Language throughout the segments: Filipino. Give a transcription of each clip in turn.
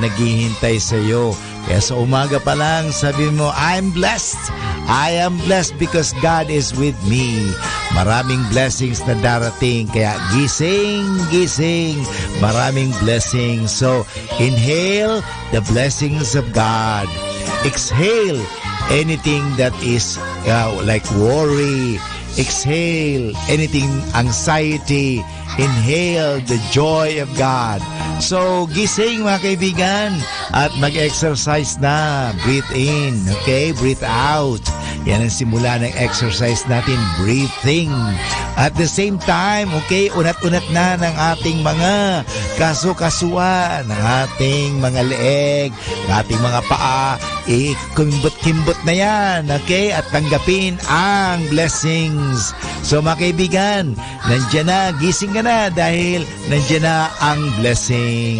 naghihintay sa iyo. Kaya sa umaga pa lang, sabi mo, I'm blessed. I am blessed because God is with me. Maraming blessings na darating. Kaya gising, gising. Maraming blessings. So, inhale the blessings of God. Exhale anything that is like worry. Exhale anything anxiety. Inhale the joy of God. So, gising mga kaibigan at mag-exercise na. Breathe in, okay? Breathe out. Yan ang simula ng exercise natin, breathing. At the same time, okay, unat-unat na ng ating mga kaso-kasuan, ng ating mga leeg, ng ating mga paa, kimbot-kimbot na yan, okay? At tanggapin ang blessings. So mga kaibigan, nandiyan na, gising ka na dahil nandiyan na ang blessing.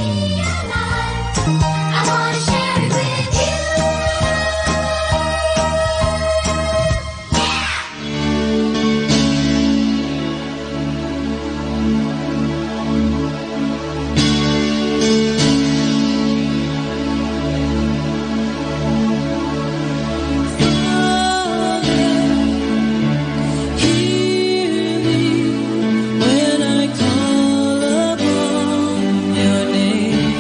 When I call upon your name.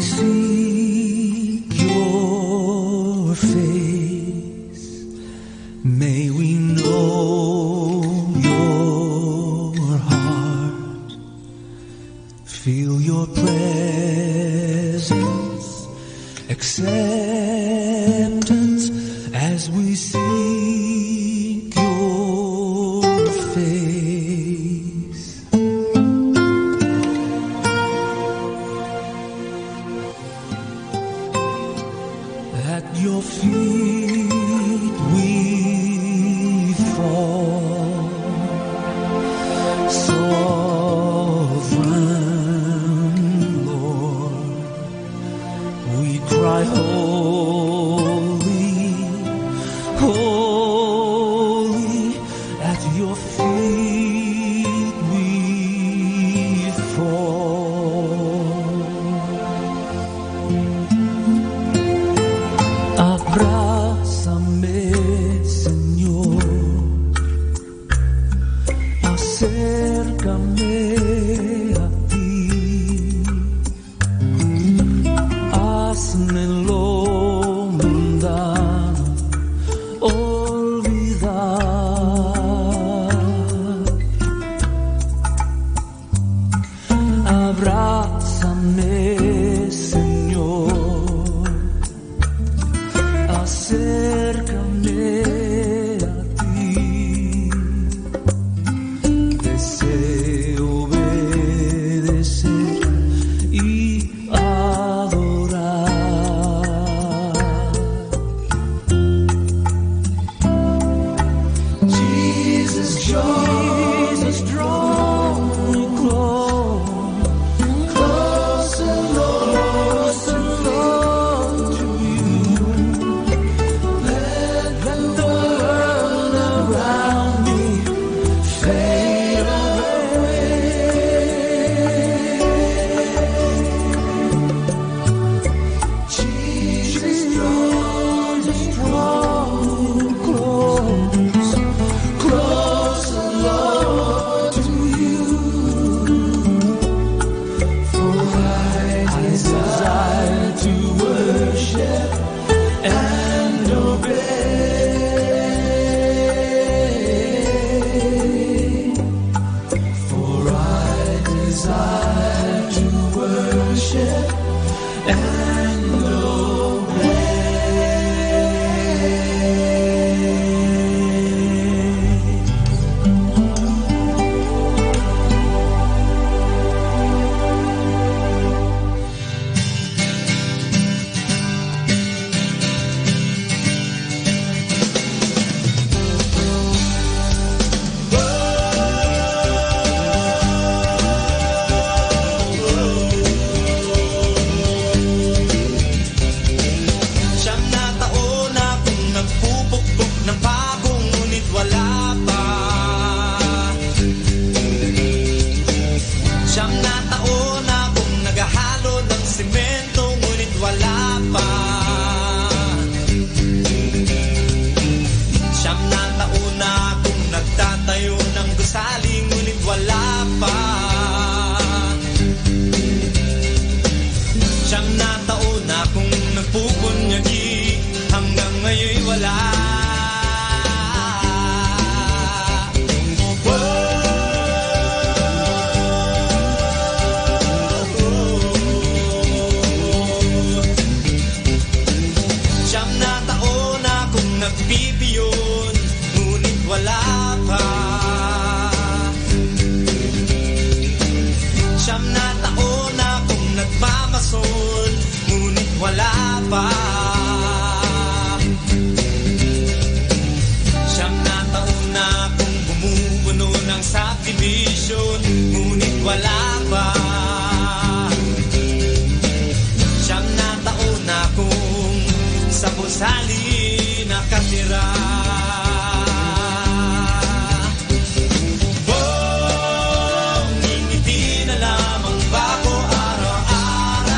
seek your face, may we know your heart, feel your presence, acceptance as we seek your face. At your feet we fall, sovereign Lord, we cry holy, holy. At your feet we fall. Abrázame, Señor, acércame a ti, hazme lo mundano olvidar. Abrázame, Señor, acércame a ti, deseo obedecer y adorar. Jesus, draw me closer, Lord, to you. Let the world around me fade away. Jesus, draw me closer, Lord, to you. For I desire to worship and obey. For I desire to worship and obey. Siyam na taon na akong nagpupukpok ng pagong ngunit wala pa. Siyam na taon na akong naghahalo ng simento ngunit wala pa. Siyam na taon na akong nagtatayo ng gusali ngunit wala pa. Siyam na taon na akong nagpupunyagi hanggang ngayon'y wala. Siyam na taon na akong nagpipiyon ngunit wala pa. Siyam na taon na akong nagmamason ngunit wala pa. Siyam na taon na akong bumubuno ng subdivision ngunit wala pa. Siyam na taon na akong sa gusali nakatira. Ngingiti na lamang ba ako araw-araw?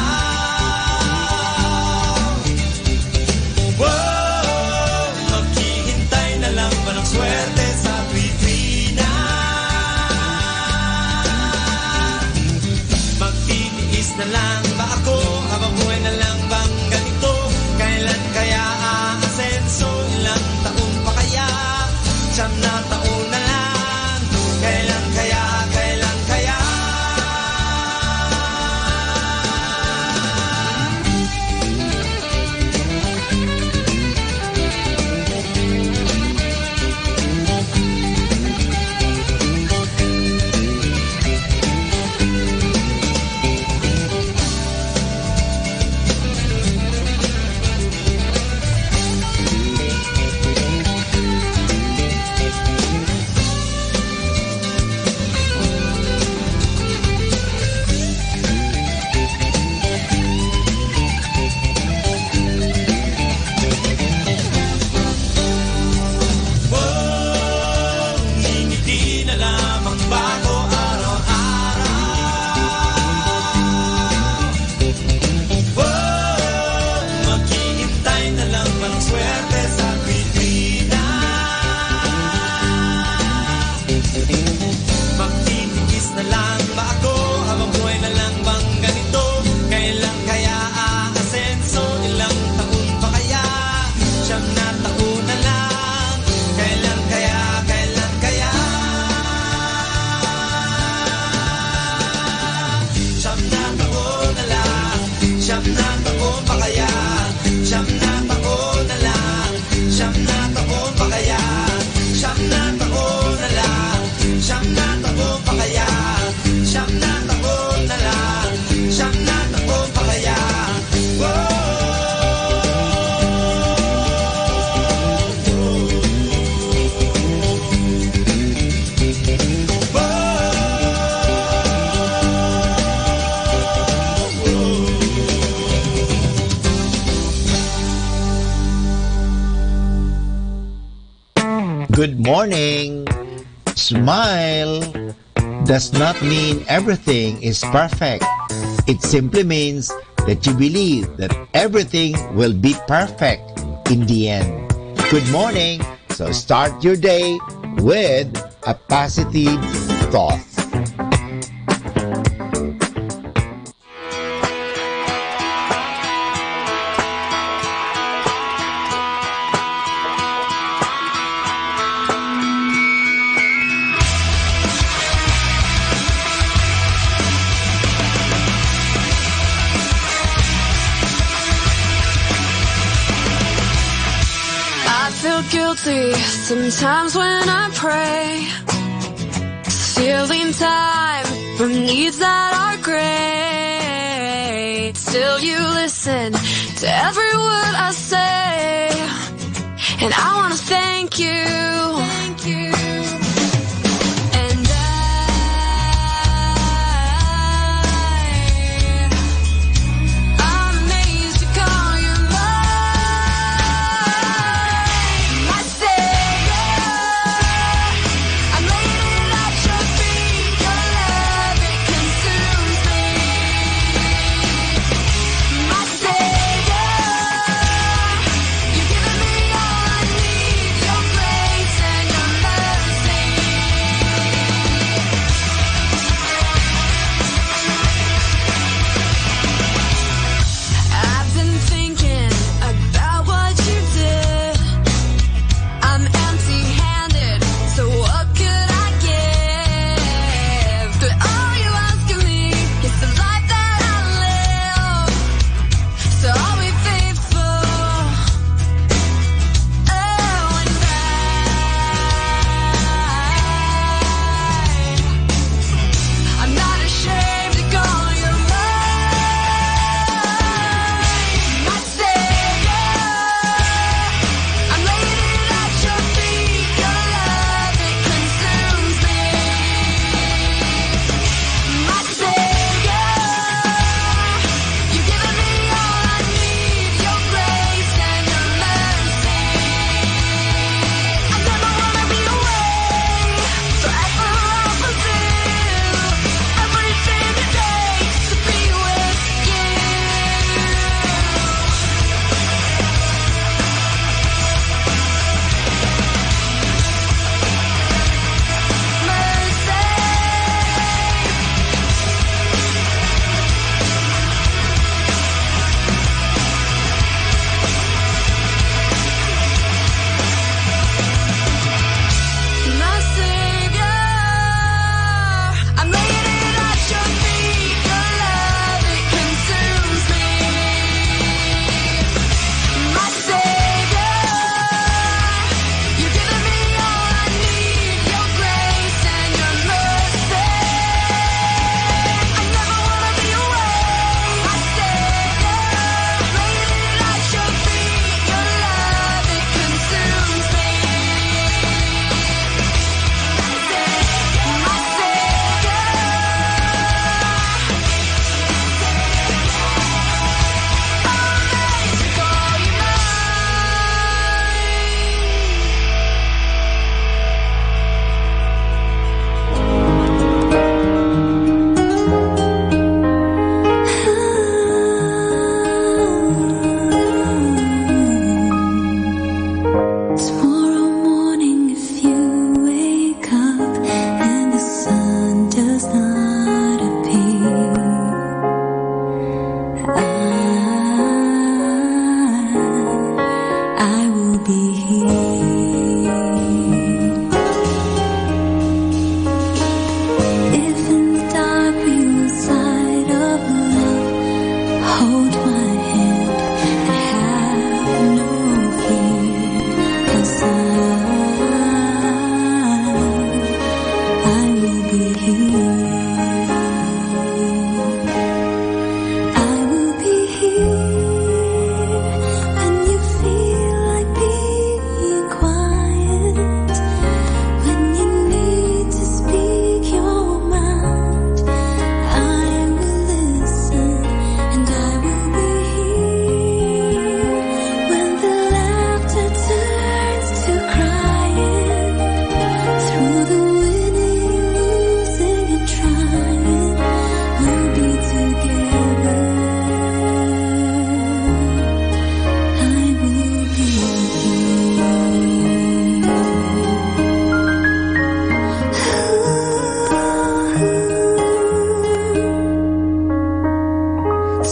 Maghihintay na lang ba ng swerte sa bituina? Good morning. Smile does not mean everything is perfect. It simply means that you believe that everything will be perfect in the end. Good morning. So start your day with a positive thought. Guilty sometimes when I pray, stealing time from needs that are great. Still you listen to every word I say, and I want to thank you. And I'm amazed to call you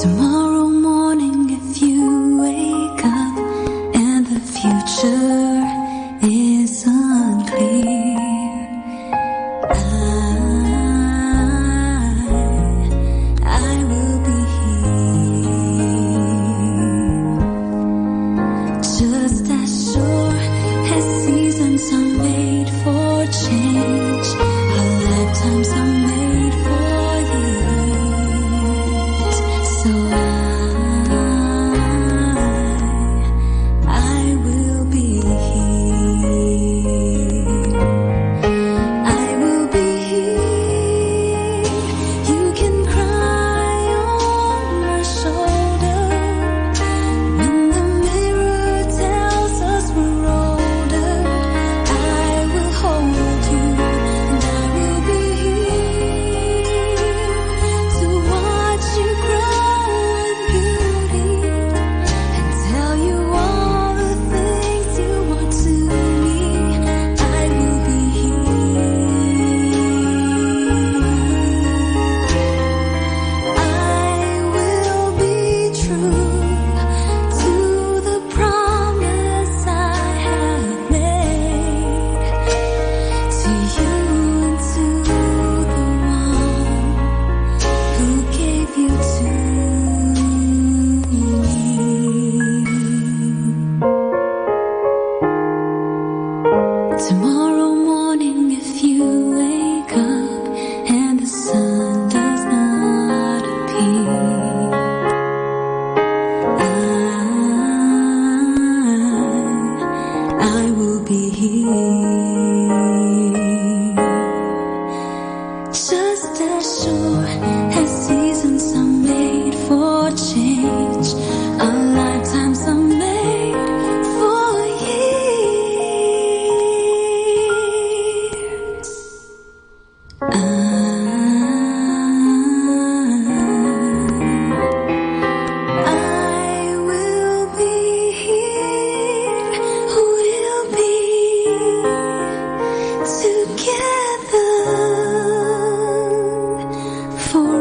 Tomorrow morning, if you wake up and the future is unclear, I will be here. Just as sure as seasons are made for change, our lifetimes are made for these. So I will be here. I will be here. You can cry on my shoulder when the mirror tells us we're older. I will hold you and I will be here to watch you grow in beauty and tell you all the things you want to me. I will be here. I will be true to the promise I have made to you and to the one who gave you to me. Tomorrow morning, if you wake up and the sun does not appear, I will be here. Just as sure as seasons are made for change, our lifetimes are made for years. I will be here. We'll be together forever.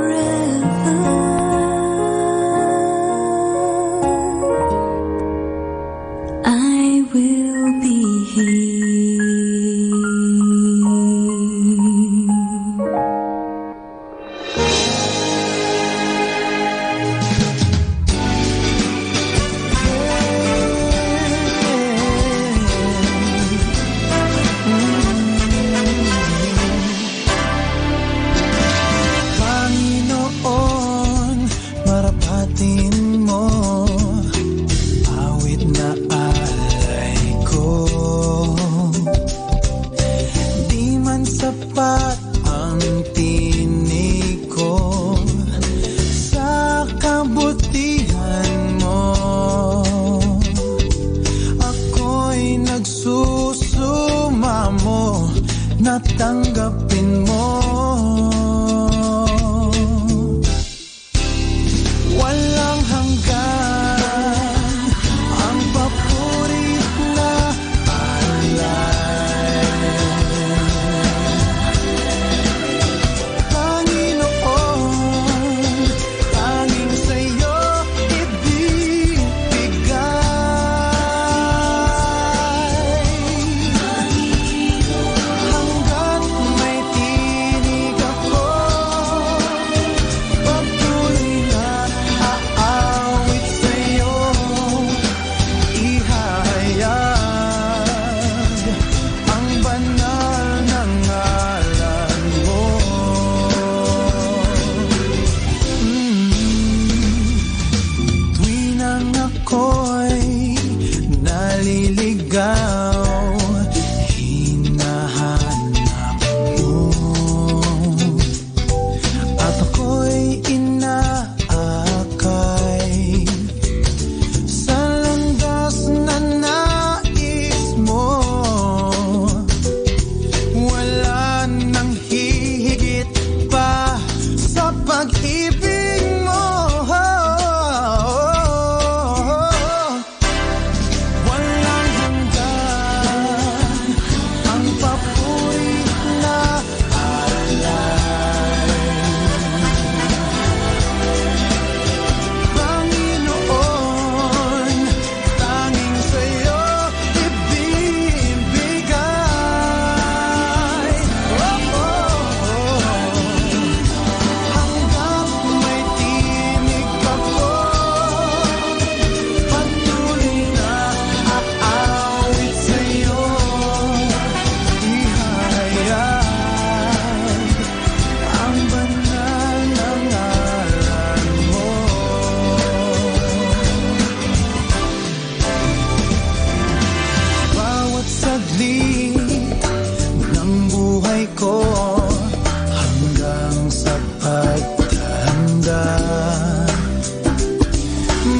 pagtanda.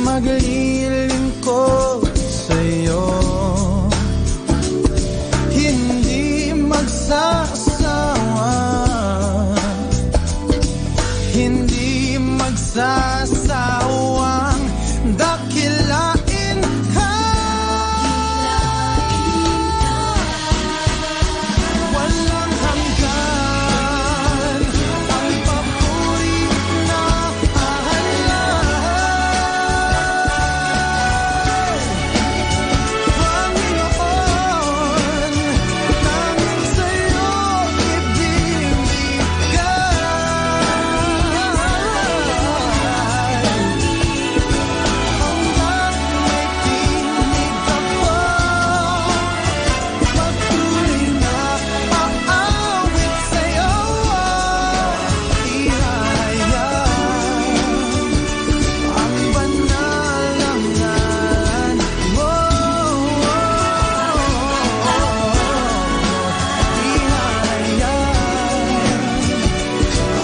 Maglilingkod sa'yo, hindi magsasawa, hindi magsasawang dakilain ka. Walang hanggan ang papuri na ahalay. Panginoon, namin sa'yo ibibigay. Hanggang may tinig ako, patuloy na aawit sa'yo. Ihahayag ang banal na ngalan mo. Ihahayag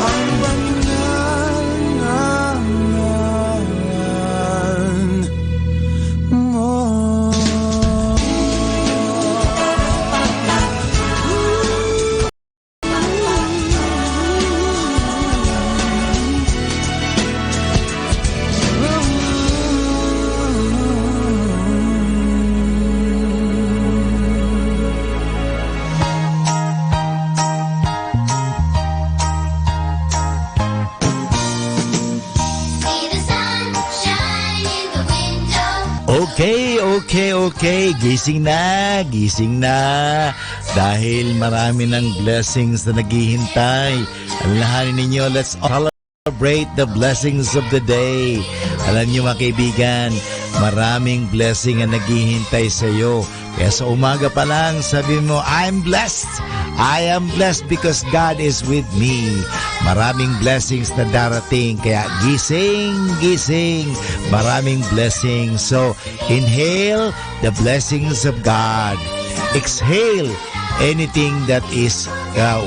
ang banal na ngalan mo. See the sun shine in the window. Okay. Gising na. Dahil marami ng blessings na naghihintay. Alalahanin ninyo, let's celebrate the blessings of the day. Alam niyo mga kaibigan, maraming blessing ang naghihintay sa iyo. Kaya sa umaga pa lang, sabi mo, I'm blessed. I am blessed because God is with me. Maraming blessings na darating. Kaya gising. Maraming blessings. So, inhale the blessings of God. Exhale anything that is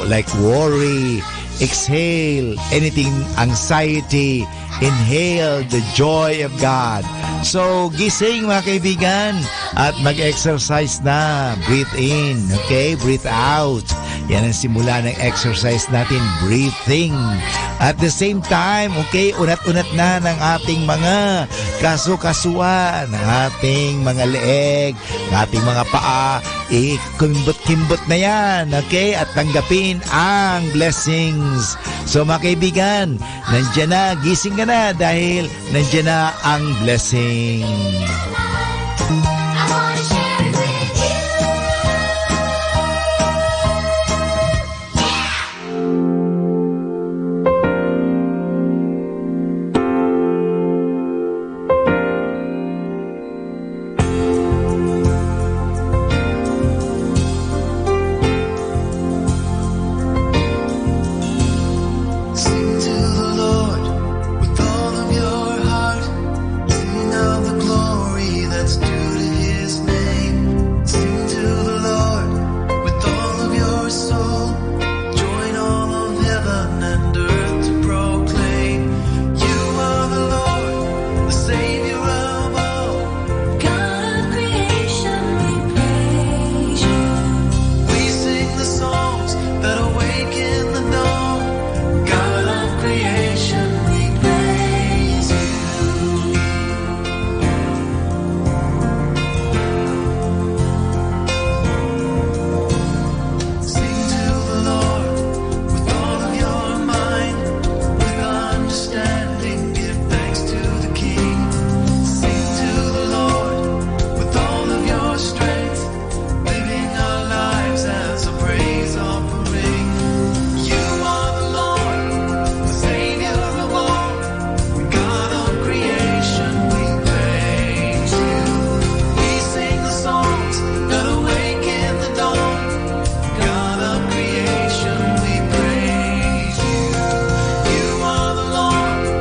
like worry. Exhale anything anxiety. Inhale the joy of God. So, gising mga kaibigan at mag-exercise na. Breathe in, okay? Breathe out. Yan ang simula ng exercise natin, breathing. At the same time, okay, unat-unat na ng ating mga kaso-kasuan, ng ating mga leeg, ng ating mga paa, kimbot-kimbot na yan, okay? At tanggapin ang blessings. So mga kaibigan, nandiyan na, gising ka na dahil nandiyan na ang blessing. I wanna share it with you. Sing to the Lord with all of your heart. Sing of the glory that's due to His name. Sing to the Lord with all of your soul. Join all of heaven and earth to proclaim. You are the Lord, the Savior of all. God of creation, we praise you. We sing the songs that awaken the dawn. God of creation, we praise you. Sing to the Lord with all of your mind, with understanding, give thanks to the King. Sing to the Lord with all of your strength, living our lives as a praise offering. You are the Lord, the Savior of all. God of creation, we praise you. We sing the songs that awaken the dawn. God of creation, we praise you. You are the Lord,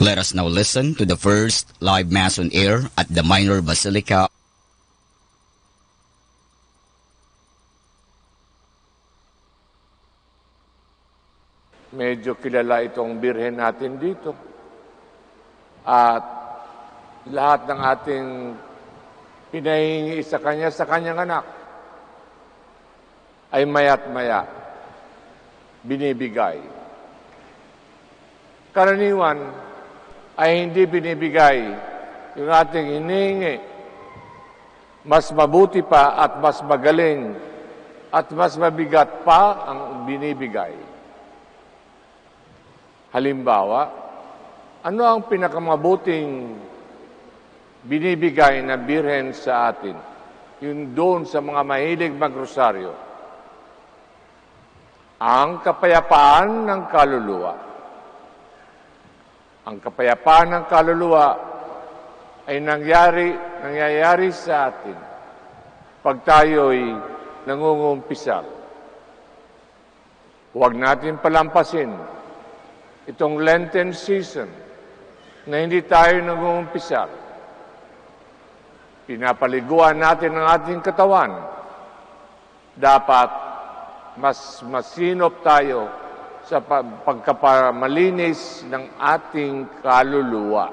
Let us now listen to the first live Mass on air at the Minor Basilica. Medyo kilala itong birhen natin dito. At lahat ng ating pinahingi sa kanyang anak, ay maya't maya binibigay. Karaniwan ay hindi binibigay yung ating hinihingi. Mas mabuti pa at mas magaling at mas mabigat pa ang binibigay. Halimbawa, ano ang pinakamabuting binibigay na birhen sa atin? Yung doon sa mga mahilig magrosaryo. Ang kapayapaan ng kaluluwa. Ang kapayapaan ng kaluluwa ay nangyayari sa atin pag tayo'y nangungumpisal. Huwag natin palampasin itong Lenten season na hindi tayo nangungumpisal. Pinapaliguan natin ang ating katawan. Dapat mas masinop tayo sa pagkapamalinis ng ating kaluluwa.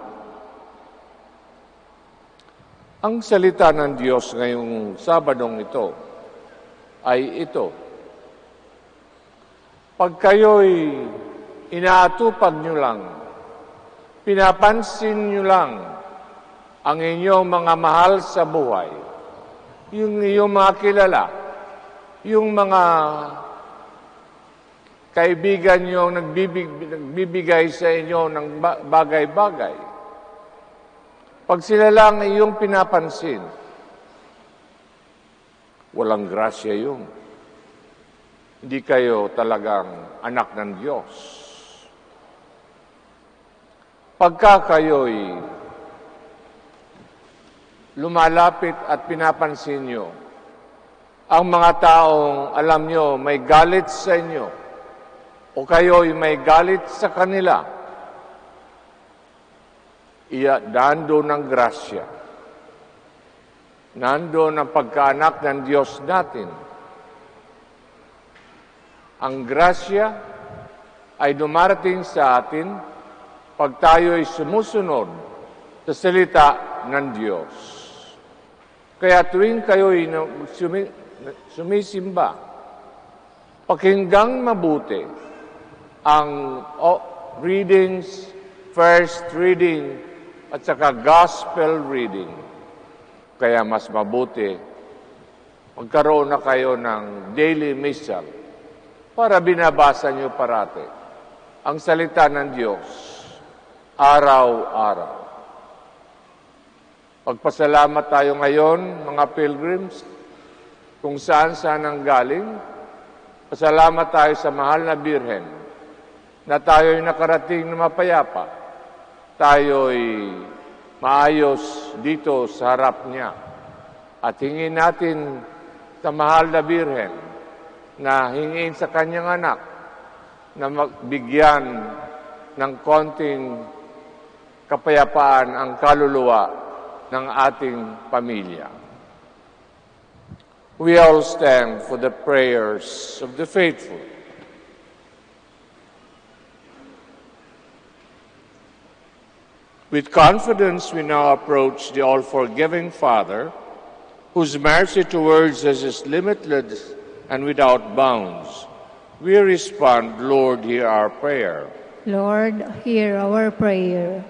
Ang salita ng Diyos ngayong Sabadong ito ay ito. Pag kayo'y inaatupag nyo lang, pinapansin nyo lang ang inyong mga mahal sa buhay, yung iyong mga kilala, yung mga kaibigan nyo nagbibigay sa inyo ng bagay-bagay. Pag sila lang iyong pinapansin, walang grasya yun. Hindi kayo talagang anak ng Diyos. Pagka kayo'y lumalapit at pinapansin nyo ang mga taong alam nyo may galit sa inyo o kayo'y may galit sa kanila, nandun ang grasya. Nandun ang pagkaanak ng Diyos natin. Ang grasya ay dumarating sa atin pag tayo'y sumusunod sa salita ng Diyos. Kaya tuwing kayo'y sumisimba, pakinggang mabuti ang readings, first reading, at saka gospel reading. Kaya mas mabuti, magkaroon na kayo ng daily missal para binabasa nyo parati ang salita ng Diyos araw-araw. Pagpasalamat tayo ngayon, mga pilgrims, kung saan-saan ang galing. Pasalamat tayo sa mahal na Birhen na tayo'y nakarating na mapayapa. Tayo'y maayos dito sa harap niya. At hingin natin sa mahal na Birhen na hingin sa kanyang anak na magbigyan ng konting kapayapaan ang kaluluwa ng ating pamilya. We all stand for the prayers of the faithful. With confidence, we now approach the all-forgiving Father, whose mercy towards us is limitless and without bounds. We respond, Lord, hear our prayer. Lord, hear our prayer,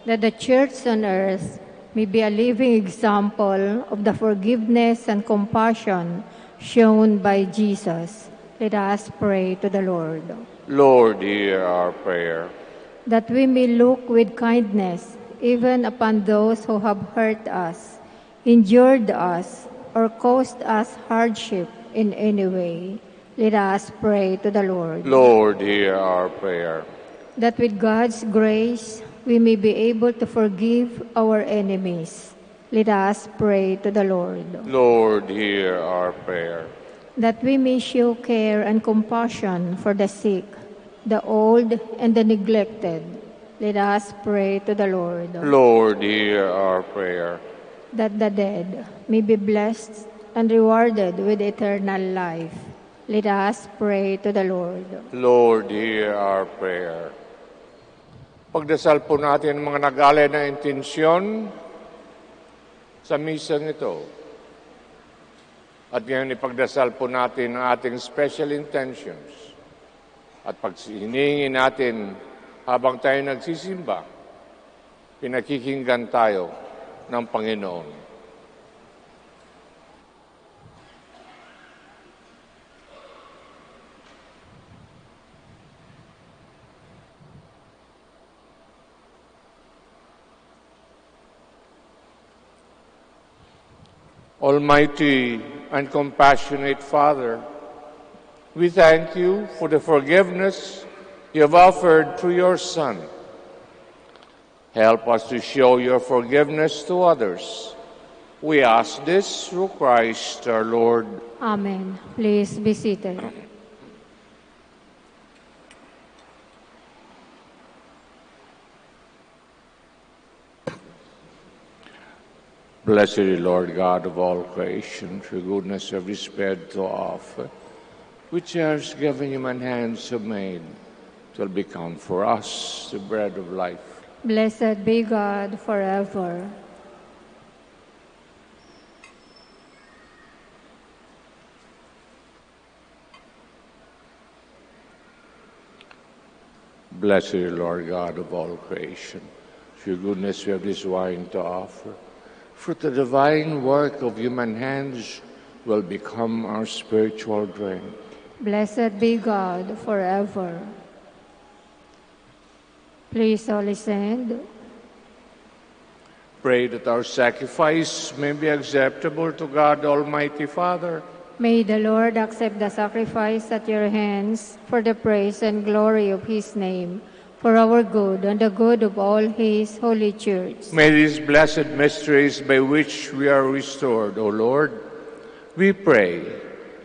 that the Church on earth may be a living example of the forgiveness and compassion shown by Jesus. Let us pray to the Lord. Lord, hear our prayer. That we may look with kindness even upon those who have hurt us, injured us, or caused us hardship in any way. Let us pray to the Lord. Lord, hear our prayer. That with God's grace, we may be able to forgive our enemies. Let us pray to the Lord. Lord, hear our prayer. That we may show care and compassion for the sick, the old, and the neglected. Let us pray to the Lord. Lord, hear our prayer. That the dead may be blessed and rewarded with eternal life. Let us pray to the Lord. Lord, hear our prayer. Pagdasal po natin ang mga nag-alay na intensyon sa misang ito. At ngayon ipagdasal po natin ang ating special intentions. At pag hiningi natin habang tayo nagsisimba, pinakikinggan tayo ng Panginoon. Almighty and compassionate Father, we thank you for the forgiveness you have offered through your Son. Help us to show your forgiveness to others. We ask this through Christ our Lord. Amen. Please be seated. Blessed Lord God of all creation, through goodness have you spared to offer, which has given human hands have made, will become for us the bread of life. Blessed be God forever. Blessed Lord God of all creation, through goodness we have this wine to offer, for the divine work of human hands will become our spiritual drink. Blessed be God forever. Please all stand. Pray that our sacrifice may be acceptable to God Almighty Father. May the Lord accept the sacrifice at your hands for the praise and glory of his name, for our good and the good of all his holy church. May these blessed mysteries by which we are restored, O Lord, we pray,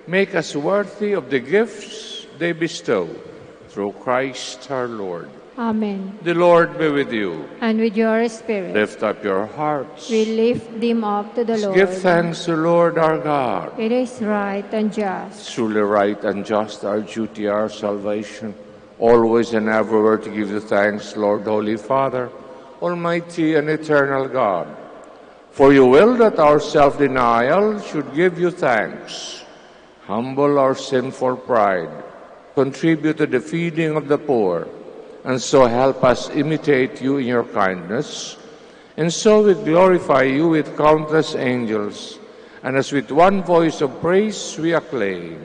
make us worthy of the gifts they bestow, through Christ our Lord. Amen. The Lord be with you. And with your spirit, Lift up your hearts. we lift them up to the Lord. Give thanks to Lord our God. It is right and just. Truly right and just, our duty, our salvation, always and everywhere to give you thanks, Lord, Holy Father, Almighty and eternal God. For you will that our self-denial should give you thanks, humble our sinful pride, contribute to the feeding of the poor, and so help us imitate you in your kindness. And so we glorify you with countless angels, and as with one voice of praise we acclaim,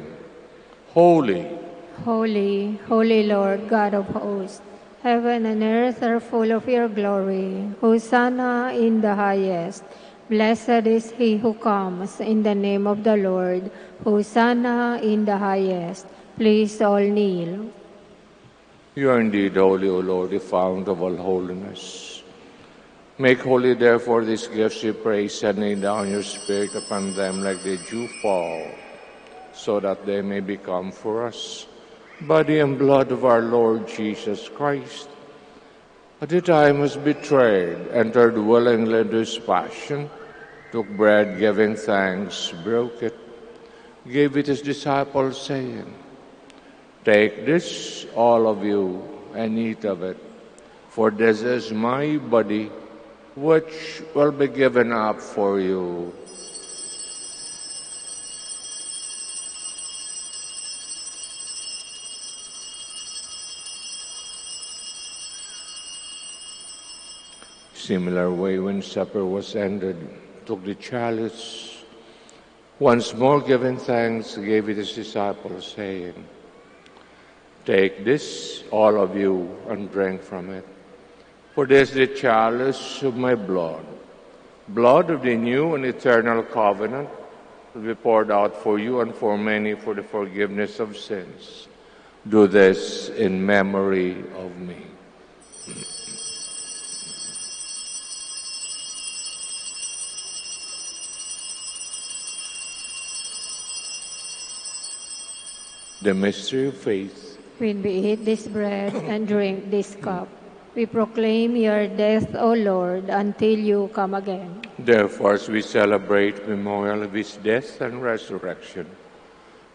Holy, Holy, holy Lord, God of hosts, heaven and earth are full of your glory. Hosanna in the highest. Blessed is he who comes in the name of the Lord. Hosanna in the highest. Please all kneel. you are indeed holy, O Lord, the fount of all holiness. Make holy, therefore, these gifts, we pray, sending down your Spirit upon them like the dew fall, so that they may become for us body and blood of our Lord Jesus Christ. At the time he was betrayed, entered willingly into his passion, took bread, giving thanks, broke it, gave it his disciples, saying, Take this, all of you, and eat of it, for this is my body, which will be given up for you. Similar way, when supper was ended, took the chalice, once more giving thanks, gave it his disciples, saying, Take this, all of you, and drink from it. For this is the chalice of my blood, blood of the new and eternal covenant, will be poured out for you and for many for the forgiveness of sins. Do this in memory of me. The mystery of faith. When we eat this bread and drink this cup, We proclaim your death, O Lord, until you come again. Therefore, as we celebrate memorial of his death and resurrection,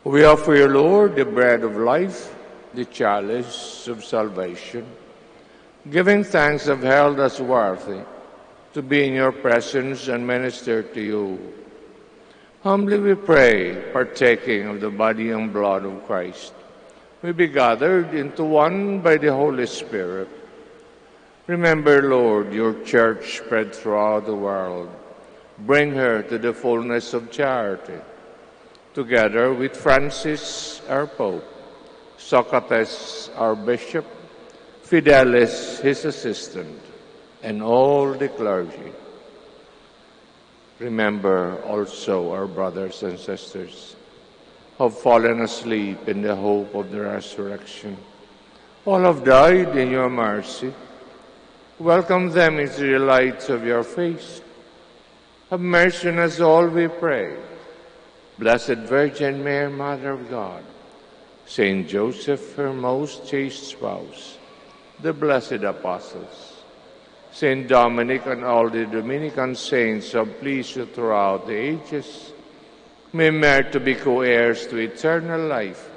we offer you, Lord, the bread of life, the chalice of salvation, giving thanks have held us worthy to be in your presence and minister to you. Humbly we pray, partaking of the body and blood of Christ, we be gathered into one by the Holy Spirit. Remember, Lord, your church spread throughout the world. Bring her to the fullness of charity, together with Francis, our Pope, Socrates, our Bishop, Fidelis, his assistant, and all the clergy. Remember also our brothers and sisters who have fallen asleep in the hope of the resurrection. All have died in your mercy. Welcome them into the light of your face. Have mercy on us all, we pray. Blessed Virgin Mary, Mother of God, Saint Joseph, her most chaste spouse, the blessed apostles, Saint Dominic and all the Dominican saints who have pleased you throughout the ages, may merit to be co-heirs to eternal life.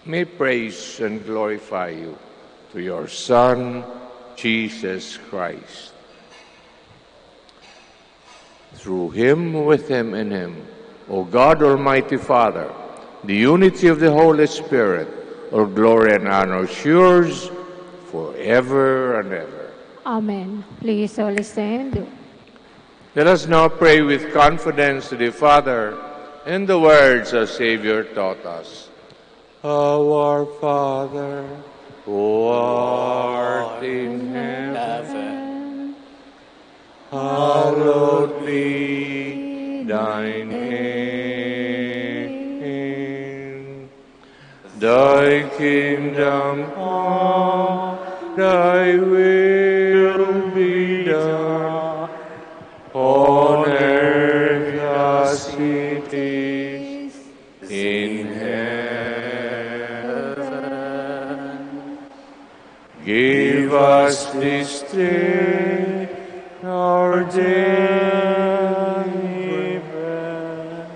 May praise and glorify you to your Son, Jesus Christ. Through him, with him, in him, O God, Almighty Father, the unity of the Holy Spirit, all glory and honor is yours forever and ever. Amen. Please all stand. Let us now pray with confidence to the Father in the words our Savior taught us. Our Father, who art in heaven, hallowed be thy name. Thy kingdom come, thy will be done, on earth as it is in heaven. Give us this day our daily bread,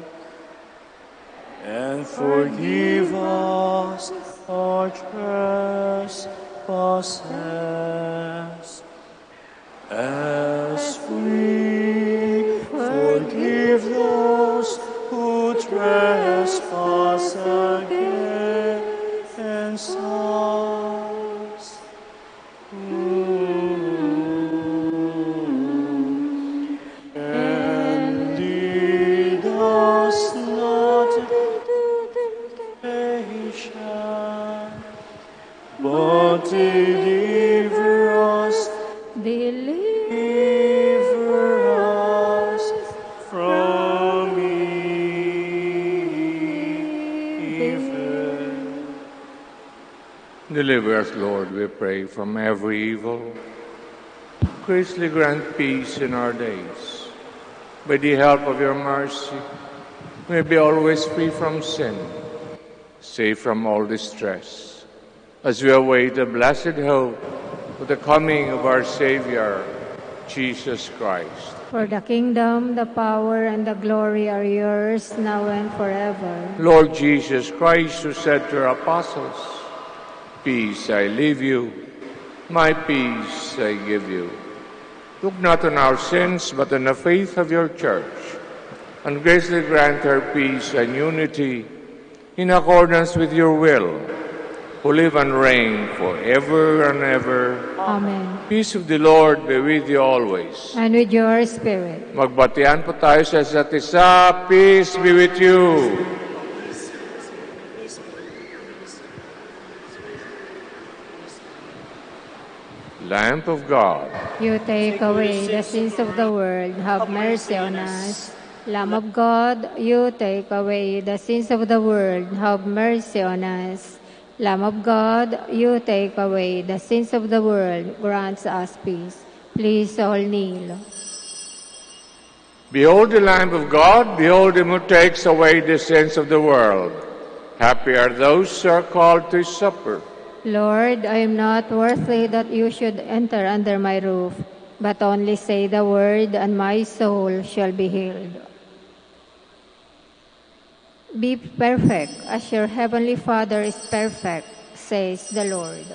and forgive us our trespasses, as we forgive those who trespass against us. And lead us not into temptation, but deliver us from evil. Deliver us, Lord, we pray, from every evil. Graciously grant peace in our days. By the help of your mercy, may be always free from sin, safe from all distress, as we await the blessed hope of the coming of our Savior, Jesus Christ. For the kingdom, the power, and the glory are yours, now and forever. Lord Jesus Christ, who said to your apostles, "Peace I leave you, my peace I give you." Look not on our sins, but on the faith of your church, and graciously grant her peace and unity in accordance with your will, who live and reign forever and ever. Amen. Peace of the Lord be with you always. And with your spirit. Magbatian po tayo sa isa't isa. Peace be with you. Lamb of God, You take away the sins of the world. Have mercy on us. Lamb of God, you take away the sins of the world. Have mercy on us. Lamb of God, you take away the sins of the world. Grant us peace. Please all kneel. behold the Lamb of God, behold him who takes away the sins of the world. Happy are those who are called to his supper. Lord, I am not worthy that you should enter under my roof, but only say the word, and my soul shall be healed. Be perfect as your heavenly Father is perfect, says the Lord.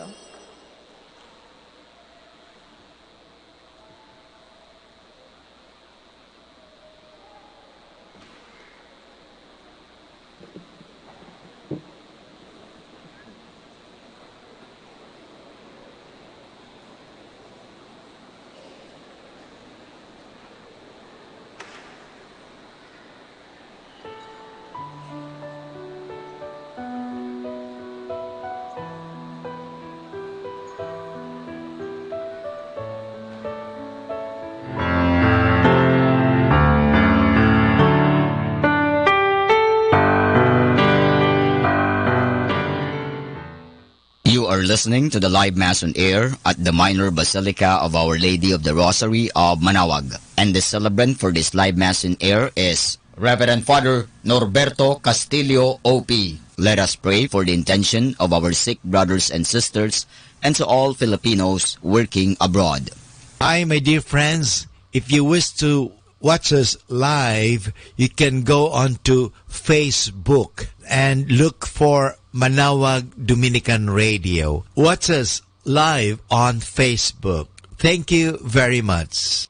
You are listening to the live Mass on air at the Minor Basilica of Our Lady of the Rosary of Manaoag. And the celebrant for this live Mass on air is Reverend Father Norberto Castillo, O.P. Let us pray for the intention of our sick brothers and sisters and to all Filipinos working abroad. Hi, my dear friends. If you wish to watch us live, you can go on to Facebook and look for Manaoag Dominican Radio. Watch us live on Facebook. Thank you very much.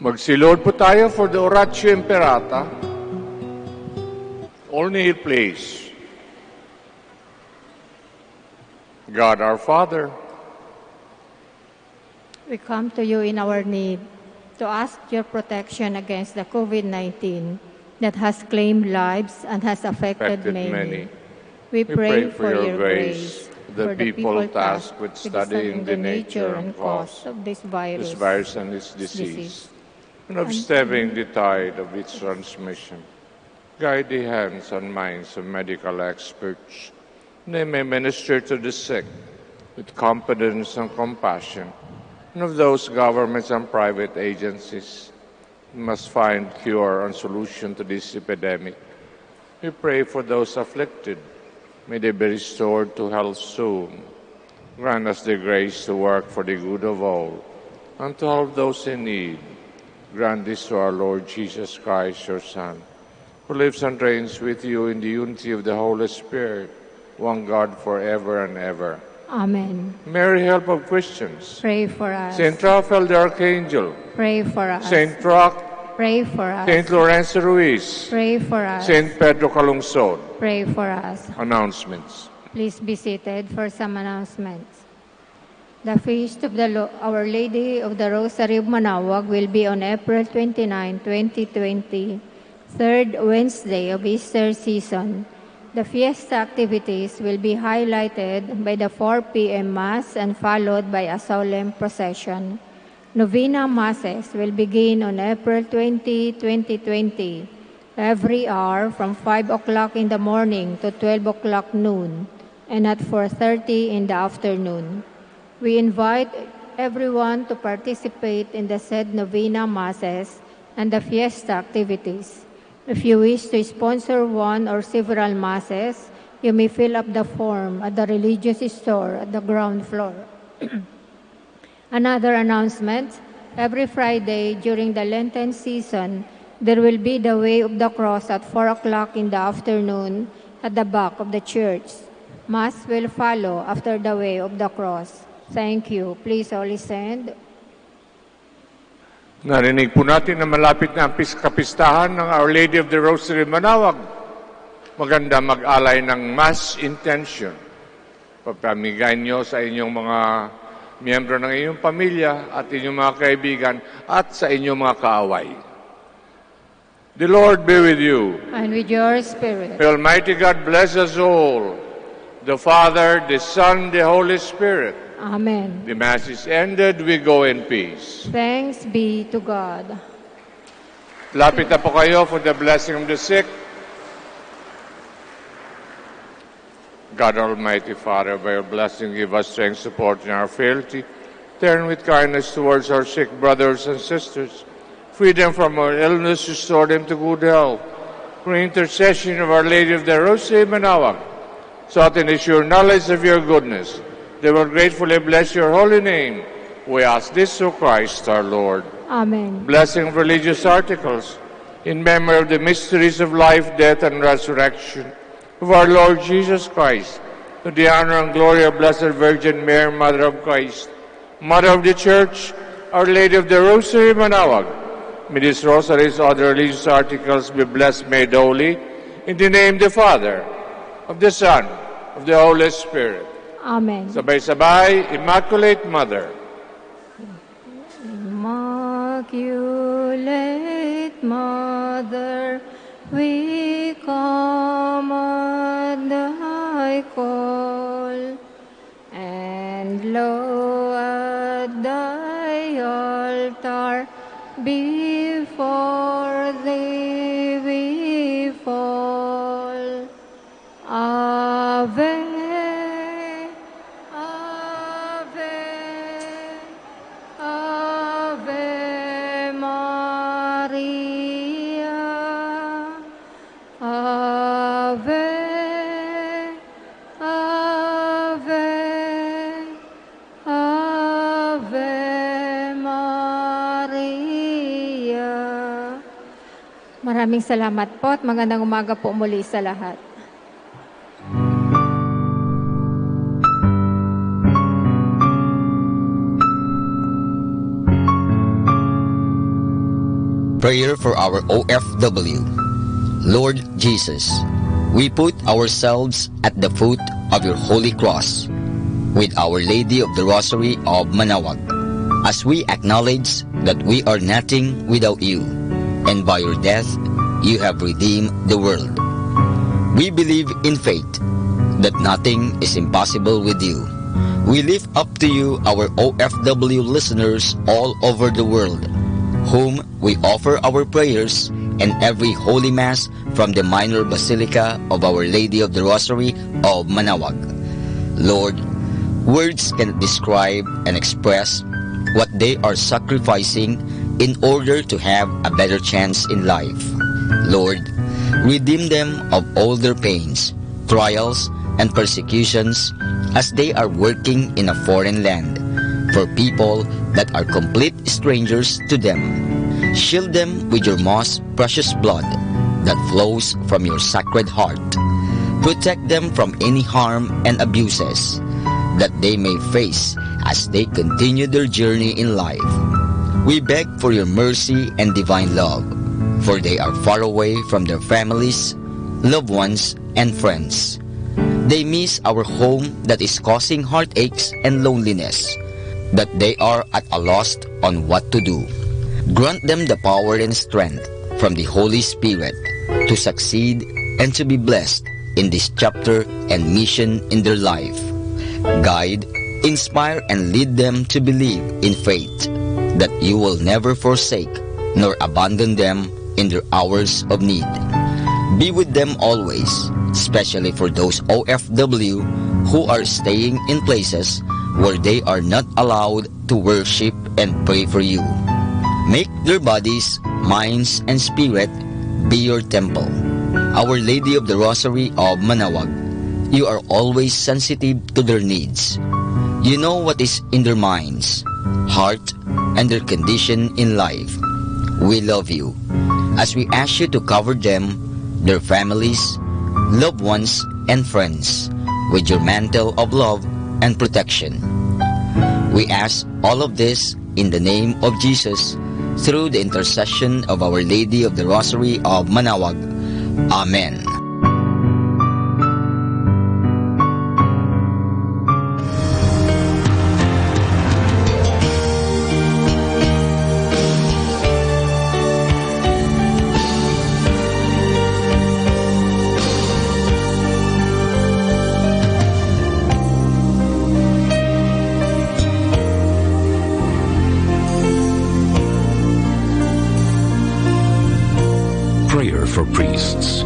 Magsilod po tayo for the Oratio Imperata. All kneel, please. God our Father, We come to you in our need to ask your protection against the COVID-19 that has claimed lives and has affected many. We pray for your grace the for the people tasked tasked with studying the nature and cause of this virus, and its disease, and of stemming the tide of its transmission. Guide the hands and minds of medical experts. They may minister to the sick with confidence and compassion, and of those governments and private agencies who must find cure and solution to this epidemic. We pray for those afflicted. May they be restored to health soon. Grant us the grace to work for the good of all and to help those in need. Grant this to our Lord Jesus Christ, your Son, who lives and reigns with you in the unity of the Holy Spirit, one God forever and ever. Amen. Mary, help of Christians. Pray for us. Saint Raphael the Archangel. Pray for us. Saint Roch. Pray for us. Saint Lorenzo Ruiz. Pray for us. Saint Pedro Calungsod. Pray for us. Announcements. Please be seated for some announcements. The feast of Our Lady of the Rosary of Manaoag will be on April 29, 2020, third Wednesday of Easter season. The fiesta activities will be highlighted by the 4 p.m. Mass and followed by a solemn procession. Novena Masses will begin on April 20, 2020, every hour from 5 o'clock in the morning to 12 o'clock noon, and at 4:30 in the afternoon. We invite everyone to participate in the said Novena Masses and the fiesta activities. If you wish to sponsor one or several Masses, you may fill up the form at the religious store at the ground floor. Another announcement, every Friday during the Lenten season, there will be the Way of the Cross at 4 o'clock in the afternoon at the back of the church. Mass will follow after the Way of the Cross. Thank you. Please all stand. Narinig po natin na malapit na ang kapistahan ng Our Lady of the Rosary Manaoag. Maganda mag-alay ng mass intention. Papamigay nyo sa inyong mga miyembro ng inyong pamilya at inyong mga kaibigan at sa inyong mga kaaway. The Lord be with you. And with your spirit. May Almighty God bless us all, the Father, the Son, the Holy Spirit. Amen. The Mass is ended. We go in peace. Thanks be to God. Lapit na po kayo for the blessing of the sick. God Almighty Father, by your blessing, give us strength, support in our frailty. Turn with kindness towards our sick brothers and sisters. Free them from our illness, restore them to good health. Through intercession of Our Lady of the Rosary Manaoag, so that in the sure knowledge of your goodness, they will gratefully bless your holy name. We ask this through Christ our Lord. Amen. Blessing of religious articles in memory of the mysteries of life, death, and resurrection of our Lord Jesus Christ, to the honor and glory of Blessed Virgin Mary, Mother of Christ, Mother of the Church, Our Lady of the Rosary Manaoag. May these rosaries, other religious articles be blessed, made holy, in the name of the Father, of the Son, of the Holy Spirit. Amen. Sabay-sabay, Immaculate Mother. Immaculate Mother, we come at thy call, and lo, at thy altar, before thee we fall. Ave, Ave, Ave Maria, Ave, Ave, Ave Maria. Maraming salamat po at magandang umaga po muli sa lahat. Prayer for our OFW. Lord Jesus, we put ourselves at the foot of your holy cross with Our Lady of the Rosary of Manaoag, as we acknowledge that we are nothing without you, and by your death you have redeemed the world. We believe in faith that nothing is impossible with you. We lift up to you our OFW listeners all over the world, whom we offer our prayers and every Holy Mass from the Minor Basilica of Our Lady of the Rosary of Manaoag. Lord, words cannot describe and express what they are sacrificing in order to have a better chance in life. Lord, redeem them of all their pains, trials, and persecutions as they are working in a foreign land for people that are complete strangers to them. Shield them with your most precious blood that flows from your sacred heart. Protect them from any harm and abuses. that they may face as they continue their journey in life. We beg for your mercy and divine love, for they are far away from their families, loved ones, and friends. They miss our home that is causing heartaches and loneliness, that they are at a loss on what to do. Grant them the power and strength from the Holy Spirit to succeed and to be blessed in this chapter and mission in their life. Guide, inspire, and lead them to believe in faith that you will never forsake nor abandon them in their hours of need. Be with them always, especially for those OFW who are staying in places where they are not allowed to worship and pray for you. Make their bodies, minds, and spirit be your temple. Our Lady of the Rosary of Manaoag, you are always sensitive to their needs. You know what is in their minds, heart, and their condition in life. We love you as we ask you to cover them, their families, loved ones, and friends with your mantle of love and protection. We ask all of this in the name of Jesus through the intercession of Our Lady of the Rosary of Manaoag. Amen. Prayer for priests.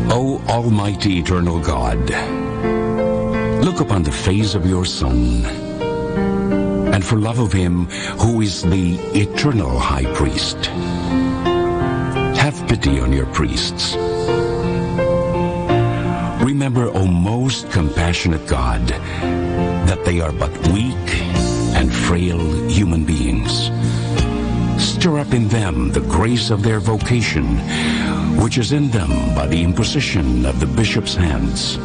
O Almighty Eternal God, look upon the face of your Son, and for love of him who is the eternal High Priest, have pity on your priests. Remember, O most compassionate God, that they are but weak and frail human beings. Stir up in them the grace of their vocation, which is in them by the imposition of the bishop's hands.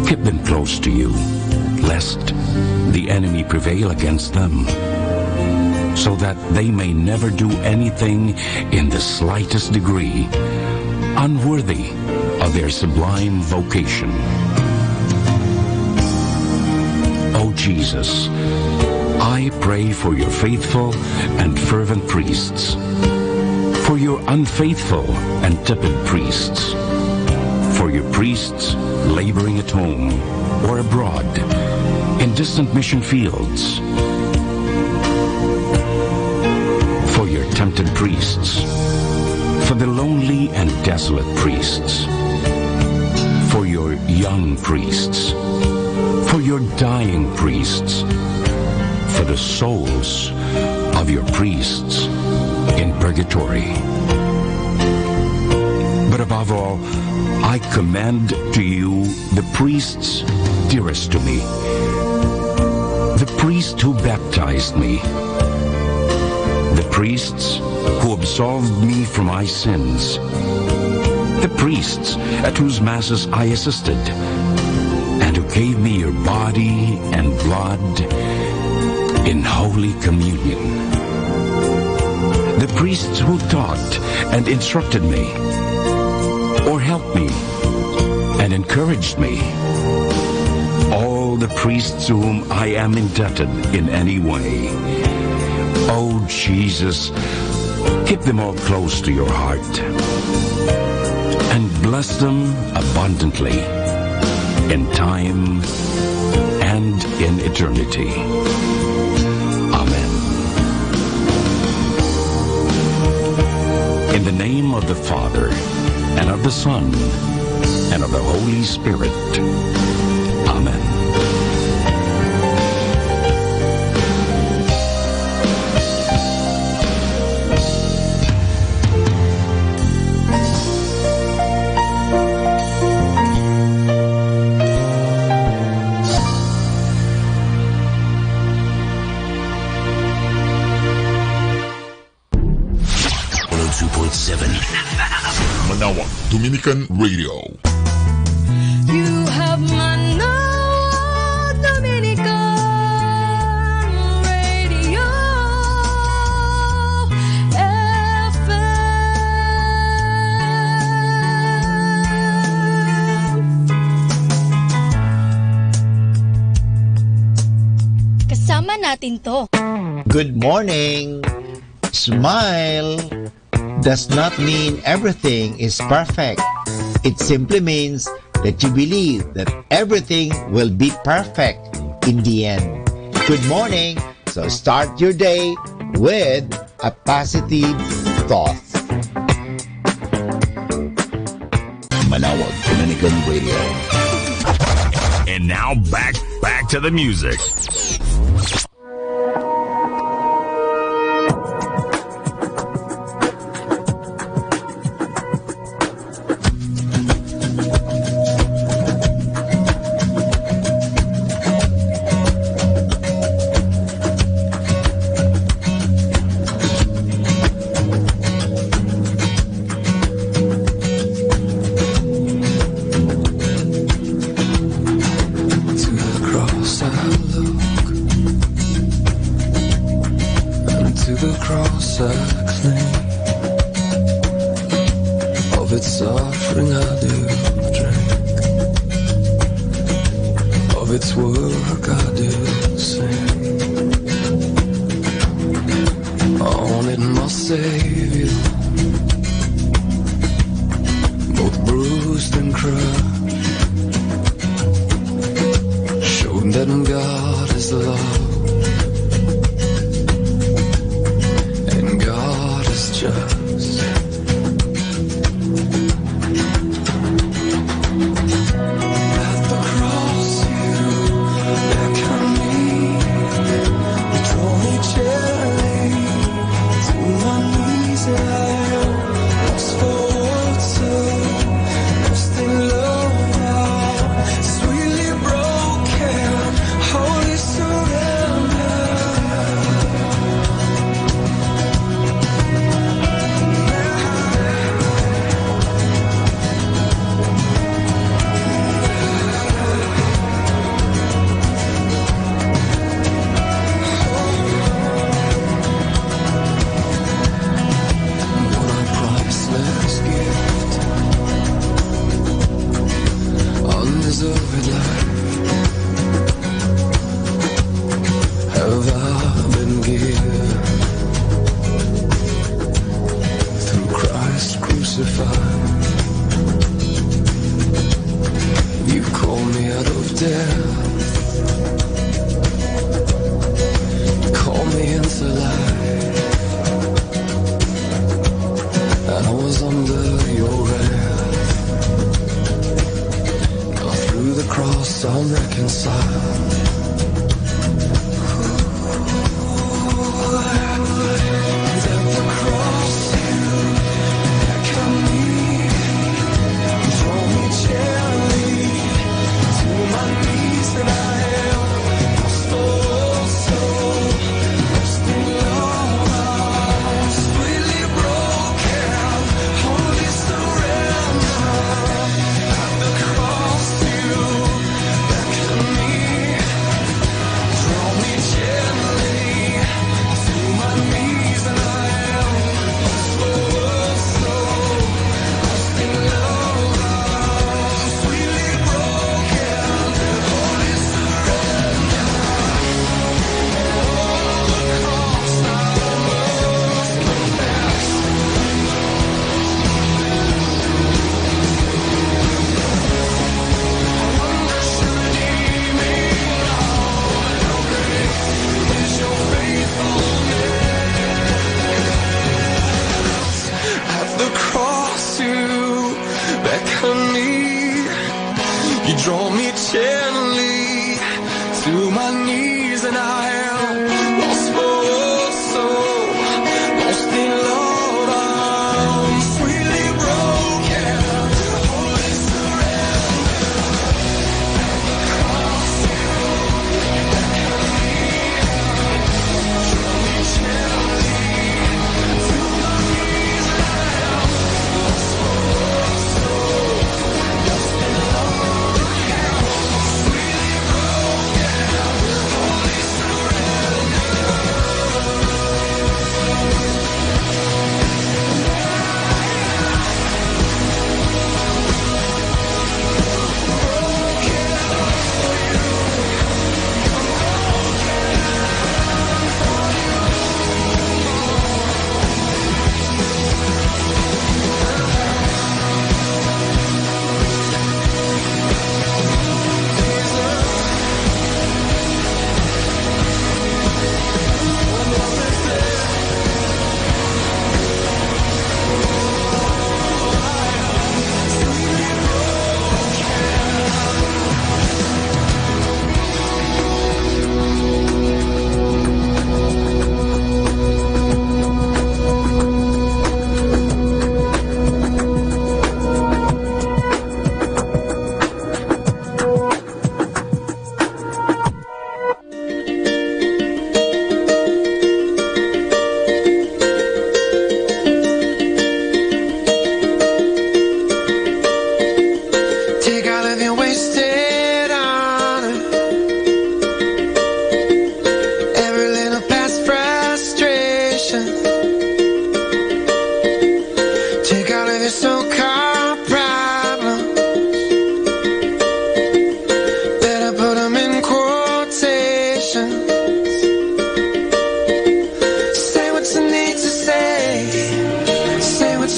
Keep them close to you, lest the enemy prevail against them, so that they may never do anything in the slightest degree unworthy of their sublime vocation. O Jesus, I pray for your faithful and fervent priests, for your unfaithful and tepid priests, for your priests laboring at home or abroad in distant mission fields, for your tempted priests, for the lonely and desolate priests, for your young priests, for your dying priests, for the souls of your priests in purgatory. But above all, I commend to you the priests dearest to me, the priest who baptized me, the priests who absolved me from my sins, the priests at whose masses I assisted, and who gave me your body and blood in Holy Communion, the priests who taught and instructed me, or helped me and encouraged me, all the priests to whom I am indebted in any way. Oh Jesus, keep them all close to your heart, and bless them abundantly in time and in eternity. Amen. In the name of the Father, and of the Son, and of the Holy Spirit. Amen. Manaoag Dominican Radio. You have my natin to. Good morning. Smile does not mean everything is perfect. It simply means that you believe that everything will be perfect in the end. Good morning. So start your day with a positive thought. Manawag Dominican Radio. And now back to the music.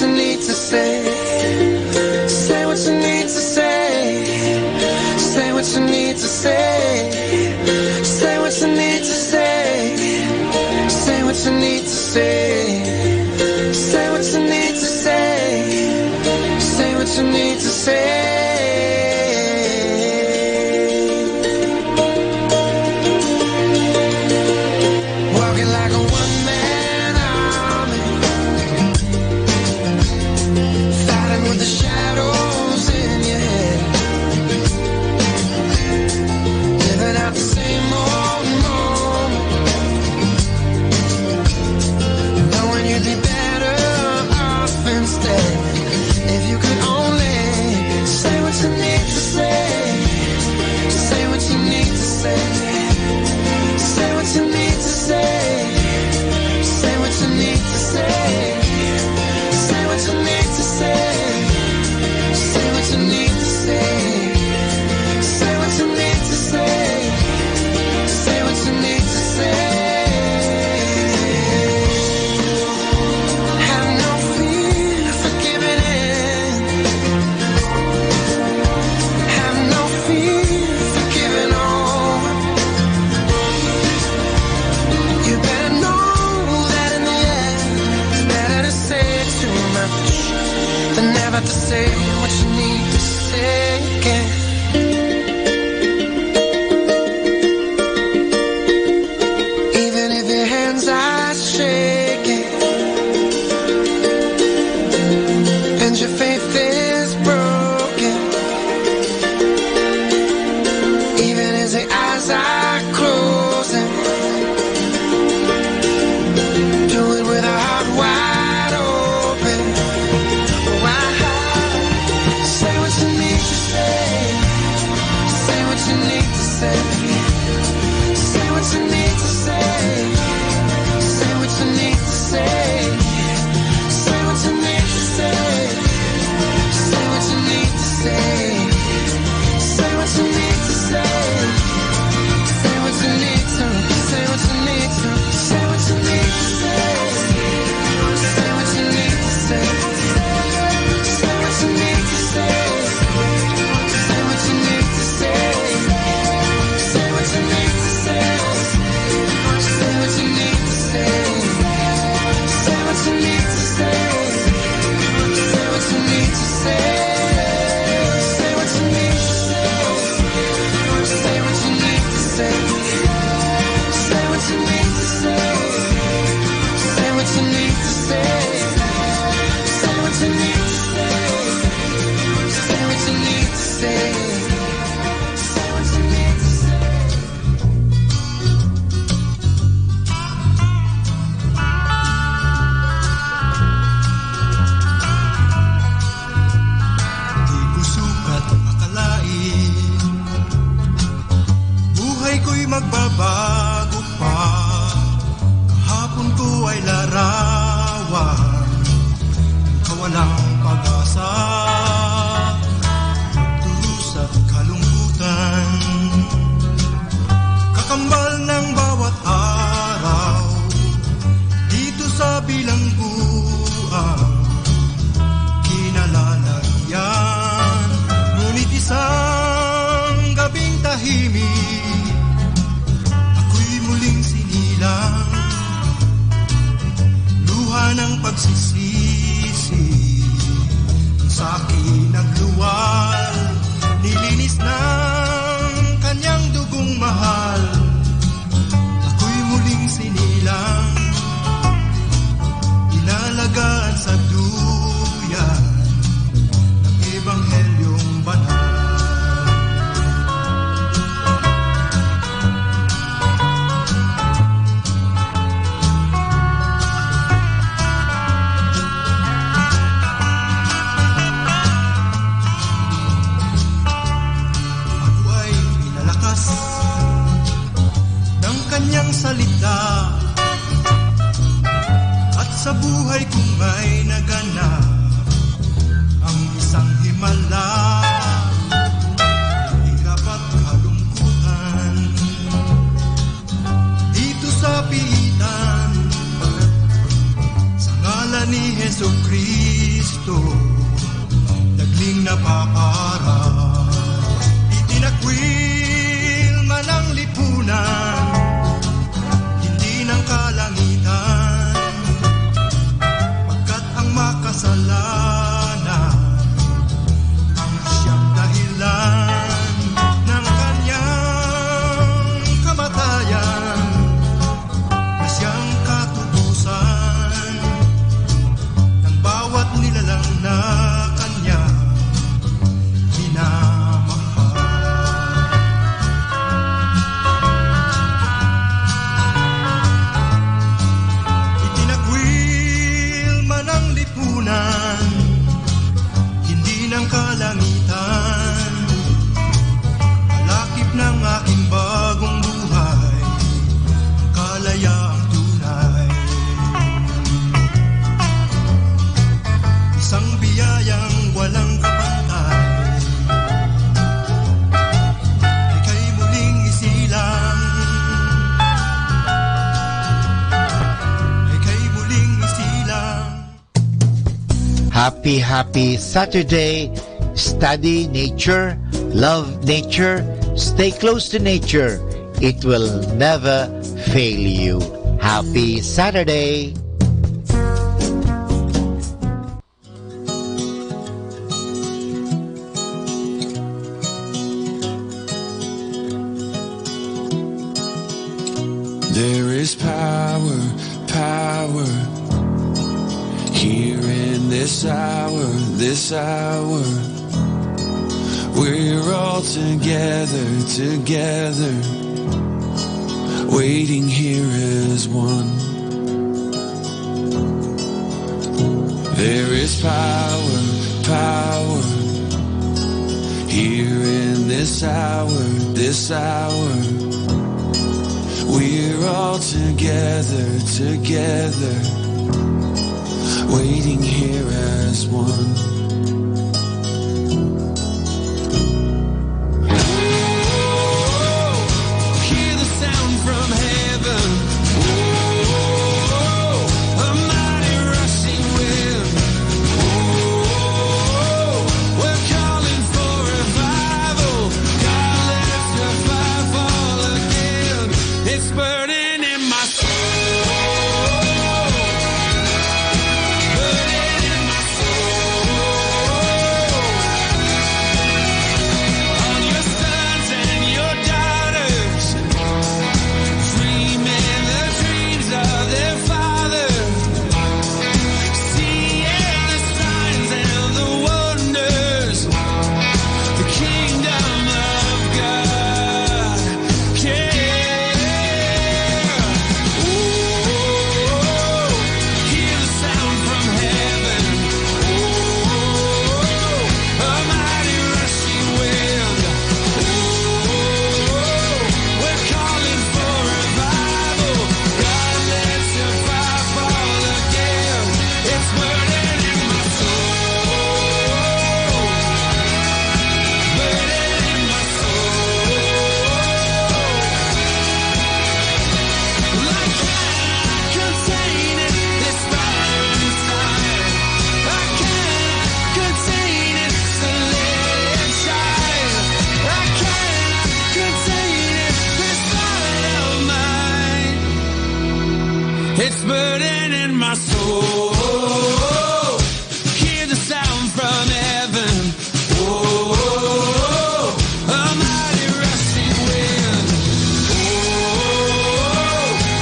you need to say. Say what you need to say. Say what you need to say. Say what you need to say. Say what you need to say. Say what you need to say. Say what you need to say. Walking like a one-man army, fighting with the shadows in your head, living out the same old moment, knowing you'd be better off instead if you could only say what you need to say. Say what you need to say. Say what you need to say. Say what you need to say. Say what you need to say. Say what you need to say. Say what you need to say. Say what you need to say. Have no fear for giving in. Have no fear for giving on. You better know that in the end, it's better to say too much than never to say what you need to say again. Even if your hands are shaking and your faith is broken, even as the eyes are closing, do it with a heart wide open. Say what you need to say. Say what you need to say. Say what you need to say. Say what you need to say. Say what you need to say. Say what you need to say. Say what you need to say. Say what you need to. Say what you need to. Say what you need to say. Say what you need to say. Say what you need to say. Say what you need to say. Say what you need to say. Say what you need to say. Say what you need to say. Say what you need to say. Say what you need to say. Say what you need to say. Say what you need to say. Say what you need to say. Say what you need to say. Say what you need to say. Say what you need to say. Di ko sukat akalain, buhay ko'y magbabago pa. Kahapon ko ay larawan, kawalang pag-asa, durus at kalungkutan. Kakambal ng bawat araw, dito sa bilangguan, kinalalagyan. Ngunit isang gabing tahimik, ako'y muling sinilang, luha ng pagsisisi, ang sa'kin nagluwal, nilinis ng kanyang dugong mahal. Ako'y muling sinilang, inalagaan sa duyan ng Ebanghelyong banal. Kristo, dagling napaparang. Itinakwil man ang lipunan, hindi ng kalangitan, pagkat ang makasalanan ang siyang dahilan ng kanyang kamatayan, na siyang katubusan ng bawat nilalang na kanya minamahal. Itinakwil man ang lipunan, hindi ng kalangitan, kalakip ng aking bagong buhay, kalayaang tunay. Isang biyayang walang kapantay, ika'y muling isilang, ika'y muling isilang. Happy, happy Saturday. Study nature, love nature, stay close to nature. It will never fail you. Happy Saturday. There is power, power here in this hour, this hour. We're all together, together, waiting here as one. There is power, power here in this hour, this hour. We're all together, together, waiting here as one. Hear the sound from heaven. A mighty rushing wind. We're calling for revival. God, let your fire fall again. It's burning in my soul. Burning in my soul. On your sons and your daughters, dreaming the dreams of their father, seeing the signs and the wonders, the kingdom of God. Hear the sound from heaven. A mighty rushing wind. We're calling for revival. God, let your fire fall again. It's burning in my soul. Burning in my soul. I cannot contain it, this fire inside. I cannot contain it, so let it shine. I cannot contain it, this fire of mine. It's burning in my soul. Hear the sound from heaven. A mighty rushing wind.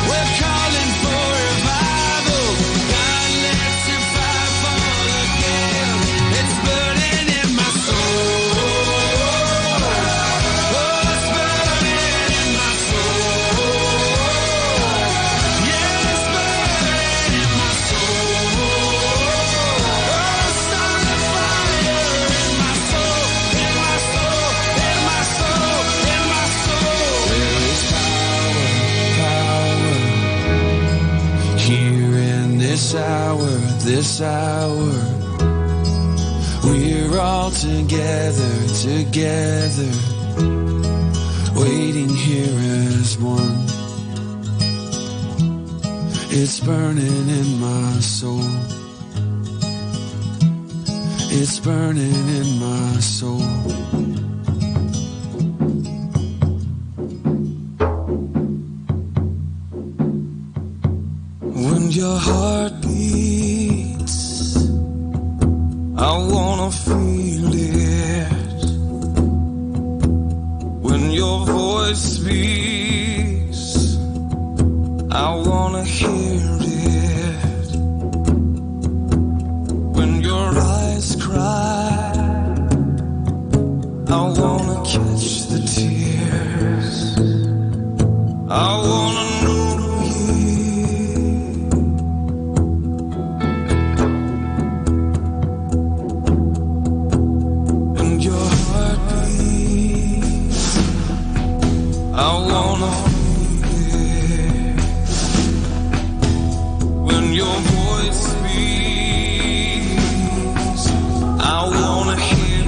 We're calling for revival. God, let your fire fall again. It's burning in my soul. Oh, it's burning in my soul. Yeah, it's burning in my soul. Oh, start a fire in my soul, in my soul, in my soul, in my soul. There is power, power here in this hour, this hour. We're all together, together, waiting here as one. It's burning in my soul. It's burning in my soul. When your heart beats, I wanna feel it. When your voice speaks, I wanna hear it. When your eyes cry, I wanna catch the tears. I wanna know you. And your heart beats, I wanna feel it. When your voice speaks, I wanna hear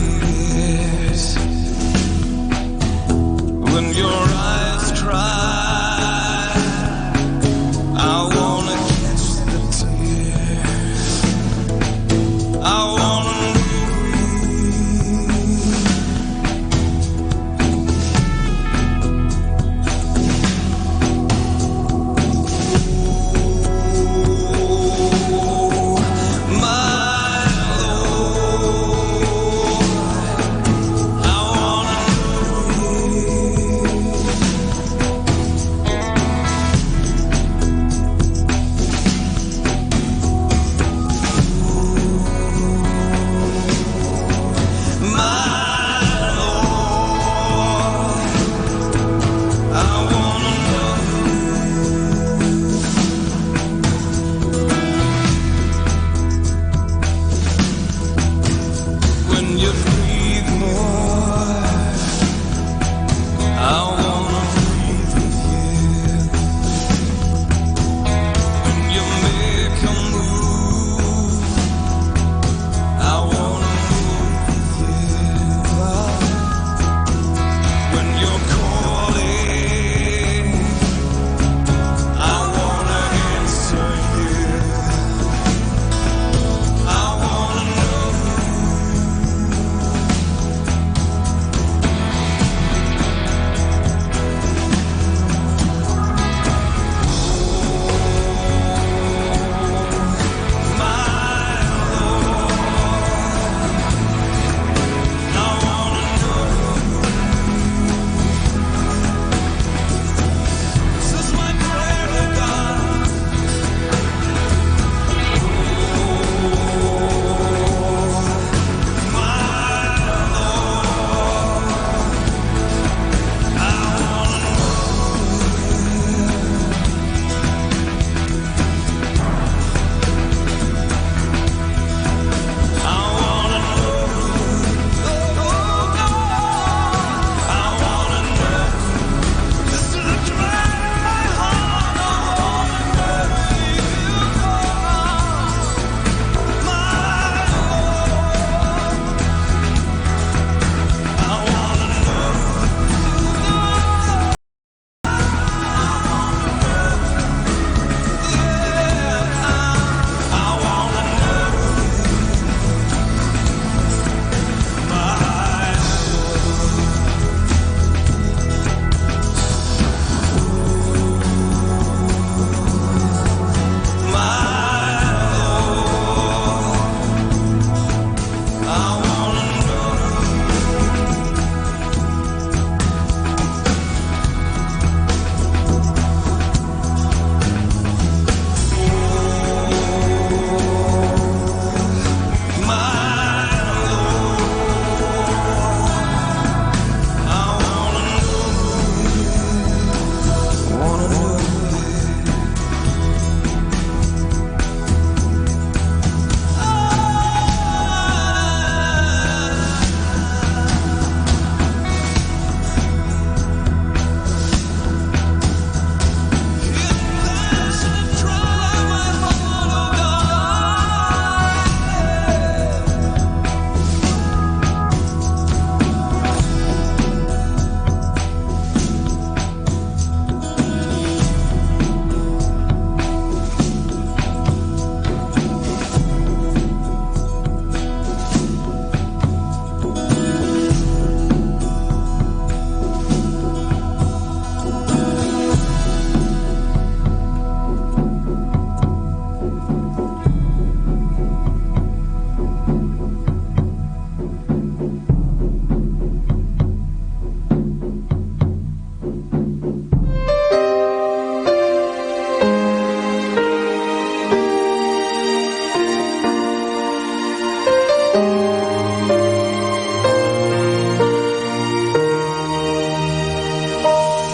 it. When your eyes cry, I wanna catch the tears. I wanna when you breathe more, I wanna breathe with you. When you make a move, I wanna move with you. When you're calling, I wanna answer you. I wanna know.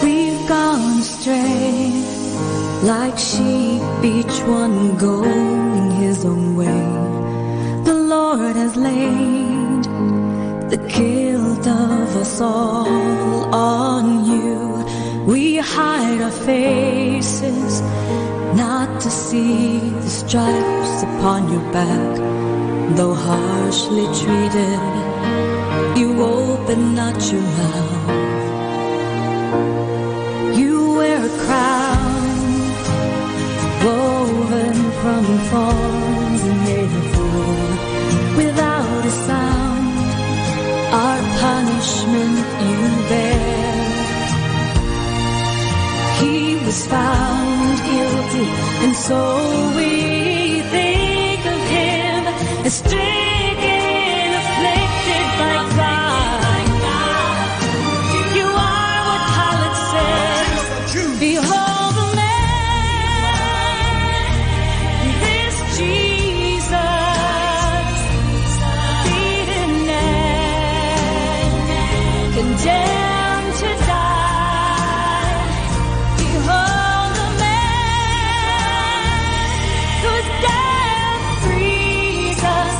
We've gone astray, like sheep, each one going his own way. The Lord has laid the guilt of us all on you. We hide our faces, not to see the stripes upon your back. Though harshly treated, you open not your mouth. You wear a crown woven from thorns and made of wood. Without a sound, our punishment you bear. He was found guilty, and so we think of him as stricken, afflicted by God. You are what Pilate said. Behold the man, this Jesus, beaten and condemned to die. Behold the man whose death frees us,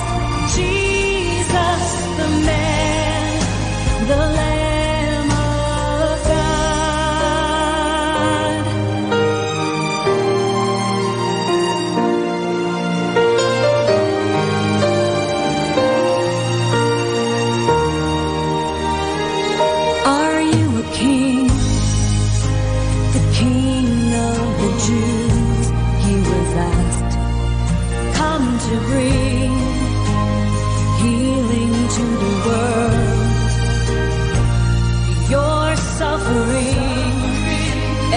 Jesus, the man, the Lamb of God. Are you a king, the king of the Jews? He was asked. Come to bring healing to the world. Your suffering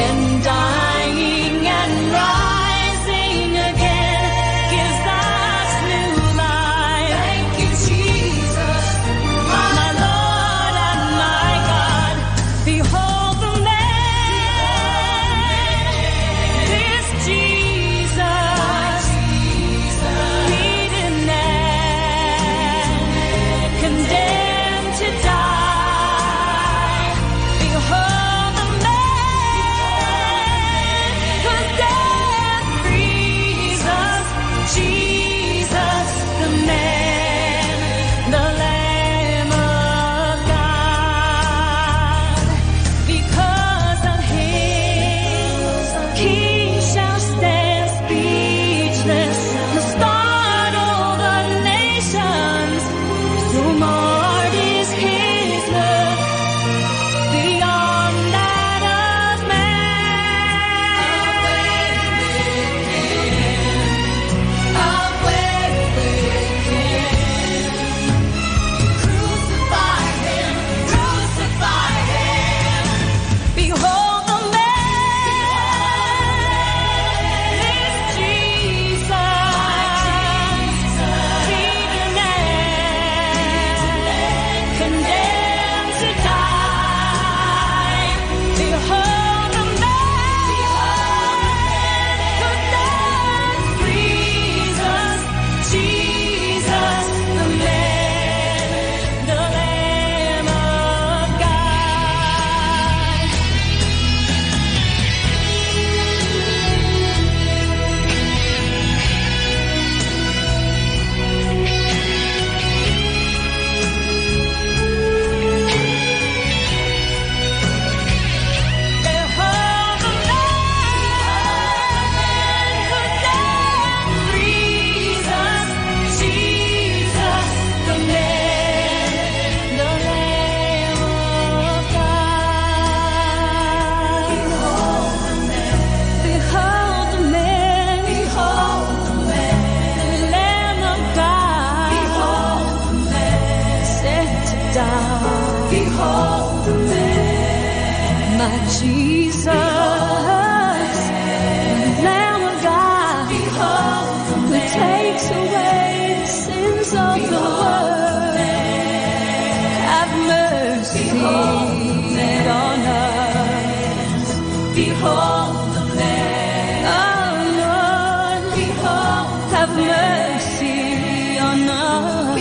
and dying and rising again gives us new life. Thank you, Jesus, my Lord and my God. Behold the man, this Jesus, beaten and condemned to die. Behold the man whose death frees us, Jesus, the man, the Lamb of God. Because of him, kings shall stand speechless, and startle the nations. So marred is his love beyond that of man. Away with him, crucify him, crucify him. Behold the man, this Jesus, beaten and condemned to die. Behold the man whose death frees us, Jesus, the man, the Lamb of God. Behold the man whose death frees us, Jesus, the man, the Lamb of God. Behold the man, behold the Lamb of God. Behold the man, sent to die. Behold the man, my Jesus, the Lamb of God, who takes away the sins of the world. Have mercy on us. Behold the man, oh Lord, have mercy on us.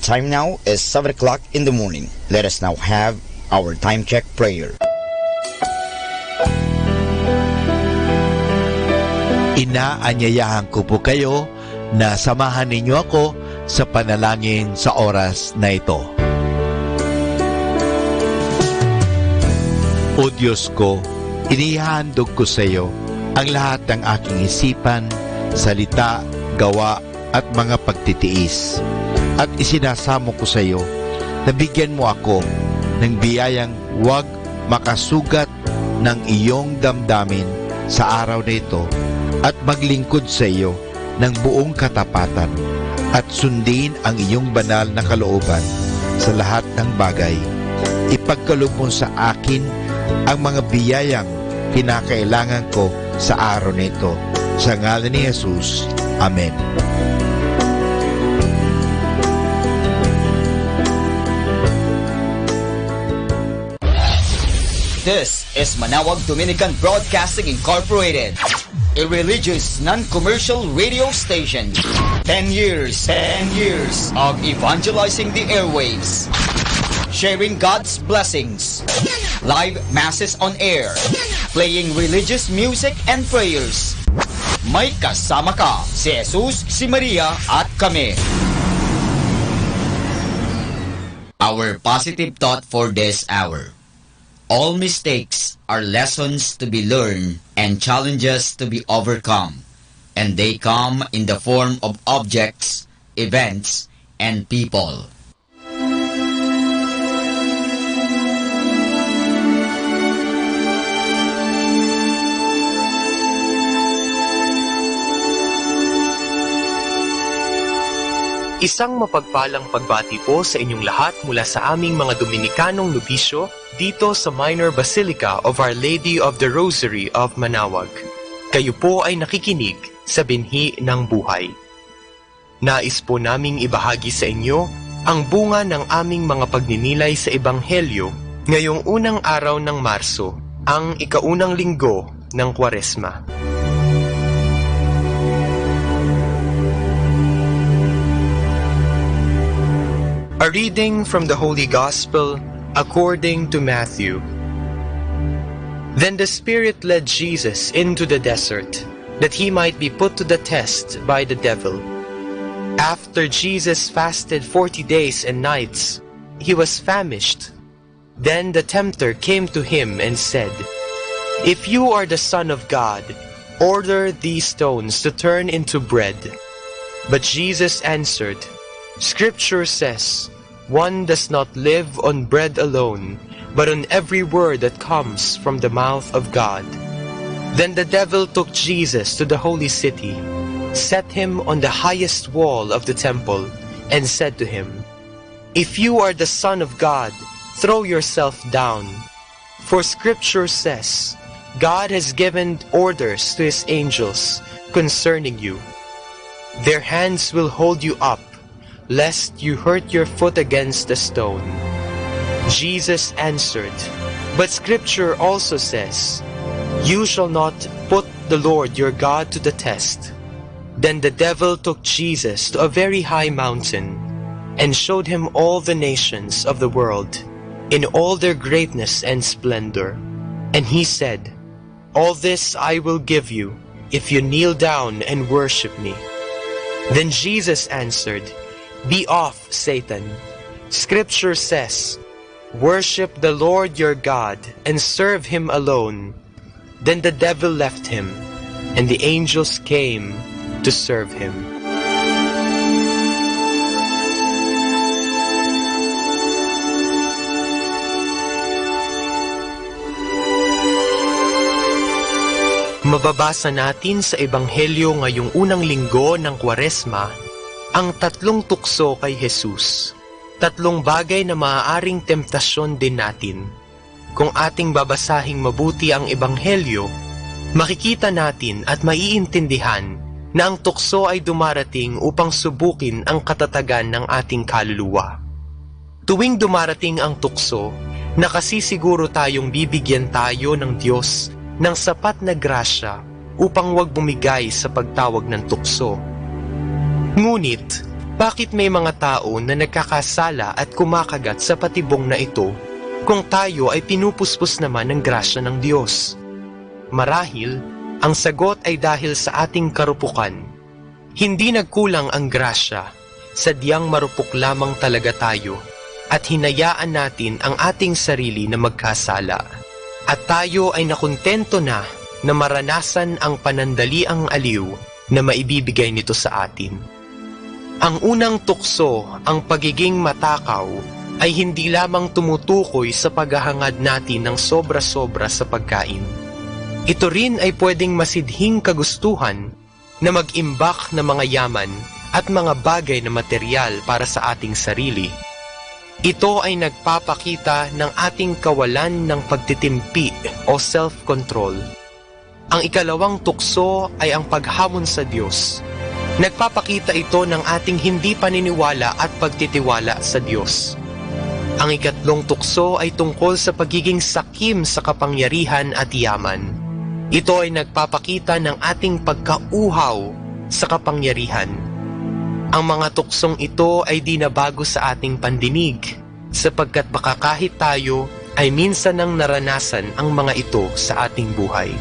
time now is 7 o'clock in the morning. Let us now have our time check prayer. Inaanyayahan ko po kayo na samahan ninyo ako sa panalangin sa oras na ito. O Diyos ko, inihandog ko sa iyo ang lahat ng aking isipan, salita, gawa at mga pagtitiis. At isinasamo ko sa iyo na bigyan mo ako ng biyayang huwag makasugat ng iyong damdamin sa araw na ito at maglingkod sa iyo ng buong katapatan at sundin ang iyong banal na kalooban sa lahat ng bagay. Ipagkaloob mo sa akin ang mga biyayang kinakailangan ko sa araw na ito. Sa ngalan ni Jesus. Amen. This is Manawag Dominican Broadcasting Incorporated, a religious, non-commercial radio station. 10 years of evangelizing the airwaves, sharing God's blessings, live masses on air, playing religious music and prayers. May kasama ka, si Jesus, si Maria, at kami. Our positive thought for this hour. All mistakes are lessons to be learned and challenges to be overcome, and they come in the form of objects, events, and people. Isang mapagpalang pagbati po sa inyong lahat mula sa aming mga Dominikanong nobisyo dito sa Minor Basilica of Our Lady of the Rosary of Manawag. Kayo po ay nakikinig sa binhi ng buhay. Nais po naming ibahagi sa inyo ang bunga ng aming mga pagninilay sa Ebanghelyo ngayong unang araw ng Marso, ang ikaunang linggo ng Kwaresma. A reading from the Holy Gospel according to Matthew. Then the Spirit led Jesus into the desert, that he might be put to the test by the devil. After Jesus fasted 40 days and nights, he was famished. Then the tempter came to him and said, "If you are the Son of God, order these stones to turn into bread." But Jesus answered, "Scripture says, one does not live on bread alone, but on every word that comes from the mouth of God." Then the devil took Jesus to the holy city, set him on the highest wall of the temple, and said to him, "If you are the Son of God, throw yourself down. For Scripture says, God has given orders to his angels concerning you. Their hands will hold you up, lest you hurt your foot against a stone." Jesus answered, "But Scripture also says, you shall not put the Lord your God to the test." Then the devil took Jesus to a very high mountain, and showed him all the nations of the world, in all their greatness and splendor. And he said, "All this I will give you, if you kneel down and worship me." Then Jesus answered, "Be off, Satan. Scripture says, worship the Lord your God and serve him alone." Then the devil left him, and the angels came to serve him. Mababasa natin sa Ebanghelyo ngayong unang linggo ng Kwaresma ang tatlong tukso kay Jesus. Tatlong bagay na maaaring temptasyon din natin. Kung ating babasahing mabuti ang Ebanghelyo, makikita natin at maiintindihan na ang tukso ay dumarating upang subukin ang katatagan ng ating kaluluwa. Tuwing dumarating ang tukso, nakasisiguro tayong bibigyan tayo ng Diyos ng sapat na grasya upang huwag bumigay sa pagtawag ng tukso. Ngunit, Bakit may mga tao na nagkakasala at kumakagat sa patibong na ito kung tayo ay pinupuspos naman ng grasya ng Diyos? Marahil, ang sagot ay dahil sa ating karupukan. Hindi nagkulang ang grasya, sadyang marupok lamang talaga tayo at hinayaan natin ang ating sarili na magkasala. At tayo ay nakontento na maranasan ang panandaliang aliw na maibibigay nito sa atin. Ang unang tukso, ang pagiging matakaw, ay hindi lamang tumutukoy sa paghahangad natin ng sobra-sobra sa pagkain. Ito rin ay pwedeng masidhing kagustuhan na mag-imbak ng mga yaman at mga bagay na material para sa ating sarili. Ito ay nagpapakita ng ating kawalan ng pagtitimpi o self-control. Ang ikalawang tukso ay ang paghamon sa Diyos. Nagpapakita ito ng ating hindi paniniwala at pagtitiwala sa Diyos. Ang ikatlong tukso ay tungkol sa pagiging sakim sa kapangyarihan at yaman. Ito ay nagpapakita ng ating pagkauhaw sa kapangyarihan. Ang mga tuksong ito ay di na bago sa ating pandinig, sapagkat baka kahit tayo ay minsan nang naranasan ang mga ito sa ating buhay.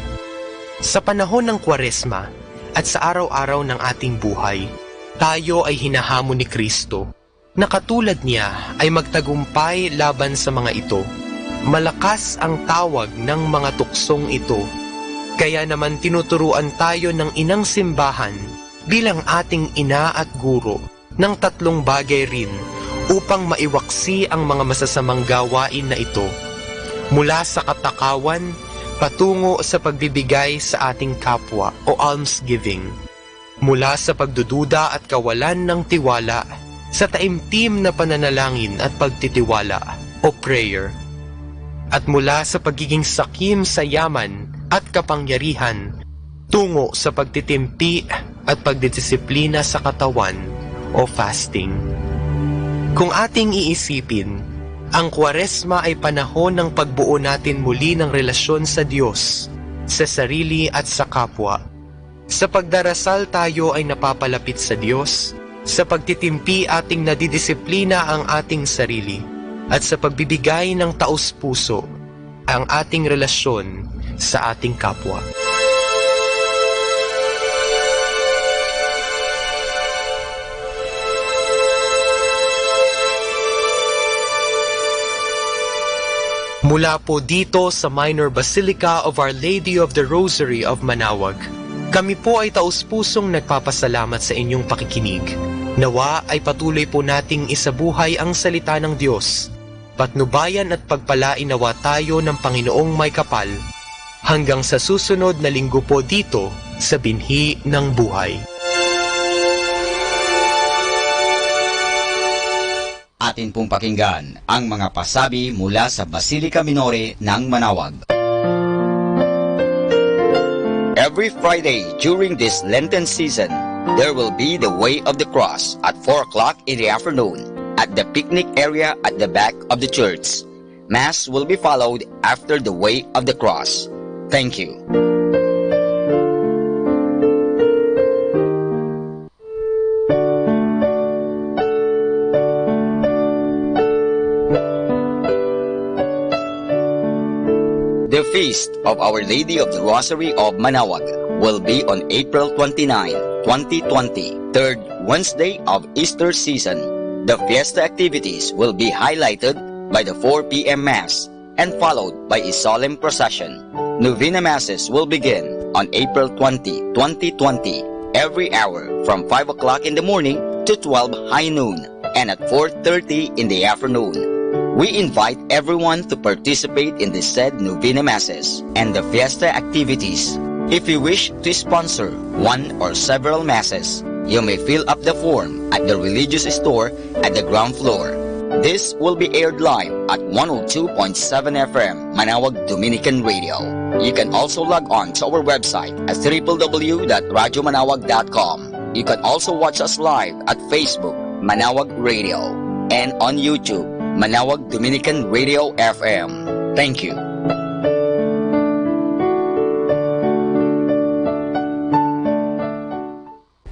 Sa panahon ng Kwaresma at sa araw-araw ng ating buhay, tayo ay hinahamon ni Kristo na katulad niya ay magtagumpay laban sa mga ito. Malakas ang tawag ng mga tuksong ito. Kaya naman tinuturuan tayo ng inang simbahan bilang ating ina at guro ng tatlong bagay rin upang maiwaksi ang mga masasamang gawain na ito. Mula sa katakawan, patungo sa pagbibigay sa ating kapwa o almsgiving. Mula sa pagdududa at kawalan ng tiwala sa taimtim na pananalangin at pagtitiwala o prayer. At mula sa pagiging sakim sa yaman at kapangyarihan tungo sa pagtitimpi at pagdidisiplina sa katawan o fasting. Kung ating iisipin, ang Kwaresma ay panahon ng pagbuo natin muli ng relasyon sa Diyos, sa sarili at sa kapwa. Sa pagdarasal tayo ay napapalapit sa Diyos, sa pagtitimpi ating nadidisiplina ang ating sarili, at sa pagbibigay ng taos-puso ang ating relasyon sa ating kapwa. Mula po dito sa Minor Basilica of Our Lady of the Rosary of Manaoag, kami po ay taus-pusong nagpapasalamat sa inyong pakikinig. Nawa ay patuloy po nating isabuhay ang salita ng Diyos. Patnubayan at pagpalain nawa tayo ng Panginoong may kapal hanggang sa susunod na linggo po dito sa Binhi ng Buhay. Atin pong pakinggan ang mga pasabi mula sa Basilica Minore ng Manaoag. Every Friday during this Lenten season, there will be the Way of the Cross at 4 o'clock in the afternoon at the picnic area at the back of the church. Mass will be followed after the Way of the Cross. Thank you. The Feast of Our Lady of the Rosary of Manaoag will be on April 29, 2020, third Wednesday of Easter season. The fiesta activities will be highlighted by the 4 p.m. Mass and followed by a solemn procession. Novena Masses will begin on April 20, 2020, every hour from 5 o'clock in the morning to 12 high noon and at 4:30 in the afternoon. We invite everyone to participate in the said Novena Masses and the fiesta activities. If you wish to sponsor one or several Masses, you may fill up the form at the religious store at the ground floor. This will be aired live at 102.7 FM Manaoag Dominican Radio. You can also log on to our website at www.radiomanaoag.com. You can also watch us live at Facebook Manaoag Radio and on YouTube Manaoag Dominican Radio FM. Thank you.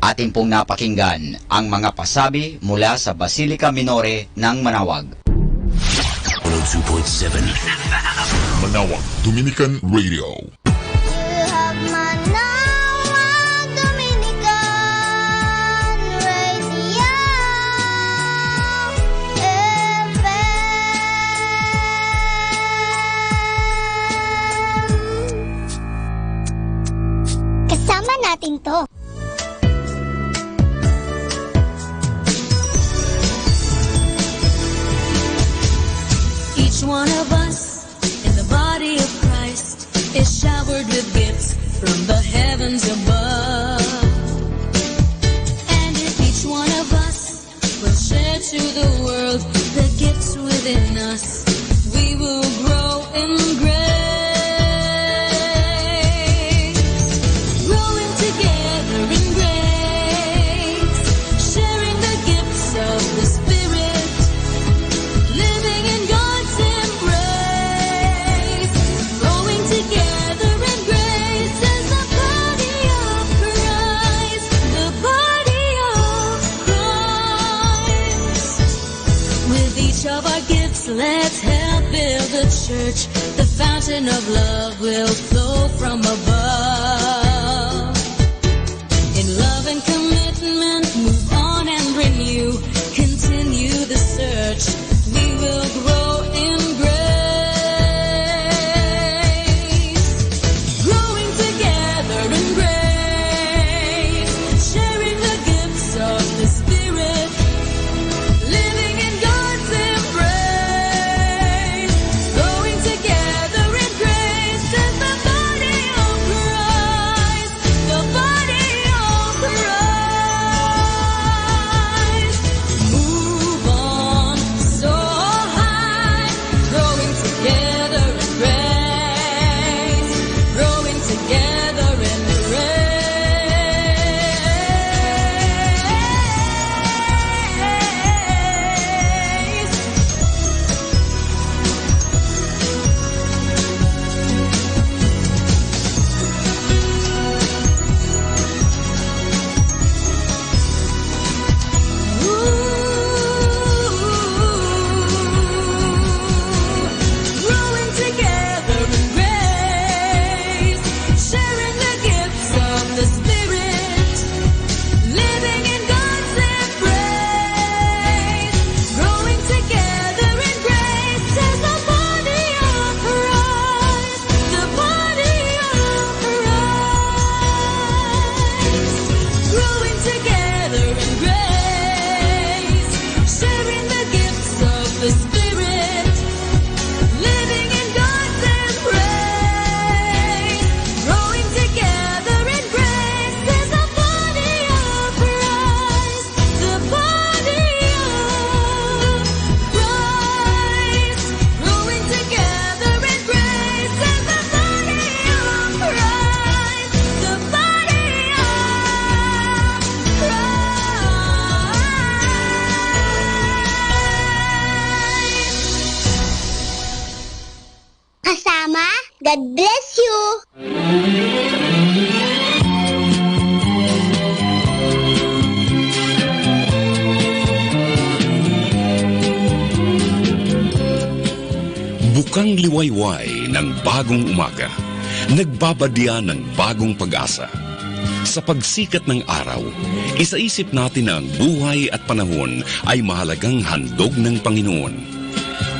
Atin pong napakinggan ang mga pasabi mula sa Basilica Minore ng Manawag. 102.7 Manawag Dominican Radio. You have Manawag Dominican Radio FM. Kasama natin to. Each one of us in the body of Christ is showered with gifts from the heavens above. And if each one of us will share to the world the gifts within us, we will grow in grace. Growing together in grace, sharing the gifts of the Spirit, living in God's embrace, growing together in grace as the body of Christ, the body of Christ. With each of our gifts, let's help build the church. The fountain of love will flow from above. In love and commitment, move on and renew. Continue the search. We will grow in grace. Growing together in grace. Sharing the gifts of the Spirit. Living in God's embrace. Growing together in grace as the body of Christ. The body of Christ. Move on so high. Growing together in grace. Growing together in grace. Growing together in grace, sharing the gifts of the Spirit, living in God's embrace, growing together in grace as the body of Christ, the body of Christ, growing together in grace, sharing the gifts of the Spirit, living in God's embrace, growing together in grace as the body of Christ, the body of Christ, growing together in grace as the body of Christ, the body of Christ. Kasama, God bless you. Bukang liwayway ng bagong umaga, nagbabadya ng bagong pag-asa. Sa pagsikat ng araw, isaisip natin na ang buhay at panahon ay mahalagang handog ng Panginoon.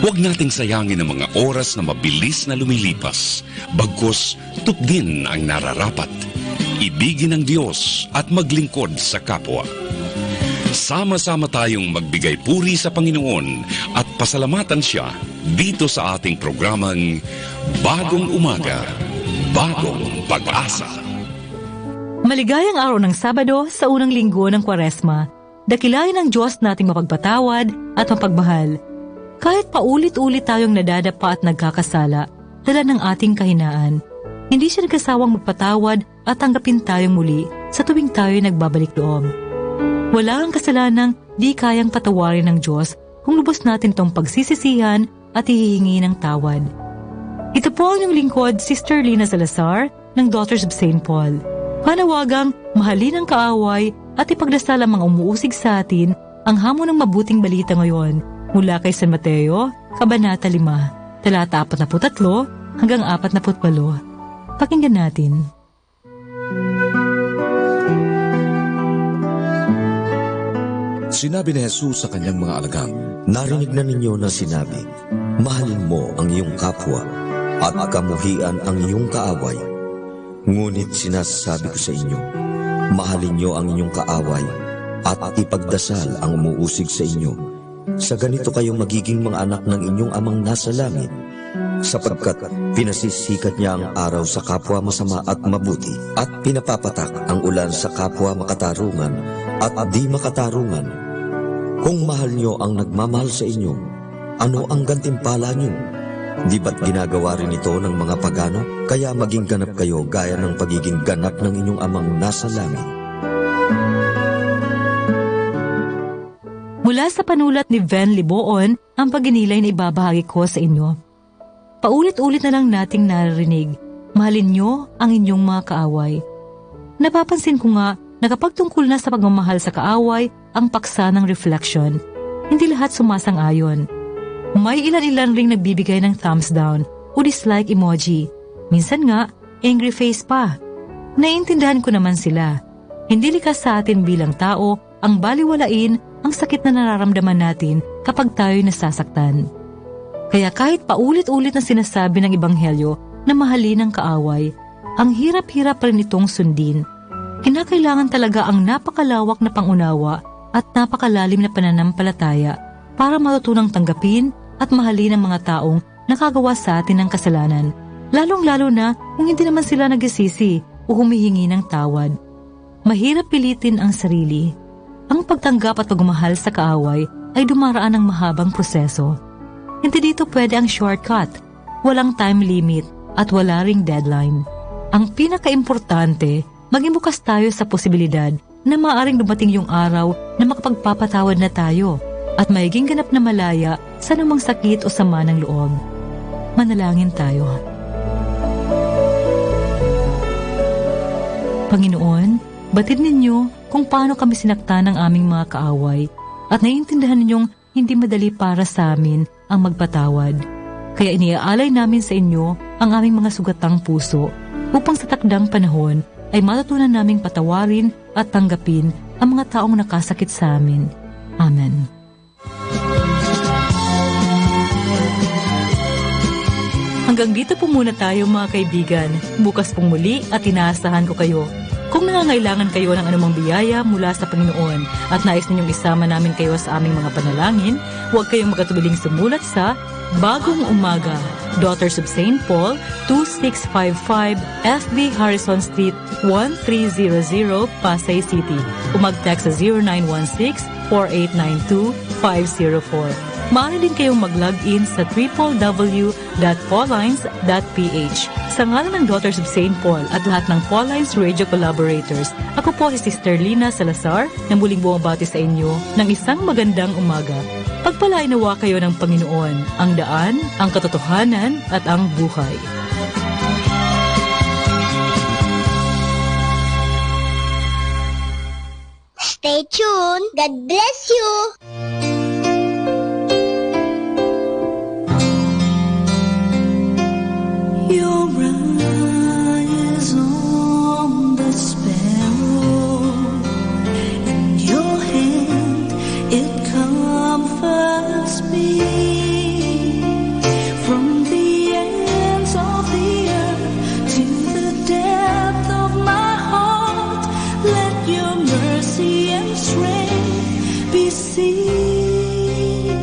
Huwag nating sayangin ang mga oras na mabilis na lumilipas, bagkus tupdin ang nararapat. Ibigin ang Diyos at maglingkod sa kapwa. Sama-sama tayong magbigay puri sa Panginoon at pasalamatan Siya dito sa ating programang Bagong Umaga, Bagong Pag-asa. Maligayang araw ng Sabado sa unang linggo ng Kwaresma. Dakilain ng Diyos nating mapagpatawad at mapagmahal. Kahit paulit-ulit tayong nadadapa at nagkakasala, dala ng ating kahinaan, hindi Siya nagkasawang magpatawad at tanggapin tayong muli sa tuwing tayo nagbabalik loob. Wala ang kasalanang di kayang patawarin ng Diyos kung lubos natin tong pagsisisihan at hihingi ng tawad. Ito po ang inyong lingkod, Sister Lina Salazar ng Daughters of St. Paul. Panawagang mahalin ang kaaway at ipagdasal ang mga umuusig sa atin ang hamon ng mabuting balita ngayon mula kay San Mateo, Kabanata 5, talata 43 hanggang 48. Pakinggan natin. Sinabi ni Jesus sa kanyang mga alagad, "Narinig na ninyo na sinabi, mahalin mo ang iyong kapwa at kamuhian ang iyong kaaway. Ngunit sinasabi ko sa inyo, mahalin niyo ang inyong kaaway at ipagdasal ang umuusig sa inyo. Sa ganito kayo magiging mga anak ng inyong amang nasa langit, sapagkat pinasisikat niya ang araw sa kapwa masama at mabuti at pinapapatak ang ulan sa kapwa makatarungan at di makatarungan. Kung mahal niyo ang nagmamahal sa inyo, ano ang gantimpala niyo? Di ba't ginagawa rin ito ng mga pagano? Kaya maging ganap kayo gaya ng pagiging ganap ng inyong amang nasa langit." Mula sa panulat ni Ven Liboon, ang paginilay na ibabahagi ko sa inyo. Paulit-ulit na lang nating naririnig, mahalin niyo ang inyong mga kaaway. Napapansin ko nga na kapag tungkol na sa pagmamahal sa kaaway, ang paksa ng reflection, hindi lahat sumasang-ayon. May ilan-ilan ring nagbibigay ng thumbs down o dislike emoji. Minsan nga, angry face pa. Naiintindihan ko naman sila. Hindi likas sa atin bilang tao ang baliwalain ang sakit na nararamdaman natin kapag tayo'y nasasaktan. Kaya kahit paulit-ulit na sinasabi ng Ebanghelyo na mahalin ang kaaway, ang hirap-hirap pa rin itong sundin. Kinakailangan talaga ang napakalawak na pangunawa at napakalalim na pananampalataya para matutunang tanggapin at mahalin ang mga taong nakagawa sa atin ng kasalanan, lalong-lalo na kung hindi naman sila nagsisisi o humihingi ng tawad. Mahirap pilitin ang sarili. Ang pagtanggap at pagmamahal sa kaaway ay dumaraan ng mahabang proseso. Hindi dito pwede ang shortcut, walang time limit at wala ring deadline. Ang pinaka-importante, maging bukas tayo sa posibilidad na maaaring dumating yung araw na makapagpapatawad na tayo at magiging ganap na malaya sa anumang sakit o sama ng loob. Manalangin tayo. Panginoon, batid ninyo kung paano kami sinaktan ng aming mga kaaway at naiintindihan ninyong hindi madali para sa amin ang magpatawad. Kaya iniaalay namin sa inyo ang aming mga sugatang puso upang sa takdang panahon ay matutunan naming patawarin at tanggapin ang mga taong nakasakit sa amin. Amen. Hanggang dito po muna tayo mga kaibigan. Bukas pong muli at inaasahan ko kayo. Kung nangangailangan kayo ng anumang biyaya mula sa Panginoon at nais ninyong isama namin kayo sa aming mga panalangin, huwag kayong magkatubiling sumulat sa Bagong Umaga, Daughters of St. Paul, 2655 FB Harrison Street, 1300 Pasay City. O mag-text sa 0916-4892-504. Maaari din kayong mag-log-in sa www.paullines.ph. Sa ngalan ng Daughters of St. Paul at lahat ng Paullines Radio Collaborators, ako po si Sister Lina Salazar na muling bumabati sa inyo ng isang magandang umaga. Pagpalain nawa kayo ng Panginoon, ang daan, ang katotohanan at ang buhay. Stay tuned. God bless you. Your eyes on the sparrow, and your hand it comforts me. From the ends of the earth to the depth of my heart, let your mercy and strength be seen.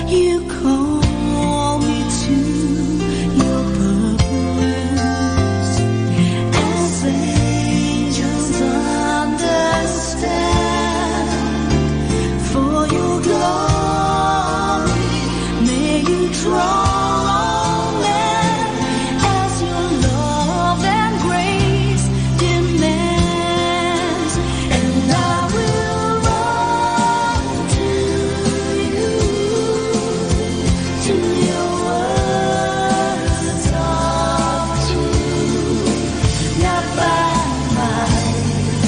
You call me to your purpose, as angels understand. For your glory, may you draw all men as your love and grace demands. And I will run to you, to your words of truth, not by might,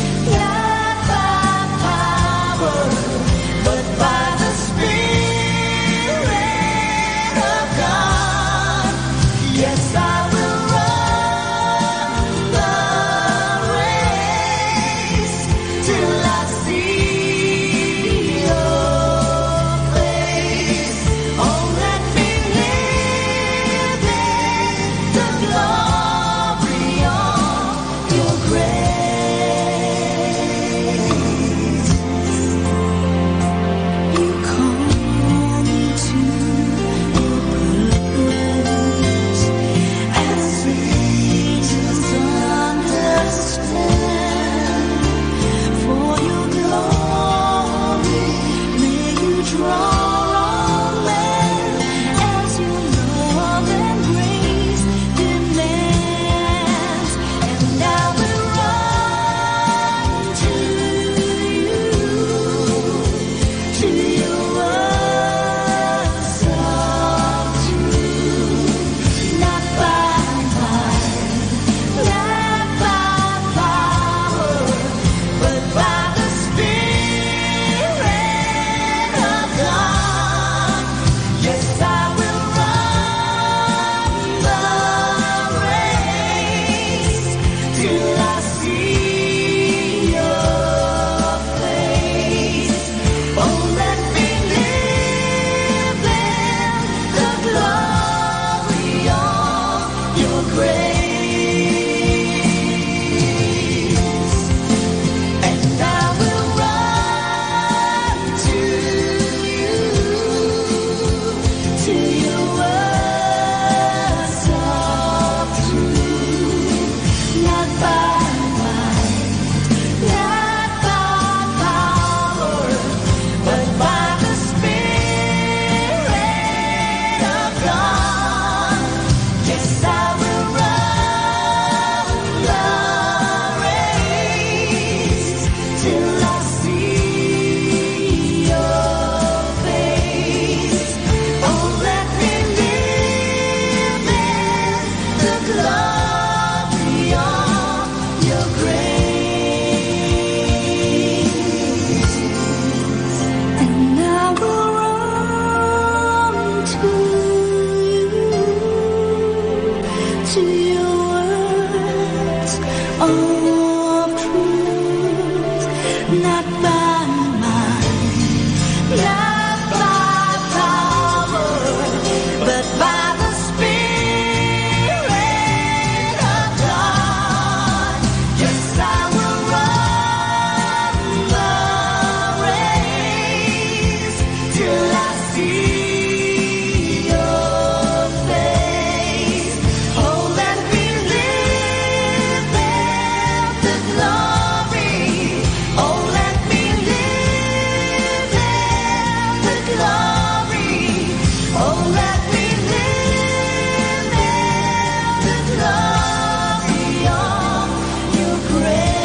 to your words of truth, not by might, not by power, but by the Spirit of God. Yes, I will run the race till I see your face. Oh, let me live in the glory of your grace. And I will run to your words of truth, not by might, not by power, but by the Spirit of God. Yes, I will run the race till I see your face. Oh, let me live in the glory. Oh, let me live in the glory. Oh, let me live in the glory of your grace.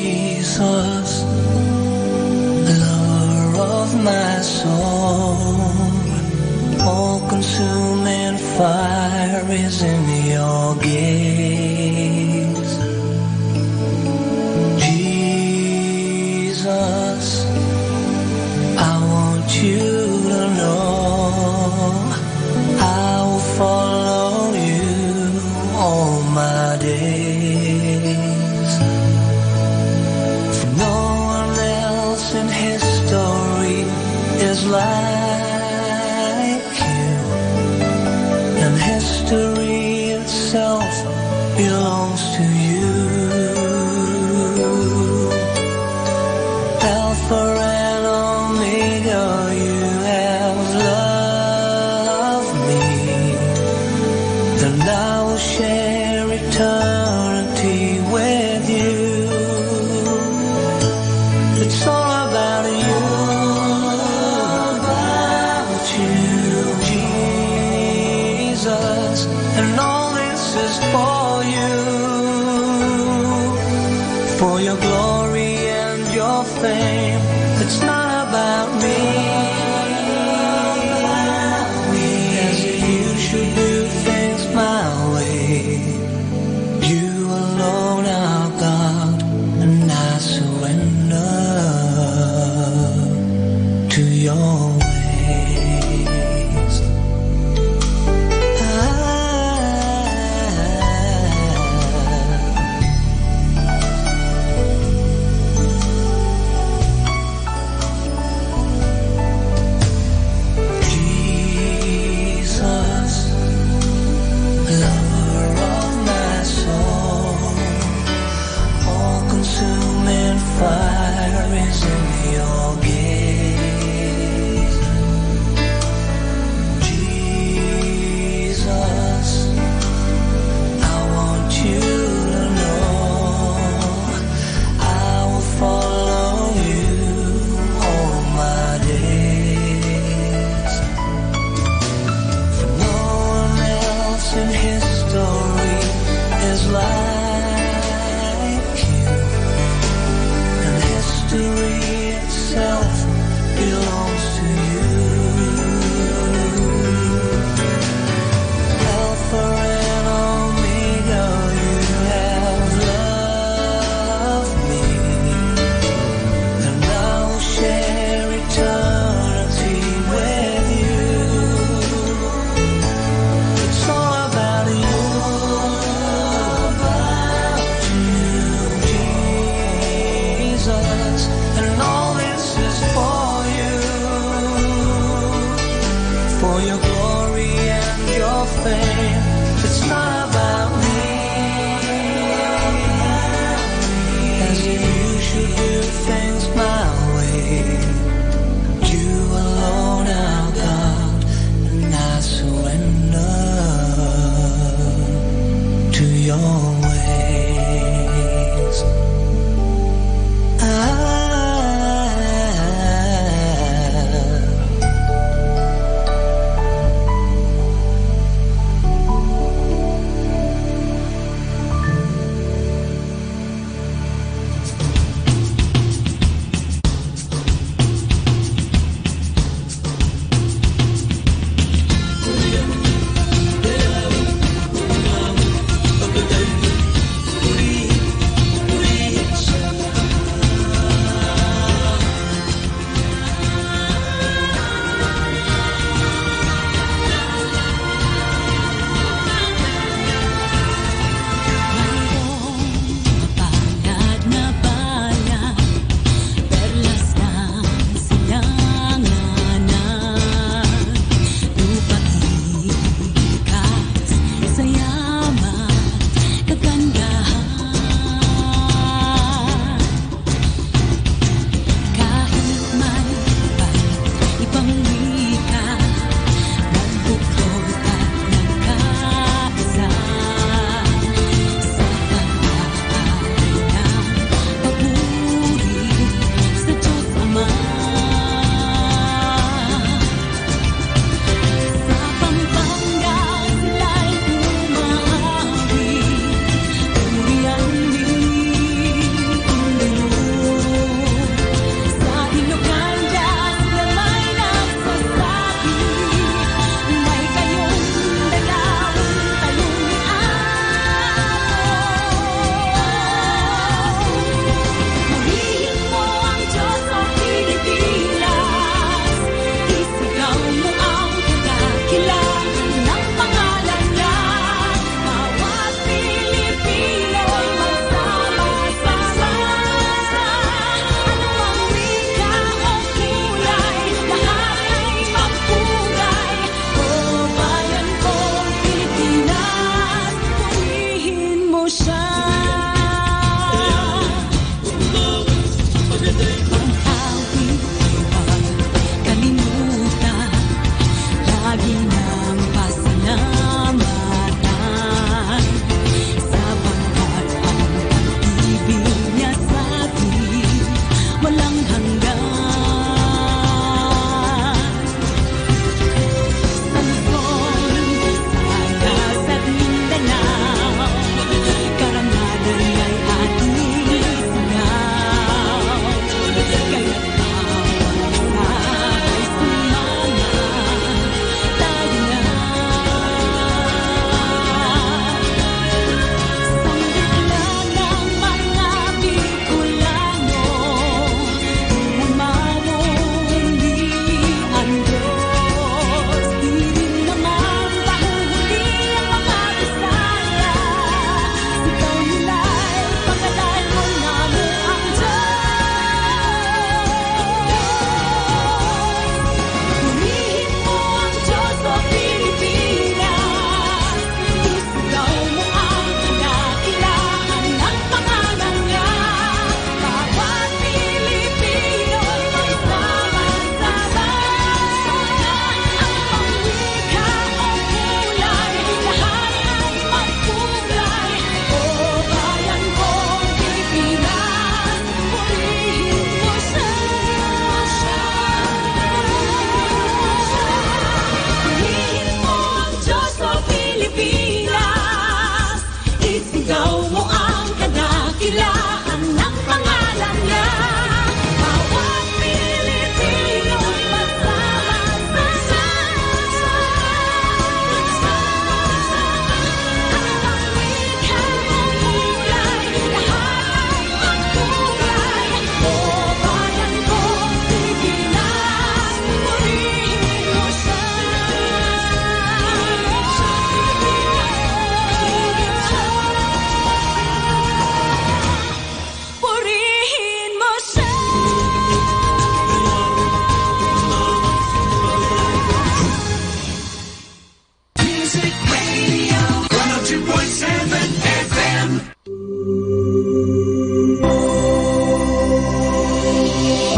Jesus, lover of my soul, all-consuming fire is in your gaze. Jesus, I want you to know I will follow you all my days. For no one else in history is like you, and history itself belongs to you. Alpha and Omega, you have loved me, and I will share eternity with you. It's all about you, Jesus, and all this is for you, for your glory and your fame. It's not about me, as if you should do things my way. You alone are God, and I surrender to your ways. Jesus, lover of my soul, all-consuming fire is in your gaze. Jesus, I want you to know I will follow you all my days. For no one else in history is like you, and history itself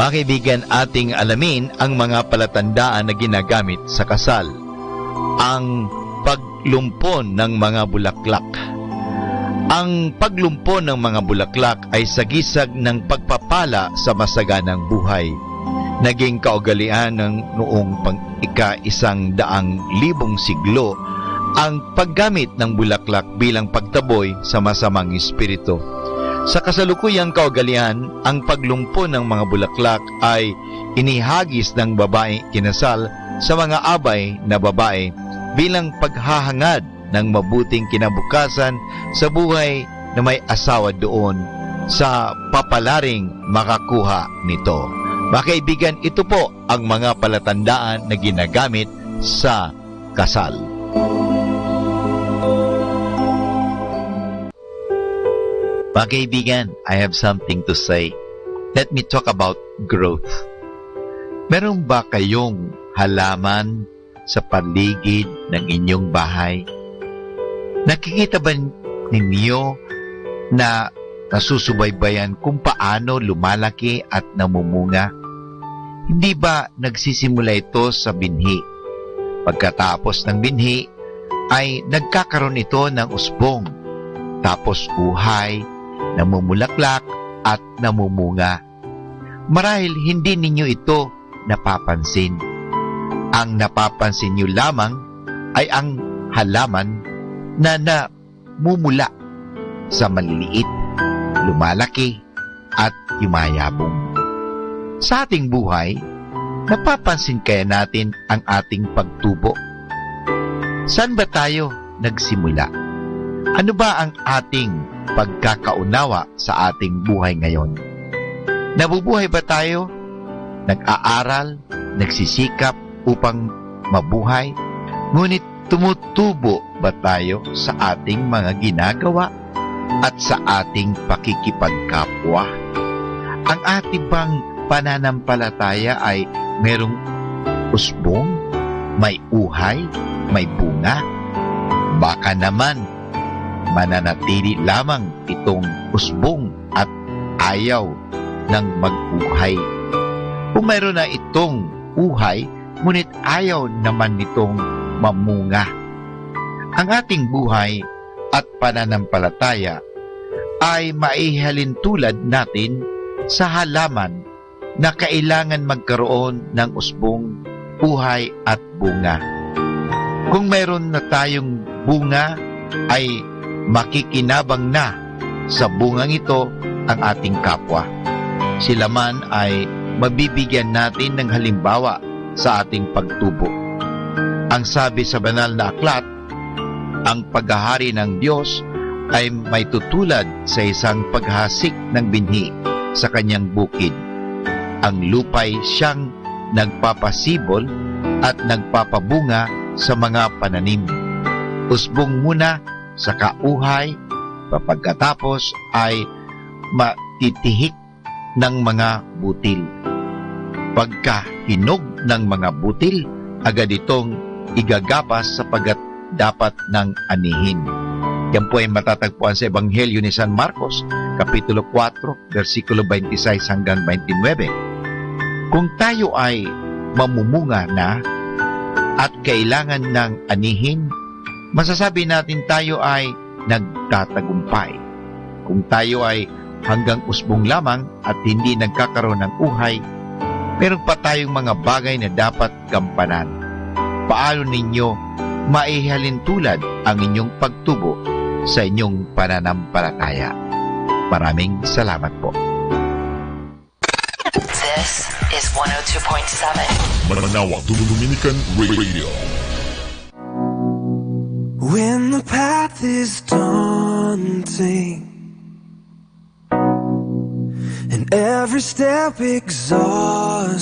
Mga kaibigan, ating alamin ang mga palatandaan na ginagamit sa kasal. Ang paglumpon ng mga bulaklak. Ang paglumpon ng mga bulaklak ay sagisag ng pagpapala sa masaganang buhay. Naging kaugalian ng noong ika-100,000 siglo ang paggamit ng bulaklak bilang pagtaboy sa masamang espiritu. Sa kasalukuyang kaugalian, ang paglumpon ng mga bulaklak ay inihagis ng babae kinasal sa mga abay na babae bilang paghahangad ng mabuting kinabukasan sa buhay na may asawa doon sa papalaring makakuha nito. Mga kaibigan, ito po ang mga palatandaan na ginagamit sa kasal. Mga kaibigan, I have something to say. Let me talk about growth. Meron ba kayong halaman sa paligid ng inyong bahay? Nakikita ba ninyo na nasusubaybayan kung paano lumalaki at namumunga? Hindi ba nagsisimula ito sa binhi? Pagkatapos ng binhi, ay nagkakaroon ito ng usbong, tapos uhay, namumulaklak at namumunga. Marahil hindi ninyo ito napapansin. Ang napapansin nyo lamang ay ang halaman na namumula sa maliliit, lumalaki at yumayabong. Sa ating buhay, napapansin kaya natin ang ating pagtubo? Saan ba tayo nagsimula? Ano ba ang ating pagkakaunawa sa ating buhay ngayon? Nabubuhay ba tayo? Nag-aaral, nagsisikap upang mabuhay? Ngunit tumutubo ba tayo sa ating mga ginagawa at sa ating pakikipagkapwa? Ang ating bang pananampalataya ay merong usbong, may uhay, may bunga? Baka naman mananatili lamang itong usbong at ayaw ng mag-uhay. Kung mayroon na itong uhay, ngunit ayaw naman nitong mamunga. Ang ating buhay at pananampalataya ay maihalin tulad natin sa halaman na kailangan magkaroon ng usbong, uhay at bunga. Kung mayroon na tayong bunga, ay makikinabang na sa bungang ito ang ating kapwa. Sila man ay mabibigyan natin ng halimbawa sa ating pagtubo. Ang sabi sa banal na aklat, ang paghahari ng Diyos ay may tutulad sa isang paghasik ng binhi sa kanyang bukid. Ang lupay siyang nagpapasibol at nagpapabunga sa mga pananim. Usbong muna sa kauhay, pagkatapos ay matitihik ng mga butil. Pagka hinog ng mga butil, agad itong igagapas sapagat dapat ng anihin. Yan po ay matatagpuan sa Ebanghelyo ni San Marcos, Kapitulo 4, versikulo 26 hanggang 29. Kung tayo ay mamumunga na at kailangan ng anihin, masasabi natin tayo ay nagtatagumpay. Kung tayo ay hanggang usbong lamang at hindi nagkakaroon ng uhay, meron pa tayong mga bagay na dapat gampanan. Paano ninyo maihalin tulad ang inyong pagtubo sa inyong pananampalataya? Maraming salamat po. This is 102.7 Manawag Dominican Radio. When the path is daunting and every step exhausting,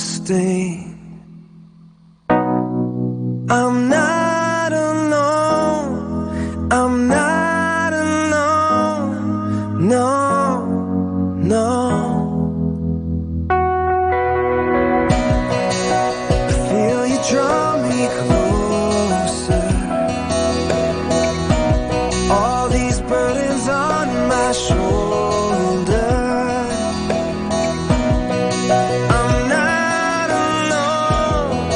I'm not alone, I'm not alone, no, no. I feel you draw me closer, all these burdens on my shoulder. I'm not alone,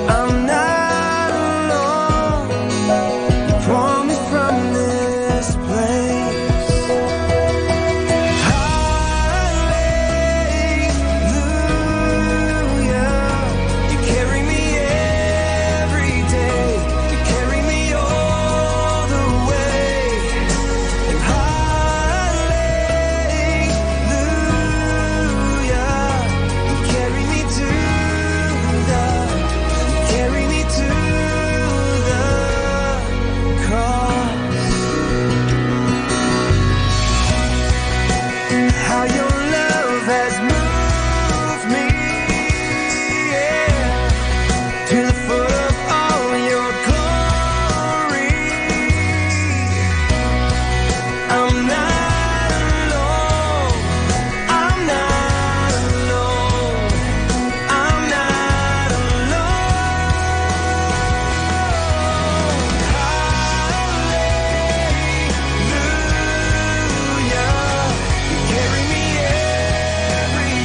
I'm not alone. You pull me from this place. Hallelujah, you carry me every day, you carry me all the way. And hallelujah, you carry me to the cross. How your love has moved me, yeah, to the full of all your glory. I'm not alone, I'm not alone, I'm not alone. Hallelujah, you carry me every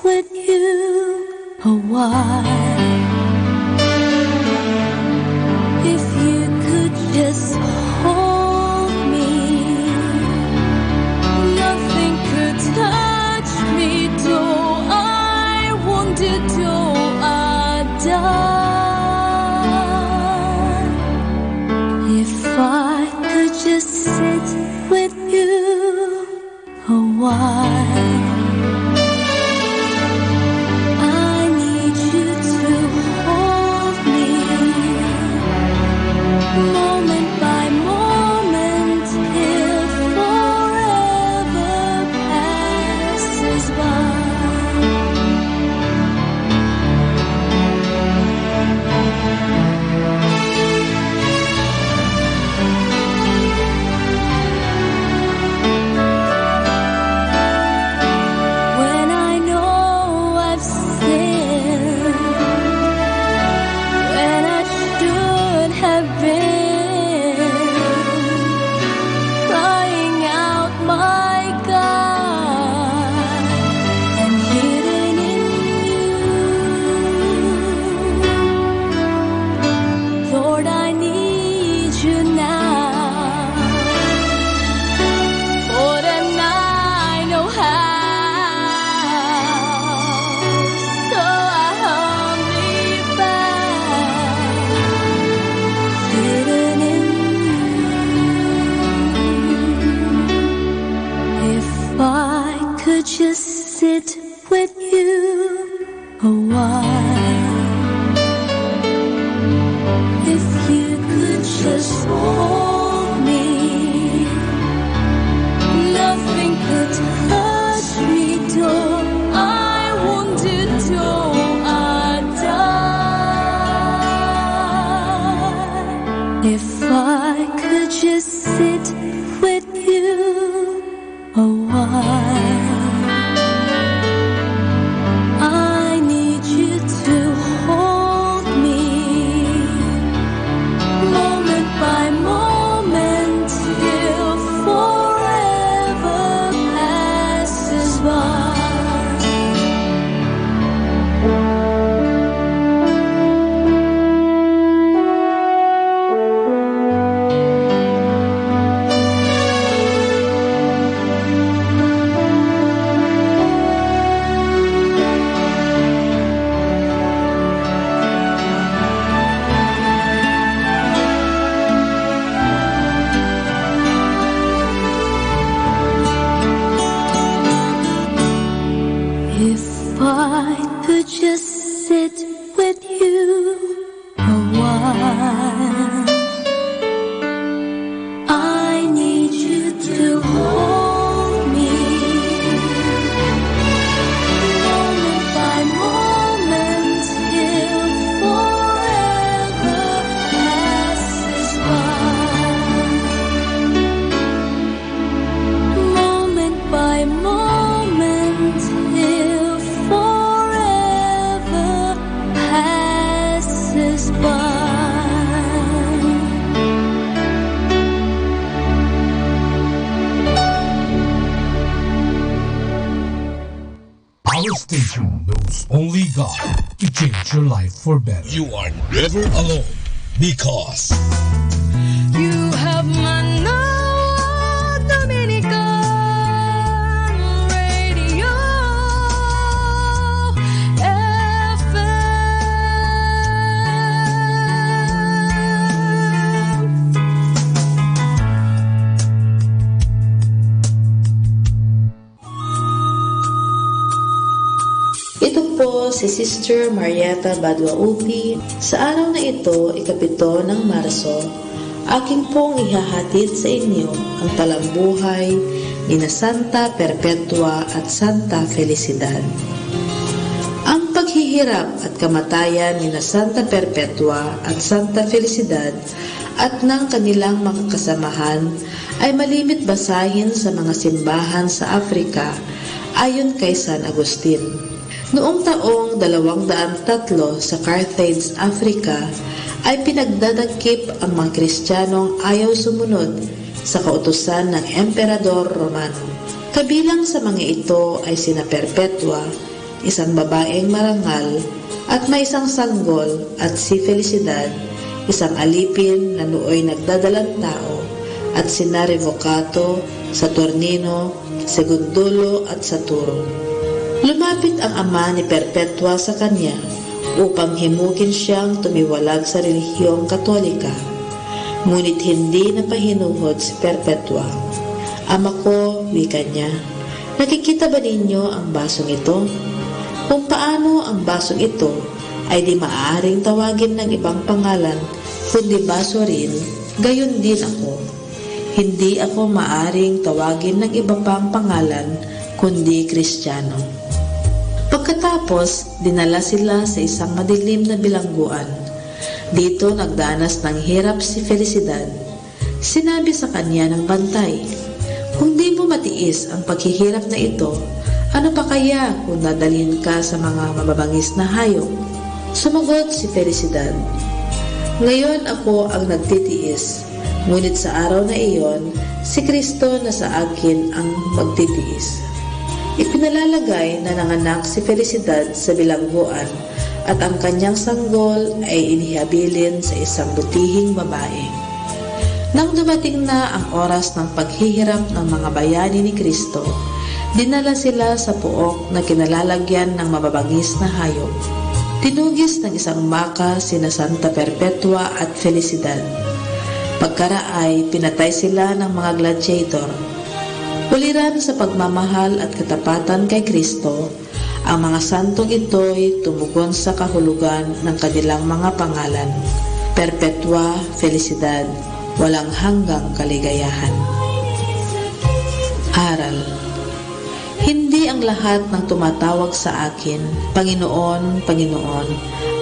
with you a while. If you could just hold me, nothing could touch me, though I wanted to die. If I could just sit with you a while. I need you to hold me, moment by moment, till forever passes by. When I know I've sinned, when I should have been crying out, my God, and hidden in you. Lord, I need you now, more than I know how. So I humbly bow, hidden in you. If I could just sit with you a while, if you could just hold me, nothing could touch me, though I wanted to die. If I could just sit with you a while, I need you to hold me, moment by moment, till forever passes by. If I could just sit with you a while, I need you to hold me, moment by moment, till forever passes by. Moment by moment, till forever passes by. Our station knows only God to change your life for better. You are never alone because You have Manawa Dominican Radio FM. Ito po si Sister Marieta Badwaupi. Sa araw na ito, ikapito ng Marso, aking pong ihahatid sa inyo ang talambuhay ni na Santa Perpetua at Santa Felicidad. Ang paghihirap at kamatayan ni na Santa Perpetua at Santa Felicidad at ng kanilang mga kasamahan ay malimit basahin sa mga simbahan sa Afrika ayon kay San Agustin. Noong taong 203 sa Carthage, Africa, ay pinagdadagkip ang mga Kristiyanong ayaw sumunod sa kautusan ng Emperador Romano. Kabilang sa mga ito ay sina Perpetua, isang babaeng marangal, at may isang sanggol, at si Felicidad, isang alipin na nooy nagdadalang tao, at sina Revocato, Saturnino, Segundo at Saturno. Lumapit ang ama ni Perpetua sa kanya upang himugin siyang tumiwalag sa relihiyong Katolika. Ngunit hindi napahinuhod si Perpetua. Ama ko, wika niya, nakikita ba ninyo ang basong ito? Kung paano ang basong ito ay di maaaring tawagin ng ibang pangalan, kundi baso rin, gayon din ako. Hindi ako maaring tawagin ng iba pang pangalan, kundi Kristiyano. Pagkatapos, dinala sila sa isang madilim na bilangguan. Dito nagdanas ng hirap si Felicidad. Sinabi sa kanya ng bantay, "Kung di mo matiis ang paghihirap na ito, ano pa kaya kung dadalhin ka sa mga mababangis na hayop?" Sumagot si Felicidad, "Ngayon ako ang nagtitiis, ngunit sa araw na iyon, si Kristo na sa akin ang magtitiis." Ipinalalagay na nanganak si Felicidad sa bilangguan at ang kanyang sanggol ay inihabilin sa isang butihing babae. Nang dumating na ang oras ng paghihirap ng mga bayani ni Kristo, dinala sila sa puok na kinalalagyan ng mababangis na hayop. Tinugis ng isang maka sina Santa Perpetua at Felicidad. Pagkaraay, pinatay sila ng mga gladiator. Uliran sa pagmamahal at katapatan kay Kristo, ang mga santong ito'y tumugon sa kahulugan ng kanilang mga pangalan: Perpetua, Felicidad, walang hanggang kaligayahan. Aral: hindi ang lahat ng tumatawag sa akin, Panginoon, Panginoon,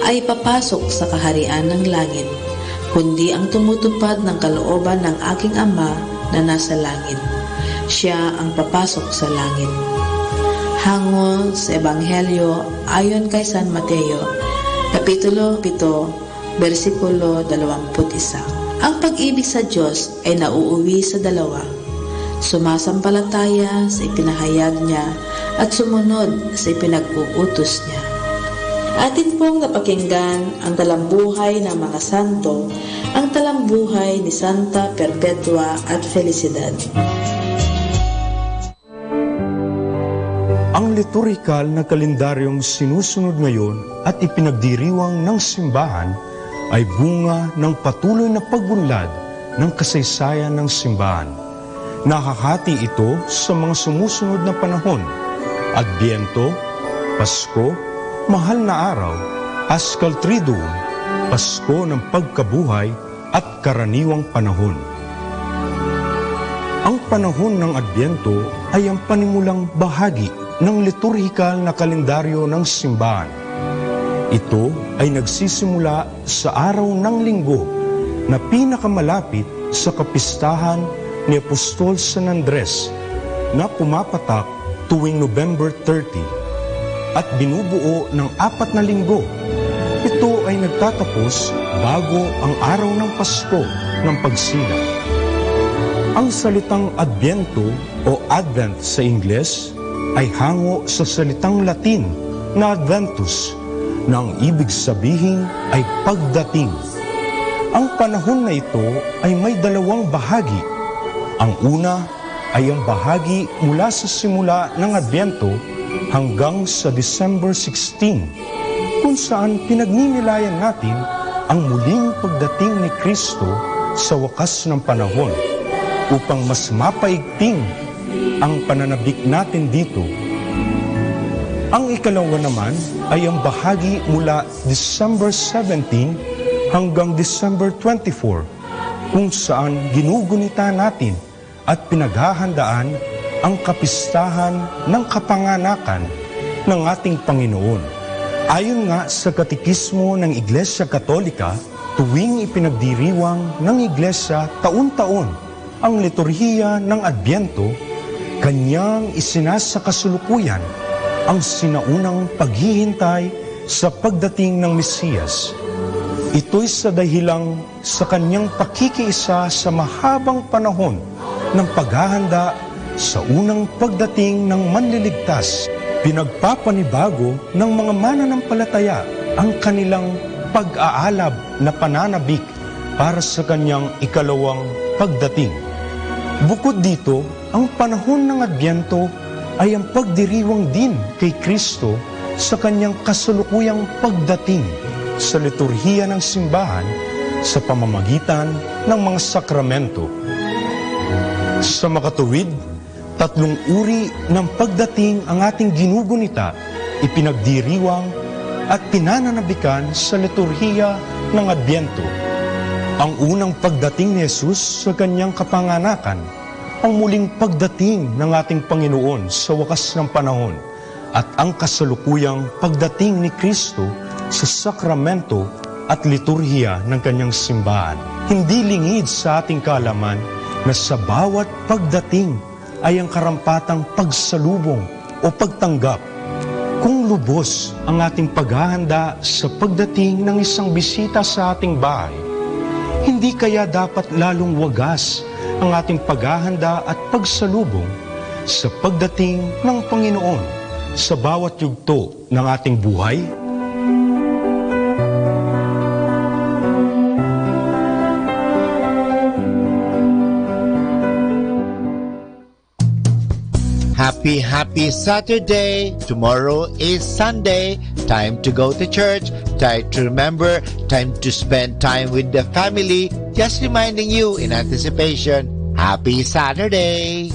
ay papasok sa kaharian ng langit, kundi ang tumutupad ng kalooban ng aking Ama na nasa langit. Siya ang papasok sa langit. Hango sa Ebanghelyo ayon kay San Mateo, Kapitulo 7, versikulo 21. Ang pag-ibig sa Diyos ay nauuwi sa dalawa: sumasampalataya sa ipinahayag niya at sumunod sa ipinag-uutos niya. Atin pong napakinggan ang talambuhay ng mga santo, ang talambuhay ni Santa Perpetua at Felicidad. Ang liturhikal na kalendaryong sinusunod ngayon at ipinagdiriwang ng simbahan ay bunga ng patuloy na pagunlad ng kasaysayan ng simbahan. Nakahati ito sa mga sumusunod na panahon: Adbyento, Pasko, Mahal na Araw, Paschal Triduum, Pasko ng Pagkabuhay at Karaniwang Panahon. Ang panahon ng Adbyento ay ang panimulang bahagi ng liturhikal na kalendaryo ng simbahan. Ito ay nagsisimula sa araw ng linggo na pinakamalapit sa kapistahan ni Apostol San Andres na pumapatak tuwing November 30 at binubuo ng 4 na linggo. Ito ay nagtatapos bago ang araw ng Pasko ng Pagsilang. Ang salitang Adbyento o Advent sa Ingles ay hango sa salitang Latin na Adventus, na ang ibig sabihin ay pagdating. Ang panahon na ito ay may dalawang bahagi. Ang una ay ang bahagi mula sa simula ng Adbyento hanggang sa December 16, kung saan pinagninilayan natin ang muling pagdating ni Kristo sa wakas ng panahon, upang mas mapaigting ang pananabik natin dito. Ang ikalawa naman ay ang bahagi mula December 17 hanggang December 24, kung saan ginugunita natin at pinaghahandaan ang kapistahan ng kapanganakan ng ating Panginoon. Ayon nga sa katekismo ng Iglesia Katolika, tuwing ipinagdiriwang ng Iglesia taon-taon ang liturhiya ng Adbyento, kanyang isinasakasulukuyan ang sinaunang paghihintay sa pagdating ng Mesiyas. Ito'y sa dahilang sa kanyang pakikiisa sa mahabang panahon ng paghahanda sa unang pagdating ng manliligtas, Pinagpapanibago ng mga mananampalataya ang kanilang pag-aalab na pananabik para sa kanyang ikalawang pagdating. Bukod dito, ang panahon ng Adbyento ay ang pagdiriwang din kay Kristo sa kanyang kasalukuyang pagdating sa liturhiya ng simbahan sa pamamagitan ng mga sakramento. Sa makatuwid, 3 uri ng pagdating ang ating ginugunita, ipinagdiriwang at pinananabikan sa liturhiya ng Adbyento. Ang unang pagdating ni Jesus sa kanyang kapanganakan, ang muling pagdating ng ating Panginoon sa wakas ng panahon, at ang kasalukuyang pagdating ni Kristo sa sakramento at liturhiya ng kanyang simbahan. Hindi lingid sa ating kaalaman na sa bawat pagdating ay ang karampatang pagsalubong o pagtanggap. Kung lubos ang ating paghahanda sa pagdating ng isang bisita sa ating bahay, hindi kaya dapat lalong wagas ang ating paghahanda at pagsalubong sa pagdating ng Panginoon sa bawat yugto ng ating buhay? Happy Saturday. Tomorrow is Sunday. Time to go to church. Time to remember. Time to spend time with the family. Just reminding you in anticipation. Happy Saturday.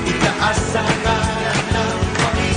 Itaas ang ngalan ng Panginoon.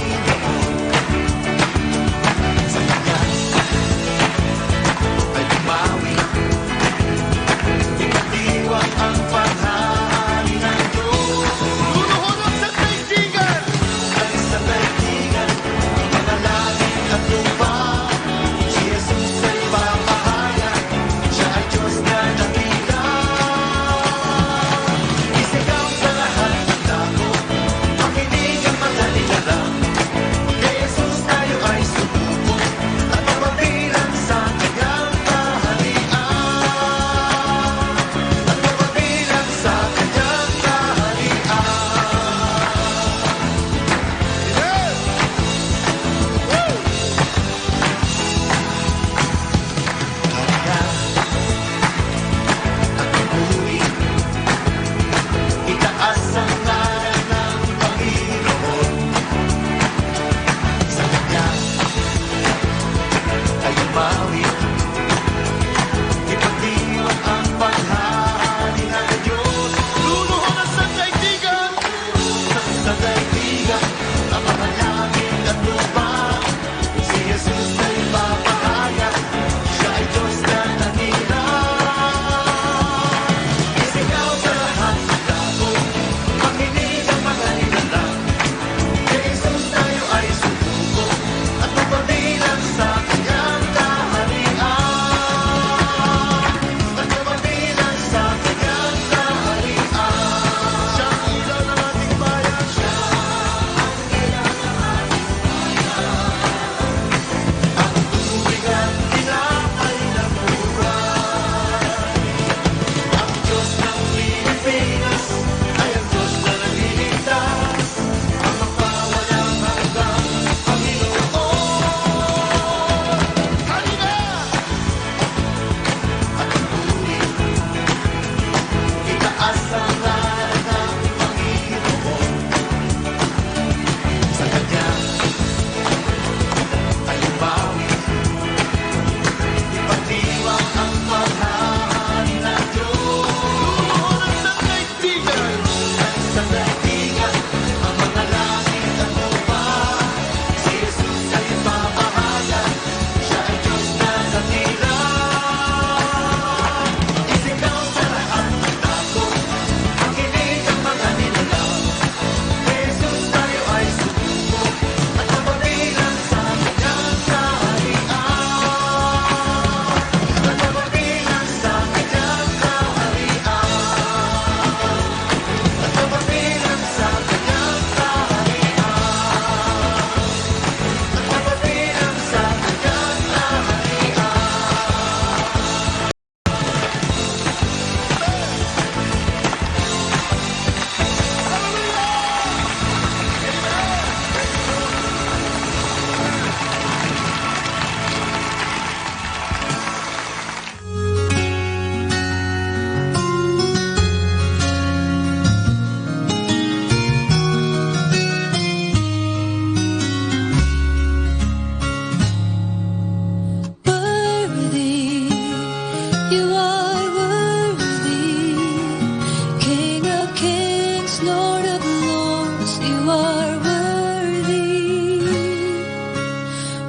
you are worthy,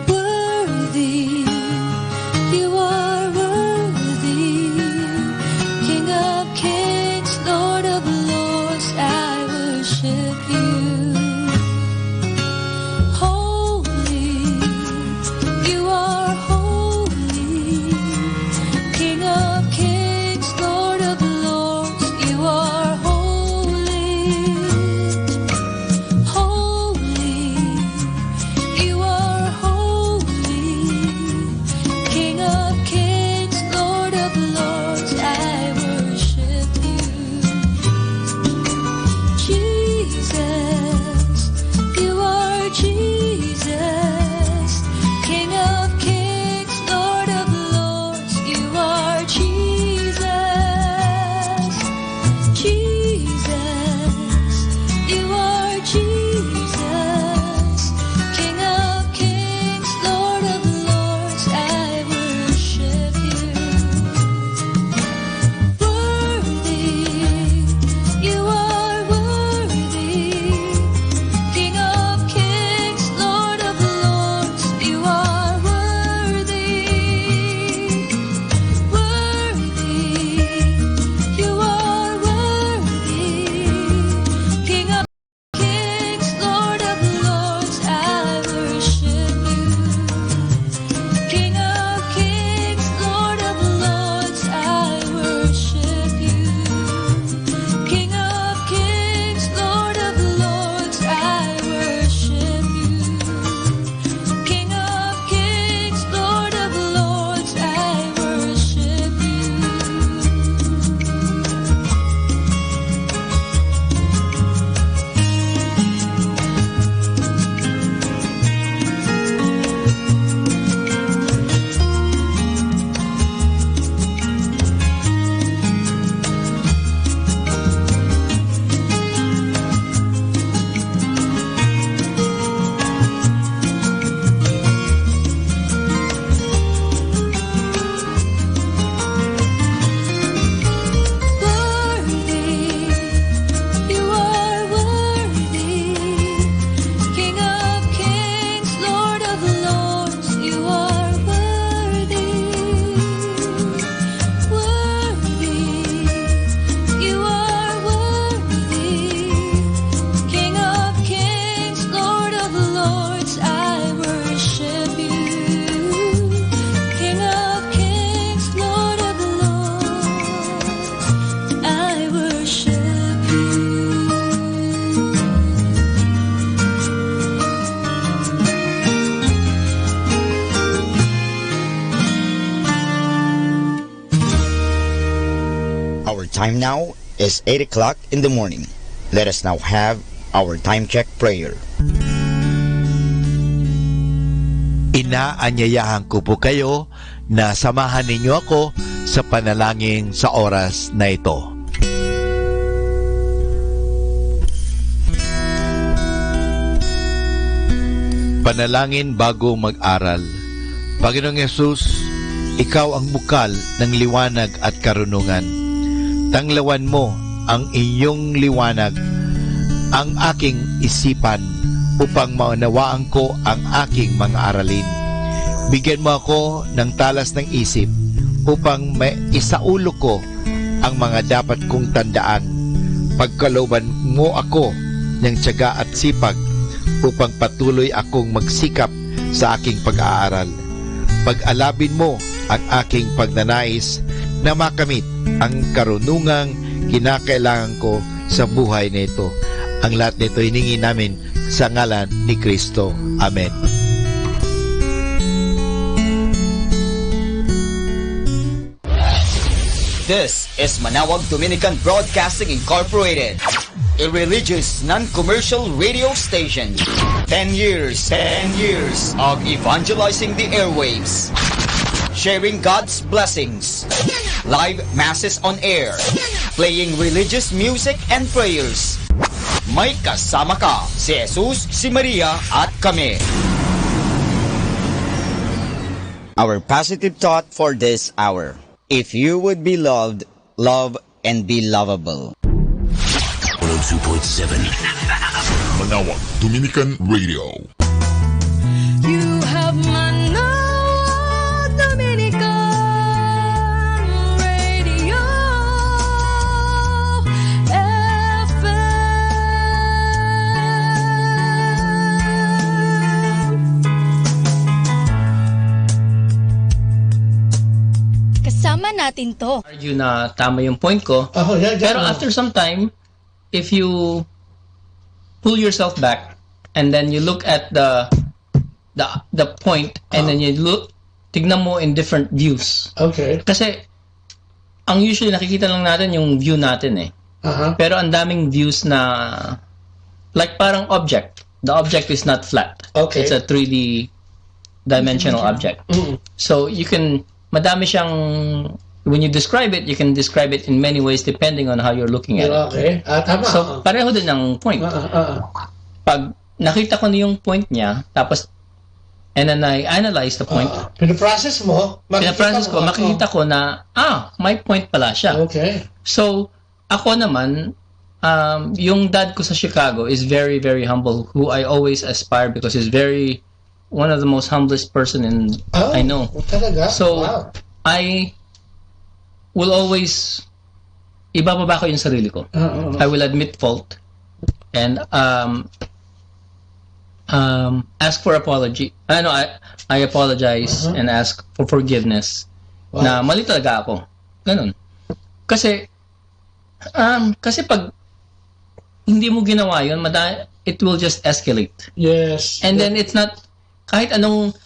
worthy, you are worthy, King of kings, Lord of lords, I worship you. Holy, you are holy, King of kings, Lord of lords, you are holy. Holy, you are holy, King of kings, Lord of lords, I worship you. Jesus, you are Jesus, King of kings, Lord of lords, you are Jesus. Jesus, you are Jesus, King of kings, Lord of lords, I worship you. Worthy, you are worthy, King of kings, Lord of lords, you are worthy. Worthy, you are worthy, King of kings, Lord of lords, I worship you. King of kings, Lord of lords, I worship you. King of kings, Lord of lords, I worship you. King of kings, Lord of lords, I worship Worthy, you are worthy, King of kings, Lord of lords, you are worthy. Worthy, you are worthy, King of kings, Lord of lords, I worship you. King of kings, Lord of lords, I worship you. Our time now is 8 o'clock in the morning. Let us now have our time check prayer. Inaanyayahan ko po kayo na samahan ninyo ako sa panalangin sa oras na ito. Panalangin bago mag-aral. Panginoong Yesus, Ikaw ang bukal ng liwanag at karunungan. Tanglawan mo ang iyong liwanag, ang aking isipan, upang maunawaan ko ang aking mga aralin. Bigyan mo ako ng talas ng isip upang maisaulo ko ang mga dapat kong tandaan. Pagkalooban mo ako ng tiyaga at sipag upang patuloy akong magsikap sa aking pag-aaral. Pag-alabin mo ang aking pagnanais na makamit ang karunungang kinakailangan ko sa buhay nito. Ang lahat nito hiningi namin sa ngalan ni Kristo. Amen. This is Manawag Dominican Broadcasting Incorporated, a religious, non-commercial radio station. 10 years of evangelizing the airwaves, sharing God's blessings, live masses on air, playing religious music and prayers. May kasama ka, si Jesus, si Maria, at kami. Our positive thought for this hour: if you would be loved, love and be lovable. 102.7 Manawag Dominican Radio. You have Manawag Dominican Radio Kasama natin to. Argue na tama yung point ko. Pero after some time, if you pull yourself back and then you look at the point and then you tignan mo in different views. Okay. Kasi ang usually nakikita lang natin yung view natin eh. Pero ang daming views na like parang object. The object is not flat. Okay. It's a 3D dimensional object. So you can madami siyang when you describe it, you can describe it in many ways depending on how you're looking at it. Okay. Tama. So, pareho din ang point. Pag nakita ko na yung point niya, tapos, and then I analyze the point. Pinaprocess mo, makikita ko na, may point pala siya. Okay. So, ako naman, yung dad ko sa Chicago is very, very humble, who I always aspire because he's one of the most humblest person I know. Talaga? So, I will always ibababa ko yung sarili ko. I will admit fault and ask for apology. I apologize and ask for forgiveness. Na mali talaga ako. Ganun. Kasi pag hindi mo ginawa yun, it will just escalate. Yes. And then it's not kahit anong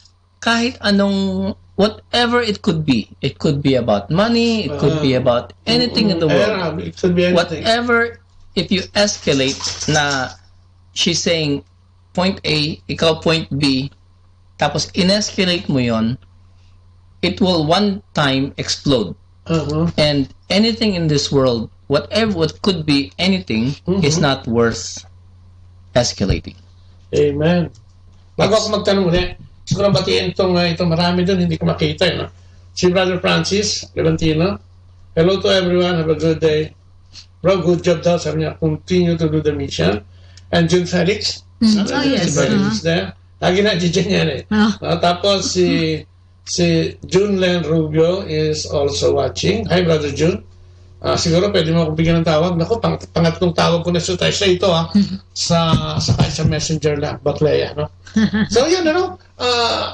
whatever it could be. It could be about money. It could be about anything in the world. It could be anything. Whatever, if you escalate na she's saying point A, ikaw point B, tapos in-escalate mo yon, it will one time explode. And anything in this world, what could be anything, is not worth escalating. Amen. Bago ako magtanong ulit, gusto ko lang batiin itong marami doon, hindi ko makita. No? Si Brother Francis Galantino, hello to everyone, have a good day. Bro, good job daw, sabi niya, continue to do the mission. And June Felix, yes. Si Felix there. Lagi na, Jijen yan eh. Tapos si June Len Rubio is also watching. Hi, Brother June. Siguro pwede mo akong bigyan ng tawag. Naku, pangatlong tawag ko na sa ito sa messenger lang, Baclea, no? So yun,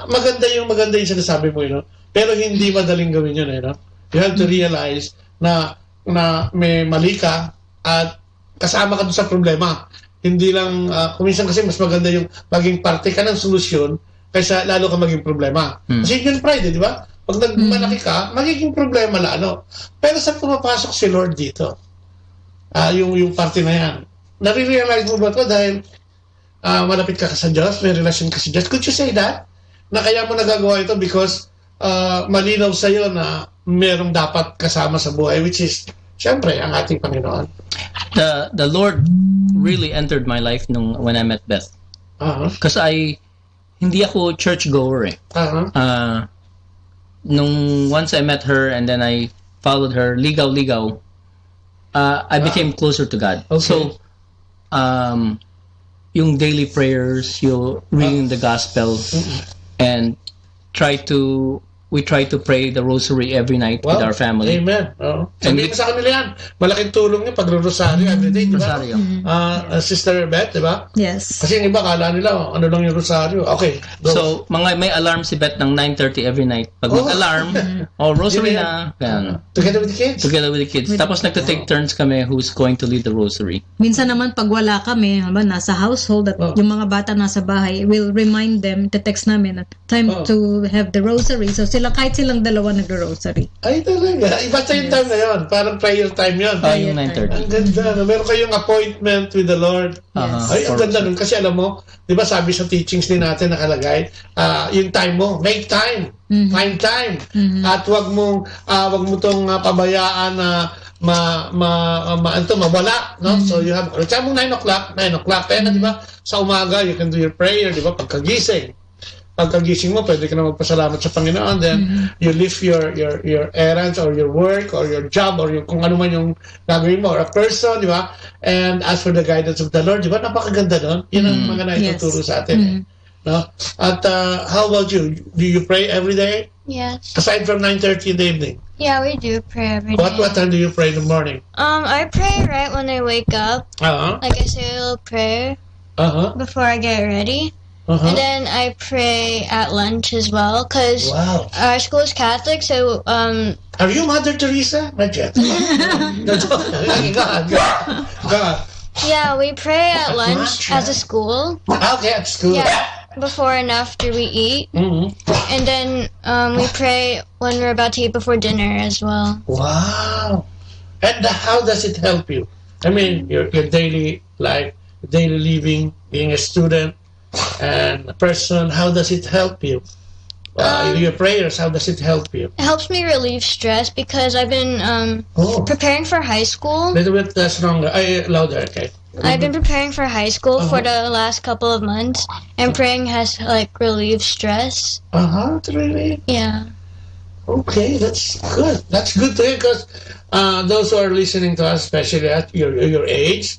maganda yung sinasabi mo, pero hindi madaling gawin yun, You have to realize na may mali ka at kasama ka doon sa problema. Hindi lang, kuminsan kasi mas maganda yung maging parte ka ng solusyon kaysa lalo ka maging problema. Kasi yun pride, di ba? Pag nagmalaki ka, magiging problema lalo. Pero saan pumapasok si Lord dito? Yung parte na yan. Nare-realize mo ba ito dahil malapit ka sa Diyos, may relasyon ka sa Diyos? Could you say that? Na kaya mo nagagawa ito because malinaw sa'yo na merong dapat kasama sa buhay, which is, syempre, ang ating Panginoon. The Lord really entered my life when I met Beth. Kasi hindi ako church-goer eh. Nung once I met her and then I followed her, ligaw-ligaw, I became closer to God. Okay. So, yung daily prayers, yung reading the gospel, and we try to pray the rosary every night with our family. Amen. Sabihin mo sa kanila yan, malaking tulong yung pag-rosaryo everyday, di ba? Rosaryo. Sister Beth, di ba? Yes. Kasi yung iba, kala nila, ano lang yung rosaryo. Okay, go. So, may alarm si Beth ng 9:30 every night. Pag mag-alarm, rosary na. Yan. Together with the kids? Together with the kids. Tapos nagta-take turns kami who's going to lead the rosary. Minsan naman pag wala kami, nasa household at yung mga bata nasa bahay, we'll remind them, text namin at time to have the rosary. So kahit silang dalawa nagro-rosary. Ay talaga. Iba sa yung time na yun. Parang prayer time yun. Yung 9:30. Ang ganda. Meron kayong appointment with the Lord. Ay, ang ganda nun. Kasi alam mo, di ba sabi sa teachings din natin nakalagay, yung time mo, make time. Find time. At wag mo tong pabayaan na mawala, no? So you have, sabi mo 9 o'clock, kaya na, di ba? Sa umaga, you can do your prayer, di ba? Pagkagising. pagkagising mo, pwede ka na magpasalamat sa Panginoon. Then, you leave your errands or your work or your job or yung, kung ano man yung gagawin mo or a person, di ba? And ask for the guidance of the Lord, di ba? Napakaganda nun. Yun ang mga naituturo sa atin. No? At how about you? Do you pray every day? Yes. Aside from 9:30 in the evening? Yeah, we do pray every day. What time do you pray in the morning? I pray right when I wake up. Like I say a little prayer before I get ready. And then I pray at lunch as well, because our school is Catholic, so Are you Mother Teresa? Not yet. Go on. yeah, we pray at lunch as a school. Okay, at school. Yeah, before and after we eat. And then we pray when we're about to eat before dinner as well. Wow. And how does it help you? I mean, your daily life, daily living, being a student and a person, how does it help you? Your prayers, how does it help you? It helps me relieve stress because I've been preparing for high school. Little bit stronger. Louder, okay. I've been preparing for high school for the last couple of months, and praying has relieved stress. Really? Yeah. Okay, that's good. That's good to hear, because those who are listening to us, especially at your age,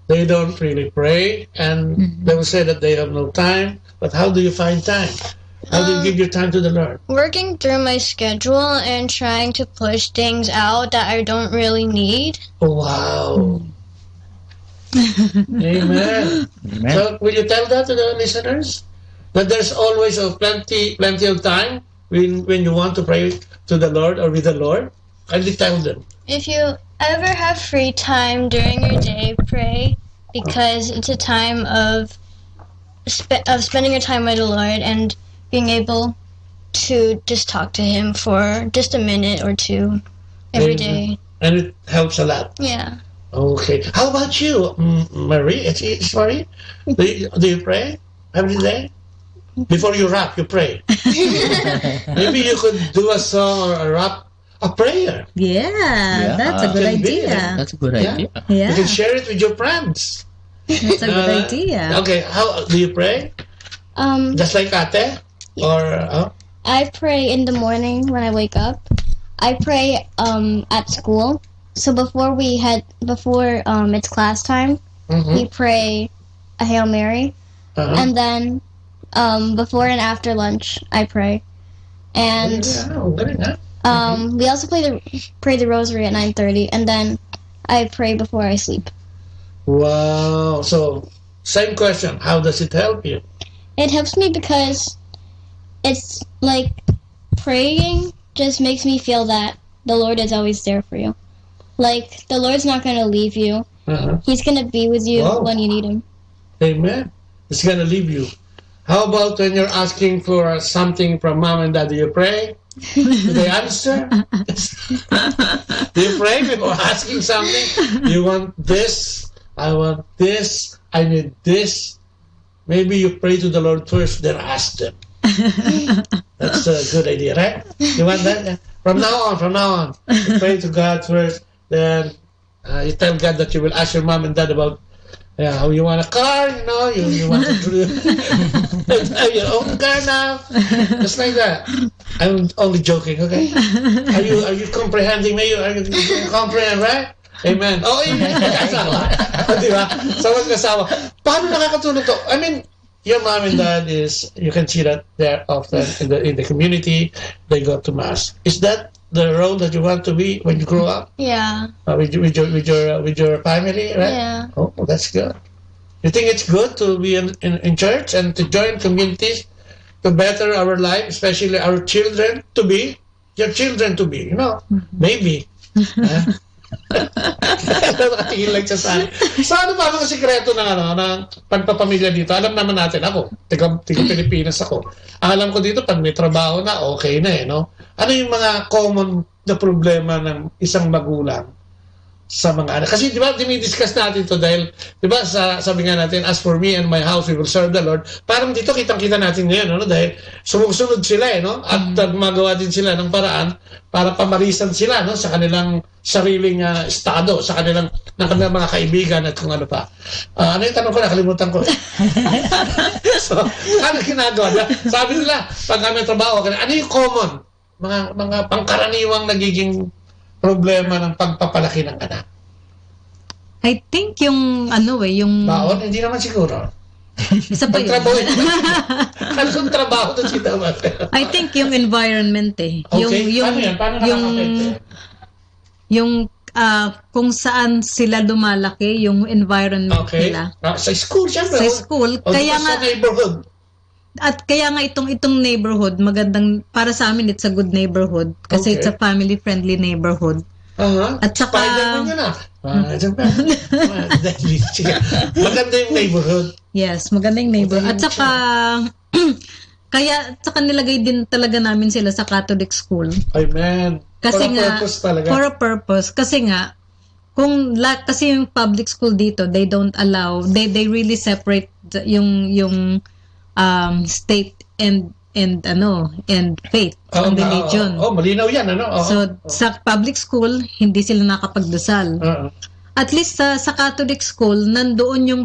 they don't really pray, and they will say that they have no time. But how do you find time? How do you give your time to the Lord? Working through my schedule and trying to push things out that I don't really need. Wow. Amen. So, will you tell that to the listeners? That there's always plenty of time when you want to pray to the Lord or with the Lord? Kindly tell them. If you ever have free time during your day, pray, because it's a time of spending your time with the Lord and being able to just talk to Him for just a minute or two every day. And it helps a lot. Yeah. Okay. How about you, Marie? Sorry? Do you pray every day? Before you rap, you pray. Maybe you could do a song or a rap, a prayer. Yeah, that's a good idea. That's a good idea. You can share it with your friends. That's a good idea. Okay, how do you pray? Just like Ate? Or I pray in the morning when I wake up. I pray at school. So before it's class time, we pray a Hail Mary, and then before and after lunch, I pray, and we also pray the Rosary at 9:30, and then I pray before I sleep. Wow! So same question. How does it help you? It helps me because it's like praying just makes me feel that the Lord is always there for you. Like, the Lord's not going to leave you. He's going to be with you when you need Him. Amen. He's going to leave you. How about when you're asking for something from mom and dad? Do you pray? Do they answer? Do you pray before asking something? You want this? I want this. I need this. Maybe you pray to the Lord first, then ask them. That's a good idea, right? You want that? From now on, you pray to God first. Then you tell God that you will ask your mom and dad about how you want a car, you want to have your own car now, just like that. I'm only joking, okay? Are you comprehending me? Are you comprehend, right? Amen. Oh, amen. Magkasawa. Di ba? Sa magkasawa. Paano nakakatulong to? I mean, your mom and dad you can see that they're often in the community. They go to mass. Is that the role that you want to be when you grow up? Yeah. With your family, right? Yeah. Oh, that's good. You think it's good to be in church and to join communities to better our life, especially our children to be, your children to be, maybe. Nakatingin lang siya sa akin. So ano ba mga sikreto ng pagpapamilya dito? Alam naman natin ako, tiga Pilipinas ako. Alam ko dito, pag may trabaho na, okay na no? Ano yung mga common na problema ng isang magulang sa mga anak? Kasi di ba, dinidiscuss natin to dahil, di ba, sabi nga natin, as for me and my house, we will serve the Lord. Parang dito, kitang-kita natin ngayon, dahil sumusunod sila, At magawa din sila ng paraan para pamarisan sila, sa kanilang sariling estado sa kanilang mga kaibigan at kung ano pa. Ano yung tanong ko? Nakalimutan ko. So, ano ginagawa nila? Sabi nila, pag kami trabaho, ano yung common? Mga pangkaraniwang nagiging problema ng pagpapalaki ng anak. I think yung baon, hindi naman siguro. Isa pa yun. Anong trabaho to si Daman? I think yung environment Okay. Paano yan? Paano nakakapekto? Yung kung saan sila lumalaki, yung environment nila. Sa school, syempre. Sa school. Kaya nga, sa neighborhood. At kaya nga itong neighborhood, magandang, para sa amin, it's a good neighborhood. Kasi it's a family-friendly neighborhood. At saka... Spider-Man yun maganda yung neighborhood. Yes, maganda yung neighborhood. At saka, saka nilagay din talaga namin sila sa Catholic school. Amen. Kasi for a purpose talaga. For a purpose. Kasi nga, kasi yung public school dito, they don't allow, they really separate yung state and faith and religion. Malinaw yan, So, sa public school, hindi sila nakapagdasal. At least sa Catholic school, nandoon yung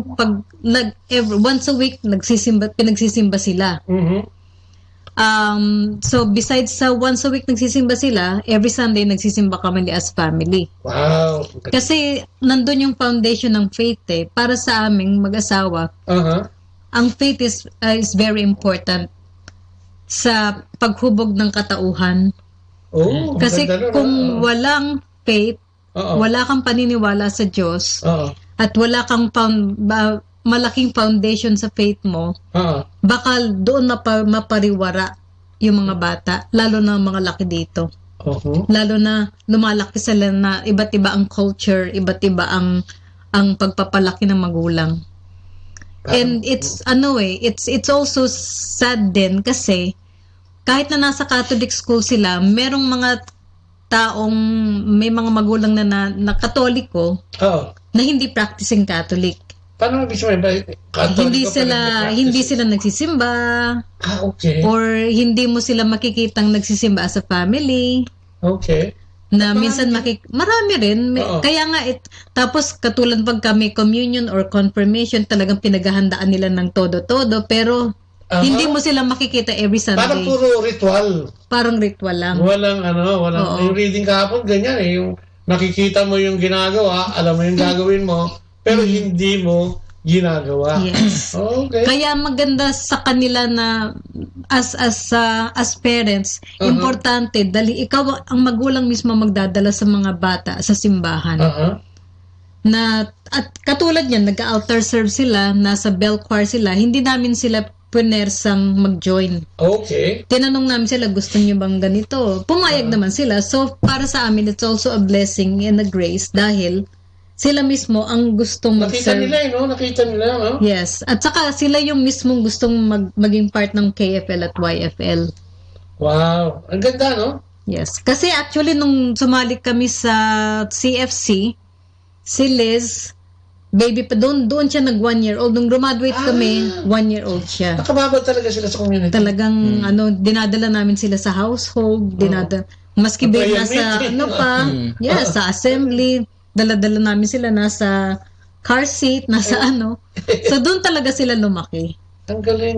once a week, pinagsisimba sila. So, besides sa once a week nagsisimba sila, every Sunday nagsisimba kami as family. Wow! Kasi nandun yung foundation ng faith para sa aming mag-asawa. Ang faith is very important sa paghubog ng katauhan. Kasi kung walang faith, wala kang paniniwala sa Diyos, at wala kang malaking foundation sa faith mo, baka doon mapariwara yung mga bata, lalo na mga laki dito. Lalo na lumalaki sila na iba't iba ang culture, iba't iba ang pagpapalaki ng magulang. And it's also sad din kasi kahit na nasa Catholic school sila, merong mga may mga magulang na Katoliko na hindi practicing Catholic. Paano ibig sabihin? Hindi sila nagsisimba. Okay. Or hindi mo sila makikitang nagsisimba as a family. Okay. Na minsan marami rin. Kaya nga, tapos katulad pag kami communion or confirmation, talagang pinaghahandaan nila ng todo-todo. Pero hindi mo sila makikita every Sunday. Parang puro ritual. Parang ritual lang. Walang. Yung reading kahapon, ganyan yung nakikita mo yung ginagawa, alam mo yung gagawin mo, pero hindi mo ginagawa. Yes. Okay. Kaya maganda sa kanila na as parents, importante dali ikaw ang magulang mismo magdadala sa mga bata sa simbahan. At katulad niyan, nag-altar serve sila, nasa bell choir sila, hindi namin sila punersang mag-join. Okay. Tinanong namin sila, gusto niyo bang ganito? Pumayag naman sila. So, para sa amin, it's also a blessing and a grace dahil sila mismo ang gustong mag-serve. Nakita nila, no? Yes. At saka sila yung mismong gustong maging part ng KFL at YFL. Wow. Ang ganda, no? Yes. Kasi actually, nung sumali kami sa CFC, si Liz, baby pa, doon siya nag 1 year old. Nung graduate kami, 1 year old siya. Nakababad talaga sila sa community. Talagang, dinadala namin sila sa household, maski baby nasa, sa assembly, dala-dala namin sila nasa car seat, nasa So, doon talaga sila lumaki. Ang galing,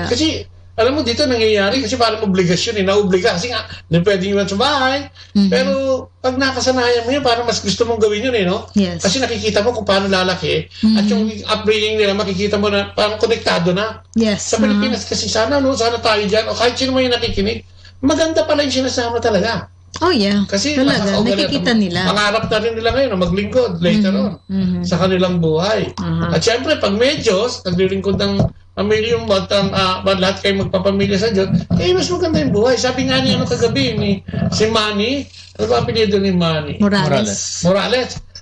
kasi, alam mo, dito nangyayari kasi parang obligasyon, naobliga. Kasi nga, hindi pwedeng iwan sa bahay. Pero, pag nakasanayan mo yun, parang mas gusto mong gawin yun, no? Yes. Kasi nakikita mo kung paano lalaki. At yung upbringing nila, makikita mo na parang konektado na. Yes. Sa Pilipinas kasi sana tayo dyan, o kahit sino mo yung nakikinig, maganda pala yung sinasama talaga. Oh yeah, kasi talaga, nakikita nila. Mangarap na rin nila ngayon na maglingkod later on sa kanilang buhay. At syempre, pag may Diyos, naglilingkod ng pamilya yung lahat kayo magpapamilya sa Diyos, kaya mas maganda yung buhay. Sabi nga niya kagabi, si Manny, ano ba ang pinito ni Manny? Morales.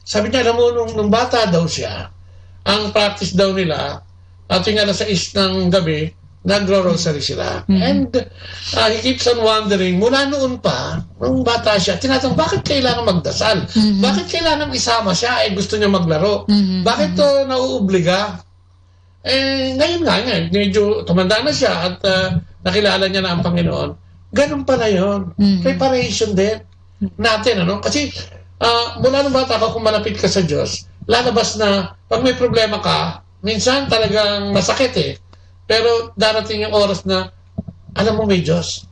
Sabi niya, alam mo, nung bata daw siya, ang practice daw nila, ating alas 6 ng gabi, nagro-rosary sila. And he keeps on wondering, mula noon pa, nung bata siya, tinatanong, bakit kailangan magdasal? Bakit kailangan isama siya? Gusto niya maglaro. Bakit to nauobliga? Ngayon nga, medyo tumanda na siya at nakilala niya na ang Panginoon. Ganun pala yun. Preparation din. natin, ano? Kasi mula nung bata ka, kung malapit ka sa Diyos, lalabas na pag may problema ka, minsan talagang masakit eh. Pero darating yung oras na alam mo may Diyos.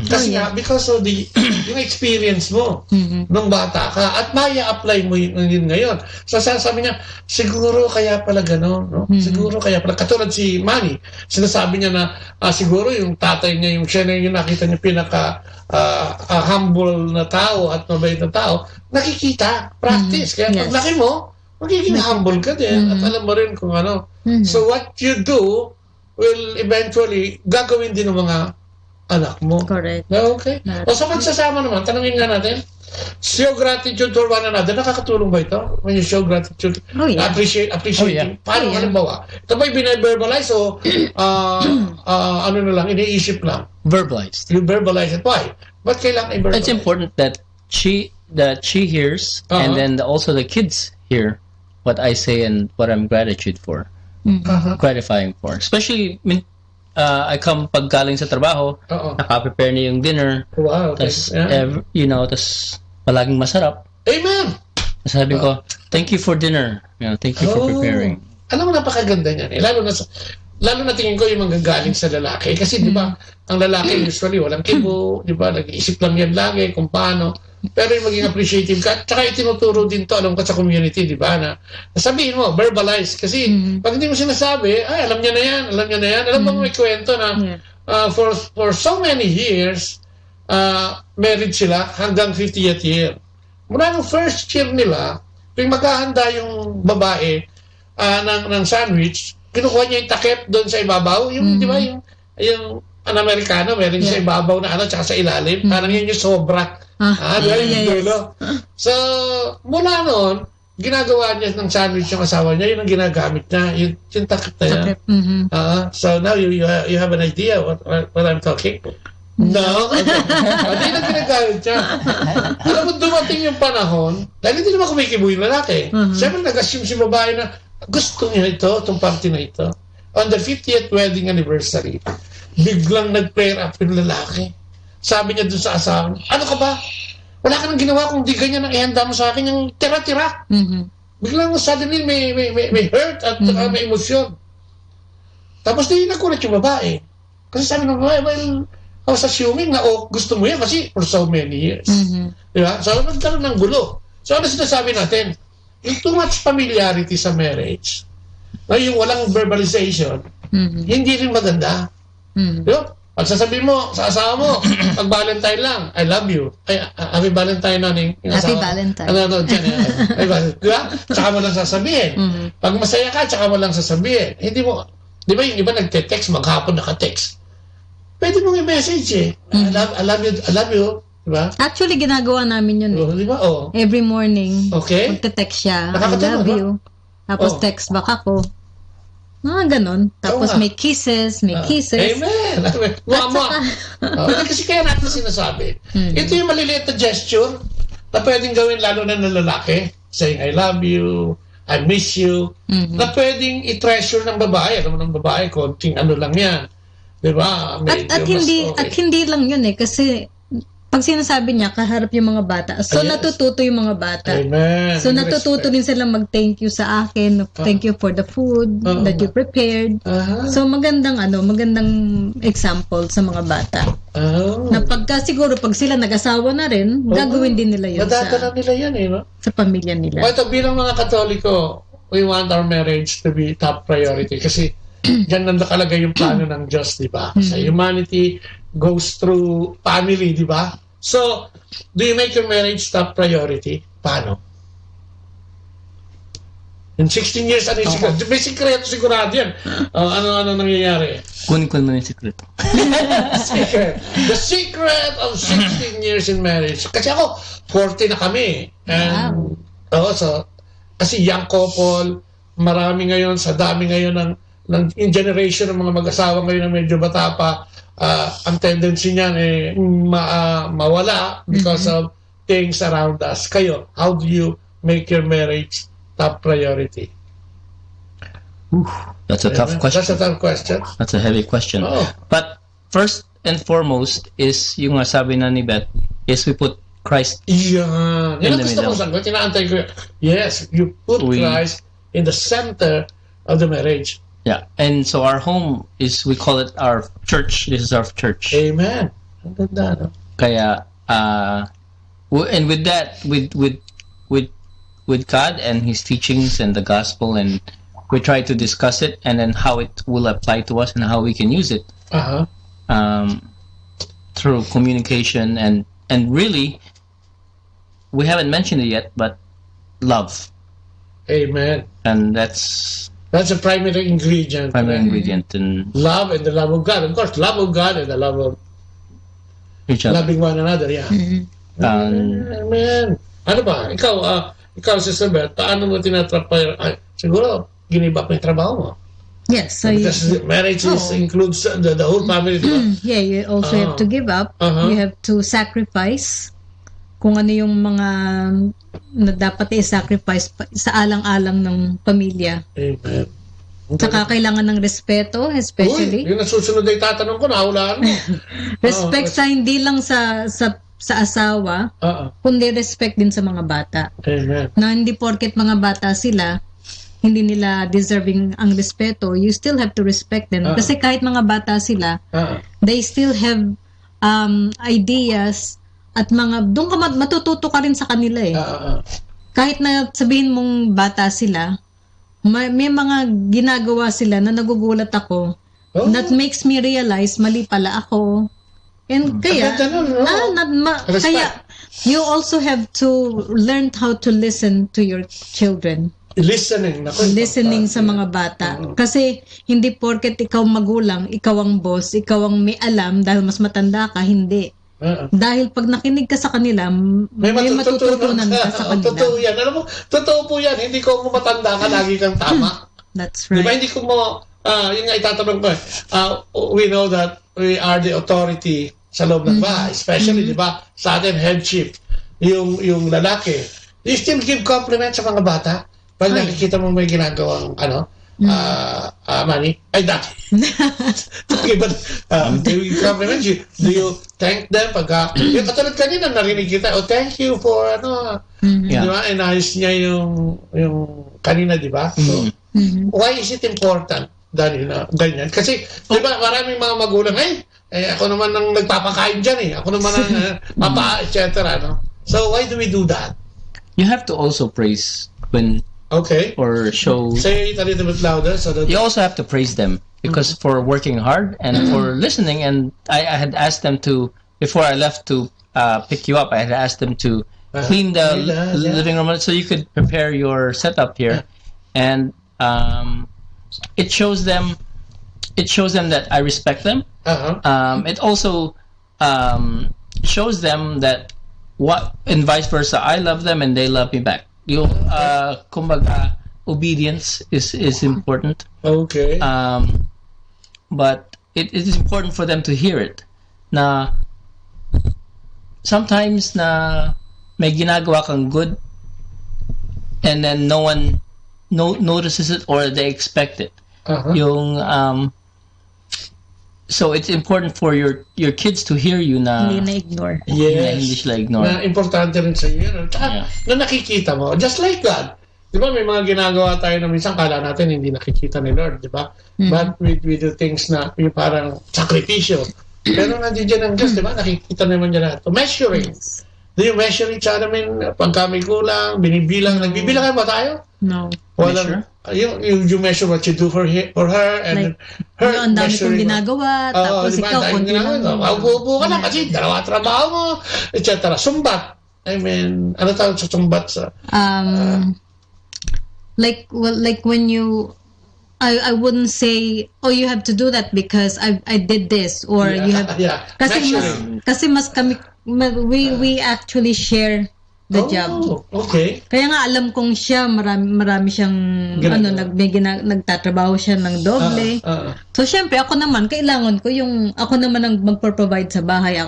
Kasi nga, because of yung experience mo nung bata ka at maya-apply mo yun ngayon. So sasabi niya, siguro kaya pala gano'n, no? Siguro kaya pala. Katulad si Manny, sinasabi niya na siguro yung tatay niya, siya na yung nakita niya pinaka humble na tao at mabait na tao, nakikita, practice. Kaya pag laki mo, magiging humble ka din at alam mo rin kung ano. So what you do will eventually gagawin din ng mga anak mo. Correct. Okay. O sa pagsasama naman, tanungin nga natin, show gratitude for one another. Nakakatulong ba ito? When you show gratitude, appreciating. Paano halimbawa? Ito ba'y bine-verbalize o ano na lang, iniisip lang? Verbalized. You verbalize it. Why? Ba't kailangan i-verbalize? It's important that she hears and then also the kids hear what I say and what I'm gratitude for. Gratifying for. Especially I come pag galing sa trabaho, naka-prepare na yung dinner. Wow. Tas, tas palaging masarap. Amen! Sabi ko, thank you for dinner. Thank you for preparing. Alam mo, napakaganda niyan eh. Lalo na tingin ko yung manggagaling sa lalaki. Kasi di ba, ang lalaki usually walang kibo, di ba, nag-iisip lang yan lagi kung paano. Pero yung maging appreciative ka, tsaka itinuturo din to, alam ko sa community, di ba, na sabihin mo, verbalize. Kasi pag hindi mo sinasabi, alam niya na yan. Alam mo may kwento na for so many years, married sila hanggang 50th year. Mula nung first year nila, tuwing maghahanda yung babae ng sandwich, kinukuha niya yung takip doon sa ibabaw, yung, di ba, yung an Amerikano, meron sa ibabaw na tsaka sa ilalim, parang yun yung sobra. So, mula noon, ginagawa niya ng sandwich yung asawa niya, yun ang ginagamit niya, yung takip na yan. So now you have an idea what I'm talking? No? Hindi na ginagamit niya. Alam mo, dumating yung panahon, dahil hindi naman kumikibo yung lalaki. Siyempre, nag-assume si babae na gusto niya itong party na ito. On the 50th wedding anniversary, biglang nag-pair up yung lalaki. Sabi niya dun sa asawa, ano ka ba? Wala ka nang ginawa kung di ganyan ang ihanda mo sa akin yung tira-tira. Biglang suddenly may hurt at may emosyon. Tapos di nakulat yung babae. Kasi sabi ng babae, well, I was assuming na gusto mo yan kasi for so many years. Diba? So nagkaroon ng gulo. So ano sinasabi natin? Yung too much familiarity sa marriage, yung walang verbalization, hindi rin maganda. Diba? Pag sasabihin mo sa asawa mo, pag Valentine lang, I love you. Ay, happy Valentine na ning Happy Valentine. Diba? Tsaka mo lang sasabihin. Pag masaya ka, tsaka mo lang sasabihin. Hindi mo, di ba yung iba nagte-text, maghapon naka-text. Pwede mong i-message eh. I love you. Diba? Actually, ginagawa namin yun. Di ba? Every morning, okay. magte-text siya, I love you. Tapos text back ako. Ganon. Tapos may kisses. Amen. Mama. Kasi kaya natin sinasabi. Ito yung maliliit na gesture na pwedeng gawin lalo na ng lalaki. Saying, I love you, I miss you. Na pwedeng i-treasure ng babae. Alam mo ng babae, konting ano lang yan. Diba? At hindi lang yun eh. Kasi pag sinasabi niya, kaharap yung mga bata. So, natututo yung mga bata. Amen. So, natututo din sila mag-thank you sa akin. Thank you for the food that you prepared. So, magandang example sa mga bata. Na siguro, pag sila nag-asawa na rin, gagawin din nila yun madadala nila yan eh, no? Sa pamilya nila. Ito, bilang mga Katoliko, we want our marriage to be top priority. Kasi, dyan nakalagay yung plano ng Diyos, di ba? Sa humanity goes through family, di ba? So, do you make your marriage top priority? Paano? In 16 years, ano yung sikreto? May sikreto sigurado yan. Ano nangyayari? Kunin mo yung sikreto. The secret of 16 years in marriage. Kasi ako, 40 na kami. And, kasi young couple, marami ngayon, sa dami ngayon ng generation ng mga mag-asawa ngayon na medyo bata pa, ang tendency niyan mawala because of things around us. Kayo, how do you make your marriage top priority? That's a tough question. That's a tough question. That's a heavy question. But first and foremost is yung sabi na ni Beth is we put Christ Yan. in Yan ang the gusto middle. kong sagot. Inaantay ko. Yes, you put Christ in the center of the marriage. Yeah, and so our home is, we call it our church. This is our church. Amen. Ang ganda, no? Kaya, and with that, with God and His teachings and the gospel, and we try to discuss it, and then how it will apply to us and how we can use it through communication and really, we haven't mentioned it yet, but love. Amen. And that's a primary ingredient. And love and the love of God. Of course, love of God and the love of each other. loving one another. Yeah. Amen. Ano ba? Ikaw, Sister Beth, paano mo tinatrapay? Siguro, ginibak mo yung trabaho mo. Yes. So because marriage includes the whole family. Diba? Yeah, you also have to give up. You have to sacrifice kung ano yung mga na dapat i-sacrifice sa alang-alang ng pamilya. Amen. Saka kailangan ng respeto, especially. Uy, yung nasusunod ay tatanong ko, nahulaan mo. Respect sa hindi lang sa asawa, kundi respect din sa mga bata. Amen. Na hindi porket mga bata sila, hindi nila deserving ang respeto, you still have to respect them. Kasi kahit mga bata sila, they still have ideas at mga, doon ka matututo ka rin sa kanila eh. Kahit na sabihin mong bata sila, may mga ginagawa sila na nagugulat ako, that makes me realize mali pala ako. And kaya, kaya you also have to learn how to listen to your children. Listening sa mga bata. Kasi hindi porket ikaw magulang, ikaw ang boss, ikaw ang may alam dahil mas matanda ka, hindi. Dahil pag nakinig ka sa kanila, may matututunan ka sa kanila. Totoo yan. Alam mo, totoo po yan. Hindi ko matanda ka, lagi kang tama. That's right. Diba, hindi ko yun nga itatanong ko we know that we are the authority sa loob ng bahay. Especially, diba, sa atin, headship. Yung lalaki. You still give compliments sa mga bata? Pag nakikita mo may ginagawang, money, ay dati. Okay, but do you compliment you? Do you thank them? Yung katulad kanina, narinig kita, thank you for, di ba? Inayos niya yung kanina, di ba? So, why is it important? Ganyan. Kasi, di ba, maraming mga magulang, ako naman ang nagpapakain dyan Ako naman ang papa, etc. No? So, why do we do that? You have to also praise when or show. Say it a little bit louder so that you also have to praise them because for working hard and for listening. And I had asked them to, before I left to pick you up, I had asked them to clean the living room so you could prepare your setup here. And it shows them that I respect them. It also shows them that and vice versa, I love them and they love me back. Yung kumbaga, obedience is important. Okay. But it is important for them to hear it. Na sometimes na may ginagawa kang good and then no one notices it or they expect it. Yung so it's important for your kids to hear you na hindi na-ignore. Yes. Hindi sila ignore. Na importante rin sa iyo. Na nakikita mo. Just like God. Di ba may mga ginagawa tayo na minsan kala natin hindi nakikita ni Lord. Di ba? But we do things na yung parang sakripisyo. Pero nandiyan ang Diyos. Di ba? Nakikita naman niya lahat. So, measuring. Do you measure each other? Pagka may kulang, binibilang. Nagbibilang ba tayo? No. Well, you measure what you do for her and like, her ang dami kong ginagawa, tapos diba, ikaw, konti lang. Upo ka na kasi dalawa trabaho mo, etc. Sumbat. I mean, ano tawag sa sumbat sa? Like when you, I wouldn't say, you have to do that because I did this, or you have, kasi mas kami, we actually share the job. Okay. Kaya nga alam kong siya marami siyang nagtatrabaho siya ng doble. So syempre ako naman kailangan ko yung ako naman ang magpo-provide sa bahay.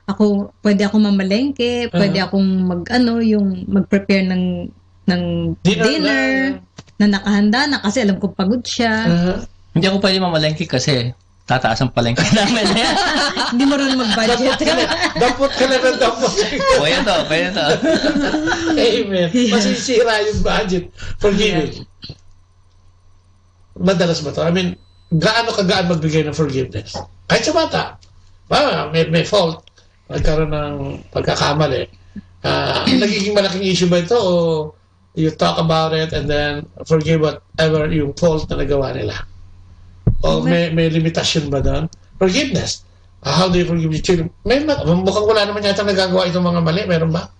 Ako pwede ako mamalengke, pwede akong yung mag-prepare ng dinner na nakahanda na kasi alam ko pagod siya. Hindi ako pwede mamalengke kasi tataas ang palengke namin. Hindi marunong mag-budget. Dampot ka na ng dampot. Pwede to. Amen. Masisira yung budget for giving. Madalas ba to? I mean, gaano kagaan magbigay ng forgiveness? Kahit sa bata. May fault. Nagkaroon ng pagkakamali. Nagiging malaking issue ba ito o you talk about it and then forgive whatever yung fault na nagawa nila? O may limitasyon ba doon? Forgiveness. How do you forgive your children? Mukhang wala naman yata nagagawa itong mga mali. Meron ba?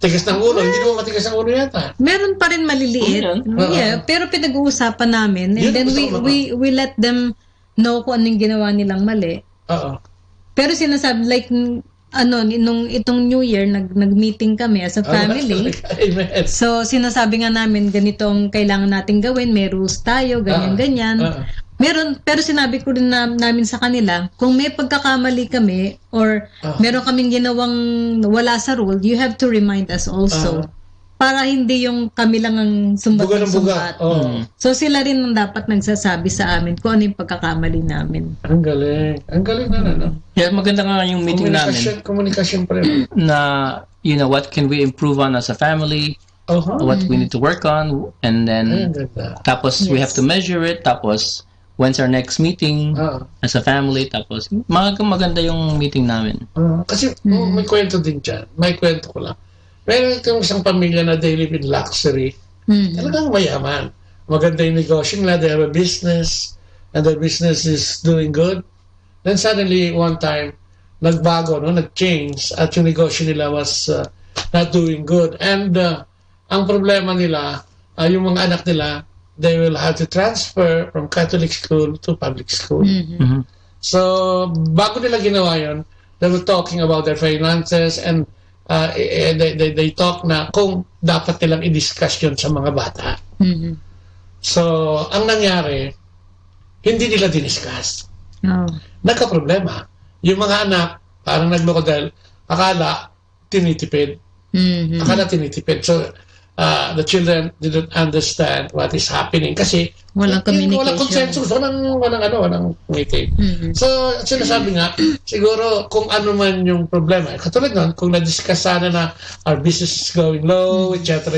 Tigas ng ulo. Hindi naman matigas ng ulo yata. Meron pa rin maliliit. Yeah, pero pinag-uusapan namin. And then we let them know kung anong ginawa nilang mali. Pero sinasabi, like, itong New Year, nag-meeting kami as a family. So, sinasabi nga namin, ganitong kailangan natin gawin, may rules tayo, ganyan-ganyan. Meron, pero sinabi ko rin namin sa kanila, kung may pagkakamali kami, or meron kaming ginawang wala sa rule, you have to remind us also. Para hindi yung kami lang ang sumbat. So, sila rin ang dapat nagsasabi sa amin kung ano yung pagkakamali namin. Ang galing. Ang galing na, no? Yeah, maganda nga yung meeting namin. Communication pa rin. Na, what can we improve on as a family? What we need to work on? And then, tapos we have to measure it. Tapos, when's our next meeting as a family? Tapos, maganda yung meeting namin. Kasi, may kwento din dyan. May kwento ko lang. Meron itong isang pamilya na they live in luxury. Talagang mayaman. Maganda yung negosyo nila. They have a business and their business is doing good. Then suddenly, one time, nagbago, nag-change at yung negosyo nila was not doing good. And ang problema nila, yung mga anak nila, they will have to transfer from Catholic school to public school. So, bago nila ginawa yun, they were talking about their finances and they talk na kung dapat nilang i-discuss yun sa mga bata. So, ang nangyari, hindi nila diniscuss. Nagka-problema. Yung mga anak, parang nagloko dahil akala tinitipid. So, the children didn't understand what is happening kasi walang communication. Walang consensus, walang meeting. So, sinasabi nga, siguro kung ano man yung problema, katulad nun, kung na-discuss sana na our business is going low, etc.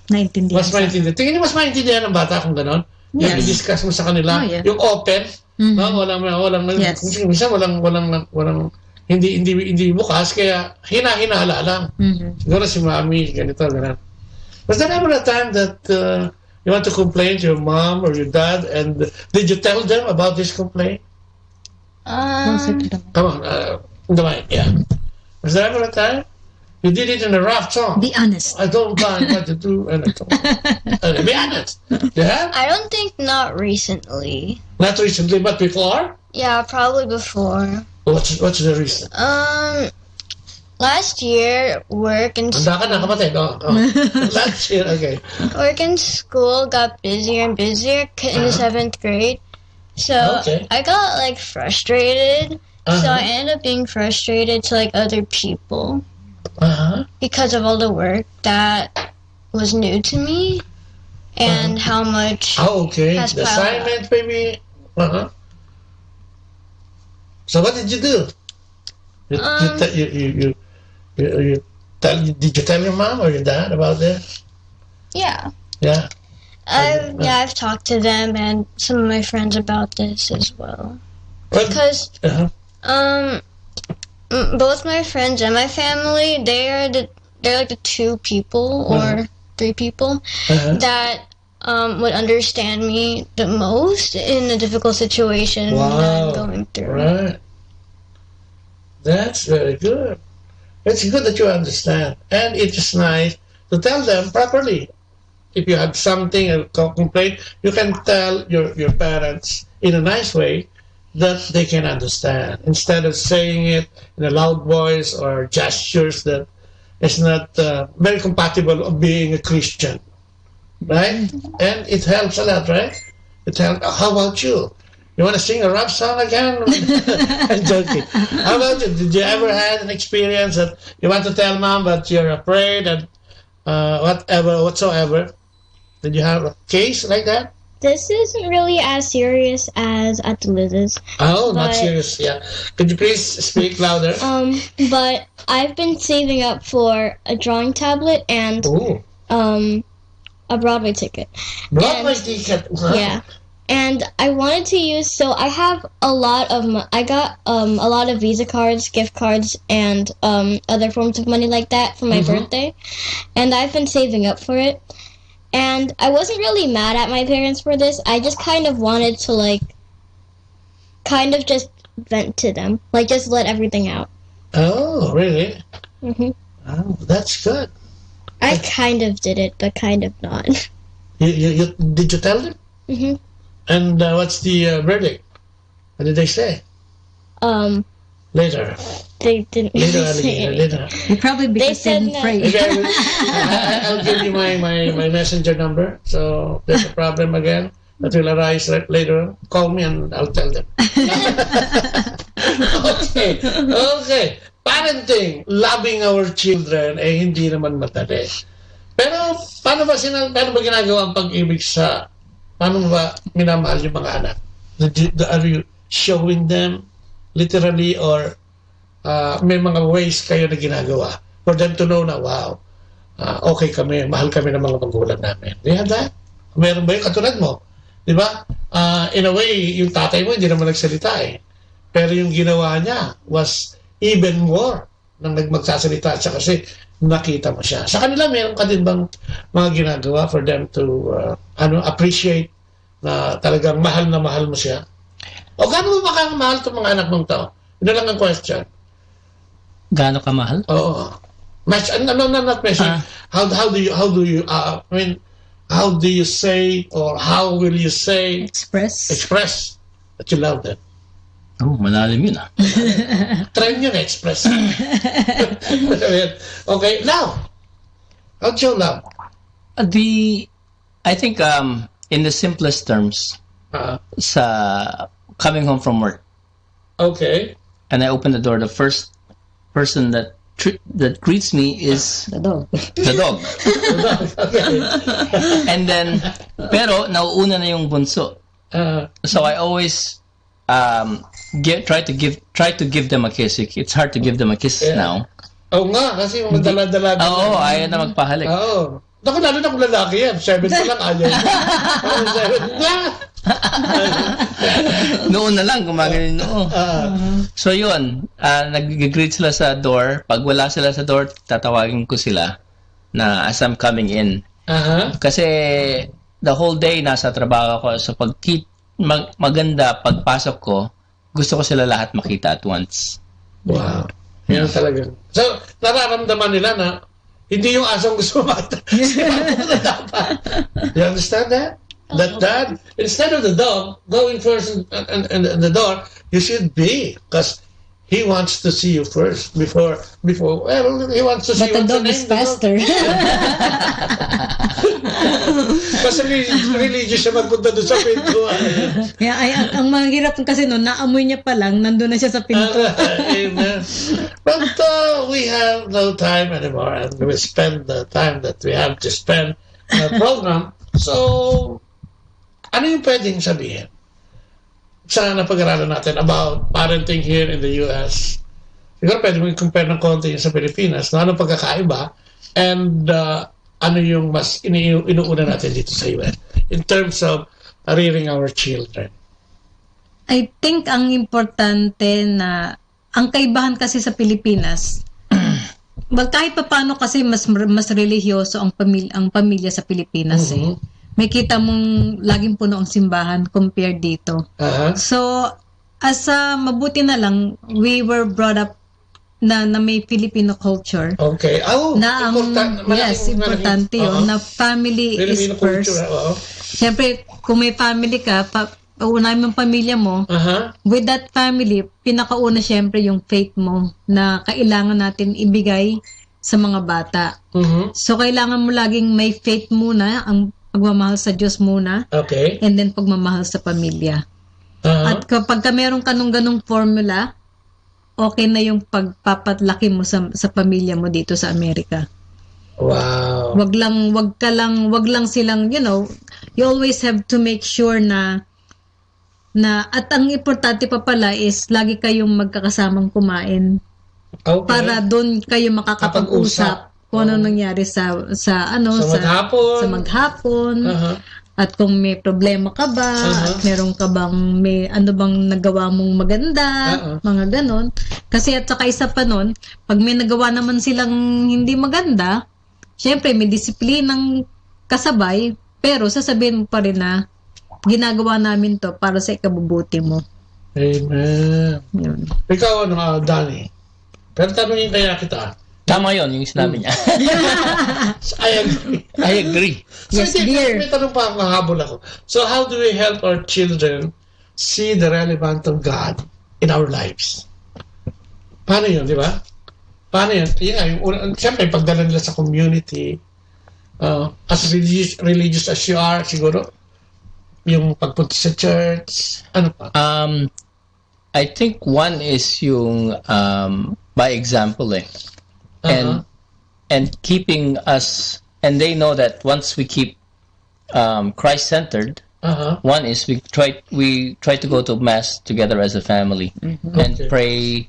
Mas maintindihan. Tingin niyo mas maintindihan ng bata kung gano'n? Yung i-discuss mo sa kanila, yung open, walang minsan walang hindi bukas, kaya hina-hinala lang. Siguro si mami, ganito, gano'n. Was there ever a time that you want to complain to your mom or your dad, and did you tell them about this complaint? Come on, yeah. Was there ever a time? You did it in a rough song. Be honest. I don't mind what to do, and I don't. Be honest. Yeah? I don't think not recently. Not recently, but before? Yeah, probably before. What's the reason? Last year, work and Last year, okay. Work and school got busier and busier in the 7th grade. So I got like frustrated. So I ended up being frustrated to like other people because of all the work that was new to me and how much has the piled assignment, maybe. So what did you do? Did you tell your mom or your dad about this? Yeah. Yeah. I've talked to them and some of my friends about this as well. Because both my friends and my family, they're like the 2 people or 3 people that would understand me the most in a difficult situation that I'm going through. Right. That's very good. It's good that you understand. And it is nice to tell them properly. If you have something, a complaint, you can tell your parents in a nice way that they can understand. Instead of saying it in a loud voice or gestures that is not very compatible of being a Christian. Right? And it helps a lot, right? It helps. How about you? You want to sing a rap song again? I'm joking. How about you? Did you ever had an experience that you want to tell mom but you're afraid and whatsoever? Did you have a case like that? this isn't really as serious as at Liz's. Oh, not but, serious. Yeah. Could you please speak louder? But I've been saving up for a drawing tablet and a Broadway ticket. Broadway ticket. Huh? Yeah. And I wanted to use, so I have a lot of, I got a lot of Visa cards, gift cards, and other forms of money like that for my birthday. And I've been saving up for it. And I wasn't really mad at my parents for this. I just kind of wanted to, like, kind of just vent to them. Like, just let everything out. Oh, really? Mm-hmm. Oh, that's good. I kind of did it, but kind of not. You did you tell them? Mm-hmm. And what's the verdict? What did they say? Later. They didn't Later, say alligator, anything. later. Probably because they didn't pray. Maybe I'll give you my messenger number. So there's a problem again that will arise later on. Call me and I'll tell them. Okay. Parenting, loving our children, hindi naman madali. Pero paano ba ginagawa ang pag-ibig paano ba minamahal yung mga anak? Are you showing them literally or may mga ways kayo na ginagawa for them to know na, wow, okay kami, mahal kami ng mga magulang namin. Do you have that? Meron ba yung katulad mo? Di ba? In a way, yung tatay mo hindi naman nagsalita eh. Pero yung ginawa niya was even more nang magsasalita siya kasi nakita mo siya. Sa kanila, meron ka din bang mga ginagawa for them to appreciate na talagang mahal na mahal mo siya? O gaano mo ba kang mahal itong mga anak mong to? Ito lang ang question. Gaano ka mahal? Oo. Not measure. How do you how do you say or how will you say express that you love them? Oh, malalim yun ah. Try nyo na express. Okay, now, how'd you love? I think in the simplest terms, sa coming home from work. Okay. And I open the door, the first person that greets me is the dog. The dog. Okay. And then, pero nauuna na yung bunso. So I always try to give them a kiss. It's hard to give them a kiss now. Oo nga, kasi yung madala-dala. Oo, ayaw na magpahalik. Oo. Naku, lalo na kung lalaki yan. 7 pa lang ayaw. 7 Noon na lang, gumagaling noon. So yun, nag-greet sila sa door. Pag wala sila sa door, tatawagin ko sila na as I'm coming in. Kasi the whole day nasa trabaho ko. So pag maganda, pagpasok ko, gusto ko sila lahat makita at once. Wow. Yan talaga. So, nararamdaman nila na hindi yung asong gusto makita. You understand that? That dad, instead of the dog going first and the door, you should be, because he wants to see you first before well, he wants to see you. But the dog is faster. Kasi religious siya magpunta doon sa pintuan. Ang mahirap kasi no, naamoy niya pa lang, nandun na siya sa pintuan. Amen. But we have no time anymore, and we spend the time that we have to spend in the program. So, ano yung pwedeng sabihin sa napag-aralan natin about parenting here in the US? Siguro pwede mo i-compare ng konti yung sa Pilipinas, na anong pagkakaiba, and ano yung mas inuuna natin dito sa US in terms of rearing our children. I think ang importante na ang kaibahan kasi sa Pilipinas, kahit pa paano kasi mas religyoso ang pamilya sa Pilipinas eh. May kita mong laging puno ang simbahan compared dito. So, mabuti na lang, we were brought up na may Filipino culture. Okay. Na importante yun, na family is first. Siyempre, kung may family ka, unahin mo ang pamilya mo, with that family, pinakauna siyempre yung faith mo na kailangan natin ibigay sa mga bata. So, kailangan mo laging may faith muna, ang pagmamahal sa Diyos muna, and then pagmamahal sa pamilya. At kapag meron ka nung ganung formula, okay na yung pagpapatlaki mo sa pamilya mo dito sa Amerika. Wow. Wag lang silang, you always have to make sure na at ang importante pa pala is lagi kayong magkakasamang kumain. Okay. Para doon kayo makakapag-usap kung ano nangyari sa maghapon. At kung may problema ka ba, at meron ka bang may ano bang nagawa mong maganda, mga ganon. Kasi at saka isa pa nun, pag may nagawa naman silang hindi maganda, syempre may disiplinang kasabay, pero sasabihin mo pa rin na ginagawa namin to para sa ikabubuti mo. Amen. Yun. Ikaw, Danny? Pero tanongin kaya kita. Tama yun, yung sinabi niya. I agree. Yes, so, dear. May tanong pa ako, habol ako. So, how do we help our children see the relevance of God in our lives? Paano yun, di ba? Paano yun? Siyempre, pagdala nila sa community, as religious as you are, siguro, yung pagpunta sa church, ano pa? I think one is yung by example and keeping us, and they know that once we keep Christ-centered, one is we try to go to mass together as a family and pray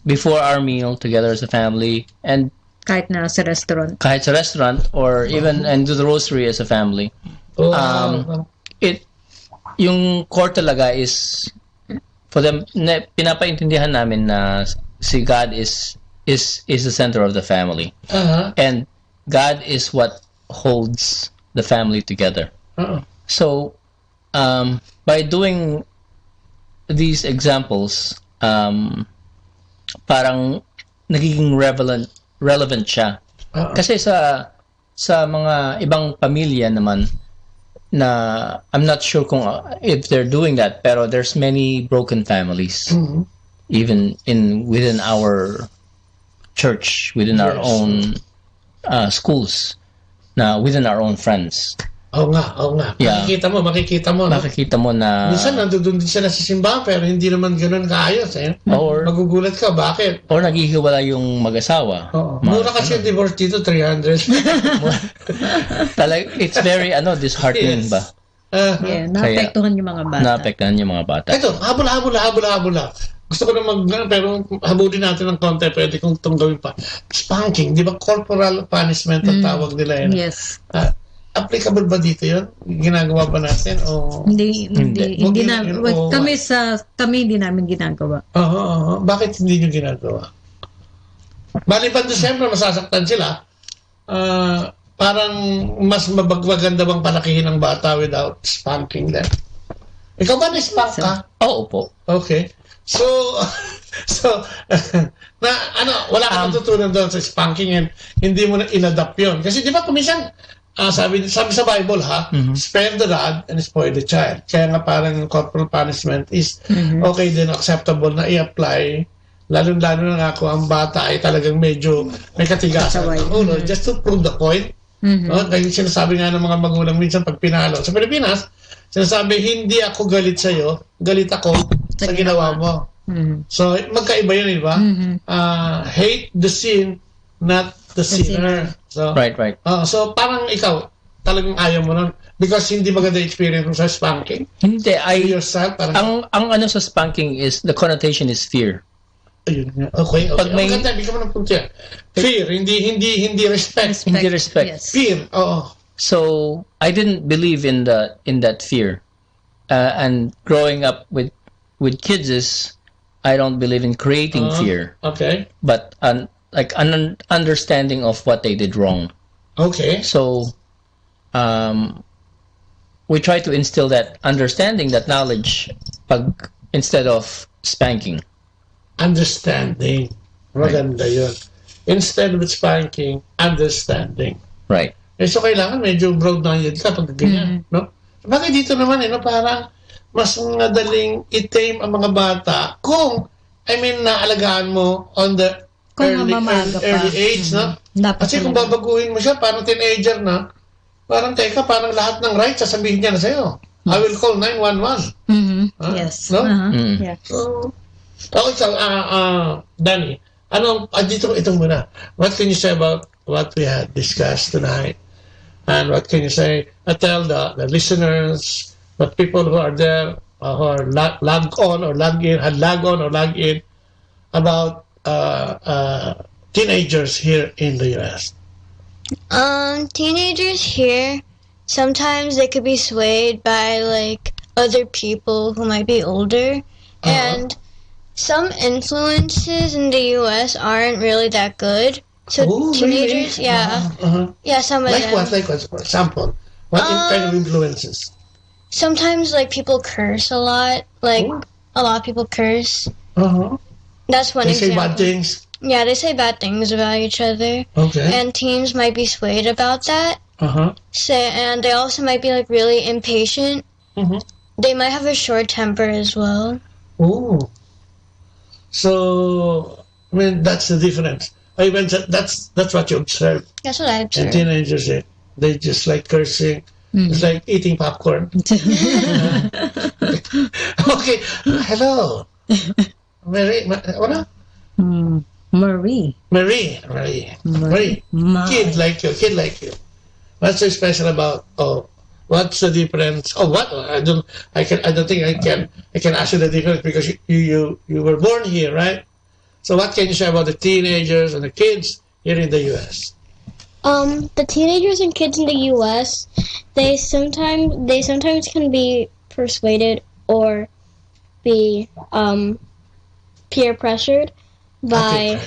before our meal together as a family, and kahit sa restaurant or even and do the rosary as a family. Yung core talaga is for them, pinapaintindihan namin na si God is the center of the family. And God is what holds the family together. So by doing these examples, parang nagiging relevant siya. Kasi sa mga ibang pamilya naman na I'm not sure kung if they're doing that, pero there's many broken families even within our church, within our own schools, within our own friends. Oo nga. Yeah. Makikita mo. No? Makikita mo na minsan nandun din sila sa simbahan pero hindi naman ganoon kaayos. Or magugulat ka, bakit? Or naghihiwala yung mag-asawa. Mura kasi yung divorce dito, 300. It's very disheartening ba? Naapektuhan yung mga bata. Naapektuhan yung mga bata. Ito, habol. Gusto ko na pero habulin natin ng konti, pwede kong itong gawin pa. Spanking, di ba corporal punishment ang tawag nila yun? Yes. Applicable ba dito yun? Ginagawa ba natin? O Hindi na. Kami hindi namin ginagawa. Bakit hindi nyo ginagawa? Maliban doon, siyempre masasaktan sila. Parang mas maganda bang palakihin ang bata without spanking them? Ikaw ba na-spank ka? Oo po. Okay. So wala ka natutunan doon sa spanking and hindi mo na inadapt yun. Kasi di ba kuminsan, sabi sa Bible spare the rod and spoil the child. Kaya nga parang corporal punishment is okay din, acceptable na i-apply, lalo-lalo na nga kung ang bata ay talagang medyo may katigasan ng ulo, just to prove the point. Kaya sinasabi nga ng mga magulang minsan pag pinalo sa Pilipinas, sinasabi, hindi ako galit sa'yo, galit ako sa ginawa mo. So magkaiba yun, di ba? Hate the sin, not the sinner. So, right. So parang ikaw, talagang ayaw mo nun because hindi maganda experience mo sa spanking? Hindi. Yourself, parang, ang sa spanking is, the connotation is fear. Ayun. Okay. Maganda, hindi ka mo ng punto yan. Fear, hindi respect. Hindi respect. Yes. Fear, oo. So, I didn't believe in that fear. And growing up with kids is, I don't believe in creating fear. Okay. But an understanding of what they did wrong. Okay. So, we try to instill that understanding, that knowledge, instead of spanking. Understanding. Maganda yun. Instead of spanking, understanding. Right. So kailangan medyo broad-minded ka pag ganyan, no? Bakit dito naman, parang mas madaling i-tame ang mga bata kung, naalagaan mo on the early age, no? Kasi kung babaguhin mo siya, parang teenager na, parang parang lahat ng rights sasabihin niya na sa'yo. I will call 911. Yes. No? Yeah. So, Danny, ito muna. What can you say about what we had discussed tonight? And what can you say? I tell the listeners, the people who are there, who are log on or log in, had log on or log in, about teenagers here in the U.S. Teenagers here, sometimes they could be swayed by like other people who might be older, and some influences in the U.S. aren't really that good. So teenagers, really? yeah, some of Like them. what? Like what? For example, what kind of influences? Sometimes like people curse a lot. Like a lot of people curse. That's one They say example. bad things. Yeah, they say bad things about each other. Okay. And teens might be swayed about that. And they also might be like really impatient. They might have a short temper as well. Ooh. So, I mean, that's the difference. I mean, that's what you observe. That's what I And observed. teenagers, they just like cursing. It's like eating popcorn. Okay. Hello. Mary. What? Marie. Marie. Kid like you. What's so special about? What's the difference? What? I don't think I can ask you the difference because you were born here, right? So what can you say about the teenagers and the kids here in the U.S.? The teenagers and kids in the U.S. they sometimes can be persuaded or be peer pressured by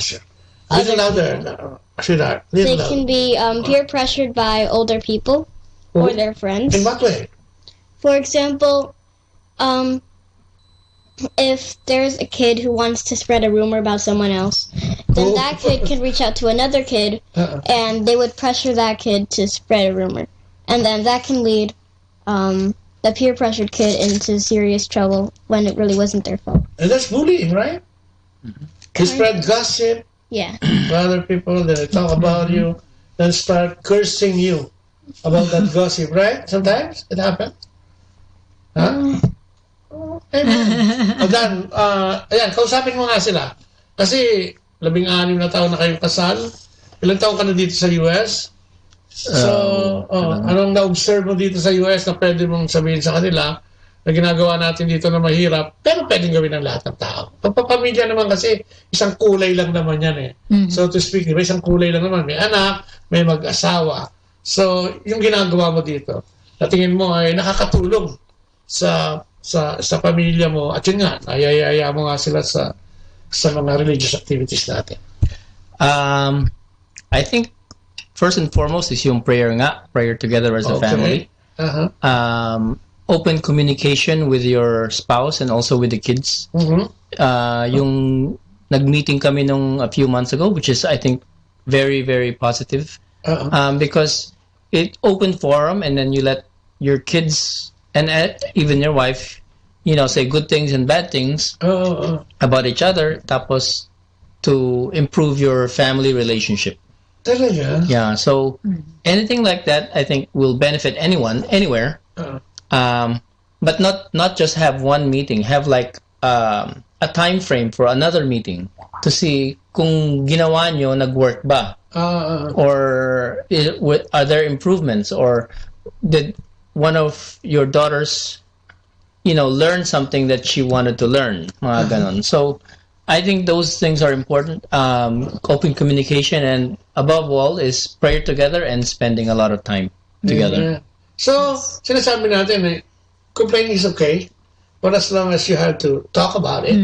Little louder, sweetheart. they Little can louder. be peer pressured by older people or their friends. In what way? For example, if there's a kid who wants to spread a rumor about someone else, then that kid can reach out to another kid, and they would pressure that kid to spread a rumor, and then that can lead the peer pressured kid into serious trouble when it really wasn't their fault. And that's bullying, right? You spread gossip Yeah. to other people, then they talk about you, then start cursing you about that gossip, right? Sometimes it happens. Huh? Amen. O Dan, ayan, kausapin mo nga sila. Kasi 16 na taon na kayong kasal. Ilang taon ka na dito sa US? So, anong na-observe mo dito sa US na pwede mong sabihin sa kanila na ginagawa natin dito na mahirap, pero pwedeng gawin ng lahat ng tao. Pagpapamilya naman kasi, isang kulay lang naman yan eh. So to speak, diba, isang kulay lang naman. May anak, may mag-asawa. So, yung ginagawa mo dito, na tingin mo ay nakakatulong sa pamilya mo. At yun nga, ayayaya mo nga sila sa mga religious activities natin. I think first and foremost is yung prayer together as a family. Open communication with your spouse and also with the kids. Yung nag-meeting kami nung a few months ago, which is I think very, very positive. Because it open forum, and then you let your kids and even your wife, say good things and bad things about each other, tapos to improve your family relationship. Yeah, so anything like that, I think, will benefit anyone, anywhere. But not just have one meeting, have like a time frame for another meeting to see kung ginawa nyo nag-work ba, or are there improvements, or did one of your daughters learn something that she wanted to learn, mga ganon. So I think those things are important. Open communication, and above all is prayer together and spending a lot of time together. So, sinasabi natin complaining is okay, but as long as you have to talk about it,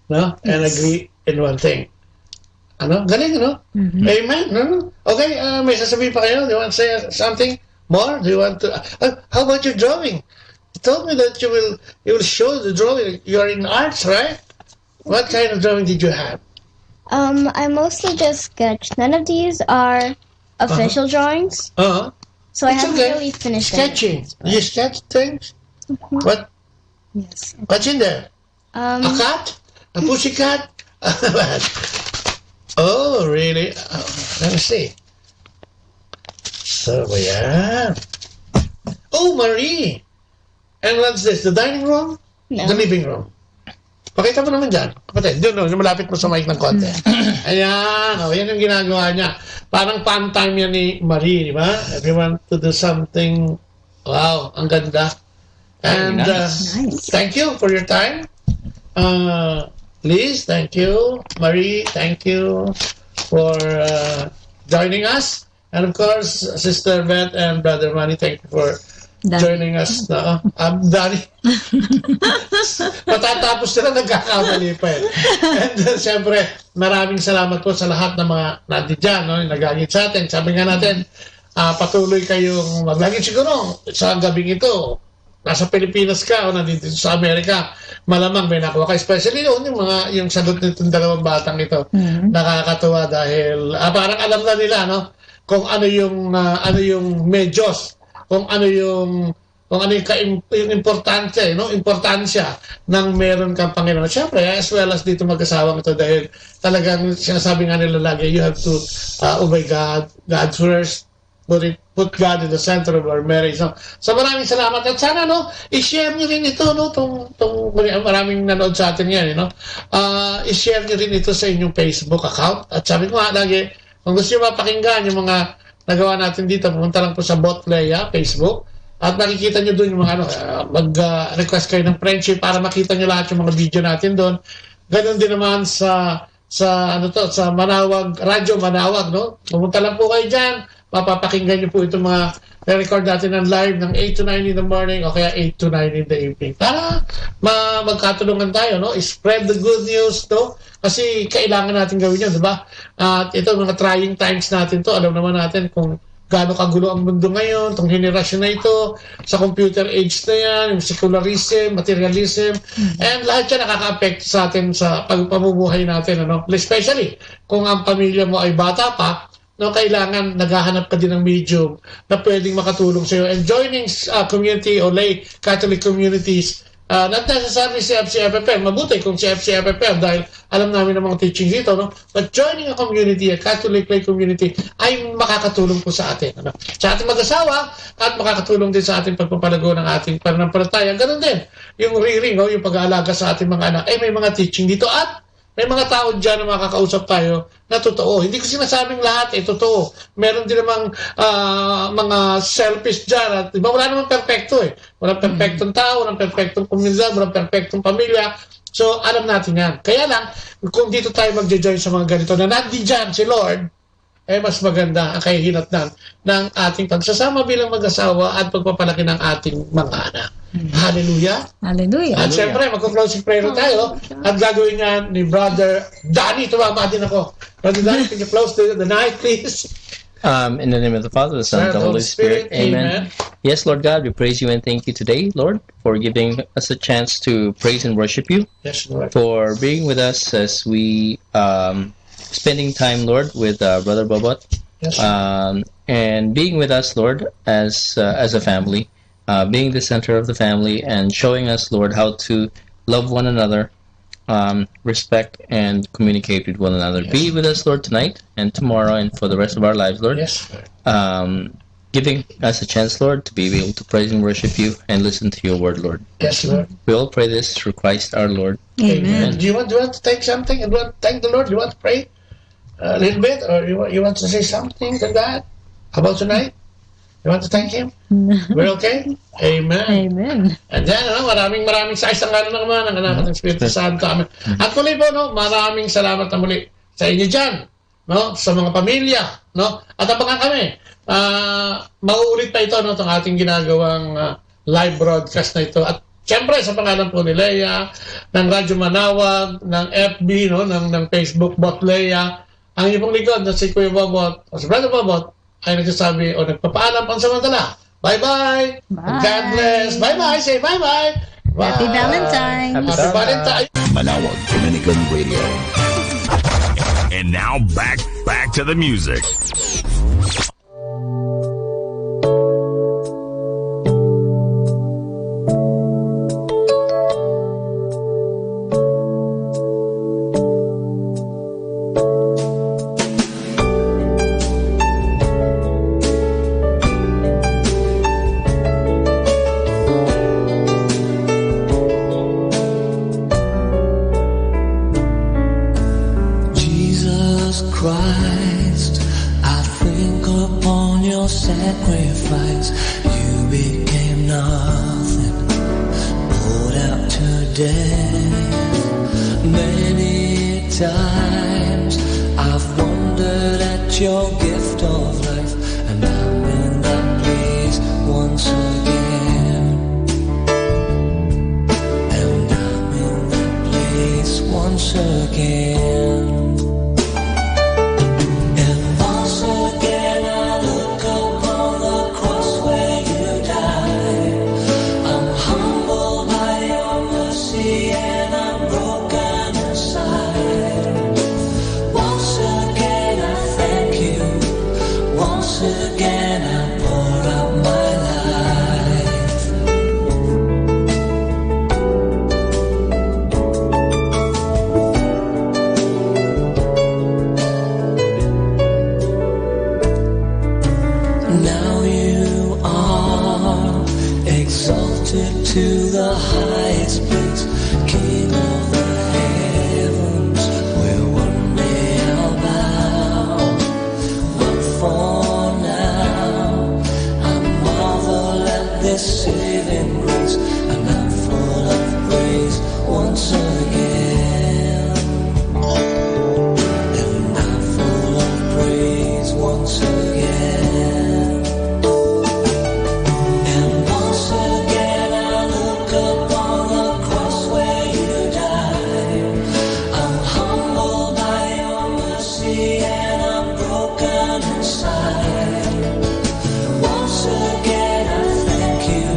no, and agree in one thing. Galing, Amen. No? Okay, may sasabihin pa kayo? Do you want to say something more? Do you want to? How about your drawing? You told me that you will show the drawing. You are in arts, right? What kind of drawing did you have? I mostly just sketched. None of these are official drawings. So I haven't really finished sketching. You sketch things? What? Yes. What's in there? A cat? A pussycat? Oh, really? Let me see. So, yeah. Oh, Marie! And what's this? The dining room? No. The living room? Pakita mo naman dyan. Kapatid, doon, malapit mo sa mic ng konti. Ayan, yan yung ginagawa niya. Parang fun time yan ni Marie, di ba? If you want to do something, wow, ang ganda. And Nice. thank you for your time. Liz, thank you. Marie, thank you for joining us. And of course, Sister Beth and Brother Manny, thank you for joining us na. Danny. Matatapos sila, nagkakamali pa eh. And siyempre, maraming salamat po sa lahat ng mga nandiyan, no? Nagagit sa atin. Sabi nga natin, patuloy kayong maglagit siguro sa gabing ito. Nasa Pilipinas ka o nandito sa Amerika, malamang may nakuha ka. Especially yung sagot nitong dalawang batang ito. Nakakatuwa dahil parang alam na nila, no? Kung ano yung medyos, kung ano yung importansya, no? Importansya ng meron kang Panginoon. Siyempre, as well as dito mag-asawang ito dahil talagang sinasabi nga nila lagi, you have to obey God first, put God in the center of our marriage. So maraming salamat at sana i-share niyo rin ito, maraming nanood sa atin yan, i-share niyo rin ito sa inyong Facebook account. At sabi ko nga lagi, kung gusto niyo mapakinggan yung mga nagawa natin dito, pumunta lang po sa Botleya Facebook at makikita nyo doon yung mga mag-request kayo ng friendship para makita nyo lahat yung mga video natin doon. Ganon din naman sa Manawag, Radyo Manawag, no? Pumunta lang po kayo dyan, mapapakinggan nyo po itong mga record natin ng live ng 8 to 9 in the morning o kaya 8 to 9 in the evening. Para magkatulungan tayo, no? Spread the good news, no? Kasi kailangan natin gawin yun, di ba? At ito, mga trying times natin to, alam naman natin kung gaano kagulo ang mundo ngayon, itong henerasyon na ito, sa computer age na yan, yung secularism, materialism, and lahat yan nakaka-affect sa atin sa pamumuhay natin, ano? Especially kung ang pamilya mo ay bata pa, no, kailangan naghahanap ka din ng medium na pwedeng makatulong sa iyo. And joining community o lay Catholic communities, not necessarily si FCFFM, mabuti kung si FCFFM dahil alam namin ang mga teaching dito, no? But joining a community, a Catholic lay community, ay makakatulong po sa atin, ano? Sa ating mag-asawa at makakatulong din sa ating pagpapalago ng ating pananampalataya. Ganun din, yung rearing, no? Yung pag-aalaga sa ating mga anak, may mga teaching dito at may mga tao dyan na makakausap tayo na totoo. Hindi ko sinasabing lahat, totoo. Meron din namang mga selfish dyan. At, diba, wala namang perfecto eh. Walang perfectong tao, walang perfectong komunidad, walang perfectong pamilya. So, alam natin yan. Kaya lang, kung dito tayo magja-join sa mga ganito na nandiyan si Lord, mas maganda ang kahihinatnan ng ating pagsasama bilang mag-asawa at pagpapalaki ng ating mga anak. Hallelujah! Hallelujah! At syempre, mag-closing prayer tayo at gagawin niya ni Brother Danny. Tumama din ako. Brother Danny, can you close the night, please? In the name of the Father, the Son, and the Holy Spirit. Amen. Yes, Lord God, we praise you and thank you today, Lord, for giving us a chance to praise and worship you. Yes, Lord. For being with us as we spending time, Lord, with Brother Bobot. Yes. And being with us, Lord, as a family, being the center of the family and showing us, Lord, how to love one another, respect and communicate with one another. Yes. Be with us, Lord, tonight and tomorrow and for the rest of our lives, Lord. Yes. Giving us a chance, Lord, to be able to praise and worship you and listen to your word, Lord. Yes, Lord. We all pray this through Christ our Lord. Amen. Do you want to take something and thank the Lord? Do you want to pray a little bit, or you want to say something to God about tonight? You want to thank Him? We're okay? Amen. Amen. And then, maraming sa isang ng anak ng Espiritu Santo. Amen. At muli po, maraming salamat na muli sa inyo dyan, sa mga pamilya, at abangan kami. Mauulit pa ito, itong ating ginagawang live broadcast na ito. At siyempre, sa pangalan po ni Leia, ng Radyo Manawag, ng FB, ng Facebook Bot Leia, ang inyong lingkod na si Kuya Bobot, o si Brother Bobot, ay nagsasabi o nagpapaalam pansamantala. Bye-bye! Bye! God bless! Bye-bye! Say bye-bye! Bye. Happy Valentine's! Happy Valentine's! Manawag Dominican Radio. And now back to the music. yesterday. Many times I've wondered at your gift of life, and I'm in that place once again. And I'm in that place once again. And once again I look upon the cross where you died. I'm humbled by your mercy and I'm broken inside. Once again I thank you. Once again I pour out my life. Now you are exalted to the highest place, King of the heavens, where one day I'll bow. But for now, I marvel at this saving grace, and I'm full of praise once again. And I'm full of praise once again. And once again I look upon the cross where you died. I'm humbled by your mercy and I'm broken inside. Once again I thank you.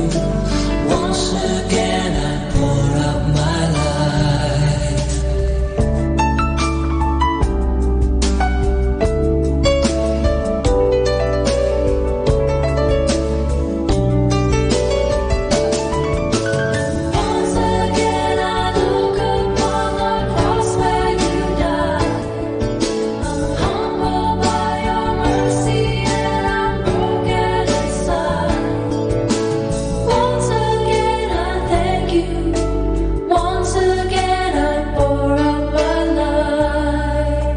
Once again I pour out my life. Once again I look upon the cross where you died. I'm humbled by your mercy and I'm broken inside. Once again I thank you. Once again I pour out my life.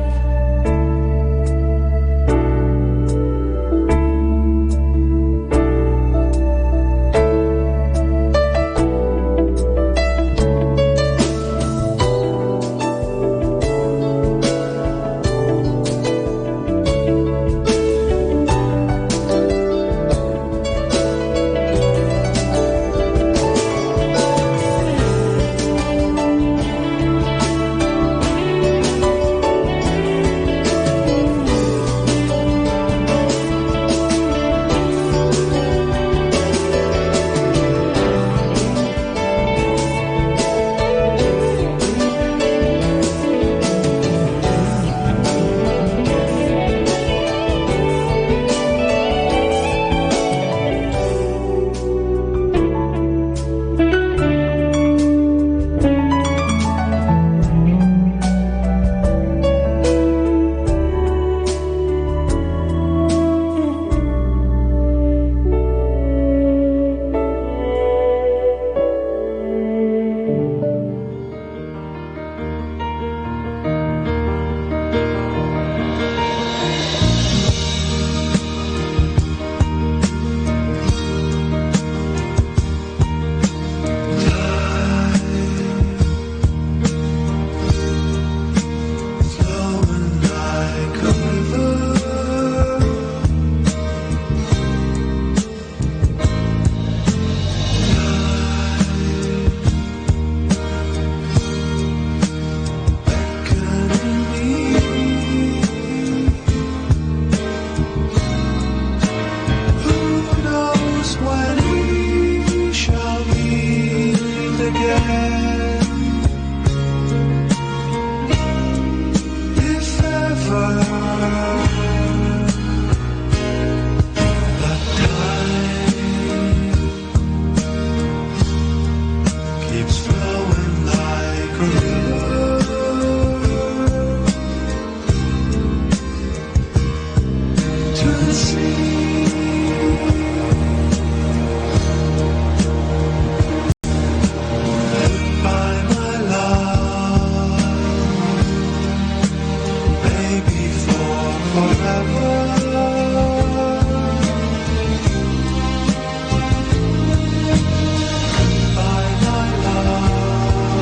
Flowing like a river, beckoning me. Who knows when we shall meet again? If ever, but time keeps flowing like a river to the sea. By my love, baby, for forever. By my love.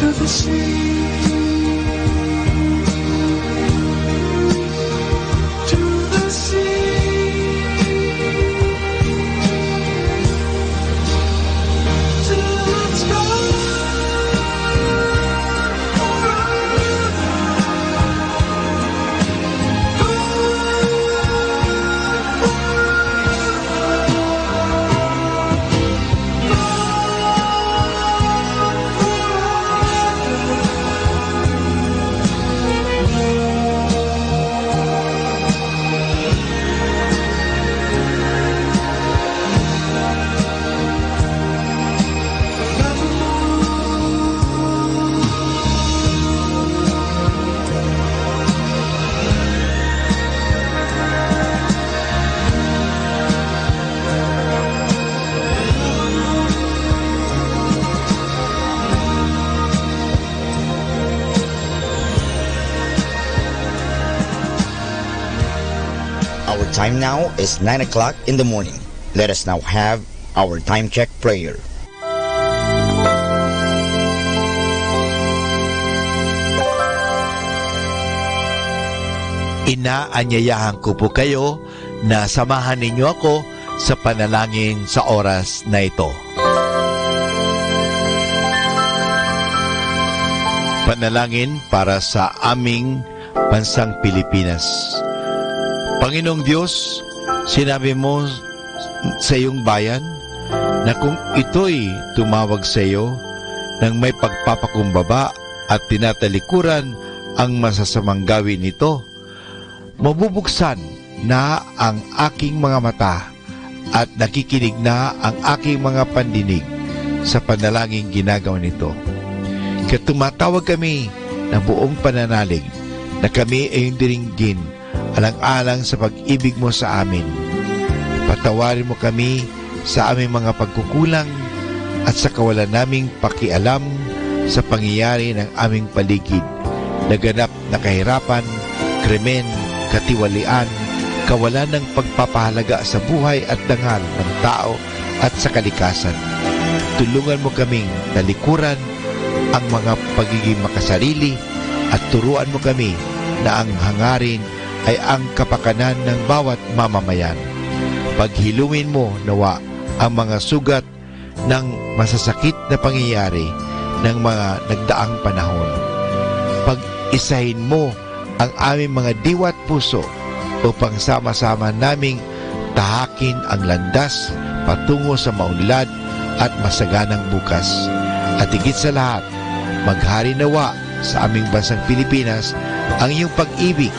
to the sea, to the sea, to the sky. Our time now is 9 o'clock in the morning. Let us now have our time check prayer. Inaanyayahan ko po kayo na samahan ninyo ako sa panalangin sa oras na ito. Panalangin para sa aming bansang Pilipinas. Panginoong Diyos, sinabi mo sa iyong bayan na kung ito'y tumawag sa iyo ng may pagpapakumbaba at tinatalikuran ang masasamang gawin nito, mabubuksan na ang aking mga mata at nakikinig na ang aking mga pandinig sa panalangin ginagawa nito. Kaya tumatawag kami ng buong pananalig na kami ay diringgin alang-alang sa pag-ibig mo sa amin. Patawarin mo kami sa aming mga pagkukulang at sa kawalan naming pakialam sa pangyayari ng aming paligid, naganap na kahirapan, krimen, katiwalian, kawalan ng pagpapahalaga sa buhay at dangal ng tao at sa kalikasan. Tulungan mo kaming talikuran ang mga pagiging makasarili at turuan mo kami na ang hangarin ay ang kapakanan ng bawat mamamayan. Paghilungin mo nawa ang mga sugat ng masasakit na pangyayari ng mga nagdaang panahon. Pag-isahin mo ang aming mga diwa at puso upang sama-sama naming tahakin ang landas patungo sa maunlad at masaganang bukas. At higit sa lahat, maghari nawa sa aming bansang Pilipinas ang iyong pag-ibig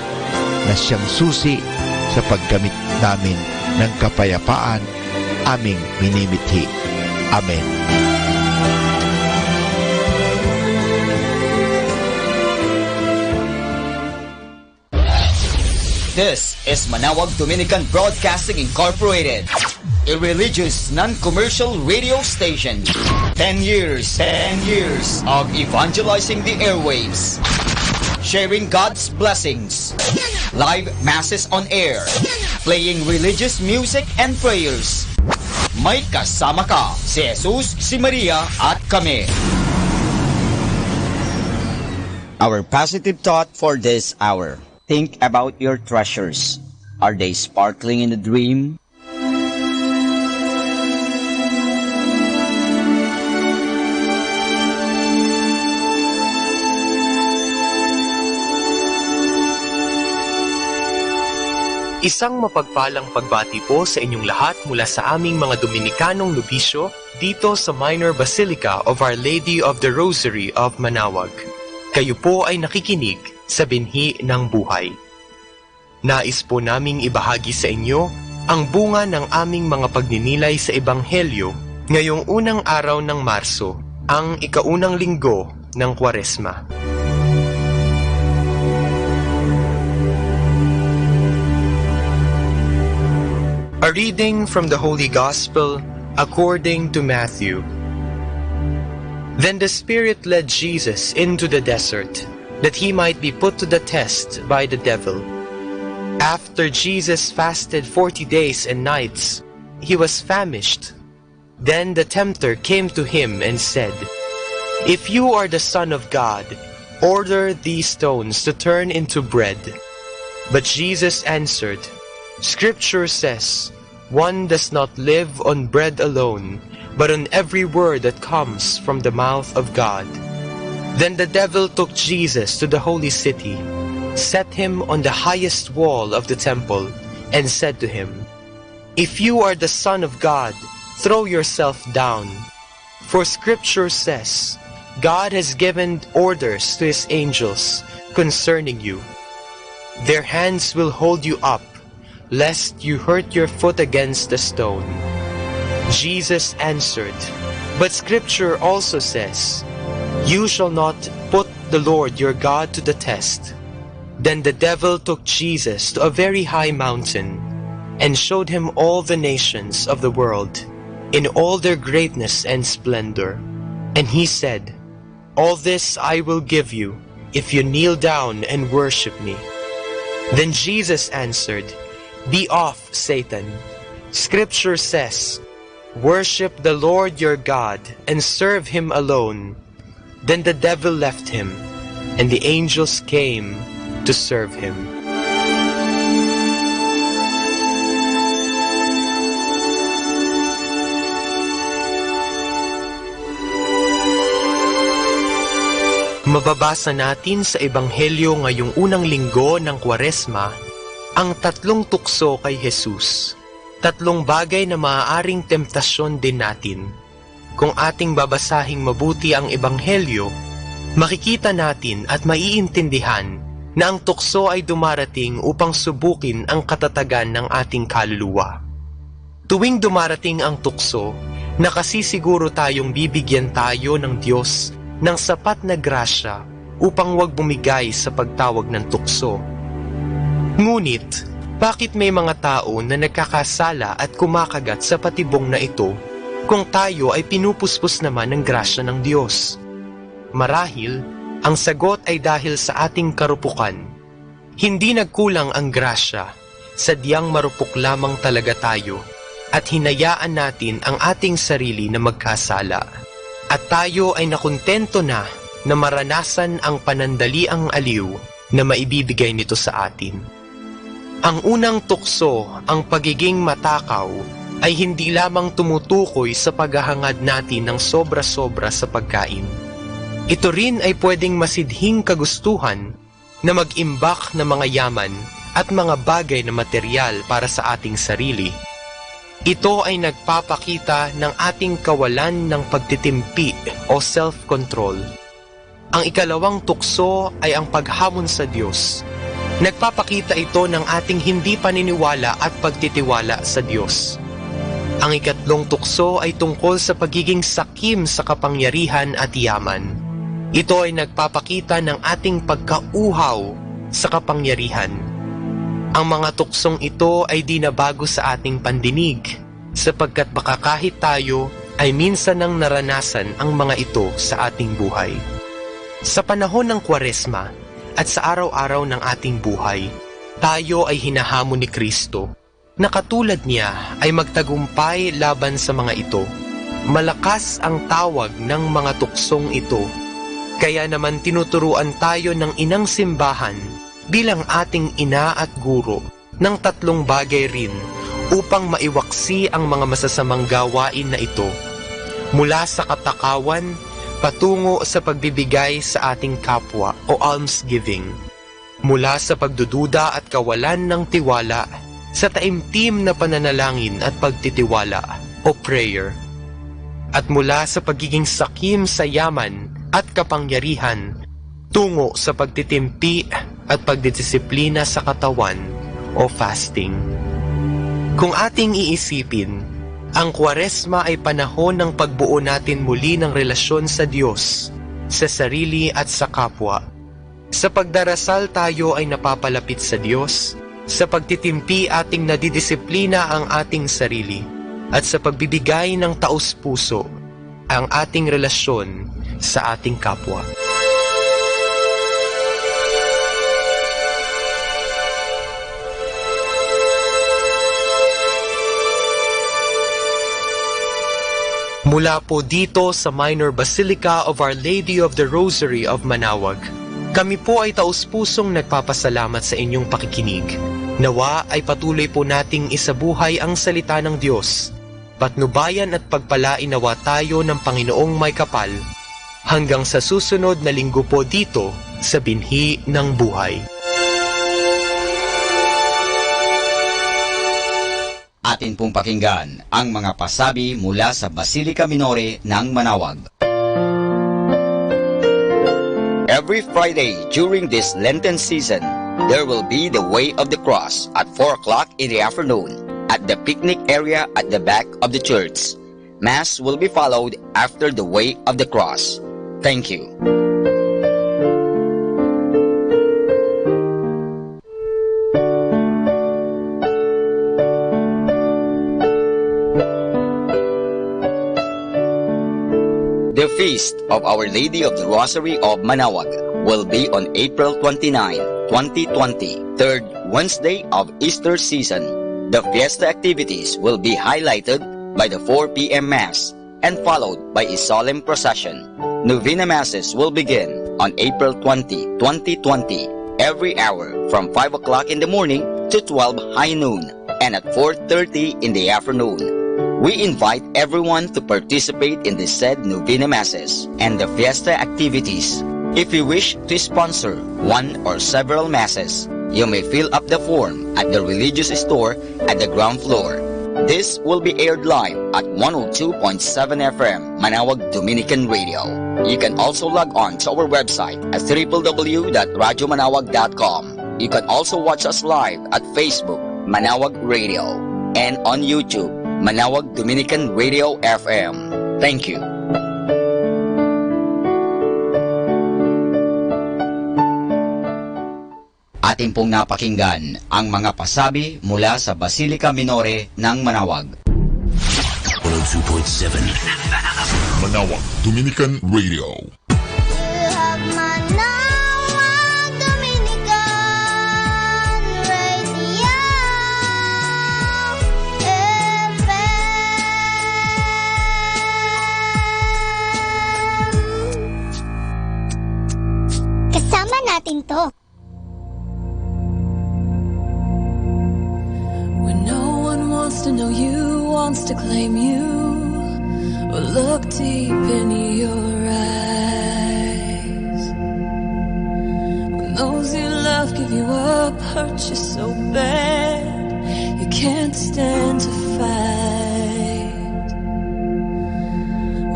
na siyang susi sa paggamit namin ng kapayapaan aming minimithi. Amen. This is Manawag Dominican Broadcasting Incorporated, a religious, non-commercial radio station. 10 years of evangelizing the airwaves, sharing God's blessings, live masses on air, playing religious music and prayers. May kasama ka, si Jesus, si Maria, at kami. Our positive thought for this hour. Think about your treasures. Are they sparkling in a dream? Isang mapagpalang pagbati po sa inyong lahat mula sa aming mga Dominikanong nobisyo dito sa Minor Basilica of Our Lady of the Rosary of Manawag. Kayo po ay nakikinig sa binhi ng buhay. Nais po naming ibahagi sa inyo ang bunga ng aming mga pagninilay sa Ebanghelyo ngayong unang araw ng Marso, ang ikaunang linggo ng Kwaresma. A reading from the Holy Gospel according to Matthew. Then the Spirit led Jesus into the desert, that he might be put to the test by the devil. After Jesus fasted 40 days and nights, he was famished. Then the tempter came to him and said, If you are the Son of God, order these stones to turn into bread. But Jesus answered, Scripture says, one does not live on bread alone, but on every word that comes from the mouth of God. Then the devil took Jesus to the holy city, set him on the highest wall of the temple, and said to him, If you are the Son of God, throw yourself down. For Scripture says, God has given orders to his angels concerning you. Their hands will hold you up, lest you hurt your foot against a stone. Jesus answered, But Scripture also says, You shall not put the Lord your God to the test. Then the devil took Jesus to a very high mountain, and showed him all the nations of the world, in all their greatness and splendor. And he said, All this I will give you, if you kneel down and worship me. Then Jesus answered, Be off, Satan. Scripture says, Worship the Lord your God, and serve him alone. Then the devil left him, and the angels came to serve him. Mababasa natin sa Ebanghelyo ngayong unang linggo ng Kwaresma ang tatlong tukso kay Jesus. Tatlong bagay na maaaring temptasyon din natin. Kung ating babasahing mabuti ang Ebanghelyo, makikita natin at maiintindihan na ang tukso ay dumarating upang subukin ang katatagan ng ating kaluluwa. Tuwing dumarating ang tukso, nakasisiguro tayong bibigyan tayo ng Diyos ng sapat na grasya upang huwag bumigay sa pagtawag ng tukso. Ngunit, bakit may mga tao na nagkakasala at kumakagat sa patibong na ito kung tayo ay pinupuspos naman ng grasya ng Diyos? Marahil, ang sagot ay dahil sa ating karupukan. Hindi nagkulang ang grasya, sadyang marupok lamang talaga tayo at hinayaan natin ang ating sarili na magkasala. At tayo ay nakontento na maranasan ang panandaliang aliw na maibibigay nito sa atin. Ang unang tukso, ang pagiging matakaw, ay hindi lamang tumutukoy sa paghahangad natin ng sobra-sobra sa pagkain. Ito rin ay pwedeng masidhing kagustuhan na mag-imbak ng mga yaman at mga bagay na material para sa ating sarili. Ito ay nagpapakita ng ating kawalan ng pagtitimpi o self-control. Ang ikalawang tukso ay ang paghamon sa Diyos. Nagpapakita ito ng ating hindi paniniwala at pagtitiwala sa Diyos. Ang ikatlong tukso ay tungkol sa pagiging sakim sa kapangyarihan at yaman. Ito ay nagpapakita ng ating pagkauhaw sa kapangyarihan. Ang mga tuksong ito ay di na bago sa ating pandinig, sapagkat baka kahit tayo ay minsan nang naranasan ang mga ito sa ating buhay. Sa panahon ng Kwaresma at sa araw-araw ng ating buhay, tayo ay hinahamon ni Kristo na katulad niya ay magtagumpay laban sa mga ito. Malakas ang tawag ng mga tuksong ito, kaya naman tinuturuan tayo ng inang simbahan bilang ating ina at guro ng tatlong bagay rin upang maiwaksi ang mga masasamang gawain na ito, mula sa katakawan patungo sa pagbibigay sa ating kapwa o almsgiving, mula sa pagdududa at kawalan ng tiwala sa taimtim na pananalangin at pagtitiwala o prayer, at mula sa pagiging sakim sa yaman at kapangyarihan tungo sa pagtitimpi at pagdidisiplina sa katawan o fasting. Kung ating iisipin, ang Kwaresma ay panahon ng pagbuo natin muli ng relasyon sa Diyos, sa sarili at sa kapwa. Sa pagdarasal tayo ay napapalapit sa Diyos, sa pagtitimpi ating nadidisiplina ang ating sarili, at sa pagbibigay ng taos-puso ang ating relasyon sa ating kapwa. Mula po dito sa Minor Basilica of Our Lady of the Rosary of Manawag, kami po ay taus-pusong nagpapasalamat sa inyong pakikinig. Nawa ay patuloy po nating isabuhay ang salita ng Diyos. Patnubayan at pagpalain nawa tayo ng Panginoong may kapal hanggang sa susunod na linggo po dito sa Binhi ng Buhay. Atin pong pakinggan ang mga pasabi mula sa Basilica Minore ng Manawag. Every Friday during this Lenten season, there will be the Way of the Cross at 4 o'clock in the afternoon at the picnic area at the back of the church. Mass will be followed after the Way of the Cross. Thank you. The Feast of Our Lady of the Rosary of Manawag will be on April 29, 2020, third Wednesday of Easter season. The fiesta activities will be highlighted by the 4 p.m. Mass and followed by a solemn procession. Novena Masses will begin on April 20, 2020, every hour from 5 o'clock in the morning to 12 high noon and at 4:30 in the afternoon. We invite everyone to participate in the said Novena Masses and the fiesta activities. If you wish to sponsor one or several Masses, you may fill up the form at the religious store at the ground floor. This will be aired live at 102.7 FM Manawag Dominican Radio. You can also log on to our website at www.radyomanawag.com. You can also watch us live at Facebook Manawag Radio and on YouTube Manawag Dominican Radio FM. Thank you. Atin pong napakinggan ang mga pasabi mula sa Basilica Minore ng Manawag. 102.7 Manawag Dominican Radio. Kasama natin to. When no one wants to know you, wants to claim you, or look deep in your eyes. When those you love give you up, hurt you so bad, you can't stand to fight.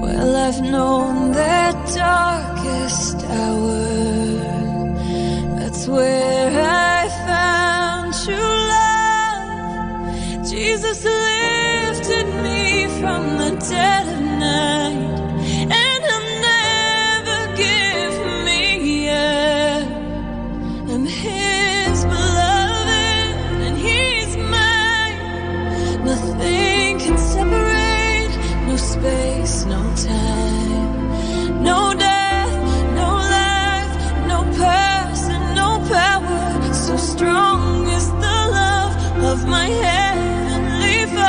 Well, I've known that darkest hour. That's where I found true love. Jesus lifted me from the dead of night, and He'll never give me up. I'm His beloved, and He's mine. Nothing can separate, no space, no time, no death, no life, no person, no power. So strong is the love of my heavenly Father.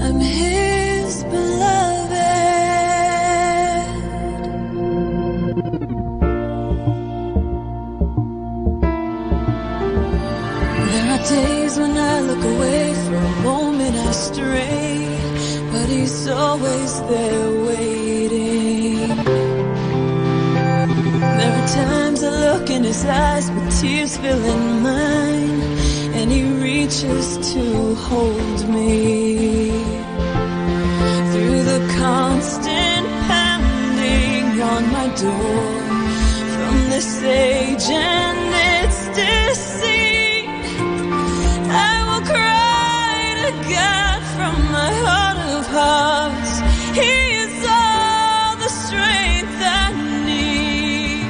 I'm His beloved. There are days when I look away, for a moment I stray, but He's always there waiting. There are times I look in His eyes with tears filling mine, and He reaches to hold me. Through the constant pounding on my door from this age and its deceit, I will cry to God from my heart of hearts. He is all the strength I need.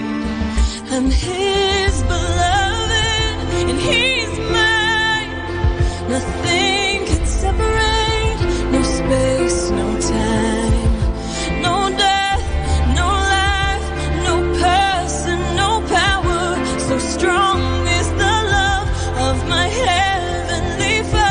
I'm His beloved, and He's mine. Nothing can separate, no space, no time, no death, no life, no person, no power. So strong is the love of my heavenly Father.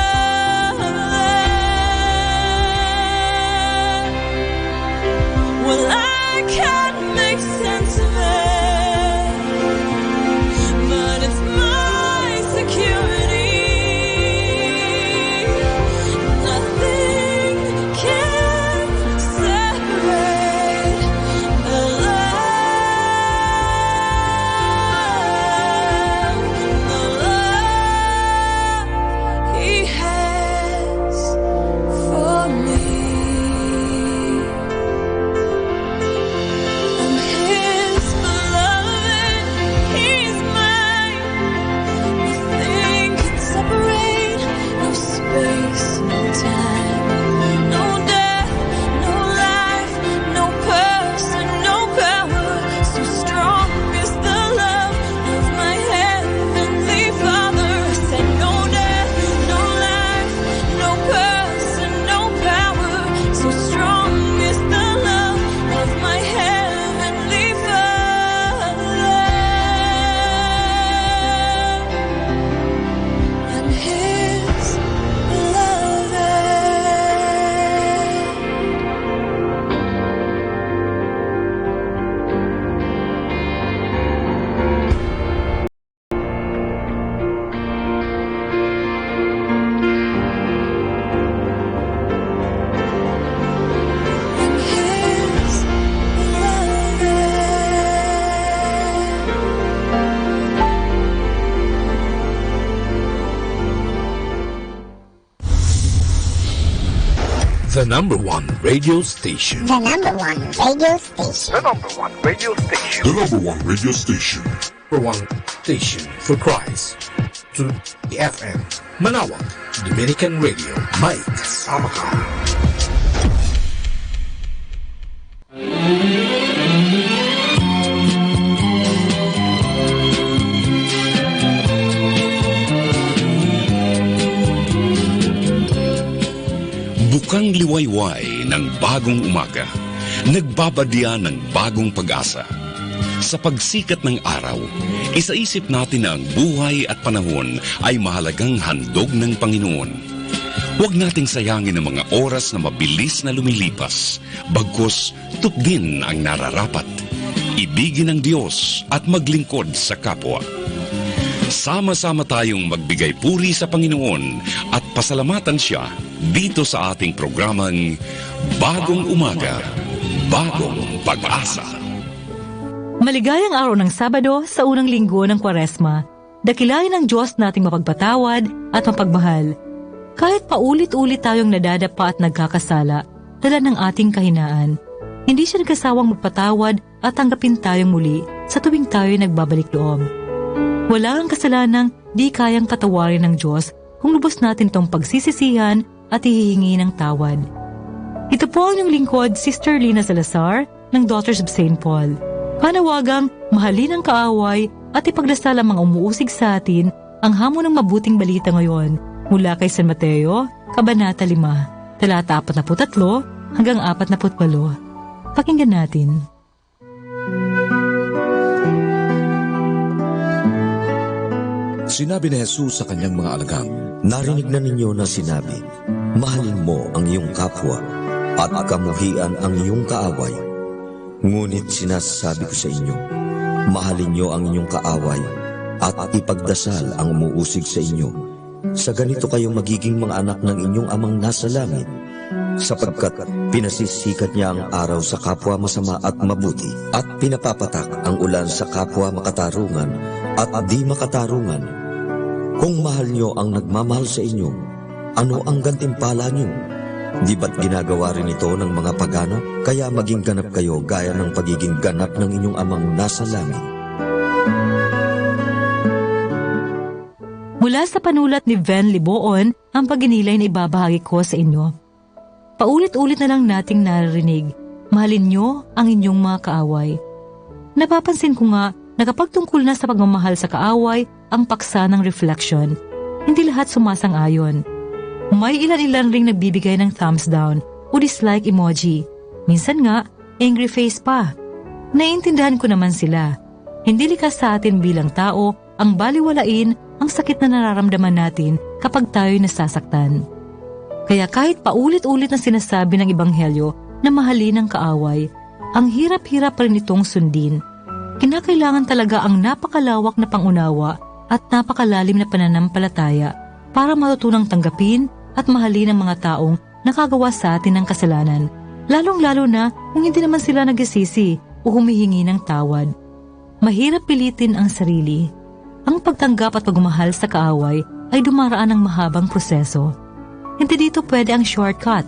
number one radio station. The number one radio station. The number one radio station. The number one radio station. Number one station for Christ. To the FM. Manawag, Dominican Radio. May kasama ka. Bukang liwayway ng bagong umaga, nagbabadya ng bagong pag-asa. Sa pagsikat ng araw, isaisip natin na ang buhay at panahon ay mahalagang handog ng Panginoon. Huwag nating sayangin ang mga oras na mabilis na lumilipas, bagkus tupdin ang nararapat. Ibigin ang Diyos at maglingkod sa kapwa. Sama-sama tayong magbigay puri sa Panginoon at pasalamatan Siya dito sa ating programang Bagong Umaga, Bagong Pag-asa. Maligayang araw ng Sabado sa unang linggo ng Kwaresma. Dakilain ng Diyos nating mapagpatawad at mapagmahal. Kahit paulit-ulit tayong nadadapa at nagkakasala, dala ng ating kahinaan, hindi Siya nagkasawang magpatawad at tanggapin tayong muli sa tuwing tayo'y nagbabalik loob. Wala ang kasalanang di kayang katawarin ng Diyos kung lubos natin itong pagsisisihan at hihingi ng tawad. Ito po ang inyong lingkod, Sister Lina Salazar ng Daughters of St. Paul. Panawagang mahalin ang kaaway at ipagdasal ang mga umuusig sa atin ang hamon ng mabuting balita ngayon mula kay San Mateo, Kabanata 5, talata 43 hanggang 48. Pakinggan natin. Sinabi ni Jesus sa kanyang mga alagad, narinig na ninyo na sinabi, mahalin mo ang iyong kapwa at kamuhian ang iyong kaaway. Ngunit sinasabi ko sa inyo, mahalin niyo ang inyong kaaway at ipagdasal ang umuusig sa inyo. Sa ganito kayo magiging mga anak ng inyong amang nasa langit, sapagkat pinasisikat niya ang araw sa kapwa masama at mabuti at pinapapatak ang ulan sa kapwa makatarungan at di makatarungan. Kung mahal niyo ang nagmamahal sa inyo, ano ang gantimpala niyo? Di ba't ginagawa rin ito ng mga pagano? Kaya maging ganap kayo gaya ng pagiging ganap ng inyong amang nasa langit. Mula sa panulat ni Ven Liboon, ang paginilay na ibabahagi ko sa inyo. Paulit-ulit na lang nating naririnig, mahalin niyo ang inyong mga kaaway. Napapansin ko nga na kapag tungkol na sa pagmamahal sa kaaway ang paksa ng reflection, hindi lahat sumasang-ayon. May ilan-ilan ring nagbibigay ng thumbs down o dislike emoji. Minsan nga, angry face pa. Naiintindihan ko naman sila. Hindi likas sa atin bilang tao ang baliwalain ang sakit na nararamdaman natin kapag tayo'y nasasaktan. Kaya kahit paulit-ulit na sinasabi ng Ebanghelyo na mahalin ang kaaway, ang hirap-hirap pa rin itong sundin. Kinakailangan talaga ang napakalawak na pangunawa at napakalalim na pananampalataya para matutunang tanggapin at mahalin ang mga taong nakagawa sa atin ng kasalanan, lalong-lalo na kung hindi naman sila nagsisisi o humihingi ng tawad. Mahirap pilitin ang sarili. Ang pagtanggap at pagmamahal sa kaaway ay dumaraan ng mahabang proseso. Hindi dito pwede ang shortcut,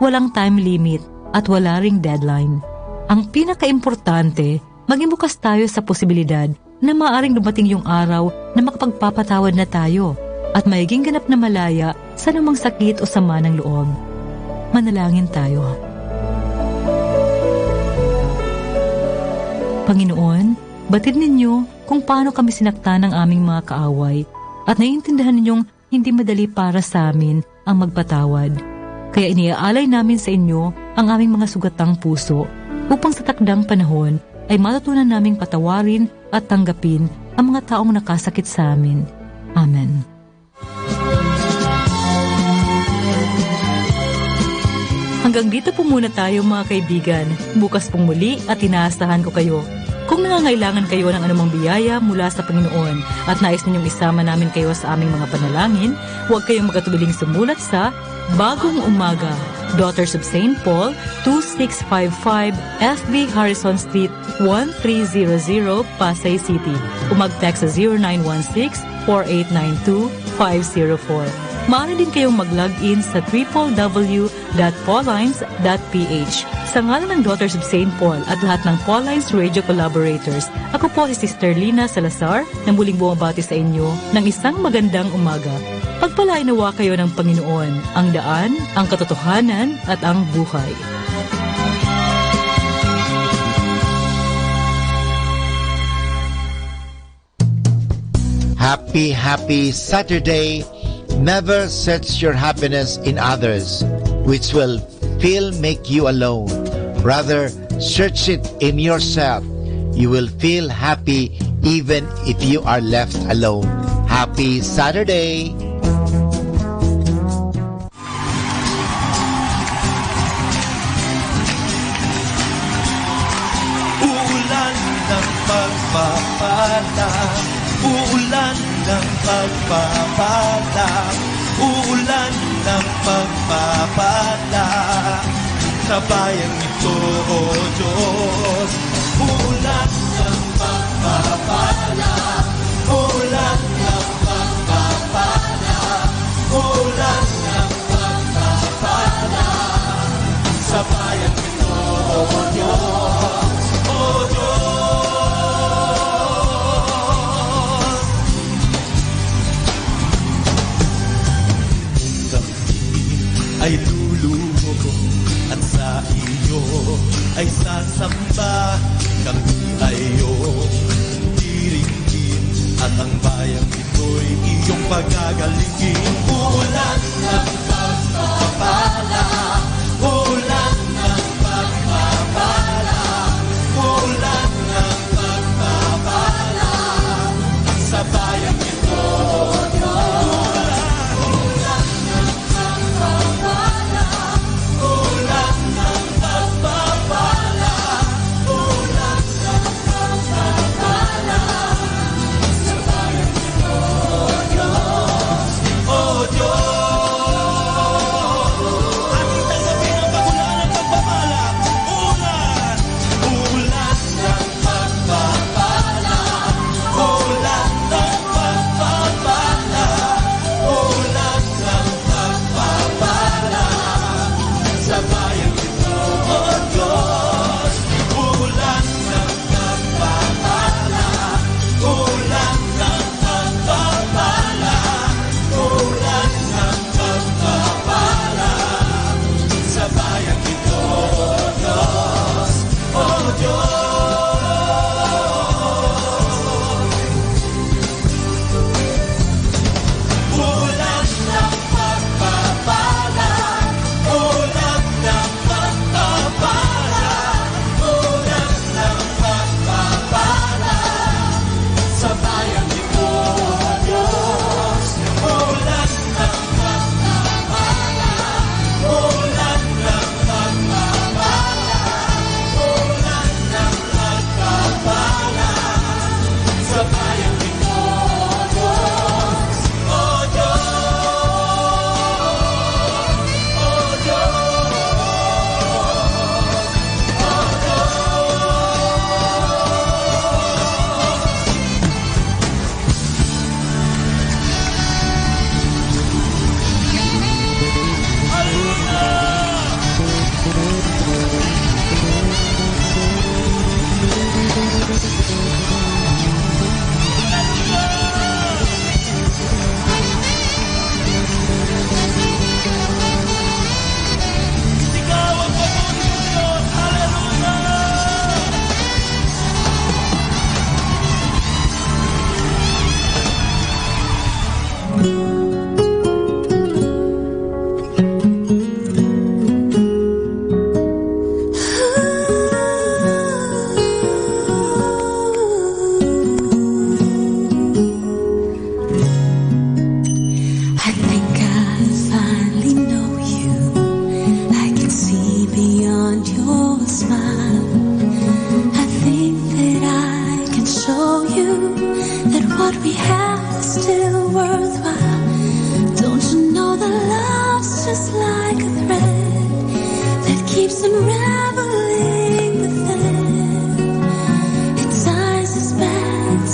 walang time limit at wala ring deadline. Ang pinaka-importante, maging bukas tayo sa posibilidad na maaaring dumating yung araw na makapagpapatawad na tayo at magiging ganap na malaya sa namang sakit o sama ng loob. Manalangin tayo. Panginoon, batid ninyo kung paano kami sinaktan ng aming mga kaaway at naiintindihan ninyong hindi madali para sa amin ang magpatawad. Kaya iniaalay namin sa inyo ang aming mga sugatang puso upang sa takdang panahon ay matutunan naming patawarin at tanggapin ang mga taong nakasakit sa amin. Amen. Hanggang dito po muna tayo mga kaibigan. Bukas pong muli at inaasahan ko kayo. Kung nangangailangan kayo ng anumang biyaya mula sa Panginoon at nais ninyong isama namin kayo sa aming mga panalangin, huwag kayong magatubiling sumulat sa Bagong Umaga, Daughters of St. Paul, 2655 FB Harrison Street, 1300 Pasay City. O mag-text sa 0916-4892-504. Maaari din kayong mag-log-in sa www.paullines.ph. Sa ngalan ng Daughters of St. Paul at lahat ng Paullines Radio Collaborators, ako po si Sister Lina Salazar na muling bumabati sa inyo ng isang magandang umaga. Pagpalain nawa kayo ng Panginoon, ang daan, ang katotohanan at ang buhay. Happy Saturday. Never search your happiness in others, which will make you alone. Rather, search it in yourself. You will feel happy even if you are left alone. Happy Saturday! Uulan ng pagpapala, uulan ng pagpapala, uulan ng pagpapala sa bayang ito, O Diyos. Uulan ng pagpapala, uulan ng pagpapala, uulan ng pagpapala sa bayang ito, O Diyos, O Diyos. Ay luluho at sa iyo ay sasamba. Kami ay iyong diringgin at ang bayang ito'y iyong pagagalingin. Uulan ng pagpapala, uulan ng pagpapala, uulan ng pagpapala sa bayang ito, O Diyos.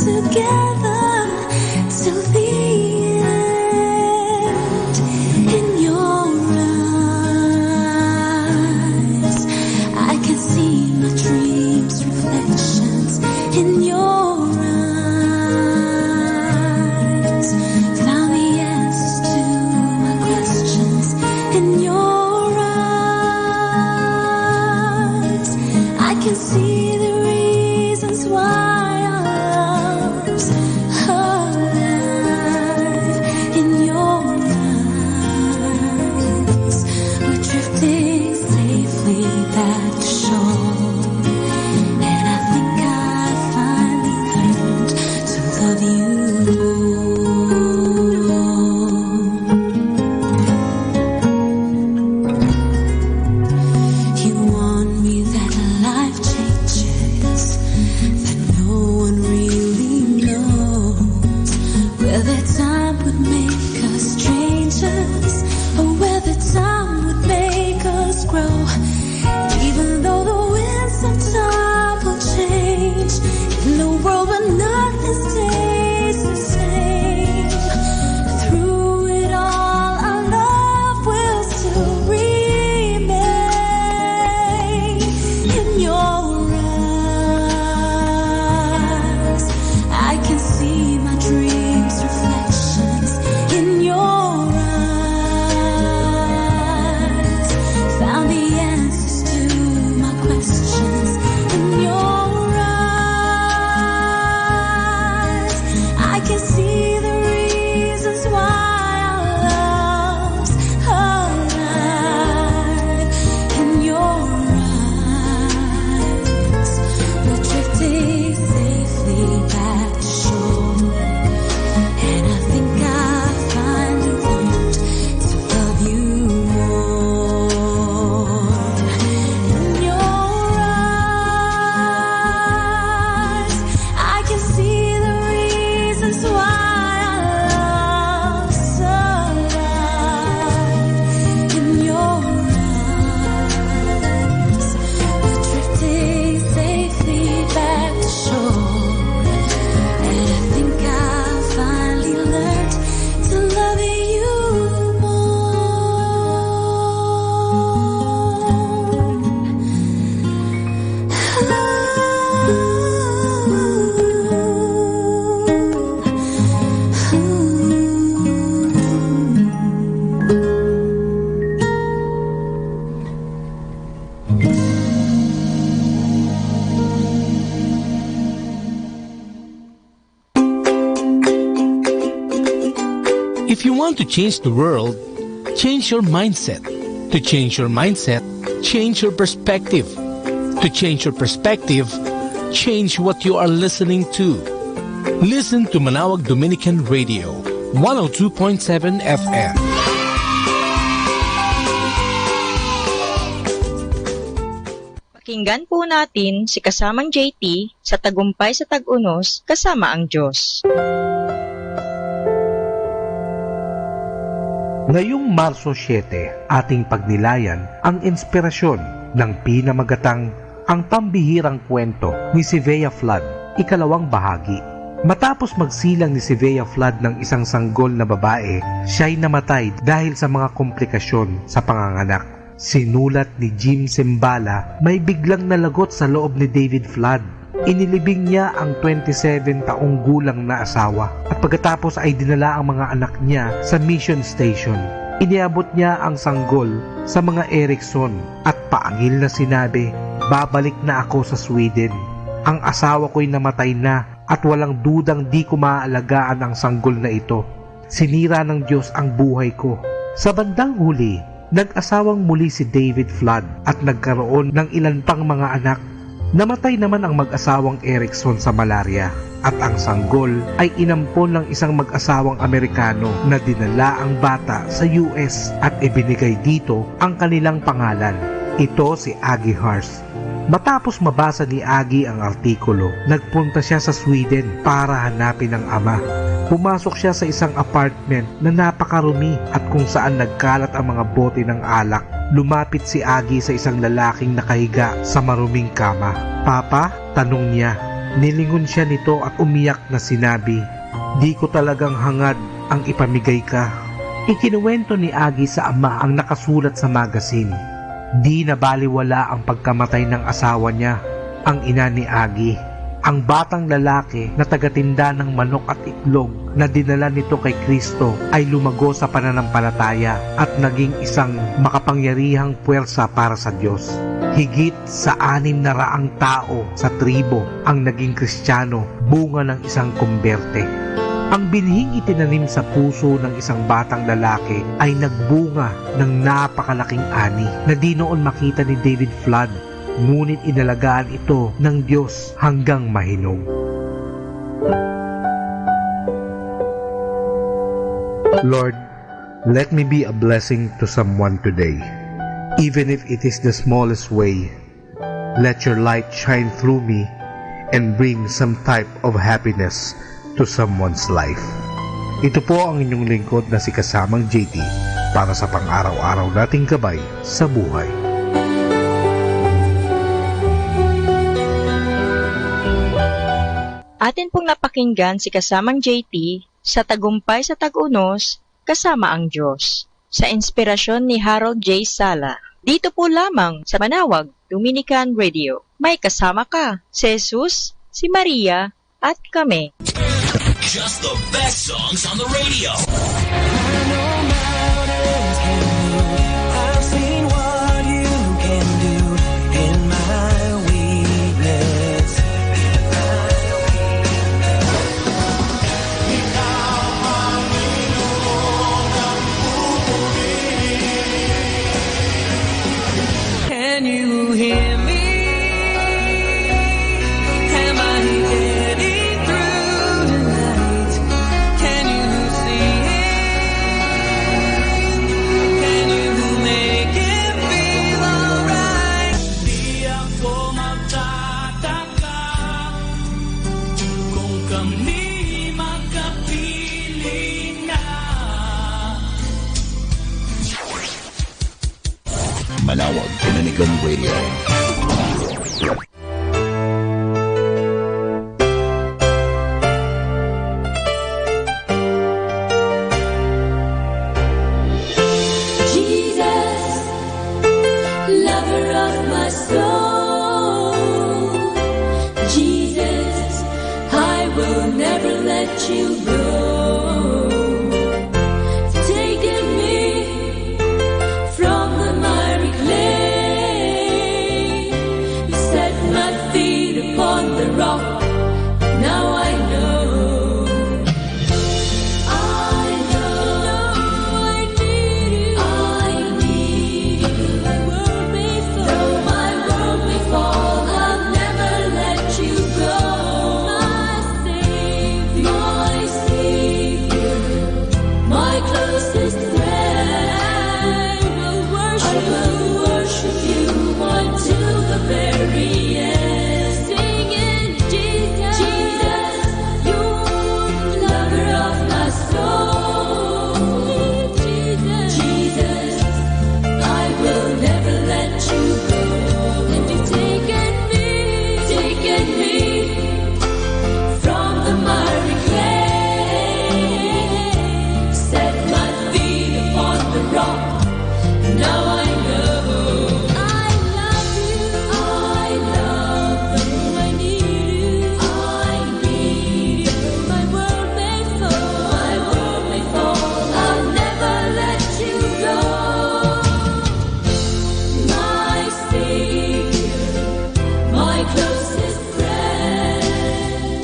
Together till the end. can see the reasons why our love's alive in your eyes. We're drifting safely back to shore, and I think I finally learned to love you If you want to change the world, change your mindset. To change your mindset, change your perspective. To change your perspective, change what you are listening to. Listen to Manawag Dominican Radio, 102.7 FM. Pakinggan po natin si kasamang JT sa Tagumpay sa Tag-Unos kasama ang Diyos. Ngayong Marso 7, ating pagnilayan ang inspirasyon ng pinamagatang Ang Pambihirang Kwento ni Sylvia Flood, ikalawang bahagi. Matapos magsilang ni Sylvia Flood ng isang sanggol na babae, siya'y namatay dahil sa mga komplikasyon sa panganganak. Sinulat ni Jim Simbala, may biglang nalagot sa loob ni David Flood. Inilibing niya ang 27 taong gulang na asawa at pagkatapos ay dinala ang mga anak niya sa mission station. Iniabot niya ang sanggol sa mga Erickson at paangil na sinabi, "Babalik na ako sa Sweden. Ang asawa ko'y namatay na at walang dudang di ko maaalagaan ang sanggol na ito. Sinira ng Diyos ang buhay ko." Sa bandang huli, nag-asawang muli si David Flood at nagkaroon ng ilan pang mga anak. Namatay naman ang mag-asawang Erickson sa malaria at ang sanggol ay inampon ng isang mag-asawang Amerikano na dinala ang bata sa US at ibinigay dito ang kanilang pangalan. Ito si Aggie Hars. Matapos mabasa ni Aggie ang artikulo, nagpunta siya sa Sweden para hanapin ang ama. Pumasok siya sa isang apartment na napakarumi at kung saan nagkalat ang mga bote ng alak. Lumapit si Aggie sa isang lalaking nakahiga sa maruming kama. "Papa?" tanong niya. Nilingon siya nito at umiyak na sinabi, "Di ko talagang hangad ang ipamigay ka." Ikinuwento ni Aggie sa ama ang nakasulat sa magazine. Di nabaliwala ang pagkamatay ng asawa niya, ang ina ni Aggie. Ang batang lalaki na tagatinda ng manok at itlog na dinala nito kay Kristo ay lumago sa pananampalataya at naging isang makapangyarihang puwersa para sa Diyos. Higit sa 600 tao sa tribo ang naging Kristiyano, bunga ng isang kumberte. Ang binhing itinanim sa puso ng isang batang lalaki ay nagbunga ng napakalaking ani na di noon makita ni David Flood, ngunit inalagaan ito ng Diyos hanggang mahinog. Lord, let me be a blessing to someone today. Even if it is the smallest way, let your light shine through me and bring some type of happiness to someone's life. Ito po ang inyong lingkod na si Kasamang JT para sa pang-araw-araw nating gabay sa buhay. Atin pong napakinggan si Kasamang JT sa Tagumpay sa Tag-Unos, Kasama ang Diyos, sa inspirasyon ni Harold J. Sala. Dito po lamang sa Manawag, Dominican Radio. May kasama ka, si Jesus, si Maria, at kami. Just the best songs on the radio. I've seen what you can do in my weakness. Can you hear me? Am I getting through tonight? Can you see it? Can you make it feel alright? Di ako magtataka kung kami magkapiling na. Manawag Dominican Radio. Jesus, lover of my soul. Jesus, I will never let you go. Taking me from the miry clay, you set my feet upon the rock. Now I know. I need you. My world may fall. Though my world may fall, I'll never let you go. My Savior, my closest friend. I will worship you until the very end. Singing Jesus, you lover of my soul. Jesus, I will never let you go. And you've taken me from the miry clay, set my feet upon the rock. Now I know I love you. I love you. I need you. I need you. My world may fall. I'll never let you go. My Savior, my closest friend.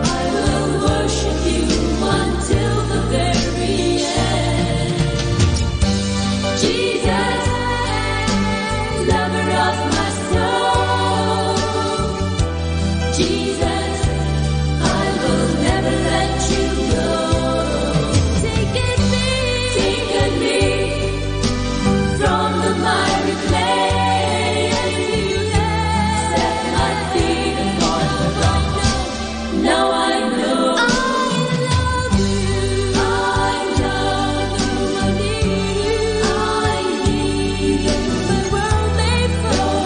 I will worship you until the very end. Jesus, lover of my soul. Jesus, I will never let you go. Taking me from the miry clay, set my feet upon the rock. Now I know I love you. I love you. I need you. My world may fall.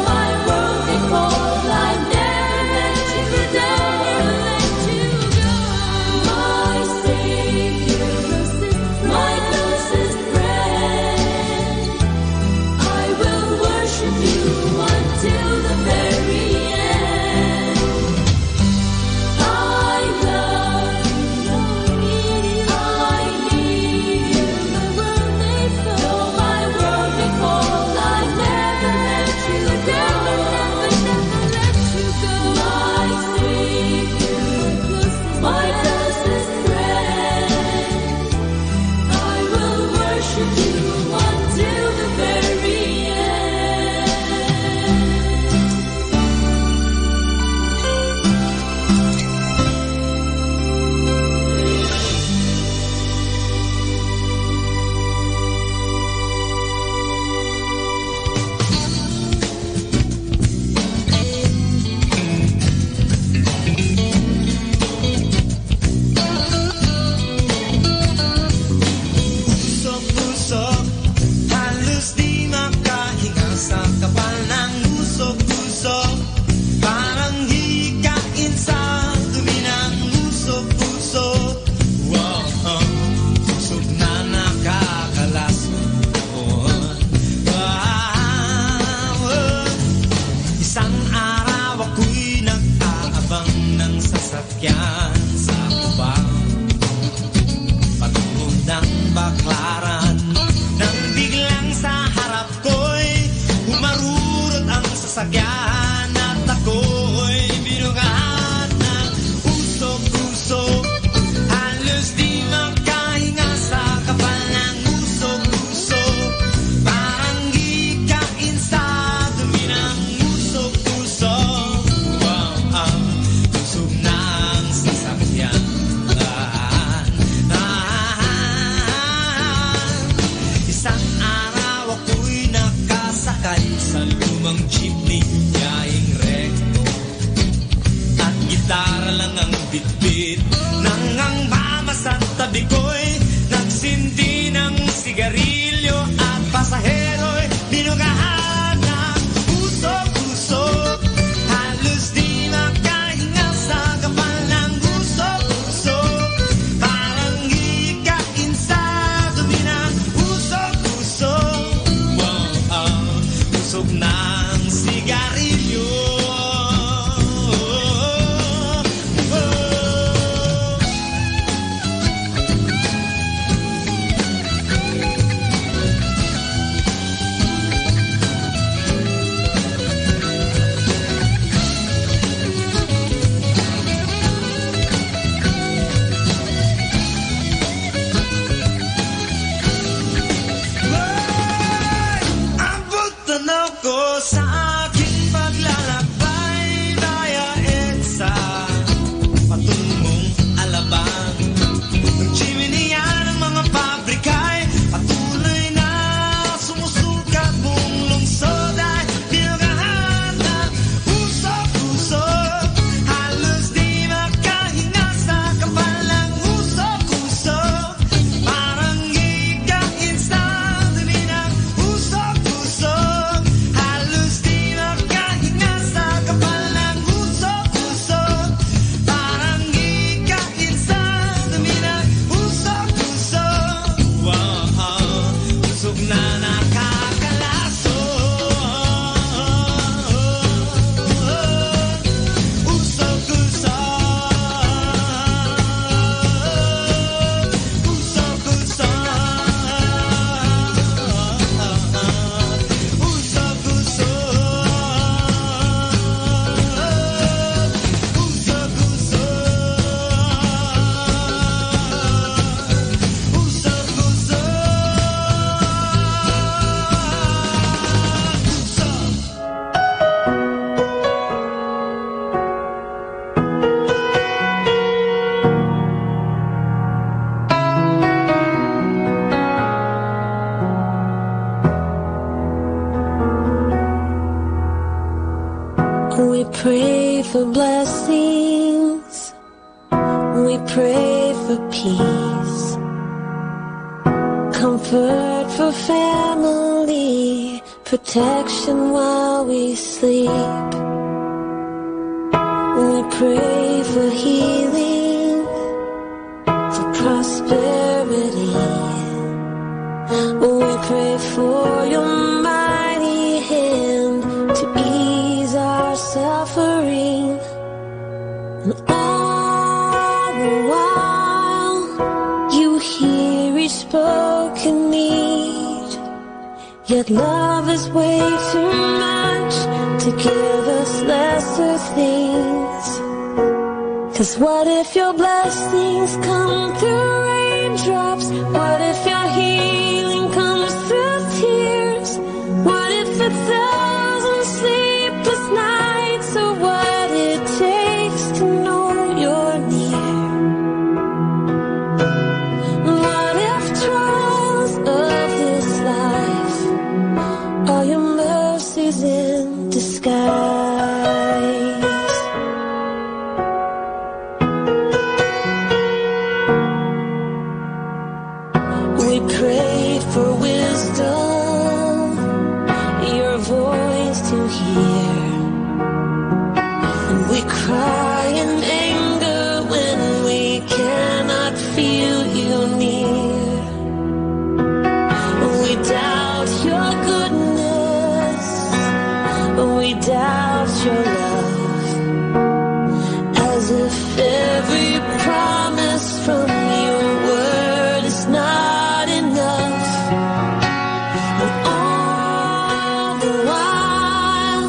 sakyan at ako'y binugahan ng usok-usok. Halos di makahinga sa kapal ng usok-usok. Parang gikain sa dumi ng usok-usok. Wow, tusog ng sasakyan. Isang araw ako'y nakasakay sa lumang jeepney, yaing recto. At gitara lang ang bitbit nang ang mama sa tabi ko'y nagsinti ng sigarilyo. At pasahero'y binugahan ng usok-usok. Halos di makahinga sa kapal ng usok-usok. Parang gikain sa dumi ng usok-usok. Wow, usok ng sigarilyo. Abutan ako sa aking paglalakbay via EDSA patungong Alabang. Ng chimney ng mga pabrika'y patuloy na sumusukat. Buong lungsod ay binugahan ng usok-usok. Halos di makahinga sa kapal ng usok-usok. Parang gikain sa dumi ng usok-usok. Halos di makahinga sa kapal ng usok-usok. Parang gikain sa dumi ng usok-usok. Wow, usok na nakakalaso. We pray for blessings. We pray for peace. Comfort for family. Protection while we sleep. We pray for healing. For prosperity. We pray for your mighty hand to ease our suffering. And all the while, you hear each spoken need. Yet love is way too much to give us lesser things. 'Cause what if your blessings come through raindrops? What if your healing comes through tears? What if it's 1,000 sleepless nights or what it takes to know you're near? What if trials of this life are your mercies in disguise? We prayed for wisdom, your voice to hear. And we cry in anger when we cannot feel you near. We doubt your goodness, we doubt your love, as if every promise from your word is not enough. And all the while,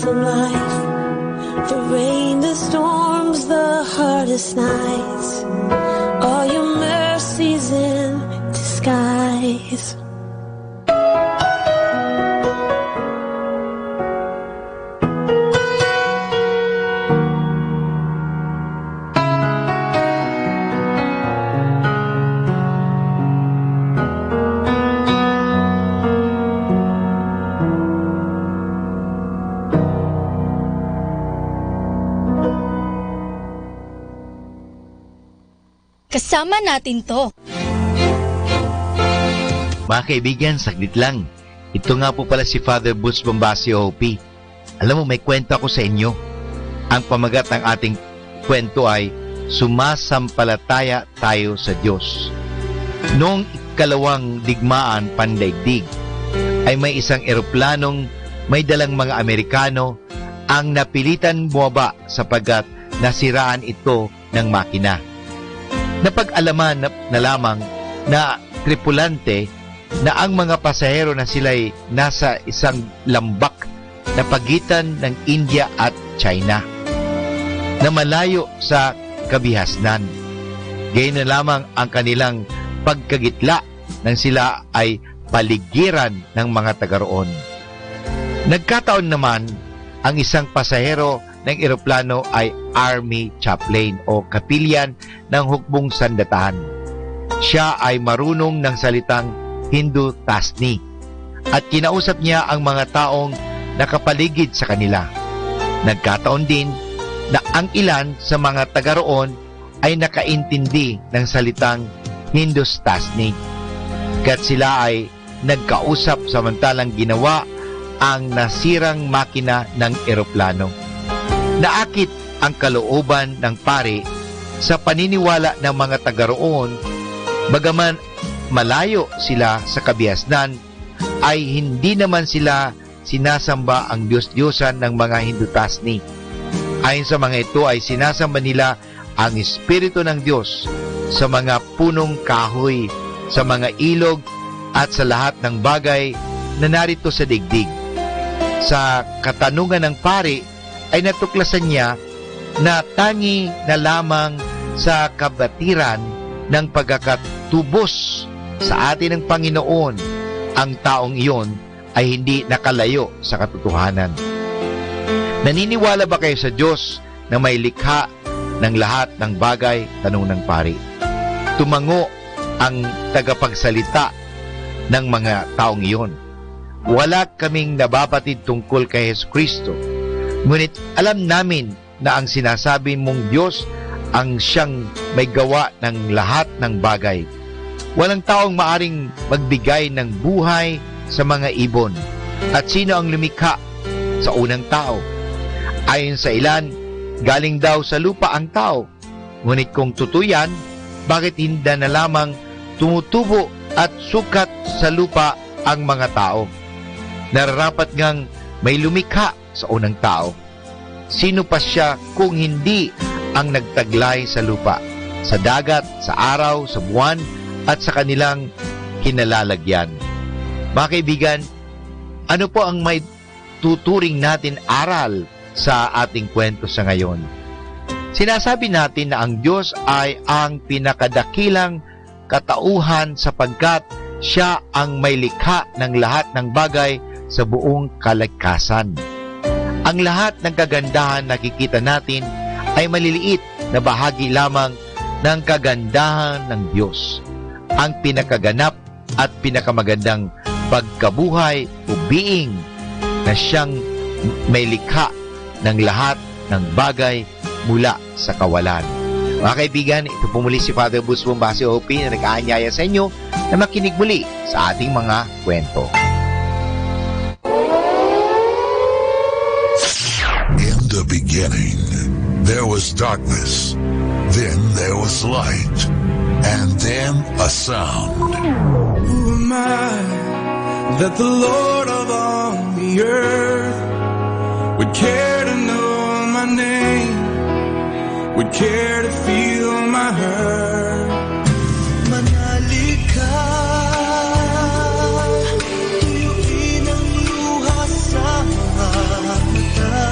from life. The rain, the storms, the hardest nights. All your mercies in disguise. Kasama natin to. Mga kaibigan, saglit lang. Ito nga po pala si Father Butch Bombasio OP. Alam mo, may kwento ako sa inyo. Ang pamagat ng ating kwento ay Sumasampalataya Tayo sa Diyos. Noong ikalawang digmaan pandaigdig, ay may isang eroplanong may dalang mga Amerikano ang napilitan bumaba sapagkat nasiraan ito ng makina. Napag-alaman na lamang na tripulante na ang mga pasahero na sila'y nasa isang lambak na pagitan ng India at China na malayo sa kabihasnan. Gayon na lamang ang kanilang pagkagitla nang sila ay paligiran ng mga taga roon. Nagkataon naman ang isang pasahero ng eroplano ay Army Chaplain o kapilyan ng hukbong sandatahan. Siya ay marunong ng salitang Hindu Tasni at kinausap niya ang mga taong nakapaligid sa kanila. Nagkataon din na ang ilan sa mga taga roon ay nakaintindi ng salitang Hindustani. Kaya't sila ay nagkausap samantalang ginawa ang nasirang makina ng eroplano. Naakit ang kalooban ng pari sa paniniwala ng mga taga roon, bagaman malayo sila sa kabihasnan, ay hindi naman sila sinasamba ang Diyos-Diyosan ng mga Hindutasni. Ayon sa mga ito ay sinasamba nila ang Espiritu ng Diyos sa mga punong kahoy, sa mga ilog at sa lahat ng bagay na narito sa digdig. Sa katanungan ng pari ay natuklasan niya na tangi na lamang sa kabatiran ng pagkakatubos sa atin ng Panginoon ang taong iyon ay hindi nakalayo sa katotohanan. Naniniwala ba kayo sa Diyos na may likha ng lahat ng bagay? Tanong ng pari. Tumango ang tagapagsalita ng mga taong iyon. Wala kaming nababatid tungkol kay Jesucristo. Ngunit alam namin na ang sinasabi mong Diyos ang siyang may gawa ng lahat ng bagay. Walang taong maaring magbigay ng buhay sa mga ibon. At sino ang lumikha sa unang tao? Ayon sa ilan, galing daw sa lupa ang tao. Ngunit kung tutuyan, bakit hindi na lamang tumutubo at sukat sa lupa ang mga tao? Nararapat ngang may lumikha sa unang tao. Sino pa siya kung hindi ang nagtaglay sa lupa, sa dagat, sa araw, sa buwan, at sa kanilang kinalalagyan? Mga kaibigan, ano po ang may tuturing natin aral sa ating kwento sa ngayon? Sinasabi natin na ang Diyos ay ang pinakadakilang katauhan sapagkat siya ang may likha ng lahat ng bagay sa buong kalikasan. Ang lahat ng kagandahan nakikita natin ay maliliit na bahagi lamang ng kagandahan ng Diyos. Ang pinakaganap at pinakamagandang pagkabuhay o being na siyang may likha ng lahat ng bagay mula sa kawalan. Mga kaibigan, ito po muli si Father Butch Bombasio OP na nag-aanyaya sa inyo na makinig muli sa ating mga kwento. In the beginning, there was darkness, then there was light, and then a sound. Who am I that the Lord of all the earth would care to know my name, would care to feel my hurt? Manali ka, tuyuin ang luha sa mga mata.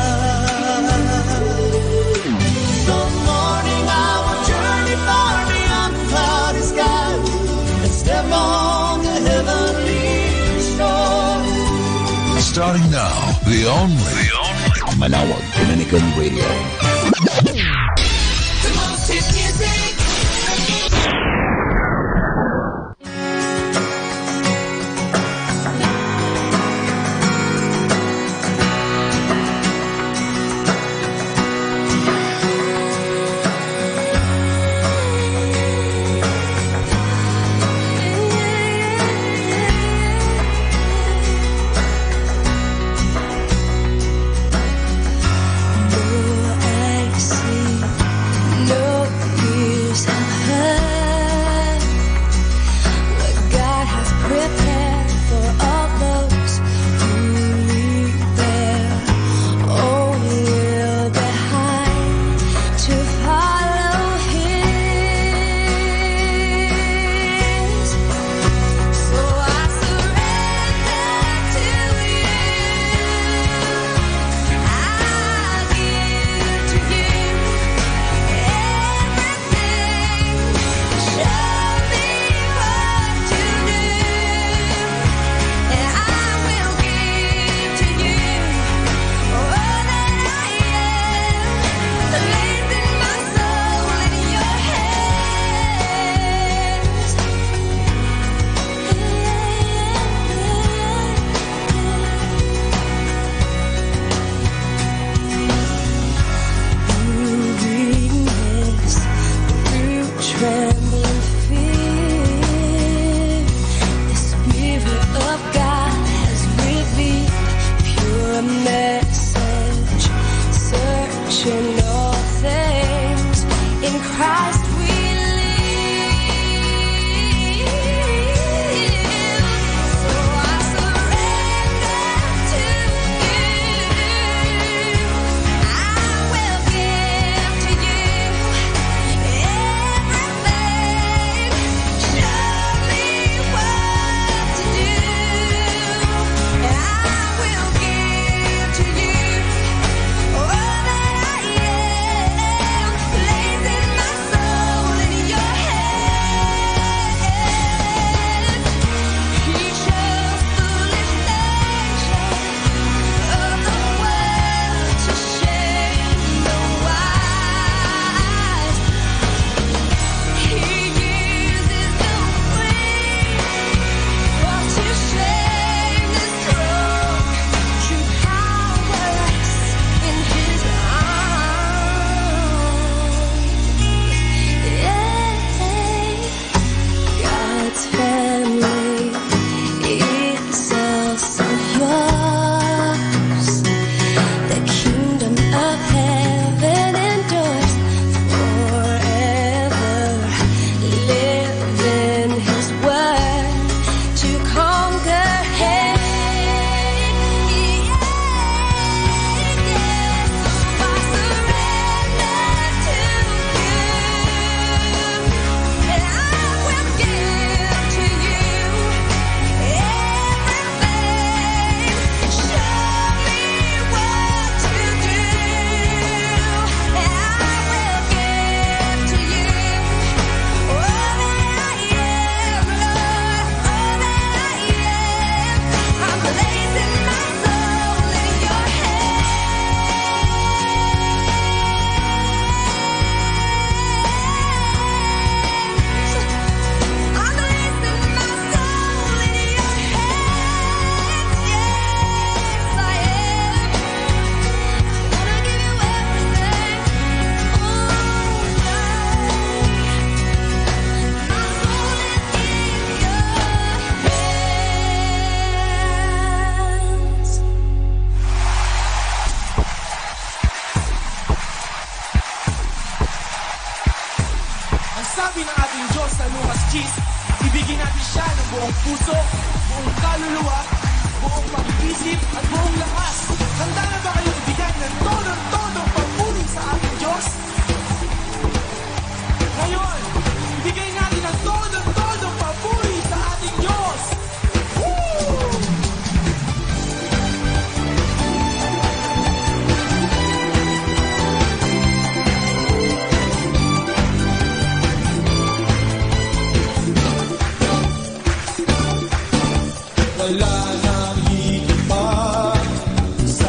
The only Manawag Dominican Radio. The most hit music. Sabi ng ating Diyos sa Lucas 10, ibigin natin siya ng buong puso, buong kaluluwa, buong pag-iisip at buong lakas. Handa na ba kayo ibigay ng todo-todong pagpuli sa ating Diyos? Ngayon, ibigay natin ang todo-todong pagpuli sa ating Diyos. Woo! Wala nang higit pa sa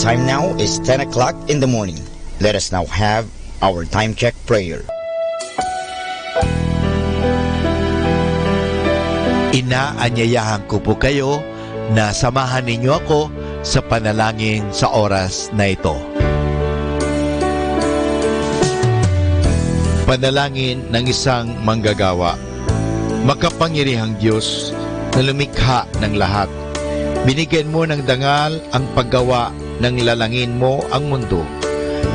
time now is 10 o'clock in the morning. Let us now have our time check prayer. Inaanyayahan ko po kayo na samahan ninyo ako sa panalangin sa oras na ito. Panalangin ng isang manggagawa. Makapangyarihang Diyos na lumikha ng lahat, binigyan mo ng dangal ang paggawa ng lalangin mo ang mundo.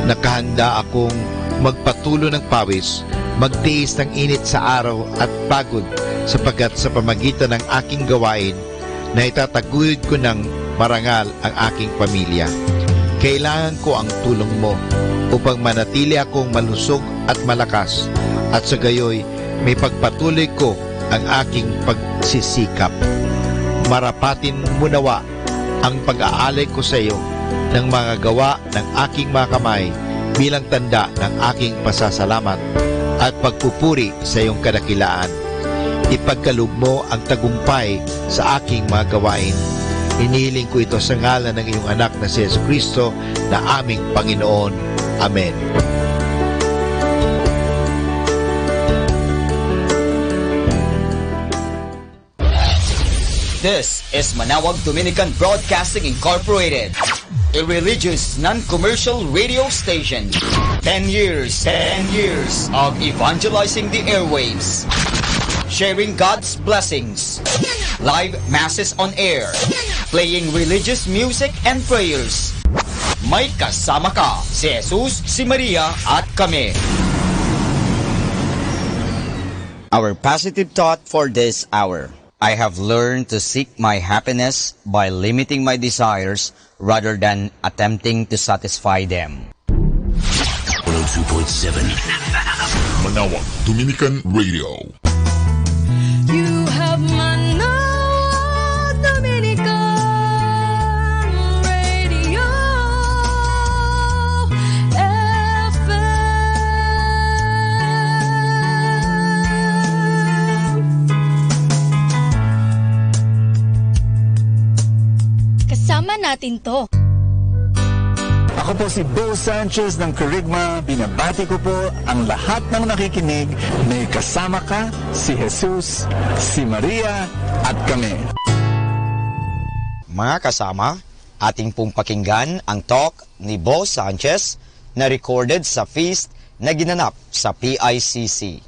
Nakahanda akong magpatulo ng pawis, magtiis ng init sa araw at pagod, sapagkat sa pamagitan ng aking gawain na itataguyod ko ng marangal ang aking pamilya. Kailangan ko ang tulong mo upang manatili akong malusog at malakas, at sa gayoy may pagpatuloy ko ang aking pagsisikap. Marapatin mo nawa ang pag-aalay ko sa iyo ng mga gawa ng aking mga kamay bilang tanda ng aking pasasalamat at pagpupuri sa iyong kadakilaan. Ipagkaloob mo ang tagumpay sa aking mga gawain. Inihiling ko ito sa ngalan ng iyong anak na si Jesucristo na aming Panginoon. Amen. This is Manawag Dominican Broadcasting Incorporated, a religious, non-commercial radio station. 10 years of evangelizing the airwaves, sharing God's blessings, live masses on air, playing religious music and prayers. May kasama ka, si Jesus, si Maria, at kami. Our positive thought for this hour. I have learned to seek my happiness by limiting my desires rather than attempting to satisfy them. 102.7 Manawag Dominican Radio. You have Manawag Dominican Radio FM. Kasama natin to. Ako po si Bo Sanchez ng Kerygma. Binabati ko po ang lahat ng nakikinig. May kasama ka, si Jesus, si Maria, at kami. Mga kasama, ating pong pakinggan ang talk ni Bo Sanchez na recorded sa feast na ginanap sa PICC.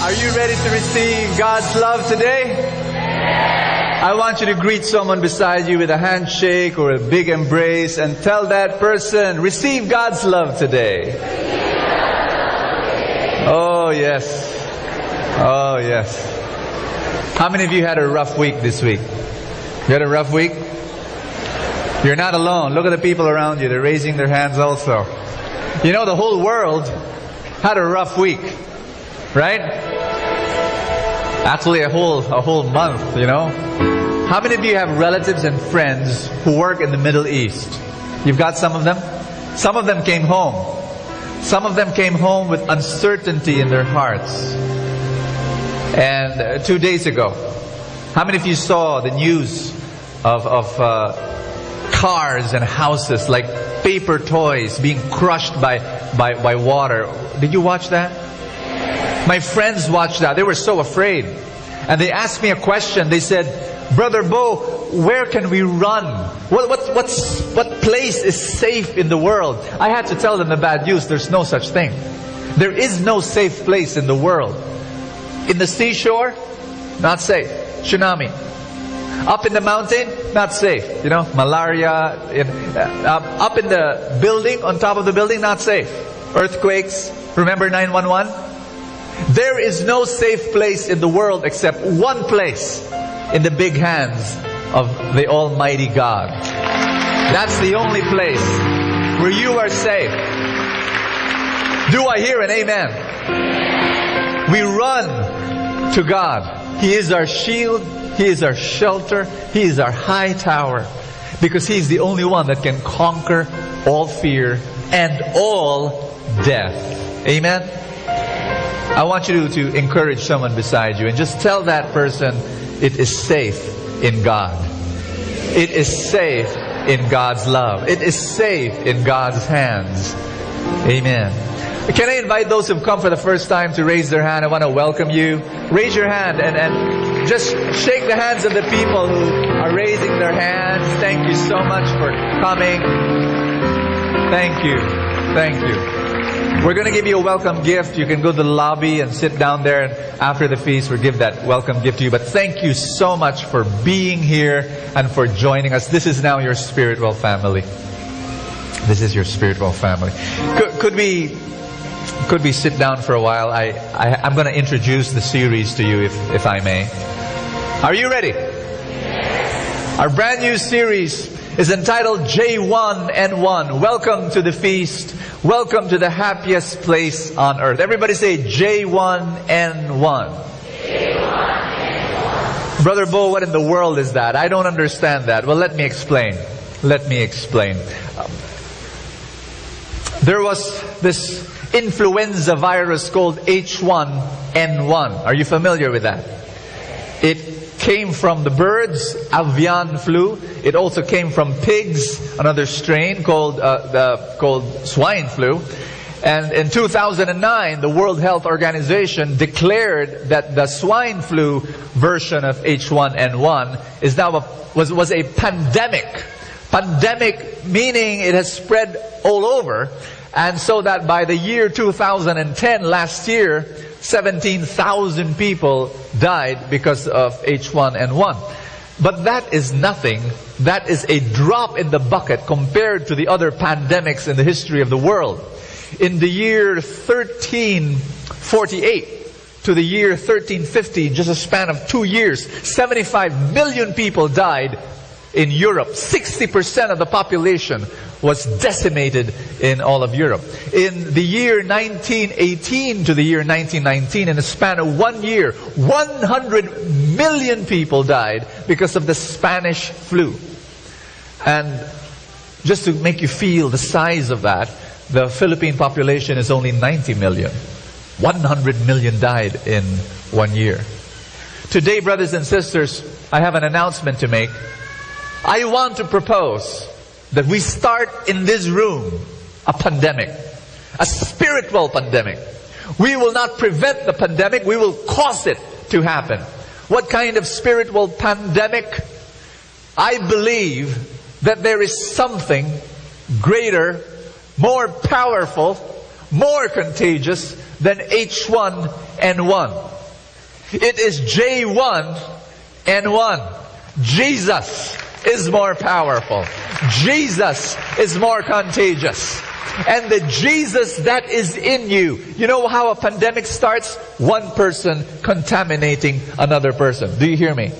Are you ready to receive God's love today? I want you to greet someone beside you with a handshake or a big embrace and tell that person, receive God's love today. Oh, yes. Oh, yes. How many of you had a rough week this week? You had a rough week? You're not alone. Look at the people around you. They're raising their hands also. You know, the whole world had a rough week, right? Actually, a whole month, you know. How many of you have relatives and friends who work in the Middle East? You've got some of them? Some of them came home. Some of them came home with uncertainty in their hearts. And 2 days ago, how many of you saw the news of cars and houses like paper toys being crushed by water? Did you watch that? My friends watched that. They were so afraid. And they asked me a question. They said, Brother Bo, where can we run? What place is safe in the world? I had to tell them the bad news. There's no such thing. There is no safe place in the world. In the seashore, not safe. Tsunami. Up in the mountain, not safe. You know, malaria. Up in the building, on top of the building, not safe. Earthquakes. Remember 911? There is no safe place in the world except one place, in the big hands of the Almighty God. That's the only place where you are safe. Do I hear an amen? We run to God. He is our shield. He is our shelter. He is our high tower. Because He is the only one that can conquer all fear and all death. Amen? I want you to encourage someone beside you and just tell that person, it is safe in God. It is safe in God's love. It is safe in God's hands. Amen. Can I invite those who've come for the first time to raise their hand? I want to welcome you. Raise your hand and just shake the hands of the people who are raising their hands. Thank you so much for coming. Thank you. Thank you. We're going to give you a welcome gift. You can go to the lobby and sit down there, and after the feast we'll give that welcome gift to you. But thank you so much for being here and for joining us. This is now your Spiritwell family. This is your Spiritwell family. Could we sit down for a while? I'm going to introduce the series to you, if I may. Are you ready? Our brand new series is entitled J1N1. Welcome to the feast. Welcome to the happiest place on earth. Everybody say J1N1. Brother Bo, what in the world is that? I don't understand that. Well, let me explain. There was this influenza virus called H1N1. Are you familiar with that? It came from the birds, avian flu. It also came from pigs, another strain called swine flu. And in 2009, the World Health Organization declared that the swine flu version of H1N1 is now was a pandemic. Pandemic meaning it has spread all over. And so that by the year 2010, last year, 17,000 people died because of H1N1. But that is nothing. That is a drop in the bucket compared to the other pandemics in the history of the world. In the year 1348 to the year 1350, just a span of 2 years, 75 million people died in Europe. 60% of the population was decimated in all of Europe. In the year 1918 to the year 1919, in a span of 1 year, 100 million people died because of the Spanish flu. And just to make you feel the size of that, the Philippine population is only 90 million. 100 million died in 1 year. Today, brothers and sisters, I have an announcement to make. I want to propose that we start in this room a pandemic, a spiritual pandemic. We will not prevent the pandemic, we will cause it to happen. What kind of spiritual pandemic? I believe that there is something greater, more powerful, more contagious than H1N1. It is J1N1. Jesus is more powerful. Jesus is more contagious. And the Jesus that is in you. You know how a pandemic starts? One person contaminating another person. Do you hear me?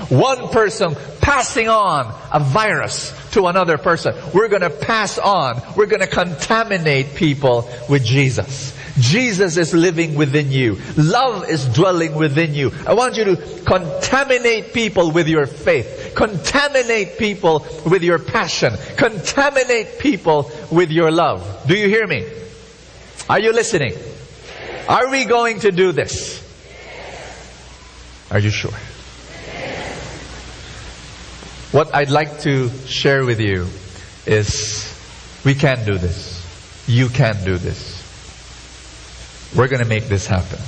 One person passing on a virus to another person. We're going to pass on. We're going to contaminate people with Jesus. Jesus is living within you. Love is dwelling within you. I want you to contaminate people with your faith. Contaminate people with your passion. Contaminate people with your love. Do you hear me? Are you listening? Are we going to do this? Are you sure? What I'd like to share with you is we can do this. You can do this. We're going to make this happen.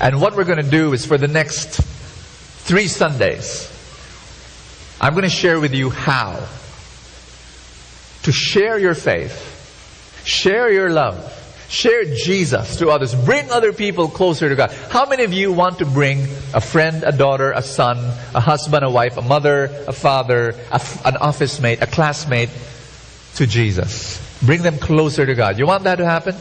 And what we're going to do is for the next 3 Sundays, I'm going to share with you how to share your faith, share your love, share Jesus to others, bring other people closer to God. How many of you want to bring a friend, a daughter, a son, a husband, a wife, a mother, a father, an office mate, a classmate to Jesus? Bring them closer to God. You want that to happen?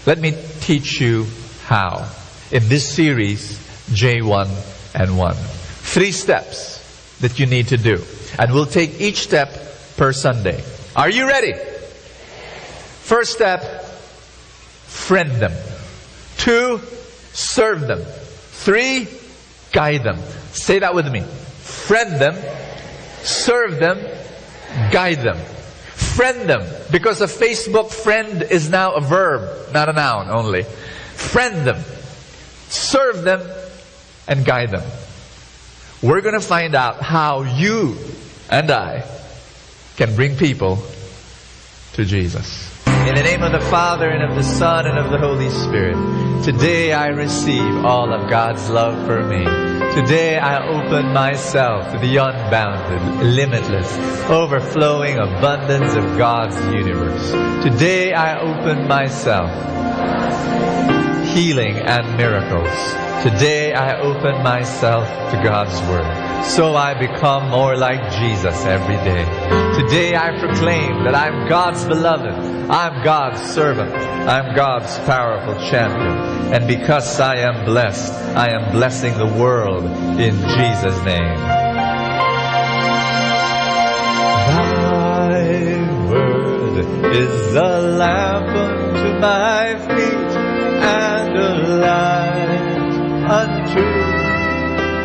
Let me teach you how. In this series, J1N1. 3 steps that you need to do. And we'll take each step per Sunday. Are you ready? First step, friend them. 2, serve them. 3, guide them. Say that with me. Friend them, serve them, guide them. Friend them. Because of Facebook, friend is now a verb, not a noun only. Friend them, serve them, and guide them. we're going to find out how you and I can bring people to Jesus. In the name of the Father, and of the Son, and of the Holy Spirit, today I receive all of God's love for me. Today I open myself to the unbounded, limitless, overflowing abundance of God's universe. Today I open myself, healing and miracles. Today I open myself to God's Word. So I become more like Jesus every day. Today I proclaim that I'm God's beloved. I'm God's servant. I'm God's powerful champion. And because I am blessed, I am blessing the world in Jesus' name. Thy word is a lamp unto my feet and a light unto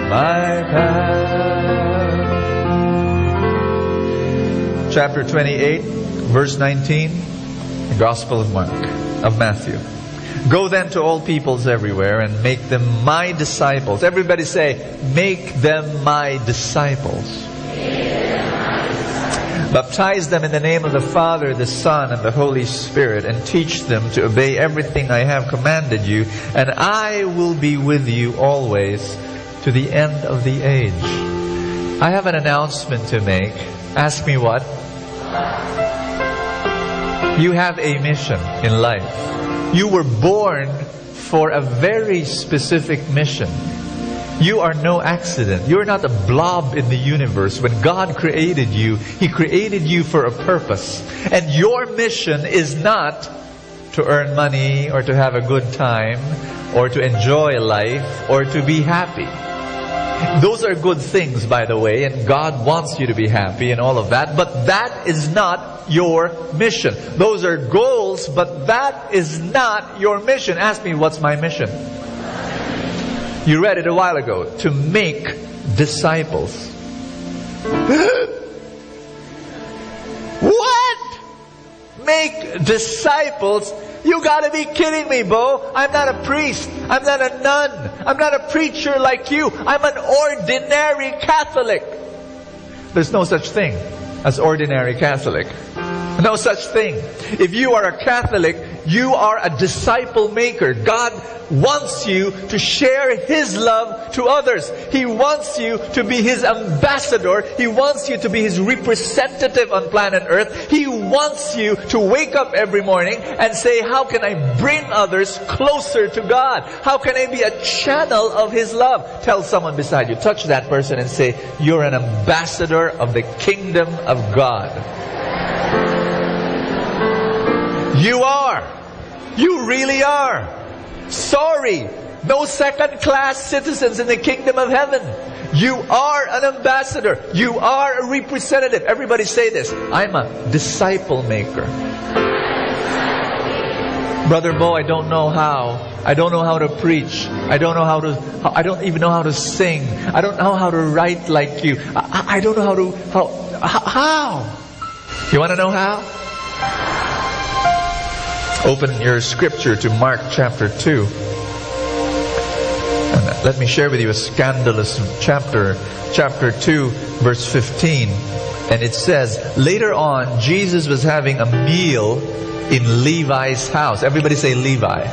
my path. Chapter 28, verse 19, the Gospel of Matthew. Go then to all peoples everywhere and make them my disciples. Everybody say, make them my disciples. Baptize them in the name of the Father, the Son, and the Holy Spirit, and teach them to obey everything I have commanded you, and I will be with you always to the end of the age. I have an announcement to make. Ask me what? You have a mission in life. You were born for a very specific mission. You are no accident. You're not a blob in the universe. When God created you, He created you for a purpose. And your mission is not to earn money or to have a good time or to enjoy life or to be happy. Those are good things, by the way, and God wants you to be happy and all of that, but that is not your mission. Those are goals, but that is not your mission. Ask me, what's my mission? You read it a while ago. To make disciples. What? Make disciples? You gotta be kidding me, Bo. I'm not a priest. I'm not a nun. I'm not a preacher like you. I'm an ordinary Catholic. There's no such thing as ordinary Catholic. No such thing. If you are a Catholic, you are a disciple maker. God wants you to share His love to others. He wants you to be His ambassador. He wants you to be His representative on planet Earth. He wants you to wake up every morning and say, how can I bring others closer to God? How can I be a channel of His love? Tell someone beside you, touch that person and say, you're an ambassador of the kingdom of God. You are. You really are. Sorry, no second-class citizens in the kingdom of heaven. You are an ambassador. You are a representative. Everybody say this. I'm a disciple maker. Brother Bo, I don't know how. I don't know how to preach. I don't even know how to sing. I don't know how to write like you. I don't know how. You want to know how? Open your scripture to Mark chapter 2. And let me share with you a scandalous chapter. Chapter 2, verse 15. And it says, later on, Jesus was having a meal in Levi's house. Everybody say Levi.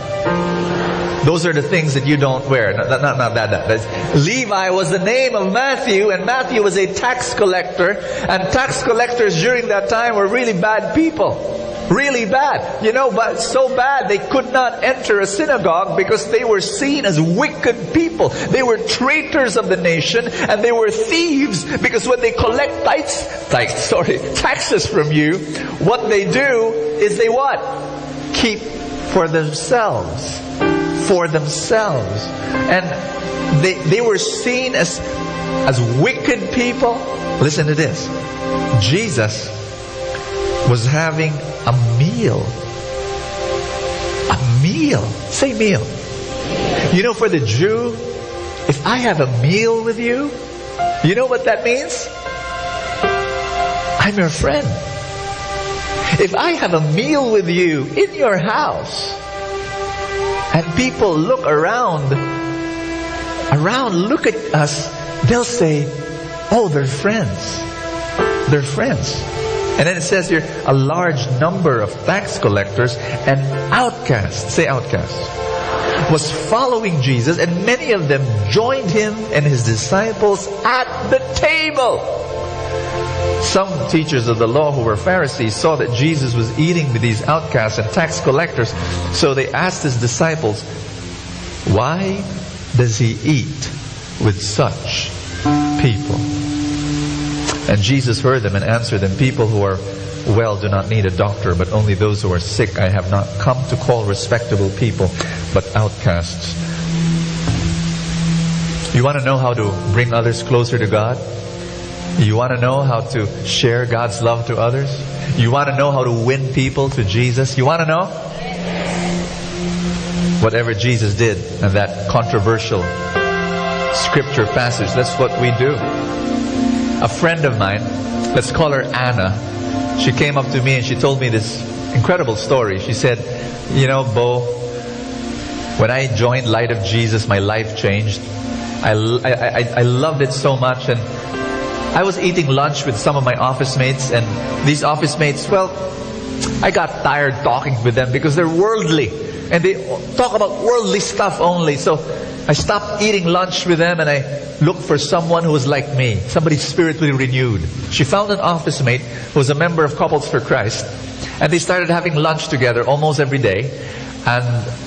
Those are the things that you don't wear. Not that. Levi was the name of Matthew, and Matthew was a tax collector. And tax collectors during that time were really bad people. Really bad. But so bad they could not enter a synagogue because they were seen as wicked people. They were traitors of the nation, and they were thieves because when they collect taxes from you, what they do is they what? Keep for themselves. For themselves. And they were seen as wicked people. Listen to this. Jesus was having a meal. A meal. Say meal. For the Jew, if I have a meal with you, you know what that means? I'm your friend. If I have a meal with you in your house, and people look around, look at us, they'll say, oh, they're friends. They're friends. And then it says here, a large number of tax collectors and outcasts, say outcasts, was following Jesus, and many of them joined him and his disciples at the table. Some teachers of the law who were Pharisees saw that Jesus was eating with these outcasts and tax collectors. So they asked his disciples, why does he eat with such people? And Jesus heard them and answered them, people who are well do not need a doctor, but only those who are sick. I have not come to call respectable people, but outcasts. You want to know how to bring others closer to God? You want to know how to share God's love to others? You want to know how to win people to Jesus? You want to know? Whatever Jesus did in that controversial scripture passage, that's what we do. A friend of mine, let's call her Anna, she came up to me and she told me this incredible story. She said, you know, Bo, when I joined Light of Jesus, my life changed. I loved it so much, and I was eating lunch with some of my office mates, and these office mates, well, I got tired talking with them because they're worldly and they talk about worldly stuff only. So I stopped eating lunch with them and I looked for someone who was like me, somebody spiritually renewed. She found an office mate who was a member of Couples for Christ, and they started having lunch together almost every day. And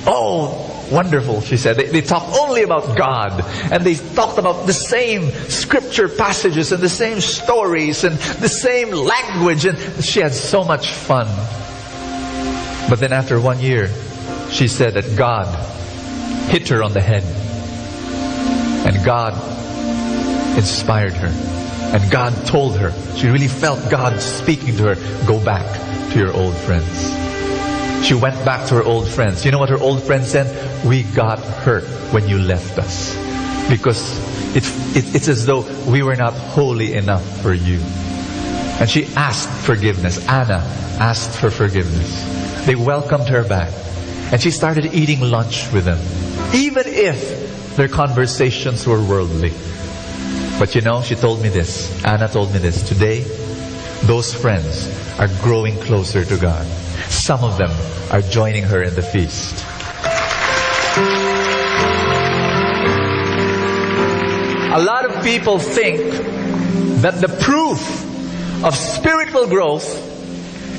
oh, wonderful, she said. They talked only about God, and they talked about the same scripture passages and the same stories and the same language, and she had so much fun. But then after 1 year, she said that God hit her on the head, and God inspired her, and God told her, she really felt God speaking to her, go back to your old friends. She went back to her old friends. You know what her old friends said? We got hurt when you left us, because it's as though we were not holy enough for you. And she asked forgiveness. Anna asked for forgiveness. They welcomed her back, and she started eating lunch with them, even if their conversations were worldly. But you know, she told me this, Anna told me this, today those friends are growing closer to God. Some of them are joining her in the feast. A lot of people think that the proof of spiritual growth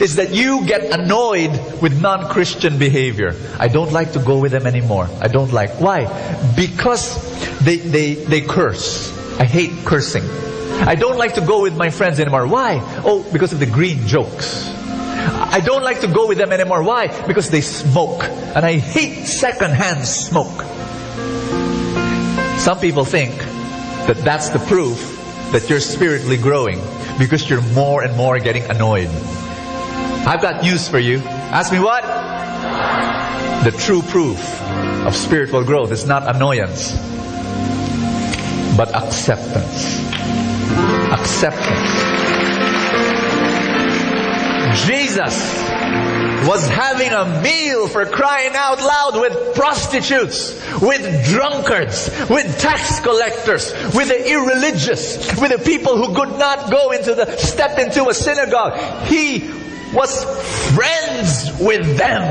is that you get annoyed with non-Christian behavior. I don't like to go with them anymore. I don't like. Why? Because they curse. I hate cursing. I don't like to go with my friends anymore. Why? Oh, because of the green jokes. I don't like to go with them anymore. Why? Because they smoke. And I hate secondhand smoke. Some people think that that's the proof that you're spiritually growing, because you're more and more getting annoyed. I've got news for you. Ask me what? The true proof of spiritual growth is not annoyance, but acceptance. Acceptance. Jesus was having a meal, for crying out loud, with prostitutes, with drunkards, with tax collectors, with the irreligious, with the people who could not step into a synagogue. He was friends with them.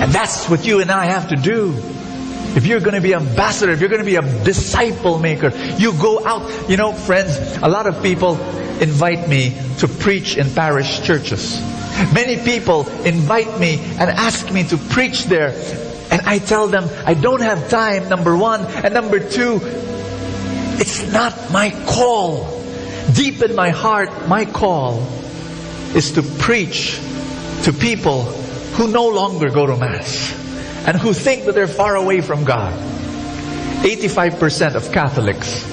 And that's what you and I have to do. If you're going to be an ambassador, if you're going to be a disciple maker, you go out. You know, friends, a lot of people invite me to preach in parish churches. Many people invite me and ask me to preach there. And I tell them, I don't have time, number one. And number two, it's not my call. Deep in my heart, my call is to preach to people who no longer go to Mass and who think that they're far away from God. 85% of Catholics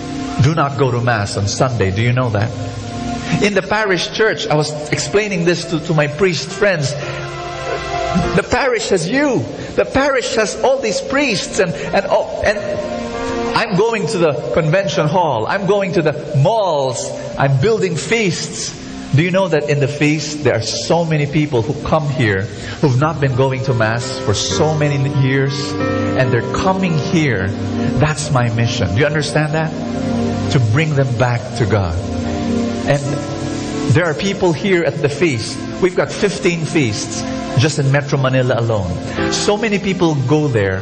do not go to Mass on Sunday. Do you know that? In the parish church, I was explaining this to my priest friends. The parish has you. The parish has all these priests, and I'm going to the convention hall. I'm going to the malls. I'm building feasts. Do you know that in the feast, there are so many people who come here who've not been going to Mass for so many years, and they're coming here. That's my mission. Do you understand that? To bring them back to God. And there are people here at the feast. We've got 15 feasts just in Metro Manila alone. So many people go there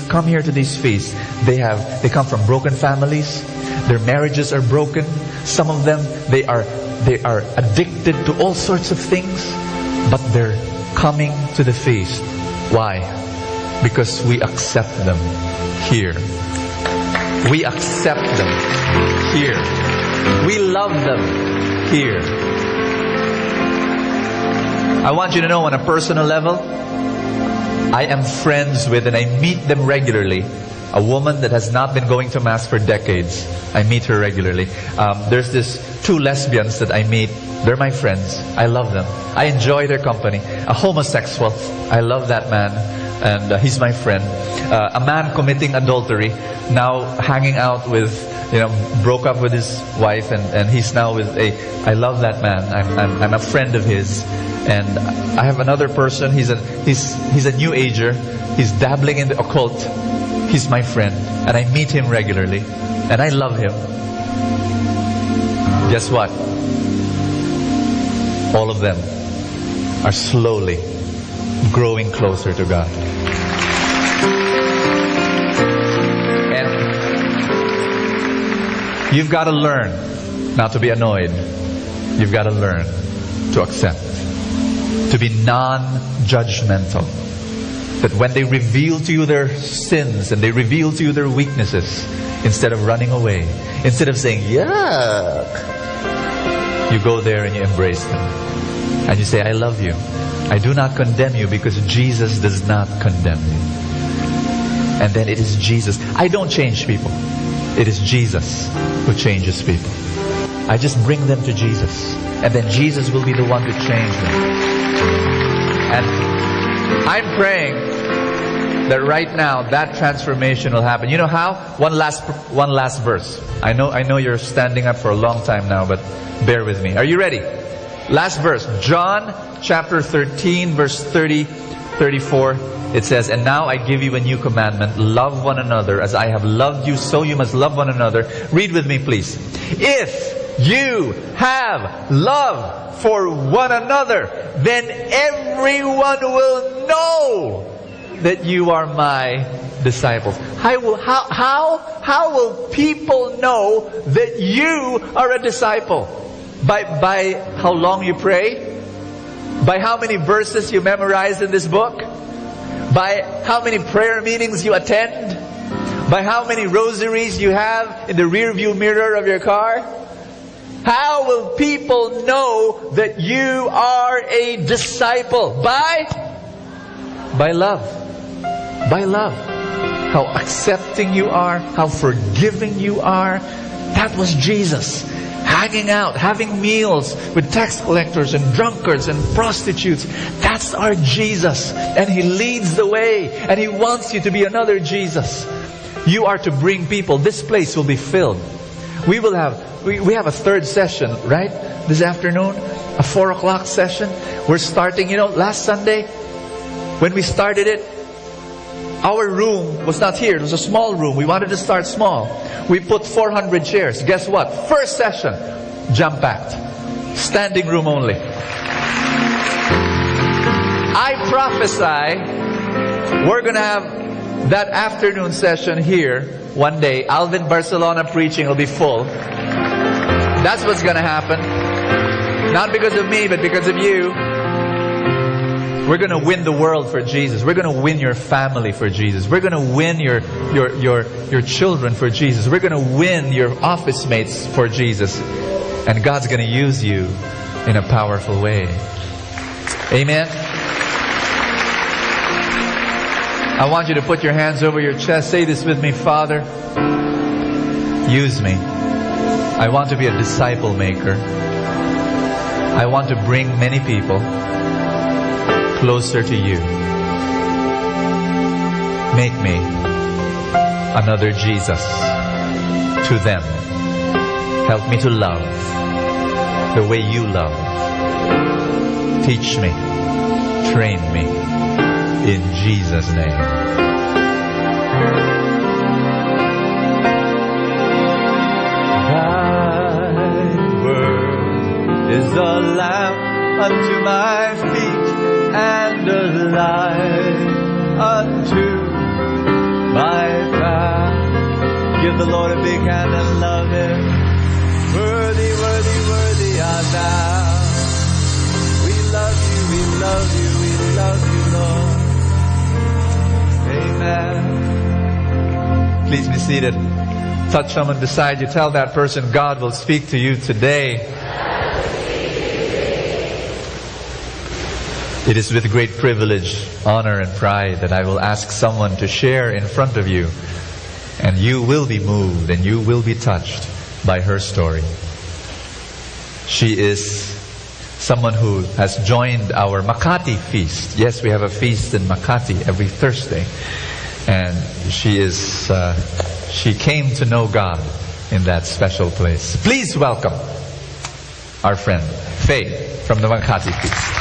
come here to these feasts. They come from broken families. Their marriages are broken. Some of them, they are addicted to all sorts of things, but they're coming to the feast. Why? Because we accept them here. We accept them here. We love them here. I want you to know on a personal level, I am friends with and I meet them regularly. A woman that has not been going to Mass for decades. I meet her regularly. There's this 2 lesbians that I meet. They're my friends. I love them. I enjoy their company. A homosexual. I love that man. And he's my friend. A man committing adultery. Now hanging out with, broke up with his wife and he's now with I love that man. I'm a friend of his. And I have another person. He's a new ager. He's dabbling in the occult. He's my friend, and I meet him regularly, and I love him. Guess what? All of them are slowly growing closer to God. And you've got to learn not to be annoyed. You've got to learn to accept, to be non-judgmental. That when they reveal to you their sins and they reveal to you their weaknesses, instead of running away, instead of saying, yuck, you go there and you embrace them. And you say, I love you. I do not condemn you because Jesus does not condemn you. And then it is Jesus. I don't change people. It is Jesus who changes people. I just bring them to Jesus. And then Jesus will be the one to change them. And I'm praying that right now that transformation will happen. You know how? One last verse. I know you're standing up for a long time now, but bear with me. Are you ready? Last verse. John chapter 13 verse 34. It says, and now I give you a new commandment. Love one another as I have loved you, so you must love one another. Read with me, please. If you have love for one another, then everyone will know that you are my disciples. How will people know that you are a disciple? By how long you pray? By how many verses you memorize in this book? By how many prayer meetings you attend? By how many rosaries you have in the rear view mirror of your car? How will people know that you are a disciple? By love. By love. How accepting you are, how forgiving you are. That was Jesus. Hanging out, having meals with tax collectors and drunkards and prostitutes. That's our Jesus. And He leads the way. And He wants you to be another Jesus. You are to bring people. This place will be filled. We have a third session, right? This afternoon, a 4 o'clock session. We're starting, last Sunday, when we started it, our room was not here. It was a small room. We wanted to start small. We put 400 chairs. Guess what? First session, jam-packed. Standing room only. I prophesy we're going to have that afternoon session here one day. Alvin Barcelona preaching will be full. That's what's going to happen. Not because of me, but because of you. We're going to win the world for Jesus. We're going to win your family for Jesus. We're going to win your children for Jesus. We're going to win your office mates for Jesus. And God's going to use you in a powerful way. Amen. I want you to put your hands over your chest. Say this with me. Father, use me. I want to be a disciple maker. I want to bring many people closer to you. Make me another Jesus to them. Help me to love the way you love. Teach me, train me, in Jesus' name. Thy word is a lamp unto my feet and a light unto my path. Give the Lord a big hand and love Him. Worthy, worthy, worthy art thou. We love you, we love you, we love you, Lord. Amen. Please be seated. Touch someone beside you. Tell that person, God will speak to you today. It is with great privilege, honor, and pride that I will ask someone to share in front of you, and you will be moved and you will be touched by her story. She is someone who has joined our Makati feast. Yes, we have a feast in Makati every Thursday. And she came to know God in that special place. Please welcome our friend, Faye, from the Makati feast.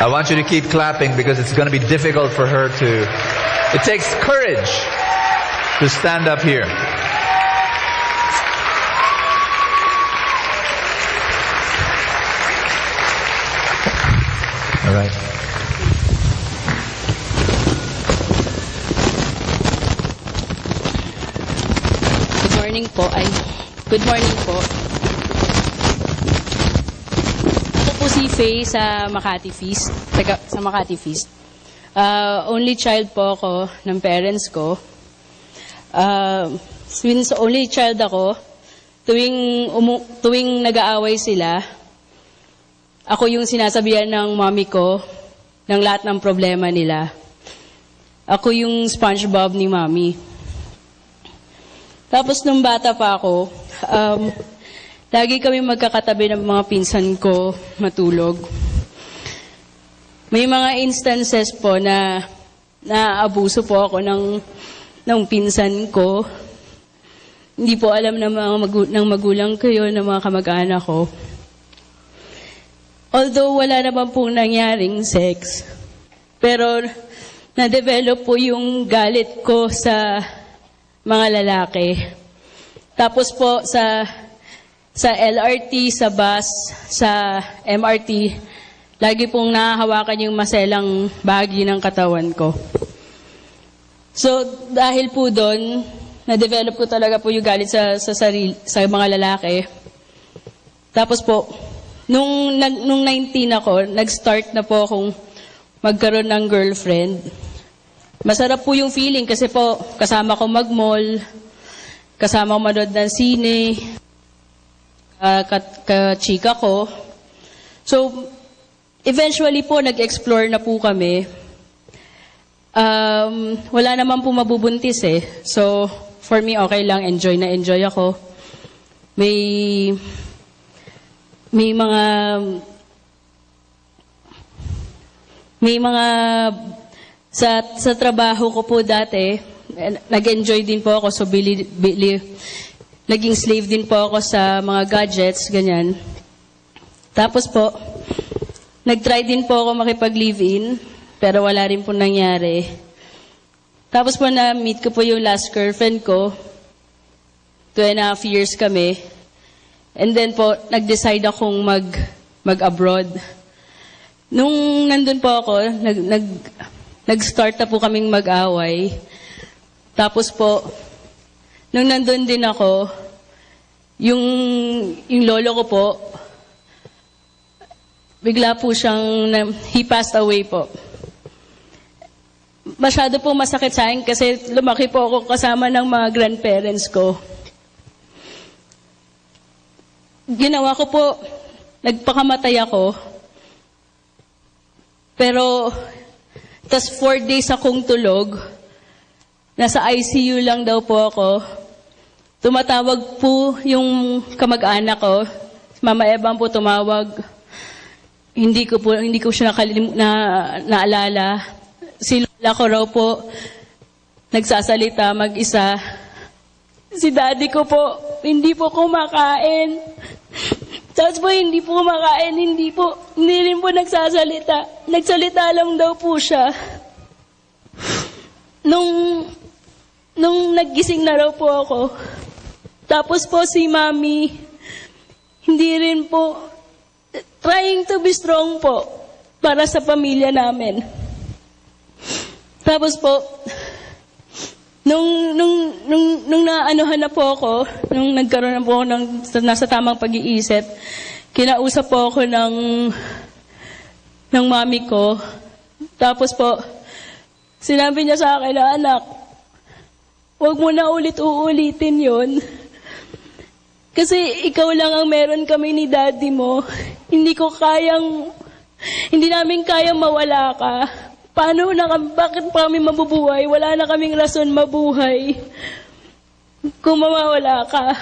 I want you to keep clapping because it's going to be difficult for her to... It takes courage to stand up here. All right. Good morning po. Good morning po. Ako po si Faye sa Makati Feast. Sa Makati Feast. Only child po ako ng parents ko. Since only child ako, tuwing nag-aaway sila, ako yung sinasabihan ng mommy ko ng lahat ng problema nila. Ako yung SpongeBob ni mommy. Tapos nung bata pa ako, lagi kami magkakatabi ng mga pinsan ko matulog. May mga instances po na naaabuso po ako ng pinsan ko. Hindi po alam ng magulang ko yun, ng mga kamag-anak ko. Although wala naman pong nangyaring sex, pero na-develop po yung galit ko sa mga lalaki. Tapos po sa LRT, sa bus, sa MRT, lagi pong nahahawakan yung maselang bahagi ng katawan ko. So dahil po doon, na-develop ko talaga po yung galit sa mga lalaki. Tapos po, Nung 19 ako, nag-start na po akong magkaroon ng girlfriend. Masarap po yung feeling kasi po kasama ko mag-mall, kasama ko manood ng sine, ka-chika ko. So, eventually po, nag-explore na po kami. Wala naman po mabubuntis eh. So, for me, okay lang. Enjoy na enjoy ako. May mga sa trabaho ko po dati, nag-enjoy din po ako, so naging slave din po ako sa mga gadgets, ganyan. Tapos po, nag-try din po ako makipag-live-in, pero wala rin po nangyari. Tapos po na-meet ko po yung last girlfriend ko, 2.5 years kami. And then po, nag-decide akong mag-abroad. Nung nandun po ako, nag-start na po kaming mag-away. Tapos po, nung nandun din ako, yung lolo ko po, bigla po he passed away po. Masyado po masakit sa akin kasi lumaki po ako kasama ng mga grandparents ko. Ginawa ko po, nagpakamatay ako. Pero, tas 4 days akong tulog. Nasa ICU lang daw po ako. Tumatawag po yung kamag-anak ko. Mama Ebang po tumawag. Hindi ko siya naalala. Si lola ko raw po, nagsasalita mag-isa. si daddy ko po, hindi po kumakain. Tapos po, hindi po kumakain, hindi rin po nagsasalita. Nagsalita lang daw po siya. Nung naggising na raw po ako, tapos po si mami, hindi rin po, trying to be strong po, para sa pamilya namin. Tapos po, nung naanuhan na po ako, nung nagkaroon na po ako ng nasa tamang pag-iisip, kinausap po ako ng mami ko. Tapos po, sinabi niya sa akin na, anak, huwag mo na uulitin yon. Kasi ikaw lang ang meron kami ni daddy mo. Hindi namin kayang mawala ka. Bakit pa kami mabubuhay? Wala na kaming rason mabuhay kung mawawala ka.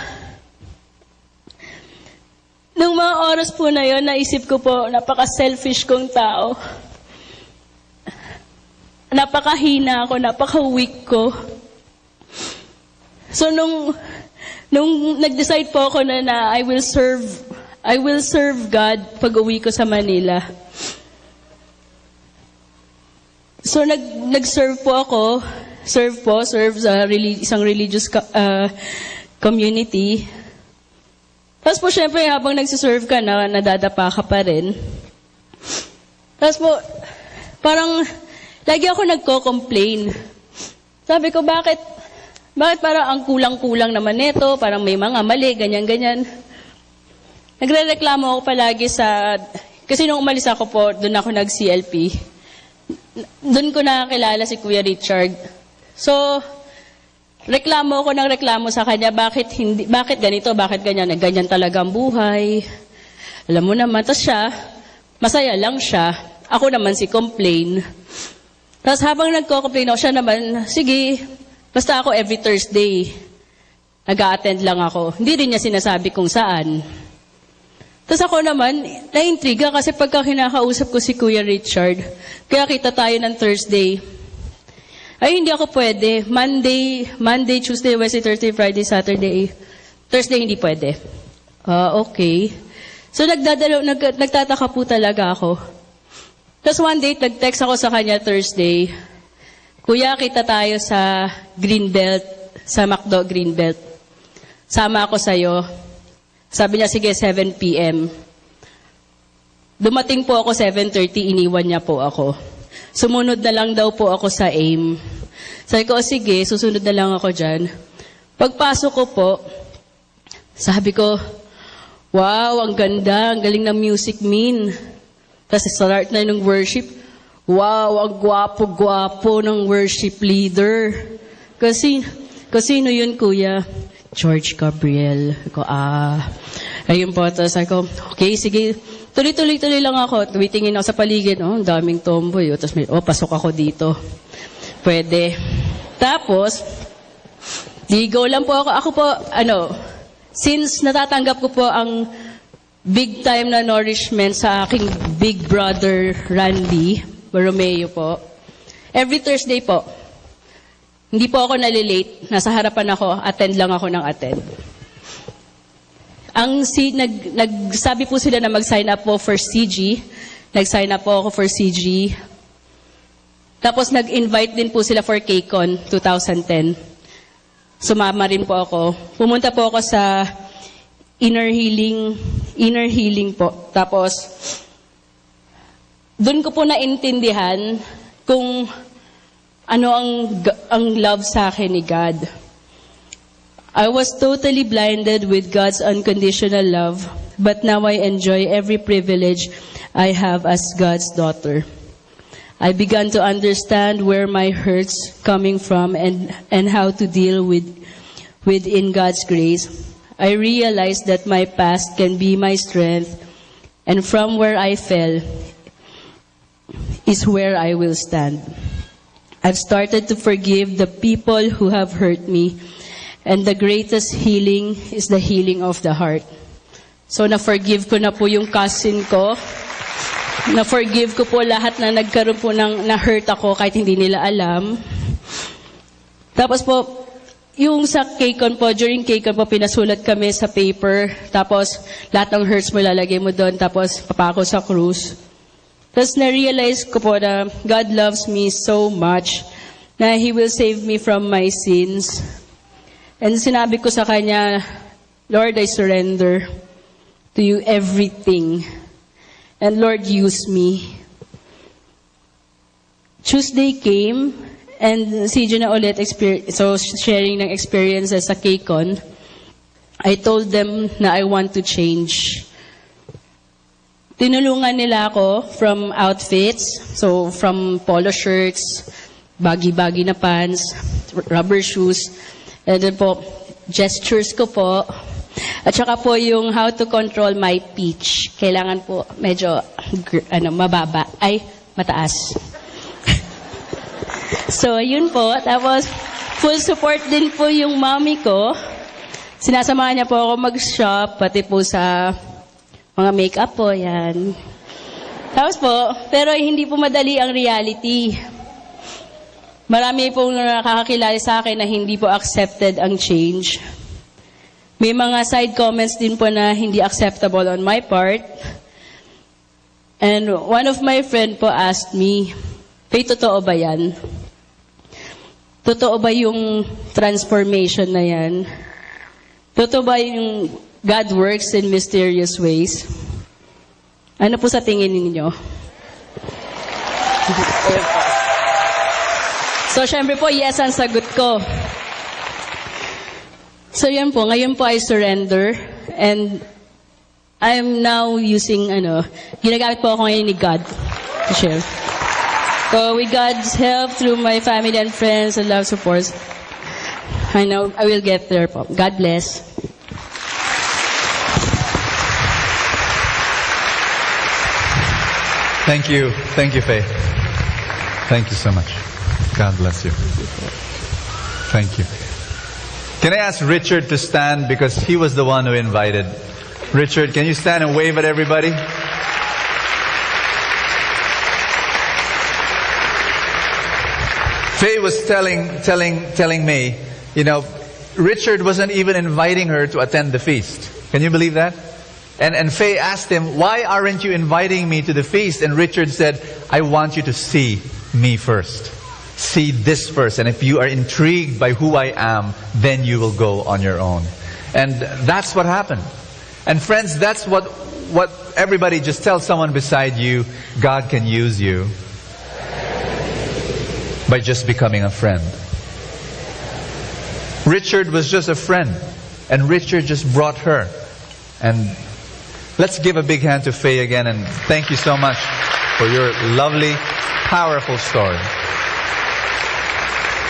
Nung mga oras po na yon, naisip ko po, napaka-selfish kong tao. Napakahina ako, napaka-weak ko. So nung nag-decide po ako na I will serve God pag uwi ko sa Manila. So nag-serve po ako, serve sa isang religious community. Tapos po syempre habang nagsiserve ka na, nadadapa ka pa rin. Tapos po, parang lagi ako nagko-complain. Sabi ko, bakit parang ang kulang-kulang naman nito, parang may mga mali, ganyan-ganyan. Nagre-reklamo ako palagi kasi nung umalis ako po, doon ako nag-CLP. Doon ko nakakilala si Kuya Richard. So, reklamo sa kanya, bakit ganito, bakit ganyan, ganyan talaga ang buhay. Alam mo naman, tas siya, masaya lang siya. Ako naman si complain. Tapos habang nagko-complain ako, siya naman, sige, basta ako every Thursday, nag-a-attend lang ako. Hindi rin niya sinasabi kung saan. Tapos ako naman, na-intriga kasi pagka kinakausap ko si Kuya Richard, kaya kita tayo ng Thursday. Ay, hindi ako pwede. Monday, Tuesday, Wednesday, Thursday, Friday, Saturday. Thursday, hindi pwede. Okay. So, nagtataka po talaga ako. Tapos one day, nag-text ako sa kanya Thursday, Kuya, kita tayo sa Greenbelt, sa McDo Greenbelt. Sama ako sa'yo. Sabi niya, sige, 7 p.m. Dumating po ako 7:30, iniwan niya po ako. Sumunod na lang daw po ako sa AIM. Sabi ko, sige, susunod na lang ako dyan. Pagpasok ko po, sabi ko, wow, ang ganda, ang galing ng music, Min. Tapos start na ng worship. Wow, ang gwapo-gwapo ng worship leader. Kasi sino yun, Kuya? George Gabriel. Ako, ayun po. Tapos ako, okay, sige. Tuloy lang ako. Tumitingin ako sa paligid. Ang daming tomboy. Tapos pasok ako dito. Pwede. Tapos, ligo lang po ako. Ako po, since natatanggap ko po ang big time na nourishment sa aking big brother, Randy Romeo po, every Thursday po, hindi po ako nalilate. Nasa harapan ako, attend lang ako ng attend. Nagsabi po sila na mag-sign up po for CG. Nag-sign up po ako for CG. Tapos nag-invite din po sila for KCON 2010. Sumama rin po ako. Pumunta po ako sa inner healing po. Tapos, doon ko po naintindihan kung ano ang love sa akin ni God. I was totally blinded with God's unconditional love, but now I enjoy every privilege I have as God's daughter. I began to understand where my hurts coming from and how to deal within God's grace. I realized that my past can be my strength, and from where I fell is where I will stand. I've started to forgive the people who have hurt me, and the greatest healing is the healing of the heart. So na-forgive ko na po yung cousin ko. Na-forgive ko po lahat na nagkaroon po ng na-hurt ako kahit hindi nila alam. Tapos po, yung sa KCON po, during KCON po, pinasulat kami sa paper. Tapos, lahat ng hurts mo lalagay mo doon. Tapos, papako sa cruise. Tapos, na-realize ko po na God loves me so much na He will save me from my sins. And sinabi ko sa Kanya, Lord, I surrender to you everything. And Lord, use me. Tuesday came, and si Gina ulit sharing ng experiences sa KCON. I told them na I want to change. Tinulungan nila ako from outfits, so from polo shirts, baggy-baggy na pants, rubber shoes, and then po, gestures ko po, at saka po yung how to control my pitch. Kailangan po medyo mababa, mataas. So, yun po. Tapos, full support din po yung mommy ko. Sinasamahan niya po ako mag-shop, pati po sa mga makeup po, yan. Tapos po, pero hindi po madali ang reality. Marami pong nakakakilala sa akin na hindi po accepted ang change. May mga side comments din po na hindi acceptable on my part. And one of my friend po asked me, Faye, totoo ba yan? Totoo ba yung transformation na yan? Totoo ba yung God works in mysterious ways? Ano po sa tingin ninyo? So, syempre po, yes ang sagot ko. So, yan po. Ngayon po, I surrender. And I'm now using, ginagamit po ako ngayon ni God to share. So, with God's help, through my family and friends and love supports, I know I will get there po. God bless. Thank you. Thank you, Faye. Thank you so much. God bless you. Thank you. Can I ask Richard to stand because he was the one who invited. Richard, can you stand and wave at everybody? Faye was telling me, Richard wasn't even inviting her to attend the feast. Can you believe that? And Faye asked him, why aren't you inviting me to the feast? And Richard said, I want you to see me first. See this first. And if you are intrigued by who I am, then you will go on your own. And that's what happened. And friends, that's what everybody just tell someone beside you, God can use you by just becoming a friend. Richard was just a friend, and Richard just brought her. And let's give a big hand to Faye again, and thank you so much for your lovely, powerful story.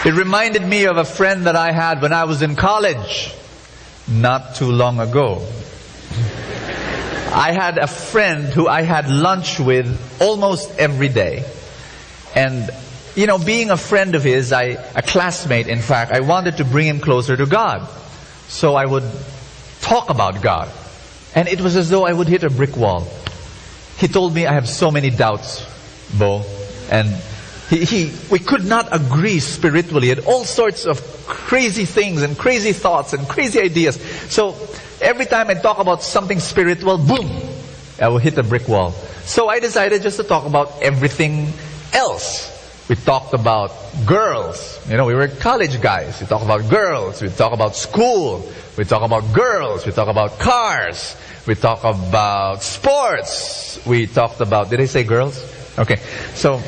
It reminded me of a friend that I had when I was in college, not too long ago. I had a friend who I had lunch with almost every day. And being a friend of his, a classmate in fact, I wanted to bring him closer to God. So I would talk about God. And it was as though I would hit a brick wall. He told me, I have so many doubts, Bo. And we could not agree spiritually at all sorts of crazy things and crazy thoughts and crazy ideas. So every time I talk about something spiritual, boom, I will hit a brick wall. So I decided just to talk about everything else. We talked about girls. We were college guys. We talk about girls. We talk about school. We talk about girls. We talk about cars. We talk about sports. We talked about, did I say girls? Okay. So,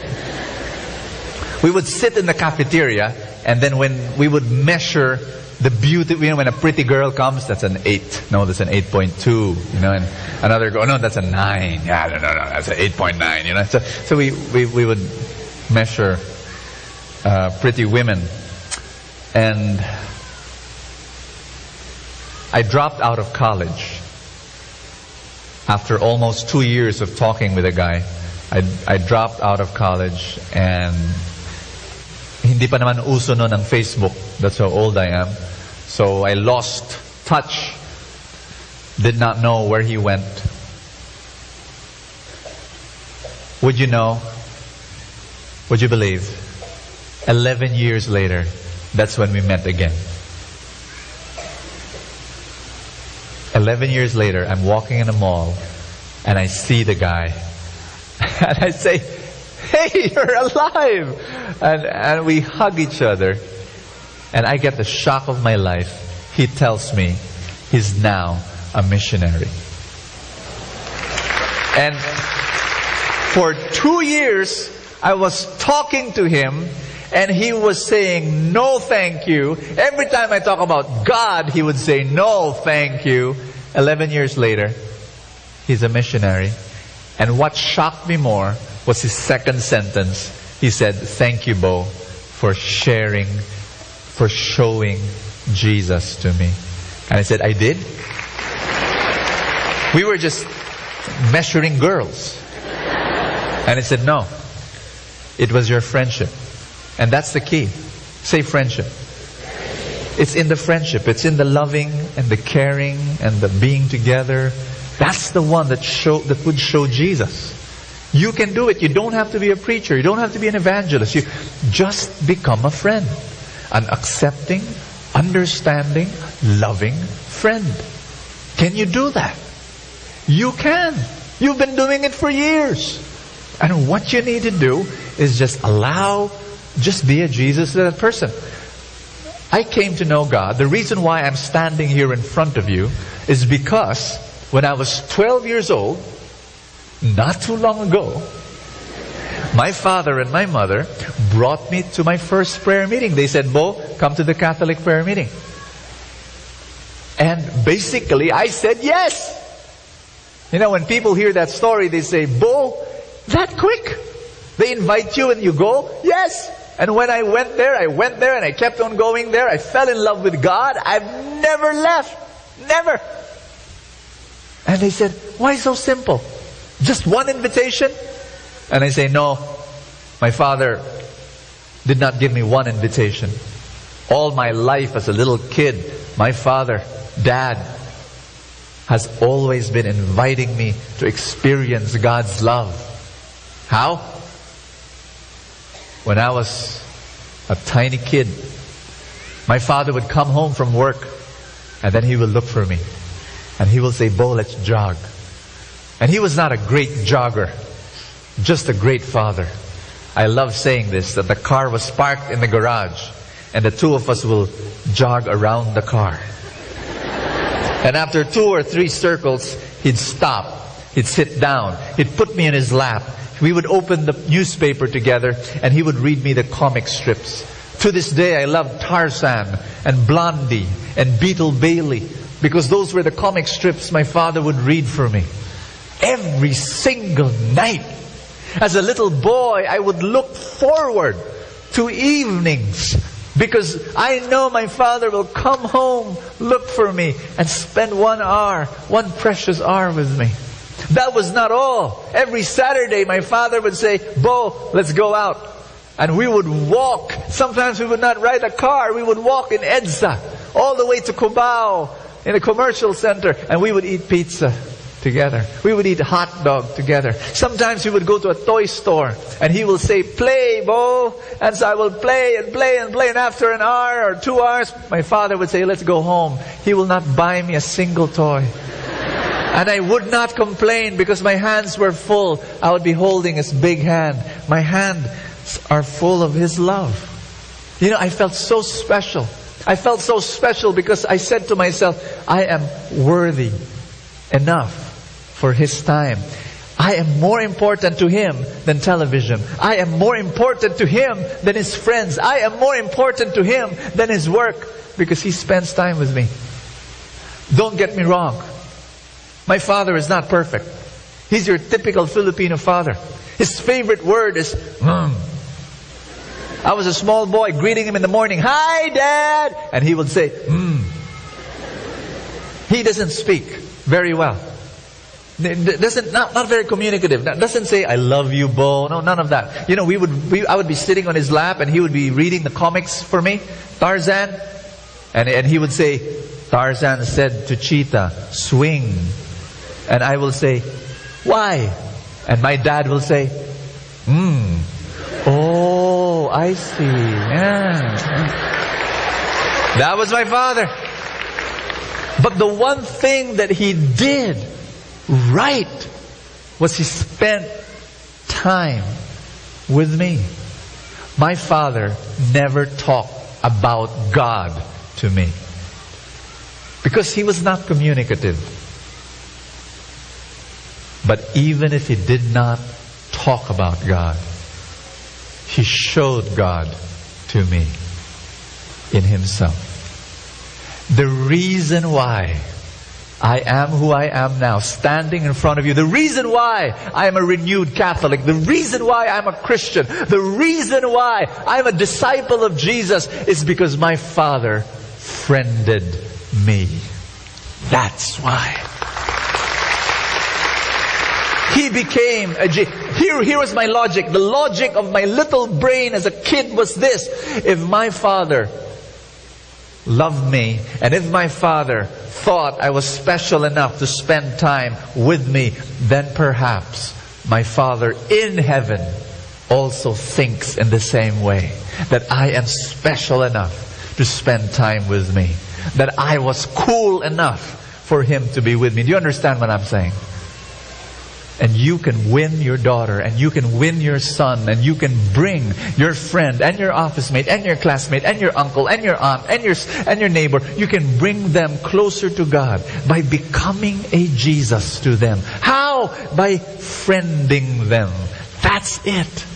we would sit in the cafeteria, and then when we would measure the beauty, when a pretty girl comes, that's an 8. No, that's an 8.2. And another girl, no, that's a 9. Yeah, no, that's an 8.9. So we would measure pretty women. And I dropped out of college after almost 2 years of talking with a guy. I dropped out of college, and hindi pa naman uso no ng Facebook. That's how old I am. So I lost touch. Did not know where he went. Would you know? Would you believe? 11 years later, that's when we met again. 11 years later, I'm walking in a mall and I see the guy. And I say, "Hey, you're alive!" And we hug each other. And I get the shock of my life. He tells me he's now a missionary. And for 2 years, I was talking to him, and he was saying, "No, thank you." Every time I talk about God, he would say, "No, thank you." 11 years later, he's a missionary. And what shocked me more was his second sentence. He said, "Thank you, Bo, for sharing, for showing Jesus to me." And I said, "I did?" We were just measuring girls. And he said, "No, it was your friendship." And that's the key. Say friendship. It's in the friendship. It's in the loving and the caring and the being together. That's the one that would show Jesus. You can do it. You don't have to be a preacher. You don't have to be an evangelist. You just become a friend. An accepting, understanding, loving friend. Can you do that? You can. You've been doing it for years. And what you need to do is just be a Jesus to that person. I came to know God. The reason why I'm standing here in front of you is because when I was 12 years old, not too long ago, my father and my mother brought me to my first prayer meeting. They said, "Bo, come to the Catholic prayer meeting." And basically, I said yes. You know, when people hear that story, they say, "Bo, that quick? They invite you and you go?" Yes. And when I went there and I kept on going there. I fell in love with God. I've never left. Never. And they said, "Why so simple? Just one invitation?" And I say, "No, my father did not give me one invitation. All my life as a little kid, my father, Dad, has always been inviting me to experience God's love." How? When I was a tiny kid, my father would come home from work and then he would look for me. And he will say, "Bo, let's jog." And he was not a great jogger, just a great father. I love saying this, that the car was parked in the garage and the two of us will jog around the car. And after 2 or 3 circles, he'd stop. He'd sit down. He'd put me in his lap. We would open the newspaper together and he would read me the comic strips. To this day, I love Tarzan and Blondie and Beetle Bailey because those were the comic strips my father would read for me. Every single night. As a little boy, I would look forward to evenings because I know my father will come home, look for me, and spend 1 hour, 1 precious hour with me. That was not all. Every Saturday, my father would say, "Bo, let's go out." And we would walk. Sometimes we would not ride a car. We would walk in EDSA all the way to Cubao in a commercial center. And we would eat pizza together. We would eat hot dog together. Sometimes we would go to a toy store and he will say, "Play, Bo." And so I will play and play and play. And after an hour or 2 hours, my father would say, "Let's go home." He will not buy me a single toy. And I would not complain because my hands were full. I would be holding his big hand. My hands are full of his love. You know, I felt so special. I felt so special because I said to myself, I am worthy enough for his time. I am more important to him than television. I am more important to him than his friends. I am more important to him than his work because he spends time with me. Don't get me wrong. My father is not perfect. He's your typical Filipino father. His favorite word is, I was a small boy greeting him in the morning, "Hi, Dad!" And he would say, He doesn't speak very well. Not very communicative. Doesn't say, "I love you, Bo." No, none of that. You know, I would be sitting on his lap and he would be reading the comics for me, Tarzan. And he would say, "Tarzan said to Cheetah, 'Swing.'" And I will say, "Why?" And my dad will say, "Oh, I see. Yeah." That was my father. But the one thing that he did right was he spent time with me. My father never talked about God to me because he was not communicative. But even if he did not talk about God, he showed God to me in himself. The reason why I am who I am now, standing in front of you, the reason why I am a renewed Catholic, the reason why I'm a Christian, the reason why I'm a disciple of Jesus is because my father friended me. That's why. He became a Here was my logic. The logic of my little brain as a kid was this: if my father loved me, and if my father thought I was special enough to spend time with me, then perhaps my Father in heaven also thinks in the same way, that I am special enough to spend time with me, that I was cool enough for him to be with me. Do you understand what I'm saying? And you can win your daughter, and you can win your son, and you can bring your friend and your office mate and your classmate and your uncle and your aunt and your neighbor. You can bring them closer to God by becoming a Jesus to them. How? By friending them. That's it.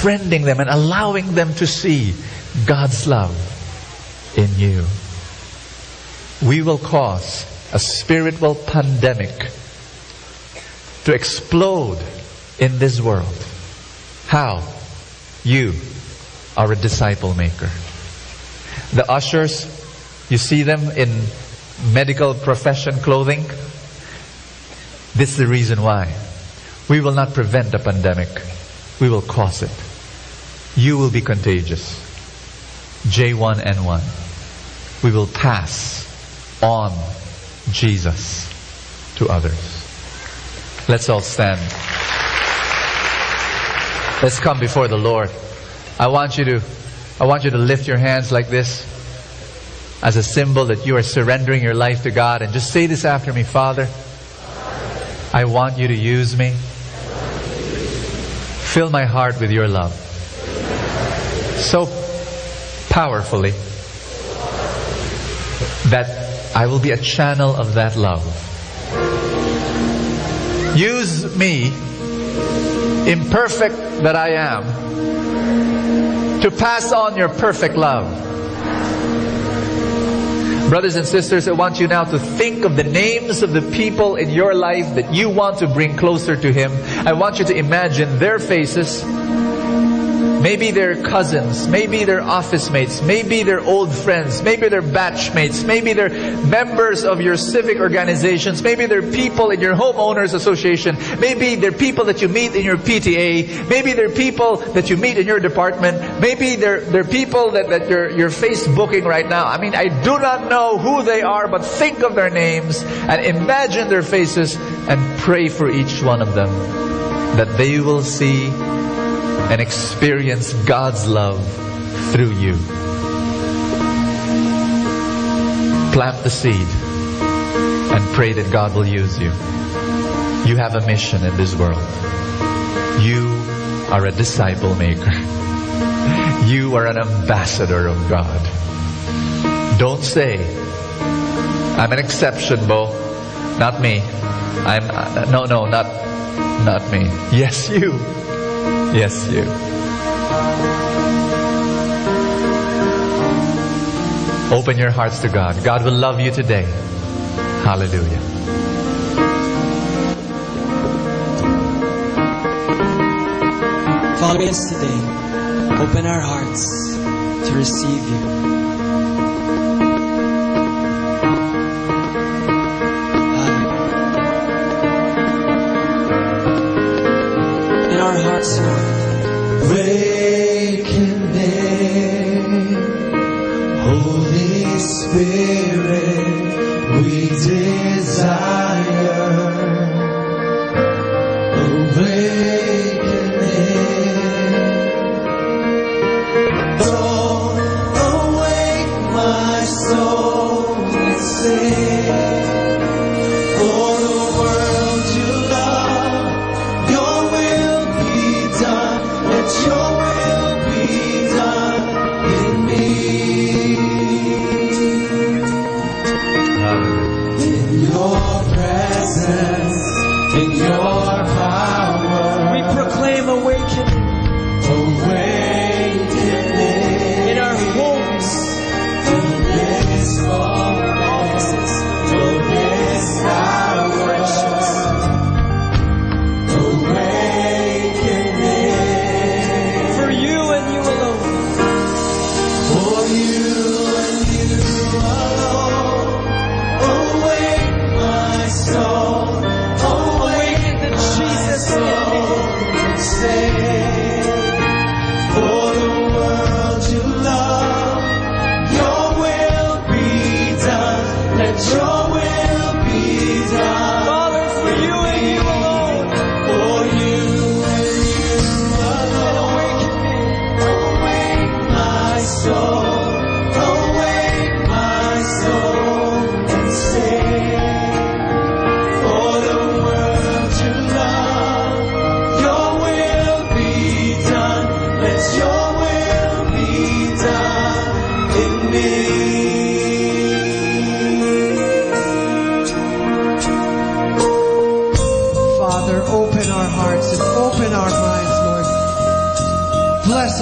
Friending them and allowing them to see God's love in you. We will cause a spiritual pandemic to explode in this world. How? You are a disciple maker. The ushers, you see them in medical profession clothing. This is the reason why. We will not prevent a pandemic. We will cause it. You will be contagious. J1N1. We will pass on Jesus to others. Let's all stand. Let's come before the Lord. I want you to lift your hands like this as a symbol that you are surrendering your life to God, and just say this after me. Father, I want you to use me. Fill my heart with your love so powerfully that I will be a channel of that love. Use me, imperfect that I am, to pass on your perfect love. Brothers and sisters, I want you now to think of the names of the people in your life that you want to bring closer to Him. I want you to imagine their faces. Maybe they're cousins, maybe they're office mates, maybe they're old friends, maybe they're batch mates, maybe they're members of your civic organizations, maybe they're people in your homeowners association, maybe they're people that you meet in your PTA, maybe they're people that you meet in your department, maybe they're people that you're Facebooking right now. I mean, I do not know who they are, but think of their names and imagine their faces and pray for each one of them, that they will see and experience God's love through you. Plant the seed and pray that God will use you. You have a mission in this world. You are a disciple maker. You are an ambassador of God. Don't say, I'm an exception, Bo. Not me. Not me. Yes, you. Yes, you. Open your hearts to God. God will love you today. Hallelujah. Father, we ask today, open our hearts to receive you. Awakening, Holy Spirit, we desire. Awakening, don't awake my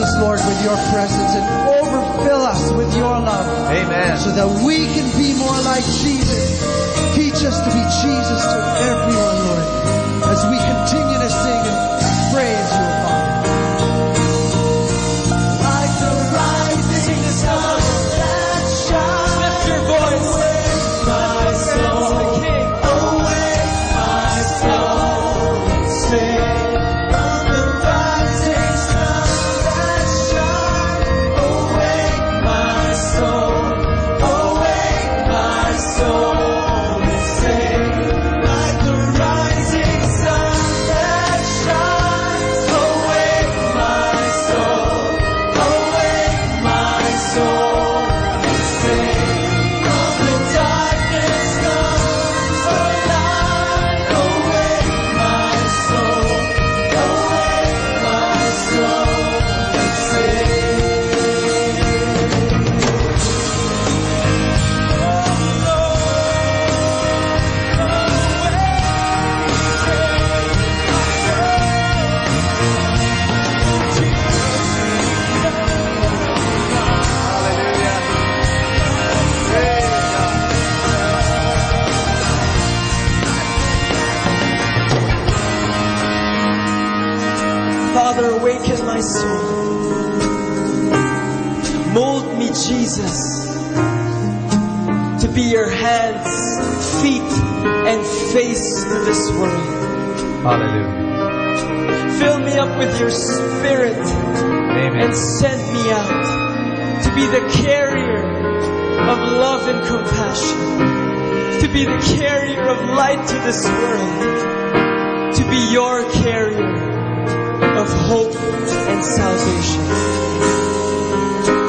us, Lord, with your presence and overfill us with your love. Amen. So that we can be more like Jesus. Teach us to be Jesus to everyone, Lord, as we continue to sing and praise you, Father. Like the rising sun that shines. Lift your voice. My soul, awake my soul, sing. Father, awaken my soul. Mold me, Jesus, to be your hands, feet, and face to this world. Hallelujah. Fill me up with your spirit. Amen. And send me out to be the carrier of love and compassion, to be the carrier of light to this world, to be your carrier of hope and salvation.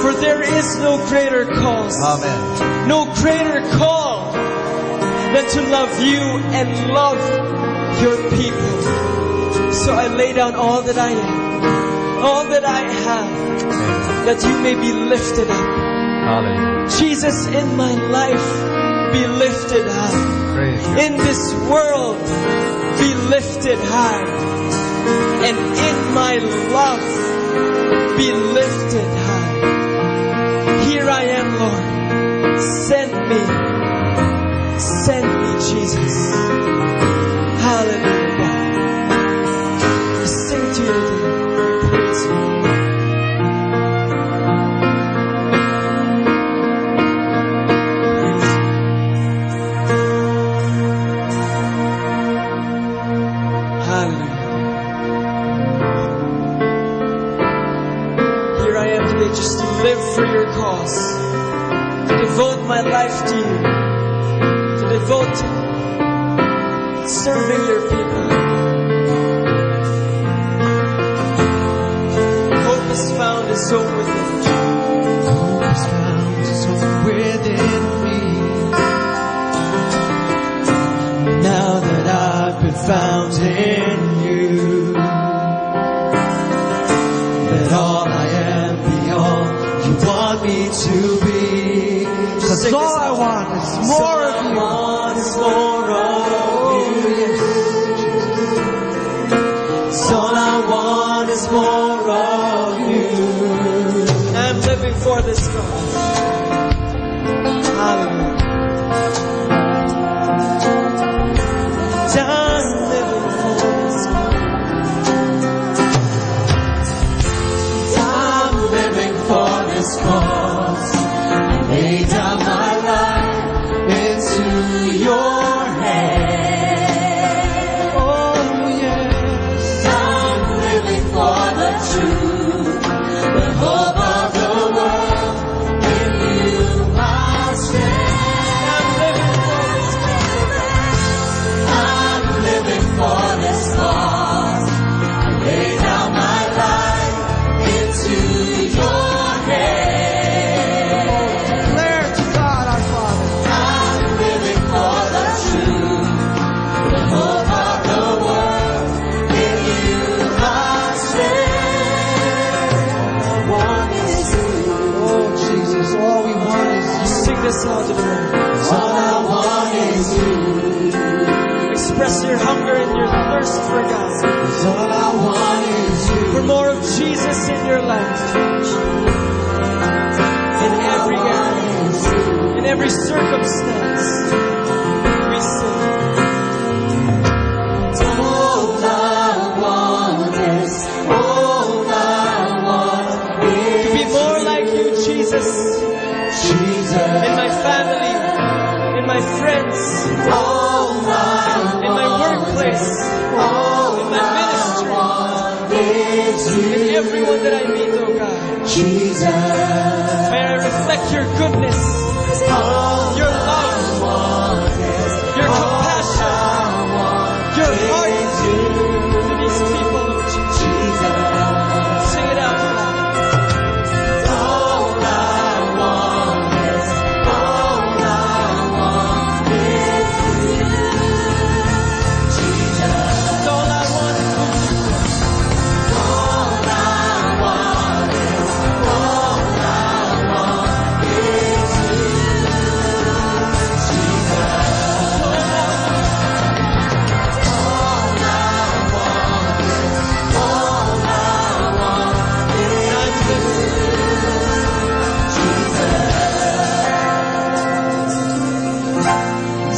For there is no greater cause, Amen. no greater call than to love you and love your people. So I lay down all that I am, all that I have, that you may be lifted up. Hallelujah. Jesus, in my life, be lifted high. Praise you. In this world, be lifted high. And in my love, be lifted high. Here I am, Lord. Send me, Jesus. Hallelujah, God. We sing to you, Lord. Praise you. Just to live for your cause, to devote my life to you, to devote to serving your people. Hope is found is home within you. Hope is found is home within me. Now that I've been found in you, that all I am you want me to be. 'Cause all I want is more of you. All I want is more of you. So all I want is more of you. I'm living for this cause. Hallelujah. I'm living for this cause. I'm living for this cause. I lay down my life into your hands. Oh yes, I'm living for the truth, the hope of the world. In you I stand. I'm living for this cause. I lay down my life into your hands. Declare to God our Father. I'm living for the truth, the hope of the world. In you I stand. All I want is you. Oh Jesus, all we want is you. Sing this out to the Lord. All I want is you. Express your hunger and your thirst for God. All I want is you. For more of Jesus in in your life. In every area, in every circumstance, we sing. All I want is To be more like you, Jesus. In my family, in my friends, in my workplace, in my ministry, in everyone that I meet, oh God. May I reflect your goodness, your love, your compassion, your heart to these people, Lord Jesus. Sing it out, God.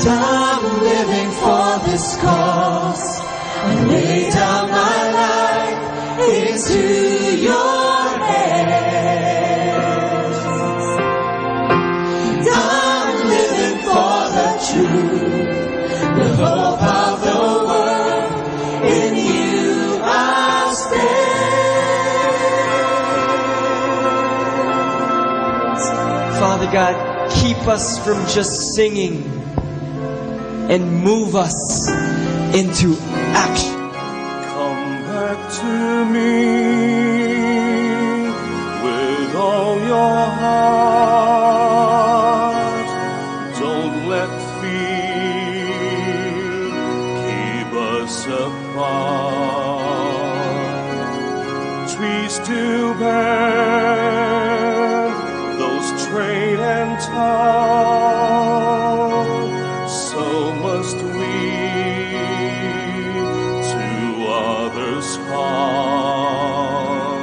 I'm living for this cause. I lay down my life into your hands. I'm living for the truth, the hope of the world. In you I stand. Father God, keep us from just singing and move us into action. Come back to me with all your heart. Don't let fear keep us apart. Trees to bend, those straight and tall. So must we to others' heart.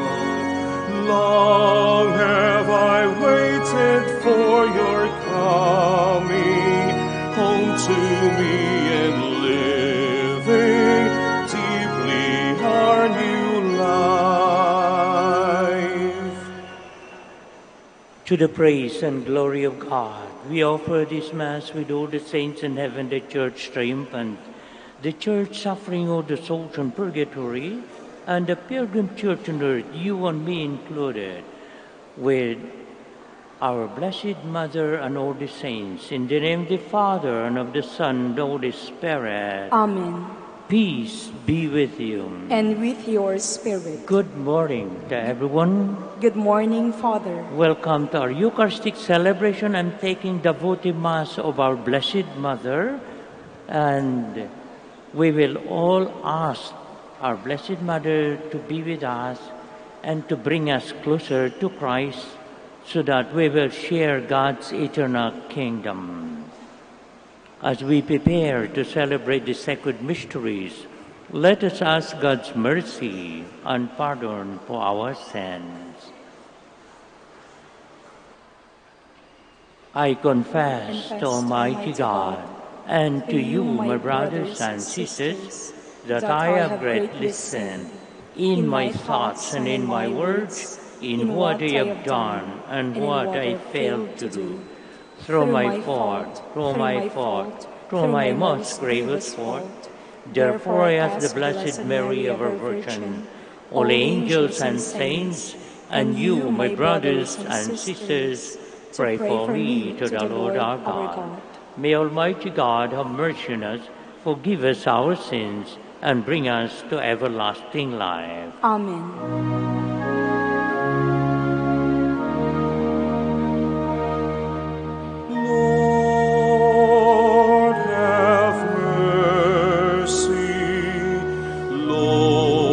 Long have I waited for your coming home to me and living deeply our new life. To the praise and glory of God, we offer this Mass with all the saints in heaven, the Church triumphant, the Church suffering all the souls in purgatory, and the pilgrim Church on earth, you and me included, with our Blessed Mother and all the saints, in the name of the Father, and of the Son, and of the Holy Spirit. Amen. Peace be with you. And with your spirit. Good morning to everyone. Good morning, Father. Welcome to our Eucharistic celebration and taking the votive Mass of our Blessed Mother. And we will all ask our Blessed Mother to be with us and to bring us closer to Christ so that we will share God's eternal kingdom. As we prepare to celebrate the sacred mysteries, let us ask God's mercy and pardon for our sins. I confess to Almighty God and to you, my brothers and sisters, that I have greatly sinned in my thoughts and in my words, in what I have done and what I failed to do. Through my fault, through my most grievous fault. Therefore I ask the Blessed Mary, ever Virgin, all angels and saints, and you, my brothers and sisters, pray for me to the Lord our God. May Almighty God have mercy on us, forgive us our sins, and bring us to everlasting life. Amen. Lord, have mercy.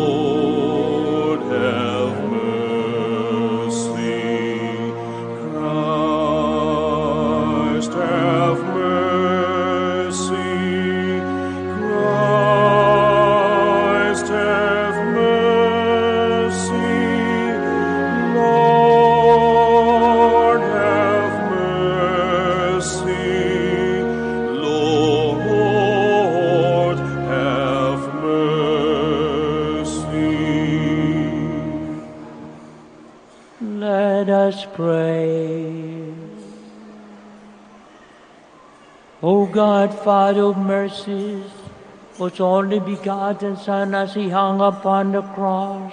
Lord, have mercy. Christ, have mercy. Christ, have mercy. O God, Father of mercies, whose only begotten Son, as he hung upon the cross,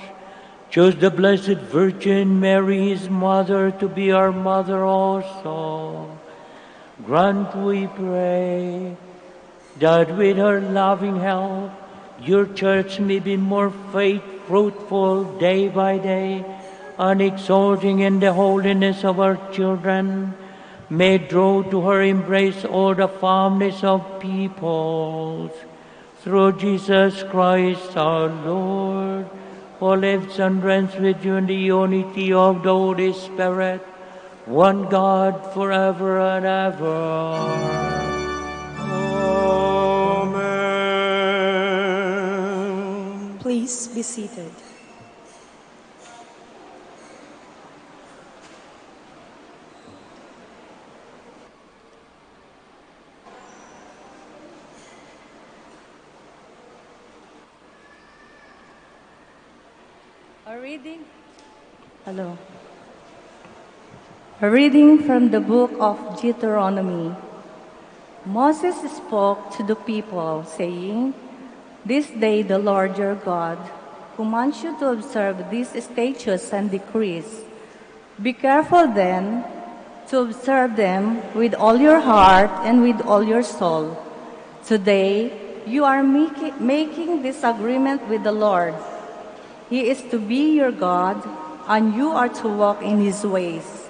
chose the Blessed Virgin Mary, his mother, to be our mother also. Grant, we pray, that with her loving help, your church may be more fruitful day by day, and exalting in the holiness of our children, may draw to her embrace all the families of peoples. Through Jesus Christ our Lord, who lives and reigns with you in the unity of the Holy Spirit, one God forever and ever. Amen. Please be seated. A reading. Hello. A reading from the book of Deuteronomy. Moses spoke to the people, saying, "This day the Lord your God commands you to observe these statutes and decrees. Be careful then to observe them with all your heart and with all your soul. Today you are making this agreement with the Lord. He is to be your God, and you are to walk in his ways,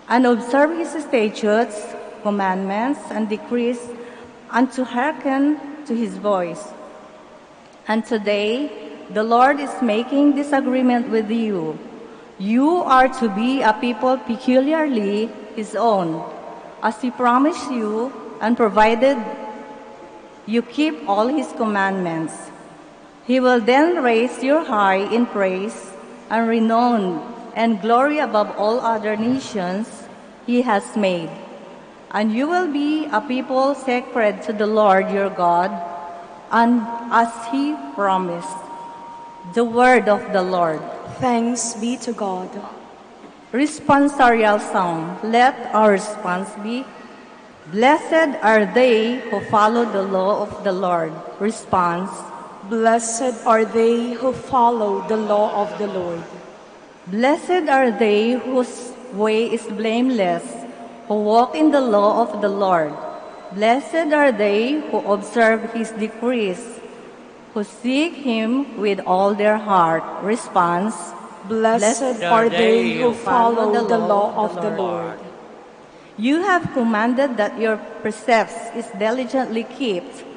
and observe his statutes, commandments, and decrees, and to hearken to his voice. And today, the Lord is making this agreement with you. You are to be a people peculiarly his own, as he promised you, and provided you keep all his commandments. He will then raise you high in praise and renown and glory above all other nations he has made. And you will be a people sacred to the Lord your God, and as he promised. The word of the Lord. Thanks be to God. Responsorial Psalm. Let our response be, "Blessed are they who follow the law of the Lord." Response. Blessed are they who follow the law of the Lord. Blessed are they whose way is blameless, who walk in the law of the Lord. Blessed are they who observe his decrees, who seek him with all their heart. Response. Blessed are they who follow the law of the Lord. You have commanded that your precepts is diligently kept.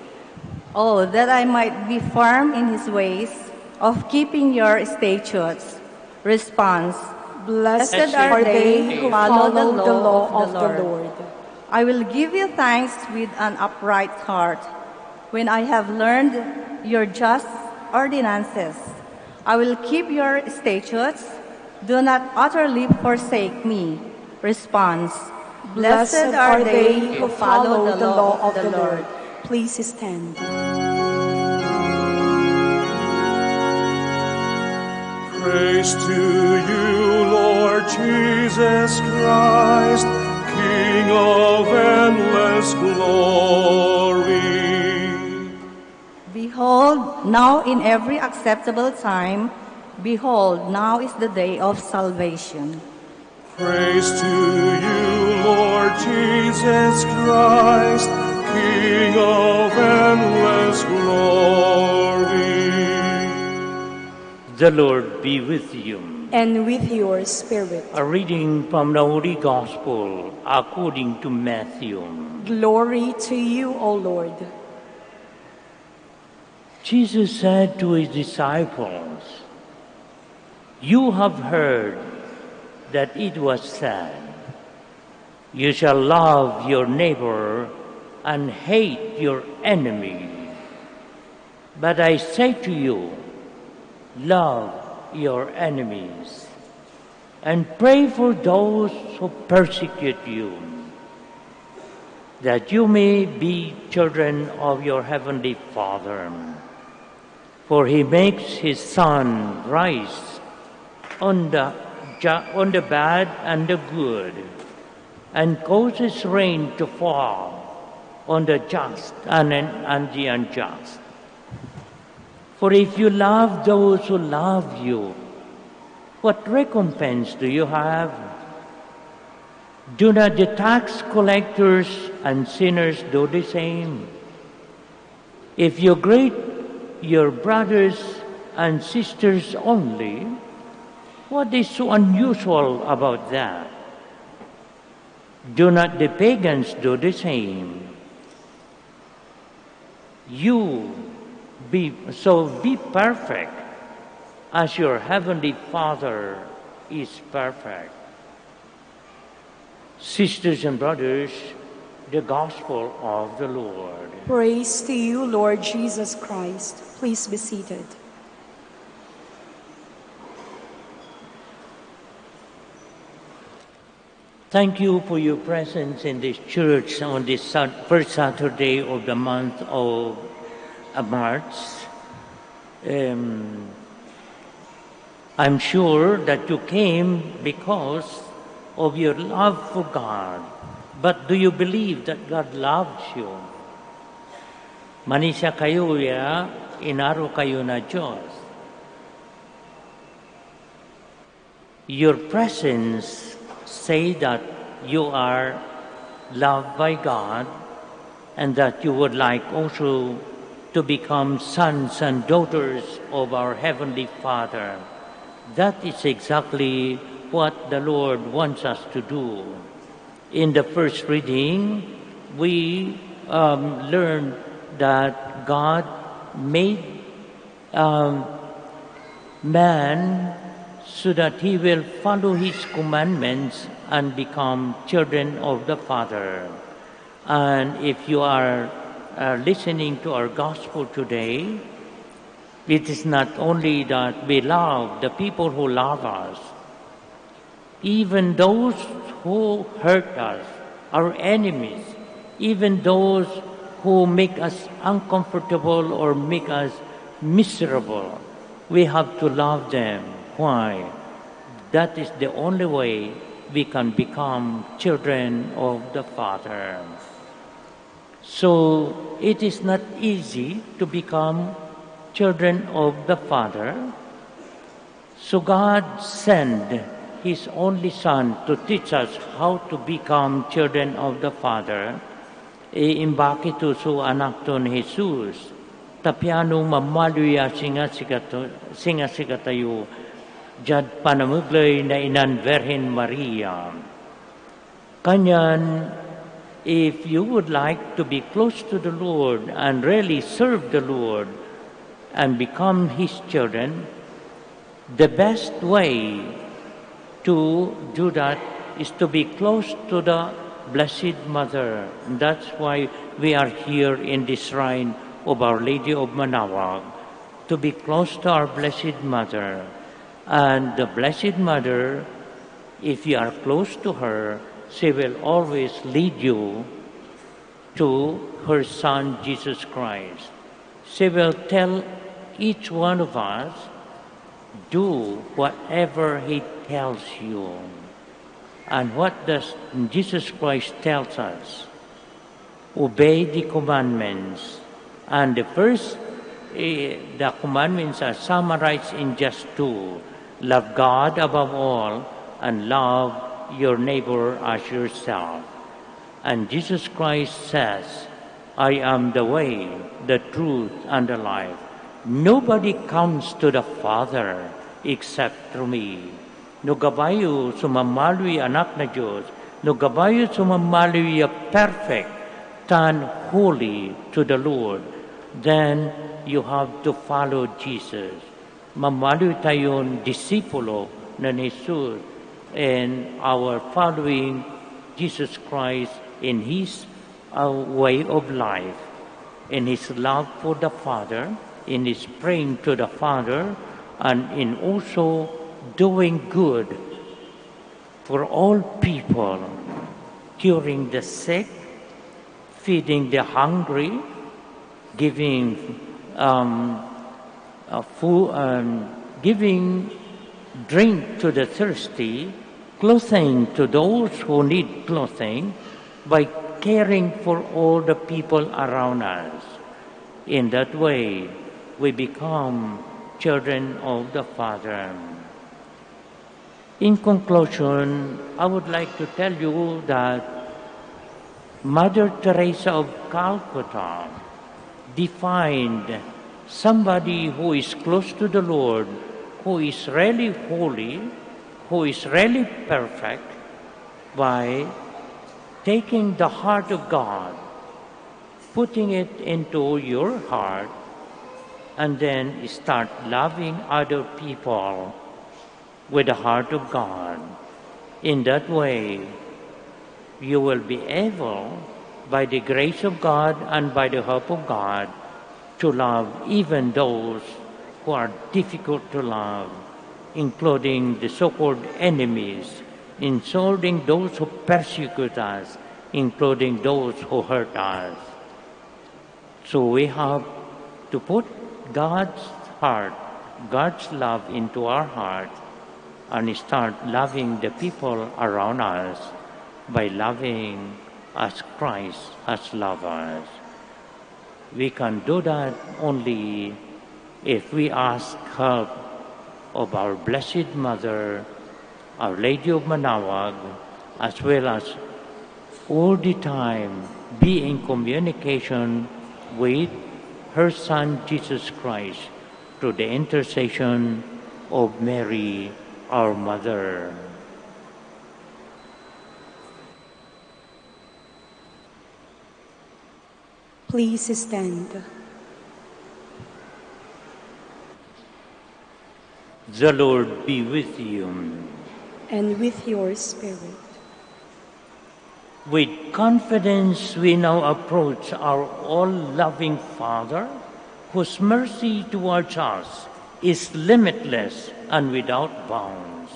Oh, that I might be firm in his ways of keeping your statutes. Response. Blessed are they who follow the law of the Lord. I will give you thanks with an upright heart. When I have learned your just ordinances, I will keep your statutes. Do not utterly forsake me. Response. Blessed are they who follow the law of the Lord. Please stand. Praise to you, Lord Jesus Christ, King of endless glory. Behold, now in every acceptable time, behold, now is the day of salvation. Praise to you, Lord Jesus Christ, King of endless glory. The Lord be with you. And with your spirit. A reading from the Holy Gospel according to Matthew. Glory to you, O Lord. Jesus said to his disciples, "You have heard that it was said, 'You shall love your neighbor and hate your enemy.' But I say to you, love your enemies and pray for those who persecute you, that you may be children of your heavenly Father. For he makes his sun rise on the bad and the good, and causes rain to fall on the just and the unjust. For if you love those who love you, what recompense do you have? Do not the tax collectors and sinners do the same? If you greet your brothers and sisters only, what is so unusual about that? Do not the pagans do the same? Be perfect as your heavenly Father is perfect. Sisters and brothers, the gospel of the Lord. Praise to you, Lord Jesus Christ. Please be seated. Thank you for your presence in this church on this first Saturday of the month of March. I'm sure that you came because of your love for God. But do you believe that God loves you? Manisya kayo ya, inaro kayo na Diyos. Your presence say that you are loved by God and that you would like also to become sons and daughters of our Heavenly Father. That is exactly what the Lord wants us to do. In the first reading, we learned that God made man so that he will follow his commandments and become children of the Father. And if you are listening to our gospel today, it is not only that we love the people who love us, even those who hurt us, our enemies, even those who make us uncomfortable or make us miserable, we have to love them. Why? That is the only way we can become children of the Father. So it is not easy to become children of the Father. So God sent His only Son to teach us how to become children of the Father. Iimbaki to su anak to ni Jesus. Tapianong mamaluya singa sigatayo. Jad panamuglay na inan Virgin Maria. Kanyan, if you would like to be close to the Lord and really serve the Lord and become His children, the best way to do that is to be close to the Blessed Mother. And that's why we are here in the shrine of Our Lady of Manaoag, to be close to our Blessed Mother. And the Blessed Mother, if you are close to her, she will always lead you to her Son, Jesus Christ. She will tell each one of us, do whatever He tells you. And what does Jesus Christ tells us? Obey the commandments. And the first, the commandments are summarized in just two. Love God above all and love your neighbor as yourself. And Jesus Christ says, I am the way, the truth, and the life. Nobody comes to the Father except through me. No gabayo sumamaloy anak na Diyos, no gabayo sumamaloy perfect, turn holy to the Lord, then you have to follow Jesus. Mamaloy tayong disipulo na ni Jesus and our following Jesus Christ in His way of life, in His love for the Father, in His praying to the Father, and in also doing good for all people, curing the sick, feeding the hungry, giving food, giving drink to the thirsty, clothing to those who need clothing, by caring for all the people around us. In that way, we become children of the Father. In conclusion, I would like to tell you that Mother Teresa of Calcutta defined somebody who is close to the Lord, who is really holy, who is really perfect, by taking the heart of God, putting it into your heart, and then start loving other people with the heart of God. In that way, you will be able, by the grace of God and by the help of God, to love even those who are difficult to love, including the so-called enemies, including those who persecute us, including those who hurt us. So we have to put God's heart, God's love into our heart, and start loving the people around us by loving as Christ has loved us. We can do that only if we ask help of our Blessed Mother, Our Lady of Manaoag, as well as all the time be in communication with her Son Jesus Christ through the intercession of Mary, our Mother. Please stand. The Lord be with you. And with your spirit. With confidence we now approach our all-loving Father, whose mercy towards us is limitless and without bounds.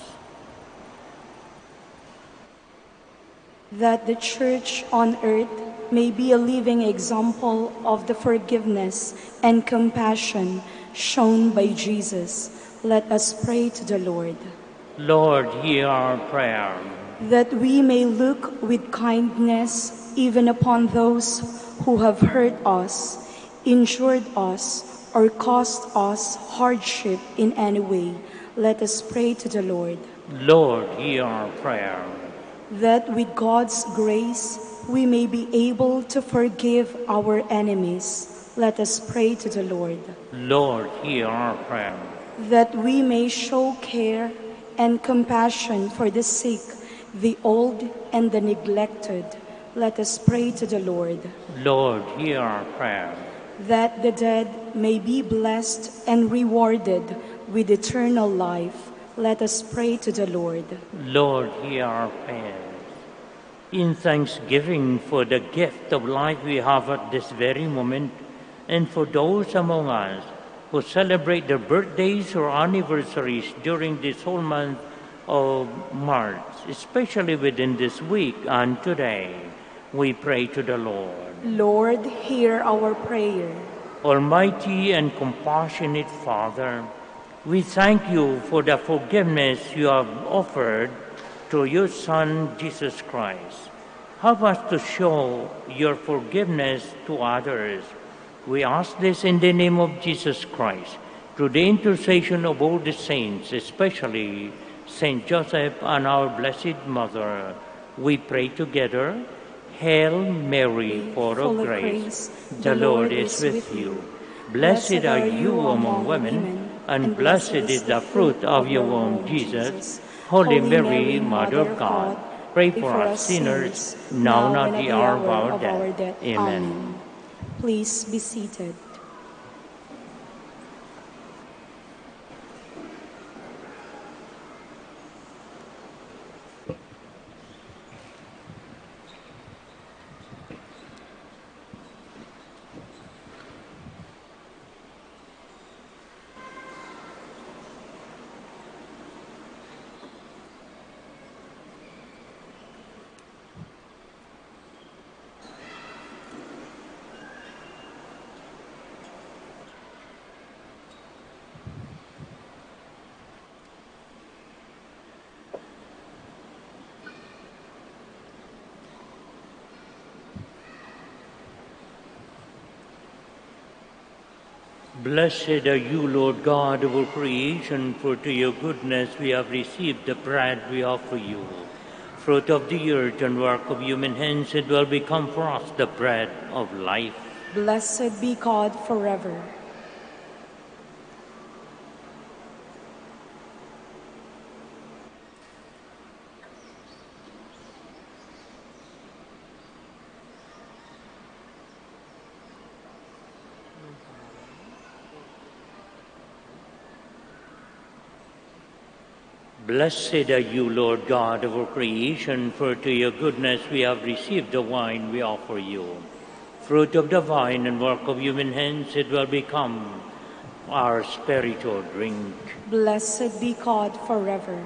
That the Church on earth may be a living example of the forgiveness and compassion shown by Jesus, let us pray to the Lord. Lord, hear our prayer. That we may look with kindness even upon those who have hurt us, injured us, or caused us hardship in any way, let us pray to the Lord. Lord, hear our prayer. That with God's grace we may be able to forgive our enemies, let us pray to the Lord. Lord, hear our prayer. That we may show care and compassion for the sick, the old, and the neglected, let us pray to the Lord. Lord, hear our prayer. That the dead may be blessed and rewarded with eternal life, let us pray to the Lord. Lord, hear our prayers. In thanksgiving for the gift of life we have at this very moment, and for those among us who celebrate their birthdays or anniversaries during this whole month of March, especially within this week and today, we pray to the Lord. Lord, hear our prayer. Almighty and compassionate Father, we thank you for the forgiveness you have offered through your Son, Jesus Christ. Help us to show your forgiveness to others. We ask this in the name of Jesus Christ, through the intercession of all the saints, especially Saint Joseph and our Blessed Mother. We pray together. Hail Mary, full of grace, the Lord is with you. Blessed are you among women, and blessed is the fruit of your womb, Jesus. Holy Mary, Mother of God, pray for us sinners, now and at the hour of our death. Amen. Please be seated. Blessed are you, Lord God of all creation, for to your goodness we have received the bread we offer you. Fruit of the earth and work of human hands, it will become for us the bread of life. Blessed be God forever. Blessed are you, Lord God of all creation, for to your goodness we have received the wine we offer you. Fruit of the vine and work of human hands, it will become our spiritual drink. Blessed be God forever.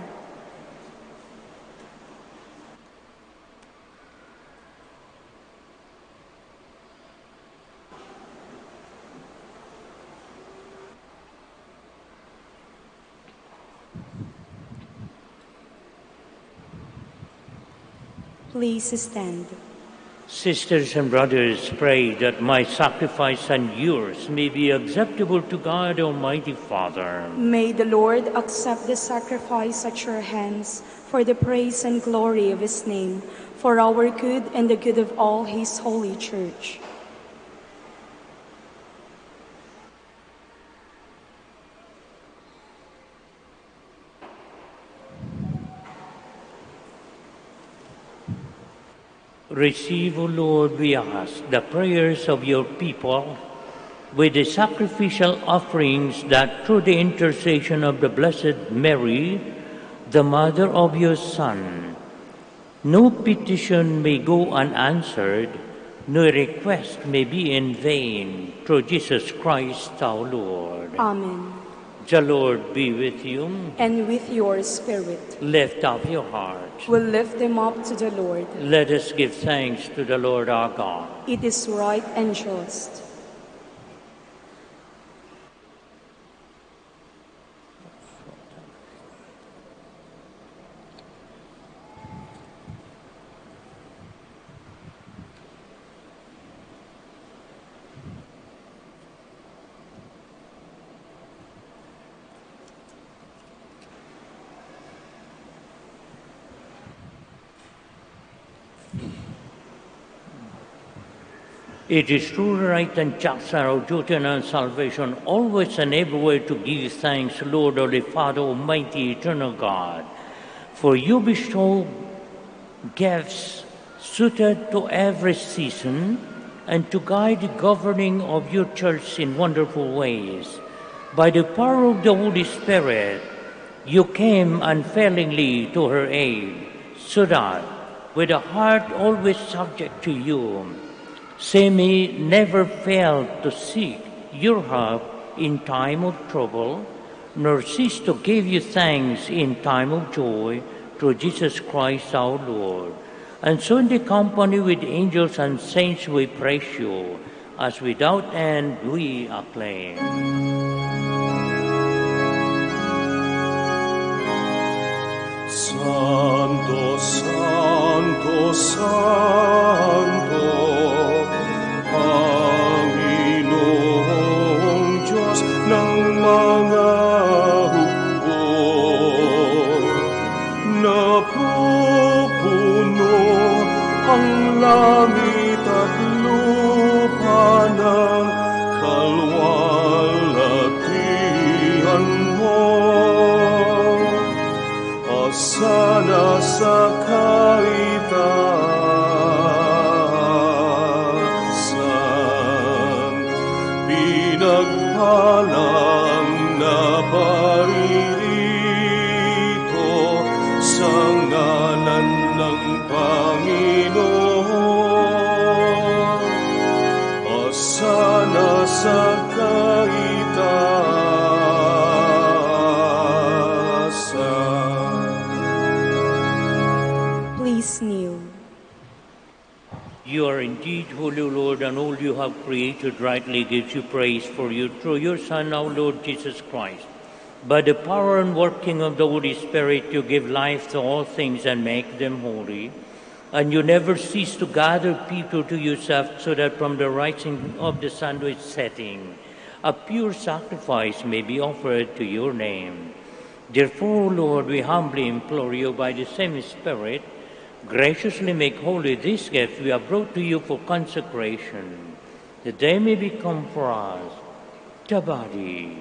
Please stand. Sisters and brothers, pray that my sacrifice and yours may be acceptable to God Almighty Father. May the Lord accept the sacrifice at your hands for the praise and glory of his name, for our good and the good of all his holy church. Receive, O Lord, we ask, the prayers of your people with the sacrificial offerings that through the intercession of the Blessed Mary, the mother of your Son, no petition may go unanswered, no request may be in vain, through Jesus Christ our Lord. Amen. The Lord be with you. And with your spirit. Lift up your heart. We'll lift them up to the Lord. Let us give thanks to the Lord our God. It is right and just. It is true, right, and just our duty and our salvation, always and everywhere to give thanks, Lord, Holy Father, Almighty, Eternal God, for you bestow gifts suited to every season and to guide the governing of your church in wonderful ways. By the power of the Holy Spirit, you came unfailingly to her aid, so that, with a heart always subject to you, she may never fail to seek your help in time of trouble, nor cease to give you thanks in time of joy, through Jesus Christ our Lord. And so in the company with angels and saints we praise you, as without end we acclaim. Santo, Santo, Santo, Panginoong Diyos ng mga hukbo, napupuno ang langit at lupa ng kalwalhatian mo. Sana sa kaitasan, pinagpalang naparirito sa ngalan ng Panginoon. Sana sa kaitasan. Please kneel. You are indeed holy, Lord, and all you have created rightly gives you praise for you through your Son, our Lord Jesus Christ. By the power and working of the Holy Spirit, you give life to all things and make them holy. And you never cease to gather people to yourself, so that from the rising of the sun to its setting, a pure sacrifice may be offered to your name. Therefore, Lord, we humbly implore you by the same Spirit, graciously make holy these gifts we have brought to you for consecration, that they may become for us the body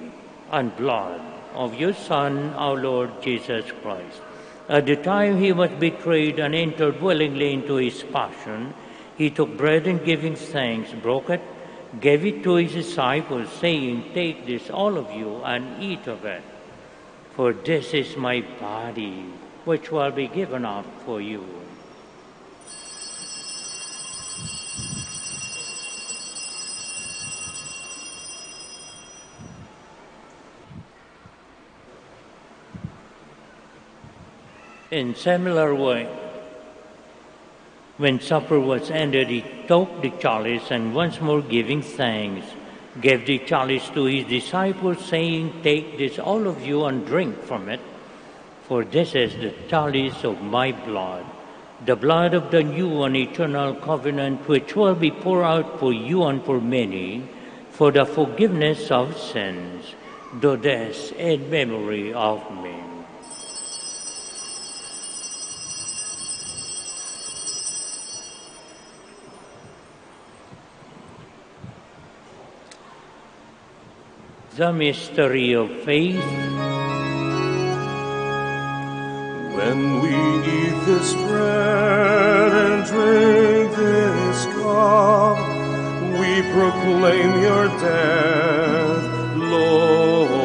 and blood of your Son, our Lord Jesus Christ. At the time he was betrayed and entered willingly into his passion, he took bread and giving thanks, broke it, gave it to his disciples, saying, "Take this, all of you, and eat of it. For this is my body, which will be given up for you." In similar way, when supper was ended, he took the chalice and once more giving thanks, gave the chalice to his disciples, saying, "Take this, all of you, and drink from it, for this is the chalice of my blood, the blood of the new and eternal covenant, which will be poured out for you and for many for the forgiveness of sins. Do this in memory of me." The mystery of faith. When we eat this bread and drink this cup, we proclaim your death, Lord,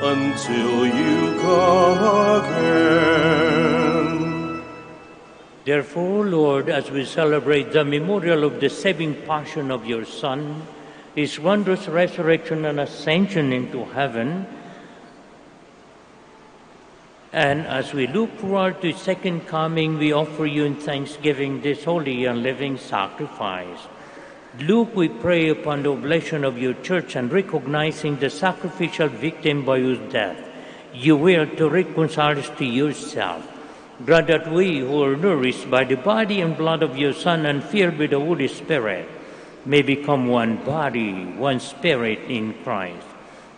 until you come again. Therefore, Lord, as we celebrate the memorial of the saving passion of your Son, his wondrous resurrection and ascension into heaven, and as we look forward to his second coming, we offer you in thanksgiving this holy and living sacrifice. Look, we pray, upon the oblation of your church, and recognizing the sacrificial victim by whose death you will to reconcile us to yourself. Grant that we, who are nourished by the body and blood of your Son and filled with the Holy Spirit, may become one body, one spirit in Christ.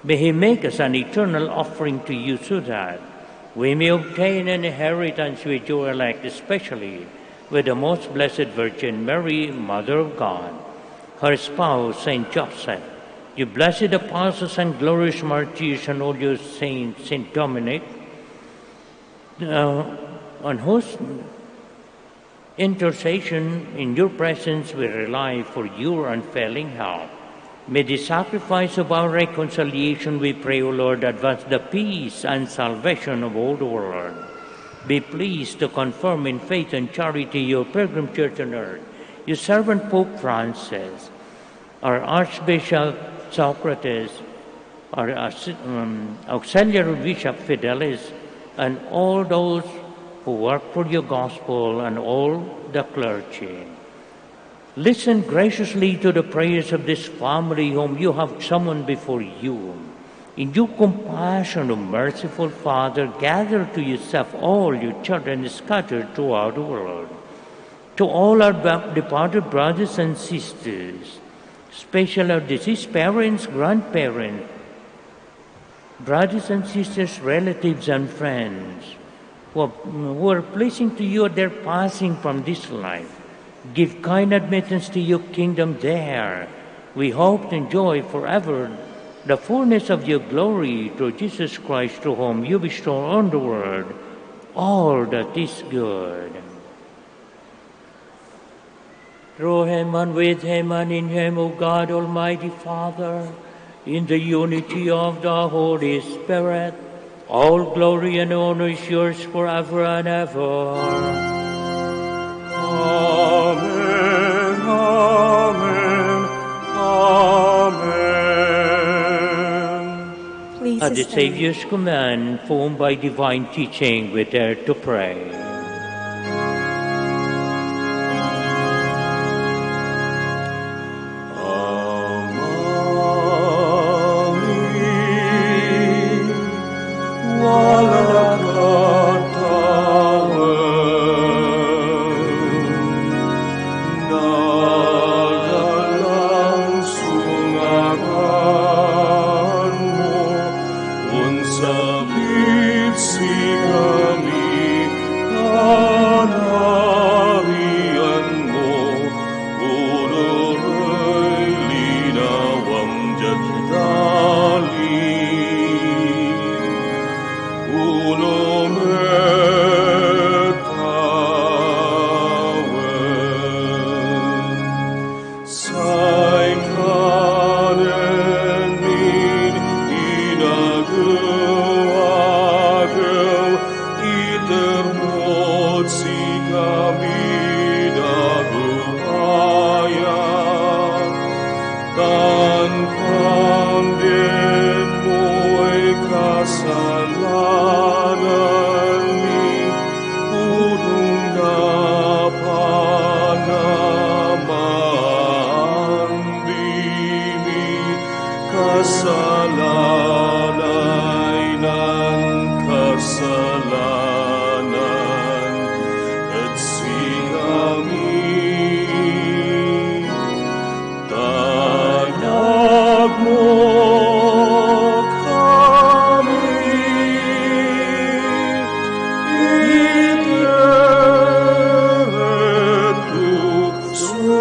May he make us an eternal offering to you, so that we may obtain an inheritance with your elect, especially with the most blessed Virgin Mary, Mother of God, her spouse, Saint Joseph, you blessed apostles and glorious martyrs, and all your saints, Saint Dominic, on whose intercession in your presence we rely for your unfailing help. May the sacrifice of our reconciliation, we pray, O Lord, advance the peace and salvation of all the world. Be pleased to confirm in faith and charity your pilgrim church on earth, your servant Pope Francis, our Archbishop Socrates, our Auxiliary Bishop Fidelis, and all those who work for your gospel, and all the clergy. Listen graciously to the prayers of this family whom you have summoned before you. In your compassion, O merciful Father, gather to yourself all your children scattered throughout the world. To all our departed brothers and sisters, especially our deceased parents, grandparents, brothers and sisters, relatives and friends, who are pleasing to you at their passing from this life. Give kind admittance to your kingdom there. We hope to enjoy forever the fullness of your glory through Jesus Christ, through whom you bestow on the world all that is good. Through him and with him and in him, O God, Almighty Father, in the unity of the Holy Spirit, all glory and honor is yours forever and ever. Amen, amen, amen. Please At the stand. Savior's command, formed by divine teaching, we dare to pray. Nagalang sunga kami nabuhayan, tanpang din mo'y kasalanan ni punong na panaman, bini kasalanay ng kasalanan, at si kami tanag mo kami iperet tukso,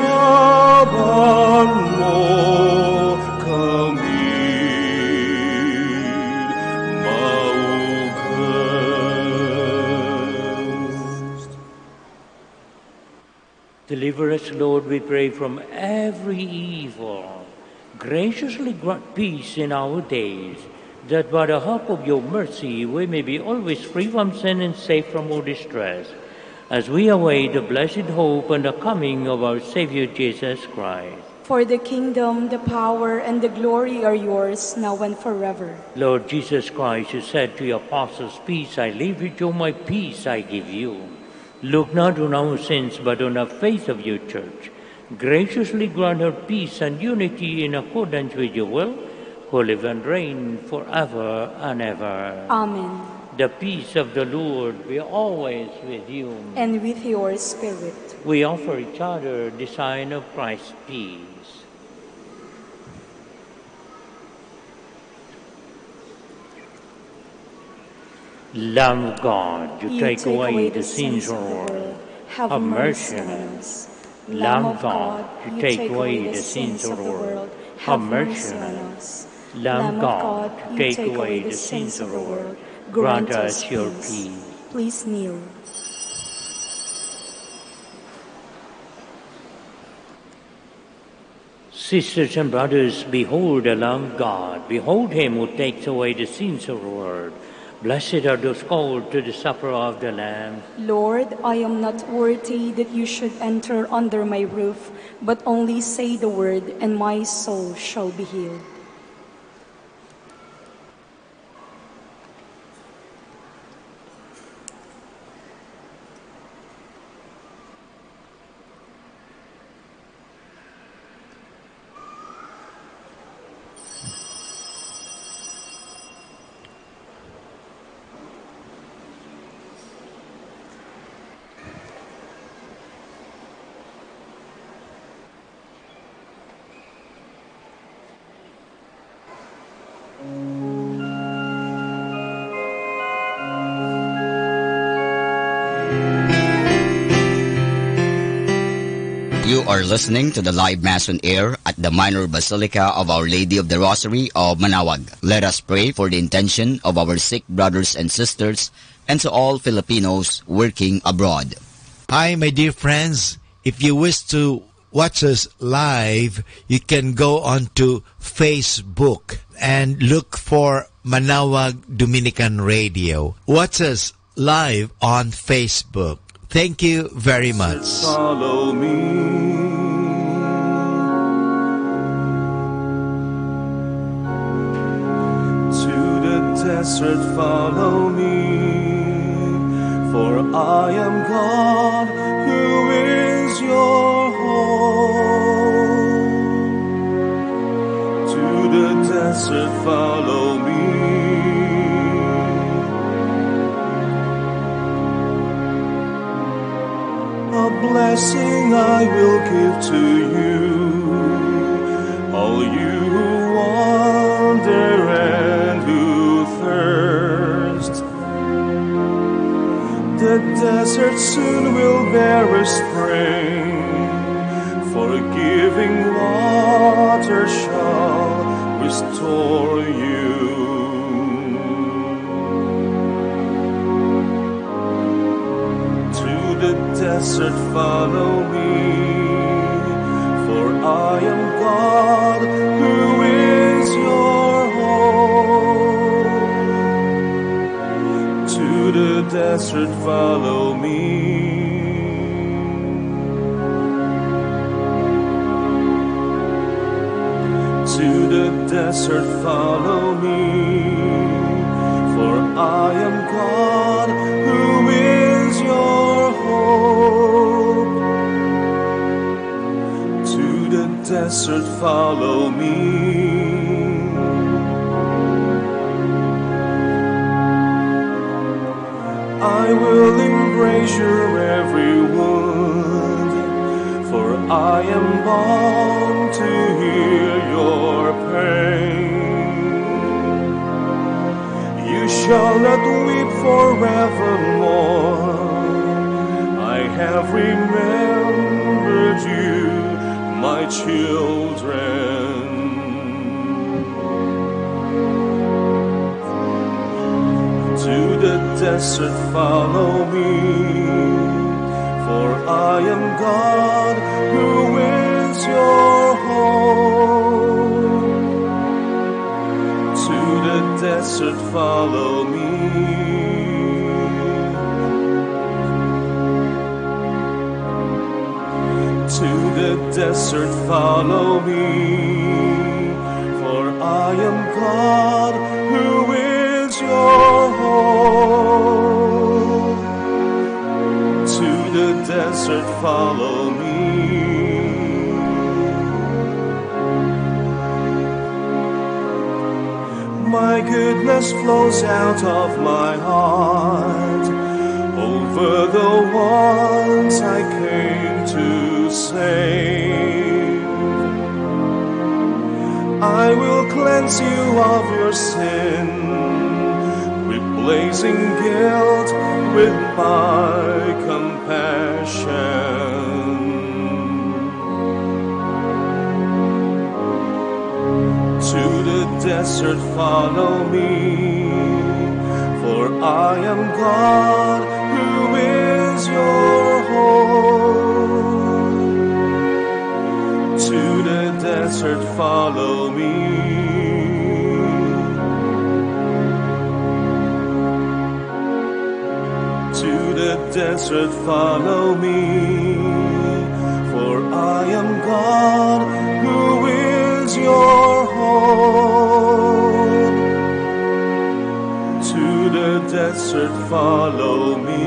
inaban mo kami maugas. Deliver us, Lord, we pray, from every evil. Graciously grant peace in our days, that by the help of your mercy we may be always free from sin and safe from all distress, as we await the blessed hope and the coming of our Savior Jesus Christ. For the kingdom, the power, and the glory are yours, now and forever. Lord Jesus Christ, you said to your apostles, "Peace I leave with you, my peace I give you." Look not on our sins, but on the faith of your church. Graciously grant her peace and unity in accordance with your will, who live and reign forever and ever. Amen. The peace of the Lord be always with you. And with your spirit. We offer each other the sign of Christ's peace. Lamb of God, you take away the sins of the world. Have mercy on us. Lamb of God, you take away the sins of the world. Have mercy on us. Lamb of God, you take away the sins of the world. Grant us your peace. Please kneel. Sisters and brothers, behold the Lamb of God. Behold him who takes away the sins of the world. Blessed are those called to the supper of the Lamb. Lord, I am not worthy that you should enter under my roof, but only say the word, and my soul shall be healed. You are listening to the live Mass on air at the Minor Basilica of Our Lady of the Rosary of Manaoag. Let us pray for the intention of our sick brothers and sisters and to all Filipinos working abroad. Hi, my dear friends. If you wish to watch us live, you can go on to Facebook and look for Manaoag Dominican Radio. Watch us live on Facebook. Thank you very much. Follow me. To the desert, follow me. For I am God, who is your home. To the desert, follow me. A blessing I will give to you, all you who wander and who thirst. The desert soon will bear a spring, for giving water shall restore you. The desert, follow me, for I am God, who is your home. To the desert follow me. To the desert follow me. For I am God who is your hope. To the desert follow me. I will embrace your every wound, for I am bound to heal your pain. You shall not weep forevermore. I have remembered you, my children. To the desert follow me, for I am God who is your home. To the desert follow me. To the desert follow me, for I am God who is your home. To the desert follow me. My goodness flows out of my heart over the ones I came to save. I will cleanse you of your sin, replacing guilt with my compassion. To the desert follow me, for I am God who is your home. To the desert follow me. To the desert follow me, for I am God who is your home. To the desert follow me.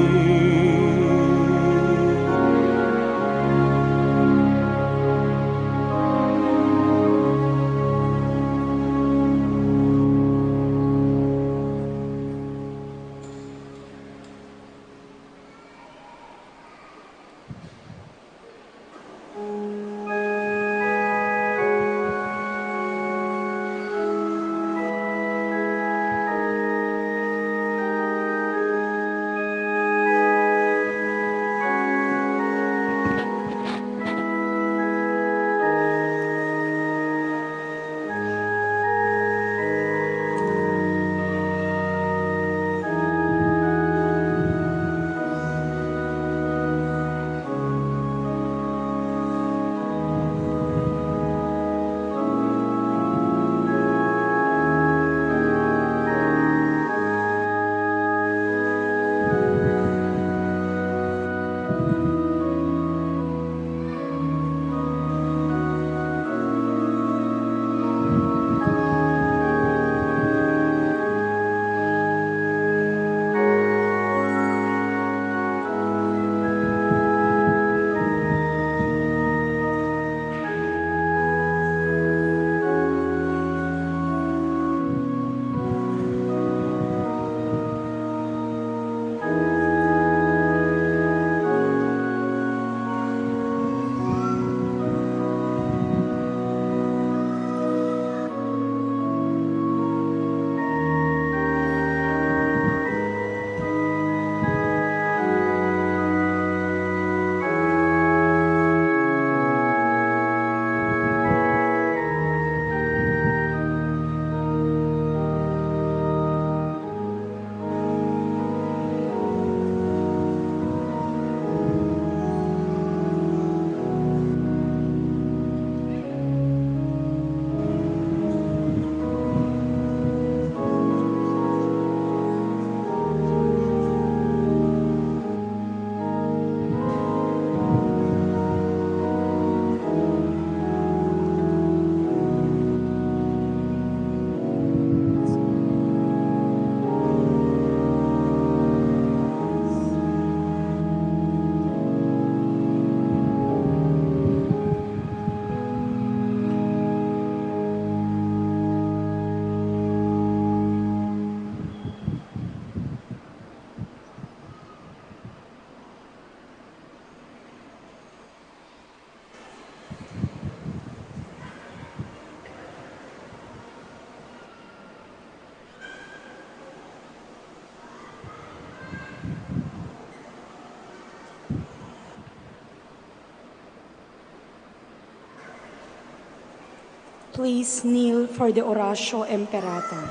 Please kneel for the Oratio Imperata.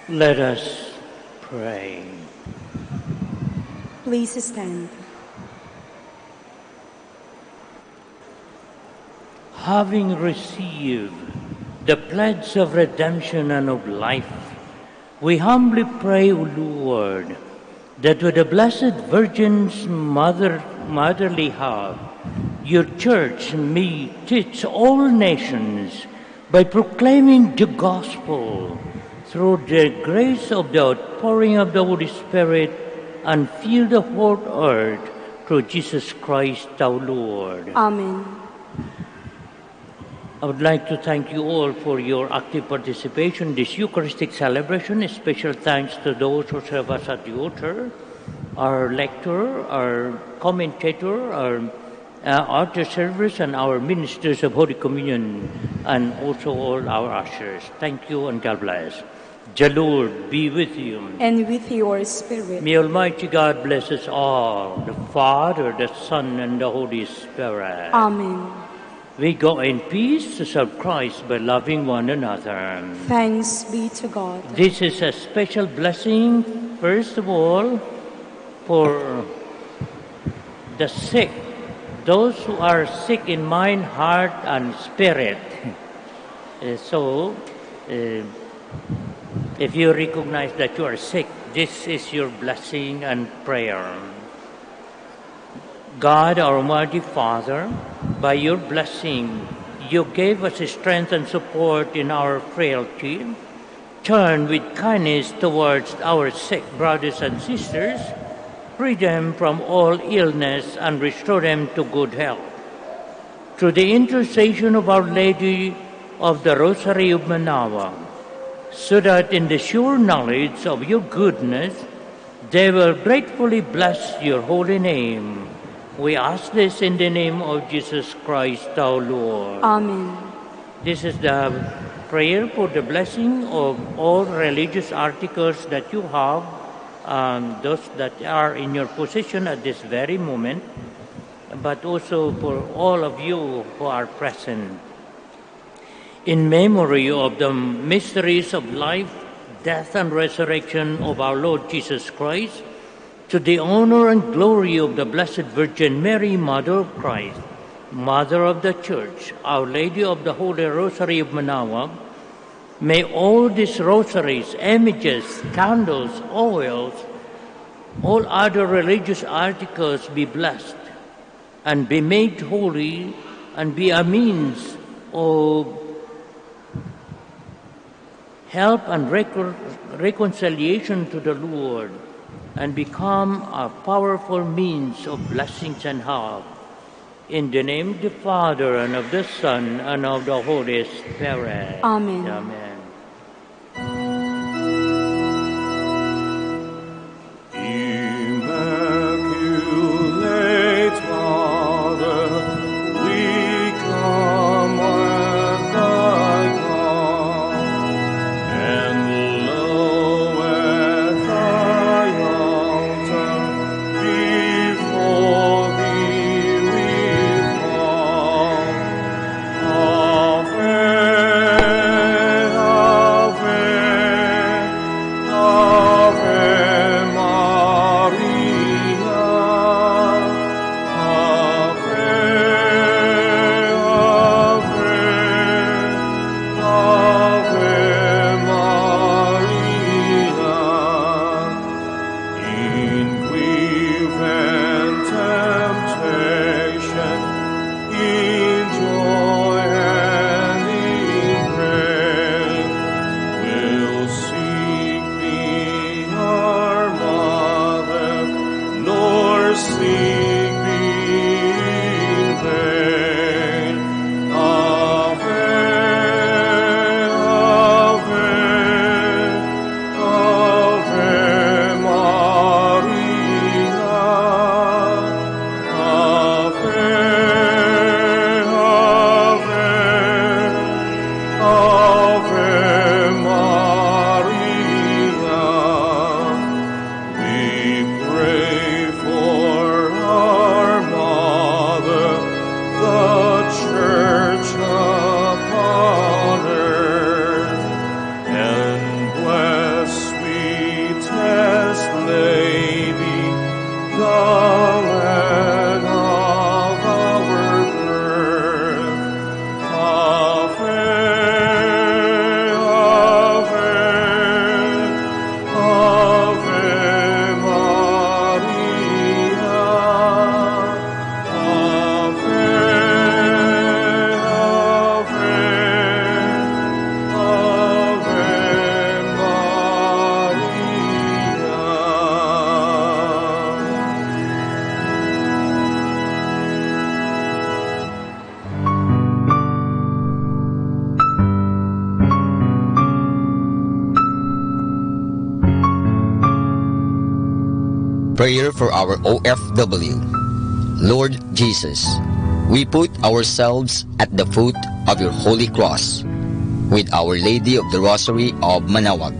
Let us pray. Please stand. Having received the pledge of redemption and of life, we humbly pray, O Lord, that with the Blessed Virgin's motherly heart, your church may teach all nations by proclaiming the gospel through the grace of the outpouring of the Holy Spirit and fill the whole earth through Jesus Christ our Lord. Amen. I would like to thank you all for your active participation in this Eucharistic celebration. A special thanks to those who serve us at the altar, our lecturer, our commentator, our altar servers, and our ministers of Holy Communion, and also all our ushers. Thank you and God bless. The Lord be with you. And with your spirit. May Almighty God bless us all, the Father, the Son, and the Holy Spirit. Amen. We go in peace to serve Christ by loving one another. Thanks be to God. This is a special blessing, first of all, for the sick, those who are sick in mind, heart, and spirit. So, if you recognize that you are sick, this is your blessing and prayer. God, our Almighty Father, by your blessing, you gave us strength and support in our frailty. Turn with kindness towards our sick brothers and sisters, free them from all illness, and restore them to good health. Through the intercession of Our Lady of the Rosary of Manaoag, so that in the sure knowledge of your goodness, they will gratefully bless your holy name. We ask this in the name of Jesus Christ our Lord. Amen. This is the prayer for the blessing of all religious articles that you have, those that are in your possession at this very moment, but also for all of you who are present. In memory of the mysteries of life, death, and resurrection of our Lord Jesus Christ, to the honor and glory of the Blessed Virgin Mary, Mother of Christ, Mother of the Church, Our Lady of the Holy Rosary of Manaoag, may all these rosaries, images, candles, oils, all other religious articles be blessed and be made holy and be a means of help and reconciliation to the Lord, and become a powerful means of blessings and help. In the name of the Father, and of the Son, and of the Holy Spirit. Amen. Amen. Immaculate Mother, we come at thy call, and low at thy altar before thee we fall. Ave, Prayer for our OFW. Lord Jesus, we put ourselves at the foot of your holy cross with Our Lady of the Rosary of Manaoag,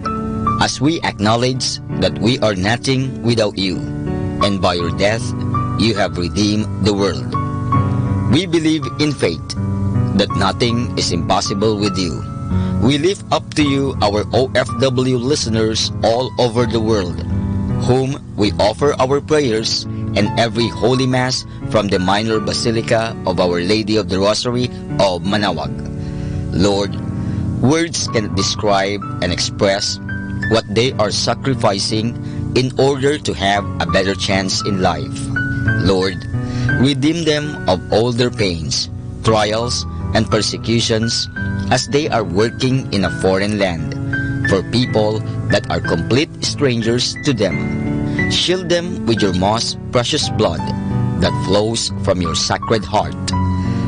as we acknowledge that we are nothing without you, and by your death you have redeemed the world. We believe in faith that nothing is impossible with you. We lift up to you our OFW listeners all over the world, whom we offer our prayers and every Holy Mass from the Minor Basilica of Our Lady of the Rosary of Manaoag. Lord, words cannot describe and express what they are sacrificing in order to have a better chance in life. Lord, redeem them of all their pains, trials, and persecutions as they are working in a foreign land for people that are complete strangers to them. Shield them with your most precious blood that flows from your sacred heart.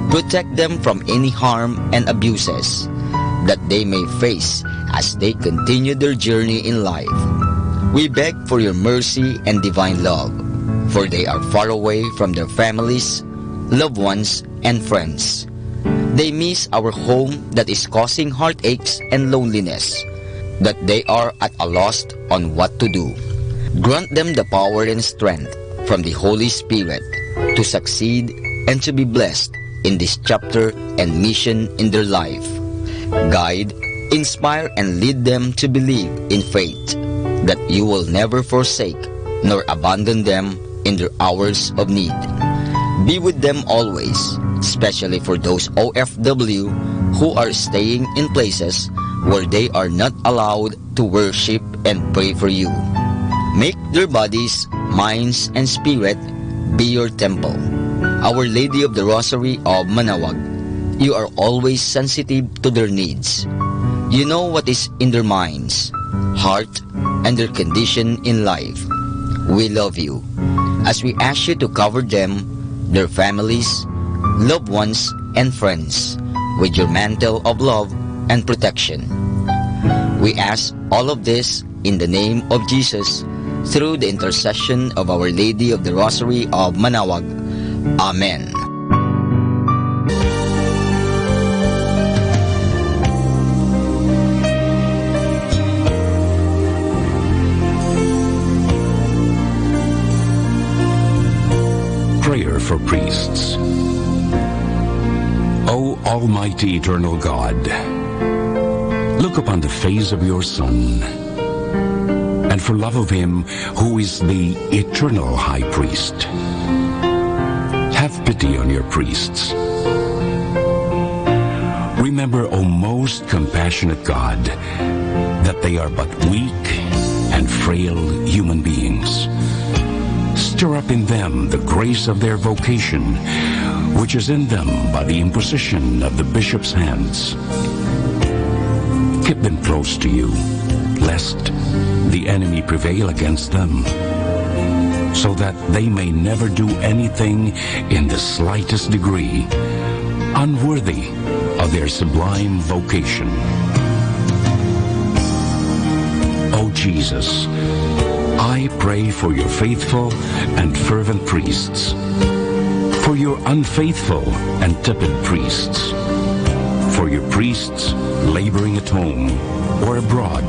Protect them from any harm and abuses that they may face as they continue their journey in life. We beg for your mercy and divine love, for they are far away from their families, loved ones, and friends. They miss our home that is causing heartaches and loneliness, that they are at a loss on what to do. Grant them the power and strength from the Holy Spirit to succeed and to be blessed in this chapter and mission in their life. Guide, inspire, and lead them to believe in faith that you will never forsake nor abandon them in their hours of need. Be with them always, especially for those OFW who are staying in places where they are not allowed to worship and pray for you. Make their bodies, minds, and spirit be your temple. Our Lady of the Rosary of Manaoag, you are always sensitive to their needs. You know what is in their minds, heart, and their condition in life. We love you as we ask you to cover them, their families, loved ones, and friends with your mantle of love and protection. We ask all of this in the name of Jesus, through the intercession of Our Lady of the Rosary of Manaoag. Amen. Prayer for priests. O Almighty Eternal God, look upon the face of your Son, and for love of him who is the eternal high priest, have pity on your priests. Remember, O most compassionate God, that they are but weak and frail human beings. Stir up in them the grace of their vocation, which is in them by the imposition of the bishop's hands. Keep them close to you, lest the enemy prevail against them, so that they may never do anything in the slightest degree unworthy of their sublime vocation. O Jesus, I pray for your faithful and fervent priests, for your unfaithful and tepid priests, for your priests laboring at home or abroad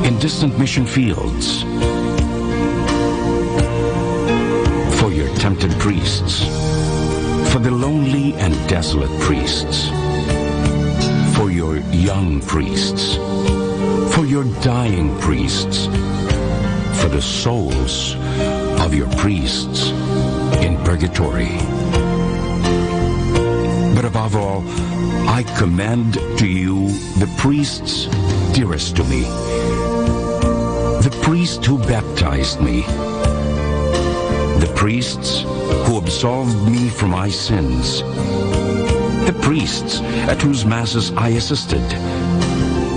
in distant mission fields, for your tempted priests, for the lonely and desolate priests, for your young priests, for your dying priests, for the souls of your priests in purgatory. But above all, I commend to you the priests dearest to me, the priest who baptized me, the priests who absolved me from my sins, the priests at whose masses I assisted,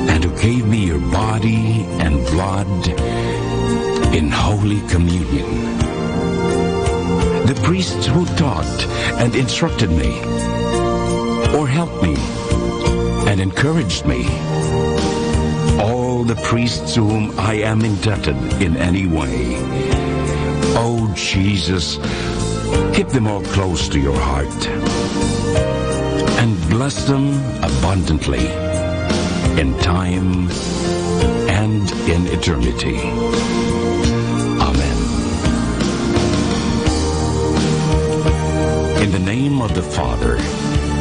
and who gave me your body and blood in Holy Communion, the priests who taught and instructed me, or helped me and encouraged me, all the priests to whom I am indebted in any way, Oh, Jesus, keep them all close to your heart and bless them abundantly in time and in eternity. Amen. In the name of the Father,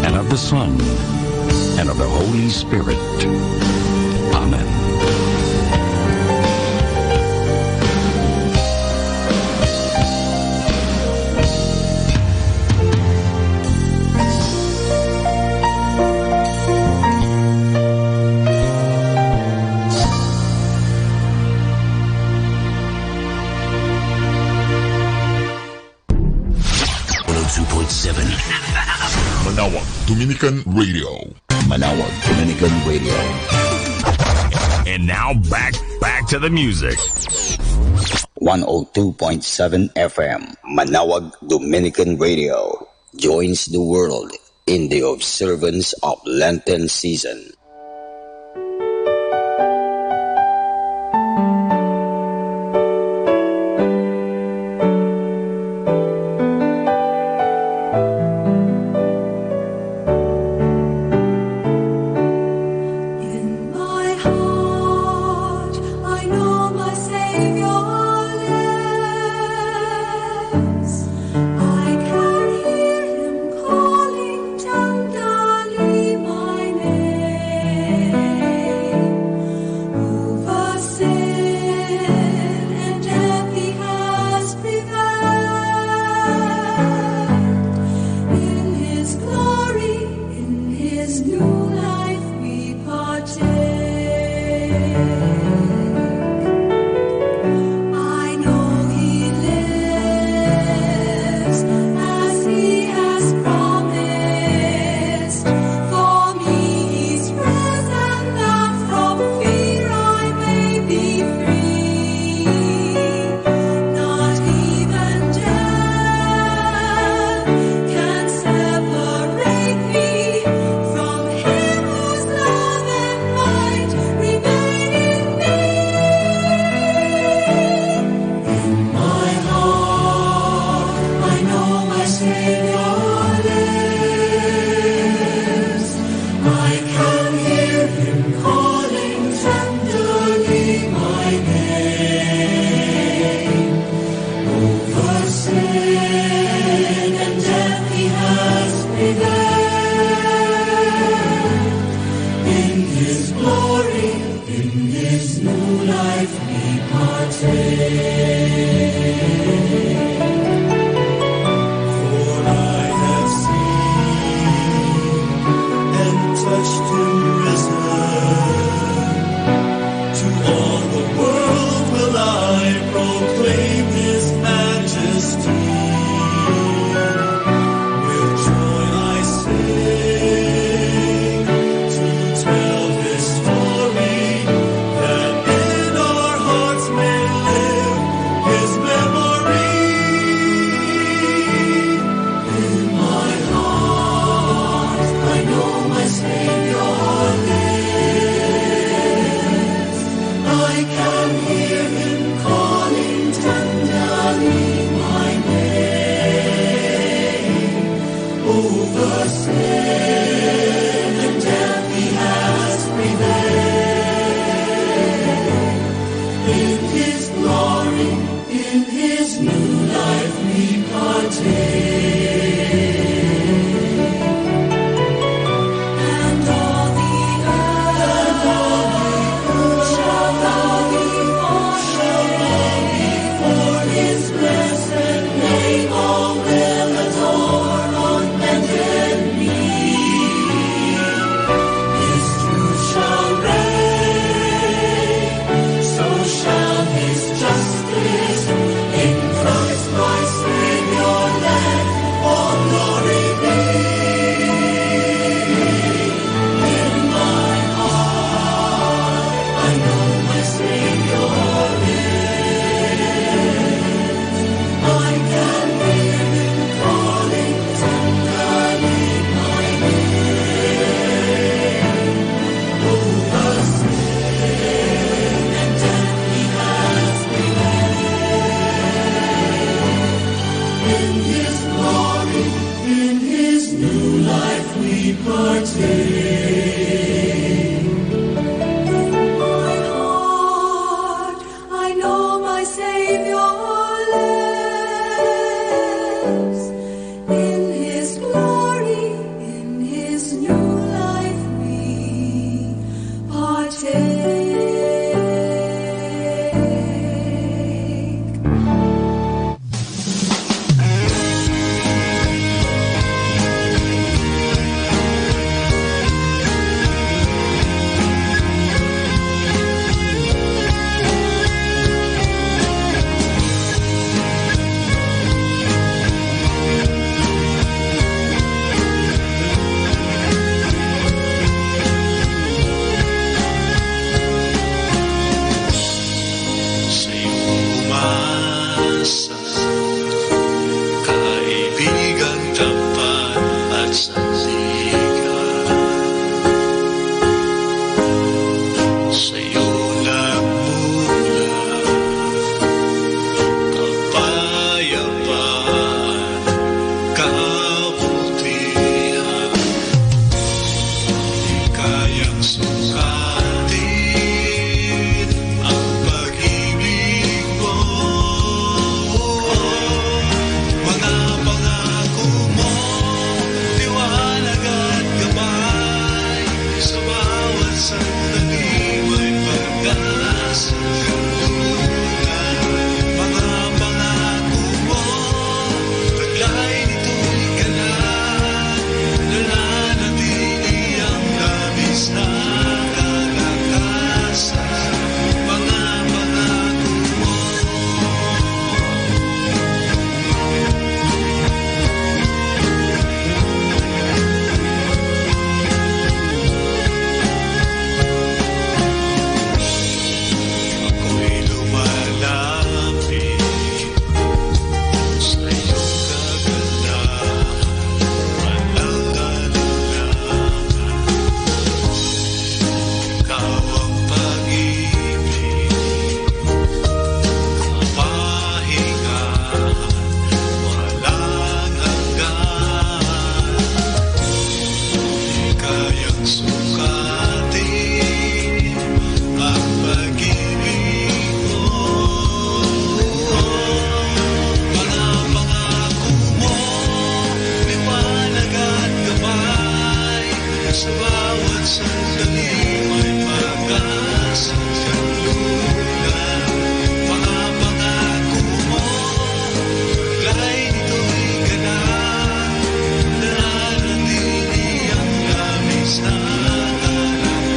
and of the Son, and of the Holy Spirit. Amen. Manawag Dominican Radio. Manawag Dominican Radio. And now back to the music. 102.7 FM, Manawag Dominican Radio, joins the world in the observance of Lenten season. In my heart, I know my Savior lives. I can hear Him calling tenderly my name. Over sin and death He has prevailed. In His glory, in His new life we partake. I know He lives as He has promised. For me He's risen that from fear I may be free. Not even death can separate me from Him whose love and might remain in me. In my heart, I know my Savior lives. I can hear Him calling tenderly my name. Over sin and death He has prevailed. In His glory, in His new life we partake. For I have seen and touched Him risen. To all the world will I proclaim His majesty. With joy I sing to tell His story, that in our hearts may live His memory. In my heart, I know my Savior lives. I can hear Him calling tenderly my name. Over sin and death He has prevailed. In His glory, in His new life we partake. And all the earth shall bow before His blessed name. All will adore on bended knee. His truth shall reign, so shall His justice in Christ my Savior let Savior lives. In His glory, in His new life we partake. Sa'yo umasa, kaibigan tapat at sandigan. Sa'yo nagmula kapayapaan, kabutihan. Di kayang sukatin ang pag-ibig mo. Mga pangako mo, liwanag at gabay. Sa bawat sandali may pag-asa kanlunan. Mga pangako mo, taglay nito'y ganap. Nananatili ang labis na kalakasan. Mga pangako mo. Ako'y lumalapit sa iyong kagandahan, walang anulangan. Ikaw ang pag-ibig, kapahingahan, walang hanggan. Di kayang sukatin ang pag-ibig mo. Mga pangako mo, liwanag at gabay. Sa bawat sandali may pag-asang kanlunan. Mga pangako mo, taglay nito'y ganap. Nananatili ang labis na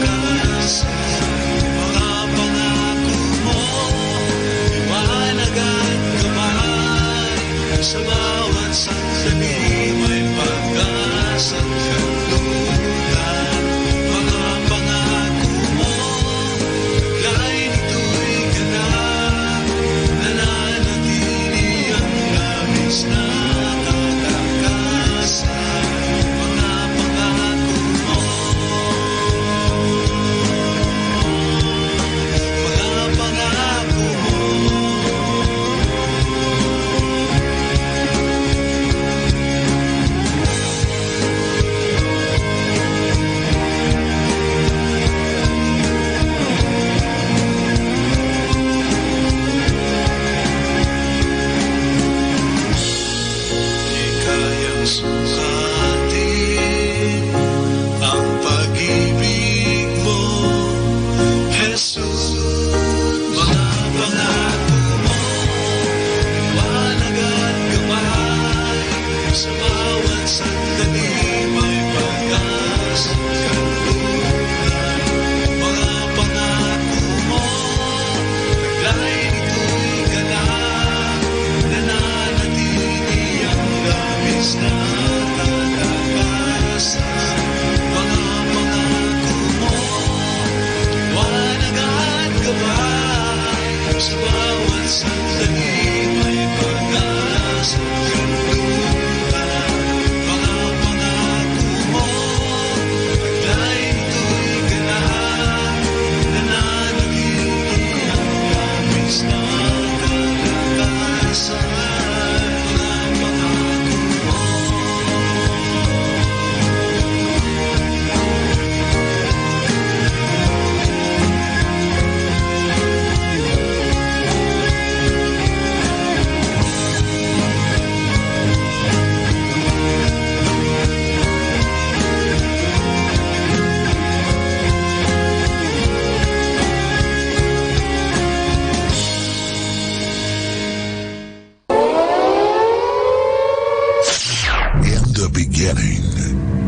kalakasan. Mga pangako mo, liwanag at gabay. Sa bawat sandali may pag-asang kanlunan. Mga pangako mo, taglay nito'y ganap. Nananatili ang labis na kalakasan. Mga pangako mo. Mga pangako mo. Di kayang sukatin ang pag-ibig mo, Jesus. Mga pangako mo, liwanag at gabay. Sa bawat sandali may pag-asang kanlunan. Mga pangako mo, taglay nito'y ganap. Nananatili ang labis na kalakasan. Mga pangako mo, liwanag at gabay. Sa bawat sandali may pag-asang kanlunan. Mga pangako mo, taglay nito'y ganap. Nananatili ang labis na kalakasan. Mga pangako mo.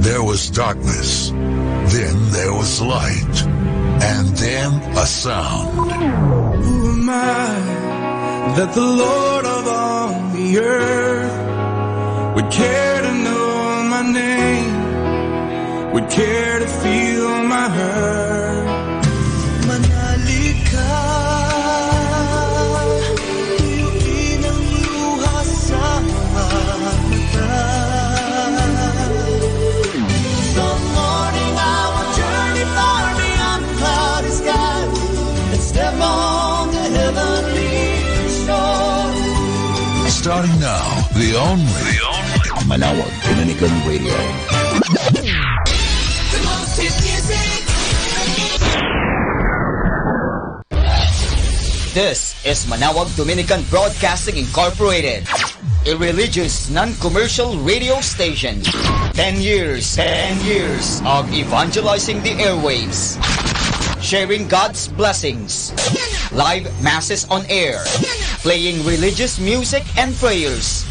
there was darkness. Then there was light. And then a sound. Who am I that the Lord of all the earth would care to know my name, would care to feel my hurt? Manali ka, tuyuin ang luha sa mata. Some morning I will journey far beyond cloudy skies and step on the heavenly shore. Starting now, the only Manawag Dominican Radio. The most hit music. This is Manawag Dominican Broadcasting Incorporated, a religious, non-commercial radio station. 10 years of evangelizing the airwaves, sharing God's blessings, live masses on air, playing religious music and prayers.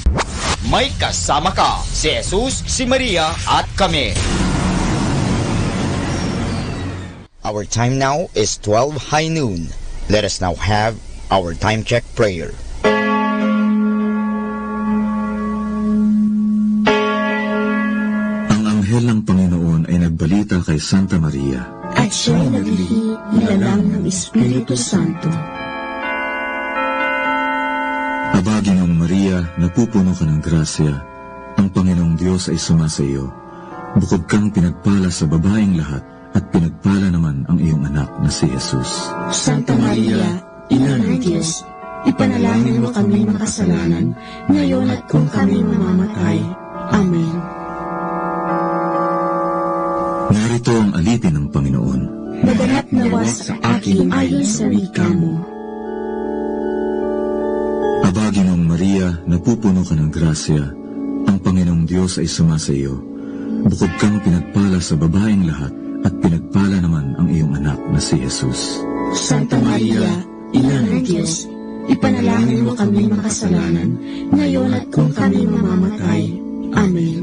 May kasama ka, si Jesus, si Maria, at kami. Our time now is 12 high noon. Let us now have our time check prayer. Ang anghel ng Panginoon ay nagbalita kay Santa Maria. At siya'y naglihi nilalang ng Espiritu Santo. Aba, Ginoong Maria, napupuno ka ng grasya. Ang Panginoong Diyos ay sumasa iyo. Bukod kang pinagpala sa babaeng lahat, at pinagpala naman ang iyong anak na si Jesus. Santa Maria, Ina ng Diyos, ipanalangin mo kami makasalanan, ngayon at kung kami mamamatay. Amen. Narito ang alipin ng Panginoon. Maganap nawa sa akin ayon sa wika mo. Aba, Ginoong Maria, napupuno ka ng grasya. Ang Panginoong Diyos ay sumasa iyo. Bukod kang pinagpala sa babaeng lahat, at pinagpala naman ang iyong anak na si Jesus. Santa Maria, Ina ng Diyos, ipanalangin mo kami makasalanan, ngayon at kung kami mamamatay. Amen.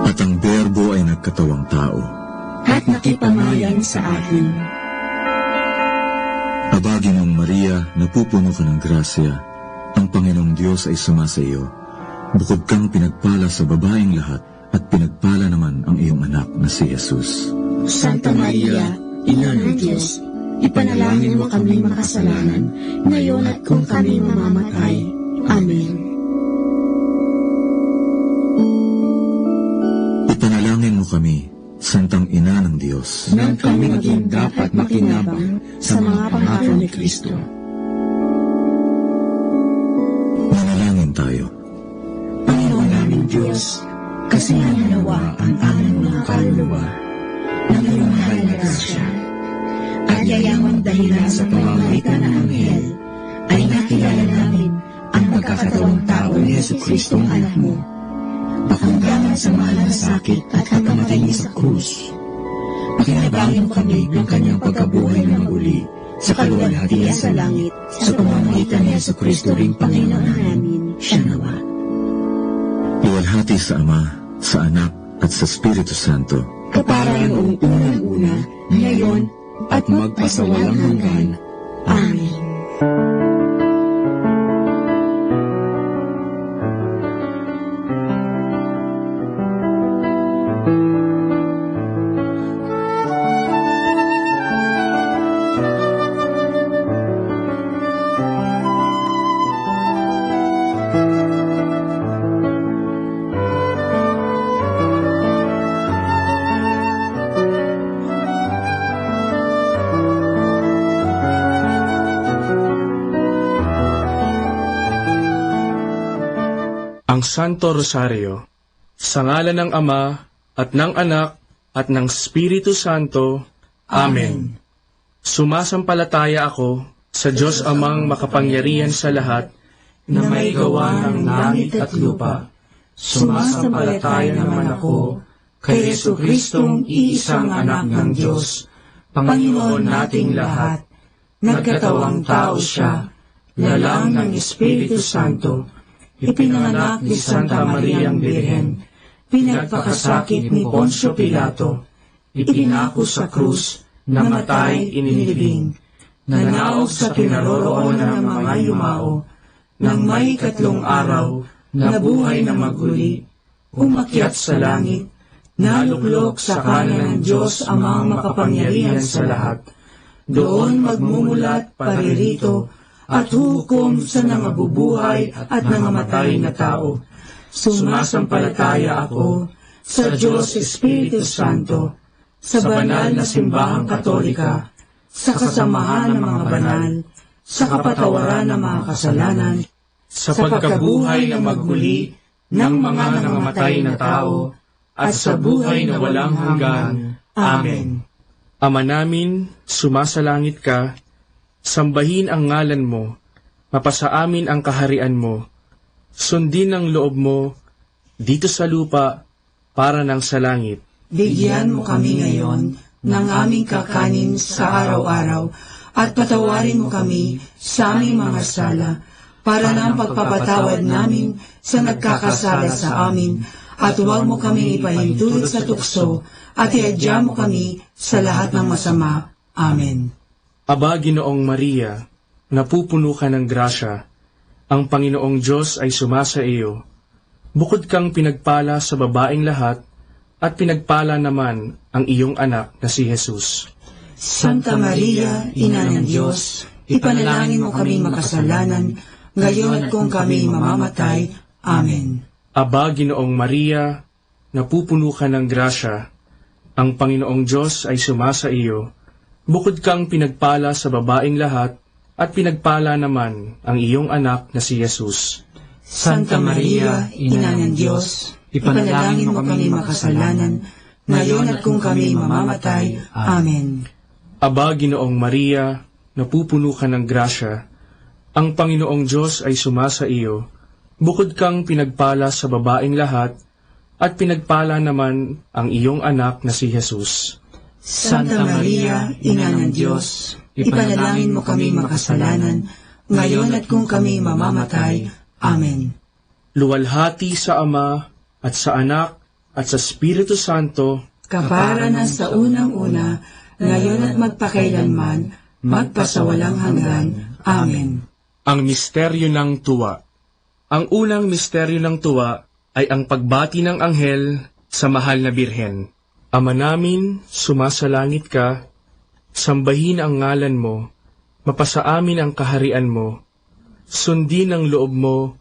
At ang Berbo ay nagkatawang tao. At nakipamayan sa atin. Aba, Ginoong Maria, napupuno ka ng grasya. Ang Panginoong Diyos ay sumasa iyo. Bukod kang pinagpala sa babaeng lahat, at pinagpala naman ang iyong anak na si Jesus. Santa Maria, Ina ng Diyos, ipanalangin mo kami makasalanan, ngayon at kung kami mamamatay. Amen. Ipanalangin mo kami, Santang Ina ng Diyos, nang kami maging dapat makinabang sa mga pangako ni Kristo. Manalangin tayo. Panginoon namin Diyos, kasi nawa ang aming mga kaluluwa ng iyong mahal na grasya at yayamang dahilan sa pamamagitan ng anghel ay nakilala namin ang pagkakatawang tao ni Jesucristo ang anak mo, pakundangan sa mahal na sakit at pagkamatay niya sa krus. Pakinabangin mo kami ng kanyang pagkabuhay ng muli sa kaluwalhatian sa langit sa pamamagitan ni Jesucristo ring Panginoon namin. Siya nawa. Luwalhati sa Ama, sa Anak, at sa Espiritu Santo. Kapara noong unang-una, ngayon, at magpasawalang hanggan. Amen. Ang Santo Rosario, sa ngalan ng Ama, at ng Anak, at ng Espiritu Santo. Amen. Sumasampalataya ako sa Diyos Amang makapangyarihan sa lahat, na may gawa ng langit at lupa. Sumasampalataya naman ako kay Jesucristong iisang anak ng Diyos, Panginoon nating lahat. Nagkatawang tao siya, lalang ng Espiritu Santo, ipinanganak ni Santa Mariang Birhen, pinagpakasakit ni Poncio Pilato, ipinako sa krus, namatay, inilibing, nanaog sa kinaroroonan ng mga yumao, nang may 3 araw, nabuhay na maguli, umakyat sa langit, naluklok sa kanan ng Diyos Amang makapangyarihan sa lahat. Doon magmumulat paririto at hukom sa nangabubuhay at nangamatay na tao. Sumasampalataya ako sa Diyos Espiritu Santo, sa banal na simbahang katolika, sa kasamahan ng mga banal, sa kapatawaran ng mga kasalanan, sa pagkabuhay na magmuli ng mga nangamatay na tao, at sa buhay na walang hanggan. Amen. Ama namin, sumasalangit ka, sambahin ang ngalan mo, mapasa amin ang kaharian mo, sundin ang loob mo, dito sa lupa, para ng sa langit. Bigyan mo kami ngayon ng aming kakanin sa araw-araw, at patawarin mo kami sa aming mga sala, para ng pagpapatawad namin sa nagkakasala sa amin, at huwag mo kami ipahintulot sa tukso, at iadya mo kami sa lahat ng masama. Amen. Aba, Ginoong Maria, napupuno ka ng grasya, ang Panginoong Diyos ay sumasa iyo. Bukod kang pinagpala sa babaeng lahat, at pinagpala naman ang iyong anak na si Jesus. Santa Maria, Ina ng Diyos, ipanalangin mo kami makasalanan, ngayon at kung kami mamamatay. Amen. Aba, Ginoong Maria, napupuno ka ng grasya, ang Panginoong Diyos ay sumasa iyo. Bukod kang pinagpala sa babaeng lahat, at pinagpala naman ang iyong anak na si Jesus. Santa Maria, Ina ng Diyos, ipanalangin mo kami makasalanan, ngayon at kung kami mamamatay. Amen. Aba, Ginoong Maria, napupuno ka ng grasya, ang Panginoong Diyos ay sumasa iyo. Bukod kang pinagpala sa babaeng lahat, at pinagpala naman ang iyong anak na si Jesus. Santa Maria, Ina ng Diyos, ipanalangin mo kami makasalanan, ngayon at kung kami mamamatay. Amen. Luwalhati sa Ama, at sa Anak, at sa Espiritu Santo, kapara na sa unang-una, ngayon at magpakailanman, magpasawalang hanggan. Amen. Ang misteryo ng tuwa. Ang unang misteryo ng tuwa ay ang pagbati ng anghel sa mahal na birhen. Ama namin, sumasalangit ka, sambahin ang ngalan mo, mapasa amin ang kaharian mo, sundin ang loob mo,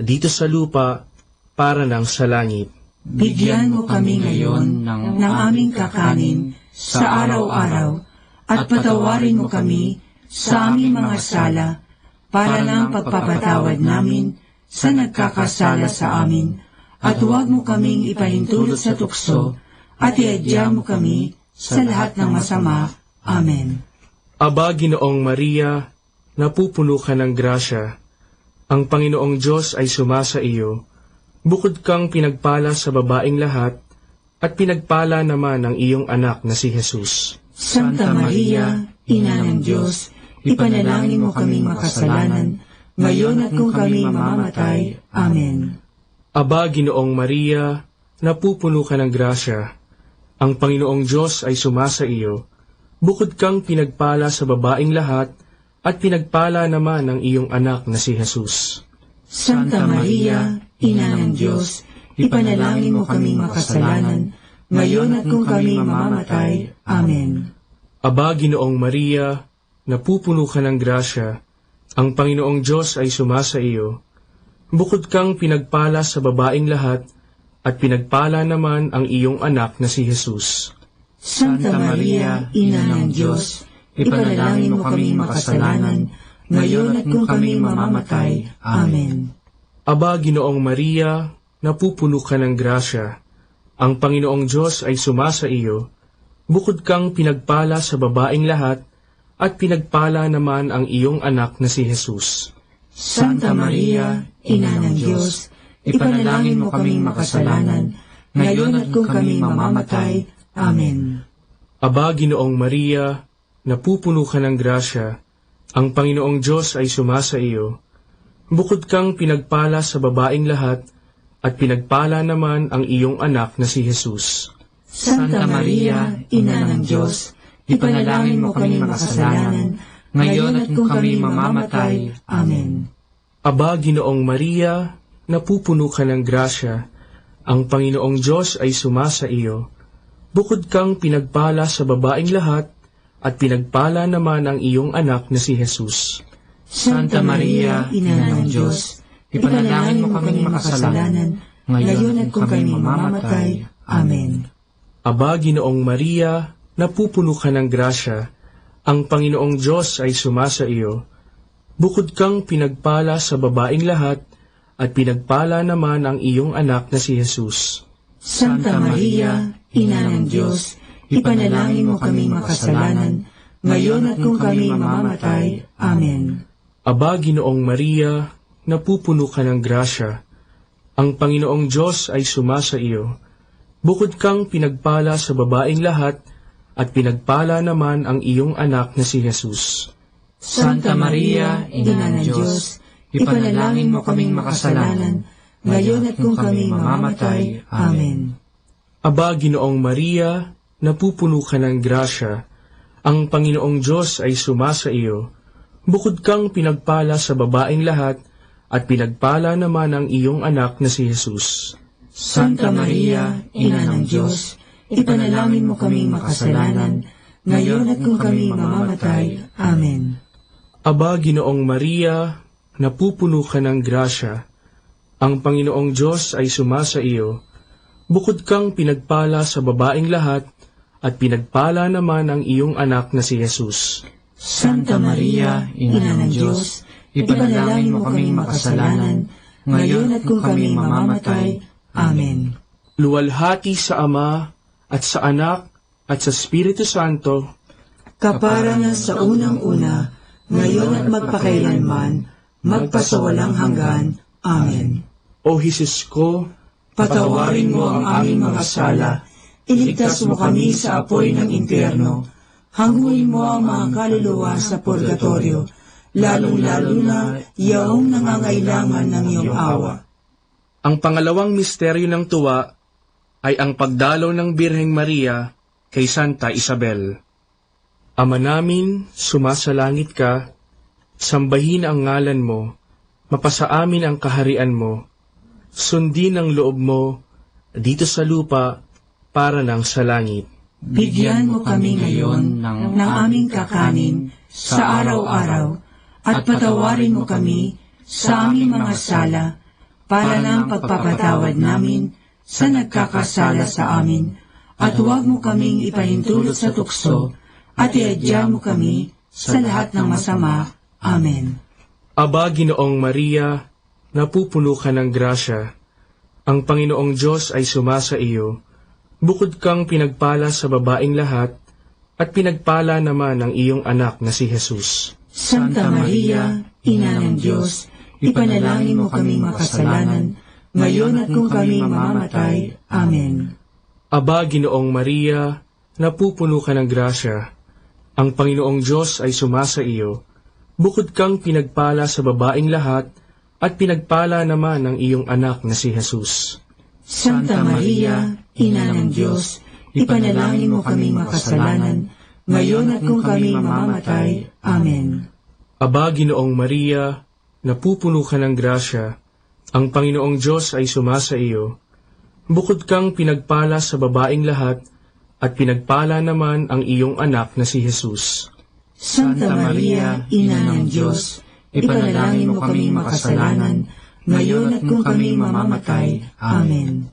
dito sa lupa, para ng sa langit. Bigyan mo kami ngayon ng aming kakanin sa araw-araw, at patawarin mo kami sa aming mga sala, para ng pagpapatawad namin sa nagkakasala sa amin, at huwag mo kaming ipahintulot sa tukso, at iadya mo kami sa lahat ng masama. Amen. Aba, Ginoong Maria, napupuno ka ng grasya, ang Panginoong Diyos ay sumasa iyo. Bukod kang pinagpala sa babaeng lahat, at pinagpala naman ang iyong anak na si Jesus. Santa Maria, Ina ng Diyos, ipanalangin mo kaming makasalanan, ngayon at kung kami mamamatay. Amen. Aba, Ginoong Maria, napupuno ka ng grasya, ang Panginoong Diyos ay sumasa iyo. Bukod kang pinagpala sa babaeng lahat, at pinagpala naman ang iyong anak na si Jesus. Santa Maria, Ina ng Diyos, ipanalangin mo kaming makasalanan, ngayon at kung kami mamamatay. Amen. Aba, Ginoong Maria, napupuno ka ng grasya, ang Panginoong Diyos ay sumasa iyo. Bukod kang pinagpala sa babaeng lahat, at pinagpala naman ang iyong anak na si Jesus. Santa Maria, Ina ng Diyos, ipanalangin mo kaming makasalanan, ngayon at kung kami mamamatay. Amen. Aba, Ginoong Maria, napupuno ka ng grasya, ang Panginoong Diyos ay sumasa iyo. Bukod kang pinagpala sa babaeng lahat, at pinagpala naman ang iyong anak na si Jesus. Santa Maria, Ina ng Diyos, ipanalangin mo kaming makasalanan, ngayon at kung kami mamamatay. Amen. Aba, Ginoong Maria, napupuno ka ng grasya, ang Panginoong Diyos ay sumasa iyo. Bukod kang pinagpala sa babaing lahat, at pinagpala naman ang iyong anak na si Jesus. Santa Maria, Ina ng Diyos, ipanalangin mo kami makasalanan, ngayon at kung kami mamamatay. Amen. Aba, Ginoong Maria, napupuno ka ng grasya, ang Panginoong Diyos ay sumasa iyo. Bukod kang pinagpala sa babaing lahat, at pinagpala naman ang iyong anak na si Jesus. Santa Maria, Ina ng Diyos, ipanalangin mo kami makasalanan, ngayon at kung kami mamamatay. Amen. Aba, Ginoong Maria, napupuno ka ng grasya, ang Panginoong Diyos ay sumasa iyo. Bukod kang pinagpala sa babaing lahat, at pinagpala naman ang iyong anak na si Jesus. Santa Maria, Ina ng Diyos, ipanalangin mo kami makasalanan, ngayon at kung kami mamamatay. Amen. Aba, Ginoong Maria, napupuno ka ng grasya, ang Panginoong Diyos ay sumasa iyo. Bukod kang pinagpala sa babaing lahat, at pinagpala naman ang iyong anak na si Jesus. Santa Maria, Ina ng Diyos, ipanalangin mo kaming makasalanan, ngayon at kung kami mamamatay. Amen. Aba, Ginoong Maria, napupuno ka ng grasya, ang Panginoong Diyos ay sumasa iyo. Bukod kang pinagpala sa babaing lahat, at pinagpala naman ang iyong anak na si Jesus. Santa Maria, Ina ng Diyos, ipanalangin mo kaming makasalanan, ngayon at kung kami mamamatay. Amen. Aba, Ginoong Maria, napupuno ka ng grasya, ang Panginoong Diyos ay sumasa iyo. Bukod kang pinagpala sa babaing lahat, at pinagpala naman ang iyong anak na si Jesus. Santa Maria, Ina ng Diyos, ipanalangin mo kaming makasalanan, ngayon at kung kami mamamatay. Amen. Luwalhati sa Ama, at sa Anak, at sa Espiritu Santo, kapara na sa unang-una, ngayon at magpakailanman, magpasawalang hanggan. Amen. O Jesus ko, patawarin mo ang aming mga sala, iligtas mo kami sa apoy ng impyerno, hanguin mo ang mga kaluluwa sa purgatorio, lalong-lalo na yaong nangangailangan ng iyong awa. Ang pangalawang misteryo ng tuwa ay ang pagdalaw ng Birheng Maria kay Santa Isabel. Ama namin, sumasalangit ka, sambahin ang ngalan mo, mapasa amin ang kaharian mo, sundin ang loob mo, dito sa lupa, para nang sa langit. Bigyan mo kami ngayon ng aming kakanin sa araw-araw, at patawarin mo kami sa aming mga sala, para ng pagpapatawad namin sa nagkakasala sa amin, at huwag mo kaming ipahintulot sa tukso, at iadya mo kami sa lahat ng masama. Amen. Aba, Ginoong Maria, napupuno ka ng grasya, ang Panginoong Diyos ay sumasa iyo. Bukod kang pinagpala sa babaing lahat, at pinagpala naman ang iyong anak na si Jesus. Santa Maria, Ina ng Diyos, ipanalangin mo kaming makasalanan, ngayon at kung kami mamamatay. Amen. Aba, Ginoong Maria, napupuno ka ng grasya, ang Panginoong Diyos ay sumasa iyo. Bukod kang pinagpala sa babaing lahat, at pinagpala naman ang iyong anak na si Jesus. Santa Maria, Ina ng Diyos, ipanalangin mo kaming makasalanan, ngayon at kung kami mamamatay. Amen. Aba, Ginoong Maria, napupuno ka ng grasya, ang Panginoong Diyos ay sumasa iyo. Bukod kang pinagpala sa babaing lahat, at pinagpala naman ang iyong anak na si Jesus. Santa Maria, Ina ng Diyos, ipanalangin mo kaming makasalanan, ngayon at kung kami mamamatay. Amen.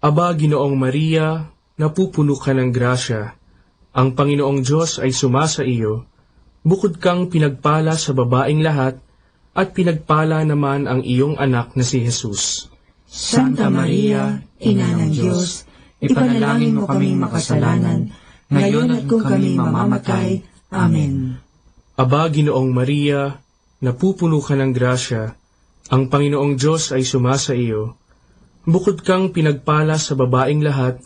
Aba, Ginoong Maria, napupuno ka ng grasya, ang Panginoong Diyos ay sumasa iyo. Bukod kang pinagpala sa babaing lahat, at pinagpala naman ang iyong anak na si Jesus. Santa Maria, Ina ng Diyos, ipanalangin mo kaming makasalanan, ngayon at kung kami mamamatay. Amen. Aba, Ginoong Maria, napupuno ka ng grasya, ang Panginoong Diyos ay sumasa iyo. Bukod kang pinagpala sa babaing lahat,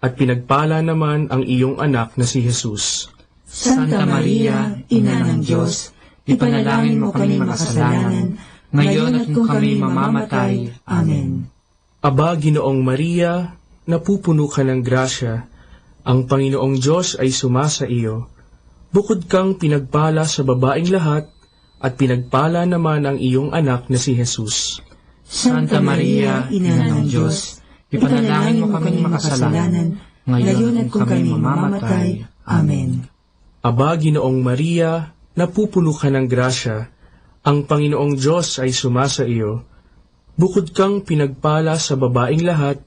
at pinagpala naman ang iyong anak na si Jesus. Santa Maria, Ina ng Diyos, ipanalangin mo kaming makasalanan, ngayon at kung kami mamamatay. Amen. Aba, Ginoong Maria, napupuno ka ng grasya, ang Panginoong Diyos ay sumasa iyo. Bukod kang pinagpala sa babaeng lahat, at pinagpala naman ang iyong anak na si Jesus. Santa Maria, Ina ng Diyos, ipanalangin mo kaming makasalanan, ngayon at kung kami mamamatay. Amen. Aba, Ginoong Maria, napupuno ka ng grasya, ang Panginoong Diyos ay sumasa iyo. Bukod kang pinagpala sa babaeng lahat,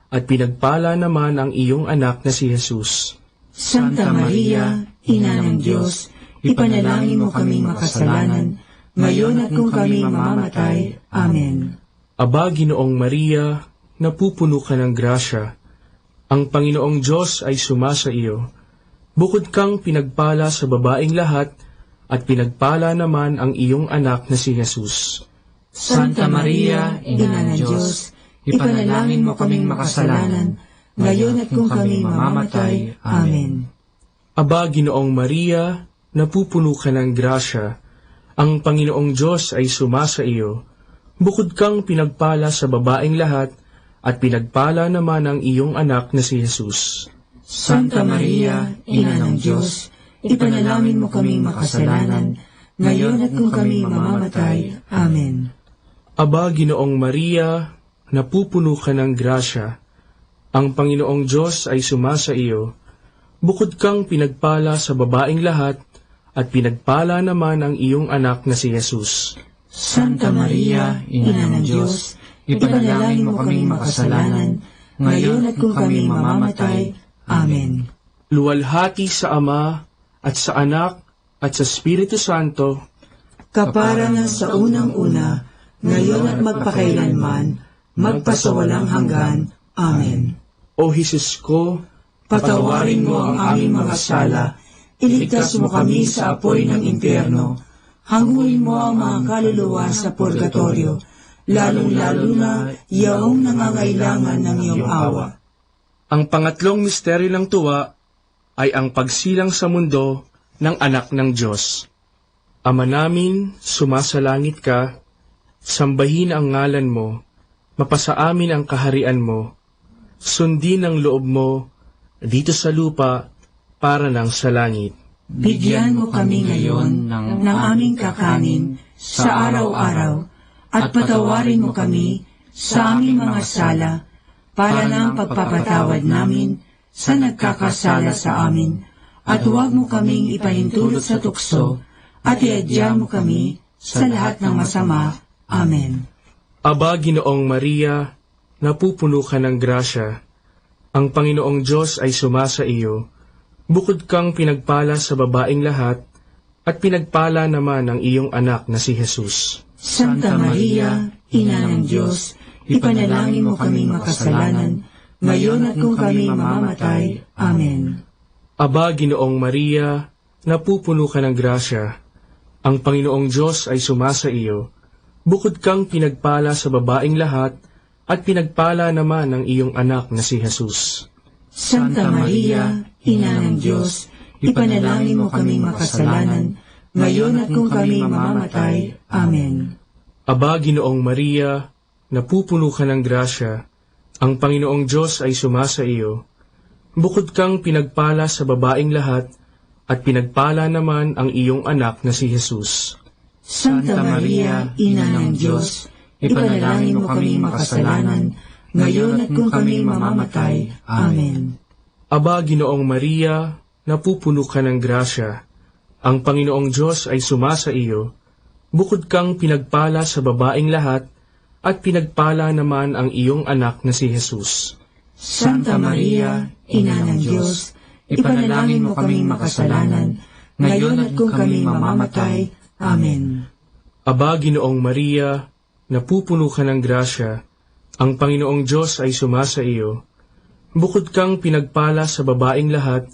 at pinagpala naman ang iyong anak na si Jesus. Santa Maria, Ina ng Diyos, ipanalangin mo kaming makasalanan, ngayon at kung kami mamamatay. Amen. Aba, Ginoong Maria, napupuno ka ng grasya, ang Panginoong Diyos ay sumasa iyo. Bukod kang pinagpala sa babaeng lahat, at pinagpala naman ang iyong anak na si Jesus. Santa Maria, Ina ng Diyos, ipanalangin mo kaming makasalanan, ngayon at kung kami mamamatay. Amen. Aba, Ginoong Maria, napupuno ka ng grasya, ang Panginoong Diyos ay sumasa iyo. Bukod kang pinagpala sa babaeng lahat, at pinagpala naman ang iyong anak na si Jesus. Santa Maria, Ina ng Diyos, ipanalangin mo kaming makasalanan, ngayon at kung kami mamamatay. Amen. Aba, Ginoong Maria, napupuno ka ng grasya, ang Panginoong Diyos ay sumasa iyo. Bukod kang pinagpala sa babaeng lahat, at pinagpala naman ang iyong anak na si Jesus. Santa Maria, Ina ng Diyos, ipanalangin mo kaming makasalanan, ngayon at kung kami mamamatay. Amen. Luwalhati sa Ama, at sa Anak, at sa Espiritu Santo, kapara na sa unang-una, ngayon at magpakailanman, magpasawalang hanggan. Amen. O Jesus ko, patawarin mo ang aming mga sala, iligtas mo kami sa apoy ng impyerno, hanguin mo ang mga kaluluwa sa purgatorio, lalong-lalo na yaong nangangailangan ng iyong awa. Ang pangatlong misteryo ng tuwa ay ang pagsilang sa mundo ng anak ng Diyos. Ama namin, sumasalangit ka, sambahin ang ngalan mo, mapasa amin ang kaharian mo, sundin ang loob mo, dito sa lupa, para ng sa langit. Bigyan mo kami ngayon ng aming kakanin sa araw-araw, at patawarin mo kami sa aming mga sala, para ng pagpapatawad namin sa nagkakasala sa amin, at huwag mo kaming ipahintulot sa tukso, at iadya mo kami sa lahat ng masama. Amen. Aba, Ginoong Maria, napupuno ka ng grasya, ang Panginoong Diyos ay sumasa iyo. Bukod kang pinagpala sa babaeng lahat, at pinagpala naman ang iyong anak na si Jesus. Santa Maria, Ina ng Diyos, ipanalangin mo kaming makasalanan, ngayon at kung kami mamamatay. Amen. Aba, Ginoong Maria, napupuno ka ng grasya, ang Panginoong Diyos ay sumasa iyo. Bukod kang pinagpala sa babaeng lahat, at pinagpala naman ang iyong anak na si Jesus. Santa Maria, Ina ng Diyos, ipanalangin mo kaming makasalanan, ngayon at kung kami mamamatay. Amen. Aba, Ginoong Maria, napupuno ka ng grasya, ang Panginoong Diyos ay sumasa iyo. Bukod kang pinagpala sa babaeng lahat, at pinagpala naman ang iyong anak na si Jesus. Santa Maria, Ina ng Diyos, ipanalangin mo kaming makasalanan, ngayon at kung kami mamamatay. Amen. Aba, Ginoong Maria, napupuno ka ng grasya, ang Panginoong Diyos ay sumasa iyo. Bukod kang pinagpala sa babaeng lahat, at pinagpala naman ang iyong anak na si Jesus. Santa Maria, Ina ng Diyos, ipanalangin mo kaming makasalanan, ngayon at kung kami mamamatay. Amen. Aba, Ginoong Maria, napupuno ka ng grasya, ang Panginoong Diyos ay sumasa iyo. Bukod kang pinagpala sa babaeng lahat,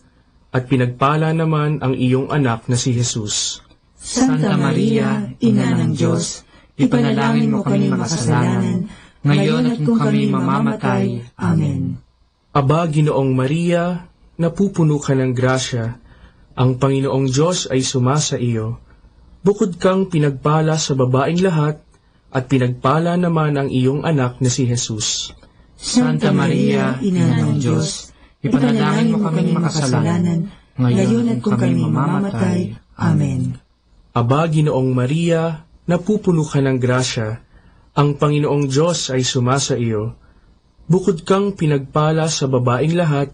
at pinagpala naman ang iyong anak na si Jesus. Santa Maria, Ina ng Diyos, ipanalangin mo kaming makasalanan, ngayon at kung kami mamamatay. Amen. Aba, Ginoong Maria, napupuno ka ng grasya, ang Panginoong Diyos ay sumasa iyo. Bukod kang pinagpala sa babaeng lahat, at pinagpala naman ang iyong anak na si Jesus. Santa Maria, Ina ng Diyos, ipanalangin mo kaming makasalanan, ngayon at kung kami mamamatay. Amen. Aba, Ginoong Maria, napupuno ka ng grasya, ang Panginoong Diyos ay sumasa iyo. Bukod kang pinagpala sa babaeng lahat,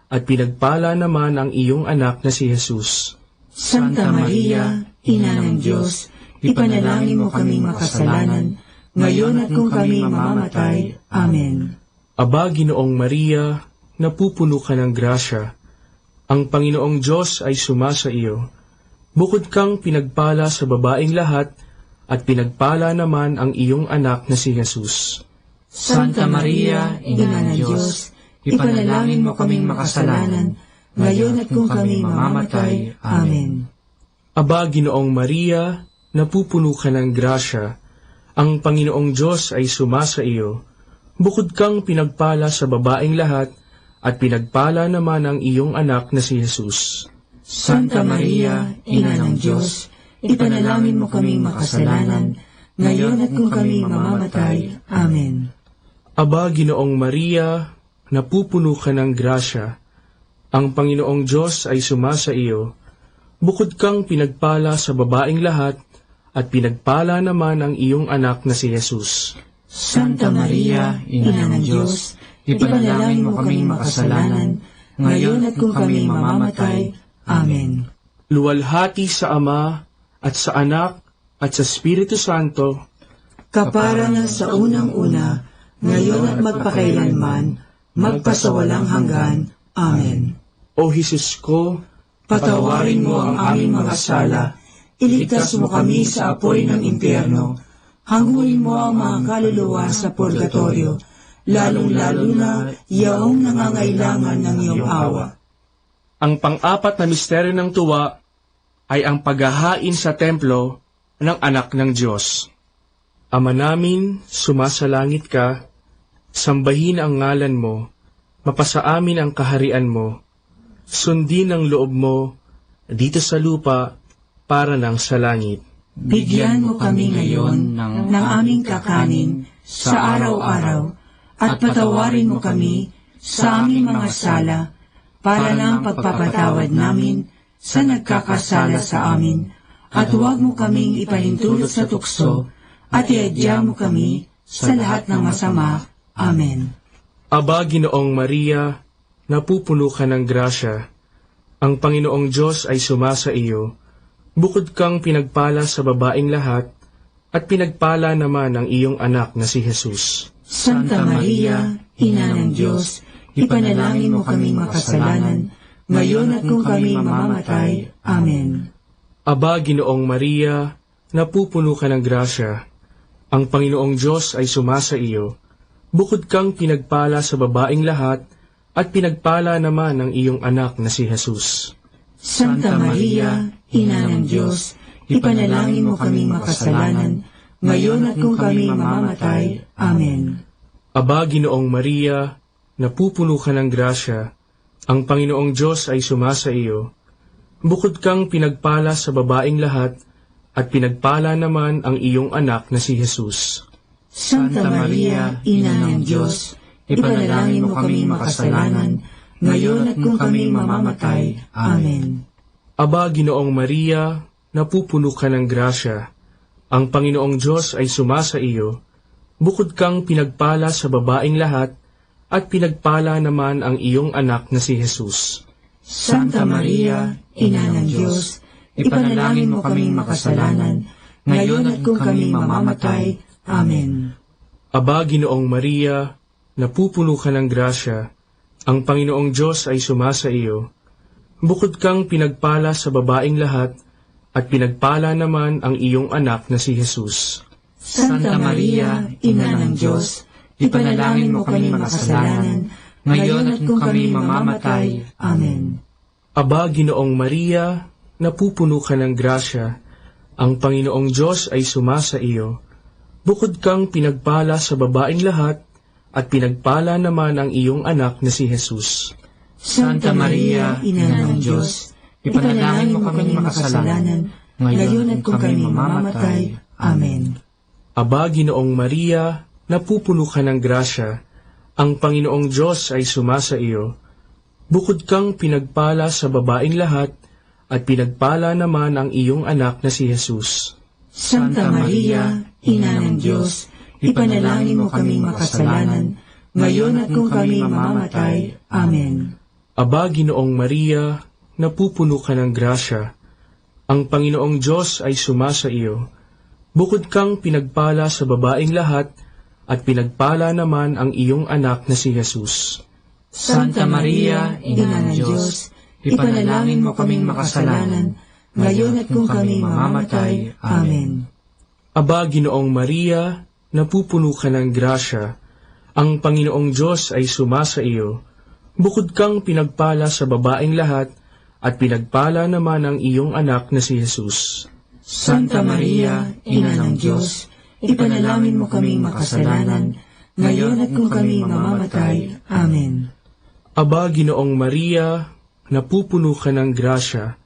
at pinagpala naman ang iyong anak na si Jesus. Santa Maria, Ina ng Diyos, ipanalangin mo kaming makasalanan, ngayon at kung kami mamamatay. Amen. Aba, Ginoong Maria, napupuno ka ng grasya, ang Panginoong Diyos ay sumasa iyo. Bukod kang pinagpala sa babaeng lahat, at pinagpala naman ang iyong anak na si Jesus. Santa Maria, Ina ng Diyos, ipanalangin mo kaming makasalanan, ngayon at kung kami mamamatay. Amen. Aba, Ginoong Maria, napupuno ka ng grasya, ang Panginoong Diyos ay sumasa iyo. Bukod kang pinagpala sa babaeng lahat, at pinagpala naman ang iyong anak na si Jesus. Santa Maria, Ina ng Diyos, ipanalangin mo kaming makasalanan, ngayon at kung kami mamamatay. Amen. Aba, Ginoong Maria, napupuno ka ng grasya, ang Panginoong Diyos ay sumasa iyo. Bukod kang pinagpala sa babaeng lahat, at pinagpala naman ang iyong anak na si Jesus. Santa Maria, Ina ng Diyos, ipanalangin mo kaming makasalanan, ngayon at kung kami mamamatay. Amen. Luwalhati sa Ama, at sa Anak, at sa Espiritu Santo, kapara na sa unang-una, ngayon at magpakailanman, magpasawalang hanggan. Amen. O Jesus ko, patawarin mo ang aming mga sala, iligtas mo kami sa apoy ng impyerno, hanguin mo ang mga kaluluwa sa purgatorio, lalong-lalo na yaong nangangailangan ng iyong awa. Ang pang-apat na misteryo ng tuwa ay ang paghahain sa templo ng anak ng Diyos. Ama namin, sumasalangit ka, sambahin ang ngalan mo, mapasa amin ang kaharian mo, sundin ang loob mo dito sa lupa para nang sa langit. Bigyan mo kami ngayon ng aming kakanin sa araw-araw, at patawarin mo kami sa aming mga sala, para ng pagpapatawad namin sa nagkakasala sa amin, at huwag mo kaming ipahintulot sa tukso, at iadya mo kami sa lahat ng masama. Amen. Aba, Ginoong Maria, napupuno ka ng grasya, ang Panginoong Diyos ay sumasa iyo. Bukod kang pinagpala sa babaeng lahat, at pinagpala naman ang iyong anak na si Jesus. Santa Maria, Ina ng Diyos, ipanalangin mo kaming makasalanan, ngayon at kung kami mamamatay. Amen. Aba, Ginoong Maria, napupuno ka ng grasya, ang Panginoong Diyos ay sumasa iyo. Bukod kang pinagpala sa babaeng lahat, at pinagpala naman ang iyong anak na si Jesus. Santa Maria, Ina ng Diyos, ipanalangin mo kaming makasalanan, ngayon at kung kami mamamatay. Amen. Aba, Ginoong Maria, napupuno ka ng grasya, ang Panginoong Diyos ay sumasa iyo. Bukod kang pinagpala sa babaeng lahat, at pinagpala naman ang iyong anak na si Jesus. Santa Maria, Ina ng Diyos, ipanalangin mo kaming makasalanan, ngayon at kung kami mamamatay. Amen. Aba, Ginoong Maria, napupuno ka ng grasya, ang Panginoong Diyos ay sumasa iyo. Bukod kang pinagpala sa babaeng lahat, at pinagpala naman ang iyong anak na si Jesus. Santa Maria, Ina ng Diyos, ipanalangin mo kaming makasalanan, ngayon at kung kami mamamatay. Amen. Aba, Ginoong Maria, napupuno ka ng grasya, ang Panginoong Diyos ay sumasa iyo. Bukod kang pinagpala sa babaeng lahat, at pinagpala naman ang iyong anak na si Jesus. Santa Maria, Ina ng Diyos, ipanalangin mo kaming makasalanan, ngayon at kung kami mamamatay. Amen. Aba, Ginoong Maria, napupuno ka ng grasya, ang Panginoong Diyos ay sumasa iyo. Bukod kang pinagpala sa babaeng lahat, at pinagpala naman ang iyong anak na si Jesus. Santa Maria, Ina ng Diyos, ipanalangin mo kaming makasalanan, ngayon at kung kami mamamatay. Amen. Aba, Ginoong Maria, napupuno ka ng grasya, ang Panginoong Diyos ay sumasa iyo. Bukod kang pinagpala sa babaeng lahat, at pinagpala naman ang iyong anak na si Jesus. Santa Maria, Ina ng Diyos, ipanalangin mo kaming makasalanan, ngayon at kung kami mamamatay. Amen. Aba, Ginoong Maria, napupuno ka ng grasya, ang Panginoong Diyos ay sumasa iyo. Bukod kang pinagpala sa babaeng lahat, at pinagpala naman ang iyong anak na si Jesus. Santa Maria, Ina ng Diyos, ipanalangin mo kaming makasalanan, ngayon at kung kami mamamatay. Amen. Aba, Ginoong Maria, napupuno ka ng grasya, ang Panginoong Diyos ay sumasa iyo. Bukod kang pinagpala sa babaeng lahat, at pinagpala naman ang iyong anak na si Jesus. Santa Maria, Ina ng Diyos, ipanalangin mo kaming makasalanan, ngayon at kung kami mamamatay. Amen. Aba, Ginoong Maria, napupuno ka ng grasya,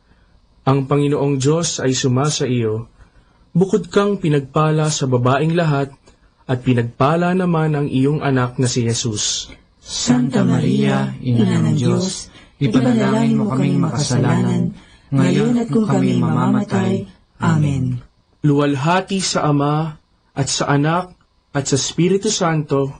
ang Panginoong Diyos ay sumasa iyo. Bukod kang pinagpala sa babaeng lahat, at pinagpala naman ang iyong anak na si Jesus. Santa Maria, Ina ng Diyos, ipanalangin mo kaming makasalanan, ngayon at kung kami mamamatay. Amen. Luwalhati sa Ama, at sa Anak, at sa Espiritu Santo,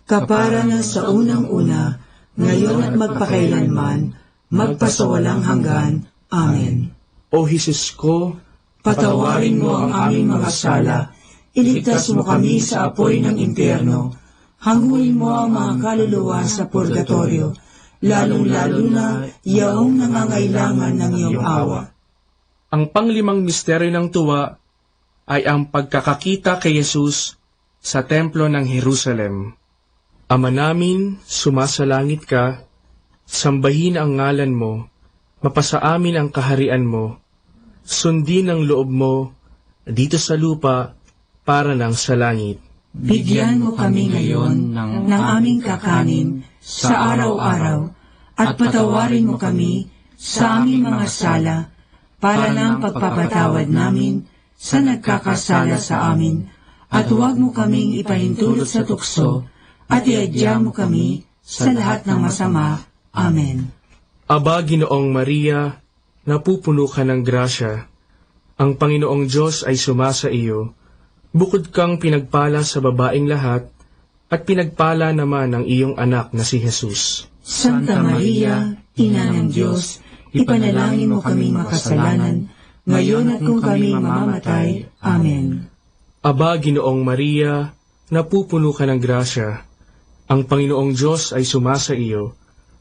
kapara na sa unang-una, ngayon at magpakailanman, magpasawalang hanggan. Amen. O Jesus ko, patawarin mo ang aming mga sala, iligtas mo kami sa apoy ng impyerno, hanguin mo ang mga kaluluwa sa purgatorio, lalong-lalo na yaong nangangailangan ng iyong awa. Ang panglimang misteryo ng tuwa ay ang pagkakakita kay Jesus sa templo ng Jerusalem. Ama namin, sumasalangit ka, sambahin ang ngalan mo, mapasa amin ang kaharian mo, sundin ang loob mo, dito sa lupa, para ng sa langit. Bigyan mo kami ngayon ng aming kakanin sa araw-araw, at patawarin mo kami sa aming mga sala, para ng pagpapatawad namin sa nagkakasala sa amin, at huwag mo kaming ipahintulot sa tukso, at iadya mo kami sa lahat ng masama. Amen. Aba, Ginoong Maria, napupuno ka ng grasya, ang Panginoong Diyos ay sumasa iyo. Bukod kang pinagpala sa babaeng lahat, at pinagpala naman ang iyong anak na si Jesus. Santa Maria, Ina ng Diyos, ipanalangin mo kaming makasalanan, ngayon at kung kami mamamatay. Amen. Aba, Ginoong Maria, napupuno ka ng grasya, ang Panginoong Diyos ay sumasa iyo.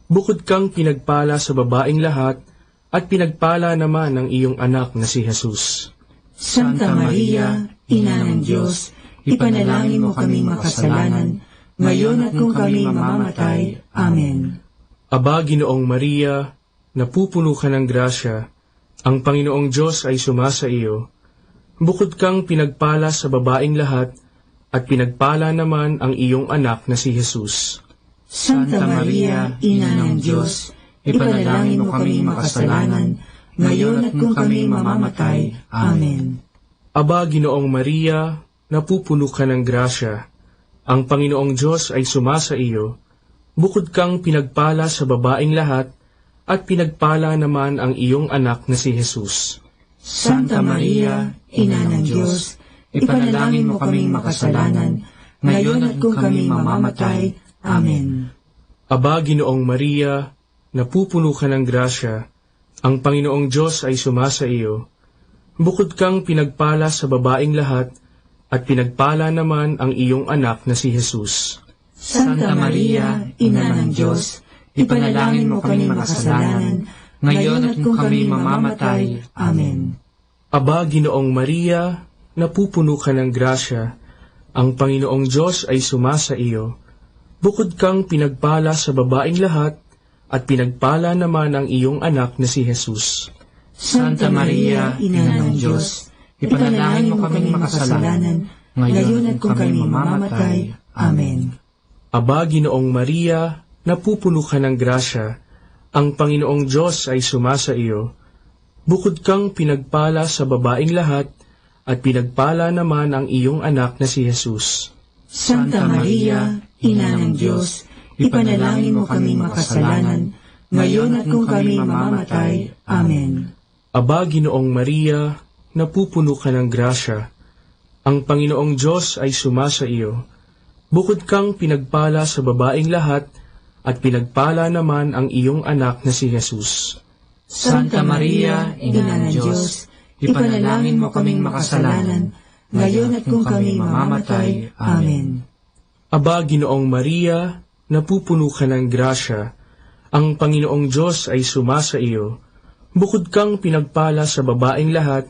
Bukod kang pinagpala sa babaeng lahat, at pinagpala naman ang iyong anak na si Jesus. Santa Maria, Ina ng Diyos, ipanalangin mo kaming makasalanan, ngayon at kung kami mamamatay. Amen. Aba, Ginoong Maria, napupuno ka ng grasya, ang Panginoong Diyos ay sumasa iyo. Bukod kang pinagpala sa babaeng lahat, at pinagpala naman ang iyong anak na si Jesus. Santa Maria, Ina ng Diyos, ipanalangin mo kaming makasalanan, ngayon at kung kami mamamatay. Amen. Aba, Ginoong Maria, napupuno ka ng grasya, ang Panginoong Diyos ay sumasa iyo. Bukod kang pinagpala sa babaeng lahat, at pinagpala naman ang iyong anak na si Jesus. Santa Maria, Ina ng Diyos, ipanalangin mo kaming makasalanan, ngayon at kung kami mamamatay. Amen. Aba, Ginoong Maria, napupuno ka ng grasya, ang Panginoong Diyos ay sumasa iyo. Bukod kang pinagpala sa babaeng lahat, at pinagpala naman ang iyong anak na si Jesus. Santa Maria, Ina ng Diyos, ipanalangin mo kaming makasalanan, ngayon at kung kami mamamatay. Amen. Aba, Ginoong Maria, napupuno ka ng grasya, ang Panginoong Diyos ay sumasa iyo. Bukod kang pinagpala sa babaeng lahat, at pinagpala naman ang iyong anak na si Jesus. Santa Maria, Ina ng Diyos, ipanalangin mo kaming makasalanan, ngayon at kung kami mamamatay. Amen. Aba, Ginoong Maria, napupuno ka ng grasya, ang Panginoong Diyos ay sumasa iyo. Bukod kang pinagpala sa babaeng lahat, at pinagpala naman ang iyong anak na si Jesus. Santa Maria, Ina ng Diyos, ipanalangin mo kaming makasalanan, ngayon at kung kami mamamatay. Amen. Aba, Ginoong Maria, napupuno ka ng grasya. Ang Panginoong Diyos ay sumasa iyo. Bukod kang pinagpala sa babaeng lahat, at pinagpala naman ang iyong anak na si Jesus. Santa Maria, Ina ng Diyos, ipanalangin mo kaming makasalanan, ngayon at kung kami mamamatay. Amen. Aba, Ginoong Maria, napupuno ka ng grasya. Ang Panginoong Diyos ay sumasa iyo. Bukod kang pinagpala sa babaeng lahat,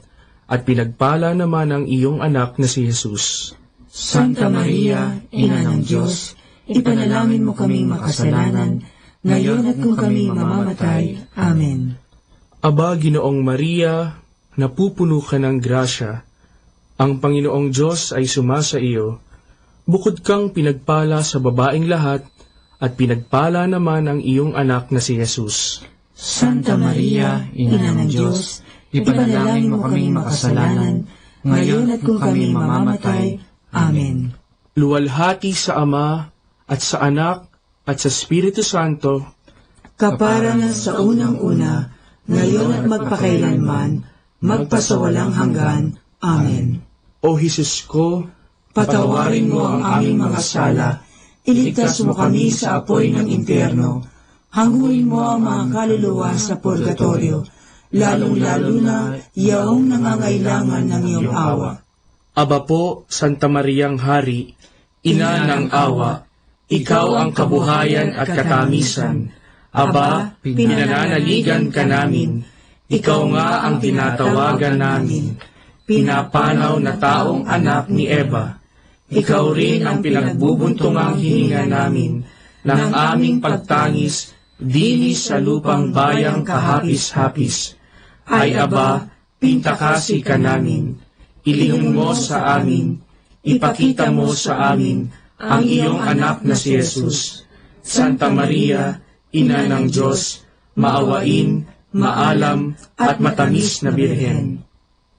at pinagpala naman ang iyong anak na si Jesus. Santa Maria, Ina ng Diyos, ipanalangin mo kaming makasalanan, ngayon at kung kami mamamatay. Amen. Aba, Ginoong Maria, napupuno ka ng grasya. Ang Panginoong Diyos ay sumasa iyo. Bukod kang pinagpala sa babaeng lahat, at pinagpala naman ang iyong anak na si Jesus. Santa Maria, Ina ng Diyos, ipanalangin mo kaming makasalanan, ngayon at kung kami mamamatay. Amen. Luwalhati sa Ama, at sa Anak, at sa Espiritu Santo, kapara na sa unang-una, ngayon at magpakailanman, magpasawalang hanggan. Amen. O Jesus ko, patawarin mo ang aming mga sala, iligtas mo kami sa apoy ng impyerno, hanguin mo ang mga kaluluwa sa purgatorio, lalong-lalo na yaong nangangailangan ng iyong awa. Aba po, Santa Mariang Hari, Ina ng awa, ikaw ang kabuhayan at katamisan. Aba, pinananaligan ka namin, ikaw nga ang tinatawagan namin, pinapanaw na taong anak ni Eva. Ikaw rin ang pinagbubuntungang hininga namin ng aming pagtangis dini sa lupang bayang kahapis-hapis. Ay aba, pintakasi ka namin, ilihim mo sa amin, ipakita mo sa amin ang iyong anak na si Jesus. Santa Maria, Ina ng Diyos, maawain, maalam at matamis na Birhen.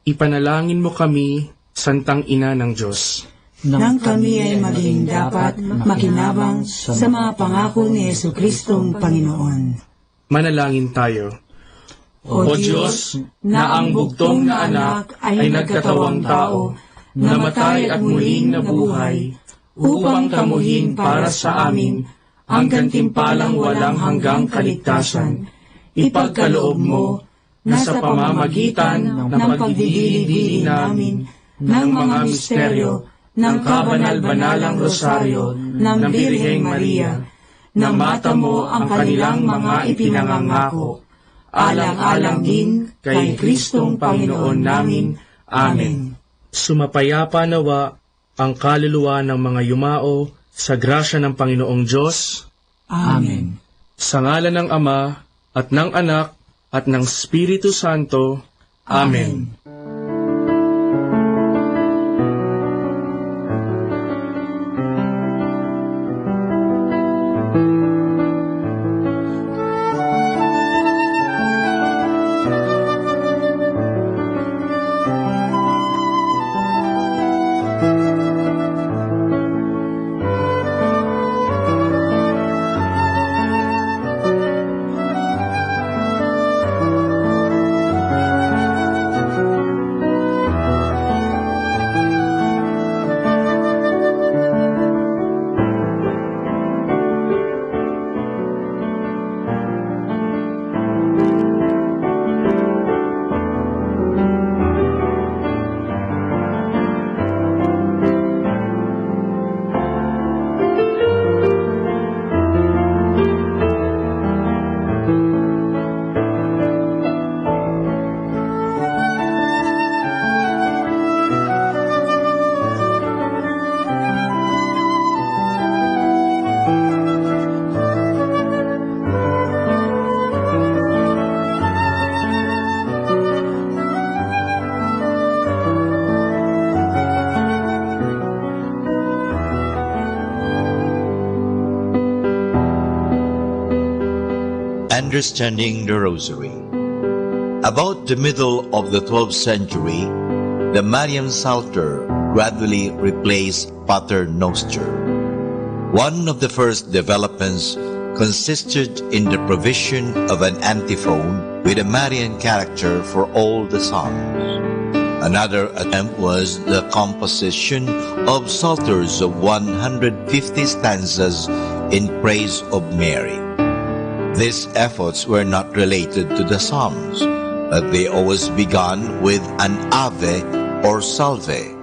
Ipanalangin mo kami, Santang Ina ng Diyos, nang kami ay maging dapat makinabang sa mga pangako ni Jesucristong Panginoon. Manalangin tayo. O Diyos, na ang bugtong na anak ay nagkatawang tao, namatay at muling nabuhay, upang kamuhin para sa amin ang gantimpalang walang hanggang kaligtasan. Ipagkaloob mo na sa pamamagitan ng pagdidili-dili namin ng mga misteryo ng kabanal-banalang rosaryo ng Birheng Maria, na mata mo ang kanilang mga ipinangangako, alang-alang din kay Kristong Panginoon namin. Amen. Sumapayapa nawa ang kaluluwa ng mga yumao sa grasya ng Panginoong Diyos. Amen. Sa ngalan ng Ama, at ng Anak, at ng Espiritu Santo. Amen. Understanding the Rosary. About the middle of the 12th century, the Marian Psalter gradually replaced Pater Noster. One of the first developments consisted in the provision of an antiphon with a Marian character for all the psalms. Another attempt was the composition of psalters of 150 stanzas in praise of Mary. These efforts were not related to the psalms, but they always began with an Ave or Salve.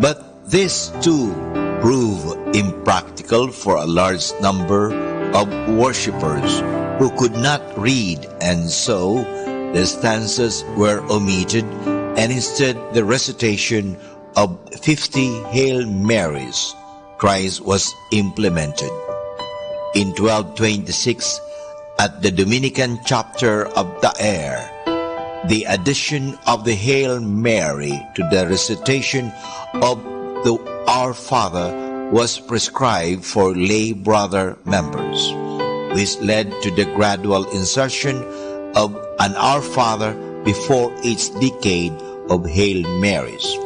But this too proved impractical for a large number of worshippers who could not read, and so the stanzas were omitted, and instead the recitation of 50 Hail Marys thrice was implemented. In 1226, at the Dominican chapter of Daer, the addition of the Hail Mary to the recitation of the Our Father was prescribed for lay brother members, which led to the gradual insertion of an Our Father before each decade of Hail Marys.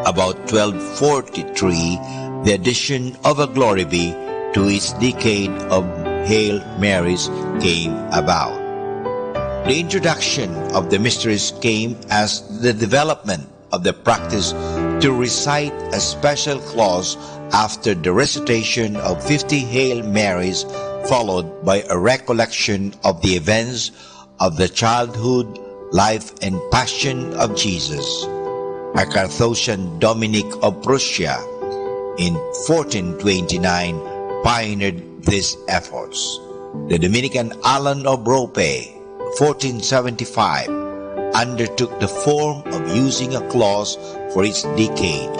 About 1243, the addition of a Glory Be to each decade of Hail Marys came about. The introduction of the mysteries came as the development of the practice to recite a special clause after the recitation of 50 Hail Marys, followed by a recollection of the events of the childhood, life, and passion of Jesus. A Carthusian Dominic of Prussia in 1429 pioneered these efforts. The Dominican Alan of Rope, 1475, undertook the form of using a clause for each decade.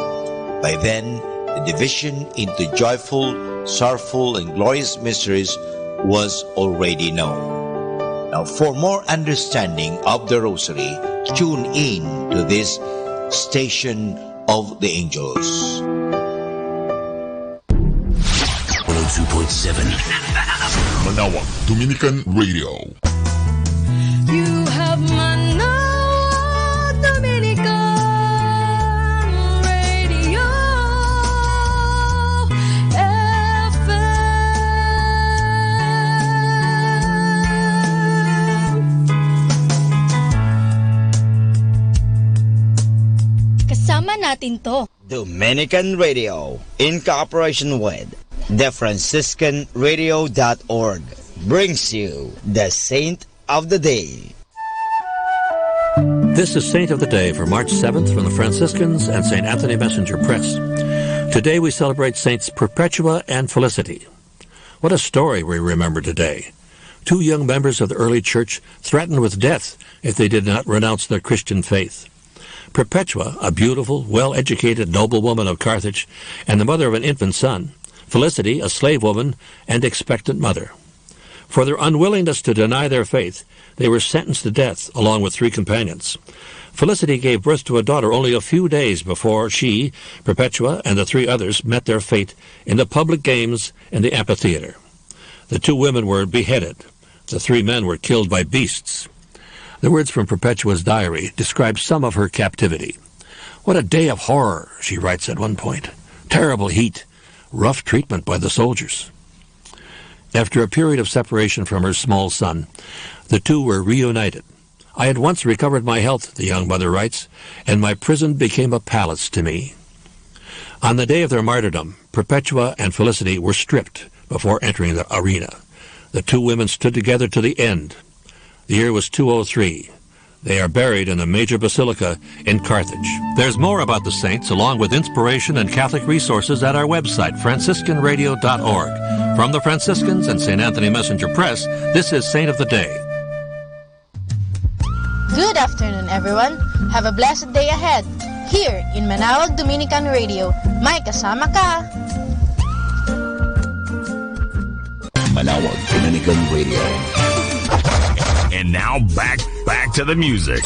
By then, the division into joyful, sorrowful, and glorious mysteries was already known. Now, for more understanding of the Rosary, tune in to this Station of the Angels. 102.7 Manawag Dominican Radio. You have Manawag Dominican Radio FM. Kasama natin to. Dominican Radio, in cooperation with thefranciscanradio.org, brings you the Saint of the Day. This is Saint of the Day for March 7th from the Franciscans and St. Anthony Messenger Press. Today we celebrate Saints Perpetua and Felicity. What a story we remember today. Two young members of the early church threatened with death if they did not renounce their Christian faith. Perpetua, a beautiful, well-educated noblewoman of Carthage and the mother of an infant son. Felicity, a slave woman and expectant mother. For their unwillingness to deny their faith, they were sentenced to death along with 3 companions. Felicity gave birth to a daughter only a few days before she, Perpetua, and the 3 others met their fate in the public games in the amphitheater. The 2 women were beheaded. The 3 men were killed by beasts. The words from Perpetua's diary describe some of her captivity. What a day of horror, she writes at one point. Terrible heat, rough treatment by the soldiers. After a period of separation from her small son, the 2 were reunited. I had once recovered my health, the young mother writes, and my prison became a palace to me. On the day of their martyrdom, Perpetua and Felicity were stripped before entering the arena. The 2 women stood together to the end. The year was 203. They are buried in a major basilica in Carthage. There's more about the saints, along with inspiration and Catholic resources at our website, franciscanradio.org. From the Franciscans and St. Anthony Messenger Press, this is Saint of the Day. Good afternoon, everyone. Have a blessed day ahead. Here in Manawag Dominican Radio, may kasama ka. Manawag Dominican Radio. And now back to the music.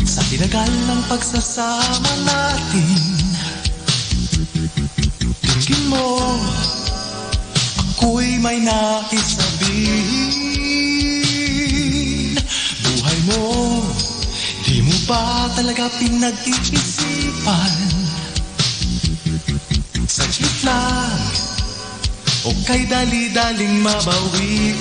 Sa tinagal ng pagsasama natin, tingin mo, ako'y may nais sabihin. Buhay mo, di mo ba talaga pinag-iisipan? Saglit lang, o kay dali-daling mabawian.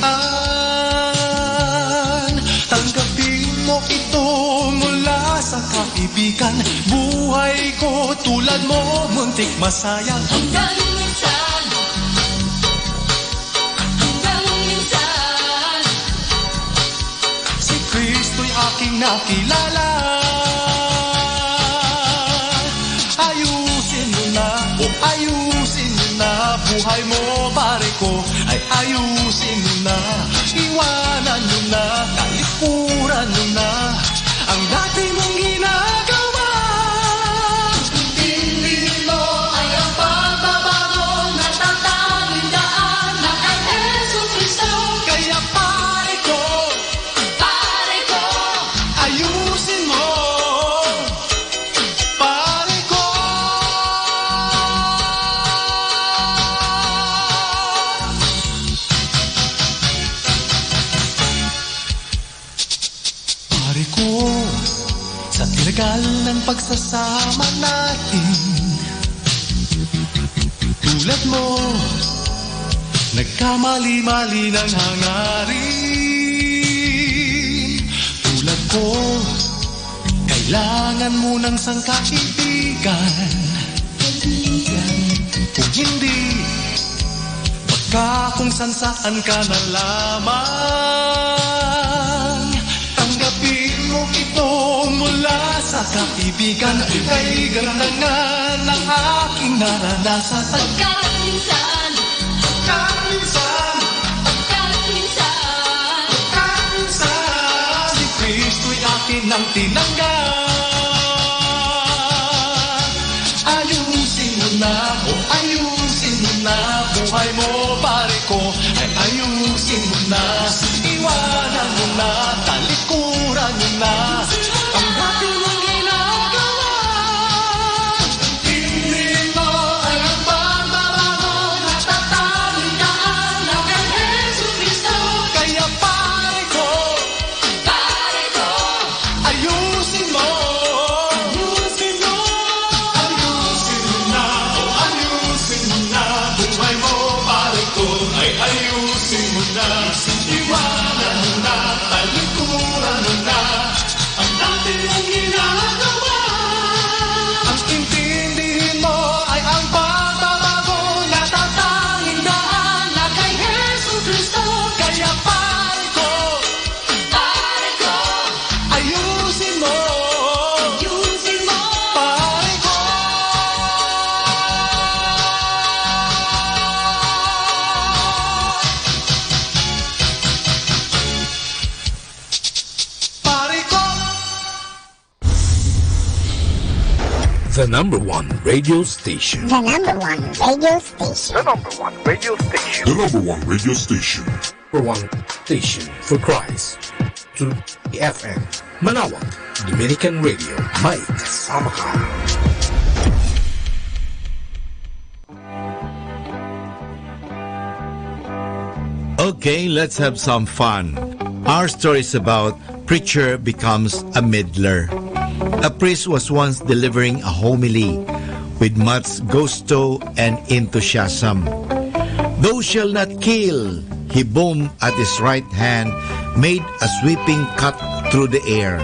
Tanggapin mo ito mula sa kaibigan. Buhay ko tulad mo, muntik masayang. Hanggang minsan, hanggang minsan, si Kristo'y aking nakilala. Ayusin mo na, o ayusin mo na. Buhay mo pare ko, ay ayusin mo na. Iwanan mo na, kalikuran mo na ang dati mong ginagawa. tingin mo ay ang pagbabago na tatanging daan na kay Hesus Kristo. Kaya pare ko, ayusin mo. Pare ko, pare ko, sa tinagal ng pagsasama natin, tulad mo, nagkamali-mali ng hangarin. Tulad ko, kailangan mo ng sangkaibigan. Kung hindi, baka kung saan ka na lamang. Tanggapin mo ito mula sa kaibigan. Kay ganda nga ng aking naranasan. Pagkat minsan, si Kristo'y akin ang tinanggap. Ayusin mo na, o ayusin mo na. Buhay mo pare ko, ay ayusin mo na. Iwanan mo na, talikuran mo na ang dati mong ginagawa. Tingin mo ay ang pagbabago na tatanging daan na kay Hesus Kristo. Kaya pare ko, ayusin mo. Ayusin mo. Ayusin mo na, o ayusin mo na. Buhay mo pare ko, ay ayusin mo na. Iwanan mo na, talikuran mo na ang dati mong ginagawa. Ang intindihin mo ay ang pagbabago na tatanging daan na kay Hesus Kristo. Kaya pare ko, ayusin mo. Ayusin mo. Pare ko. Pare ko. The number one radio station. The number one radio station. The number one radio station. The number one radio station. Number one station for Christ. To FM. Manawag. Dominican Radio. May kasama ka. Okay, let's have some fun. Our story is about preacher becomes a meddler. A priest was once delivering a homily with much gusto and enthusiasm. Thou shalt not kill, he boomed at his right hand, made a sweeping cut through the air.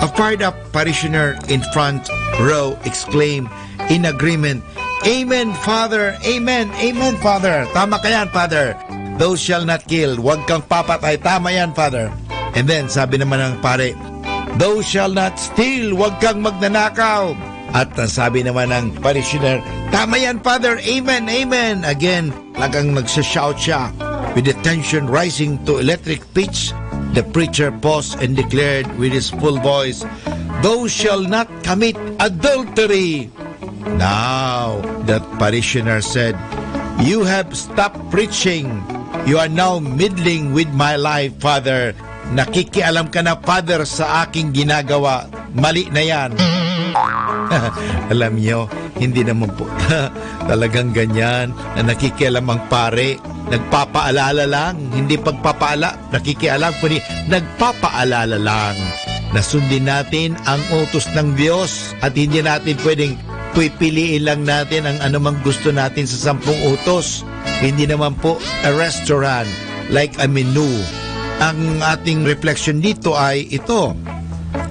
A fired-up parishioner in front row exclaimed in agreement, Amen, Father! Amen! Amen, Father! Tama ka yan, Father! Thou shalt not kill. Huwag kang papatay. Tama yan, Father. And then, sabi naman ng pare, Thou shalt not steal. Huwag kang magnanakaw. At sabi naman ng parishioner, Tama yan, Father. Amen, amen. Again, lagang nagsashout siya. With the tension rising to electric pitch, the preacher paused and declared with his full voice, Thou shalt not commit adultery. Now, that parishioner said, You have stopped preaching. You are now meddling with my life, Father. Nakikialam ka na, Father, sa aking ginagawa. mali na yan. Alam nyo, hindi naman po talagang ganyan na nakikialam ang pare. Nagpapaalala lang, hindi pagpapaala, nakikialam, kundi nagpapaalala lang. Nasundin natin ang utos ng Diyos at hindi natin pwedeng pipiliin lang natin ang anumang gusto natin sa 10 utos. Hindi naman po a restaurant like a menu. Ang ating reflection dito ay ito.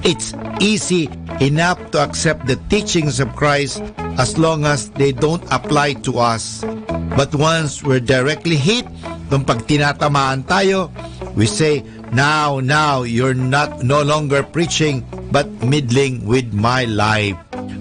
It's easy enough to accept the teachings of Christ as long as they don't apply to us. But once we're directly hit, nung pag tinatamaan tayo, we say, now, you're no longer preaching but meddling with my life.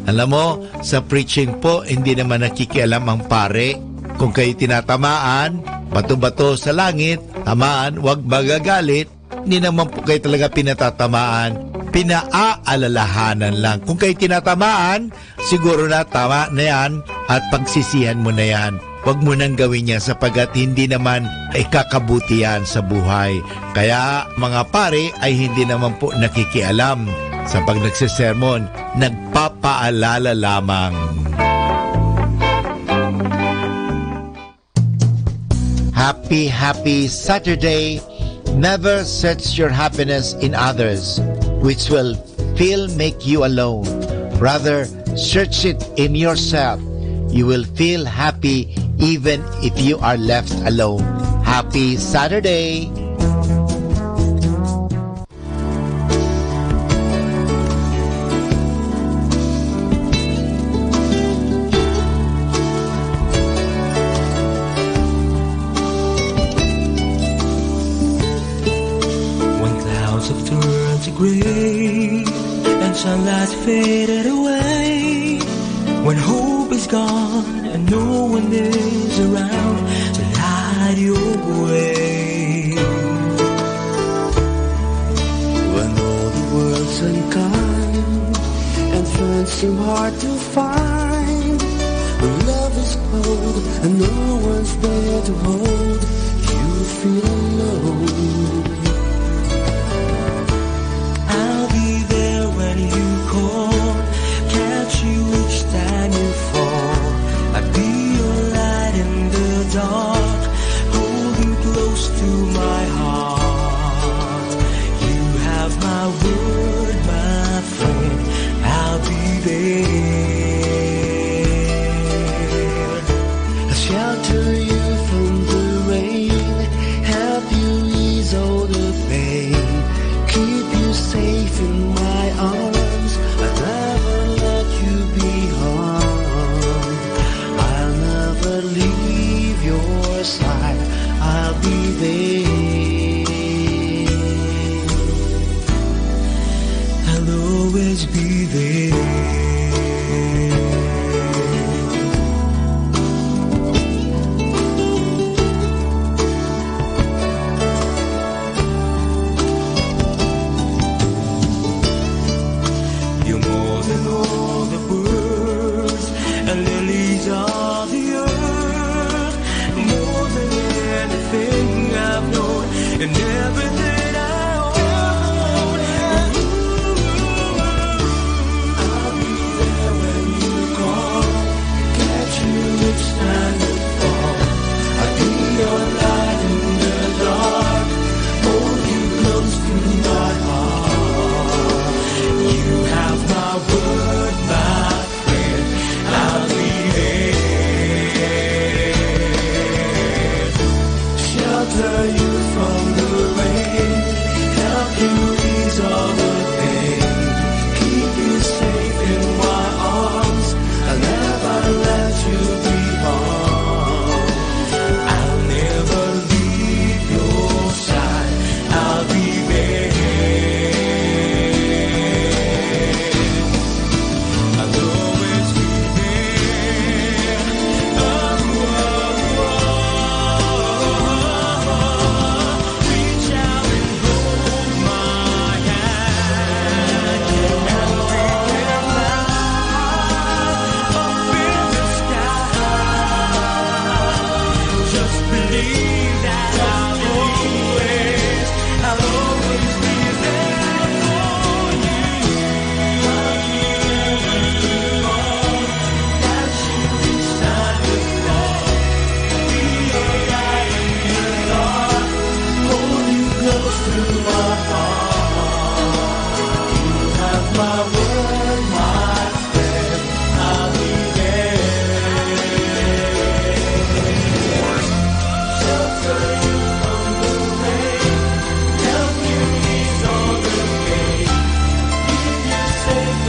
Alam mo, sa preaching po, hindi naman nakikialam ang pare. Kung kayo tinatamaan, bato-bato sa langit, tamaan, wag magagalit, hindi naman po kayo talaga pinatatamaan. Pinaalalahanan lang. Kung kayo tinatamaan, siguro na tama na yan at pagsisihan mo na yan. Huwag mo nang gawin yan sapagat hindi naman ikakabuti yan sa buhay. Kaya mga pare ay hindi naman po nakikialam. Sa pag nagsisermon, nagpapaalala lamang. Happy Saturday. Never search your happiness in others, which will make you alone. Rather, search it in yourself. You will feel happy even if you are left alone. Happy Saturday! When clouds have turned to gray and sunlight faded away, when hope is gone and no one is around to light your way, when all the world's unkind and friends seem hard to find, when love is cold and no one's there to hold, you feel alone. I'll be there when you call, catch you each time you fall. I'll be your light in the dark, hold you close to my heart. You have my word, my friend, I'll be there. I'll shelter you from the rain, help you ease all the pain, keep you safe in my arms. I'll never let you be harmed. I'll never leave your side. I'll be there. I'll always be there. You're more than all the birds and lilies of the earth, more than anything I've known and everything I own. I'll be there when you call, catch you each time you fall. I'll be your light in the dark, hold you close to my heart. You have my word.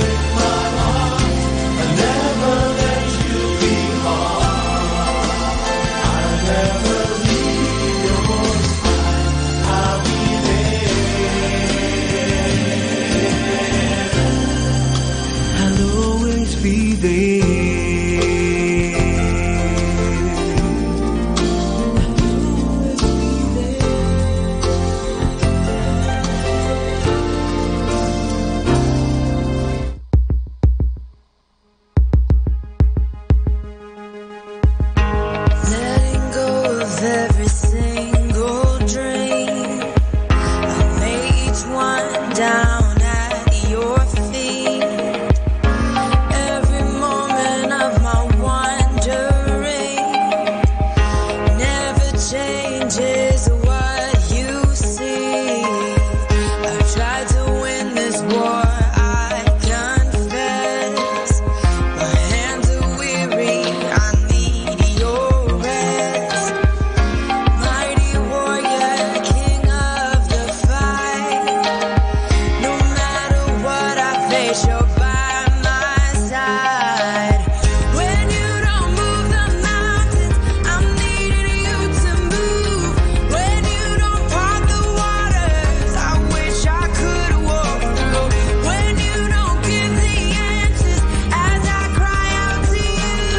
with my heart. I'll never let you be harmed. I'll never leave your side. I'll be there. I'll always be there. Letting go of every single dream. I lay each one down at your feet. Every moment of my wandering never changes what you see. I've tried to win this war, I confess. My hands are weary, I need your rest. Mighty warrior, king of the fight. No matter what I face, you're by my side. When you don't move the mountains, I'm needing you to move. When you don't part the waters, I wish I could walk through. When you don't give the answers as I cry out to you,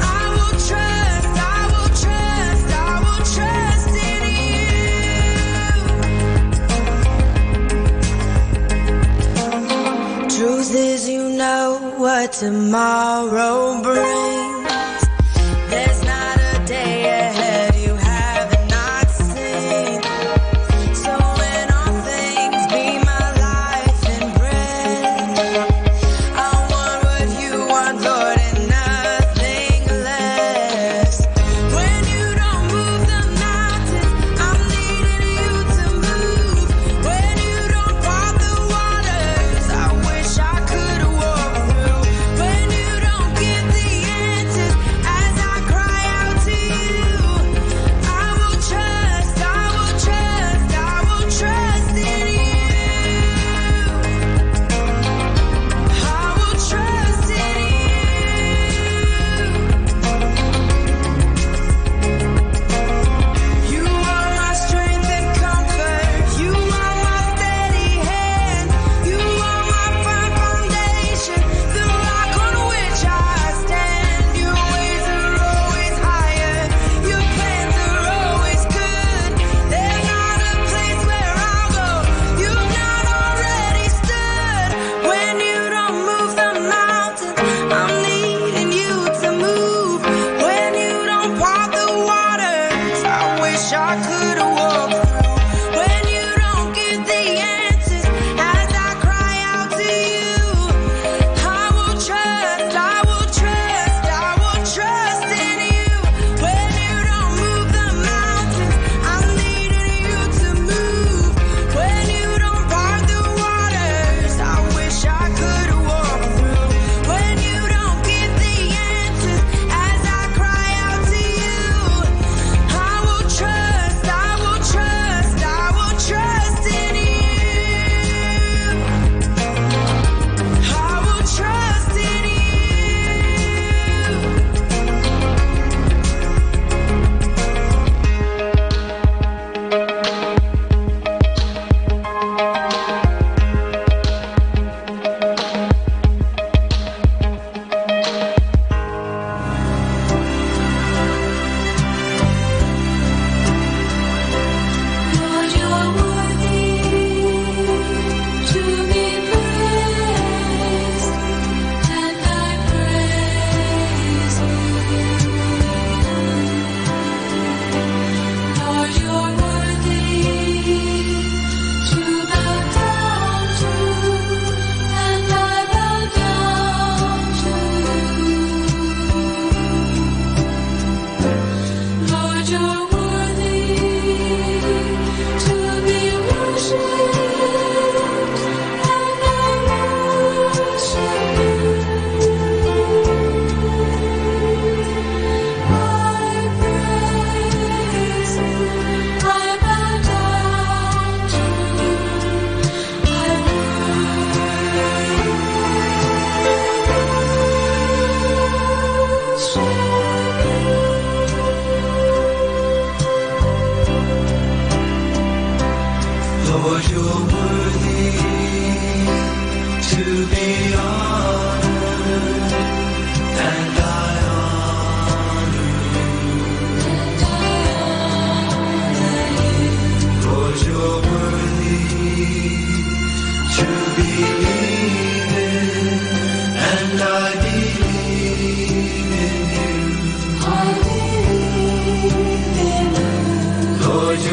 I will trust, I will trust, I will trust in you. Truth is, you know what tomorrow brings. There's not a day ahead you have not seen. So in all things, be my life and bread. I want what you want, Lord, and nothing less. When you don't move the mountains, I'm needing you to move. When you don't part the waters, I wish I could walk through. When you don't give the answers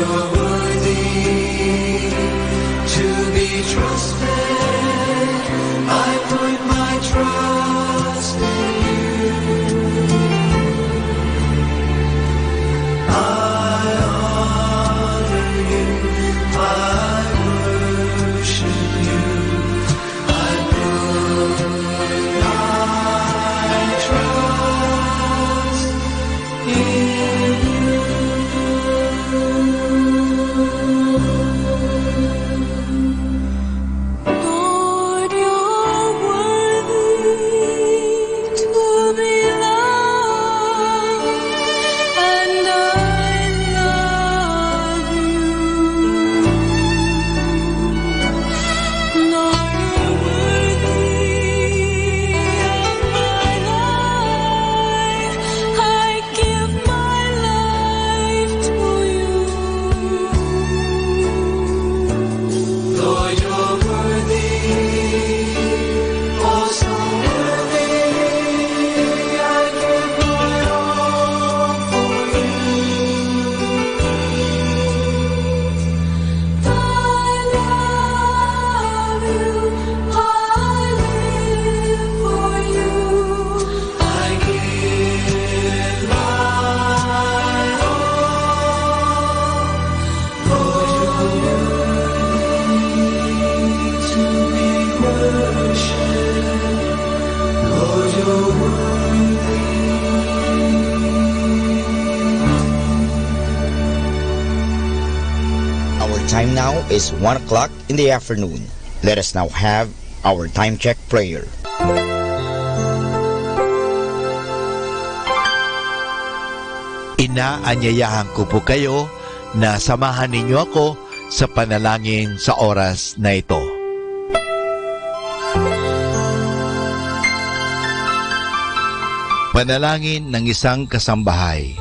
you're worthy to be trusted. I put my trust in you. I honor you. I worship you. I put my trust in you. Lord, you're worthy to be loved, and I love you. Lord, you're worthy of my life. I give my life to you. Lord, you're worthy, oh so worthy. I give my all for you. I love you. I live for you. I give my all. Lord, you're worthy to be worshipped. Lord, you're worthy. Our time now is 1 o'clock in the afternoon. Let us now have our time check prayer. Inaanyayahan ko po kayo na samahan ninyo ako sa panalangin sa oras na ito. Panalangin ng isang kasambahay.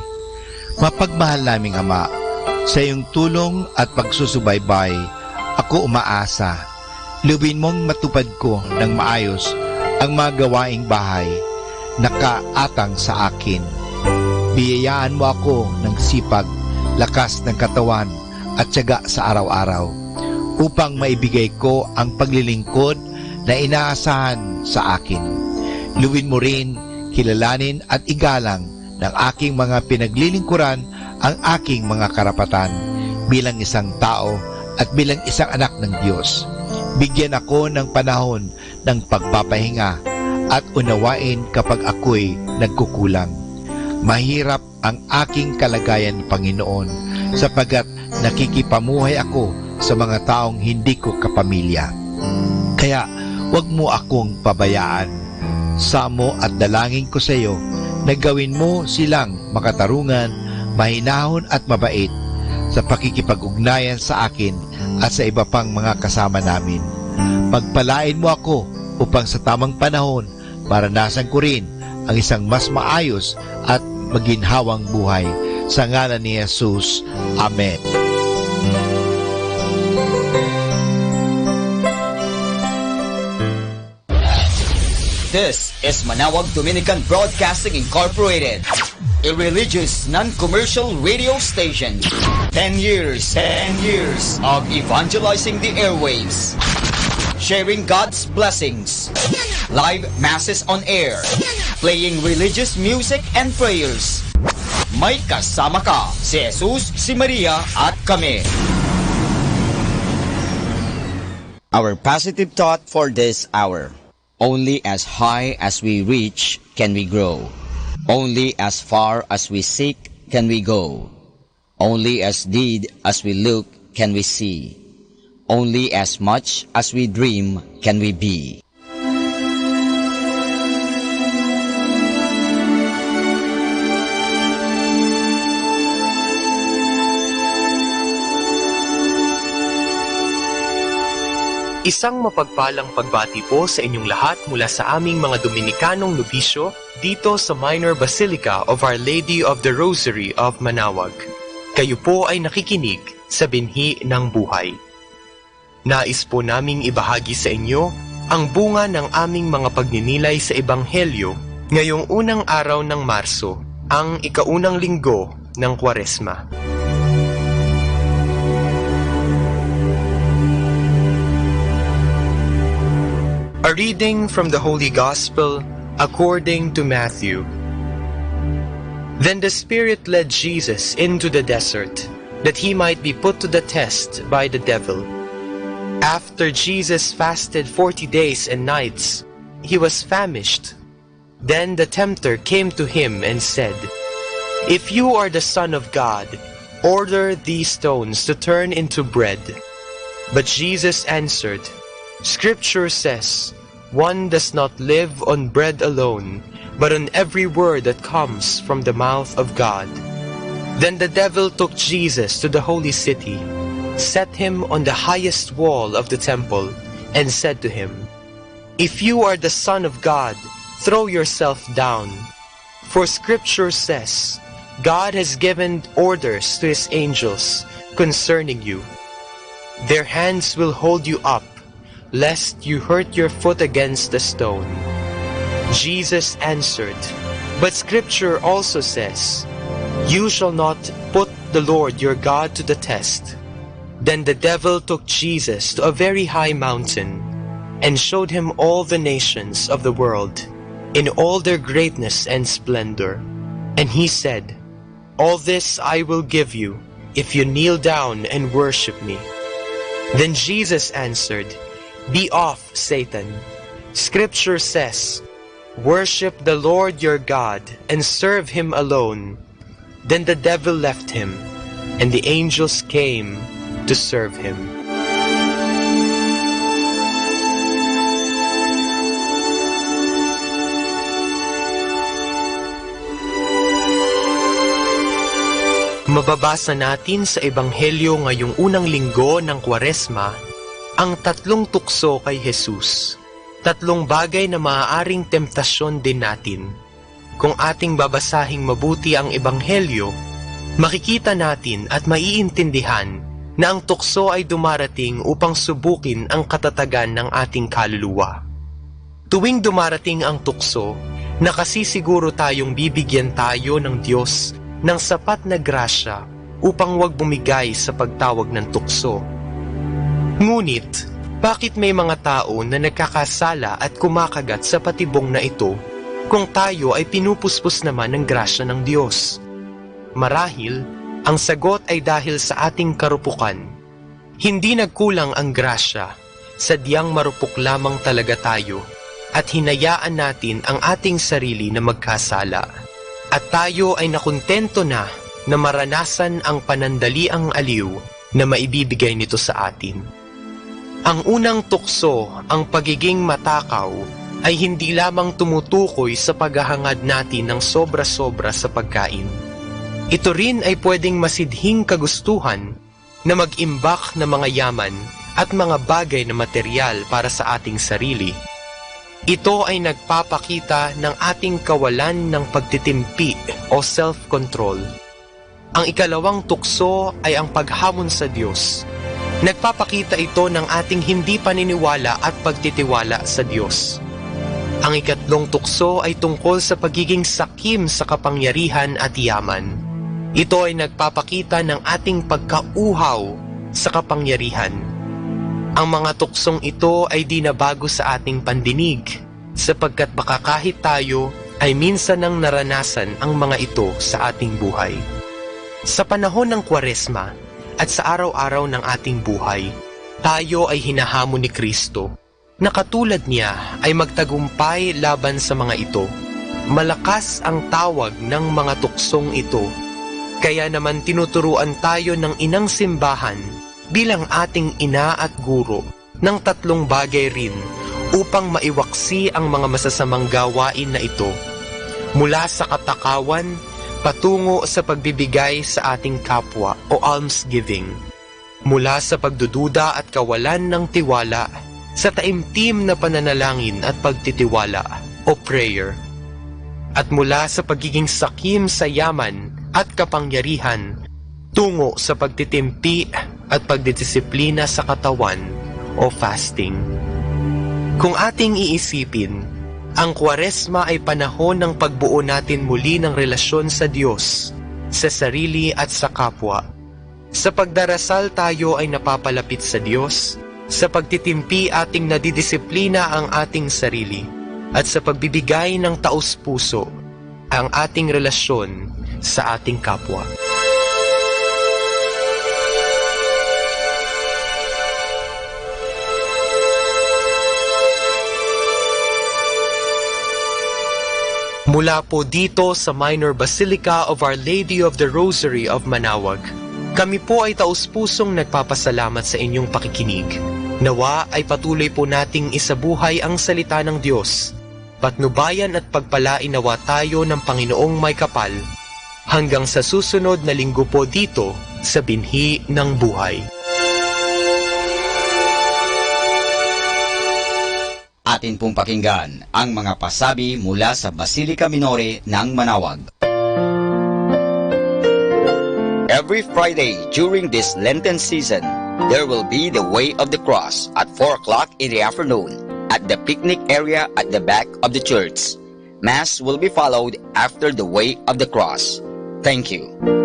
Mapagmahal naming Ama, sa iyong tulong at pagsusubaybay, ako umaasa. Luwin mong matupad ko ng maayos ang mga gawaing bahay na kaatang sa akin. Biyayaan mo ako ng sipag, lakas ng katawan at tiyaga sa araw-araw upang maibigay ko ang paglilingkod na inaasahan sa akin. Luwin mo rin, kilalanin at igalang ng aking mga pinaglilingkuran ang aking mga karapatan bilang isang tao at bilang isang anak ng Diyos. Bigyan ako ng panahon ng pagpapahinga at unawain kapag ako'y nagkukulang. Mahirap ang aking kalagayan, Panginoon, sapagkat nakikipamuhay ako sa mga taong hindi ko kapamilya. Kaya huwag mo akong pabayaan. Samo at dalangin ko sa iyo na gawin mo silang makatarungan, mahinahon at mabait sa pakikipag-ugnayan sa akin at sa iba pang mga kasama namin. Pagpalain mo ako upang sa tamang panahon maranasan ko rin ang isang mas maayos at maginhawang buhay. Sa ngalan ni Jesus. Amen. This is Manawag Dominican Broadcasting Incorporated, a religious, non-commercial radio station. 10 years of evangelizing the airwaves, sharing God's blessings, live masses on air, playing religious music and prayers. May kasama ka, si Jesus, si Maria, at kami. Our positive thought for this hour. Only as high as we reach can we grow. Only as far as we seek can we go. Only as deep as we look can we see. Only as much as we dream can we be. Isang mapagpalang pagbati po sa inyong lahat mula sa aming mga Dominikanong nobisyo dito sa Minor Basilica of Our Lady of the Rosary of Manawag. Kayo po ay nakikinig sa binhi ng buhay. Nais po naming ibahagi sa inyo ang bunga ng aming mga pagninilay sa Ebanghelyo ngayong unang araw ng Marso, ang ikaunang linggo ng Kwaresma. A reading from the Holy Gospel according to Matthew. Then the Spirit led Jesus into the desert, that he might be put to the test by the devil. After Jesus fasted 40 days and nights, he was famished. Then the tempter came to him and said, "If you are the Son of God, order these stones to turn into bread." But Jesus answered, "Scripture says, one does not live on bread alone, but on every word that comes from the mouth of God." Then the devil took Jesus to the holy city, set him on the highest wall of the temple, and said to him, "If you are the Son of God, throw yourself down. For Scripture says, God has given orders to his angels concerning you. Their hands will hold you up, lest you hurt your foot against a stone." Jesus answered, "But Scripture also says, you shall not put the Lord your God to the test." Then the devil took Jesus to a very high mountain, and showed him all the nations of the world, in all their greatness and splendor. And he said, "All this I will give you, if you kneel down and worship me." Then Jesus answered, "Be off, Satan. Scripture says, worship the Lord your God, and serve him alone." Then the devil left him, and the angels came to serve him. Mababasa natin sa Ebanghelyo ngayong unang linggo ng Kwaresma ang tatlong tukso kay Jesus. Tatlong bagay na maaaring temptasyon din natin. Kung ating babasahing mabuti ang Ebanghelyo, makikita natin at maiintindihan na ang tukso ay dumarating upang subukin ang katatagan ng ating kaluluwa. Tuwing dumarating ang tukso, nakasisiguro tayong bibigyan tayo ng Diyos ng sapat na grasya upang wag bumigay sa pagtawag ng tukso. Ngunit, bakit may mga tao na nagkakasala at kumakagat sa patibong na ito kung tayo ay pinupuspos naman ng grasya ng Diyos? Marahil, ang sagot ay dahil sa ating karupukan. Hindi nagkulang ang grasya, sadyang marupok lamang talaga tayo at hinayaan natin ang ating sarili na magkasala. At tayo ay nakontento na maranasan ang panandaliang aliw na maibibigay nito sa atin. Ang unang tukso, ang pagiging matakaw, ay hindi lamang tumutukoy sa paghahangad natin ng sobra-sobra sa pagkain. Ito rin ay pwedeng masidhing kagustuhan na mag-imbak ng mga yaman at mga bagay na material para sa ating sarili. Ito ay nagpapakita ng ating kawalan ng pagtitimpi o self-control. Ang ikalawang tukso ay ang paghamon sa Diyos. Nagpapakita ito ng ating hindi paniniwala at pagtitiwala sa Diyos. Ang ikatlong tukso ay tungkol sa pagiging sakim sa kapangyarihan at yaman. Ito ay nagpapakita ng ating pagkauhaw sa kapangyarihan. Ang mga tuksong ito ay di na bago sa ating pandinig, sapagkat baka kahit tayo ay minsan nang naranasan ang mga ito sa ating buhay. Sa panahon ng Kwaresma at sa araw-araw ng ating buhay, tayo ay hinahamon ni Kristo na katulad niya ay magtagumpay laban sa mga ito. Malakas ang tawag ng mga tuksong ito, kaya naman tinuturuan tayo ng inang simbahan bilang ating ina at guro ng tatlong bagay rin upang maiwaksi ang mga masasamang gawain na ito, mula sa katakawan patungo sa pagbibigay sa ating kapwa o almsgiving, mula sa pagdududa at kawalan ng tiwala sa taimtim na pananalangin at pagtitiwala o prayer, at mula sa pagiging sakim sa yaman at kapangyarihan tungo sa pagtitimpi at pagdidisiplina sa katawan o fasting. Kung ating iisipin, ang Kwaresma ay panahon ng pagbuo natin muli ng relasyon sa Diyos, sa sarili at sa kapwa. Sa pagdarasal tayo ay napapalapit sa Diyos, Sa pagtitimpi ating nadidisiplina ang ating sarili at sa pagbibigay ng taos-puso ang ating relasyon sa ating kapwa. Mula po dito sa Minor Basilica of Our Lady of the Rosary of Manawag, kami po ay taus-pusong nagpapasalamat sa inyong pakikinig. Nawa ay patuloy po nating isabuhay ang salita ng Diyos. Patnubayan at pagpalain nawa tayo ng Panginoong may kapal hanggang sa susunod na linggo po dito sa Binhi ng Buhay. Atin pong pakinggan ang mga pasabi mula sa Basilica Minore ng Manawag. Every Friday during this Lenten season, there will be the Way of the Cross at 4 o'clock in the afternoon at the picnic area at the back of the church. Mass will be followed after the Way of the Cross. Thank you.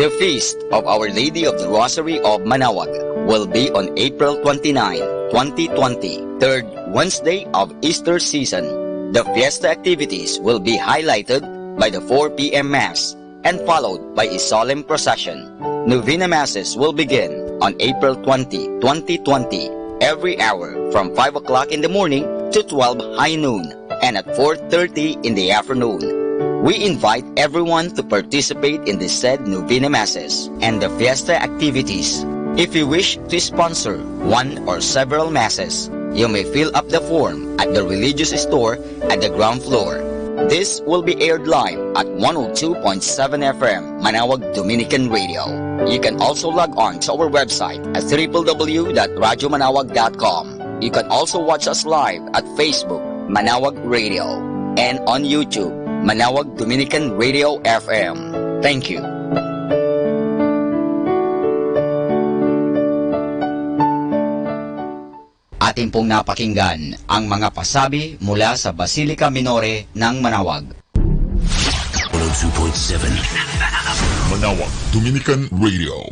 The Feast of Our Lady of the Rosary of Manawag will be on April 29, 2020, third Wednesday of Easter season. The fiesta activities will be highlighted by the 4 p.m. Mass and followed by a solemn procession. Novena Masses will begin on April 20, 2020, every hour from 5 o'clock in the morning to 12 high noon and at 4:30 in the afternoon. We invite everyone to participate in the said Novena Masses and the fiesta activities. If you wish to sponsor one or several Masses, you may fill up the form at the religious store at the ground floor. This will be aired live at 102.7 FM Manawag Dominican Radio. You can also log on to our website at www.radyomanawag.com. You can also watch us live at Facebook Manawag Radio and on YouTube Manawag Dominican Radio FM. Thank you. Atin pong napakinggan ang mga pasabi mula sa Basilica Minore ng Manawag. 102.7 Manawag Dominican Radio.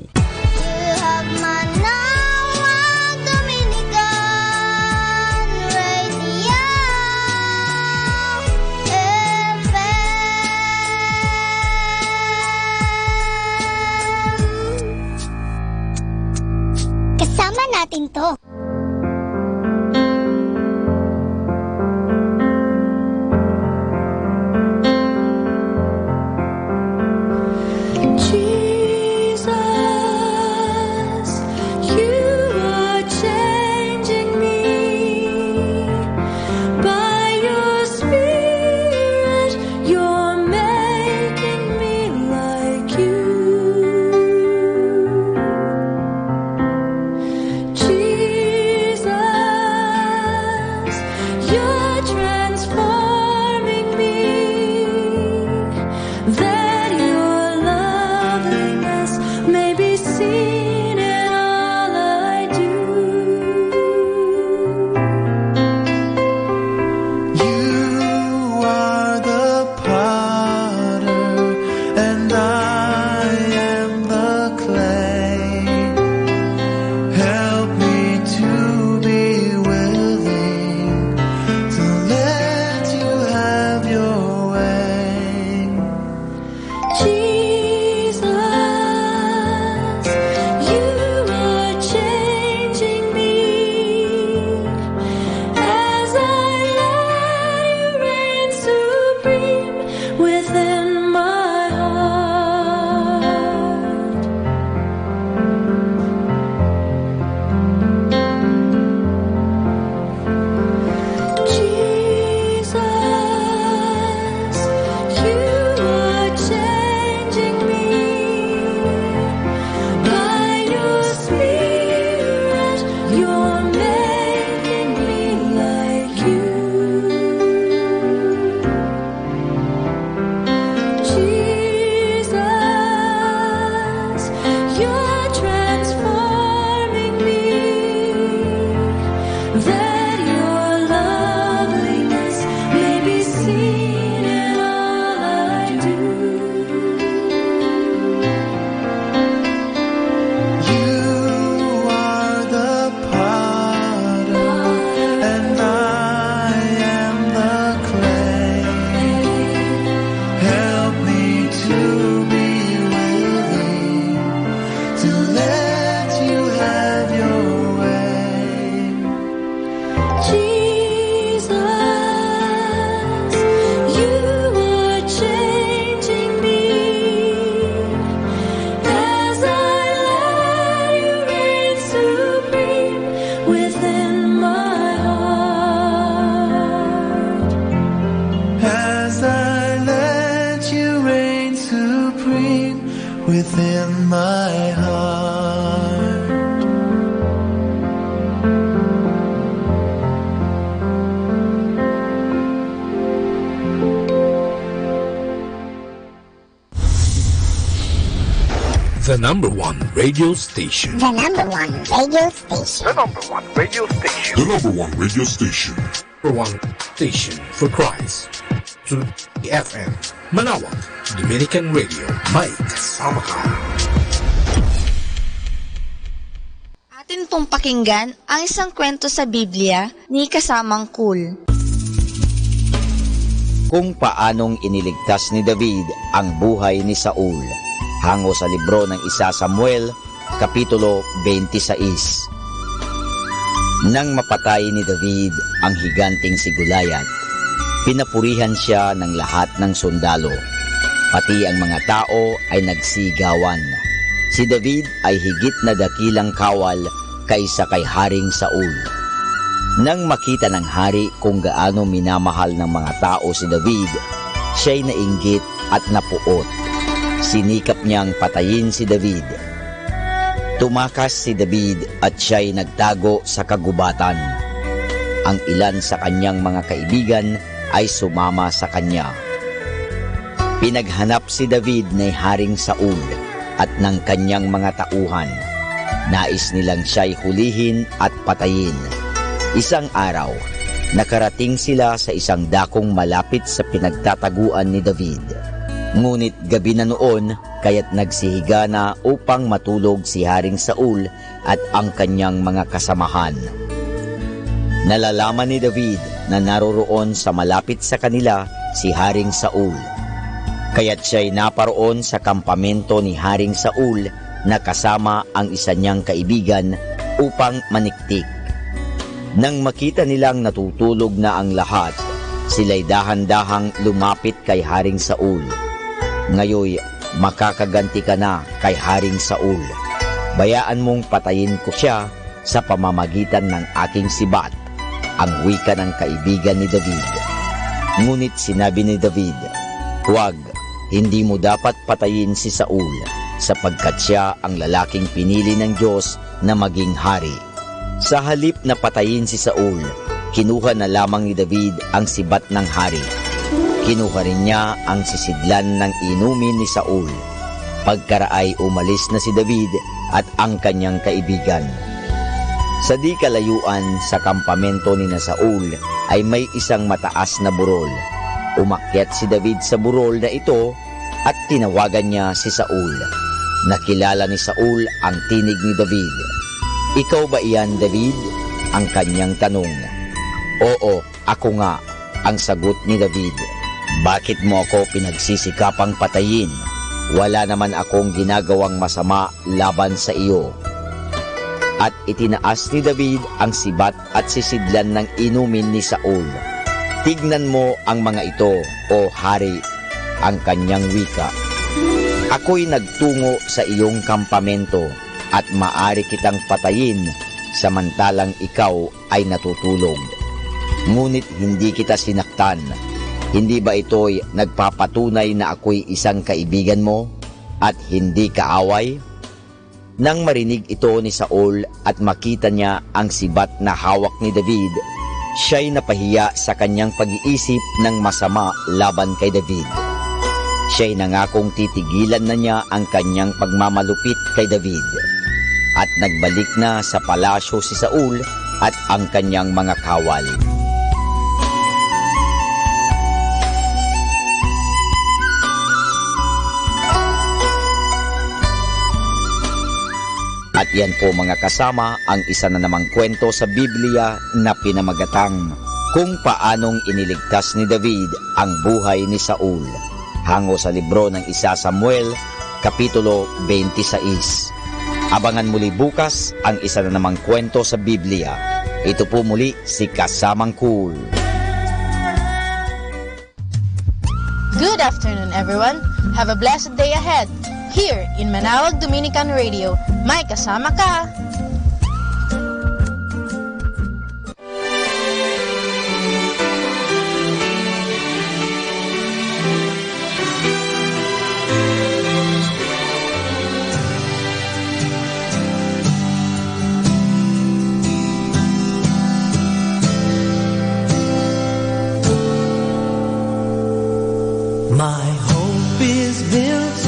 Kasama natin to. within my heart. The number one radio station. The number one radio station. The number one radio station. The number one radio station. Number one station for Christ. To the FM. Manawag, Dominican Radio. May kasama ka. Atin pong pakinggan ang isang kwento sa Biblia ni Kasamang Cool. Kung paanong iniligtas ni David ang buhay ni Saul. Hango sa libro ng 1 Samuel, Kapitulo 26. Nang mapatay ni David ang higanting si Goliath, pinapurihan siya ng lahat ng sundalo. Pati ang mga tao ay nagsigawan. Si David ay higit na dakilang kawal kaysa kay Haring Saul. Nang makita ng hari kung gaano minamahal ng mga tao si David, siya'y nainggit at napuot. Sinikap niyang patayin si David. Tumakas si David at siya'y nagtago sa kagubatan. Ang ilan sa kanyang mga kaibigan ay sumama sa kanya. Pinaghanap si David ni Haring Saul at ng kanyang mga tauhan. Nais nilang siya'y hulihin at patayin. Isang araw, nakarating sila sa isang dakong malapit sa pinagtataguan ni David. Ngunit gabi na noon, kaya't nagsihiga na upang matulog si Haring Saul at ang kanyang mga kasamahan. Nalalaman ni David na naroroon sa malapit sa kanila si Haring Saul. Kaya't siya'y naparoon sa kampamento ni Haring Saul na kasama ang isa niyang kaibigan upang maniktik. Nang makita nilang natutulog na ang lahat, sila'y dahan-dahang lumapit kay Haring Saul. Ngayoy, makakaganti ka na kay Haring Saul. Bayaan mong patayin ko siya sa pamamagitan ng aking sibat, ang wika ng kaibigan ni David. Ngunit sinabi ni David, huwag, hindi mo dapat patayin si Saul, sapagkat siya ang lalaking pinili ng Diyos na maging hari. Sa halip na patayin si Saul, kinuha na lamang ni David ang sibat ng hari. Kinuha rin niya ang sisidlan ng inumin ni Saul. Pagkaraay umalis na si David at ang kanyang kaibigan. Sa di kalayuan sa kampamento ni Saul ay may isang mataas na burol. Umakyat si David sa burol na ito at tinawagan niya si Saul. Nakilala ni Saul ang tinig ni David. Ikaw ba iyan, David? Ang kanyang tanong. Oo, ako nga, ang sagot ni David. Bakit mo ako pinagsisikapang patayin? Wala naman akong ginagawang masama laban sa iyo. At itinaas ni David ang sibat at sisidlan ng inumin ni Saul. Tignan mo ang mga ito, o hari, ang kanyang wika. Ako'y nagtungo sa iyong kampamento at maari kitang patayin samantalang ikaw ay natutulog. Ngunit hindi kita sinaktan. Hindi ba ito'y nagpapatunay na ako'y isang kaibigan mo at hindi kaaway? Nang marinig ito ni Saul at makita niya ang sibat na hawak ni David, siya'y napahiya sa kanyang pag-iisip ng masama laban kay David. Siya'y nangakong titigilan na niya ang kanyang pagmamalupit kay David. At nagbalik na sa palasyo si Saul at ang kanyang mga kawal. At yan po mga kasama ang isa na namang kwento sa Biblia na pinamagatang kung paanong iniligtas ni David ang buhay ni Saul. Hango sa libro ng 1 Samuel, Kapitulo 26. Abangan muli bukas ang isa na namang kwento sa Biblia. Ito po muli si Kasamang Cool. Good afternoon, everyone. Have a blessed day ahead. Here in Manawag Dominican Radio, may kasama ka. My hope is built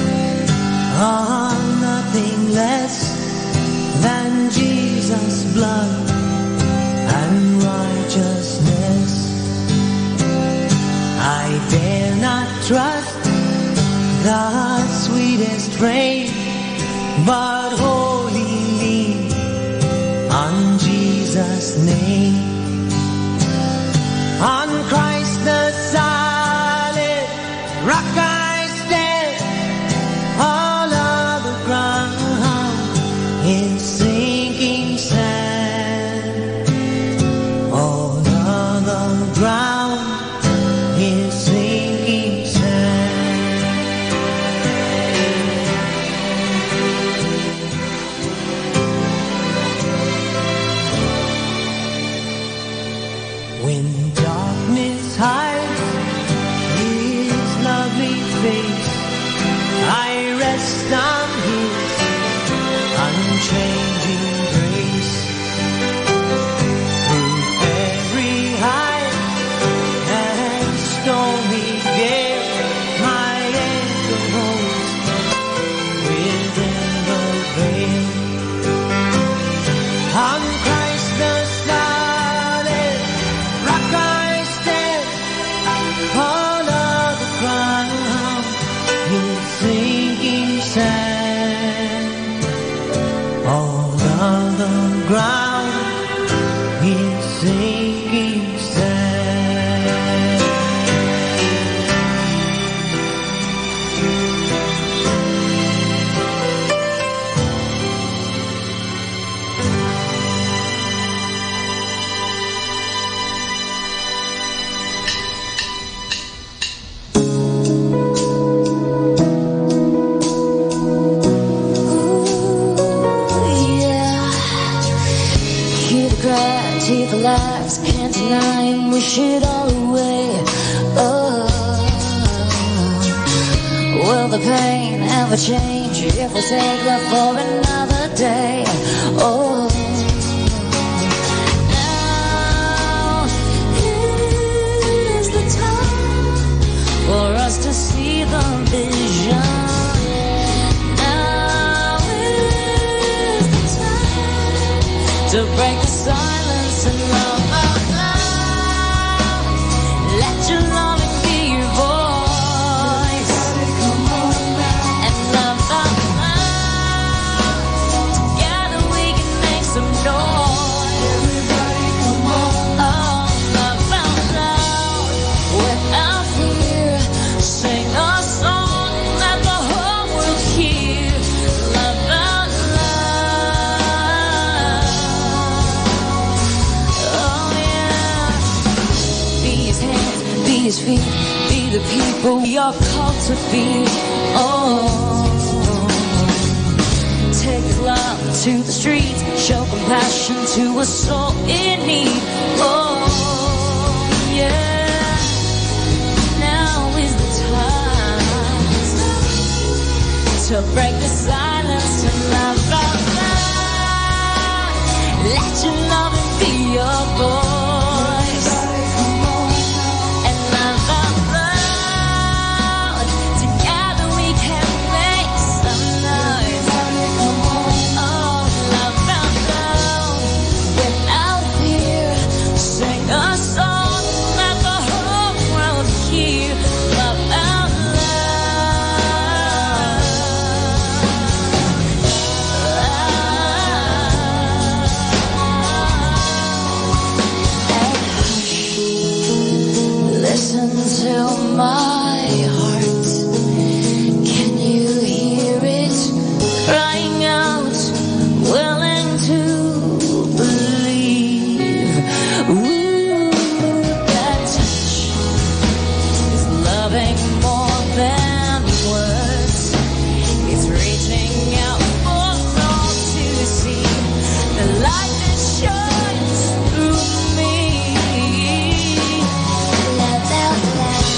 on nothing less than Jesus' blood and righteousness. I dare not trust the sweetest frame, but wholly lean on Jesus' name. On Christ the solid rock I stand, all other ground is sinking sand. All other ground is sinking sand. When darkness hides His lovely face, I rest on His unchanging grace. Through every high and stormy gale, my anchor holds within the veil. On Christ the solid rock I stand, all of the ground is sinking sand. All of the ground is sinking sand. Hear the cries, hear the laughs, can't deny him, wish it all away. Oh, will the pain ever change if we take love for another day? Oh, now is the time for us to see the vision. To break the silence and love out loud. Let your loving be your voice. And love out loud. Together we can make some noise. Oh, love out loud. Without fear, sing a song that the whole world hear. Love out loud. Oh yeah. Be his hands, be his feet, be the people you're called to be. Oh, take love to the streets, show compassion to a soul in need. Oh yeah. Now is the time to break the silence and laugh out loud. Let your loving be your voice. And laugh out loud. Together we can make some noise. Oh, laugh out loud. Without fear, sing a song that the whole world hear. Laugh out listen to my heart. Can you hear it crying out, willing to believe? Ooh, that touch is loving more than words. It's reaching out for all to see the light that shines through me. Love out loud.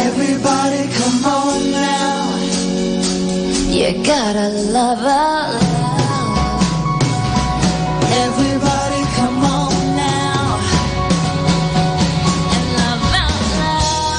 Everybody come on now. You gotta love out loud. Everybody come on now. And love out loud.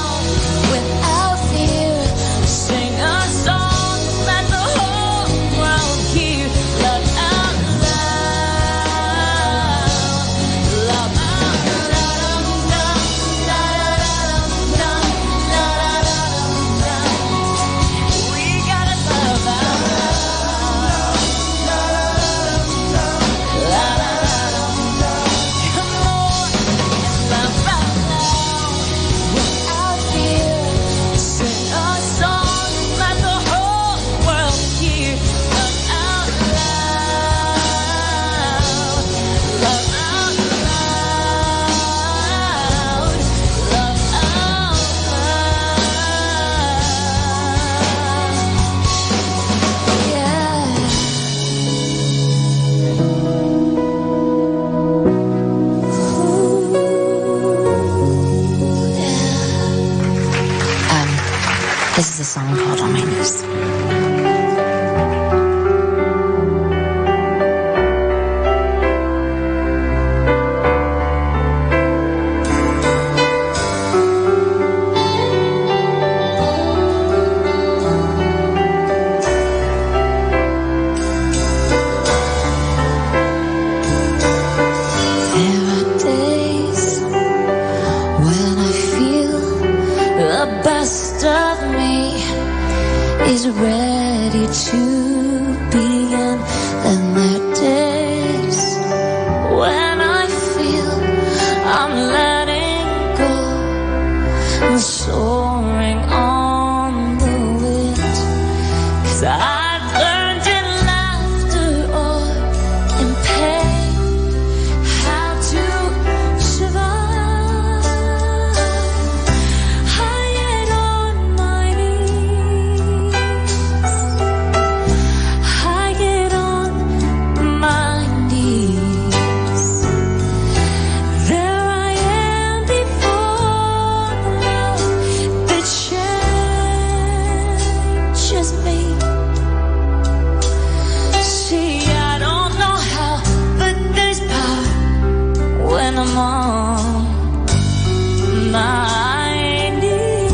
This is a song called On My Knees. There are days when I feel the best of me is ready to begin. Then there are days when I feel I'm letting go and soaring on the wind. 'Cause I've learned in laughter or in pain how to survive. I get on my knees. I get on my knees. There I am before the love that changes me. See, I don't know how, but there's power when I'm on my knees.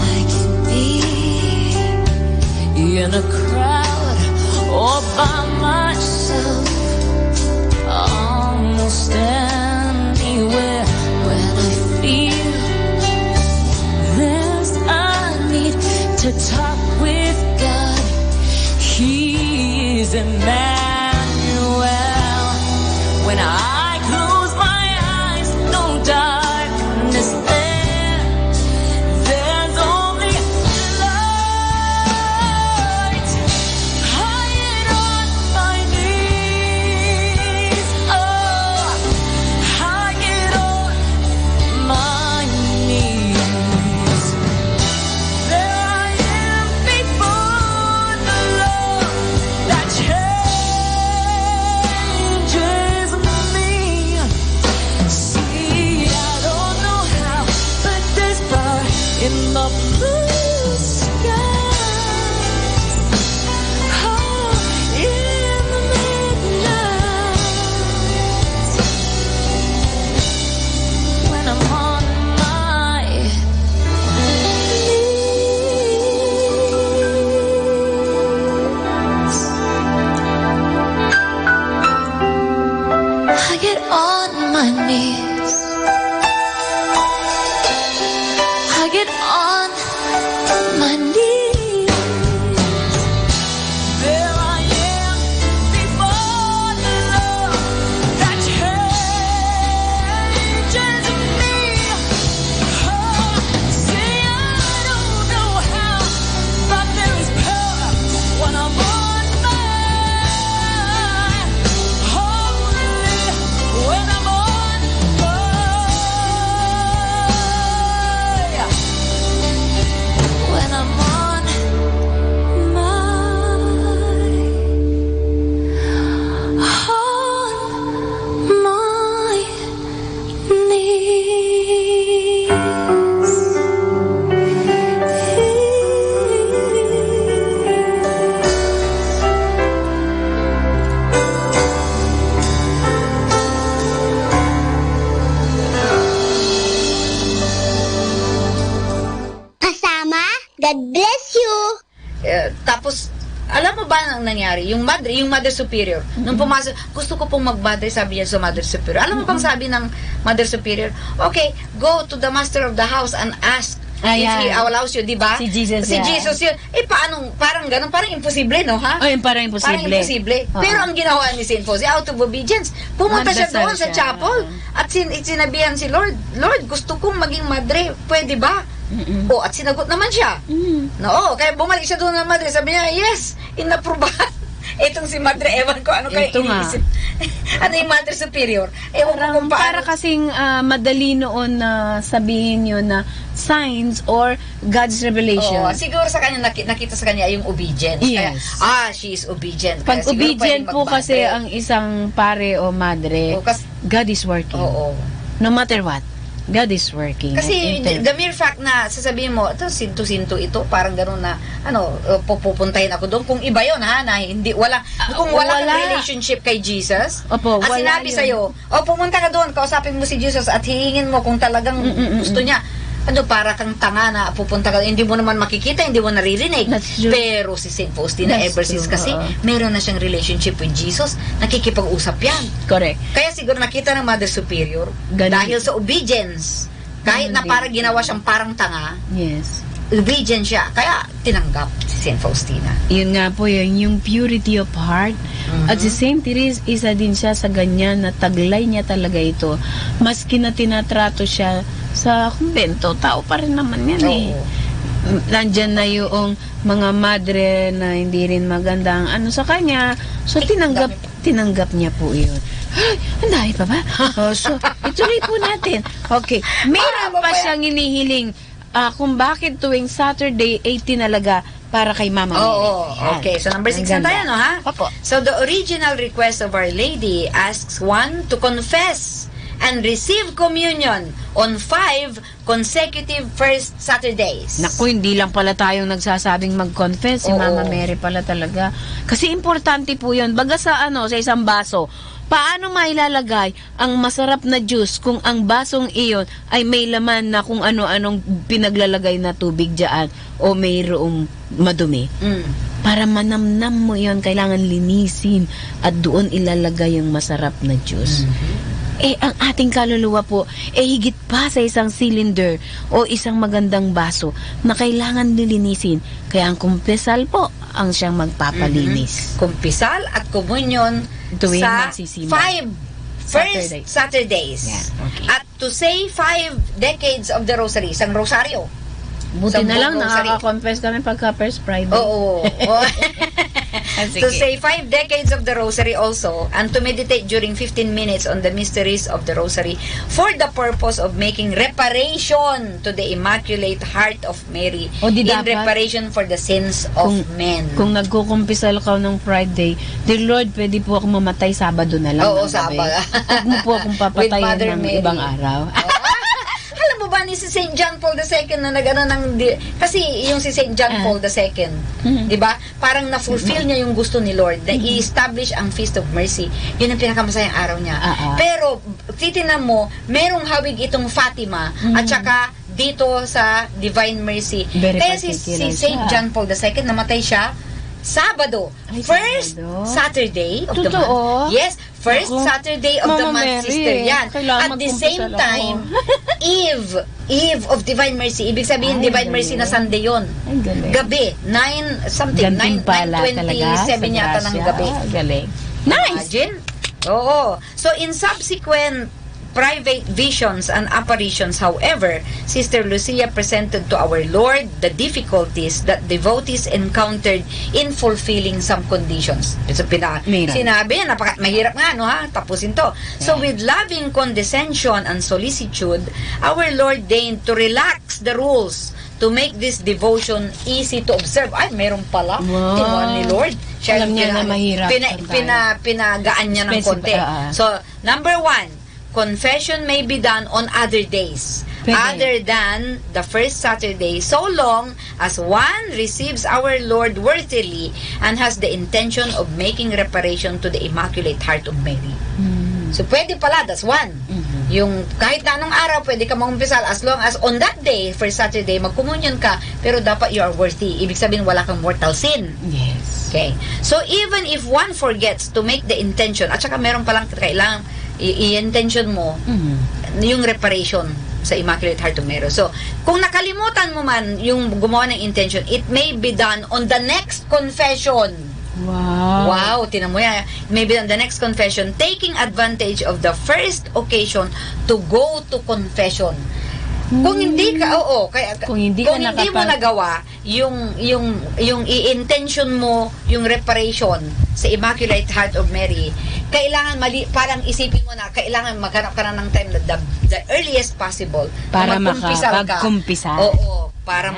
I can be in a crowd or by myself, almost anywhere when I feel there's a need to talk with God. He is Emmanuel. When I close my eyes, no darkness there. There's only light. I get on my knees. Oh, I get on my knees. There I am before the love that changes me. See, I don't know how, but there's power in the blue skies. Oh, in the midnight, when I'm on my knees. I get on my knees. I get on my knees. There I am before the love that changes me. Oh, see, I don't know how, but there is power when I'm on my holy, when I'm on my, when I'm on my Kasama, God bless you. Tapos, alam mo ba ang nangyari? Yung Mother Superior, nung pumasok, gusto ko pong mag-Mother, sabi niya sa Mother Superior. Alam mo bang sabi ng Mother Superior? Okay, go to the Master of the House and ask if he allows you, di ba? Si Jesus, Si Jesus yun. Paano, parang ganun, parang imposible, no, ha? Parang imposible. Parang imposible. Pero ang ginawa ni Saint Fozy, out of obedience, pumunta siya doon sa chapel at sinabihan si Lord, Lord, gusto kong maging madre, pwede ba? O, at sinagot naman siya. No, kaya bumalik siya doon ng madre, sabi niya, yes, inaprubahan. Itong si Madre, ewan ko ano kayo iniisip. Ano yung Mother Superior? Ewan ko kung paano. Para kasing madali noon na sabihin yun na signs or God's revelation. Oo, siguro sa kanya, nakita sa kanya yung obedience. Yes. Kaya, she is obedient. Pag Kaya siguro obedient pwedeng po kasi magmadre. ang isang pare o madre, God is working. Oo. No matter what, God is working. Kasi the mere fact na sasabihin mo, ito, sinto-sinto ito, parang gano'n na, pupuntahin ako doon. Kung iba yun, ha, na hindi, kung wala kang relationship kay Jesus, Opo, at wala sinabi yun. sa'yo, pumunta ka doon, kausapin mo si Jesus at hihingin mo kung talagang gusto niya. Para kang tanga na pupunta ka, hindi mo naman makikita, hindi mo naririnig. Pero si St. Faustina ever since kasi, meron na siyang relationship with Jesus, nakikipag-usap yan. Correct. Kaya siguro nakita ng Mother Superior, dahil sa obedience, kahit na parang ginawa siyang parang tanga, yes, obedient siya, kaya tinanggap si St. Faustina. Yun nga po yun, yung purity of heart. At si St. Therese, isa din siya sa ganyan na taglay niya talaga ito. Maski na tinatrato siya sa kumbento, tao pa rin naman yan eh. Nandyan na yung mga madre na hindi rin magandang sa kanya. So, tinanggap niya po yun. Ay, ang dami pa ba? So, ituloy po natin. Okay. Meron pa siyang hinihiling kung bakit tuwing Saturday 18 talaga para kay Mama Mary. Okay. So, number 6 na tayo, no, ha? Opo. So, the original request of Our Lady asks one to confess and receive communion on 5 consecutive first Saturdays. Naku, hindi lang pala tayong nagsasabing mag-confess. Si Mama Mary pala talaga. Kasi importante po yun. Baga sa isang baso, paano mailalagay ang masarap na juice kung ang basong iyon ay may laman na kung ano-anong pinaglalagay na tubig dyan o mayroong madumi? Para manamnam mo yon, kailangan linisin at doon ilalagay yung masarap na juice. Ang ating kaluluwa po, higit pa sa isang cylinder o isang magandang baso na kailangan nilinisin. Kaya ang kumpisal po ang siyang magpapalinis. Kumpisal at komunyon tuwing sa magsisimba. 5 first Saturdays. At to say 5 decades of the Rosary, isang rosaryo. Buti na lang, nakaka-confess kami pagka first Friday. Oo. To say 5 decades of the Rosary also, and to meditate during 15 minutes on the mysteries of the Rosary for the purpose of making reparation to the Immaculate Heart of Mary in reparation for the sins of men. Kung nagkukumpisal ka ng Friday, Dear Lord, pwede po ako mamatay Sabado na lang. Oo, Sabado. Huwag mo po akong papatayin ng ibang araw. Alam mo ba ni si St. John Paul II na kasi yung si St. John Paul II, di ba? Parang na-fulfill niya yung gusto ni Lord na i-establish ang Feast of Mercy. Yun ang pinakamasayang araw niya. Pero, titinan mo, merong hawig itong Fatima at saka dito sa Divine Mercy. Kaya si St. John Paul II, namatay siya Sabado. First Saturday of the month. Yes, first Saturday of the month, sister. Yan. At the same time, Eve of Divine Mercy. Ibig sabihin, Divine Mercy na Sunday yun. Gabi. 9:27 yata ng gabi. Galing. Nice! Imagine? Oo. So, in subsequent private visions and apparitions, however, Sister Lucia presented to our Lord the difficulties that devotees encountered in fulfilling some conditions. So, sinabi, mahirap nga, tapusin to. So, with loving condescension and solicitude, our Lord deigned to relax the rules to make this devotion easy to observe. Ay, meron pala. Tinuan ni Lord. Alam niya na mahirap. Pinagaan niya ng konti. So, number 1, confession may be done on other days other than the first Saturday, so long as one receives our Lord worthily and has the intention of making reparation to the Immaculate Heart of Mary. So, pwede pala, that's one. Yung kahit na anong araw, pwede ka mag-umpisal as long as on that day, first Saturday, mag-communion ka, pero dapat you are worthy. Ibig sabihin, wala kang mortal sin. Yes. Okay. So, even if one forgets to make the intention, at saka meron palang kailangan i-intention mo yung reparation sa Immaculate Heart of Mary. So, kung nakalimutan mo man yung gumawa ng intention, it may be done on the next confession. Wow, tinan mo yan. Maybe on the next confession, taking advantage of the first occasion to go to confession. Kung hindi ka, Kung hindi ka kung hindi mo nakapag- nagawa yung i-intention mo, yung reparation sa Immaculate Heart of Mary, kailangan parang isipin mo na kailangan maghanap ka na ng time na the earliest possible Para na magkumpisal ka. makapagkumpisal. Oo, para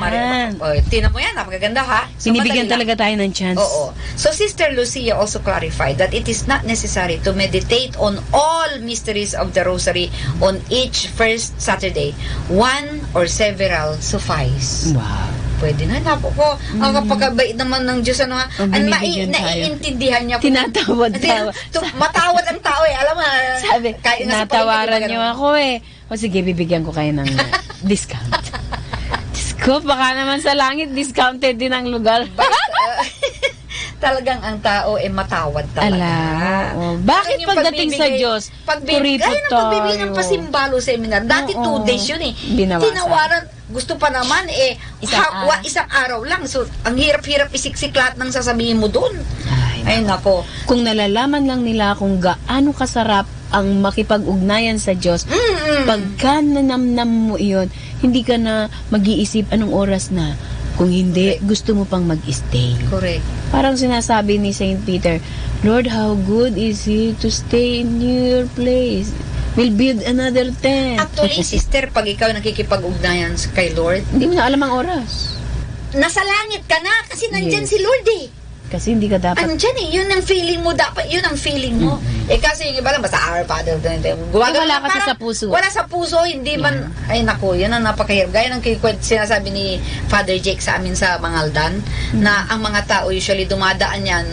tinan mo yan, napakaganda ha. So, Binibigyan madali lang. talaga tayo ng chance. Oo. So, Sister Lucia also clarified that it is not necessary to meditate on all mysteries of the Rosary on each first Saturday. One or several suffice. Wow. Pwede na. Napo ko. Ang kapagkabait naman ng Diyos. Ano, binibigyan tayo. naiintindihan niya. Tinatawad. Matawad ang tao eh. Alam mo. Sabi, kahit nga sa tinatawaran palengke, niyo ako eh. O sige, bibigyan ko kayo ng discount. Diyos ko, baka naman sa langit, discounted din ang lugar. Talagang ang tao ay matawad talaga. Bakit Yung pagdating sa pagbibigay- Diyos, kuripot Gaya ng pagbibigay ng tayo? pasimbalo seminar. Dati 2 days yun eh. Binawasan. Tinawaran. Gusto pa naman eh. Isang Isang araw lang. So, ang hirap-hirap isiksik lahat ng sasabihin mo doon. Ay, nako. Kung nalalaman lang nila kung gaano kasarap ang makipag-ugnayan sa Diyos, pagka nanamnam mo iyon, hindi ka na mag-iisip anong oras na. Kung hindi, gusto mo pang mag-stay. Correct. Parang sinasabi ni Saint Peter, Lord, how good is it to stay in your place? We'll build another tent. Actually, sister, pag ikaw nakikipag-ugnayan kay Lord, hindi mo na alam ang oras. Nasa langit ka na kasi nandyan Yes. si Lord eh. Kasi hindi ka dapat... Andyan eh. Yun ang feeling mo dapat. Yun ang feeling mo. Eh kasi yung iba lang, basta Our Father. Wala kasi sa puso. Wala sa puso. Hindi man... Ay naku, yun ang napakahirap. Gaya ng sinasabi ni Father Jake sa amin sa Mangaldan, na ang mga tao usually dumadaan yan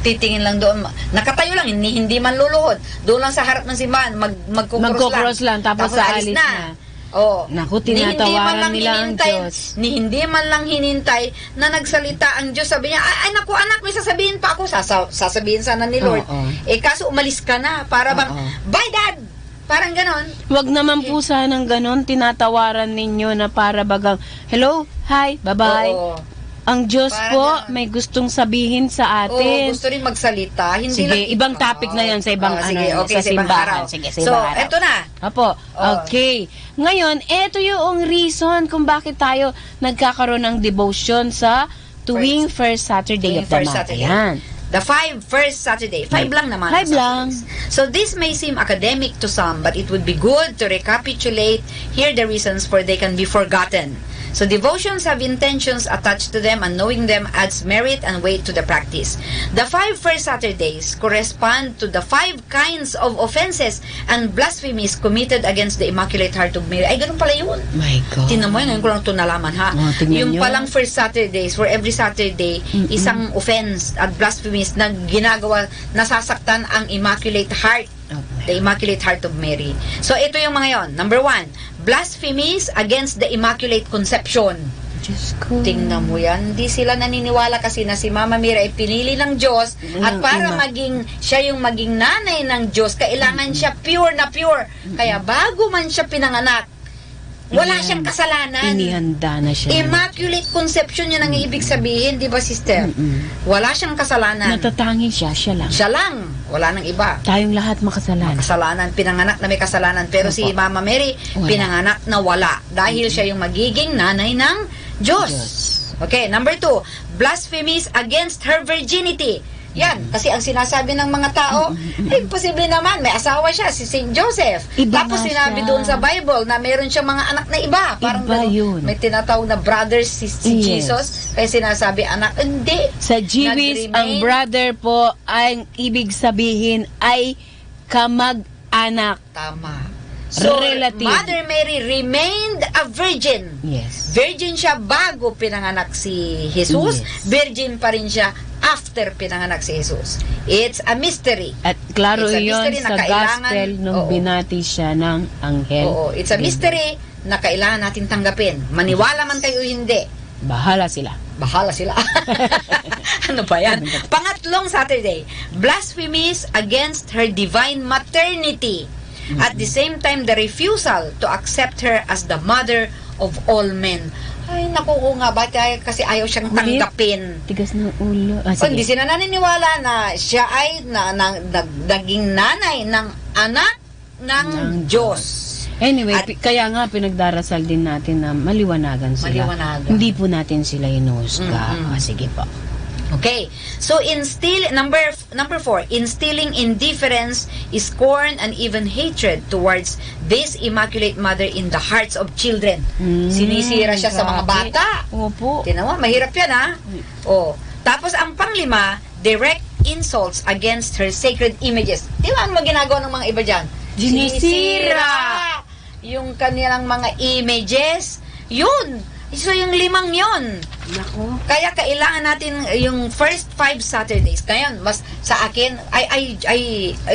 titingin lang doon, nakatayo lang, hindi man luluhod. Doon lang sa harap ng simbahan, magkukross lang. Tapos aalis na. Oh. Naku, tinatawaran nila ang Diyos. Hindi man lang hinintay na nagsalita ang Diyos. Sabi niya, ay naku anak, may sasabihin pa ako. Sasabihin sana ni Lord. Eh kaso umalis ka na. Para bang, bye dad! Parang ganon. Wag naman po sanang ganon. Tinatawaran ninyo na para bagang, hello, hi, bye-bye. Ang Diyos po may gustong sabihin sa atin. Gusto rin magsalita. Hindi sige, lang, ibang topic na yan sa ibang okay, sa simbahan. Sige, sa ibang araw. Eto na. Apo, okay. Ngayon, eto yung reason kung bakit tayo nagkakaroon ng devotion sa tuwing first Saturday of the month. Ayan. The first Saturday. 5 lang naman. 5 lang. So this may seem academic to some, but it would be good to recapitulate here the reasons for they can be forgotten. So devotions have intentions attached to them, and knowing them adds merit and weight to the practice. The 5 first Saturdays correspond to the 5 kinds of offenses and blasphemies committed against the Immaculate Heart of Mary. Ay, ganun pala yun. My God. Tinan mo yun, ngayon ko lang ito nalaman ha. Yung palang first Saturdays, for every Saturday, isang offense at blasphemies na ginagawa, nasasaktan ang Immaculate Heart. The Immaculate Heart of Mary. So, ito yung mga yon. Number 1, blasphemies against the Immaculate Conception. Diyos ko. Tingnan mo yan. Hindi sila naniniwala kasi na si Mama Mira ay pinili ng Diyos at para siya yung maging nanay ng Diyos, kailangan siya pure na pure. Kaya bago man siya pinanganak, wala siyang kasalanan. Inihanda na siya. Immaculate Conception, yun ang ibig sabihin, di ba sister? Wala siyang kasalanan. Natatangin siya lang. Siya lang. Wala nang iba. Tayong lahat makasalanan. Kasalanan, pinanganak na may kasalanan. Pero si Mama Mary, pinanganak na wala. Dahil siya yung magiging nanay ng Diyos. Okay, number 2, blasphemies against her virginity. Yan, kasi ang sinasabi ng mga tao, posible naman, may asawa siya, si St. Joseph. Iba Tapos nga sinabi siya. doon sa Bible na meron siyang mga anak na iba. Parang Iba ganun. yun. May tinatawag na brothers si Yes. Jesus. Kaya sinasabi, anak, hindi. Sa Jewish, ang brother po, ang ibig sabihin ay kamag-anak. Tama. So, relative. Mother Mary remained a virgin. Yes. Virgin siya bago pinanganak si Jesus. Yes. Virgin pa rin siya after pinanganak si Jesus. It's a mystery. At klaro It's a yun mystery sa na kailangan- gospel nung binati siya ng anghel. Oo, it's a mystery na kailangan natin tanggapin. Maniwala man kayo o hindi. Bahala sila. Bahala sila. Ano ba yan? Pangatlong Saturday, blasphemies against her divine maternity. At the same time, the refusal to accept her as the mother of all men. Ay, naku, nga ba? Kasi ayaw siyang tanggapin. Tigas ng ulo. So, hindi sila naniniwala na siya ay naging nanay ng anak ng Diyos. Anyway, kaya nga pinagdarasal din natin na maliwanagan sila. Maliwanagan. Hindi po natin sila inuhusga. Sige po. Okay. So number 4, instilling indifference, scorn, and even hatred towards this Immaculate Mother in the hearts of children. Sinisira siya sa mga bata. Opo. Tinawa, mahirap yan ha. Oh. Tapos ang panglima, direct insults against her sacred images. Di ba ang ginagawa ng mga iba dyan? Sinisira yung kanilang mga images. Yun. So yung 5 yun. Nako. Kaya kailangan natin yung first 5 Saturdays. Ngayon, mas sa akin, ay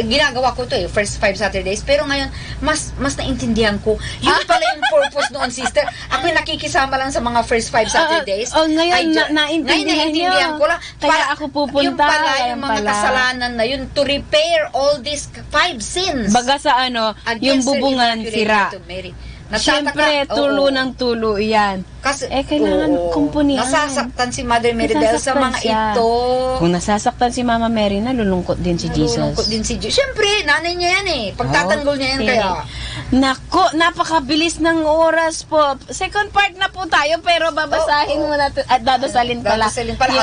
ginagawa ko to first 5 Saturdays. Pero ngayon, mas naintindihan ko. Yun pala yung purpose noon, sister. Ako nakikisama lang sa mga first 5 Saturdays. Ngayon, naintindihan ko lang. Kaya ako pupunta. Yung pala, yung mga kasalanan na yun, to repair all these 5 sins. Baga sa yung bubungan sira. Siyempre, tulo ng tulo yan. Kasi, kailangan kumpunihan. Nasasaktan si Mother Mary dahil sa mga ito. Kung nasasaktan si Mama Mary, nalulungkot din si Jesus. Nalulungkot din si Jesus. Siyempre, nanay niya yan Pagtatanggol niya yan kaya. Nako, napakabilis ng oras po. Second part na po tayo, pero babasahin muna at babasalin pala.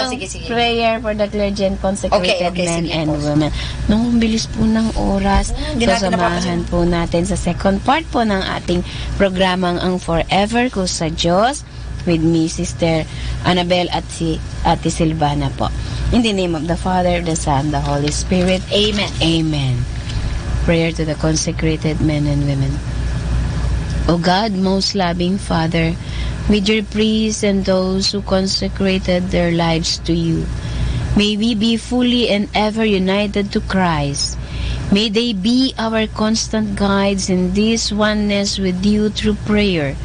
Yung sige. prayer for the clergy and consecrated men and women. Nung bilis po ng oras, sasamahan po natin sa second part po ng ating programang ang Forever ko sa Diyos with me, Sister Annabel at si Ate Silvana po. In the name of the Father, the Son, the Holy Spirit. Amen. Amen. Prayer to the consecrated men and women. O God, most loving Father, with your priests and those who consecrated their lives to you, may we be fully and ever united to Christ. May they be our constant guides in this oneness with you through prayer,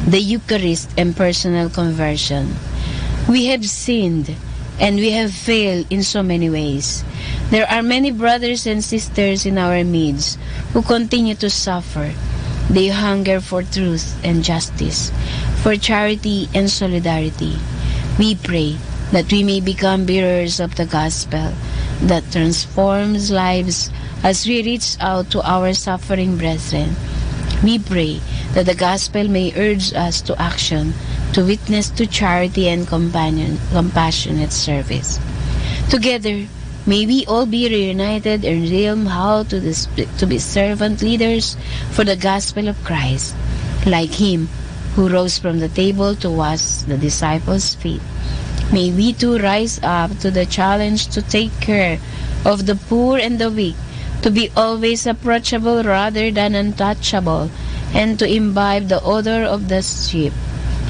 the Eucharist, and personal conversion. We have sinned, and we have failed in so many ways. There are many brothers and sisters in our midst who continue to suffer. They hunger for truth and justice, for charity and solidarity. We pray that we may become bearers of the gospel that transforms lives as we reach out to our suffering brethren. We pray that the gospel may urge us to action, to witness to charity and compassionate service. Together, may we all be reunited and learn how to be servant leaders for the gospel of Christ, like him who rose from the table to wash the disciples' feet. May we too rise up to the challenge to take care of the poor and the weak, to be always approachable rather than untouchable, and to imbibe the odor of the sheep.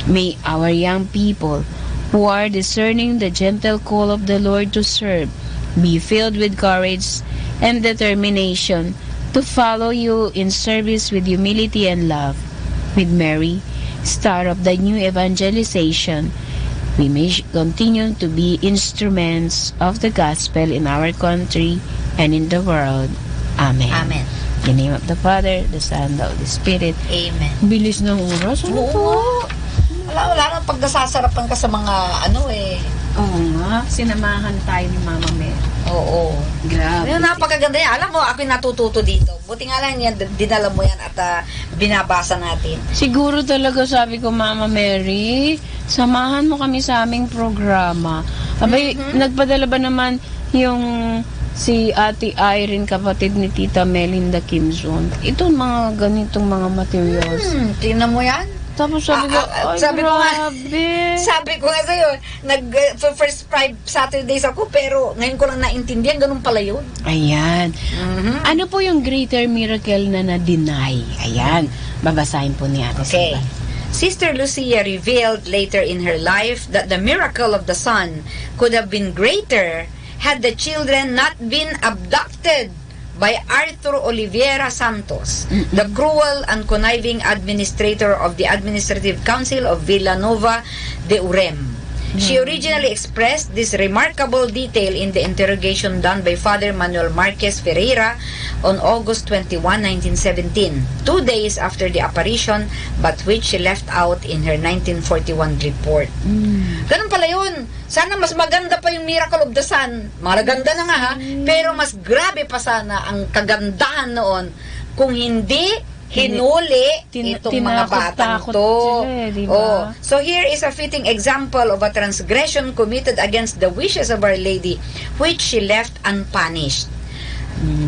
May our young people, who are discerning the gentle call of the Lord to serve, be filled with courage and determination to follow you in service with humility and love. With Mary, star of the new evangelization, we may continue to be instruments of the gospel in our country and in the world. Amen. Amen. In the name of the Father, the Son, the Holy Spirit. Amen. Bilis ng oras. Wala nang pagdasasarapan ka sa mga Oo nga, sinamahan tayo ni Mama Mary. Oo. Grabe. Napakaganda yan. Alam mo, ako'y natututo dito. Buti nga lang yan, dinala mo yan at binabasa natin. Siguro talaga sabi ko, Mama Mary, samahan mo kami sa aming programa. Abay, nagpadala ba naman yung si Ate Irene, kapatid ni Tita Melinda Kimson. Ito mga ganitong mga materials. Tingnan mo yan. Tapos sabi ko, sabi ko nga sa'yo, first 5 Saturdays ako, pero ngayon ko lang naintindihan, ganun pala yun. Ayan. Ano po yung greater miracle na na-deny? Ayan. Babasahin po ni Ate Silva. Sister Lucia revealed later in her life that the miracle of the Son could have been greater had the children not been abducted by Arthur Oliveira Santos, the cruel and conniving administrator of the Administrative Council of Villanova de Urem. She originally expressed this remarkable detail in the interrogation done by Father Manuel Marquez Ferreira on August 21, 1917, 2 days after the apparition, but which she left out in her 1941 report. Ganun pala yun. Sana mas maganda pa yung Miracle of the Sun. Maganda na nga ha, pero mas grabe pa sana ang kagandahan noon kung hindi hinuli itong mga batang tinakot to. sila eh, di ba? Oh. So here is a fitting example of a transgression committed against the wishes of Our Lady, which she left unpunished.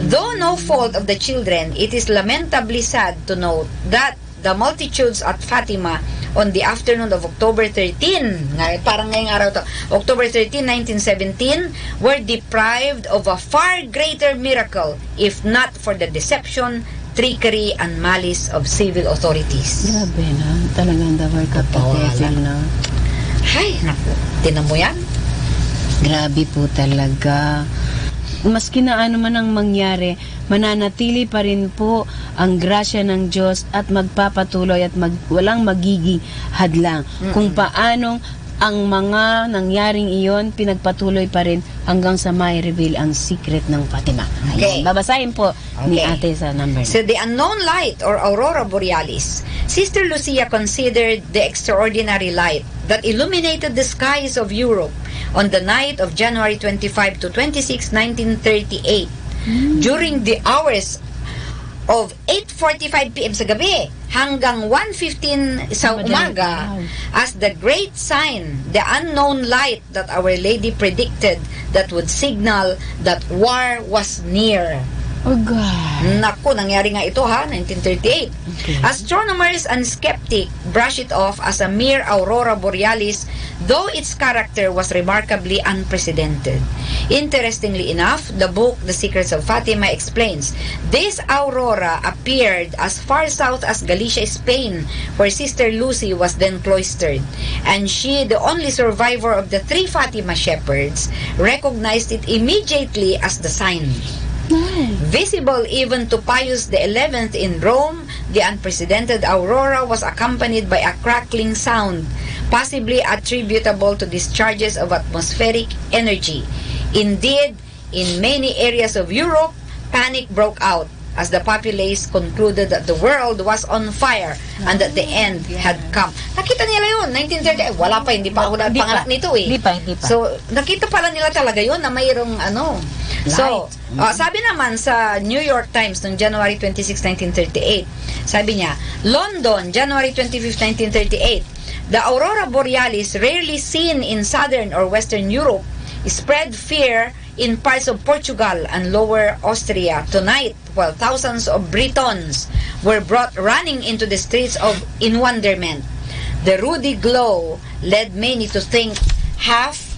Though no fault of the children, it is lamentably sad to note that the multitudes at Fatima on the afternoon of October 13, parang ngayong araw to, October 13, 1917, were deprived of a far greater miracle if not for the deception, trickery, and malice of civil authorities. Grabe na. Talagang the work of the devil na. Ay, naku. Tinan mo yan? Grabe po talaga. Maski na ano man ang mangyari, mananatili pa rin po ang grasya ng Diyos at magpapatuloy at walang magiging hadlang. Kung paanong ang mga nangyaring iyon, pinagpatuloy pa rin hanggang sa mai-reveal ang secret ng Fatima. Okay. Ayan, babasahin po ni ate sa number. So the unknown light or aurora borealis, Sister Lucia considered the extraordinary light that illuminated the skies of Europe on the night of January 25 to 26, 1938 during the hours of 8:45 p.m. sa gabi hanggang 1:15 sa umaga as the great sign, the unknown light that Our Lady predicted that would signal that war was near. Oh God. Naku, nangyari nga ito ha, 1938. Okay. Astronomers and skeptic brush it off as a mere aurora borealis, though its character was remarkably unprecedented. Interestingly enough, the book The Secrets of Fatima explains this aurora appeared as far south as Galicia, Spain, where Sister Lucy was then cloistered, and she, the only survivor of the 3 Fatima shepherds, recognized it immediately as the sign. Visible even to Pius XI in Rome, the unprecedented aurora was accompanied by a crackling sound, possibly attributable to discharges of atmospheric energy. Indeed, in many areas of Europe, panic broke out as the populace concluded that the world was on fire and that the end had come. Nakita nila yun, 1930, wala pa, hindi pa ako panganak nito eh. Hindi pa. So, nakita pala nila talaga yun na mayroong ano. So, sabi naman sa New York Times noong January 26, 1938, sabi niya, London, January 25, 1938, the aurora borealis rarely seen in southern or western Europe spread fear in parts of Portugal and Lower Austria tonight, while thousands of Britons were brought running into the streets in wonderment. The ruddy glow led many to think half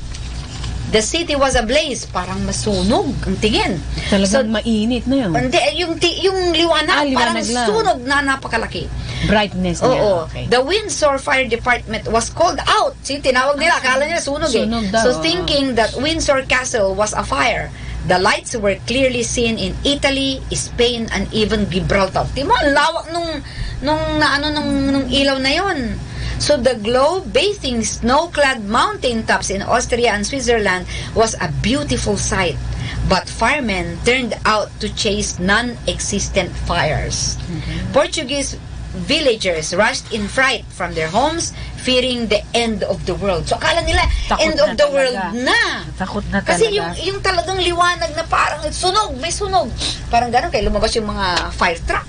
the city was ablaze, parang masunog ang tingin. Talagang mainit na yun. Hindi, yung liwanag, parang lang. sunog na napakalaki. Brightness niya. Oo. Okay. The Windsor Fire Department was called out. See, tinawag nila, akala nila sunog Sunog eh. daw, So thinking that Windsor Castle was afire. The lights were clearly seen in Italy, Spain, and even Gibraltar. Timo, ang lawak nung ilaw na yon. So the glow bathing snow-clad mountaintops in Austria and Switzerland was a beautiful sight. But firemen turned out to chase non-existent fires. Portuguese villagers rushed in fright from their homes, fearing the end of the world. So akala nila, Takot end na of the talaga. world na. Takot na talaga. Kasi yung talagang liwanag na parang sunog, may sunog. Parang gano'n, kaya lumabas yung mga fire truck.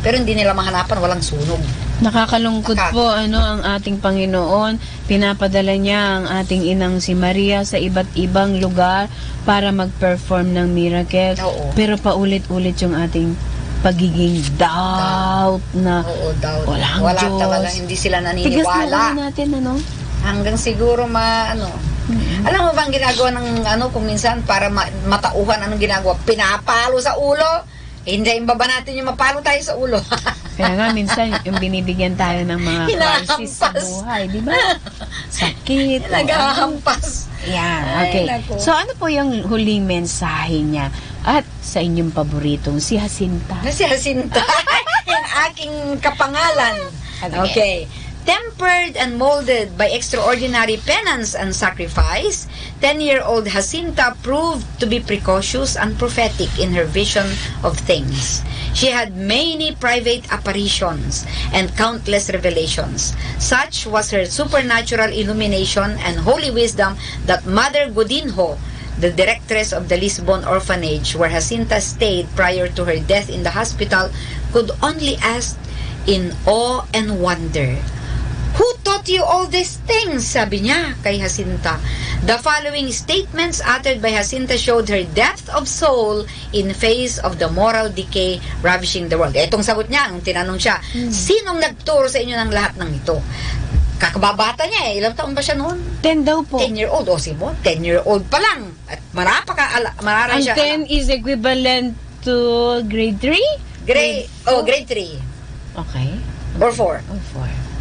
Pero hindi nila mahanapan, walang sunog. Nakakalungkot po ang ating Panginoon. Pinapadala niya ang ating inang si Maria sa iba't ibang lugar para mag-perform ng miracle. Oo. Pero paulit-ulit yung ating pagiging doubt na doubt. walang Wala Diyos. talaga, hindi sila Tigas na naniniwala. ulo natin, Hanggang siguro alam mo bang ginagawa ng kung minsan para matauhan, anong ginagawa? Pinapalo sa ulo. Hindi, baba natin yung mapalo tayo sa ulo. Kaya nga, minsan, yung binibigyan tayo ng mga crisis sa buhay, di ba? Sakit. Naghahampas. Yan, okay. So, ano po yung huling mensahe niya? At sa inyong paboritong si Jacinta. Si Jacinta. Yung aking kapangalan. Okay. Tempered and molded by extraordinary penance and sacrifice, 10-year-old Jacinta proved to be precocious and prophetic in her vision of things. She had many private apparitions and countless revelations. Such was her supernatural illumination and holy wisdom that Mother Godinho, the directress of the Lisbon orphanage where Jacinta stayed prior to her death in the hospital, could only ask in awe and wonder, "Who taught you all these things?" sabi niya kay Jacinta. The following statements uttered by Jacinta showed her depth of soul in face of the moral decay ravishing the world. Etong sagot niya, nung tinanong siya, sinong nagturo sa inyo ng lahat ng ito? Kakababata niya eh. Ilang taon ba siya noon? 10 daw po. 10-year-old. O, Simon, 10-year-old pa lang. At mararay Ang siya. 10 is equivalent to grade 3? Grade 3. Okay. Or 4.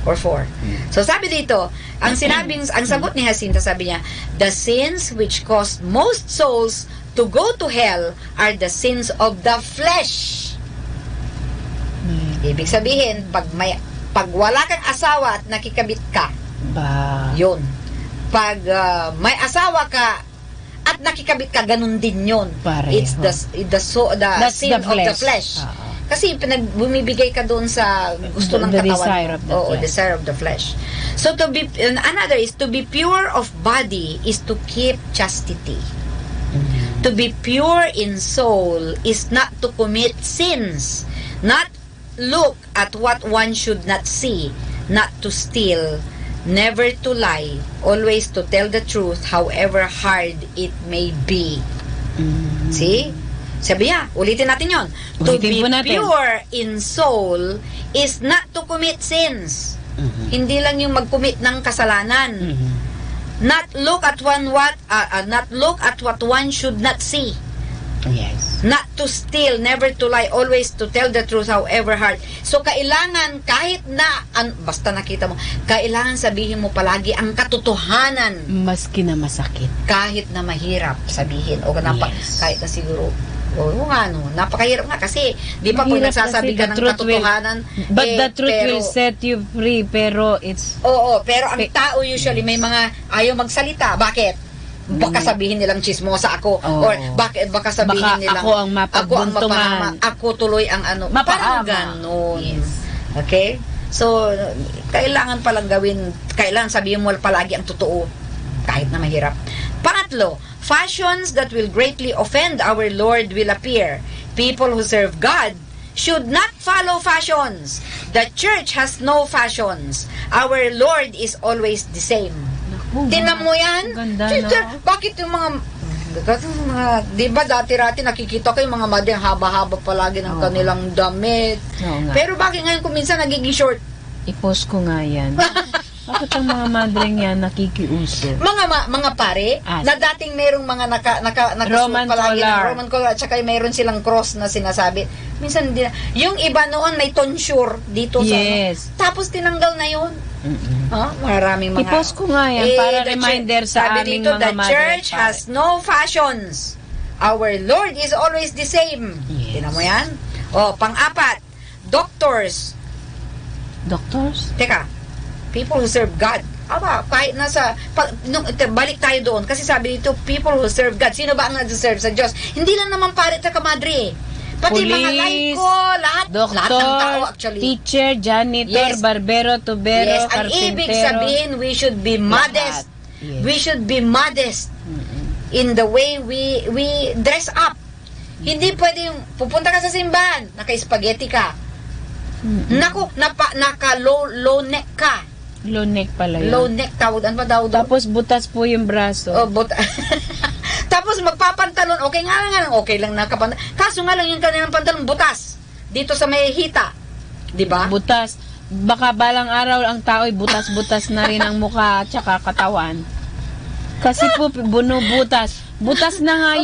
Or 4. Hmm. So sabi dito, ang sagot ni Jacinta, sabi niya, the sins which caused most souls to go to hell are the sins of the flesh. Ibig sabihin, pag wala kang asawa at nakikabit ka, yun. Pag may asawa ka at nakikabit ka, ganun din yun. It's the sin of the flesh. Kasi bumibigay ka doon sa gusto ng katawan. Desire of the flesh. So another is to be pure of body is to keep chastity. To be pure in soul is not to commit sins, not look at what one should not see, not to steal, never to lie, always to tell the truth however hard it may be. See? Sabi niya, ulitin natin yon. To be pure in soul is not to commit sins. Hindi lang yung mag-commit ng kasalanan. Not look at what one should not see. Yes. Not to steal, never to lie, always to tell the truth however hard. So kailangan kahit na basta nakita mo, kailangan sabihin mo palagi ang katotohanan. Maski na masakit. Kahit na mahirap sabihin o kahit na siguro napakahirap nga kasi di ba pag nagsasabi ka ng katotohanan but the truth will set you free, pero it's pero ang tao usually may mga ayaw magsalita. Bakit? Baka sabihin nilang chismosa ako or baka sabihin nilang ako ang mapagbuntungan, ako tuloy ang parang ganun. Okay? So kailangan palang kailangan sabihin mo palagi ang totoo kahit na mahirap. Pangatlo, fashions that will greatly offend our Lord will appear. People who serve God should not follow fashions. The church has no fashions. Our Lord is always the same. Tingnan mo yan? Ganda, bakit yung mga di ba dati-rati nakikita ko yung mga madre haba-haba palagi ng kanilang damit. Pero bakit ngayon kung minsan nagiging short? I-post ko nga yan. Bakit ang mga madreng yan nakikiuso? Mga pare na dating merong mga Roman palagi collar. ng Roman collar at saka mayroon silang cross na sinasabi. Minsan hindi na. Yung iba noon may tonsure dito sa tapos tinanggal na yun. Maraming mga I-post ko nga yan para reminder sa aming dito, mga the church has no fashions. Our Lord is always the same. Tingnan mo yan? Pang-apat, doctors. Teka, people who serve God. Kahit balik tayo doon. Kasi sabi dito, people who serve God. Sino ba ang nag-serve sa Diyos? Hindi lang naman pare at kamadre. Pati Police, mga laiko, lahat ng tao actually. Teacher, janitor, barbero, tubero, Ang karpintero. ibig sabihin, we should be modest. We should be modest in the way we dress up. Hindi pwede yung pupunta ka sa simbahan, naka-spaghetti ka. Naku, naka-low neck ka. Low neck pala yun. Low neck tawag. Ano ba daw? Tapos butas po yung braso. Tapos magpapantalon. Okay lang nakapantalon. Kaso nga lang yung kanilang pantalon butas. Dito sa may hita. Diba? Butas. Baka balang araw ang tao'y butas-butas na rin ang mukha at saka katawan. Kasi po bunubutas. Butas na nga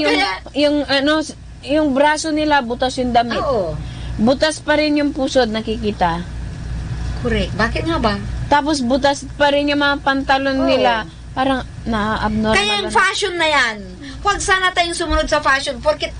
yung braso nila, butas yung damit. Butas pa rin yung pusod, nakikita. Correct. Bakit nga ba? Tapos butas pa rin yung mga pantalon nila. Parang na-abnormal. Kaya yung fashion na yan, huwag sana tayong sumunod sa fashion porket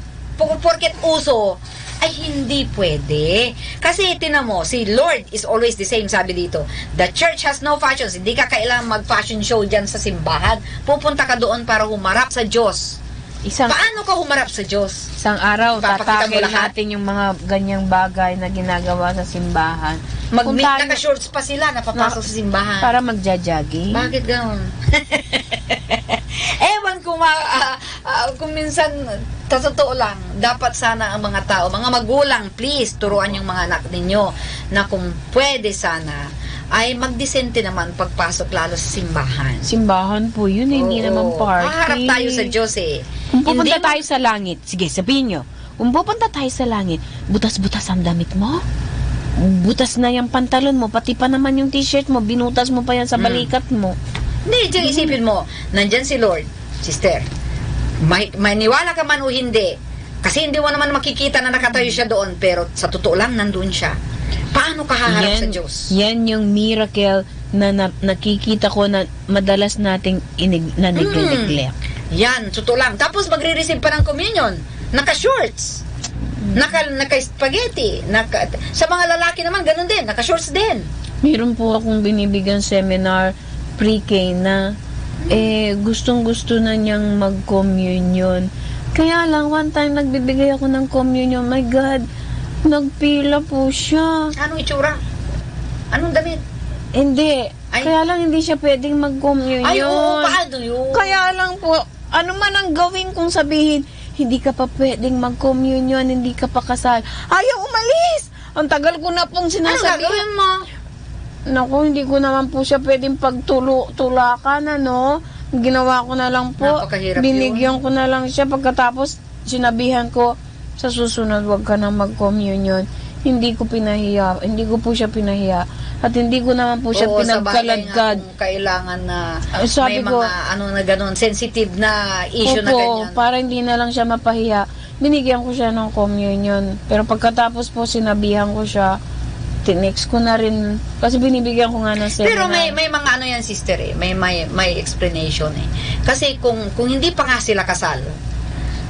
uso, ay hindi pwede. Kasi tinan mo, si Lord is always the same, sabi dito. The church has no fashions. Hindi ka kailangan mag-fashion show dyan sa simbahan. Pupunta ka doon para humarap sa Diyos. Paano ka humarap sa Diyos? Isang araw, tatakil natin yung mga ganyang bagay na ginagawa sa simbahan. Naka-shorts pa sila, napapasok sa simbahan. Para magja-jogging. Bakit gano'n? Ewan ko Kung minsan, sa totoo lang, dapat sana ang mga tao, mga magulang, please, turuan yung mga anak ninyo na kung pwede sana, ay magdisente naman pagpasok lalo sa simbahan. Simbahan po yun, hindi naman party. Haharap tayo sa Diyos eh. Kung pupunta Hindi tayo sa langit, sige, sabihin nyo, kung pupunta tayo sa langit, butas-butas ang damit mo, butas na yung pantalon mo, pati pa naman yung t-shirt mo, binutas mo pa yan sa balikat mo. Hindi, diyan isipin mo, nandyan si Lord, sister, may niwala ka man o hindi, kasi hindi mo naman makikita na nakatayo siya doon, pero sa totoo lang, nandun siya. Paano ka haharap sa Diyos? Yan yung miracle na, nakikita ko na madalas nating neglect. Yan, totoo lang. Tapos magre-receive pa ng communion. Naka-shorts. Naka-spaghetti. Sa mga lalaki naman, ganun din. Naka-shorts din. Meron po akong binibigyan seminar pre-K na gustong-gusto na niyang mag-communion. Kaya lang, one time nagbibigay ako ng communion. My God, nagpila po siya. Anong itsura? Anong damit? Hindi. Kaya lang hindi siya pwedeng mag-communion. Ay, oo, paano yun? Kaya lang po, ano man ang gawin kong sabihin, hindi ka pa pwedeng mag-communion, hindi ka pa kasal. Ayaw umalis! Ang tagal ko na pong sinasabi. Ano gagawin mo? Naku, hindi ko naman po siya pwedeng pagtulakan, ano? Ginawa ko na lang po. Napakahirap Binigyan ko na lang siya. Pagkatapos, sinabihan ko, sa susunod, wag ka na mag-communion. Hindi ko pinahiya. Hindi ko po siya pinahiya. At hindi ko naman po siya pinagkaladkad. Kung kailangan na sabi may ko, mga ano na ganun, sensitive na issue na ganyan. para hindi na lang siya mapahiya. Binigyan ko siya ng communion. Pero pagkatapos po, sinabihan ko siya, tinext ko na rin. Kasi binibigyan ko nga ng seminar. Pero may mga ano yan, sister eh. May explanation eh. Kasi kung hindi pa nga sila kasal,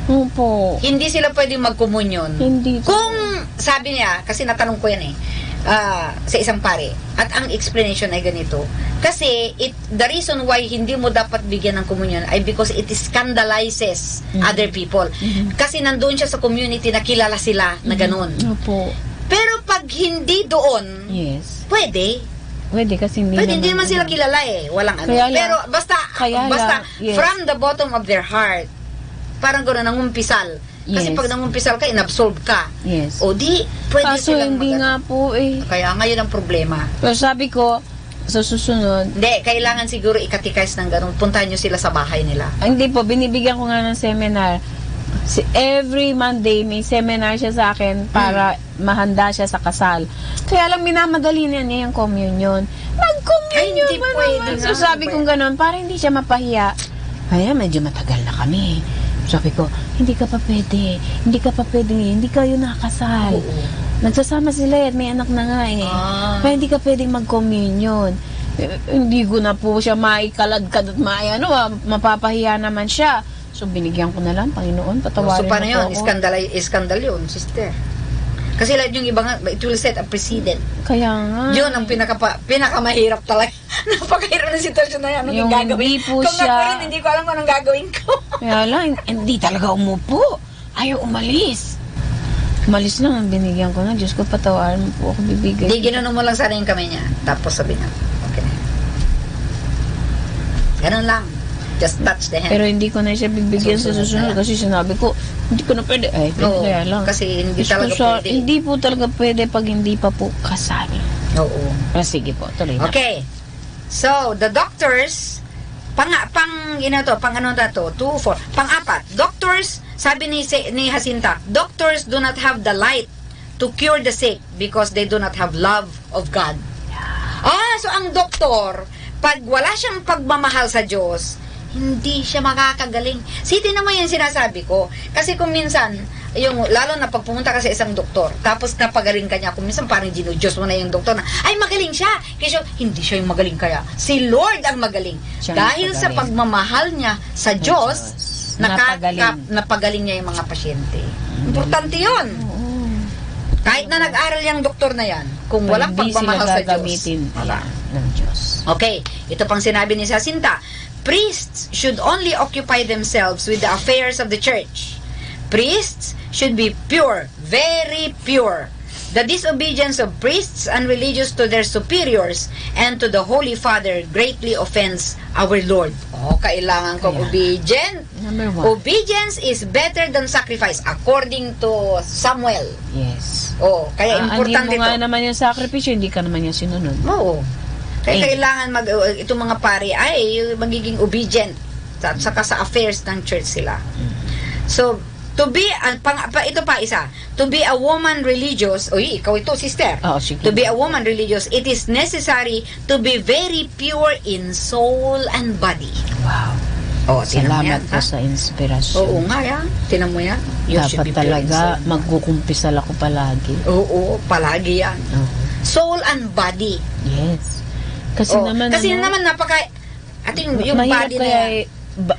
Opo. hindi sila pwedeng magkomunyon. Hindi. Kung sabi niya, kasi natanong ko yan eh, sa isang pare, at ang explanation ay ganito, kasi the reason why hindi mo dapat bigyan ng komunyon ay because it scandalizes other people. Kasi nandoon siya sa community na kilala sila na ganun. Opo. Pero pag hindi doon, pwede. Pwede kasi hindi naman sila kilala eh. Walang ano. Kaya lang- Pero basta lang, yes. from the bottom of their heart, parang gano'n, nangumpisal. Kasi Yes. pag nangumpisal ka, inabsorb ka. Yes. O di, pwede Kaso silang hindi nga po eh. Kaya ngayon ang problema. Pero sabi ko, sa susunod, Hindi, kailangan siguro ikatikais ng gano'n. Puntahan nyo sila sa bahay nila. hindi po, binibigyan ko nga ng seminar. Every Monday, may seminar siya sa akin para mahanda siya sa kasal. Kaya lang minamadali niya yung communion. Mag-communion Ay, hindi ba pwede naman? nga. So sabi kong gano'n, para hindi siya mapahiya. Kaya medyo matagal na kami. Sabi ko, hindi ka pa pwede. Hindi ka pa pwede. Hindi kayo nakakasal. Nagsasama sila at may anak na nga eh. Kaya hindi ka pwedeng mag-communion. Hindi ko na po siya maikaladkad at mapapahiya naman siya. So, binigyan ko na lang, Panginoon, patawarin So, paano mo yun? po ako. Iskandal yun, sister. Kasi lahat yung iba nga, it will set a precedent. Kaya nga. Yun ang pinakamahirap talaga. Napakahirap na sitwasyon na yan. Anong Yung gagawin? hindi po Kung siya- ako rin, hindi ko alam kung anong gagawin ko. Kaya lang, hindi talaga umupo. Ayaw umalis. Umalis lang, ang binigyan ko na. Diyos ko, patawarin mo po ako, bibigay. Hindi, ginanon mo lang sana yung kamay niya. Tapos sabi niya, okay. Ganun lang. Just touch the hand. Pero hindi ko na siya bibigyan sa susunod kasi sinabi ko, hindi ko na pwede. Ay, Oo, kaya lang. kasi hindi Diyos ko, talaga pwede. Hindi po talaga pwede pag hindi pa po kasal. Oo. Pero sige po, tuloy na. Okay. So, the doctors, pang-apat, doctors, sabi ni Jacinta, doctors do not have the light to cure the sick because they do not have love of God. So ang doktor, pag wala siyang pagmamahal sa Diyos, hindi siya makakagaling. Sitin naman yung sinasabi ko. Kasi kung minsan, lalo na pag pumunta ka sa isang doktor, tapos napagaling ka niya, kung minsan parang ginudyos mo na yung doktor na, ay magaling siya. Kasi hindi siya yung magaling kaya. Si Lord ang magaling. Siya Dahil sa napagaling. pagmamahal niya sa Diyos, napagaling niya yung mga pasyente. Importante yun. Kahit na nag-aral yung doktor na yan, kung Pero walang hindi pagmamahal sila sa Diyos. gagamitin ng Diyos. Okay, ito pang sinabi ni Jacinta. Priests should only occupy themselves with the affairs of the church. Priests should be pure, very pure. The disobedience of priests and religious to their superiors and to the Holy Father greatly offends our Lord. Kailangan kong obedient. Number 1. Obedience is better than sacrifice according to Samuel. Yes. Kaya importante Hindi mo nga ito. naman yung sakripisyo, hindi ka naman yung sinunod. Oo. Kaya kailangan itong mga pari ay magiging obedient saka sa affairs ng church sila. So, to be, ito pa isa, to be a woman religious, ikaw ito, sister. Sige. To be a woman religious, it is necessary to be very pure in soul and body. Wow. Salamat po sa inspirasyon. Oo nga yan. Tinan mo yan. Dapat talaga magkukumpisal ako palagi. Oo, palagi yan. Soul and body. Yes. Kasi naman yung mahirap body na yan.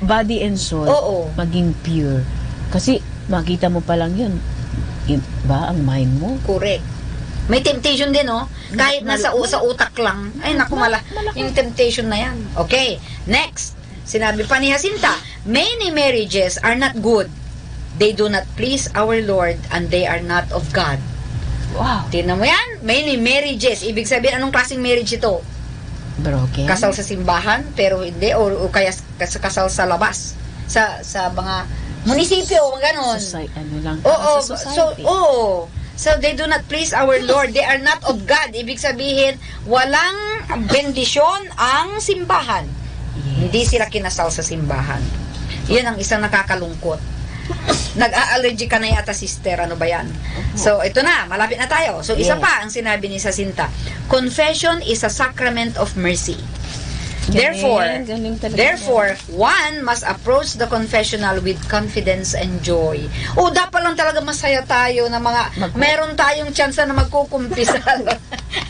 Body and soul maging pure. Kasi makita mo pa lang yun. Ba ang mind mo? Correct. May temptation din, kahit nasa utak lang. Ay, naku, yung temptation na yan. Okay, next. Sinabi pa ni Jacinta, many marriages are not good. They do not please our Lord and they are not of God. Wow. Tingnan mo yan? Many marriages. Ibig sabihin, anong klaseng marriage ito? Broken. Kasal sa simbahan, pero hindi. O kaya kasal sa labas. Sa mga munisipyo, ganon. So they do not please our Lord. They are not of God. Ibig sabihin, walang bendisyon ang simbahan. Hindi sila kinasal sa simbahan. Yan ang isang nakakalungkot. Nag-a-allergy ka na yata, sister. Ano ba yan? So, ito na. Malapit na tayo. So, isa pa ang sinabi ni Jacinta. Confession is a sacrament of mercy. Therefore, one must approach the confessional with confidence and joy. Dapat lang talaga masaya tayo na meron tayong chance na magkukumpisal.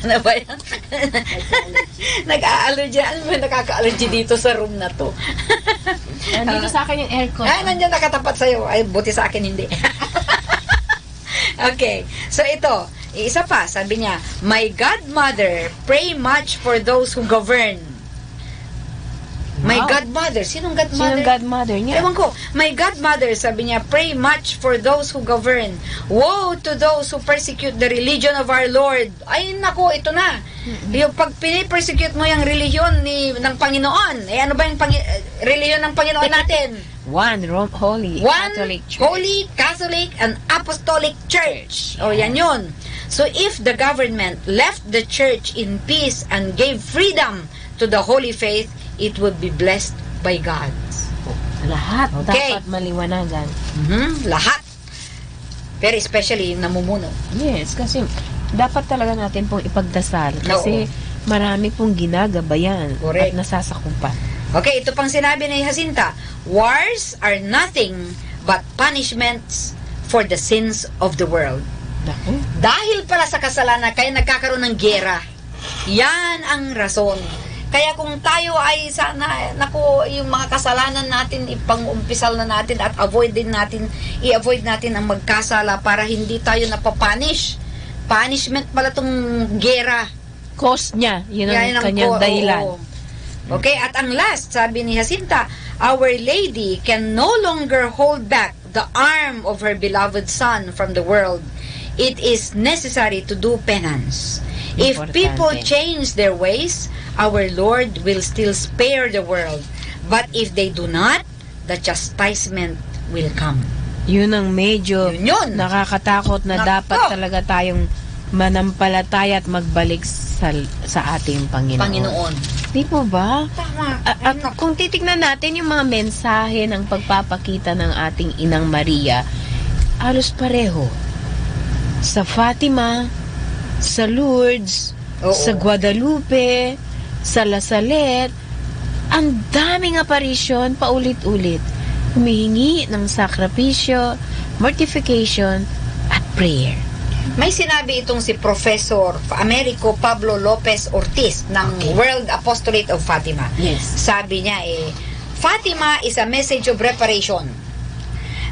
Ano ba yan? Nag-a-allergy. Ano ba nakaka-allergy dito sa room na to? Nandito sa akin yung aircon. Nandiyan nakatapat sa'yo. Ay, buti sa akin hindi. Okay. So, ito. Isa pa, sabi niya, my godmother, pray much for those who govern. My godmother. Sinong godmother? Sinong godmother niya? Ewan ko. My godmother, sabi niya, pray much for those who govern. Woe to those who persecute the religion of our Lord. Ay, nako, ito na. Yung pag pinipersecute mo yung religion ng Panginoon, ano ba yung religion ng Panginoon natin? Holy Catholic Church. Holy Catholic and Apostolic Church. Yan yun. So, if the government left the church in peace and gave freedom to the holy faith, it would be blessed by God. Lahat dapat maliwanagan. Lahat. Pero especially namumuno. Yes, kasi dapat talaga natin pong ipagdasal. Kasi marami pong ginagabayan at nasasakupan. Okay, ito pang sinabi ni Jacinta. Wars are nothing but punishments for the sins of the world. Dahil pala sa kasalanan, kaya nagkakaroon ng giyera. Yan ang rason. Kaya kung tayo ay sana, yung mga kasalanan natin, ipang-umpisal na natin at i-avoid natin ang magkasala para hindi tayo napapunish. Punishment pala itong gera. Cause niya. Yun ang kanyang dahilan. Okay, at ang last, sabi ni Jacinta, Our Lady can no longer hold back the arm of her beloved Son from the world. It is necessary to do penance. If people change their ways, our Lord will still spare the world. But if they do not, the chastisement will come. Yun ang medyo nakakatakot na dapat talaga tayong manampalataya at magbalik sa ating Panginoon. Di po ba? Tama. At kung titignan natin yung mga mensahe ng pagpapakita ng ating Inang Maria, halos pareho. Sa Fatima, sa Lourdes, sa Guadalupe, sa La Salette, ang daming aparisyon paulit-ulit. Humihingi ng sakripisyo, mortification, at prayer. May sinabi itong si Professor Americo Pablo Lopez Ortiz ng World Apostolate of Fatima. Yes. Sabi niya Fatima is a message of reparation.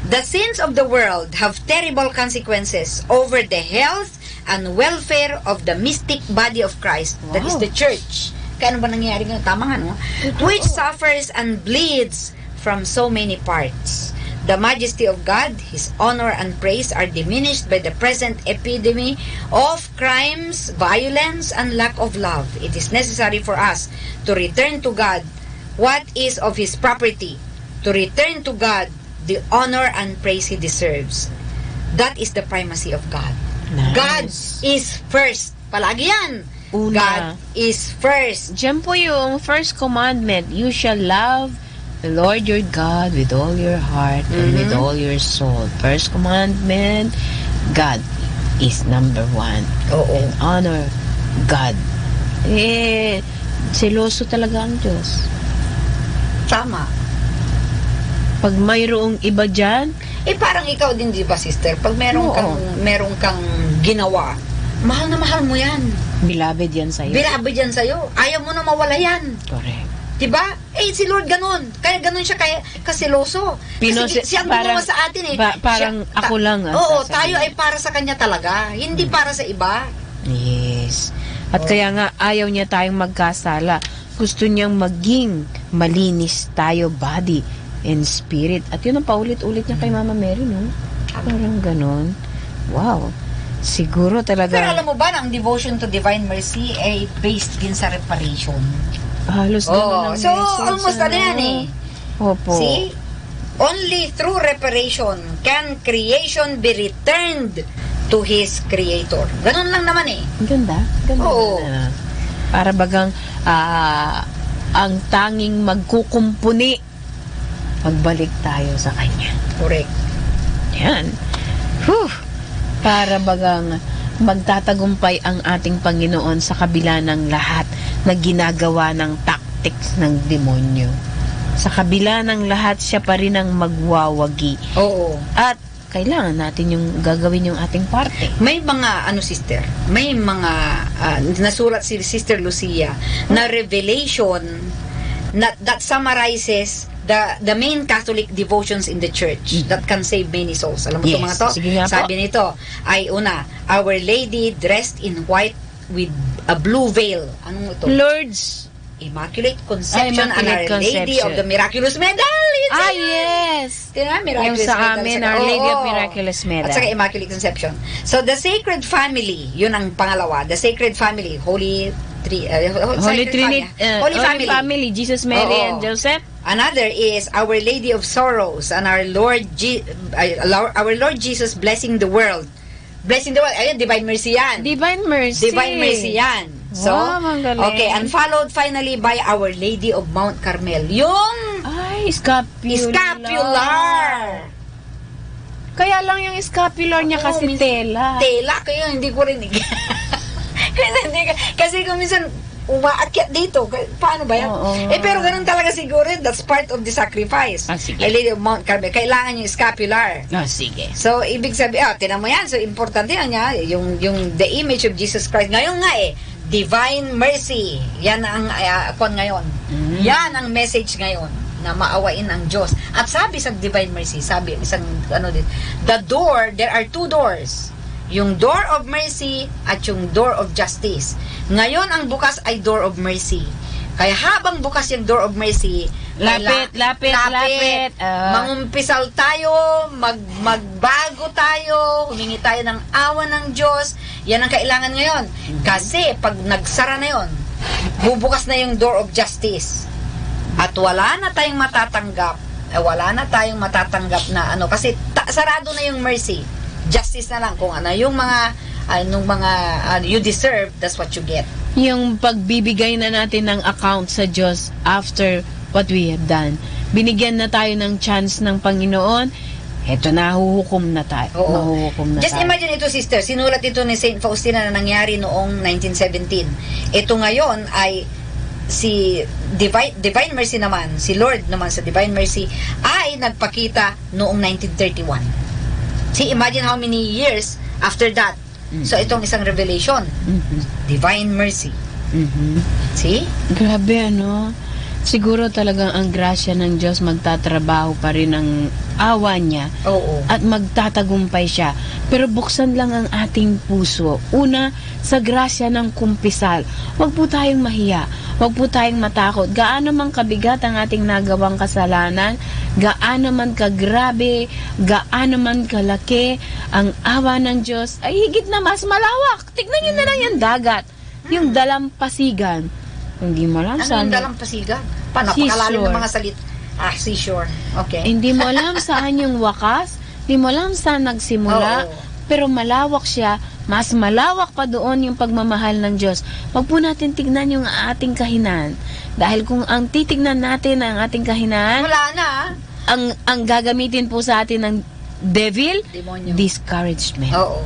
The sins of the world have terrible consequences over the health and welfare of the mystic body of Christ. That is the church. Kaya ano ba nangyayari ngayon? Tama nga, no? Which suffers and bleeds from so many parts. The majesty of God, His honor and praise are diminished by the present epidemic of crimes, violence, and lack of love. It is necessary for us to return to God what is of His property, to return to God the honor and praise He deserves. That is the primacy of God. Nice. God is first. Palagi yan. Una. God is first. Diyan po yung first commandment. You shall love the Lord your God with all your heart and with all your soul. First commandment, God is number one. And honor God. Seloso talaga ang Diyos. Tama. Pag mayroong iba dyan, parang ikaw din, di ba, sister? Pag meron kang ginawa, mahal na mahal mo yan. Beloved yan sa'yo. Beloved yan sa'yo. Ayaw mo na mawala yan. Correct. Diba? Si Lord ganun. Kaya ganun siya kasiloso. Kasi siya ang gumawa sa atin parang ako lang. Oo, tayo ay para sa Kanya talaga. Hindi para sa iba. Yes. At kaya nga, ayaw niya tayong magkasala. Gusto niyang maging malinis tayo, body and spirit. At yun ang paulit-ulit niya kay Mama Mary, no? Parang ganun. Wow. Siguro talaga. Pero alam mo ba na ang devotion to divine mercy ay based din sa reparation? Halos ganun ang so, message, almost ano yan eh. Opo. See? Only through reparation can creation be returned to His Creator. Ganun lang naman eh. Ganda. Ganda. Oo. Para bagang ang tanging magkukumpuni magbalik tayo sa Kanya. Correct. Yan. Whew. Para bagang magtatagumpay ang ating Panginoon sa kabila ng lahat na ginagawa ng tactics ng demonyo. Sa kabila ng lahat, siya pa rin ang magwawagi. Oo. At kailangan natin yung gagawin yung ating parte. May mga, sister, may mga nasulat si Sister Lucia na revelation that summarizes the main Catholic devotions in the church that can save many souls. Alam mo ito mga to? Sige nga po. Sabi nito ay una, Our Lady dressed in white with a blue veil. Anong ito? Lord's Immaculate Conception and Our Lady of the Miraculous Medal. Yes! Miraculous yung sa Medal. amin, Our Lady of Miraculous Medal. At saka Immaculate Conception. So, the Sacred Family, yun ang pangalawa. The Sacred Family, Holy Family, Jesus, Mary, and Joseph. Another is Our Lady of Sorrows and our Lord Jesus blessing the world. Blessing the world. Ayun, Divine Mercy yan. Divine Mercy. Divine Mercy yan. So, okay, and followed finally by Our Lady of Mount Carmel. Yung scapular. Kaya lang yung scapular niya kasi tela. Tela, kaya hindi ko rin kasi kung minsan umaakyat dito, paano ba yan? Pero ganun talaga siguro, that's part of the sacrifice. Sige. Our Lady of Mount Carmel, kailangan yung scapular. Sige. So, ibig sabihin, tinan mo yan, so importante yan niya, yung the image of Jesus Christ. Ngayon nga Divine Mercy, yan ang ngayon. Yan ang message ngayon, na maawain ang Diyos. At sabi sa Divine Mercy, sabi, isang, there are two doors. Yung door of mercy at yung door of justice. Ngayon, ang bukas ay door of mercy. Kaya habang bukas yung door of mercy, lapit. Mangumpisal tayo, magbago tayo, humingi tayo ng awa ng Diyos. Yan ang kailangan ngayon. Kasi pag nagsara na yon, bubukas na yung door of justice. At wala na tayong matatanggap na kasi sarado na yung mercy. Justice na lang kung yung mga you deserve, that's what you get. Yung pagbibigay na natin ng account sa Diyos after what we have done. Binigyan na tayo ng chance ng Panginoon. Eto na, huhukom na tayo. Just imagine ito, sister. Sinulat ito ni Saint Faustina na nangyari noong 1917. Ito ngayon ay si Divine Mercy naman, si Lord naman sa Divine Mercy ay nagpakita noong 1931. See, imagine how many years after that. So, itong isang revelation. Divine Mercy. See? Grabe, siguro talagang ang grasya ng Diyos magtatrabaho pa rin ang awa niya. Oo. At magtatagumpay siya. Pero buksan lang ang ating puso. Una, sa grasya ng kumpisal. Huwag po tayong mahiya. Huwag po tayong matakot. Gaano man kabigat ang ating nagawang kasalanan, gaano man kagrabe, gaano man kalaki, ang awa ng Diyos ay higit na mas malawak. Tignan nyo na lang yung dagat. Yung dalampasigan. Hindi mo alam saan. Anong dalampasigan? Napakalalim ng mga salit. Seashore. Okay. Hindi mo alam saan yung wakas. Hindi mo alam saan nagsimula. Oo. Pero malawak siya. Mas malawak pa doon yung pagmamahal ng Diyos. Huwag po natin tignan yung ating kahinaan. Dahil kung ang titignan natin ang ating kahinaan, wala na. Ang gagamitin po sa atin ng devil, Demonyo. discouragement. Oo.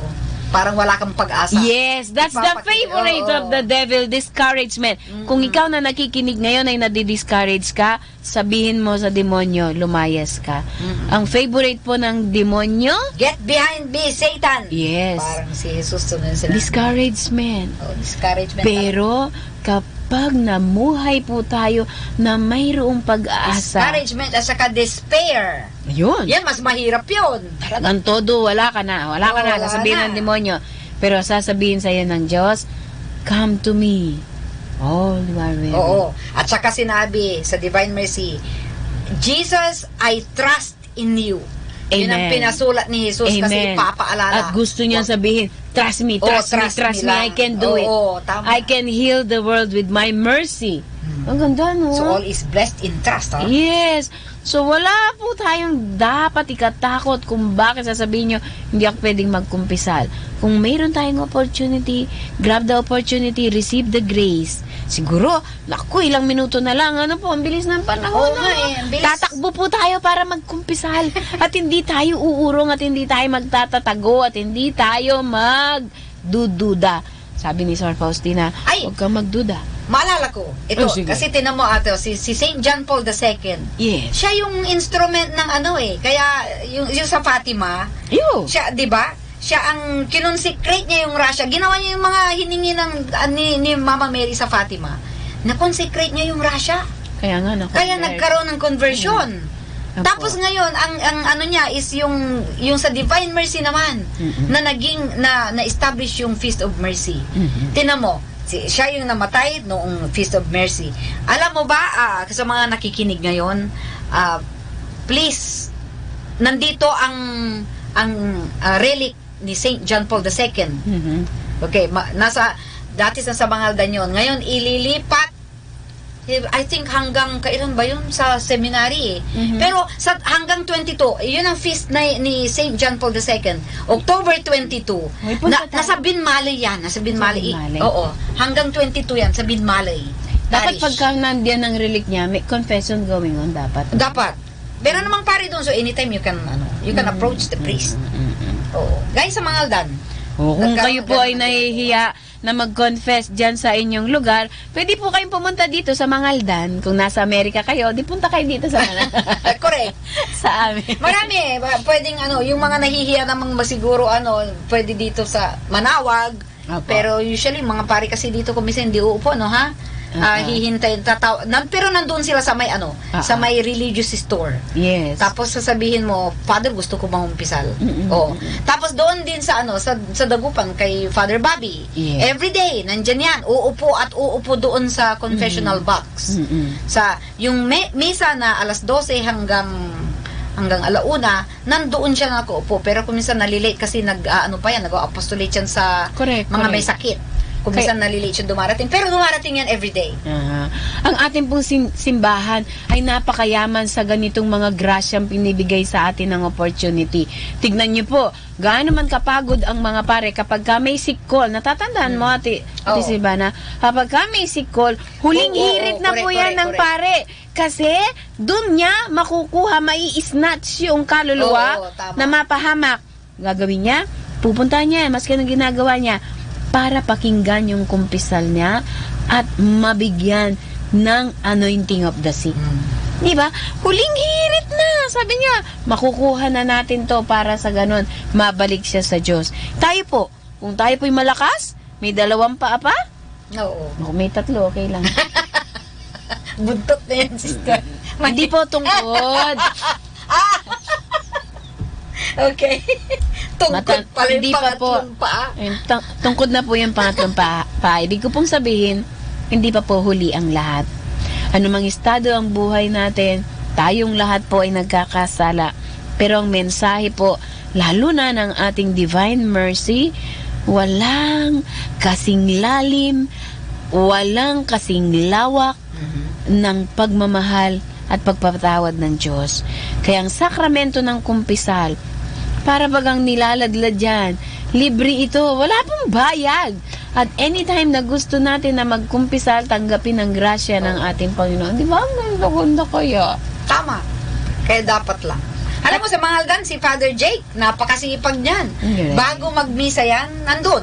Parang wala kang pag-asa. Yes, that's the favorite of the devil, discouragement. Kung ikaw na nakikinig ngayon ay nadi-discourage ka, sabihin mo sa demonyo, lumayas ka. Ang favorite po ng demonyo, get behind me, Satan. Yes. Parang si Jesus sunod sila. Discouragement. Discouragement. Pero kapag namuhay po tayo na mayroong pag-asa. Discouragement at saka despair. Yun. Yan, mas mahirap yun. Talagang todo, wala ka na. Wala ka na, sasabihin ng demonyo. Pero sasabihin sa'yo ng Diyos, come to me. All you are weary. Oo. At saka sinabi sa Divine Mercy, Jesus, I trust in you. Yun ang Amen. pinasulat ni Jesus kasi papaalala. At gusto niya sabihin, trust me, trust me, I can do it. Tama. I can heal the world with my mercy. Ang ganda, no? So all is blessed in trust, ha? Yes. So, wala po tayong dapat ikatakot kung bakit sasabihin nyo, hindi ako pwedeng magkumpisal. Kung mayroon tayong opportunity, grab the opportunity, receive the grace. Siguro, naku, ilang minuto na lang. Ano po, ang bilis ng panahon. Oo nga eh, ang bilis. Tatakbo po tayo para magkumpisal. At hindi tayo uurong, at hindi tayo magtatatago, at hindi tayo magdududa. Sabi ni Sir Faustina, huwag kang magduda. Maalala ko, ito, Oh, sige. kasi tinan mo ato, si St. John Paul II, Yes. siya yung instrument ng kaya yung sa Fatima, siya, di ba? Siya ang kinonsecrate niya yung Russia. Ginawa niya yung mga hiningi ni Mama Mary sa Fatima. Na-consecrate niya yung Russia. Kaya nga, Kaya nagkaroon ng conversion. Tapos ngayon, ang ano niya is yung sa Divine Mercy naman, na na-establish yung Feast of Mercy. Tinan mo, siya yung namatay noong Feast of Mercy. Alam mo ba, sa mga nakikinig ngayon, please, nandito ang relic ni St. John Paul II. Okay, dati sa Bangaldan yun. Ngayon, ililipat, I think hanggang, kailan ba yun? Sa seminary Pero hanggang 22, yun ang feast ni St. John Paul II. October 22. Nasa Binmalay yan. Nasa Binmalay. Oo. Hanggang 22 yan, sa Binmalay. Dapat pagka nandiyan ang relic niya, may confession going on dapat. Dapat. Pero namang pare doon, so anytime you can approach the priest. Oo. Guys, sa Mangaldan. Kung kayo po ay nahihiya na mag-confess dyan sa inyong lugar, pwede po kayong pumunta dito sa Mangaldan. Kung nasa Amerika kayo, di punta kayo dito sa Mangaldan. Correct. Sa amin. Marami. Pwedeng yung mga nahihiya namang masiguro, pwede dito sa Manawag. Pero usually, mga pare kasi dito kumisan, hindi uupo, no, ha? Hihintayin, pero nandoon sila sa may sa may religious store. Yes. Tapos sasabihin mo, Father, gusto ko bang umpisal? Tapos doon din sa sa Dagupan kay Father Bobby. Yes. Every day nandiyan yan, uupo doon sa confessional box. Sa yung misa na alas 12 hanggang alauna, nandoon siya nakaupo. Pero kung minsan nalilate kasi nag-apostolate yan sa mga may sakit. Kung minsan nalilate siya dumarating. Pero dumarating yan everyday. Ang ating pong simbahan ay napakayaman sa ganitong mga grasyang pinibigay sa atin ng opportunity. Tignan niyo po, gaano man kapagod ang mga pare kapag ka may sick call. Natatandaan mo, Ate Silvana? Kapag ka may sick call, huling hirit na po yan ng pare. Kasi doon niya makukuha, mai-snatch yung kaluluwa na mapahamak. Gagawin niya, pupunta niya, maski anong ginagawa niya, para pakinggan yung kumpisal niya at mabigyan ng anointing of the sick. Diba? Huling hirit na. Sabi niya, makukuha na natin to para sa ganun, mabalik siya sa Diyos. Tayo po, kung tayo po'y malakas, may 2 paa pa? Oo. May 3, okay lang. Buntot na yan, sister. Hindi po tungkod. Okay. Tungkod pala yung Hindi pa po. pangatlong paa. Tungkod na po yung pangatlong pa. Ibig ko pong sabihin, hindi pa po huli ang lahat. Anumang estado ang buhay natin, tayong lahat po ay nagkakasala. Pero ang mensahe po, lalo na ng ating divine mercy, walang kasing lalim, walang kasing lawak ng pagmamahal at pagpapatawad ng Diyos. Kaya ang sakramento ng kumpisal, para bagang nilaladlad yan, libre ito, wala pong bayad. At anytime na gusto natin na magkumpisal, tanggapin ang grasya ng ating Panginoon. Di ba? Ang ganda kaya. Tama. Kaya dapat lang. Alam mo, sa Mangaldan, si Father Jake, napakasipag niyan. Bago magmisa yan, nandun.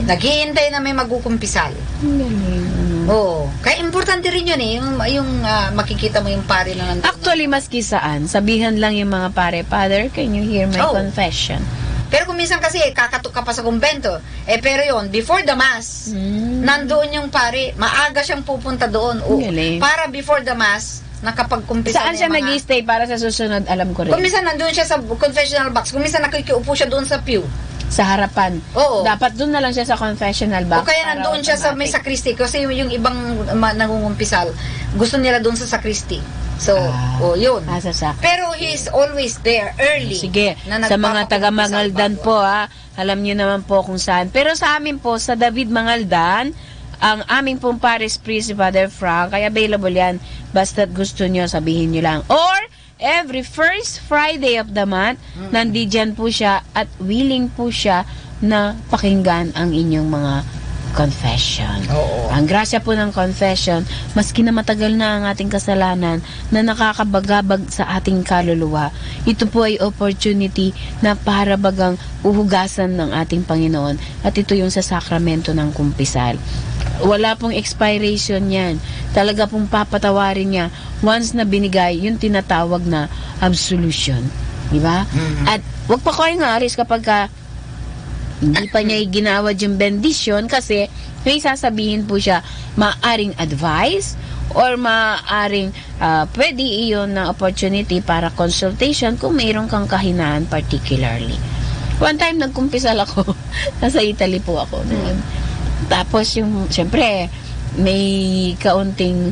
Naghihintay na may magkukumpisal. Oo. Kaya importante rin yun eh. Yung makikita mo yung pare na nandun. Actually, maski saan, sabihan lang yung mga pare, Father, can you hear my confession? Pero kung minsan kasi, kakatok ka pa sa kumbento. Pero yun, before the Mass, nandoon yung pare. Maaga siyang pupunta doon. Para before the Mass, nakapagkumpisa. Saan siya nag-stay para sa susunod? Alam ko rin. Kung minsan nandun siya sa confessional box, kung minsan nakikiupo siya doon sa pew. Sa harapan. Oo. Dapat doon na lang siya sa confessional box. O kaya nandoon siya sa may sakristi. Kasi yung ibang nangungumpisal, gusto nila doon sa sakristi. So, yun. Pero he's always there, early. Sige, sa mga taga-Mangaldan po, alam niyo naman po kung saan. Pero sa amin po, sa David Mangaldan, ang aming pong Paris Priest, si Father Frank, kaya available yan. Basta't gusto nyo, sabihin nyo lang. Or, every first Friday of the month, nandiyan po siya at willing po siya na pakinggan ang inyong mga confession. Ang grasya po ng confession, maski na matagal na ang ating kasalanan na nakakabagabag sa ating kaluluwa, ito po ay opportunity na para bagang uhugasan ng ating Panginoon at ito yung sa sakramento ng kumpisal. Wala pong expiration yan. Talaga pong papatawarin niya once na binigay yung tinatawag na absolution. Diba? At wag pa kayo nga alis kapag hindi pa niya ginawad yung bendition kasi may sasabihin po siya maaring advice or maaring pwede iyon na opportunity para consultation kung mayroon kang kahinaan particularly. One time nagkumpisal ako nasa Italy po ako noon. Tapos yung siyempre may kaunting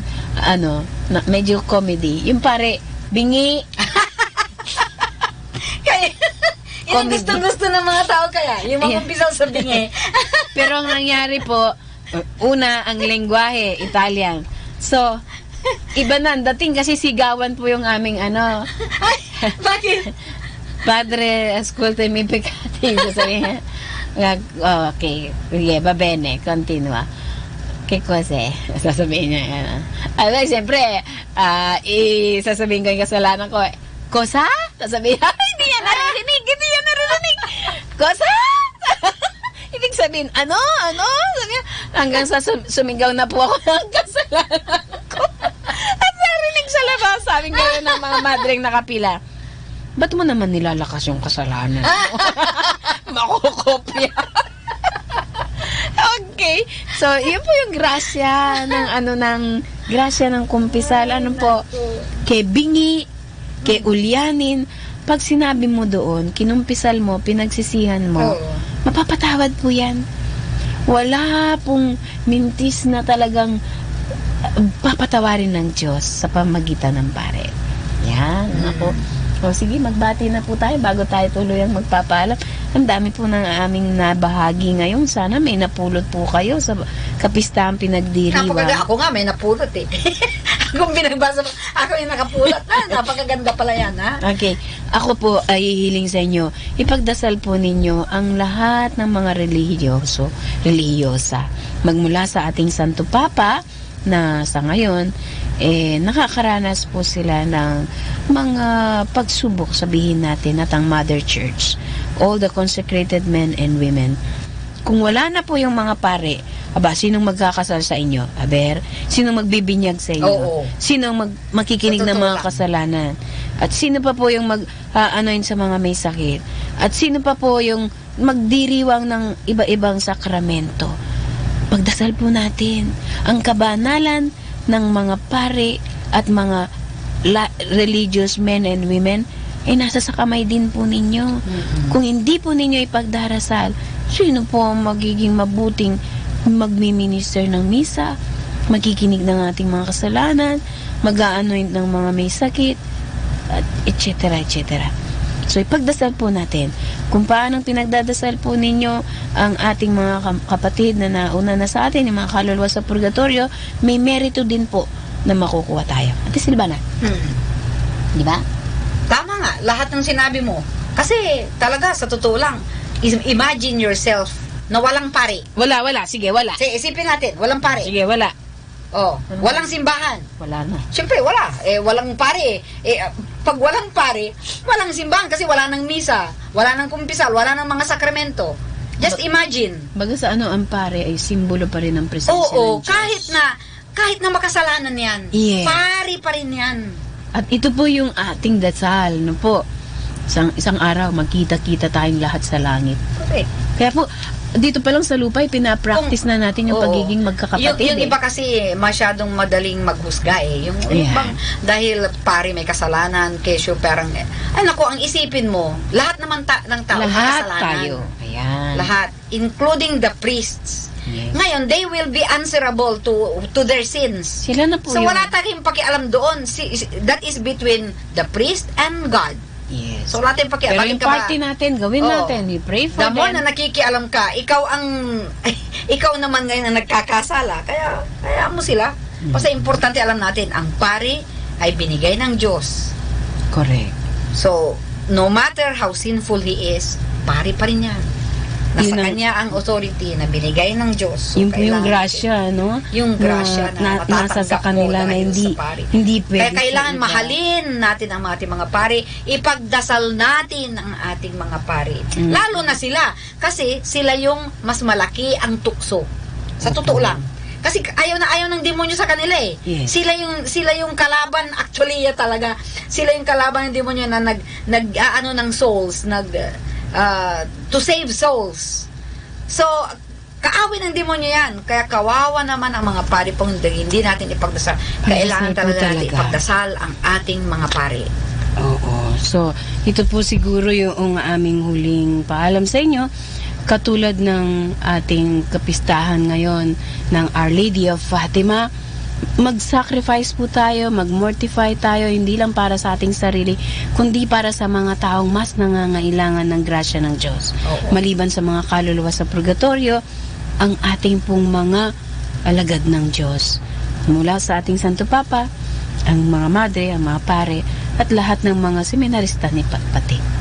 medyo comedy yung pare bingi yung gusto ng mga tao kaya yung mga kumpisal sa bingi. Pero ang nangyari po, una ang lengguwahe Italian, so iba na dating kasi sigawan po yung aming bakit? Padre ascoltami peccati, sasabihin okay, va bene, continua. Che cos'è? Sasabihin niya siyempre sasabihin ko yung kasalanan ko, kosa? Sasabihin, hindi yan naririnig. Kosa? Ibig sabihin, ano? Sabihin, hanggang sa sumigaw na po ako ng kasalanan ko. At narinig sa labas, sabi ko ng mga madreng nakapila, ba't mo naman nilalakas yung kasalanan mo? Makukopya. Okay. So, yun po yung grasya ng grasya ng kumpisal. Ano po? Kay bingi, kay ulyanin. Pag sinabi mo doon, kinumpisal mo, pinagsisihan mo, mapapatawad po yan. Wala pong mintis na talagang papatawarin ng Diyos sa pamagitan ng pare. Yan. Ako. O sige, magbati na po tayo bago tayo tuluyang magpapaalam. Ang dami po ng aming nabahagi ngayon. Sana may napulot po kayo sa kapistahang pinagdiriwang. Ako nga may napulot eh. Kung binagbasa mo, ako yung nakapulot. Napakaganda pala yan, ha? Okay. Ako po ay hihiling sa inyo. Ipagdasal po ninyo ang lahat ng mga relihiyosa. Magmula sa ating Santo Papa na sa ngayon, nakakaranas po sila ng mga pagsubok, sabihin natin, at ang Mother Church. All the consecrated men and women. Kung wala na po yung mga pare, sinong magkakasal sa inyo? Sinong magbibinyag sa inyo? Sinong makikinig ng mga kasalanan? At sino pa po yung anoin sa mga may sakit? At sino pa po yung magdiriwang ng iba-ibang sakramento? Pagdasal po natin ang kabanalan ng mga pare at mga religious men and women ay nasa sa kamay din po ninyo. Kung hindi po ninyo ipagdarasal, sino po ang magiging mabuting magmi-minister ng misa, magiginig ng ating mga kasalanan, mag-a-anoint ng mga may sakit, at etc. etc. So ipagdasal po natin kung paano pinagdadasal po ninyo ang ating mga kapatid na nauna na sa atin, yung mga kaluluwa sa purgatorio, may merito din po na makukuha tayo. Ate Silvana, di ba? Tama nga, lahat ng sinabi mo. Kasi talaga, sa totoo lang, imagine yourself na walang pare. Wala. Sige, wala. Sige, isipin natin, walang pare. Sige, wala. Oh, walang simbahan. Wala na. Siyempre, wala. Walang pare. Pag walang pare, walang simbahan kasi wala nang misa, wala nang kumpisal, wala nang mga sakramento. Just imagine. Baga sa ang pare ay simbolo pa rin ng presensya Oo, ng Diyos. kahit na makasalanan yan, Yeah. pare pa rin yan. At ito po yung ating dasal, no po. Isang araw, magkita-kita tayong lahat sa langit. Correct. Kaya po, dito pa lang sa lupa, pinapractice na natin yung Oo. pagiging magkakapatid. Yung iba kasi masyadong madaling maghusga eh. Yung ibang, dahil pare may kasalanan, kesyo parang, ay naku, ang isipin mo, lahat naman ng tao may Lahat kasalanan. tayo. Ayan. Lahat, including the priests. Yes. Ngayon, they will be answerable to their sins. Sila na po So yung... wala tayong pakialam doon. That is between the priest and God. Yes. So wala tayong pakialam. Pero yung party natin, gawin natin. We pray for The more them. na nakikialam ka, ikaw naman ngayon ang nagkakasala. Kaya mo sila. Kasi importante alam natin, ang pari ay binigay ng Diyos. Correct. So, no matter how sinful he is, pari pa rin yan. Nasa kanya ang authority na binigay ng Diyos. So, Yung po yung kailangan grasya, no? yung grasya na nasa sa kanila na hindi pwede. Kaya kailangan sa iba. mahalin natin ang ating mga pare, ipagdasal natin ang ating mga pare. Lalo na sila, kasi sila yung mas malaki ang tukso. Sa totoo lang. Kasi ayaw ng demonyo sa kanila eh. Yes. Sila yung kalaban actually talaga. Sila yung kalaban ng demonyo na nag ng souls, to save souls. So, kaawin ng demonyo yan. Kaya kawawa naman ang mga pare pong hindi natin ipagdasal. Kailangan talaga natin ipagdasal ang ating mga pare. Oo. So, ito po siguro yung aming huling paalam sa inyo. Katulad ng ating kapistahan ngayon ng Our Lady of Fatima, mag-sacrifice po tayo, mag-mortify tayo, hindi lang para sa ating sarili, kundi para sa mga taong mas nangangailangan ng grasya ng Diyos. Oo. Maliban sa mga kaluluwa sa purgatorio, ang ating pong mga alagad ng Diyos. Mula sa ating Santo Papa, ang mga madre, ang mga pare, at lahat ng mga seminarista ni Patpati.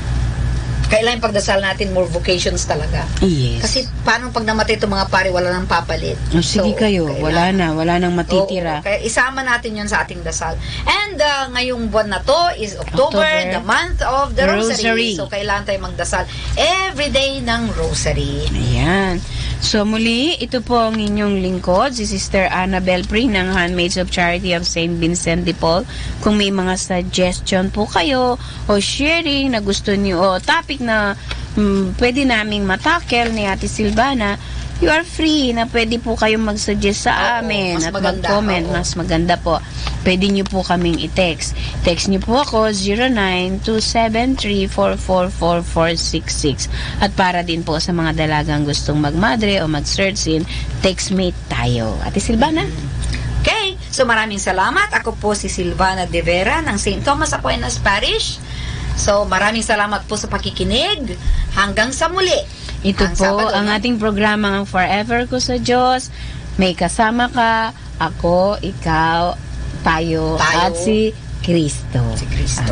Kailangan pagdasal natin more vocations talaga. Yes. Kasi paano pag namatay itong mga pare, wala nang papalit. Oh, sige kayo, wala nang matitira. Oo, kaya isama natin yun sa ating dasal. And ngayong buwan na to is October, the month of the Rosary. So kailangan tayo magdasal every day ng Rosary. Ayan. So muli, ito po ang inyong lingkod, si Sister Annabel Pri ng Handmaids of Charity of St. Vincent de Paul. Kung may mga suggestion po kayo o sharing na gusto niyo o topic na pwede naming matakel ni Ate Silvana, you are free na pwede po kayong mag-suggest sa amin mas at maganda, mag-comment. oo. Mas maganda po. Pwede nyo po kaming i-text. Text nyo po ako 0927344466. At para din po sa mga dalagang gustong magmadre o mag-search in, textmate tayo. Ate Silvana? Okay, so maraming salamat. Ako po si Silvana De Vera ng St. Thomas Aquinas Parish. So maraming salamat po sa pakikinig. Hanggang sa muli. Ito Ang po Sabado, ang ating programa ng Forever Ko sa Diyos. May kasama ka, ako, ikaw, tayo. At si Kristo.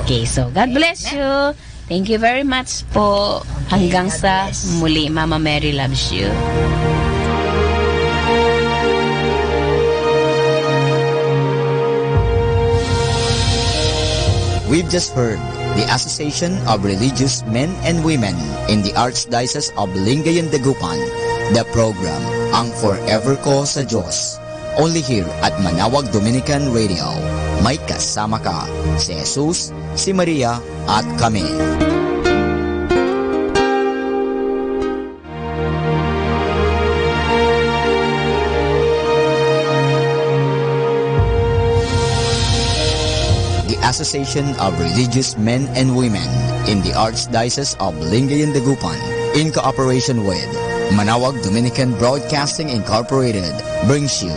Okay, so God bless you. Thank you very much po. Hanggang sa muli. Mama Mary loves you. We've just heard the Association of Religious Men and Women in the Archdiocese of Lingayen Dagupan, the program Ang Forever Ko sa Diyos. Only here at Manawag Dominican Radio. May kasama ka, si Jesus, si Maria, at kami. Association of Religious Men and Women in the Archdiocese of Lingayen Dagupan, in cooperation with Manawag Dominican Broadcasting Incorporated, brings you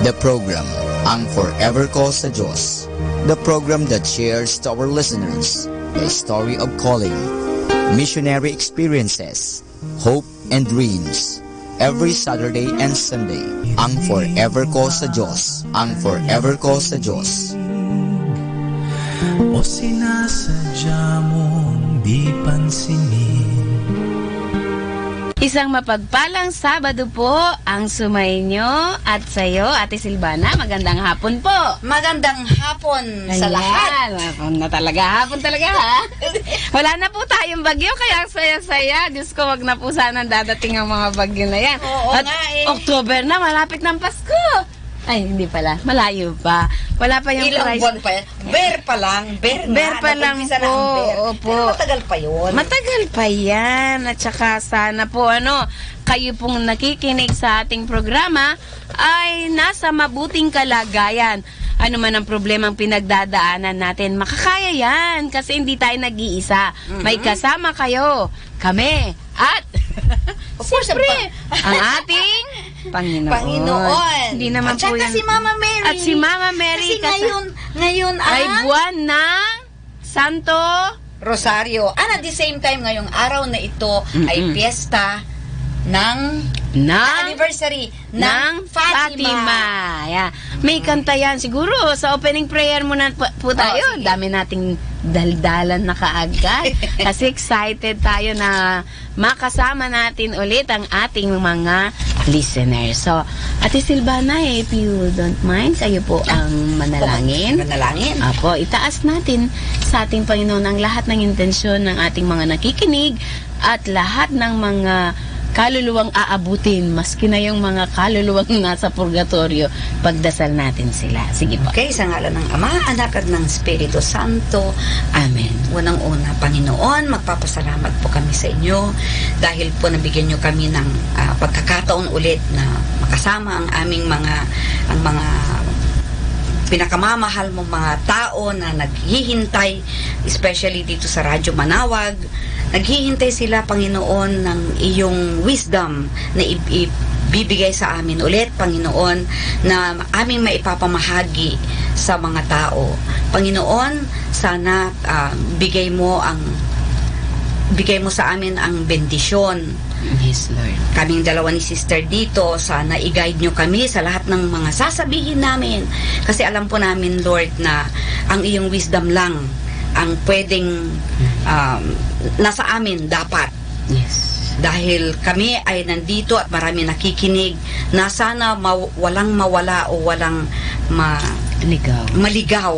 the program Ang Forever Call sa Diyos, the program that shares to our listeners the story of calling, missionary experiences, hope and dreams. Every Saturday and Sunday, Ang Forever Call sa Diyos, Ang Forever Call sa Diyos. O sinasadya mong di pansinin. Isang mapagpalang Sabado po ang sumainyo at sa'yo, Ate Silvana. Magandang hapon po. Magandang hapon sa lahat. Hapon na talaga. Hapon talaga, ha? Wala na po tayong bagyo, kaya saya-saya. Diyos ko, wag na po sana dadating ang mga bagyo na yan. Oo at nga eh. October na, malapit ng Pasko. Ay, hindi pala. Malayo pa. Wala pa yung Ilang buwan pa yan? Bear pa lang. Bear pa lang po. Na ang bear. Opo. Pero matagal pa yun. Matagal pa yan. At saka sana po, kayo pong nakikinig sa ating programa ay nasa mabuting kalagayan. Ano man ang problemang pinagdadaanan natin, makakaya yan. Kasi hindi tayo nag-iisa. May kasama kayo, kami, at siyempre, ang ating Panginoon. Hindi naman at po yan. si Mama Mary. At si Mama Mary. Kasi ngayon ay buwan ng Santo Rosario. And at the same time, ngayong araw na ito ay piyesta ng anniversary ng Fatima. Yeah. May kanta yan. Siguro, sa opening prayer muna po tayo. Dami nating daldalan na kaagad. Kasi excited tayo na makasama natin ulit ang ating mga listeners. So, Ate Silvana, if you don't mind, kayo po ang manalangin. Manalangin. Apo, itaas natin sa ating Panginoon ang lahat ng intensyon ng ating mga nakikinig at lahat ng mga kaluluwang aabutin, maski na yung mga kaluluwang nasa purgatorio, pagdasal natin sila. Sige po. Okay, sa ngalan ng Ama, Anak at ng Espiritu Santo. Amen. Unang-una, Panginoon, magpapasalamat po kami sa inyo dahil po nabigyan nyo kami ng pagkakataon ulit na makasama ang aming mga pinakamamahal mong mga tao na naghihintay, especially dito sa Radyo Manawag. Naghihintay sila, Panginoon, ng iyong wisdom na ibibigay sa amin ulit, Panginoon, na aming maipapamahagi sa mga tao. Panginoon, sana bigay mo sa amin ang bendisyon. Yes, Lord. Kaming dalawa ni Sister dito, sana i-guide nyo kami sa lahat ng mga sasabihin namin. Kasi alam po namin, Lord, na ang iyong wisdom lang ang pwedeng nasa amin dapat. Yes. Dahil kami ay nandito at marami nakikinig na sana walang mawala o walang maligaw.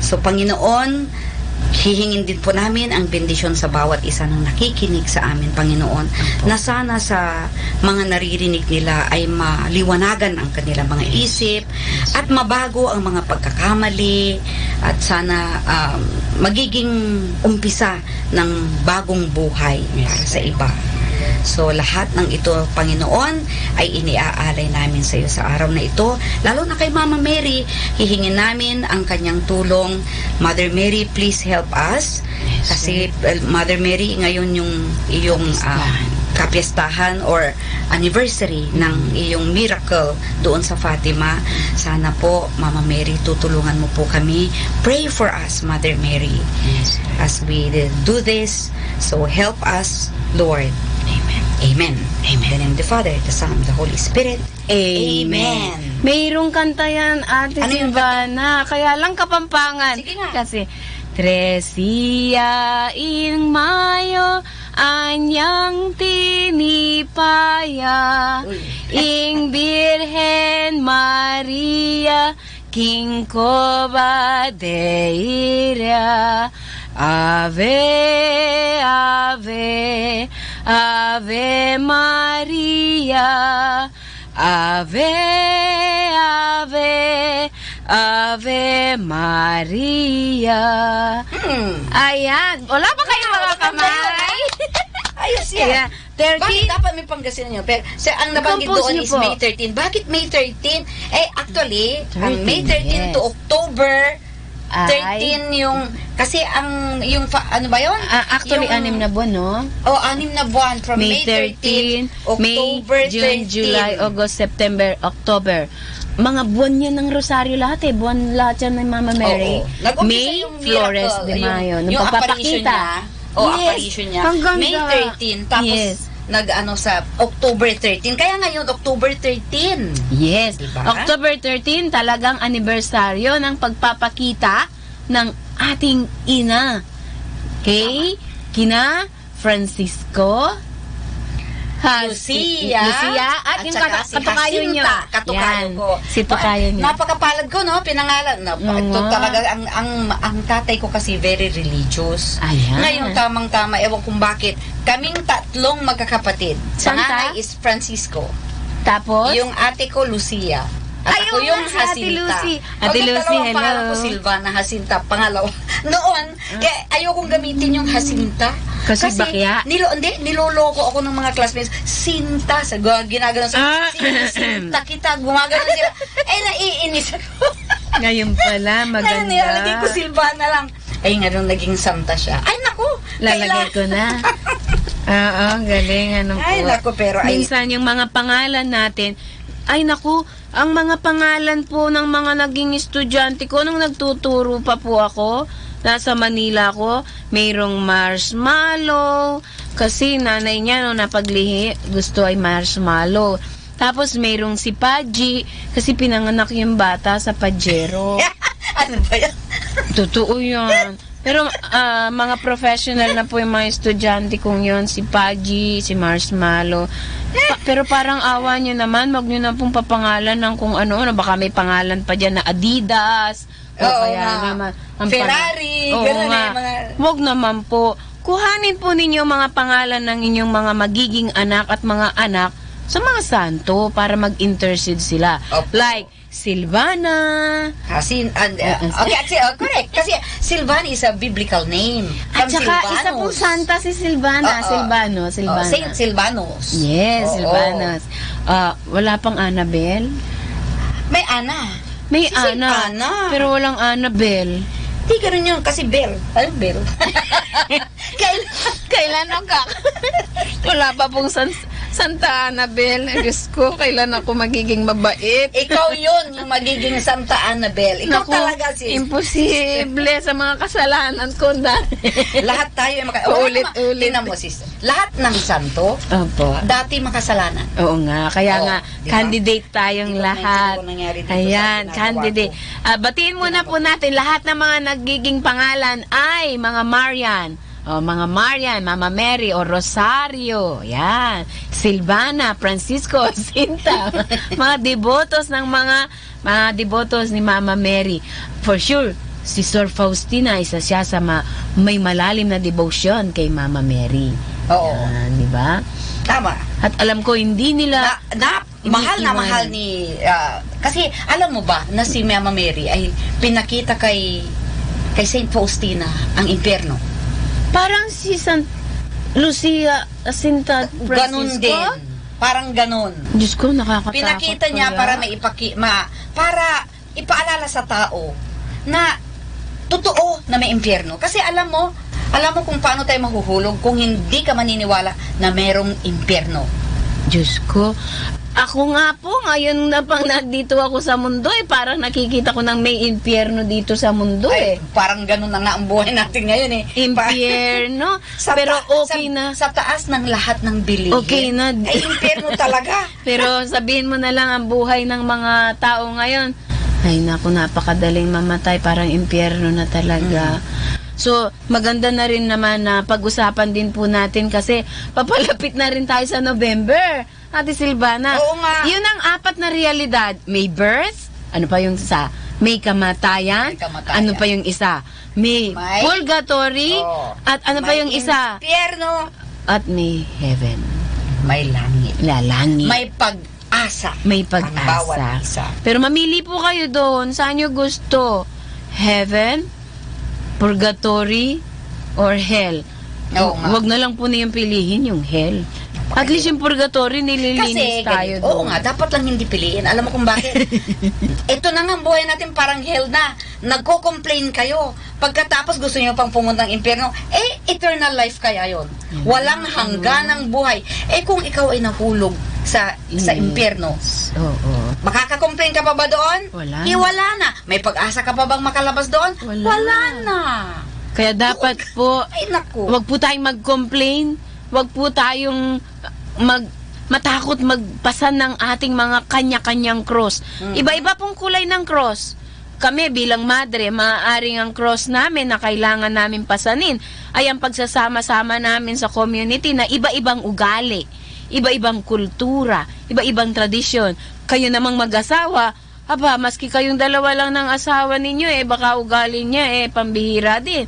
So, Panginoon, hihingin din po namin ang bendisyon sa bawat isa ng nakikinig sa amin, Panginoon, na sana sa mga naririnig nila ay maliwanagan ang kanilang mga isip at mabago ang mga pagkakamali at sana magiging umpisa ng bagong buhay para sa iba. So, lahat ng ito, Panginoon, ay iniaalay namin sa iyo sa araw na ito. Lalo na kay Mama Mary, hihingin namin ang kanyang tulong. Mother Mary, please help us. Kasi, Mother Mary, ngayon yung iyong kapiyastahan or anniversary ng iyong miracle doon sa Fatima. Sana po, Mama Mary, tutulungan mo po kami. Pray for us, Mother Mary, as we do this. So, help us, Lord. Amen. Amen. Amen. In the name of the Father, the Son, the Holy Spirit. Amen. Mayroong kanta yan, Ate Silvana. Kaya lang Kapampangan. Sige nga. Kasi, Tres día in Mayo, anyang tinipaya, ing Virgen Maria, King Coba de Iria, Ave, Ave, Ave Maria, Ave, Ave, Ave Maria. Ayan. Wala ba kayo mga kamay? Ayos yan. Yeah. 13? Bakit dapat may Pangasinan nyo? Pero, ang nabanggit doon is May 13. Bakit May 13? Actually, ang May 13 to October 13 yung, kasi ano ba yun? Actually, 6 na buwan, no? 6 na buwan. From May 13, October June, 13. July, August, September, October. Mga buwan yan ng Rosario lahat eh. Buwan lahat yan ng Mama Mary. Nag-umpisa May, yung Flores miracle, de Mayo. Nung yung apparition pagpapakita. niya. Apparition niya. May 13. Tapos, nag-ano sa October 13. Kaya ngayon, October 13. Yes. Diba? October 13, talagang anibersaryo ng pagpapakita ng ating ina. Okay? Kina Francisco, Lucia at yung saka si katukayo niyo. Katukayo ko. Si tukayo niyo. Napakapalad ko, no? Pinangalan. Ito talaga, ang tatay ko kasi very religious. Ayan. Ngayon, tamang-tama, ewan kung bakit. Kaming 3 magkakapatid. Santa? Panganay is Francisco. Tapos? Yung ate ko, Lucia. At ako yung si Ate Jacinta. Lucy. Ate Lucy, hello. Pangalan ko Silvana Jacinta. Pangalawa. Noon, kaya ayokong gamitin yung Jacinta. Kasi bakya? Niloloko ako ng mga classmates. Sinta. Ginagano sa Sinta kita. Gumagano sila. Naiinis ako. Ngayon pala, maganda. Ngayon, nilalagay ko Silvana lang. Ay, nga nung naging Santa siya. Ay, naku. Lalagay ko na. Oo, galing. Ay, naku, pero minsan yung mga pangalan natin, ay naku, ang mga pangalan po ng mga naging estudyante ko nung nagtuturo pa po ako, nasa Manila ko, mayroong Marshmallow, kasi nanay niya nung napaglihi, gusto ay Marshmallow. Tapos mayroong si Paji, kasi pinanganak yung bata sa Pajero. Ano ba yan? Totoo yan. Pero mga professional na po yung mga estudyante kong yun, si Paji, si Marshmallow. Pero parang awa nyo naman, wag nyo na pong papangalan ng kung ano, baka may pangalan pa dyan na Adidas. Naman, Ferrari. Wag naman po. Kuhanin po ninyo mga pangalan ng inyong mga magiging anak at mga anak sa mga santo para mag-intercede sila. Like, Silvana. Correct. Kasi Silvana is a biblical name. At saka isa pong santa si Silvana. Silvano. Saint Silvanos. Yes, Silvanos. Wala pang Annabel? May Ana. May Ana. Pero walang Annabel. Di ganun yun. Kasi Bell. Ano Bell? Kailan ako? Wala pa pong Santa Annabel. Diyos ko, kailan ako magiging mabait? Ikaw yun, yung magiging Santa Annabel. Ikaw Naku, talaga, sis. Imposible sa mga kasalanan ko. Lahat tayo ay Ulit-ulit. Tingnan mo, sis. Lahat ng santo, dati makasalanan. Oo nga. Kaya nga, diba? Candidate tayong lahat. Ayan, candidate. Batiin muna po natin lahat ng mga nagiging pangalan ay mga Marian. Mga Marian, Mama Mary o Rosario. Yan. Silvana, Francisco, Sinta. Mga devotos ng mga devotos ni Mama Mary. For sure, si Sir Faustina, isa siya sa may malalim na devotion kay Mama Mary. Oo. Yan, di ba? Tama. At alam ko, hindi nila... mahal ni... kasi, alam mo ba, na si Mama Mary ay pinakita kay Saint Faustina ang impyerno. Parang si San Lucia Jacinta Francisco. Ganun din. Parang ganun. Diyos ko, nakakatakot. Pinakita niya para para ipaalala sa tao na totoo na may impyerno. Kasi alam mo kung paano tayo mahuhulog kung hindi ka maniniwala na merong impyerno. Diyos ko. Ako nga po, ngayon na pang nandito ako sa mundo, parang nakikita ko ng may impyerno dito sa mundo. Parang ganun na nga ang buhay natin ngayon Impyerno? Pero okay na. Sa taas ng lahat ng bilihin. Okay na. Ay, impyerno talaga. Pero sabihin mo na lang ang buhay ng mga tao ngayon. Ay, naku, napakadaling mamatay. Parang impyerno na talaga. So, maganda na rin naman na pag-usapan din po natin kasi papalapit na rin tayo sa November. Ate Silvana. Oo nga. Yun ang 4 na realidad. May birth. Ano pa yung isa? May kamatayan. Ano pa yung isa? May purgatory. At ano pa yung isa? Impyerno. At may heaven. May langit. Langit. May pag-asa. May pag-asa. Pero mamili po kayo doon. Saan nyo gusto? Heaven, purgatory, or hell? Oo nga. Wag na lang po na yung pilihin yung hell. At least yung purgatory, nililinis tayo oo doon. nga, dapat lang hindi piliin. Alam mo kung bakit? Ito na nga ang buhay natin, parang hell na. Nagko-complain kayo. Pagkatapos gusto niyo pang pumunta ng impyerno, eternal life kaya yon. Walang hangganang buhay. Kung ikaw ay nahulog sa impyerno, makaka-complain ka pa ba doon? Wala. Wala na. May pag-asa ka pa bang makalabas doon? Wala na. Kaya dapat po, wag po tayong mag-complain, wag po tayong matakot magpasan ng ating mga kanya-kanyang cross. Iba-iba pong kulay ng cross. Kami bilang madre, maaaring ang cross namin na kailangan namin pasanin ay ang pagsasama-sama namin sa community na iba-ibang ugali, iba-ibang kultura, iba-ibang tradisyon. Kayo namang mag-asawa, maski kayong dalawa lang ng asawa ninyo, baka ugali niya, pambihira din.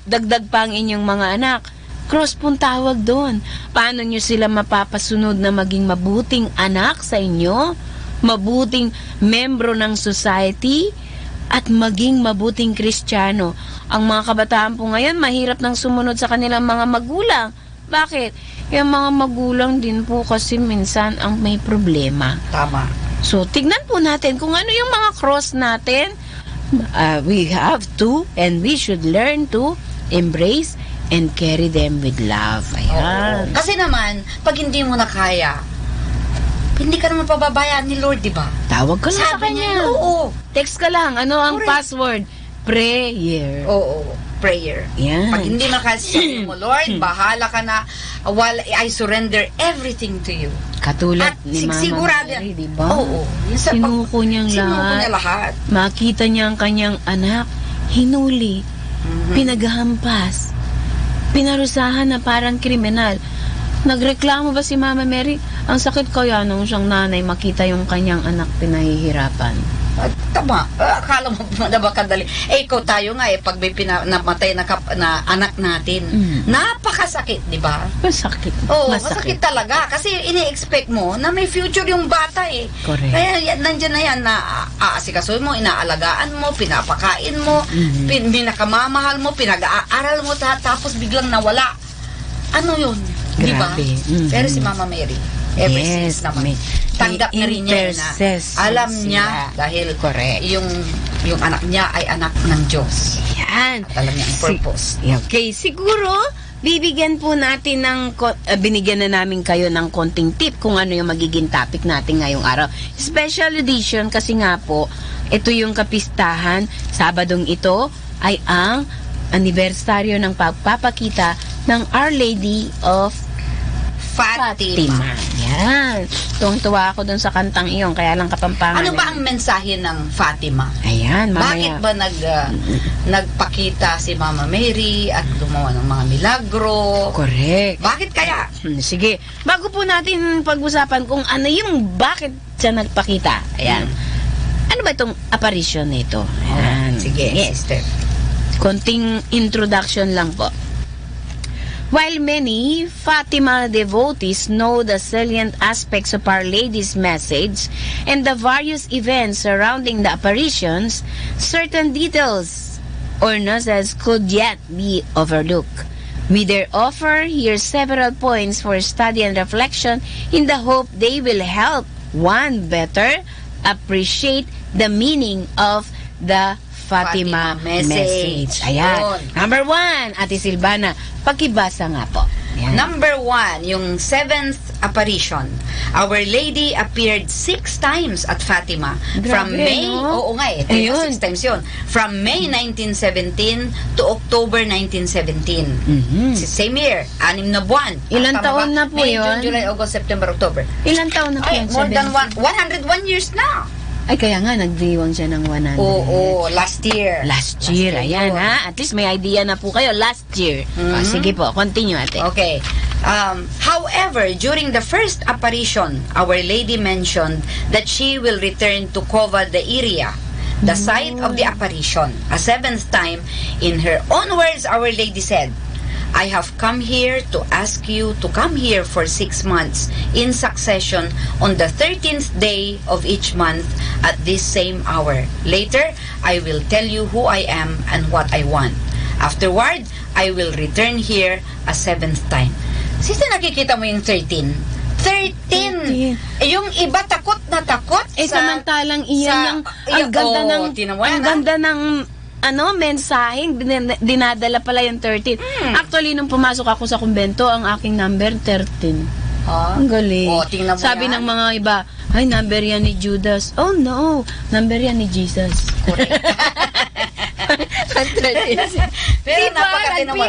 Dagdag pa ang inyong mga anak. Cross pong tawag doon. Paano nyo sila mapapasunod na maging mabuting anak sa inyo? Mabuting membro ng society? At maging mabuting Kristiyano? Ang mga kabataan po ngayon, mahirap nang sumunod sa kanilang mga magulang. Bakit? Yung mga magulang din po kasi minsan ang may problema. Tama. So, tignan po natin kung ano yung mga cross natin. We have to and we should learn to embrace and carry them with love. Ayan. Kasi naman, pag hindi mo na kaya, hindi ka naman pababayaan ni Lord, di ba? Tawag ka lang sa Sabi kanya. niya, oo. Text ka lang. Ano ang password? Prayer. Oo. Prayer. Yan. Pag hindi makasama mo, Lord, bahala ka na. While I surrender everything to you. Katulad At ni Mama sigurado, Mary, di ba? Oo. Sinuko niyang niya lahat. Makita niya ang kanyang anak, hinuli, pinaghampas, pinarusahan na parang kriminal. Nagreklamo ba si Mama Mary? Ang sakit kaya nung siyang nanay makita yung kanyang anak pinahihirapan. Tama. Akala mo na ba kadali? Ikaw tayo nga pag may namatay na anak natin, napakasakit, di ba? Masakit. Oo, masakit talaga. Kasi ini-expect mo na may future yung bata Correct. Kaya nandiyan na yan na aasikasuhin mo, inaalagaan mo, pinapakain mo, pinakamamahal mo, pinag-aaral mo, tapos biglang nawala. Ano yun? Di ba? Pero si Mama Mary, ever since naman, tanggap na rin niya na alam niya dahil yung anak niya ay anak ng Diyos. Yan. At alam niya ang purpose. Okay, siguro bibigyan po natin binigyan na namin kayo ng konting tip kung ano yung magiging topic natin ngayong araw. Special edition kasi nga po, ito yung kapistahan. Sabadong ito ay ang anibersaryo ng pagpapakita ng Our Lady of Fatima. Yan. Tuwang-tuwa ako dun sa kantang iyon, kaya lang Kapampangan. Ano ba ang mensahe ng Fatima? Ayan, mamaya. Bakit ba nagpakita si Mama Mary at gumawa ng mga milagro? Correct. Bakit kaya? Sige. Bago po natin pag-usapan kung ano yung bakit siya nagpakita. Ayan. Ano ba itong apparition nito? Ayan. Sige, sister. Konting introduction lang po. While many Fatima devotees know the salient aspects of Our Lady's message and the various events surrounding the apparitions, certain details or nuances could yet be overlooked. We there offer here several points for study and reflection in the hope they will help one better appreciate the meaning of the Fatima message. Ayan. Number 1, Ate Silvana, pakibasa nga po. Ayan. Number 1, yung 7th apparition. Our Lady appeared 6 times at Fatima. Grabe, from May, no? oo nga 6 times yun. From May 1917 to October 1917. Same year, 6 na buwan. Ilang taon na po May, yun? June, July, August, September, October. Ilang taon na po yun? More than 101 years na. Ay, kaya nga, nagdiwang siya ng 100. Oo, last year. Last year, ayan ha. At least may idea na po kayo, last year. Sige po, continue ate. Okay. However, during the first apparition, Our Lady mentioned that she will return to Cova de Iria, the site of the apparition. A 7th time, in her own words, Our Lady said, I have come here to ask you to come here for 6 months in succession on the 13th day of each month at this same hour. Later, I will tell you who I am and what I want. Afterward, I will return here a 7th time. Sisi, nakikita mo yung 13? 13! Yung iba takot na takot samantalang iyan ang ganda ng ang ganda ng mensaheng dinadala pala yung 13. Actually, nung pumasok ako sa kumbento, ang aking number 13. Ang galing. Tingnan mo Sabi ng mga iba, ay, number yan ni Judas. Oh no, number yan ni Jesus. Pero napakatino mo.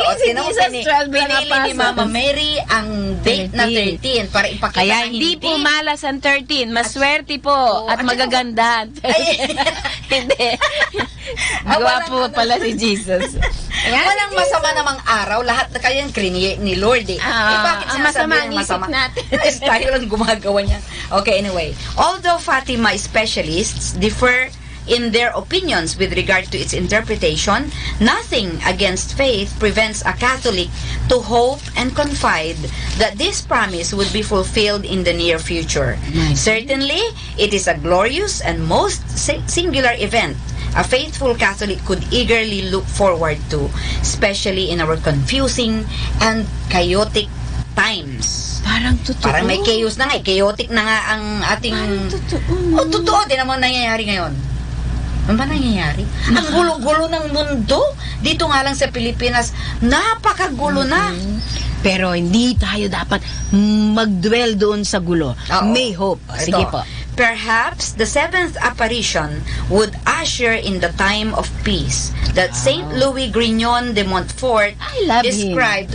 Pinili ni Mama Mary ang date na 13 para ipakita kaya na hindi po malas ang 13. Maswerte po at magaganda. Hindi. Gwapo pala si Jesus. Walang masama namang araw. Lahat na kayo ni Lord eh. Bakit masama sinasabi ang isip natin? Tayo lang gumagawa niya. Okay, anyway. Although Fatima specialists differ in their opinions with regard to its interpretation, nothing against faith prevents a Catholic to hope and confide that this promise would be fulfilled in the near future. Certainly, it is a glorious and most singular event a faithful Catholic could eagerly look forward to, especially in our confusing and chaotic times. Parang totoo. Parang may chaos na nga. Chaotic na nga ang ating... Totoo. Totoo. Din naman nangyayari ngayon. Ano ba nangyayari? Ang gulo-gulo ng mundo. Dito nga lang sa Pilipinas, napakagulo na. Pero hindi tayo dapat mag-dwell doon sa gulo. May hope. Sige po. Perhaps the seventh apparition would usher in the time of peace that Saint Louis Grignon de Montfort described,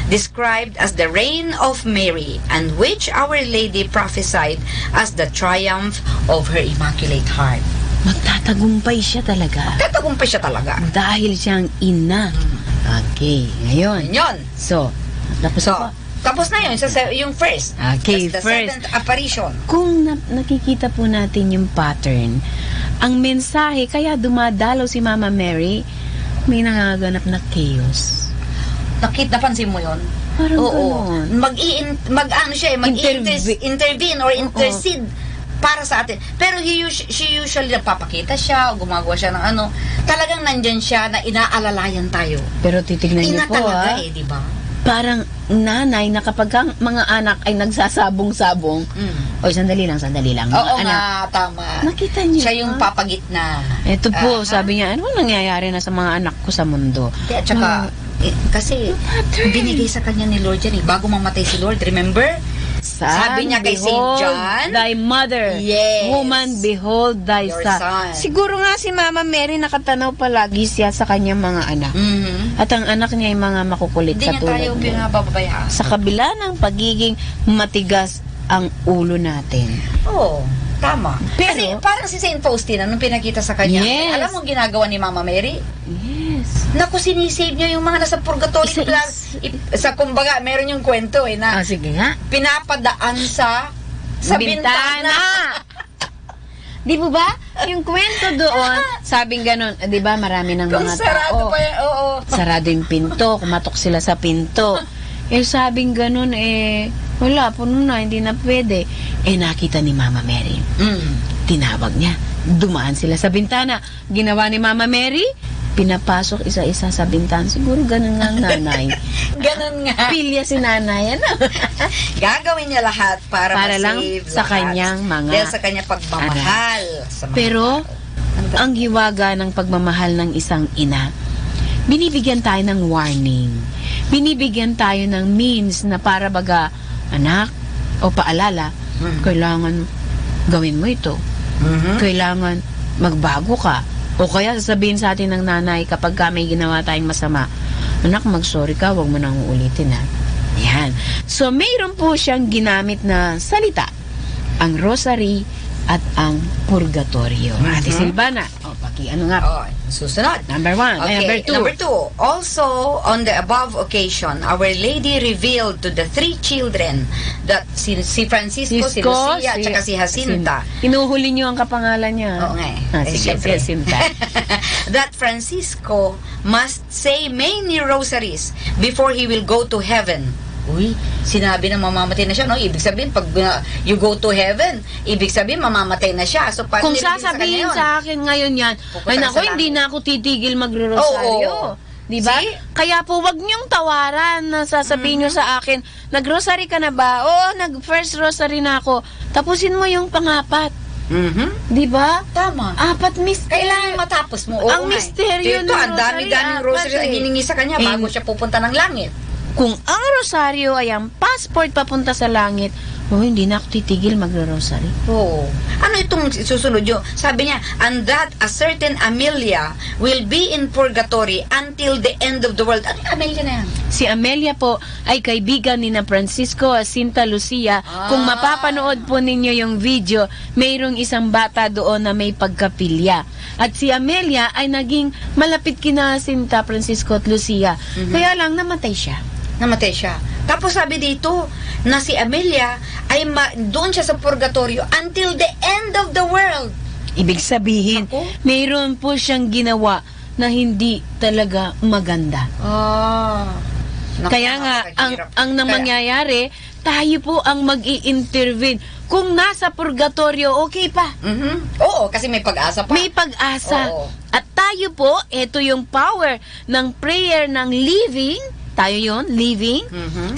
described as the reign of Mary, and which Our Lady prophesied as the triumph of her Immaculate Heart. Magtatagumpay siya talaga. Magtatagumpay siya talaga. Dahil siyang ina. Okay, ngayon. So, tapos na yun, yung first. Okay, the first. seventh apparition. Kung nakikita po natin yung pattern, ang mensahe, kaya dumadalaw si Mama Mary, may nangaganap na chaos. Napansin mo yun? Parang gano'n. Mag-intervene or intercede para sa atin. Pero she usually nagpapakita siya o gumagawa siya ng talagang nandyan siya na inaalalayan tayo. Pero titignan niyo po di ba? Parang nanay na kapag ang mga anak ay nagsasabong-sabong, o sandali lang. Oo nga, tama. Nakita niyo siya yung papagitna. Ito po, sabi niya, ano nangyayari na sa mga anak ko sa mundo? At saka, kasi binigay sa kanya ni Lord yan bago mamatay si Lord, remember? Sabi niya kay St. John, thy mother, woman, behold thy son. Siguro nga si Mama Mary nakatanaw palagi siya sa kanyang mga anak. At ang anak niya ay mga makukulit sa tulad niya. Hindi niya tayo pinababayaan. Sa kabila ng pagiging matigas ang ulo natin. Oo, tama. Pero, kasi parang si St. Faustina, nung pinakita sa kanya, alam mo ginagawa ni Mama Mary? Naku, sinisave niya yung mga nasa purgatory. Sa kumbaga, meron yung kwento na sige nga. Pinapadaan sa bintana. Di ba ba? Yung kwento doon, sabing ganun, di ba marami ng mga sarado tao. Sarado yung pinto, kumatok sila sa pinto. Sabing ganun, wala, puno na, hindi na pwede. Nakita ni Mama Mary. Tinawag niya. Dumaan sila sa bintana. Ginawa ni Mama Mary, pinapasok isa-isa sa bintana. Siguro ganun nga ang nanay. Ganun nga. Pilya si nanay. Gagawin niya lahat para lang sa kanyang mga dahil sa kanyang pagmamahal. Pero, ang hiwaga ng pagmamahal ng isang ina, binibigyan tayo ng warning. Binibigyan tayo ng means na para baga, anak, o paalala, kailangan gawin mo ito. Kailangan magbago ka. O kaya sasabihin sa atin ng nanay kapag may ginawa tayong masama, anak, mag-sorry ka, huwag mo nang uulitin ha. Yan. So, mayroon po siyang ginamit na salita. Ang rosary at ang purgatorio. Ate Silvana, susunod. Number 1. Okay, number 2. Also, on the above occasion, Our Lady revealed to the 3 children that si Francisco, si Lucia, at saka si Jacinta. Inuhuli niyo ang kapangalan niya. Oo nga. Sige, si Jacinta. That Francisco must say many rosaries before he will go to heaven. Uy, sinabi na mamamatay na siya, no? Ibig sabihin, pag you go to heaven, ibig sabihin, mamamatay na siya. So, kung sasabihin sa akin ngayon yan, ay naku, hindi na ako titigil magro-rosaryo. Di ba? Kaya po, wag niyong tawaran na sasabihin niyo sa akin, nag-rosary ka na ba? Oo, nag-first rosary na ako. Tapusin mo yung pangapat. Di ba? Tama. Apat Kailangan matapos mo. Oo, ang misteryo ng ang dami-daming rosary ang hiningi sa kanya bago siya pupunta ng langit. Kung ang rosaryo ay ang passport papunta sa langit, hindi na ako titigil magro-rosary. Oo. Ano itong susunod yun? Sabi niya, and that a certain Amelia will be in purgatory until the end of the world. Ano yung Amelia na yan? Si Amelia po ay kaibigan ni na Francisco Jacinta Lucia. Kung mapapanood po ninyo yung video, mayroong isang bata doon na may pagkapilya. At si Amelia ay naging malapit kina Jacinta, Francisco at Lucia. Kaya lang namatay siya. Tapos sabi dito na si Amelia ay doon siya sa purgatorio until the end of the world. Ibig sabihin, mayroon po siyang ginawa na hindi talaga maganda. Kaya nga, ang mangyayari, tayo po ang mag-i-intervene. Kung nasa purgatorio, okay pa. Oo, kasi may pag-asa pa. May pag-asa. At tayo po, ito yung power ng prayer ng living, tayo yon living,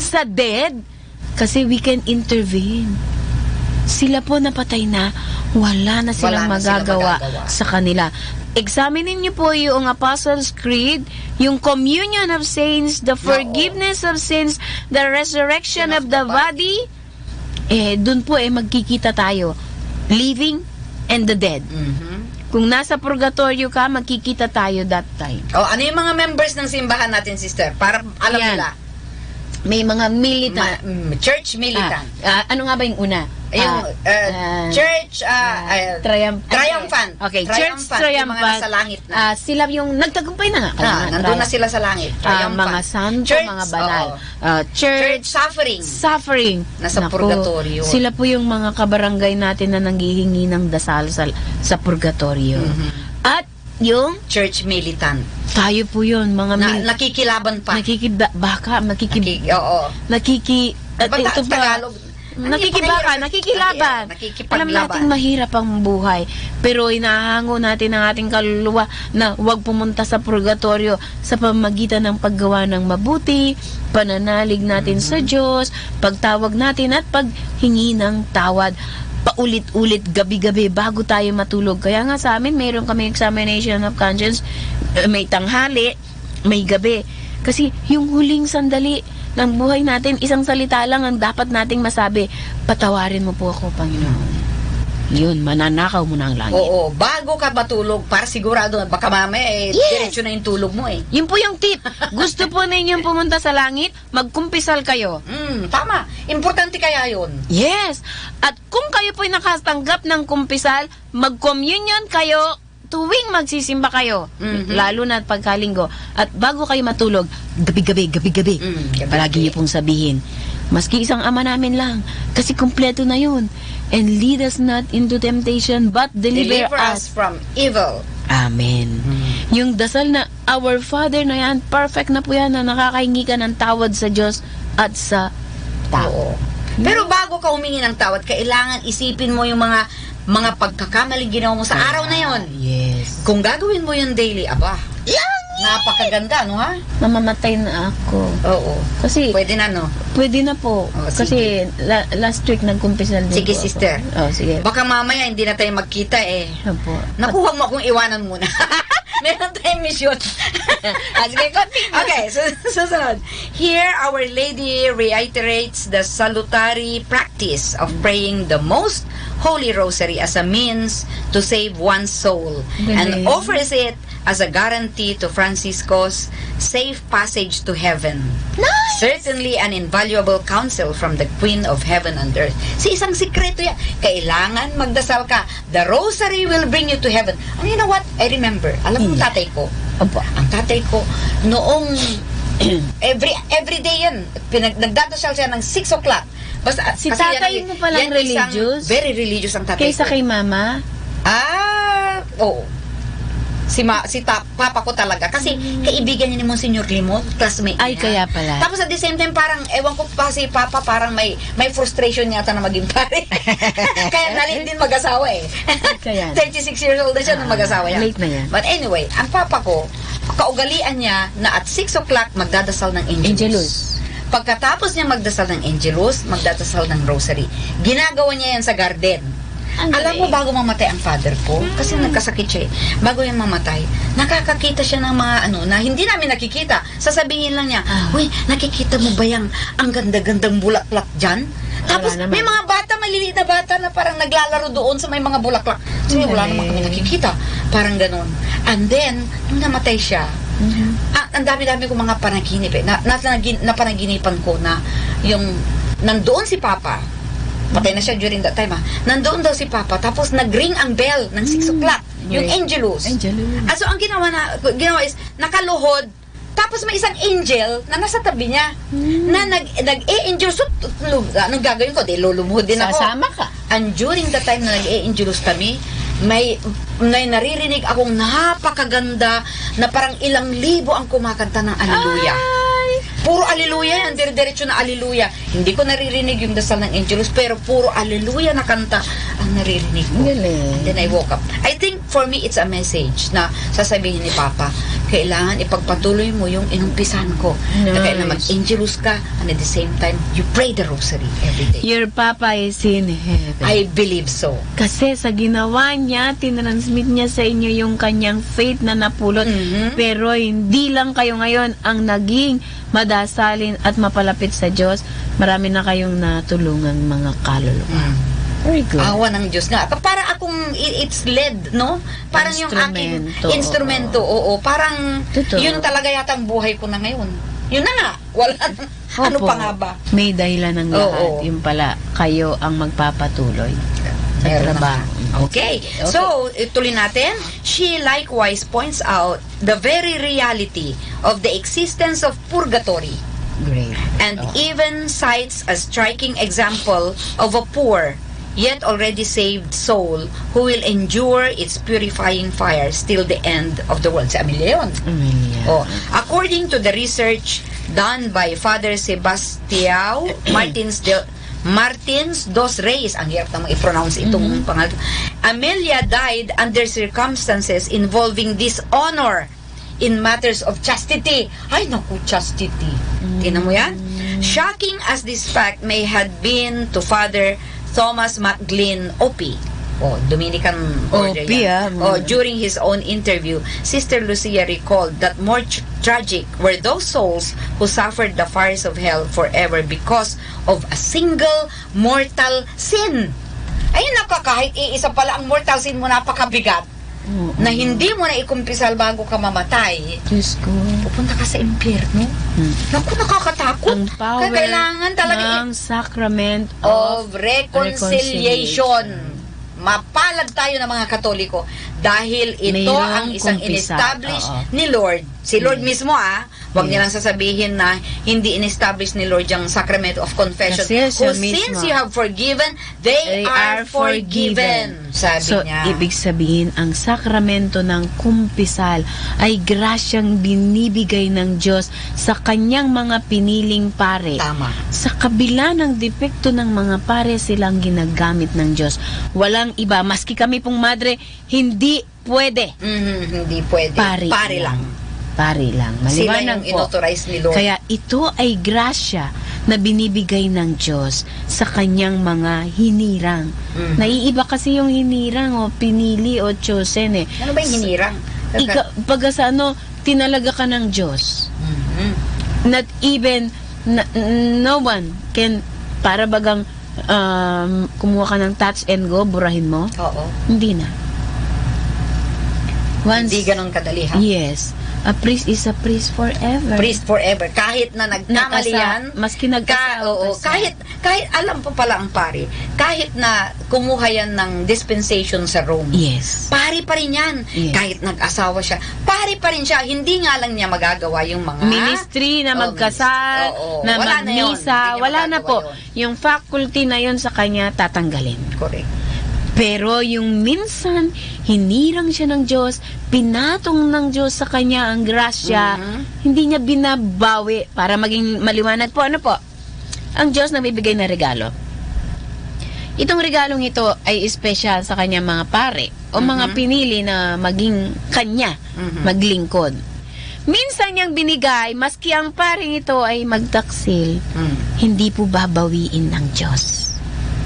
sa dead, kasi we can intervene. Sila po napatay na, wala na silang magagawa sa kanila. Examinin niyo po yung Apostles' Creed, yung communion of saints, the forgiveness of sins, the resurrection of the body. Dun po magkikita tayo. Living and the dead. Kung nasa purgatorio ka, magkikita tayo that time. Ano yung mga members ng simbahan natin, sister? Para alam nila. May mga militant. Church militant. Ano nga ba yung una? Yung church triumphant. Okay, church triumphant. Yung mga nasa langit na. Sila yung nagtagumpay na nga. Nandun na sila sa langit. Mga santo, mga banal. Church suffering. Nasa purgatorio. Sila po yung mga kabarangay natin na nanghihingi ng dasal sa purgatorio. At yung church militant. Tayo po yun, mga nakikilaban pa. Nakikilaban. Alam natin mahirap ang buhay, pero inahango natin ang ating kaluluwa na huwag pumunta sa purgatorio sa pamamagitan ng paggawa ng mabuti, pananalig natin sa Diyos, pagtawag natin at paghingi ng tawad paulit-ulit gabi-gabi bago tayo matulog. Kaya nga sa amin mayroon kami examination of conscience, may tanghali, may gabi. Kasi yung huling sandali ng buhay natin, isang salita lang ang dapat nating masabi, patawarin mo po ako, Panginoon. Yun, mananakaw mo na ang langit. Oo, bago ka matulog, para sigurado, baka mamaya, diretso na yung tulog mo Yun po yung tip. Gusto po ninyong pumunta sa langit, magkumpisal kayo. Tama. Importante kaya yun. Yes. At kung kayo po'y nakatanggap ng kumpisal, mag-communion kayo tuwing magsisimba kayo. Lalo na pagkalinggo. At bago kayo matulog, gabi-gabi. Palagi niyo pong sabihin, maski isang ama namin lang, kasi kumpleto na yun. And lead us not into temptation, but deliver us from evil. Amen. Yung dasal na Our Father na yan, perfect na po yan na nakakahingi ka ng tawad sa Diyos at sa tao. Pero bago ka humingi ng tawad, kailangan isipin mo yung mga pagkakamali ginawa mo sa araw na yon. Yes. Kung gagawin mo yung daily, napakaganda, no ha? Mamamatay na ako. Oo. Kasi pwede na, no? Pwede na po. Kasi last week nagkumpisal din sige, po sister. Sige. Baka mamaya hindi na tayo magkita Opo. Nakuha mo akong iwanan muna. Meron tayong mission. Sige, continue. Okay, susunod. Here, Our Lady reiterates the salutary practice of praying the most Holy Rosary as a means to save one's soul and offers it as a guarantee to Francisco's safe passage to heaven. Nice! Certainly an invaluable counsel from the Queen of Heaven and Earth. Isang sikreto yan. Kailangan magdasal ka. The Rosary will bring you to heaven. And you know what? I remember. Alam mo tatay ko? Ang tatay ko, noong every day yan, nagdadasal siya ng 6 o'clock. Basta, si tatay mo palang religious? Very religious ang tatay ko. Kaysa kay mama? Oo. Papa ko talaga. Kasi kaibigan niya ni Monsignor Limon, classmate niya. Ay, kaya pala. Tapos at the same time, parang, ewan ko pa si Papa, parang may frustration yata na maging pare. Kaya nalit din mag-asawa 36 years old na siya nung mag-asawa yan. Late na yan. But anyway, ang Papa ko, kaugalian niya na at 6 o'clock magdadasal ng Angelus. Pagkatapos niya magdasal ng Angelus, magdadasal ng Rosary. Ginagawa niya yan sa garden. Alam mo, bago mamatay ang father ko, kasi nagkasakit siya eh, bago yung mamatay, nakakakita siya ng mga na hindi namin nakikita. Sasabihin lang niya, uy, nakikita mo ba yung ang ganda-gandang bulaklak dyan? Tapos may mga bata, maliliit na bata na parang naglalaro doon sa may mga bulaklak. So, wala naman kami nakikita. Parang ganun. And then, nung namatay siya, ang dami-dami ko mga panaginip eh. Napanaginipan ko na yung nandoon si Papa, patay na siya during that time nandoon daw si Papa, tapos nag-ring ang bell ng 6 o'clock, yung Angelus. So ang ginawa is nakaluhod, tapos may isang angel na nasa tabi niya na nag-e-angel. So anong gagawin ko? Lulumuhod din ako. Sasama ka. And during the time na nag-e-angelus kami, may naririnig akong napakaganda na parang ilang libo ang kumakanta ng Alleluia. Puro Alleluia yan, dire-diretso na Alleluia. Hindi ko naririnig yung dasal ng Angelus, pero puro Alleluia na kanta ang naririnig ko. And then I woke up. I think for me, it's a message na sasabihin ni Papa, kailangan ipagpatuloy mo yung inumpisan ko. Na kailangan mag-Angelus ka, and at the same time, you pray the rosary every day. Your Papa is in heaven. I believe so. Kasi sa ginawa niya, tinransmit niya sa inyo yung kanyang faith na napulot. Pero hindi lang kayo ngayon ang naging madasalin at mapalapit sa Diyos. Marami na kayong natulungan mga kaluluwa. Very good. Awa ng Diyos nga. Para akong it's led, no? Parang yung aking instrumento. Oo. Parang yun talaga yata ang buhay ko na ngayon. Yun na nga. Wala ano pa nga ba? May dahilan ng lahat. Yung pala, kayo ang magpapatuloy sa trabaho. Okay. So, ituloy natin. She likewise points out the very reality of the existence of purgatory. Great. And even cites a striking example of a poor, yet already saved soul who will endure its purifying fire till the end of the world. Si Amelia yun. According to the research done by Father Sebastião Martins dos Reis, ang hirap namang i-pronounce itong pangalan. Amelia died under circumstances involving dishonor in matters of chastity. Ay, naku, chastity. Tingnan mo yan? Shocking as this fact may have been to Father Thomas McGlynn Opie, Dominican order yan. During his own interview, Sister Lucia recalled that more tragic were those souls who suffered the fires of hell forever because of a single mortal sin. Ayun, kahit iisa pala ang mortal sin mo, napakabigat. Na hindi mo na ikumpisal bago ka mamatay. Diyos ko. Pupunta ka sa impyerno. Naku, nakakatakot. Ang power kailangan talaga ng sacrament of reconciliation. Mapalad tayo ng mga Katoliko dahil ito ang isang in-establish ni Lord. Si Lord mismo wag nilang sasabihin na hindi in-establish ni Lord yung sacrament of confession. Since you have forgiven, they are forgiven. Sabi niya. Ibig sabihin, ang sakramento ng kumpisal ay grasyang binibigay ng Diyos sa kanyang mga piniling pare. Tama. Sa kabila ng depekto ng mga pare, silang ginagamit ng Diyos. Walang iba. Maski kami pong madre, hindi pwede. Hindi pwede. Pare lang. Pare lang. Sila yung inauthorize ni Lord. Kaya ito ay grasya na binibigay ng Diyos sa kanyang mga hinirang. Naiiba kasi yung hinirang o pinili o chosen Ano ba yung hinirang? Pag tinalaga ka ng Diyos. Not even, no one can, para bagang kumuha ka ng touch and go, burahin mo? Oo. Hindi na. Hindi ganun kadali, ha? Yes. A priest is a priest forever. Priest forever. Kahit na nagkamali yan, maski kahit alam pa pala ang pari, kahit na kumuha yan ng dispensation sa Rome. Yes. Pari pa rin yan. Yes. Kahit nag-asawa siya, pari pa rin siya. Hindi nga lang niya magagawa yung mga ministry na magkasal, na magmisa, wala na po. Yung faculty na yon sa kanya tatanggalin. Correct. Pero yung minsan, hinirang siya ng Diyos, pinatong ng Diyos sa kanya ang grasya, hindi niya binabawi. Para maging maliwanag po, ang Diyos nabibigay na regalo. Itong regalong ito ay espesyal sa kanya mga pare o mga pinili na maging kanya, maglingkod. minsan niyang binigay, maski ang paring ito ay magtaksil, hindi po babawiin ng Diyos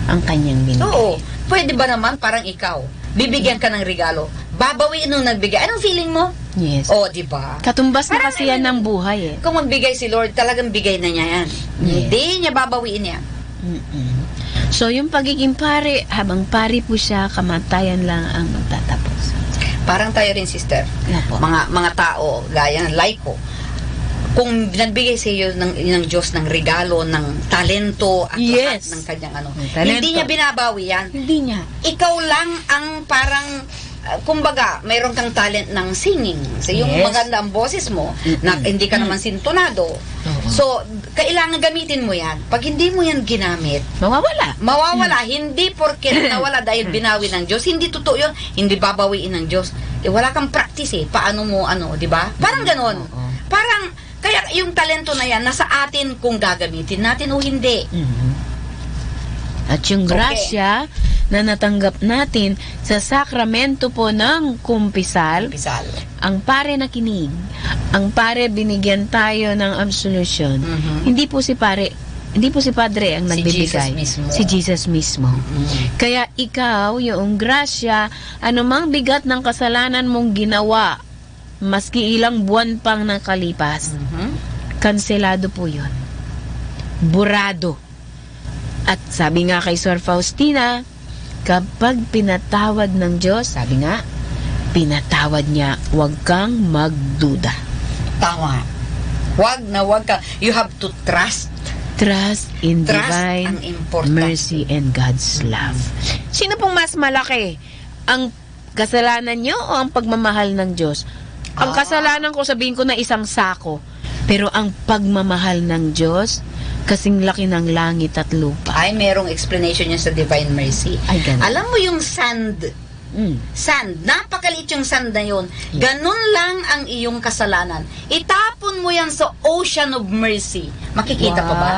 ang kanyang binigay. Oo. Pwede ba naman parang ikaw, bibigyan ka ng regalo, babawiin nung nagbigay. Anong feeling mo? Yes. O, di ba? Katumbas na kasi yan ng buhay eh. Kung magbigay si Lord, talagang bigay na niya yan. Hindi niya babawiin yan. So, yung pagiging pare, habang pare po siya, kamatayan lang ang magtatapos. Parang tayo rin, sister. Mga tao, gaya ng Laiko, kung nagbigay sa iyo ng Diyos ng regalo, ng talento at lahat ng kanyang hindi niya binabawi yan. Hindi niya. Ikaw lang ang parang kumbaga, mayroon kang talent ng singing. So, yung maganda ang boses mo, na hindi ka naman sintonado. So, kailangan gamitin mo yan. Pag hindi mo yan ginamit, mawawala. Mawawala. Hindi porke nawala dahil binawi ng Diyos. Hindi totoo yun. Hindi babawiin ng Diyos. Wala kang practice Paano mo, di ba? Parang ganon. Parang, kaya yung talento na yan, nasa atin kung gagamitin natin o hindi. At yung grasya na natanggap natin sa sakramento po ng kumpisal, ang pare nakinig, ang pare binigyan tayo ng absolution. Hindi po si Padre ang nagbibigay. Si Jesus mismo. Kaya ikaw, yung grasya, anumang bigat ng kasalanan mong ginawa, maski ilang buwan pang nakalipas, kanselado po yun. Burado. At sabi nga kay Sor Faustina, kapag pinatawad ng Diyos, sabi nga, pinatawad niya, huwag kang magduda. Tama. Huwag ka. You have to trust. Trust in divine ang important. mercy and God's love. Sino pong mas malaki? Ang kasalanan niyo o ang pagmamahal ng Diyos? Ang kasalanan ko, sabihin ko na isang sako. Pero ang pagmamahal ng Diyos, kasing laki ng langit at lupa. Ay, merong explanation niya sa divine mercy. Ay, ganun. Alam mo yung sand? Sand. Napakaliit yung sand na yun. Ganun lang ang iyong kasalanan. Itapon mo yan sa ocean of mercy. Makikita pa ba?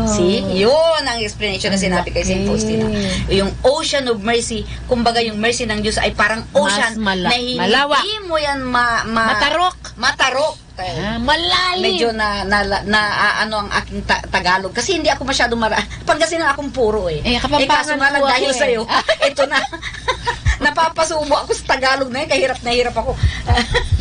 See? Yun ang explanation na sinabi kay St. Faustina. Yung ocean of mercy, kumbaga yung mercy ng Diyos ay parang ocean na hindi mo yan matarok. Malalim. Medyo ano ang aking Tagalog. Kasi hindi ako masyadong Pangasinan akong puro kaso nga lang dahil sa'yo. Ito na. Napapasubo ako sa Tagalog na yun. Kahirap na hirap ako.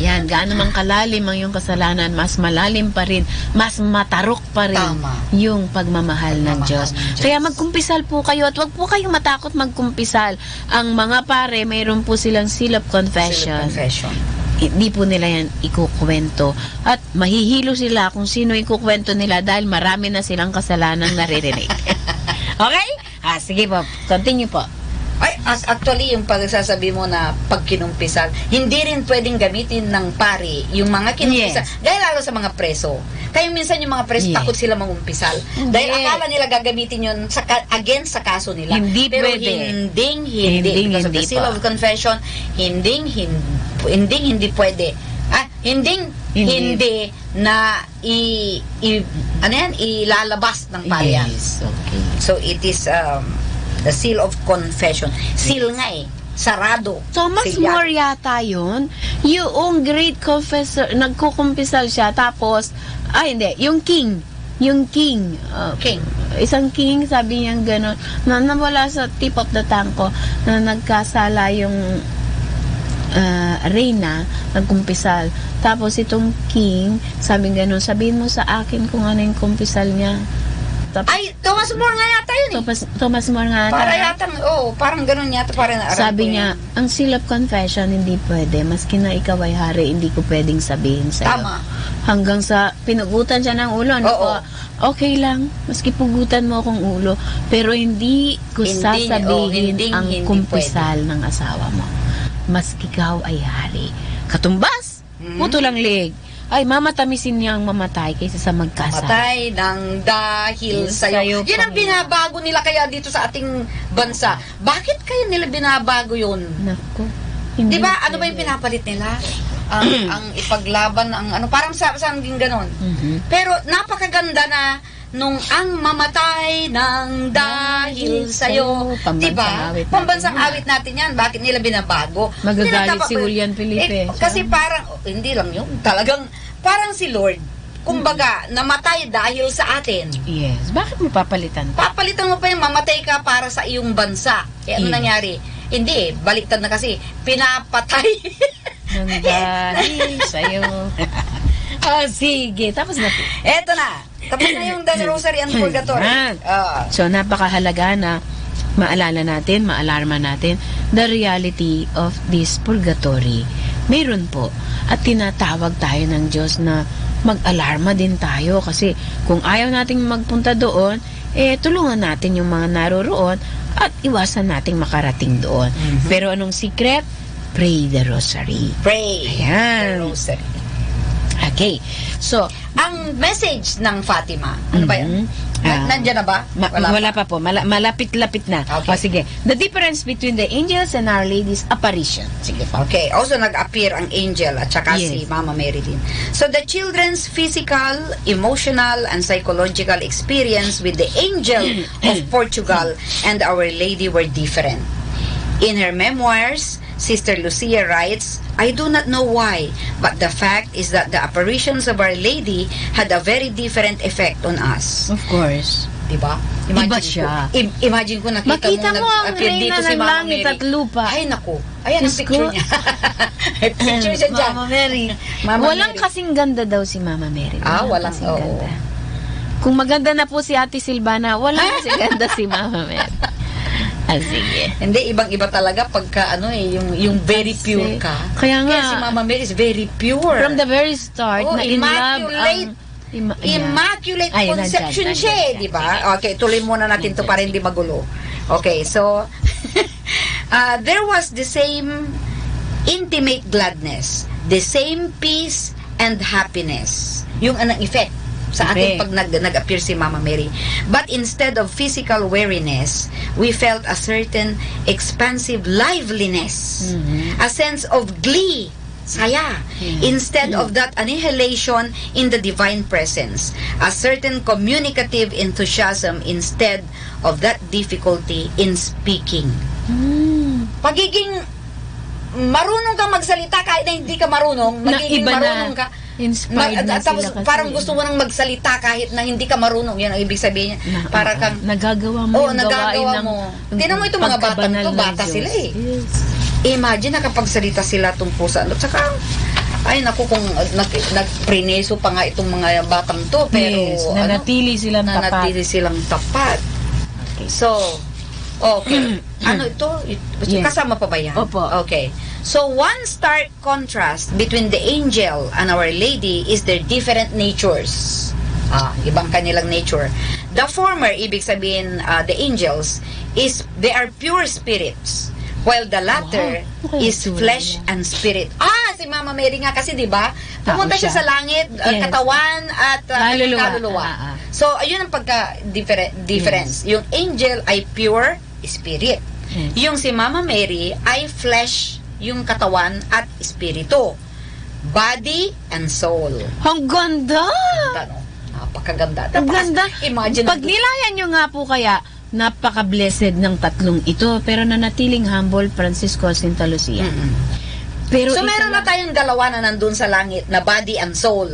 Yan, gaano mang kalalim ang iyong kasalanan, mas malalim pa rin, mas matarok pa rin yung pagmamahal ng Diyos. Kaya magkumpisal po kayo at wag po kayong matakot magkumpisal. Ang mga pare, mayroon po silang seal of confession. Hindi po nila yan ikukwento. At mahihilo sila kung sino ikukwento nila dahil marami na silang kasalanang naririnig. Okay? Sige po. Continue po. Ay, actually, yung pagsasabi mo na pagkinumpisal, hindi rin pwedeng gamitin ng pari yung mga kinumpisal. Dahil lalo sa mga preso. Kaya minsan yung mga preso, takot sila mangumpisal. Dahil akala nila gagamitin yun against sa kaso nila. Hindi pero pwede. Hindi. Because of the seal of confession, hindi pwede. Hindi na ilalabas ng pari yan. Okay. So it is the seal of confession. Seal nga sarado. Thomas More yata yun. Yung great confessor, nagkukumpisal siya, tapos, yung king. Isang king, sabi niya gano'n, na nawala sa tip of the tongue ko, na nagkasala yung reyna, nagkumpisal. Tapos itong king, sabi gano'n, sabihin mo sa akin kung ano yung kumpisal niya. Ay, Thomas More nga yata yun Thomas More nga yata. Parang ganun yata. Sabi niya, ang seal of confession hindi pwede. Maski na ikaw ay hari, hindi ko pwedeng sabihin sa'yo. Tama. Hanggang sa pinugutan siya ng ulo. Okay lang, maski pugutan mo akong ulo. Pero hindi ko sasabihin ang kumpisal ng asawa mo. Maski ikaw ay hari. Katumbas, puto lang leg. Ay, mamatamisin niyang mamatay kaysa sa magkasala. Mamatay ng dahil sa'yo. Yan ang binabago nila kaya dito sa ating bansa. Bakit kaya nila binabago yun? Naku. Di ba? Ano ba yung pinapalit nila? ang ipaglaban, parang sa hanggang ganon. Pero napakaganda nung ang mamatay ng dahil sa'yo. Diba? Pambansang awit Pambansang natin awit natin yan. Bakit nila binabago? Magagalit Hindi si Julian Felipe. kasi parang, hindi lang yun, talagang, parang si Lord, kumbaga, namatay dahil sa atin. Yes. Bakit mo papalitan? Papalitan mo pa yung mamatay ka para sa iyong bansa. Ano Yes. nangyari? Hindi, baliktad na kasi. Pinapatay. Nang dahil sa'yo. Sige. Tapos na po. Eto na. Tapos na yung The Rosary and Purgatory. So, napakahalaga na maalala natin, maalarma natin the reality of this purgatory. Mayroon po. At tinatawag tayo ng Diyos na mag-alarma din tayo kasi kung ayaw nating magpunta doon, tulungan natin yung mga naroroon at iwasan nating makarating doon. Pero anong secret? Pray the Rosary. Pray Ayan. the Rosary. Okay. So, ang message ng Fatima, ano ba yan? Nandiyan na ba? Wala pa po. Malapit-lapit na. Okay. O, sige. The difference between the angels and Our Lady's apparition. Sige po. Okay. Also, nag-appear ang angel at saka Yes. si Mama Mary din. So, the children's physical, emotional, and psychological experience with the angel of Portugal and Our Lady were different. In her memoirs, Sister Lucia writes, I do not know why, but the fact is that the apparitions of Our Lady had a very different effect on us. Of course. Diba? Iba siya. Imagine ko nakita Makita mo ang nag-appear reyna dito si ng Mama langit Mary. at lupa. Ay, naku. Ayan ang Diyos picture ko. niya. May picture siya dyan. Mama Mary. Mama Walang Mary. kasing ganda daw si Mama Mary. Walang, kasing ganda. Kung maganda na po si Ate Silvana, walang kasing ganda si Mama Mary. Sige. Hindi, ibang-iba talaga pagka yung very pure ka. Kaya nga. Si Mama Mary is very pure. From the very start, na in love ang... Immaculate Ay, conception nandyan, siya, nandyan. di ba? Okay, tuloy muna natin to para hindi magulo. Okay, so there was the same intimate gladness, the same peace and happiness. Yung anong effect sa atin pag nag-appear si Mama Mary. But instead of physical weariness, we felt a certain expansive liveliness, a sense of glee, saya, instead of that annihilation in the divine presence, a certain communicative enthusiasm instead of that difficulty in speaking. Pagiging marunong kang magsalita kahit na hindi ka marunong, magiging marunong ka. Inspired na Tapos sila kasi. parang gusto mo nang magsalita kahit na hindi ka marunong. Yan ang ibig sabihin niya. Para kang nagagawa mo yung nagagawa gawain mo. Tingnan mo itong mga batang to, bata sila eh. Imagine nakapagsalita sila tungkol sa ano. Tsaka, ay naku, kung nagpreneso pa nga itong mga batang to, pero Yes, nanatili silang tapat. nanatili silang tapat. So, okay. Ano ito? Yes. Kasama pa ba yan? Opo. Okay. So, one stark contrast between the angel and Our Lady is their different natures. Ibang kanilang nature. The former, ibig sabihin, the angels, they are pure spirits. While the latter is flesh and spirit. Si Mama Mary nga kasi, di ba? Pumunta siya sa langit, katawan at kaluluwa. So, ayun ang pagka-difference. Yung angel ay pure spirit. Yung si Mama Mary ay flesh, yung katawan at espiritu. Body and soul. Ang ganda! Napakaganda. Ang ganda. Imagine. Pag nilayan nyo nga po kaya, napaka-blessed ng tatlong ito, pero nanatiling humble Francisco Santa Lucia. Pero so, meron na tayong dalawa na nandun sa langit na body and soul.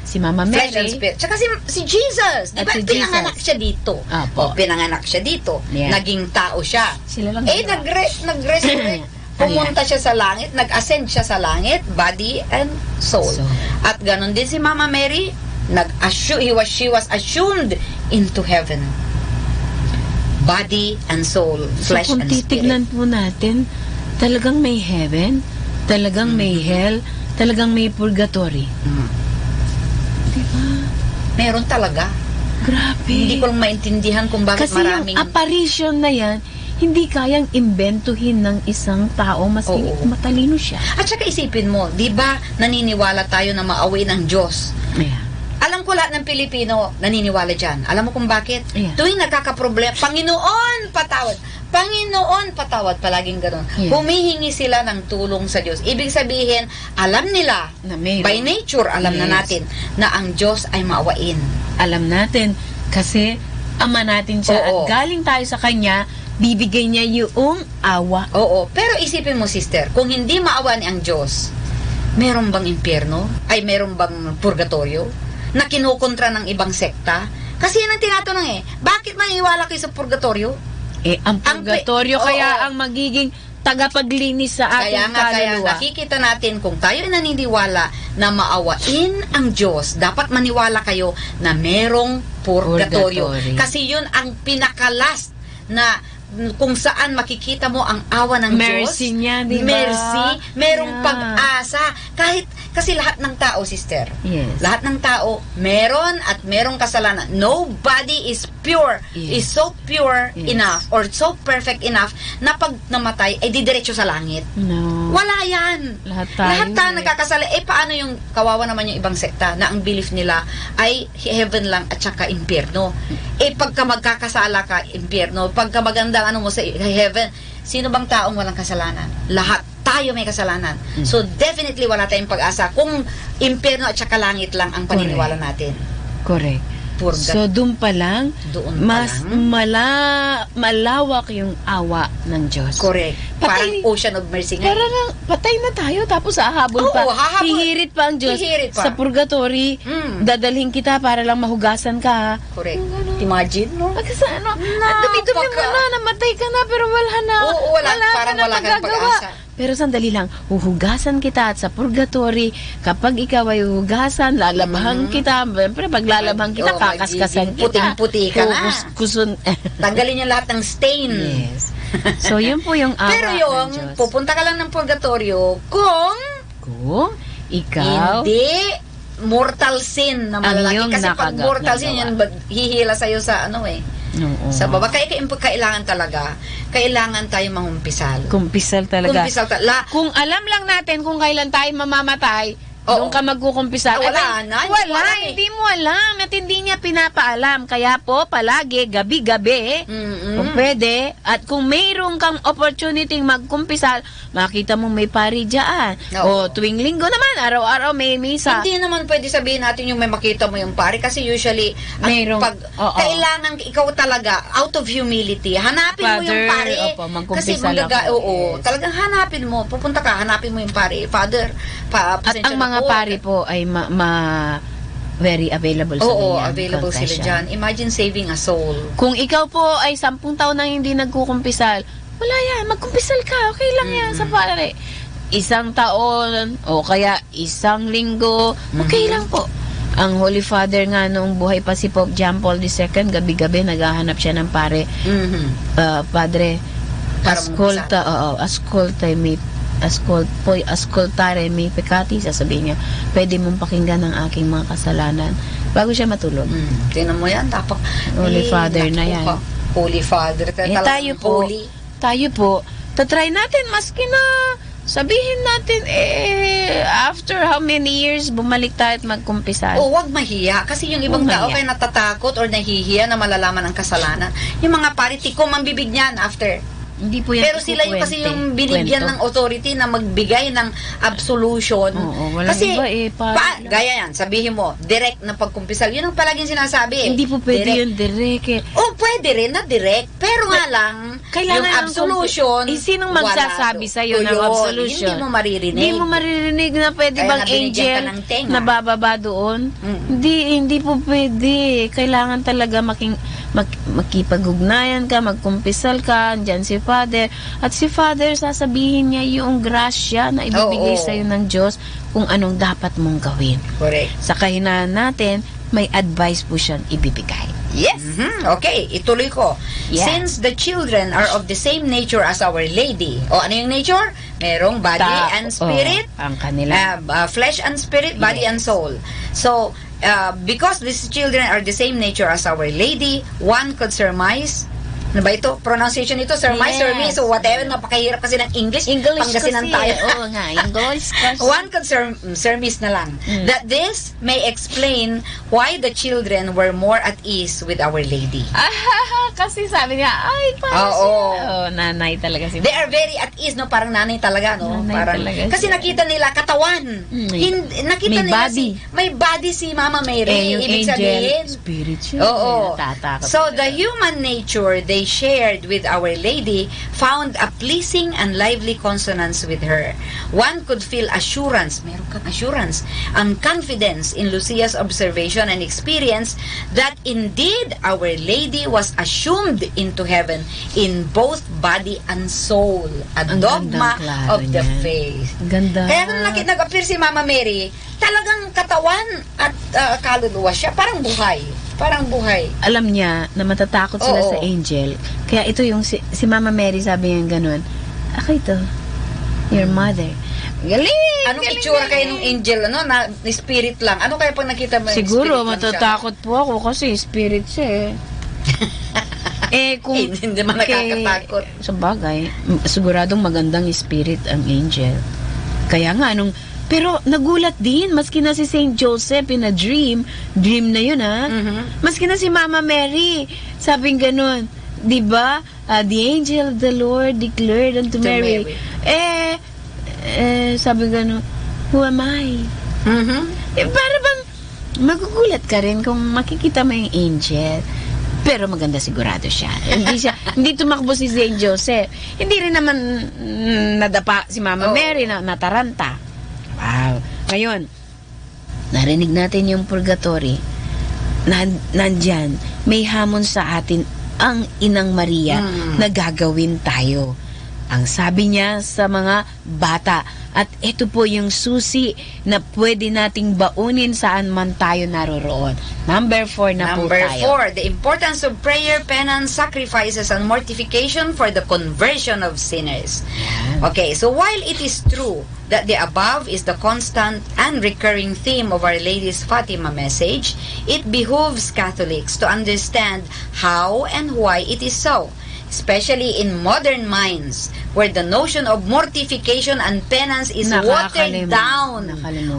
Si Mama Mary. Flesh and spirit. Tsaka si Jesus. Di ba? Pinanganak siya dito. Pinanganak siya dito. Yeah. Naging tao siya. Sila lang nag-resurrect. Pumunta siya sa langit. Nag-ascend siya sa langit. Body and soul. At ganon din si Mama Mary. She was assumed into heaven. Body and soul. Flesh so, kung and spirit. titignan po natin, talagang may heaven, talagang may hell, talagang may purgatory. Diba? Meron talaga. Grabe. Hindi ko lang maintindihan kung bakit kasi maraming... yung apparition na yan, hindi kayang imbentuhin ng isang tao mas matalino siya. At saka isipin mo, di ba naniniwala tayo na maawi ng Diyos? Yeah. Alam ko lahat ng Pilipino naniniwala dyan. Alam mo kung bakit? Yeah. Tuwing nagkakaproblema, Panginoon, patawad. Panginoon, patawad. Palaging ganun. Yeah. Humihingi sila ng tulong sa Diyos. Ibig sabihin, alam nila, na by nature, alam na natin, na ang Diyos ay maawain. Alam natin, Kasi ama natin siya Oo. at galing tayo sa kanya, bibigay niya yung awa. Oo, pero isipin mo, sister, kung hindi maawa ni ang Diyos, meron bang impyerno? Ay, meron bang purgatorio? Na kinukontra ng ibang sekta? Kasi yan ang tinatanong bakit maniwala kayo sa purgatorio? Ang purgatorio kaya ang magiging tagapaglinis sa Kaya ating kaya kaluluwa. nakikita natin kung tayo ay naniniwala na maawain ang Diyos, dapat maniwala kayo na merong purgatorio. Purgatory. Kasi yun ang pinakalas na kung saan makikita mo ang awa ng Diyos. Mercy niya, di ba? Mercy, merong Yeah. pag-asa. Kasi lahat ng tao, sister, Yes. lahat ng tao, meron at merong kasalanan. Nobody is pure, is so pure enough, or so perfect enough, na pag namatay, ay didiretso sa langit. No. Wala yan. Lahat tayo. Lahat tayo nagkakasala. Paano yung kawawa naman yung ibang sekta na ang belief nila ay heaven lang at saka impyerno? Pagka magkakasala ka, impyerno. Pagka maganda mo sa heaven, sino bang taong walang kasalanan? Lahat tayo may kasalanan. So definitely wala tayong pag-asa kung impyerno at saka langit lang ang paniniwala natin. Correct. Purgat. So, doon pa lang, mas malawak yung awa ng Diyos. Correct. Parang ocean of mercy nga. Parang patay na tayo, tapos hahabol pa. hahabol. Hihirit pa ang Diyos Hihirit pa. sa purgatory. Dadalhin kita para lang mahugasan ka. Correct. Imagine, no? Dumi-dumi mo na, namatay ka na, pero wala na. Oo, wala. Parang wala kang magagawa. pag-asa. Pero sandali lang, huhugasan kita at sa purgatory, kapag ikaw ay huhugasan, lalabhan kita. Pero pag lalabhan kita, kakaskasan kita. Puting-puti ka na. Kusun. Tanggalin niya lahat ng stain. Yes. So, yun po yung awa Pero ng yung, Diyos. pupunta ka lang ng purgatorio kung ikaw hindi mortal sin na malalaki. yung Kasi pag mortal sin, yan hihila sa'yo sa sa baba. Kaya kailangan tayo mangumpisal. Kumpisal talaga. Kumpisal kung alam lang natin kung kailan tayo mamamatay, doon ka magkukumpisal. Wala na. Hindi mo alam. At hindi niya pinapaalam. Kaya po, palagi, gabi-gabi, kung pwede, at kung mayroon kang opportunity magkumpisal, makita mo may pari dyan. O tuwing linggo naman, araw-araw may misa. Hindi naman pwede sabihin natin yung may makita mo yung pari kasi usually, kailangan ikaw talaga, out of humility, hanapin mo yung pari. Kasi talagang hanapin mo. Pupunta ka, hanapin mo yung pari. Father, at ang mga pari po ay very available sa available sila dyan. Imagine saving a soul. Kung ikaw po ay 10 taon nang hindi nagkukumpisal, wala yan, magkumpisal ka, okay lang yan sa pare. 1 taon, o kaya 1 linggo, okay lang po. Ang Holy Father nga nung buhay pa si Pope John Paul II, gabi-gabi naghahanap siya ng pare. Padre, ascoltare mi peccati, sasabihin niya, pwede mong pakinggan ang aking mga kasalanan bago siya matulog. Tingnan mo yan, tapak. Holy Father na yan. Holy Father. Tayo po, tatry natin, maski na sabihin natin, after how many years, bumalik tayo at magkumpisal. Huwag mahiya. Kasi yung ibang tao kaya natatakot or nahihiya na malalaman ang kasalanan. Yung mga paritikom ang bibig niyan after. Hindi po yan. Pero sila yung kasi yung binigyan ng authority na magbigay ng absolution. Kasi, gaya yan, sabihin mo, direct na pagkumpisal. Yun ang palaging sinasabi. Hindi po pwede yung direct. Pwede rin na direct. Pero nga lang, kailangan yung absolution, sinong magsasabi sa'yo ng absolution? Hindi mo maririnig. Hindi mo maririnig na pwede bang angel na bababa doon? Hindi po pwede. Kailangan talaga makipag-ugnayan ka, magkumpisal ka, andyan si Father. At si Father, sasabihin niya yung grasya na ibibigay sa'yo ng Diyos kung anong dapat mong gawin. Correct. Sa kahinaan natin, may advice po siyang ibibigay. Yes. Okay, ituloy ko. Yeah. Since the children are of the same nature as Our Lady. Ano yung nature? Merong body and spirit. Ang kanila. Flesh and spirit, body and soul. So, because these children are the same nature as Our Lady, one could surmise Ano ba ito? Pronunciation ito, Sir Mai, Sir Mi. So whatever, napakahirap kasi ng English. Pangasinan tayo. Oo nga, English kasi. One could service na lang. That this may explain why the children were more at ease with Our Lady. Kasi sabi niya, ay, parang siya. Nanay talaga si They are very at ease, no? Parang nanay talaga, no? Nanay Parang, talaga kasi siya. nakita nila katawan. Nakita May nila body. may body si Mama Mary. Yung Ibig angel, sabihin, spirit siya. Oo. Natatakot So sila. the human nature they shared with Our Lady found a pleasing and lively consonance with her. One could feel assurance, meron kang assurance, and confidence in Lucia's observation and experience that indeed Our Lady was assumed into heaven in both body and soul. A Ang dogma gandang klaro of the niyan. faith. Ganda. Kaya nung nag-appear si Mama Mary, talagang katawan at kaluluwa siya, parang buhay. Parang buhay. Alam niya na matatakot sila Oo. sa angel. Kaya ito yung si Mama Mary, sabi niya ganun, ako ito, your mother. Galing! Anong itsura kayo ng angel, ano? Na spirit lang. Ano kaya pag nakita mo yung Siguro, spirit lang siya? matatakot po ako kasi spirit siya eh. Kung hindi man nakakatakot. Sa bagay, siguradong magandang spirit ang angel. Kaya nga, pero nagulat din, maski na si Saint Joseph in a dream na yun maski na si Mama Mary, sabing ganun, di ba? The angel of the Lord declared unto Mary. Sabi ganun, who am I? Para bang magugulat ka rin kung makikita mo yung angel. Pero maganda sigurado siya. Hindi tumakbo si Saint Joseph. Hindi rin naman nadapa si Mama Mary na nataranta. Wow. Ngayon, narinig natin yung purgatory. Nandyan, may hamon sa atin ang Inang Maria na gagawin tayo. Ang sabi niya sa mga bata, at ito po yung susi na pwede nating baunin saan man tayo naroroon. Number 4 na po Number tayo. 4, the importance of prayer, penance, sacrifices, and mortification for the conversion of sinners. Okay, so while it is true that the above is the constant and recurring theme of Our Lady's Fatima message, it behooves Catholics to understand how and why it is so, especially in modern minds where the notion of mortification and penance is watered down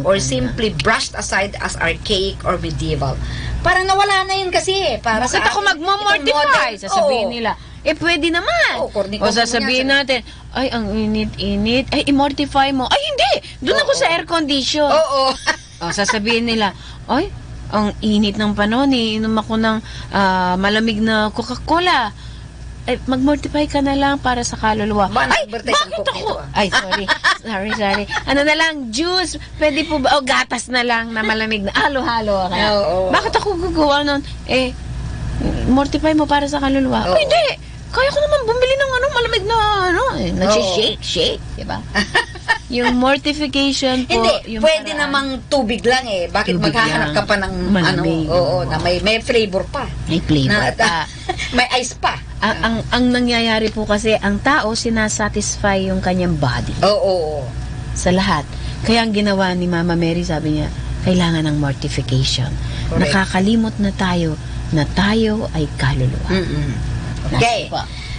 or simply brushed aside as archaic or medieval. Parang nawala na yun kasi para Bakit sa ako atin, magmamortify? itong modern- Sasabihin Oo. nila, pwede naman. O sasabihin natin, ay, ang init-init. Ay, imortify mo. Ay, hindi. Doon ako sa air condition. Oo. O sasabihin nila, ay, ang init ng panahon, inom ako ng malamig na Coca-Cola. Ay, mag-mortify ka na lang para sa kaluluwa. Ay, bakit ako? Ay, sorry. Sorry. Ano na lang, juice. Pwede po ba? O, gatas na lang na malamig na. Halo-halo. Oo. Bakit ako gagawa nun? Mortify mo para sa kaluluwa. Ay, hindi. Kaya ko naman bumili ng malamig na nag-shake. Diba? Yung mortification po. Hindi, pwede namang tubig lang Bakit Tubig maghahanap lang. ka pa ng Malamig. na may flavor pa. May flavor pa. May ice pa. Ang nangyayari po kasi, ang tao sinasatisfy yung kanyang body. Oo. Sa lahat. Kaya ang ginawa ni Mama Mary, sabi niya, kailangan ng mortification. Correct. Nakakalimot na tayo ay kaluluwa. Okay.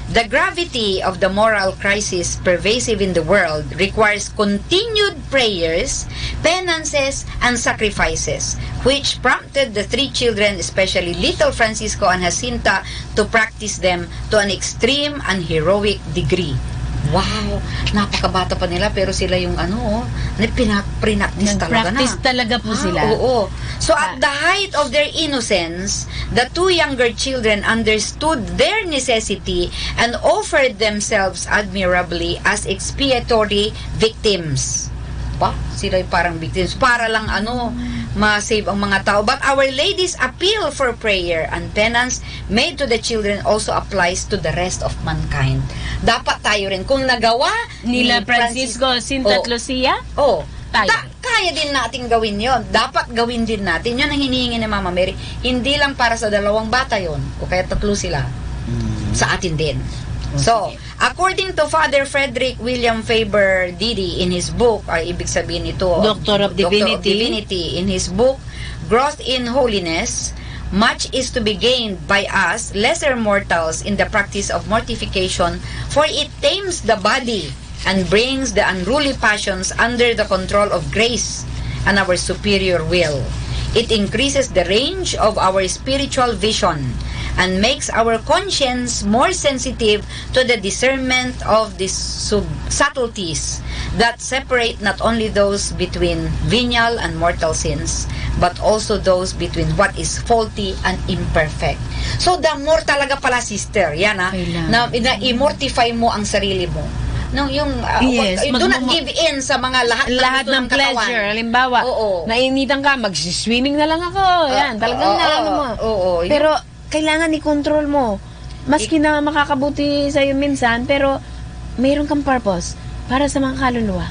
The gravity of the moral crisis pervasive in the world requires continued prayers, penances, and sacrifices, which prompted the three children, especially little Francisco and Jacinta, to practice them to an extreme and heroic degree. Wow! Napakabata pa nila pero sila yung pinakpractice talaga na. Practice talaga po sila. Oo. So at the height of their innocence, the two younger children understood their necessity and offered themselves admirably as expiatory victims. Sila yung parang victims para lang ma-save ang mga tao. But Our Lady's appeal for prayer and penance made to the children also applies to the rest of mankind. Dapat tayo rin, kung nagawa Nila Francisco, Jacinta at Lucia, kaya din natin gawin yon. Dapat gawin din natin. Yun ang hinihingi ni Mama Mary. Hindi lang para sa 2 bata yon o kaya 3 sila. Sa atin din. So, according to Father Frederick William Faber Didi in his book, ibig sabihin ito, Doctor of Divinity, in his book, Growth in Holiness, much is to be gained by us, lesser mortals, in the practice of mortification, for it tames the body and brings the unruly passions under the control of grace and our superior will. It increases the range of our spiritual vision and makes our conscience more sensitive to the discernment of these subtleties that separate not only those between venial and mortal sins, but also those between what is faulty and imperfect. So, the more talaga pala, sister, yan na i-mortify mo ang sarili mo. No, yung Yes, do not give in sa mga lahat ng pleasure. Halimbawa, nainitan ka, mag-swimming na lang ako. Yan, talagang mo. Pero, kailangan i-control mo. Maski na makakabuti sa'yo minsan, pero mayroon kang purpose para sa mga kaluluwa.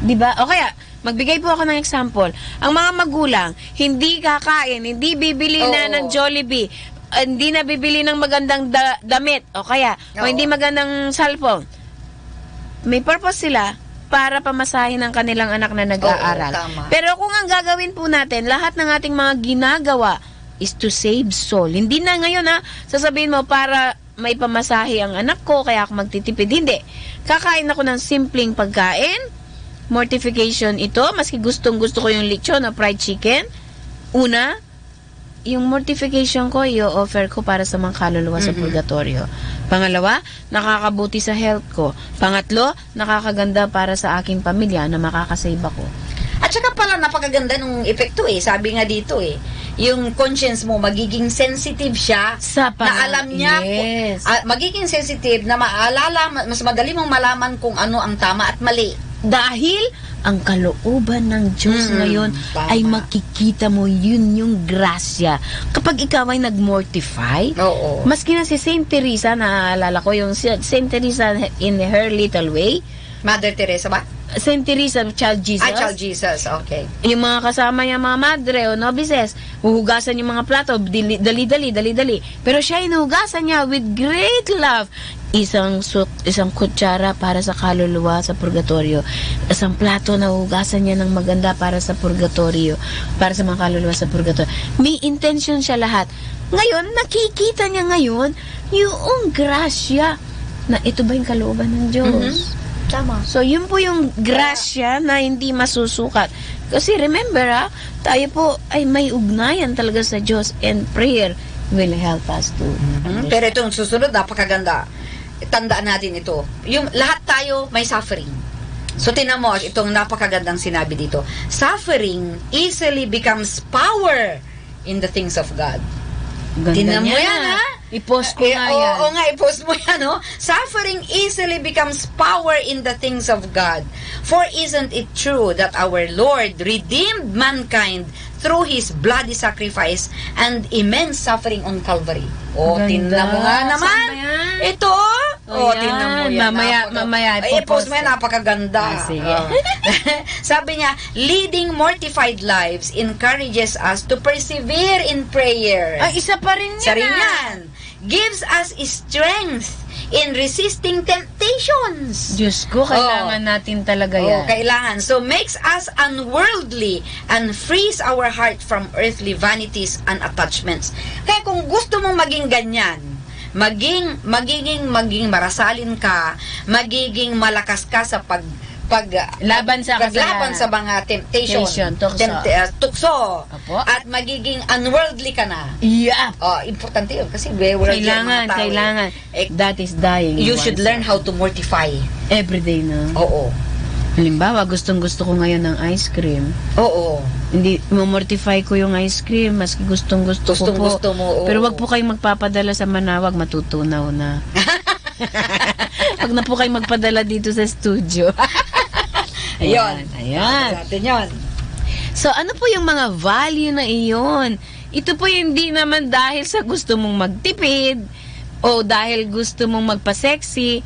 Diba? O kaya, magbigay po ako ng example. Ang mga magulang, hindi kakain, hindi bibili na ng Jollibee, hindi na bibili ng magandang damit, o kaya, o hindi magandang cellphone. May purpose sila para pamasahin ang kanilang anak na nag-aaral. Pero kung ang gagawin po natin, lahat ng ating mga ginagawa is to save soul. Hindi na ngayon sasabihin mo para may pamasahe ang anak ko, kaya ako magtitipid. Hindi. Kakain ako ng simpleng pagkain, mortification ito, maski gustong-gusto ko yung lechon o fried chicken. Una, yung mortification ko, i-offer ko para sa mga kaluluwa sa purgatorio. Pangalawa, nakakabuti sa health ko. Pangatlo, nakakaganda para sa aking pamilya na makakasave ako. At saka pala, napakaganda nung epekto sabi nga dito yung conscience mo, magiging sensitive siya na alam niya, magiging sensitive na maalala, mas madali mong malaman kung ano ang tama at mali. Dahil ang kalooban ng Diyos ngayon ay makikita mo yun yung grasya. Kapag ikaw ay nag-mortify, maski na si Saint Teresa, naaalala ko yung Saint Teresa in her little way. Mother Teresa ba? Saint Teresa, Child Jesus. Child Jesus, okay. Yung mga kasama niya, mga madre o novices, huhugasan yung mga plato, dali-dali. Pero siya inuhugasan niya with great love. Isang kutsara para sa kaluluwa sa purgatorio. Isang plato na hugasan niya ng maganda para sa purgatorio. Para sa mga kaluluwa sa purgatorio. May intention siya lahat. Ngayon, nakikita niya ngayon yung grasya na ito ba yung kalooban ng Diyos? Tama. So, yun po yung grasya na hindi masusukat. Kasi remember, tayo po ay may ugnayan talaga sa Diyos, and prayer will help us to understand. Pero itong susunod, napakaganda. Tandaan natin ito. Yung lahat tayo may suffering. So, tinan mo, itong napakagandang sinabi dito. Suffering easily becomes power in the things of God. Tinan mo yan, I-post ko nga yan. Oo nga, i-post mo yan, Suffering easily becomes power in the things of God. For isn't it true that our Lord redeemed mankind through His bloody sacrifice and immense suffering on Calvary? Tingnan mo nga naman. Ito, tingnan mo yan. Mamaya, i-post mo yan, napakaganda. Sige. Sabi niya, leading mortified lives encourages us to persevere in prayer. Ay, isa pa rin yan. Gives us strength in resisting temptations. Diyos ko, kailangan natin talaga yan. Kailangan. So, makes us unworldly and frees our heart from earthly vanities and attachments. Kaya kung gusto mong maging ganyan, maging marasalin ka, magiging malakas ka sa laban sa mga temptation, tukso, at magiging unworldly ka na. Yeah. Importante yun kasi worldly kailangan. That is dying. You should learn how to mortify. Everyday na. Oo. Halimbawa, gustong-gusto ko ngayon ng ice cream. Oo. Hindi, mortify ko yung ice cream, maski gustong-gusto ko po. Mo, pero wag po kayong magpapadala sa Manawag, matutunaw na. Wag na po kayong magpadala dito sa studio. Ayan. Natin yun. So, ano po yung mga value na iyon? Ito po hindi naman dahil sa gusto mong magtipid o dahil gusto mong magpa-sexy.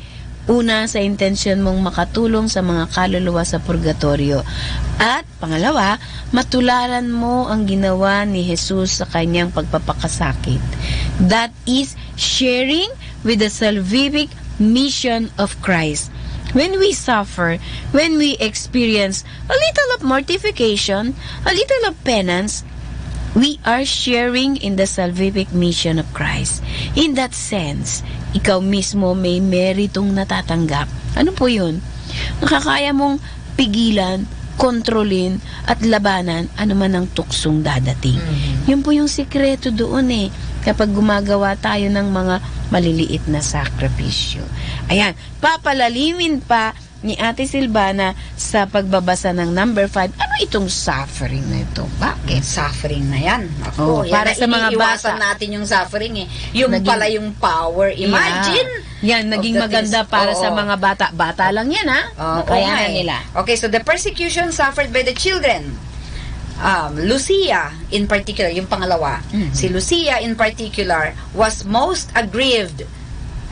Una, sa intention mong makatulong sa mga kaluluwa sa purgatorio. At pangalawa, matularan mo ang ginawa ni Jesus sa kanyang pagpapakasakit. That is sharing with the salvific mission of Christ. When we suffer, when we experience a little of mortification, a little of penance, we are sharing in the salvific mission of Christ. In that sense, ikaw mismo may meritong natatanggap. Ano po yun? Nakakaya mong pigilan, kontrolin, at labanan anuman ang tuksong dadating. Yun po yung sikreto doon eh. Kapag gumagawa tayo ng mga maliliit na sakripisyo. Ayan, papalalimin pa ni Ate Silvana sa pagbabasa ng number 5. Ano itong suffering na ito? Bakit? Suffering na yan. Ako, yan para sa mga iniiwasan bata. natin yung suffering eh. Yung pala yung power. Imagine! Yan, naging maganda para sa mga bata. Bata lang yan, ha? Nakayanan nila. Okay, so the persecution suffered by the children. Lucia in particular, yung pangalawa. Si Lucia in particular was most aggrieved.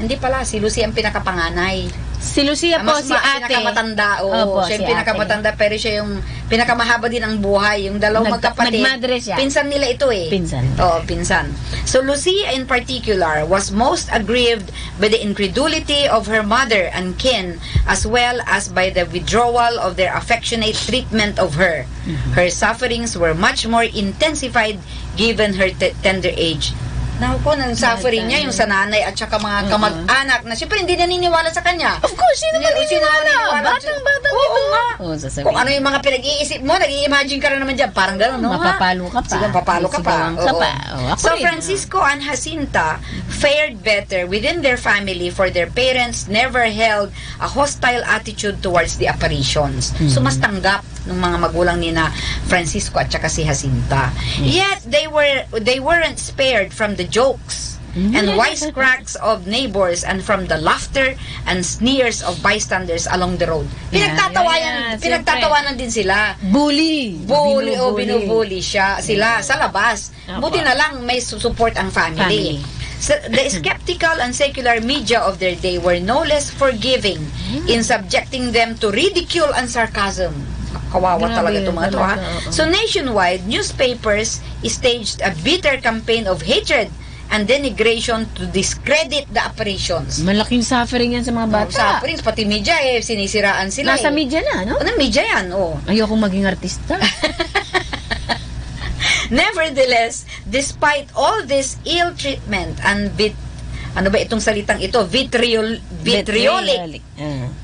Hindi pala, si Lucia ang pinakapanganay. Si Lucia po, si ate. Pinakamatanda. Opo, Siya yung si pinakamatanda, pero siya yung pinakamahaba din ang buhay. Yung dalawang magkapatid. Nagmadre siya. Pinsan nila ito eh. Pinsan. Oo, pinsan. So Lucia in particular was most aggrieved by the incredulity of her mother and kin, as well as by the withdrawal of their affectionate treatment of her. Her sufferings were much more intensified given her tender age. Naku, nang suffering niya, yung sa nanay at saka mga kamag-anak na siyempre hindi naniniwala sa kanya. Of course, sino maniniwala? Batang-batang ito. Kung ano yung mga pinag-iisip mo, nag-i-imagine ka na naman dyan. Parang gano'n, no? Mapapalo ka pa. Sige, papalo ka pa. Oo. So, Francisco and Jacinta fared better within their family, for their parents never held a hostile attitude towards the apparitions. So, mas tanggap ng mga magulang ni na Francisco at saka si Jacinta. Yet, they weren't spared from the jokes and wisecracks of neighbors and from the laughter and sneers of bystanders along the road. Pinagtatawanan din sila. Bully o binubully sila sa labas. Buti na lang may support ang family. So, the skeptical and secular media of their day were no less forgiving in subjecting them to ridicule and sarcasm. Kawawa talaga itong mga ito, ha? So nationwide, newspapers staged a bitter campaign of hatred and denigration to discredit the apparitions. Malaking suffering yan sa mga bata. Sufferings, pati media sinisiraan sila. Nasa media na, no? Media yan, Ayokong maging artista. Nevertheless, despite all this ill treatment and ano ba itong salitang ito?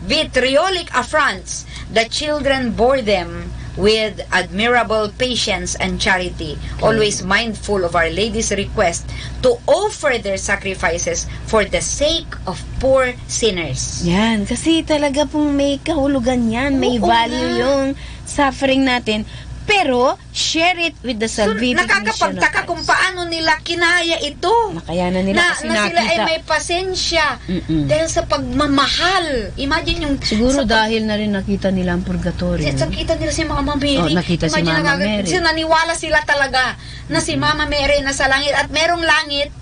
Vitriolic affronts, the children bore them with admirable patience and charity, always mindful of Our Lady's request to offer their sacrifices for the sake of poor sinners. Yan, kasi talaga pong may kahulugan yan, may value yung suffering natin. Pero, share it with the salvific mission. Nakakapagtaka kung paano nila kinaya ito. Nakayanan nila kasi na sila nakita. ay may pasensya dahil sa pagmamahal. Imagine yung... Siguro dahil na rin nakita nila ang purgatorio. Nakita nila si Mama Mary. Nakita si Mama Mary. Naniwala sila talaga na si Mama Mary nasa langit at merong langit.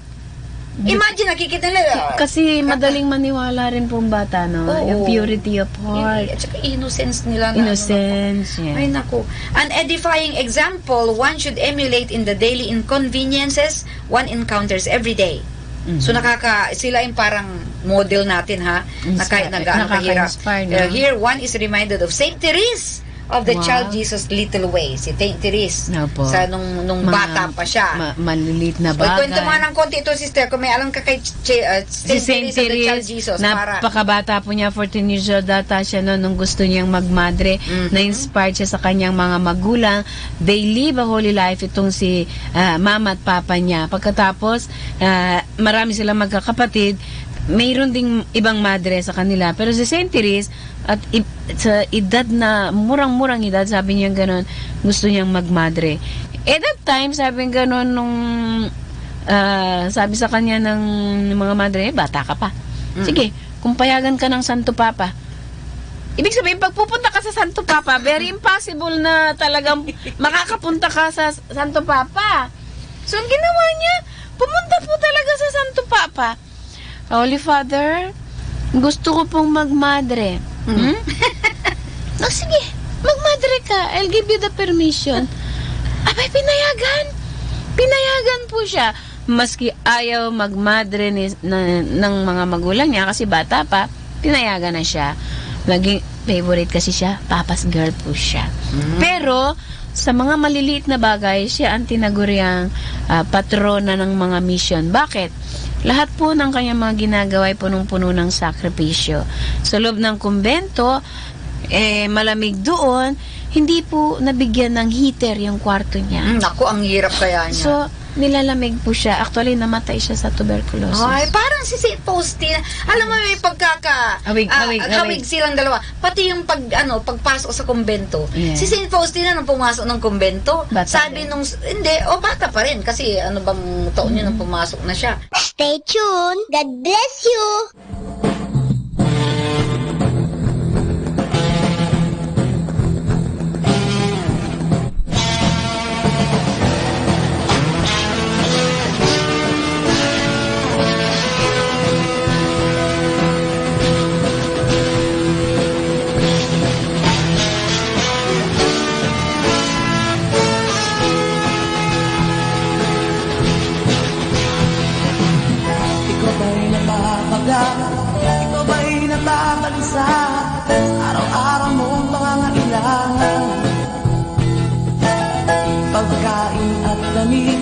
Imagine, nakikita nila. Kasi madaling maniwala rin pong bata, no? Yung purity of heart. At saka innocence nila. Innocence, Ay, naku. An edifying example one should emulate in the daily inconveniences one encounters every day. So, sila yung parang model natin, ha? Na kahit nag-aankahirap. Here, one is reminded of Saint Therese of the Child Jesus Little Way. Si Saint Therese. Sa nung bata pa siya. Malilit na bagay. Kwento mo ng konti ito, sister. Kung may alam ka kay Saint Therese of the Child Jesus. Napakabata po niya, 14 years old data siya nung gusto niyang magmadre. Na-inspired siya sa kanyang mga magulang. They live a holy life. Itong si mama at papa niya. Pagkatapos, marami silang magkakapatid. Mayroon ding ibang madre sa kanila. Pero si Saint Therese, at sa edad na, murang-murang edad, sabi niya gano'n, gusto niyang magmadre. At that time, sabi niya gano'n nung, sabi sa kanya ng mga madre, bata ka pa. Sige, kung payagan ka ng Santo Papa. Ibig sabihin, pag pupunta ka sa Santo Papa, very impossible na talagang makakapunta ka sa Santo Papa. So, ang ginawa niya, pumunta po talaga sa Santo Papa. Holy Father, gusto ko pong magmadre. Sige, magmadre ka. I'll give you the permission. Abay, pinayagan po siya. Maski ayaw magmadre ng mga magulang niya kasi bata pa, pinayagan na siya. Naging favorite kasi siya, Papa's girl po siya. Pero, sa mga maliliit na bagay, siya ang tinaguriang patrona ng mga mission. Bakit? Lahat po ng kanyang mga ginagawa ay punong-puno ng sakripisyo. Sa loob ng kumbento, malamig doon, hindi po nabigyan ng heater yung kwarto niya. Naku, ang hirap kaya niya. So, nilalamig po siya. Actually, namatay siya sa tuberculosis. Ay, parang si St. Faustina. Alam mo, may hawig silang dalawa. Pati yung pagpasok sa kumbento. Yeah. Si St. Faustina nung pumasok ng kumbento, sabi nung, hindi, bata pa rin. Kasi ano bang taon yun nung pumasok na siya. Stay tuned. God bless you. Ikaw ba'y natabalisa araw-araw mong pangangailangan? Pagkain at lamig,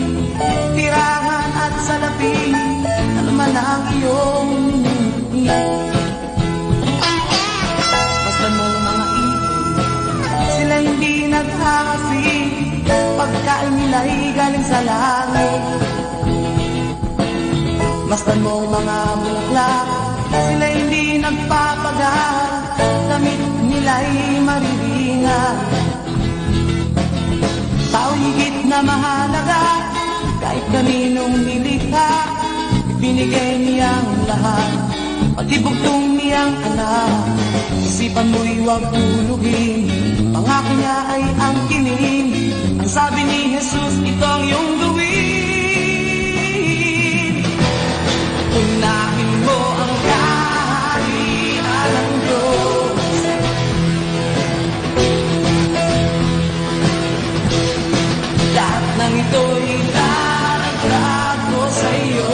tirahan at salapi, ano man ang iyong minimit. Basta mo mga ibon, sila hindi naghahasi, pagkain nila'y galing sa langit. Mastan mo mga bulaklak, sila hindi nagpapagal, damit nila'y mariringan. Tao higit na mahalaga, kahit kaninong nilikha, ibinigay niyang lahat, pati bugtong niyang anak. Isipan mo'y huwag tulugin, pangako niya ay ang kining. Ang sabi ni Jesus, ito ang iyong gawin. Unahin mo ang kaharian ng Diyos. Lahat ng ito'y daragdag ko sa iyo.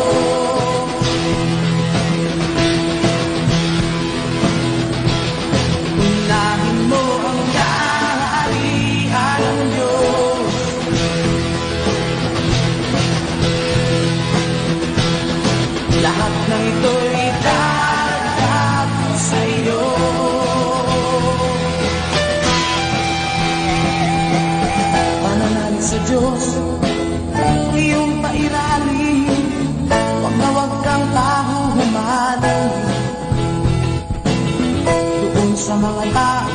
Unahin mo ang kaharian ng Diyos. Lahat ng ito'y daragdag ko sa iyo. Pananalig sa Diyos, iyong pairali, huwag na huwag kang pahuhumaling. Doon sa mga tao,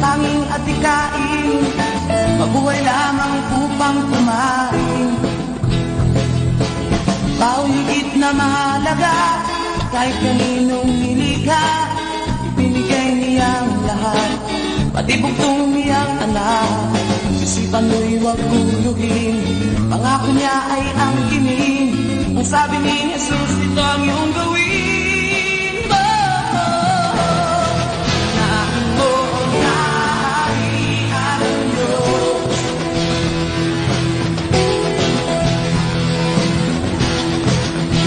tanging at ikain, mabuhay lamang upang kumain. Tao higit na mahalaga, kahit kaninong nilikha, ibinigay niyang lahat, pati bugtong niyang anak. Isipan mo'y huwag guluhin, pangako niya ay ang kining. Ang sabi ni Jesus, ito ang iyong gawin. Unahin mo ang kaharian ng Diyos.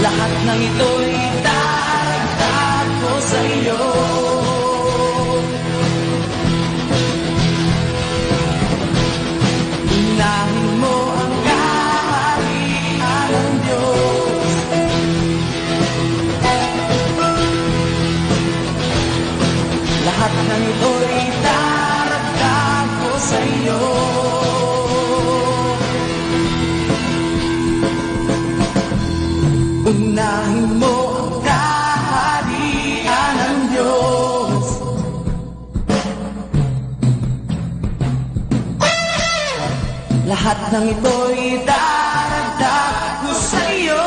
Lahat ng ito'y daragdag ko sa iyo. Unahin mo ang kaharian ng Diyos. Lahat ng ito'y daragdag ko sa iyo. Unahin mo ang kaharian ng Diyos. Lahat ng ito'y daragdag ko sa iyo.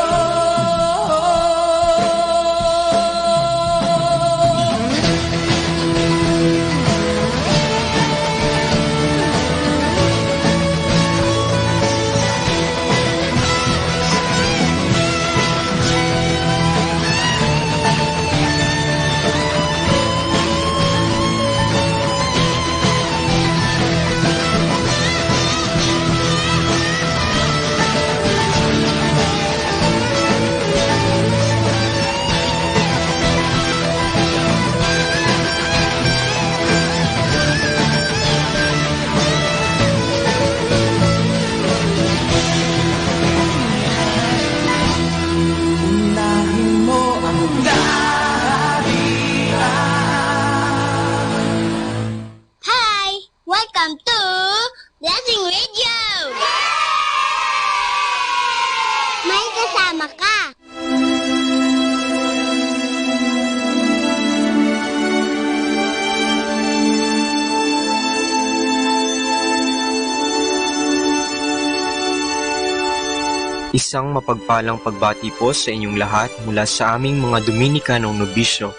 Isang mapagpalang pagbati po sa inyong lahat mula sa aming mga Dominikanong nobisyo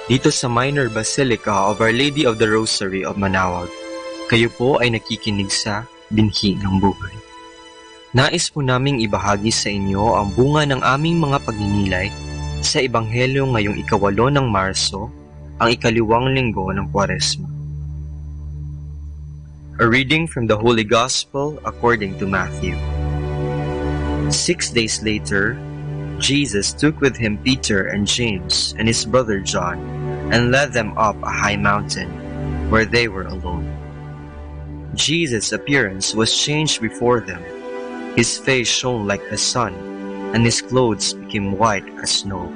dito sa Minor Basilica of Our Lady of the Rosary of Manawag. Kayo po ay nakikinig sa Binhi ng Buhay. Nais po naming ibahagi sa inyo ang bunga ng aming mga pagninilay sa Ebanghelyo ngayong 8 ng Marso, ang 2nd linggo ng Kwaresma. A reading from the Holy Gospel according to Matthew. 6 days later, Jesus took with him Peter and James and his brother John and led them up a high mountain where they were alone. Jesus' appearance was changed before them. His face shone like the sun, and his clothes became white as snow.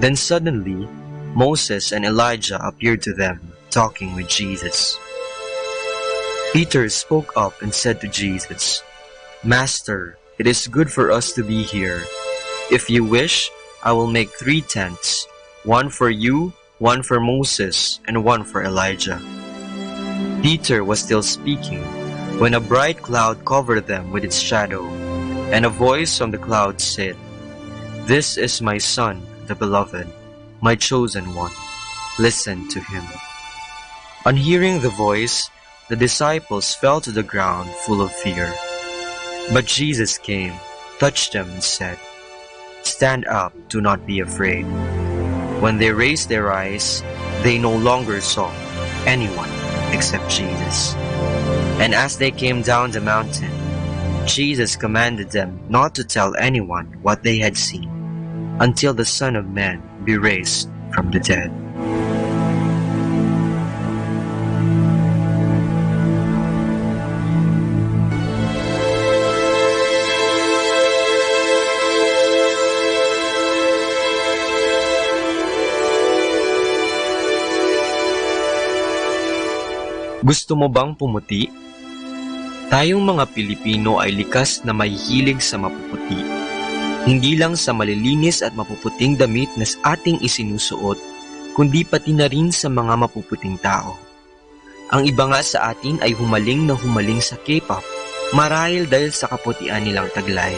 Then suddenly, Moses and Elijah appeared to them, talking with Jesus. Peter spoke up and said to Jesus, "Master, it is good for us to be here. If you wish, I will make 3 tents, one for you, one for Moses, and one for Elijah." Peter was still speaking when a bright cloud covered them with its shadow, and a voice from the cloud said, "This is my Son, the Beloved, my chosen one. Listen to him." On hearing the voice, the disciples fell to the ground full of fear. But Jesus came, touched them, and said, "Stand up, do not be afraid." When they raised their eyes, they no longer saw anyone except Jesus. And as they came down the mountain, Jesus commanded them not to tell anyone what they had seen until the Son of Man be raised from the dead. Gusto mo bang pumuti? Tayong mga Pilipino ay likas na mahihilig sa mapuputi. Hindi lang sa malilinis at mapuputing damit na ating isinusuot, kundi pati na rin sa mga mapuputing tao. Ang iba nga sa atin ay humaling sa K-pop, marahil dahil sa kaputian nilang taglay.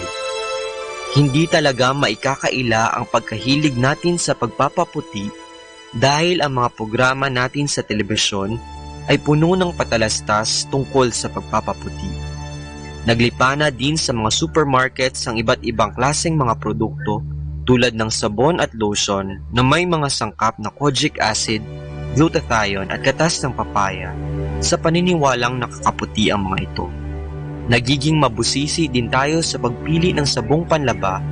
Hindi talaga maikakaila ang pagkahilig natin sa pagpapaputi dahil ang mga programa natin sa telebisyon ay puno ng patalastas tungkol sa pagpapaputi. Naglipana din sa mga supermarkets ang iba't ibang klaseng mga produkto tulad ng sabon at lotion na may mga sangkap na kojic acid, glutathione at gatas ng papaya sa paniniwalang nakakaputi ang mga ito. Nagiging mabusisi din tayo sa pagpili ng sabong panlaba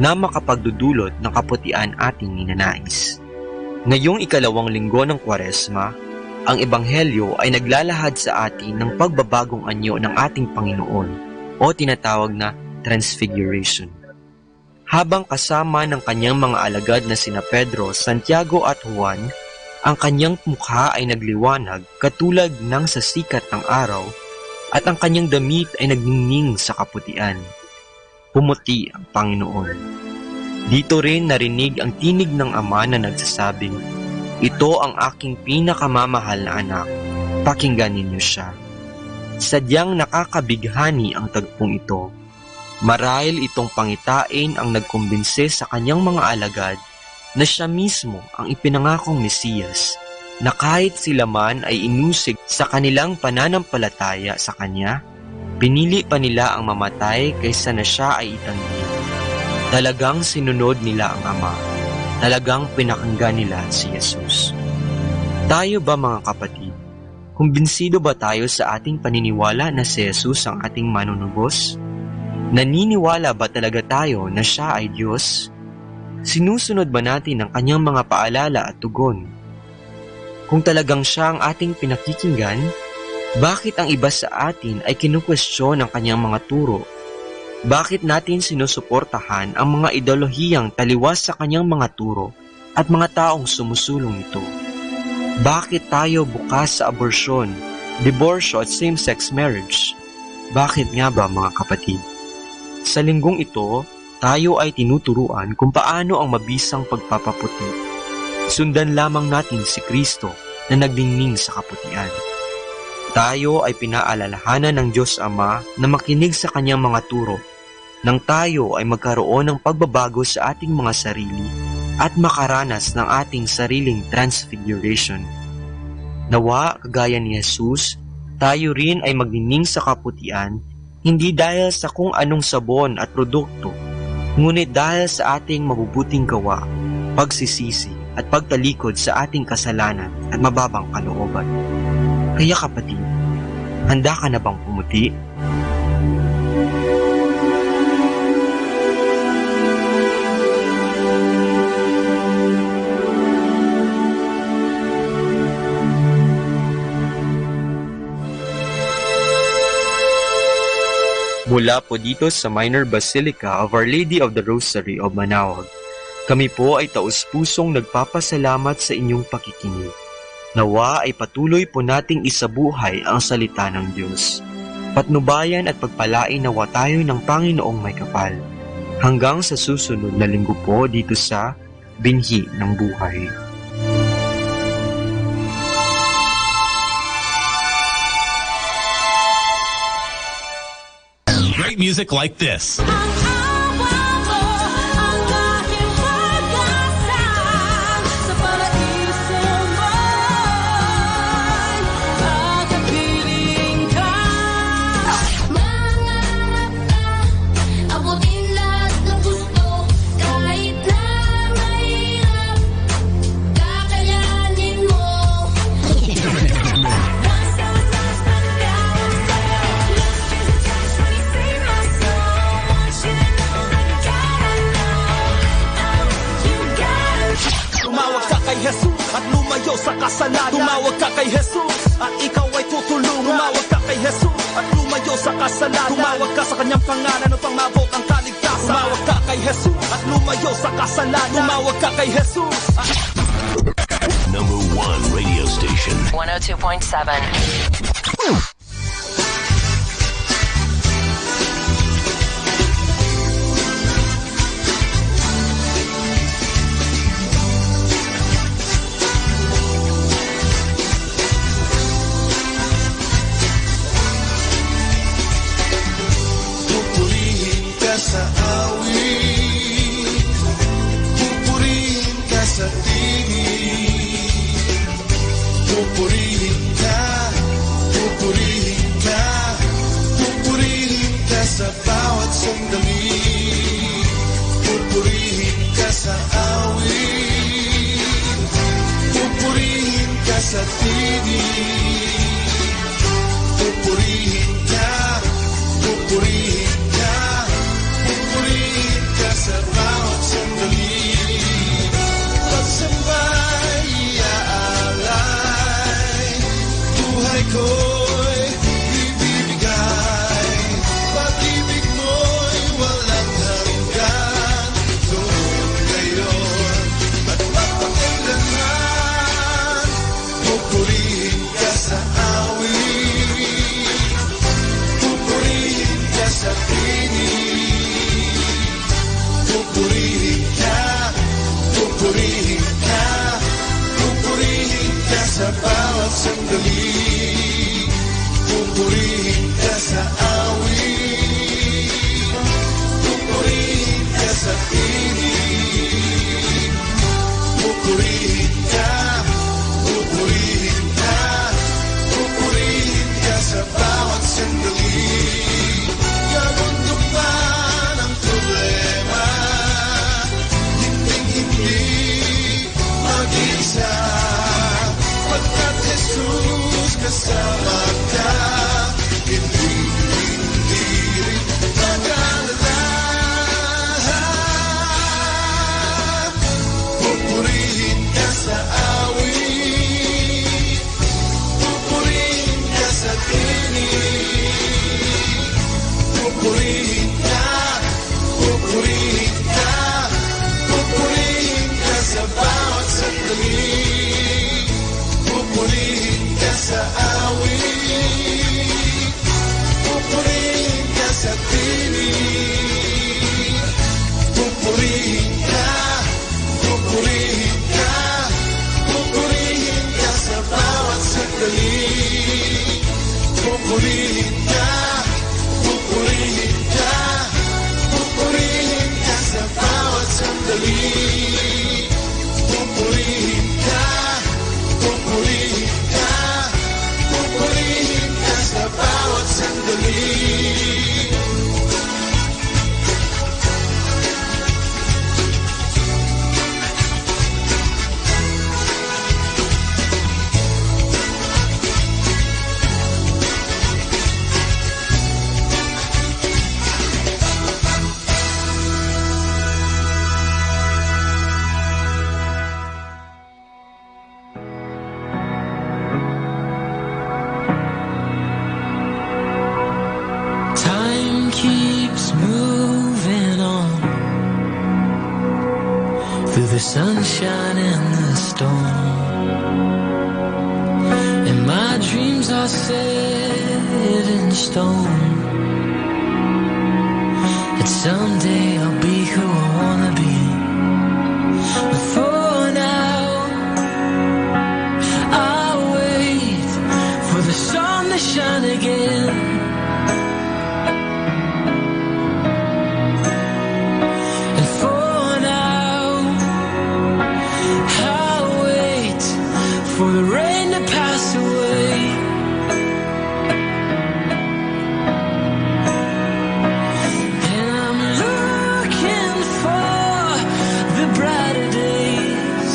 na makapagdudulot ng kaputian ating ninanais. Ngayong 2nd linggo ng Kwaresma, ang Ebanghelyo ay naglalahad sa atin ng pagbabagong anyo ng ating Panginoon o tinatawag na Transfiguration. Habang kasama ng kanyang mga alagad na sina Pedro, Santiago at Juan, ang kanyang mukha ay nagliwanag katulad ng sa sikat ng araw at ang kanyang damit ay nagningning sa kaputian. Pumuti ang Panginoon. Dito rin narinig ang tinig ng Ama na nagsasabing, "Ito ang aking pinakamamahal na anak, pakinggan ninyo siya." Sadyang nakakabighani ang tagpong ito. Marahil itong pangitain ang nagkumbinse sa kanyang mga alagad na siya mismo ang ipinangakong Mesiyas, na kahit sila man ay inusig sa kanilang pananampalataya sa kanya, pinili pa nila ang mamatay kaysa na siya ay itanggi. Talagang sinunod nila ang Ama. Talagang pinakinggan nila si Jesus. Tayo ba mga kapatid? Kumbinsido ba tayo sa ating paniniwala na si Jesus ang ating manunubos? Naniniwala ba talaga tayo na siya ay Diyos? Sinusunod ba natin ang kanyang mga paalala at tugon? Kung talagang siya ang ating pinakikinggan, bakit ang iba sa atin ay kinukwestiyon ang kanyang mga turo? Bakit natin sinusuportahan ang mga ideolohiyang taliwas sa kanyang mga turo at mga taong sumusulong nito? Bakit tayo bukas sa abortion, diborsyo at same-sex marriage? Bakit nga ba mga kapatid? Sa linggong ito, tayo ay tinuturuan kung paano ang mabisang pagpapaputi. Sundan lamang natin si Kristo na nagdingning sa kaputian. Tayo ay pinaalalahanan ng Diyos Ama na makinig sa kanyang mga turo nang tayo ay magkaroon ng pagbabago sa ating mga sarili at makaranas ng ating sariling transfiguration. Nawa, kagaya ni Jesus, tayo rin ay magnining sa kaputian, hindi dahil sa kung anong sabon at produkto, ngunit dahil sa ating mabubuting gawa, pagsisisi at pagtalikod sa ating kasalanan at mababang kalooban. Kaya kapatid, handa ka na bang pumuti? Mula po dito sa Minor Basilica of Our Lady of the Rosary of Manaoag, kami po ay taus-pusong nagpapasalamat sa inyong pakikinig. Nawa ay patuloy po nating isabuhay ang salita ng Diyos. Patnubayan at pagpalain nawa tayo ng Panginoong may kapal. Hanggang sa susunod na linggo po dito sa Binhi ng Buhay. Great music like this. At lumayo sa kasalanan. Tumawag ka kay Jesus at ikaw ay tutulungan. Tumawag ka kay Jesus at lumayo sa kasalanan. Tumawag ka sa kanyang pangalan upang maabot ang kaligtasan. Tumawag ka kay Jesus at lumayo sa kasalanan. Tumawag ka kay Jesus. Number 1 radio station. 102.7. Sa awit, pupurihin ka sa tingin, pupurihin ka, pupurihin ka, pupurihin ka sa bawat sandali, pupurihin ka sa awit, pupurihin ka sa tingin, pupurihin ka, pupurihin ka. Pupurihin ka sa bawat sandali, pagsambay iaalay, buhay ko'y ibibigay, pag-ibig mo'y walang hanggan, doon ngayon at magpakailanman. Pupurihin ka sa awit, pupurihin ka sa tinig, pupurihin ka, pupurihin ka, pupurihin ka sa bawat sandali, pupurihin ka sa awit, pupurihin ka sa tinig, pupurihin ka, pupurihin ka, pupurihin ka sa bawat sandali. Kabundok man ang problema, mag-isa, pagkat Jesus kasama ka, hindi rin mag-alala. Pupurihin ka sa awit, pupurihin ka sa tinig, pupurihin ka, pupurihin ka, pupurihin ka sa bawat sandali, pupurihin ka sa awit, sunshine and the storm. And my dreams are set in stone. And someday I'll be who I wanna be. But for now, I'll wait for the sun to shine again. And for now, I'll wait for the rain to pass away. And I'm looking for the brighter days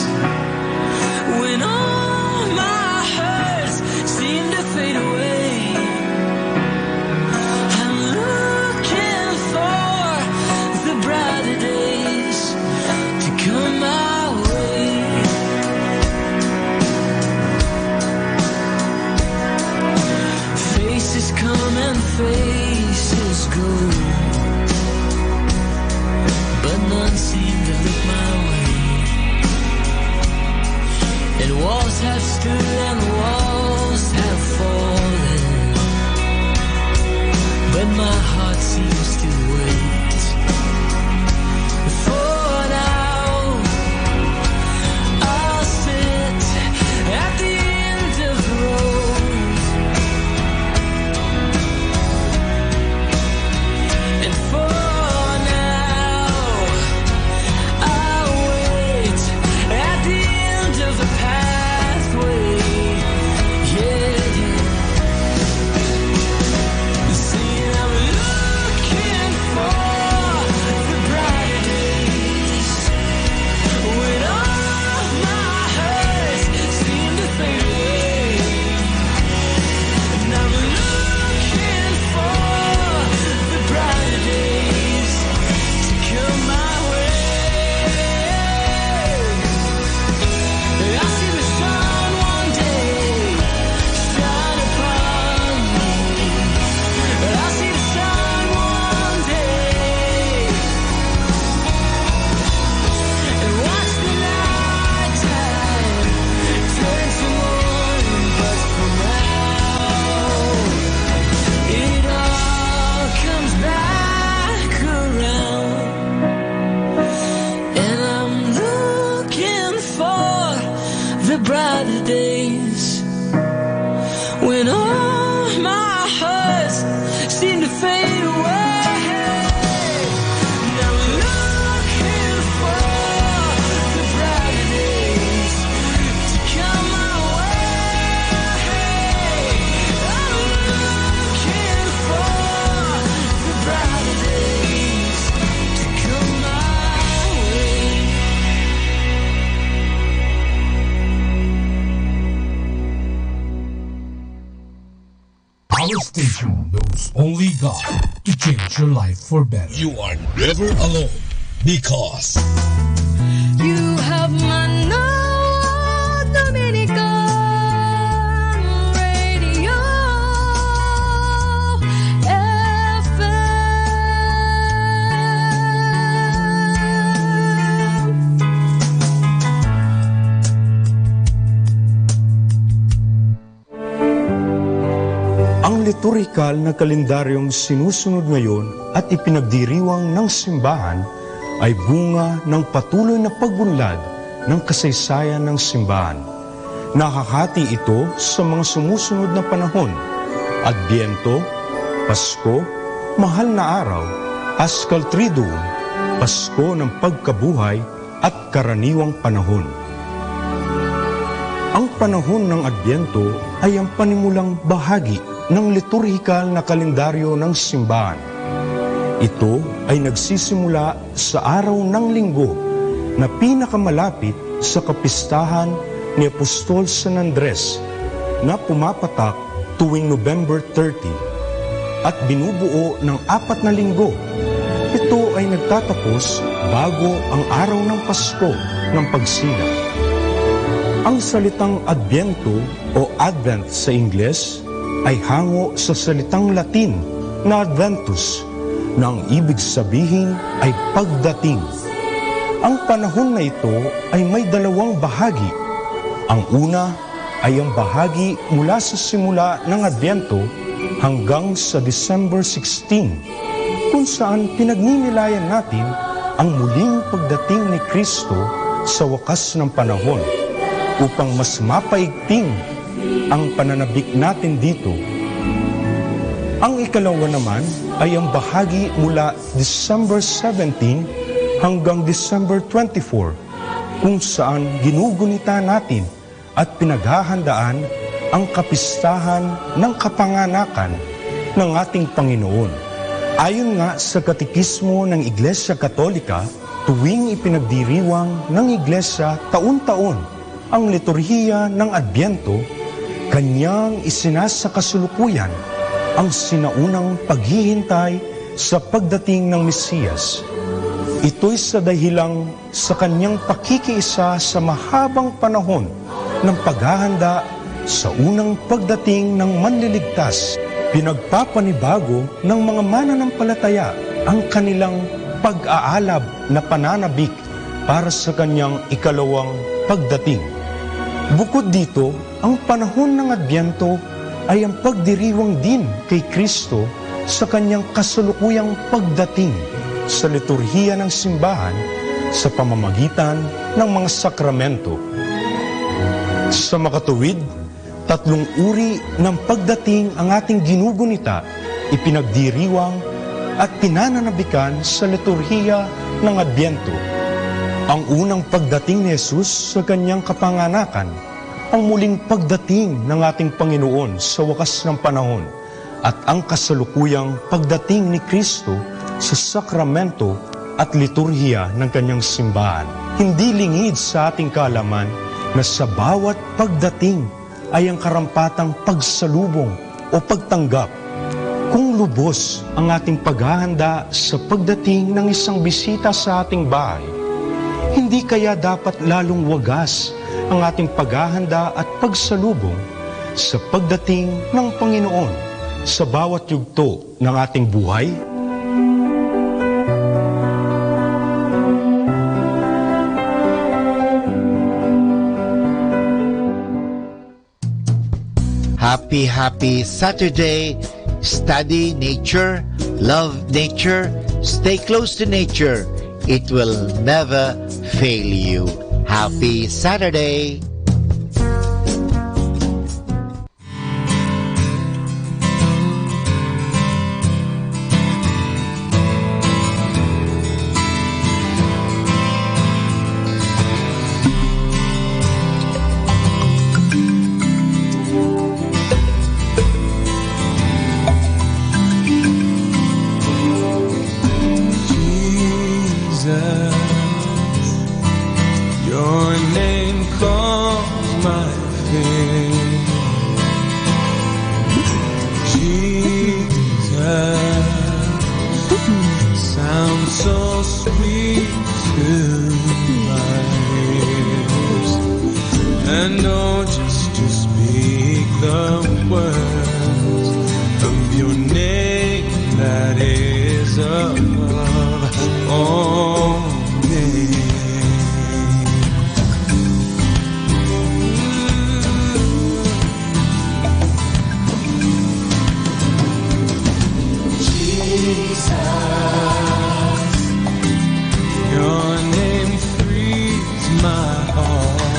when all my hurts seem to fade away. I'm looking for the brighter days to come my way. Faces come and faces go, but none seem to look my way. And walls have stood and walls have fallen, but my heart seems to wait. For now, I'll sit at the end of the road. And for now, I'll wait at the end of the pathway. Yeah, yeah. See, I'm looking for the brighter days when all my hurts seem to fade away. And I'm looking for the brighter days to come my way. I see the sun one day shine upon me. I see the sun one day and watch the night time turn to morning. But for now, it all comes back around. And I'm looking for the brighter days when all my hurts seem to fade away. And I'm looking for the brighter days to come my way. I'm looking for the brighter days to come my way. Our station knows only God to change your life for better. You are never alone because You have Manawag Dominican Radio FM. Ang liturhikal na kalendaryong sinusunod ngayon at ipinagdiriwang ng simbahan ay bunga ng patuloy na pagbunlad ng kasaysayan ng simbahan. Nakakati ito sa mga sumusunod na panahon: Adbyento, Pasko, Mahal na Araw, Paschal Triduum, Pasko ng Pagkabuhay at Karaniwang Panahon. Ang panahon ng Adbyento ay ang panimulang bahagi ng liturhikal na kalendaryo ng simbahan. Ito ay nagsisimula sa araw ng Linggo na pinakamalapit sa kapistahan ni Apostol San Andres na pumapatak tuwing November 30 at binubuo ng 4 na linggo. Ito ay nagtatapos bago ang araw ng Pasko ng Pagsilang. Ang salitang Adbyento o Advent sa Ingles ay hango sa salitang Latin na Adventus na ang ibig sabihin ay pagdating. Ang panahon na ito ay may dalawang bahagi. Ang una ay ang bahagi mula sa simula ng Adbyento hanggang sa December 16, kung saan pinagninilayan natin ang muling pagdating ni Kristo sa wakas ng panahon upang mas mapaigting ang pananabik natin dito. Ang ikalawa naman ay ang bahagi mula December 17 hanggang December 24, kung saan ginugunita natin at pinaghahandaan ang kapistahan ng kapanganakan ng ating Panginoon. Ayon nga sa katekismo ng Iglesia Katolika, tuwing ipinagdiriwang ng Iglesia taon-taon ang liturhiya ng Adbyento, kanyang isinasakasulukuyan ang sinaunang paghihintay sa pagdating ng Mesiyas. Ito'y sa dahilang sa kanyang pakikiisa sa mahabang panahon ng paghahanda sa unang pagdating ng manliligtas. Pinagpapanibago ng mga mananampalataya ang kanilang pag-aalab na pananabik para sa kanyang ikalawang pagdating. Bukod dito, ang panahon ng Adbyento ay ang pagdiriwang din kay Kristo sa kanyang kasalukuyang pagdating sa liturhiya ng simbahan sa pamamagitan ng mga sakramento. Sa makatuwid, 3 uri ng pagdating ang ating ginugunita, ipinagdiriwang at pinananabikan sa liturhiya ng Adbyento. Ang unang pagdating ni Jesus sa kanyang kapanganakan, ang muling pagdating ng ating Panginoon sa wakas ng panahon, at ang kasalukuyang pagdating ni Kristo sa sakramento at liturhiya ng kanyang simbahan. Hindi lingid sa ating kaalaman na sa bawat pagdating ay ang karampatang pagsalubong o pagtanggap. Kung lubos ang ating paghahanda sa pagdating ng isang bisita sa ating bahay, hindi kaya dapat lalong wagas ang ating paghahanda at pagsalubong sa pagdating ng Panginoon sa bawat yugto ng ating buhay? Happy Saturday. Study nature, love nature, stay close to nature. It will never fail you. Happy Saturday. Your name calms my fear. Jesus, sounds so sweet to my ears. And oh, just to speak the words of your name that is above all names. Your name frees my heart.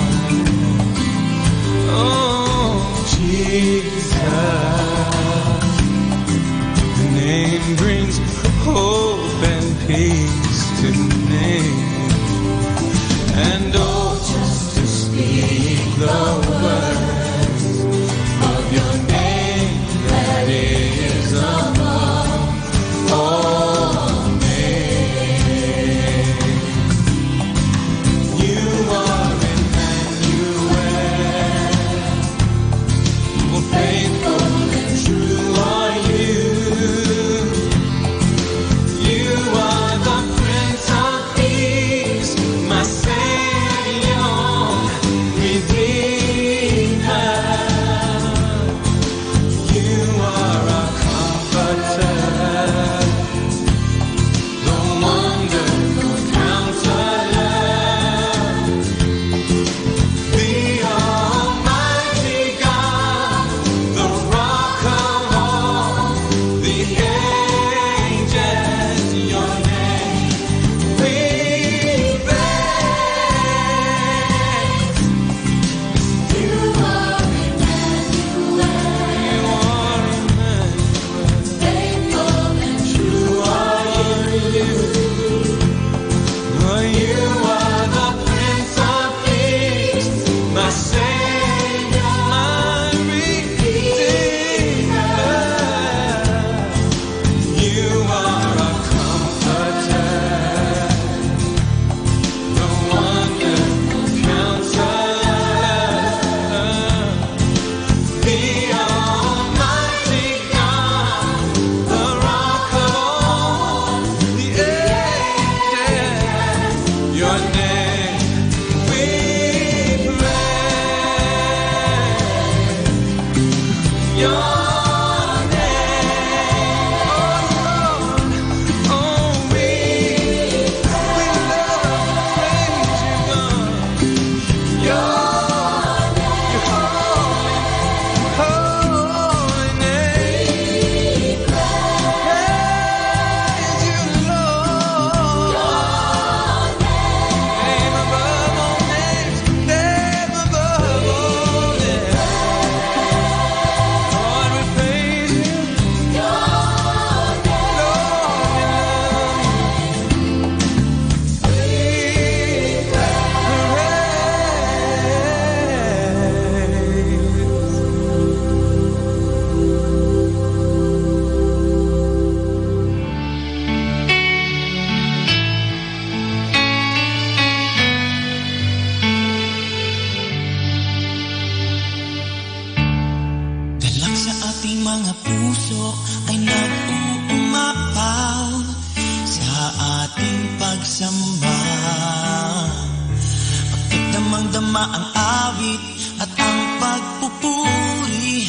Damang-dama ang awit at ang pagpupuri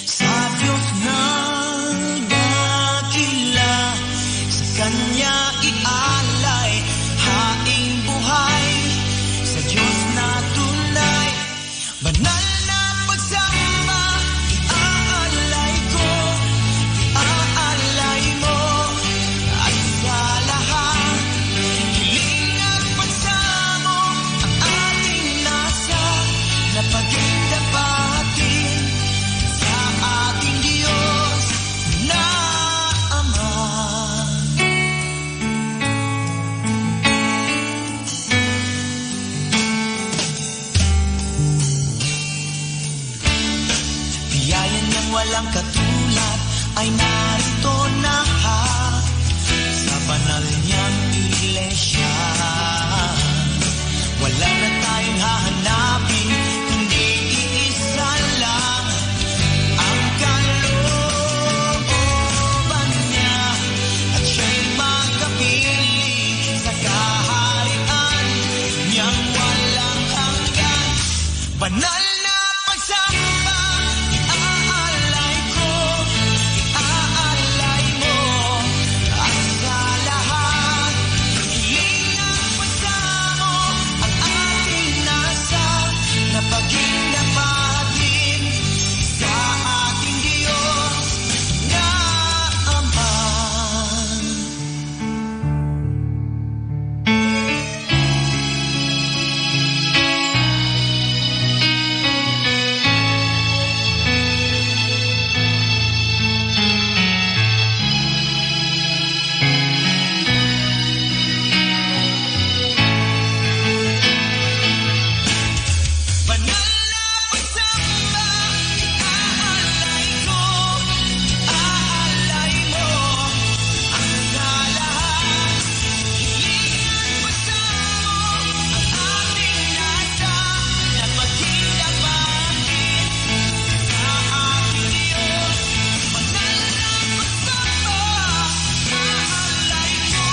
sa Diyos na dakila. Sa Kanya ialay haing buhay, sa Diyos na tunay. Banal na pagsamba, iaalay ko, iaalay mo. At sa lahat, hiling at pagsamo ang ating nasa napagdapatin sa ating Diyos na Ama. Biyaya niyang walang katulad ay narito na sa banal niyang iglesia. Wala na tayong hahanapin, kundi iisa lang ang kalooban niya. At siya'y magkapiling sa kaharian niyang walang hanggan. Banal na pagsamba, iaalay ko, iaalay mo. At sa lahat, hiling at pagsamo ang ating nasa napagdapatin sa ating Diyos na Ama. Banal na pagsamba, iaalay ko, iaalay mo. Ang sa lahat, hiling at pagsamo ang ating nasa napagdapatin sa ating Diyos. Banal na pagsamba, iaalay ko,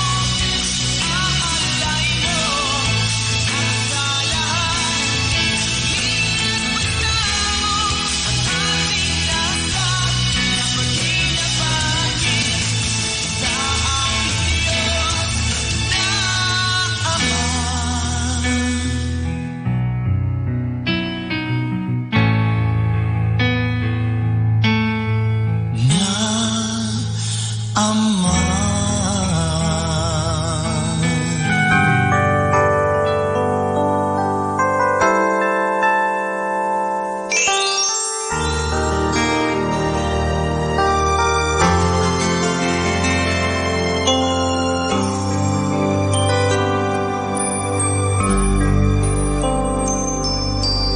iaalay mo. Ang sa lahat,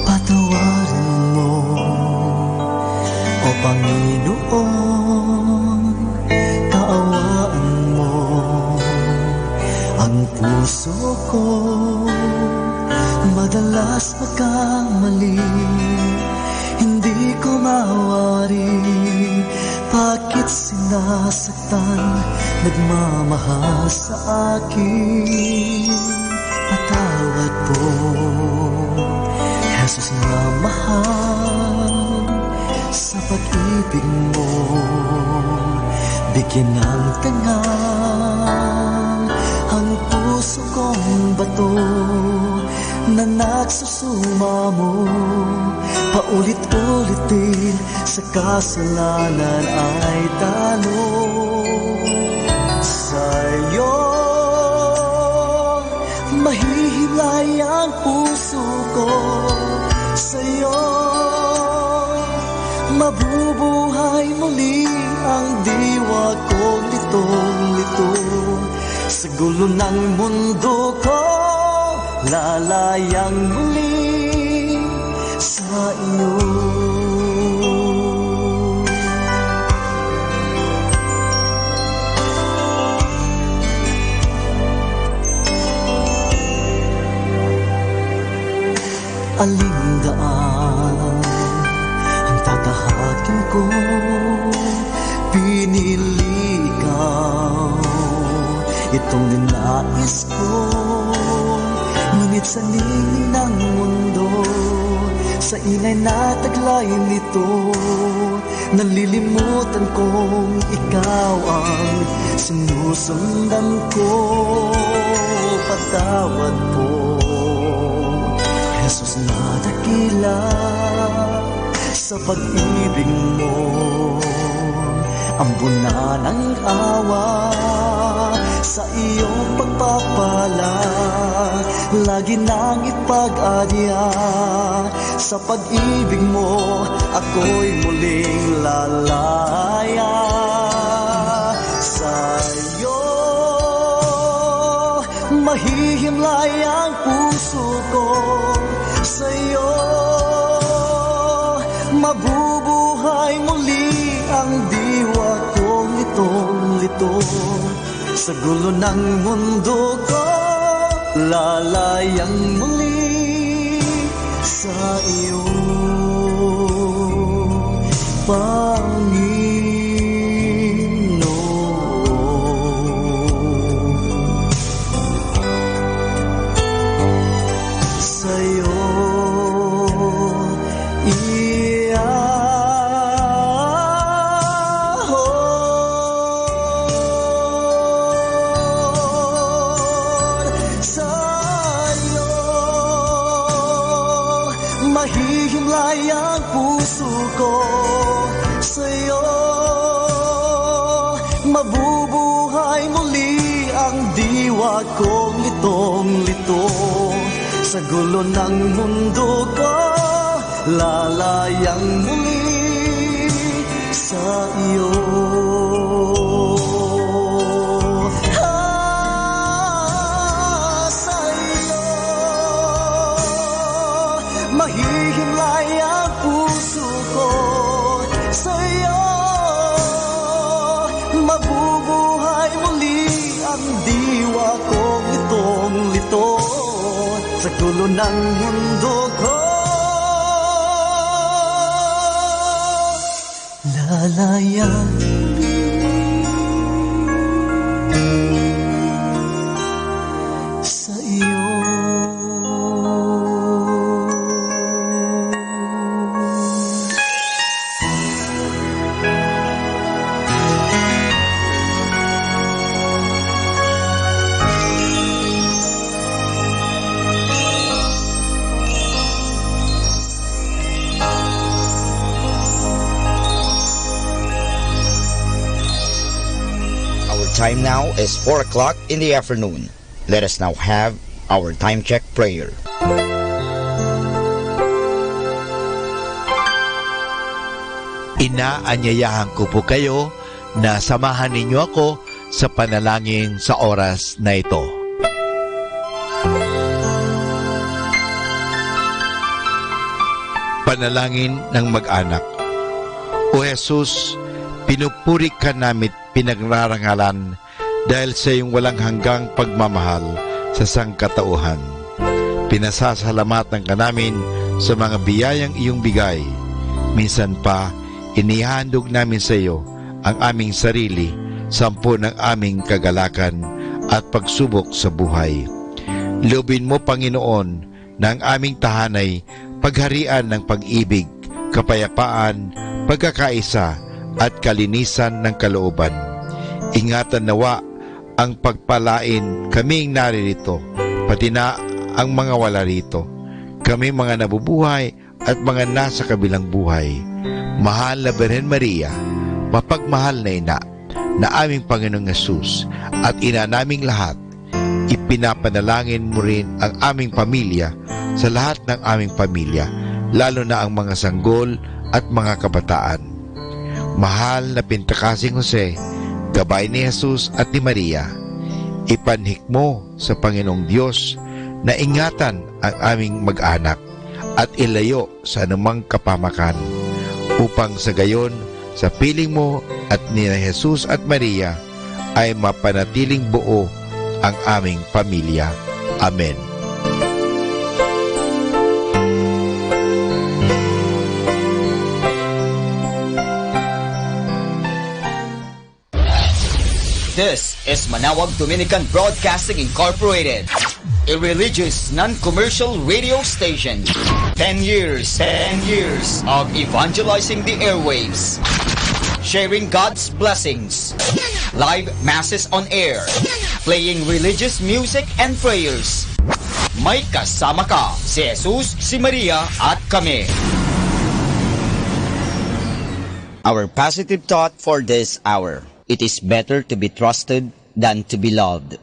patawarin mo, O Panginoon, kaawaan mo ang puso ko. Madalas magkamali, hindi ko mawari. Bakit sinasaktan, nagmamahal sa akin? Patawad po, Jesus na mahal, sa pag-ibig pag-ibig mo, bigyan ng tangang ang puso kong bato na nagsusumamo, paulit-ulitin sa kasalanan ay talo. Sa'yo mahihimlay ang puso ko, sa'yo mabubuhay muli ang diwa kong litong-lito. Sa gulo ng mundo ko, lalayang muli sa iyo. Aling daan ang tatahakin ko, pinili ikaw, itong ninais ko. Ngunit sa ningning ng mundo, sa ingay na taglay nito, nalilimutan kong ikaw ang sinusundan ko. Patawad po, Jesus na dakila, sa pag-ibig mo, ambunan ang awa, sa iyong pagpapala, lagi nang ipag-adya. Sa pag-ibig mo, ako'y muling lalaya. Sa'yo mahihimlay ang puso ko, sa'yo mabubuhay muli ang diwa kong litong-lito. Sa gulo ng mundo ko, lalayang muli sa iyo, Panginoon. Sa'yo mahihimlay ang puso ko, sa'yo mabubuhay muli ang diwa kong litong-lito. Sa gulo ng mundo ko, lalayang muli sa iyo. Mahihimlay ang puso ko, sa'yo mabubuhay muli ang diwa kong litong-lito. Sa gulo ng mundo ko, lalayang sa iyo. Time now is 4 o'clock in the afternoon. Let us now have our time check prayer. Inaanyayahan ko po kayo na samahan ninyo ako sa panalangin sa oras na ito. Panalangin ng mag-anak. O Jesus, pinupuri ka namin pinagrarangalan dahil sa iyong walang hanggang pagmamahal sa sangkatauhan. Pinasasalamatan ka namin sa mga biyayang iyong bigay. Minsan pa, inihandog namin sa iyo ang aming sarili, sampu ng aming kagalakan at pagsubok sa buhay. Loobin mo, Panginoon, na ang aming tahanay pagharian ng pag-ibig, kapayapaan, pagkakaisa at kalinisan ng kalooban. Ingatan nawa ang pagpalain kaming naririto, pati na ang mga wala rito, kami mga nabubuhay at mga nasa kabilang buhay. Mahal na Birhen Maria, mapagmahal na ina na aming Panginoong Yesus at ina naming lahat, ipinapanalangin mo rin ang aming pamilya sa lahat ng aming pamilya, lalo na ang mga sanggol at mga kabataan. Mahal na Pintakasing Jose, gabay ni Jesus at ni Maria, ipanhik mo sa Panginoong Diyos na ingatan ang aming mag-anak at ilayo sa anumang kapamakan, upang sa gayon, sa piling mo at ni Jesus at Maria, ay mapanatiling buo ang aming pamilya. Amen. This is Manawag Dominican Broadcasting Incorporated, a religious, non-commercial radio station. 10 years of evangelizing the airwaves, sharing God's blessings, live masses on air, playing religious music and prayers. May kasama ka, si Jesus, si Maria, at kami. Our positive thought for this hour: it is better to be trusted than to be loved.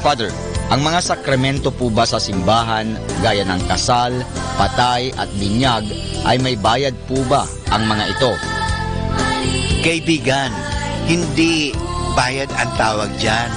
Father, ang mga sakramento po ba sa simbahan, gaya ng kasal, patay at binyag, ay may bayad po ba ang mga ito? Kaibigan, hindi bayad ang tawag dyan.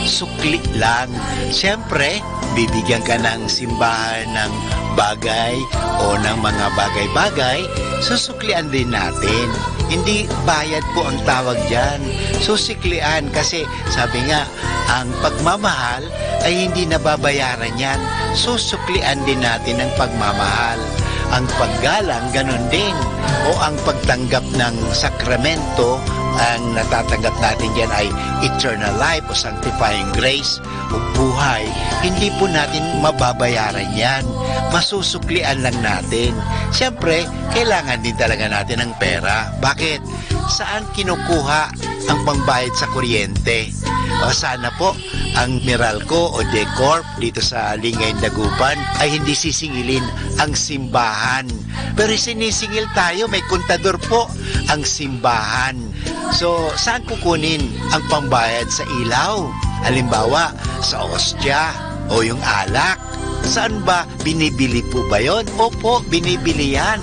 Sukli lang. Siyempre, bibigyan ka ng simbahan ng bagay o ng mga bagay-bagay, susuklian din natin. Hindi bayad po ang tawag dyan. Susiklian kasi sabi nga, ang pagmamahal ay hindi nababayaran yan. Susuklian din natin ang pagmamahal. Ang paggalang, ganun din. O ang pagtanggap ng sakramento, ang natatanggap natin dyan ay eternal life o sanctifying grace o buhay. Hindi po natin mababayaran yan. Masusuklian lang natin. Siyempre, kailangan din talaga natin ng pera. Bakit? Saan kinukuha ang pangbayad sa kuryente? O sana po ang Meralco o Decorp dito sa Lingay, Dagupan ay hindi sisingilin ang simbahan. Pero sinisingil tayo, may kontador po ang simbahan. So, saan kukunin ang pambayad sa ilaw? Halimbawa, sa ostya o yung alak. Saan ba? Binibili po ba yun? Opo, binibili yan.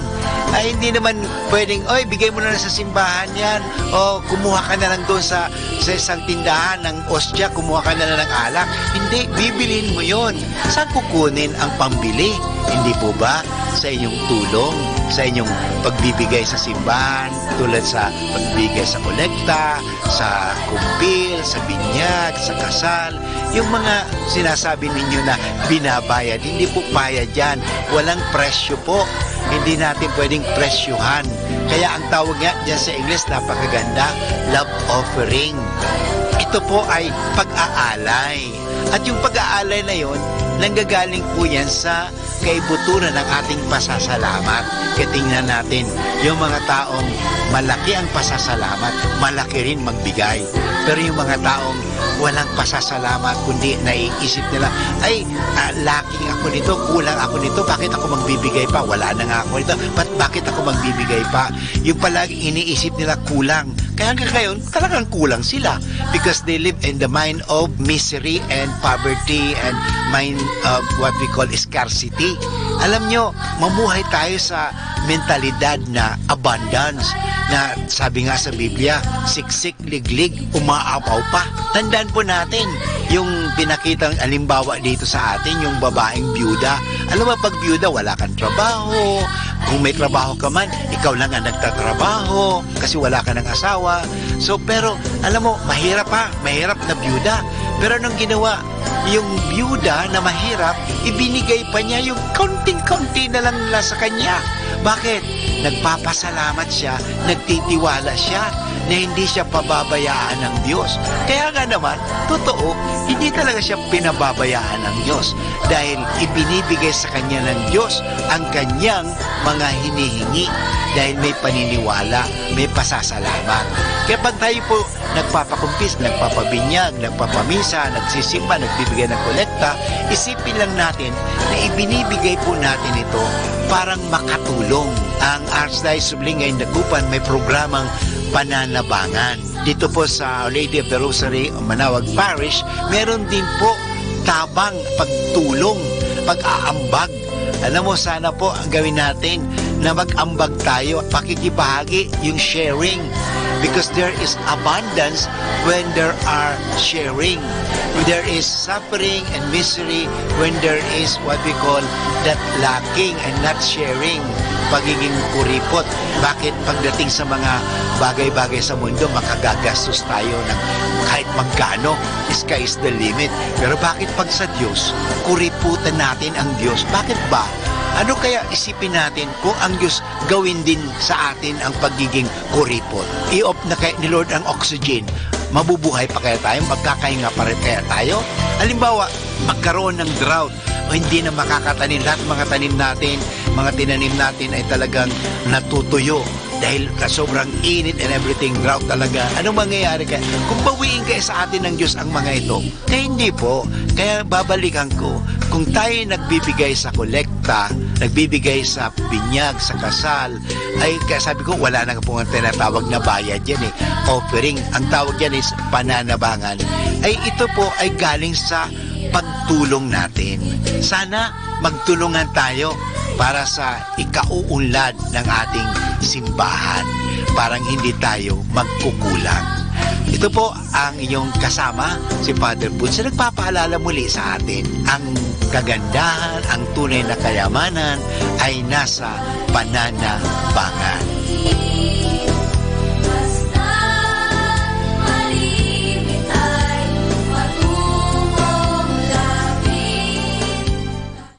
Ay, hindi naman pwedeng, oy, bigay mo na lang sa simbahan yan. O, kumuha ka na lang doon sa isang tindahan ng ostya, kumuha ka na lang ng alak. Hindi, bibilin mo yon. Saan kukunin ang pambili? Hindi po ba sa inyong tulong, sa inyong pagbibigay sa simbahan, tulad sa pagbibigay sa kolekta, sa kumpil, sa binyag, sa kasal, yung mga sinasabi ninyo na binabayad, hindi po bayad yan. Walang presyo po. Hindi natin pwedeng presyuhan. Kaya ang tawag nga dyan sa English, napakaganda, love offering. Ito po ay pag-aalay. At yung pag-aalay na yon, nanggagaling po yan sa kaibuturan ng ating pasasalamat. Kaya tingnan natin, yung mga taong malaki ang pasasalamat, malaki rin magbigay. Pero yung mga taong walang pasasalamat, kundi naiisip nila, ay, lacking ako nito, kulang ako nito, bakit ako magbibigay pa? Wala na nga ako nito, bakit ako magbibigay pa? Yung palagi iniisip nila kulang. Kaya hanggang ngayon, talagang kulang sila because they live in the mind of misery and poverty and mind of what we call scarcity. Alam nyo, mamuhay tayo sa mentalidad na abundance, na sabi nga sa Biblia, siksik, liglig, umaapaw pa. Tandaan po natin yung pinakitang alimbawa dito sa atin, yung babaeng byuda. Alam mo, pag byuda, wala kang trabaho. Kung may trabaho ka man, ikaw lang ang nagtatrabaho kasi wala ka ng asawa. So, pero, alam mo, mahirap na byuda. Pero anong ginawa? Yung byuda na mahirap, ibinigay pa niya yung kaunting-kaunti na lang nila sa kanya. Bakit? Nagpapasalamat siya, nagtitiwala siya. na hindi siya pababayaan ng Diyos. Kaya nga naman, totoo, hindi talaga siya pinababayaan ng Diyos dahil ibinibigay sa kanya ng Diyos ang kanyang mga hinihingi dahil may paniniwala, may pasasalamat. Kaya pag tayo po nagpapakumpis, nagpapabinyag, nagpapamisa, nagsisimba, nagbibigay ng kolekta, isipin lang natin na ibinibigay po natin ito parang makatulong. Ang Archdiocese of Lingay Dagupan may programang pananabangan. Dito po sa Our Lady of the Rosary, Manawag Parish, meron din po tabang pagtulong, pag-aambag. Alam mo, sana po ang gawin natin na mag-ambag tayo, pakikibahagi, yung sharing. Because there is abundance when there are sharing. There is suffering and misery when there is what we call that lacking and not sharing, pagiging kuripot. Bakit pagdating sa mga bagay-bagay sa mundo, makagagastos tayo ng kahit magkano, sky is the limit. Pero bakit pag sa Diyos, kuriputan natin ang Diyos? Bakit ba? Ano kaya isipin natin kung ang Diyos gawin din sa atin ang pagiging kuripot? I-off na kaya ni Lord ang oxygen. Mabubuhay pa kaya tayo? Magkakahinga pa rin kaya tayo? Halimbawa, magkaroon ng drought o hindi na makakatanim. Lahat mga tanim natin, mga tinanim natin ay talagang natutuyo dahil sobrang init and everything, drought talaga. Anong mangyayari kaya? Kung bawiin kaya sa atin ng Diyos ang mga ito, kaya hindi po. Kaya babalikan ko, kung tayo nagbibigay sa kolekta, nagbibigay sa binyag, sa kasal, ay kaya sabi ko, wala na po ang tinatawag na bayad yan eh. Offering, ang tawag yan is pananabangan. Ay ito po ay galing sa pagtulong natin. Sana magtulungan tayo para sa ikauunlad ng ating simbahan. Parang hindi tayo magkukulang. Ito po ang inyong kasama, si Father Bunso, nagpapaalala muli sa atin. Ang kagandahan, ang tunay na kayamanan ay nasa pananabangan.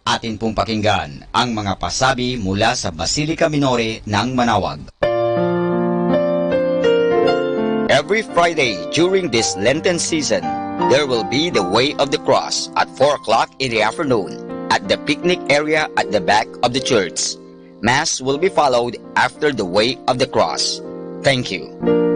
Atin pong pakinggan ang mga pasabi mula sa Basilica Minore ng Manawag. Every Friday during this Lenten season, there will be the Way of the Cross at 4 o'clock in the afternoon at the picnic area at the back of the church. Mass will be followed after the Way of the Cross. Thank you.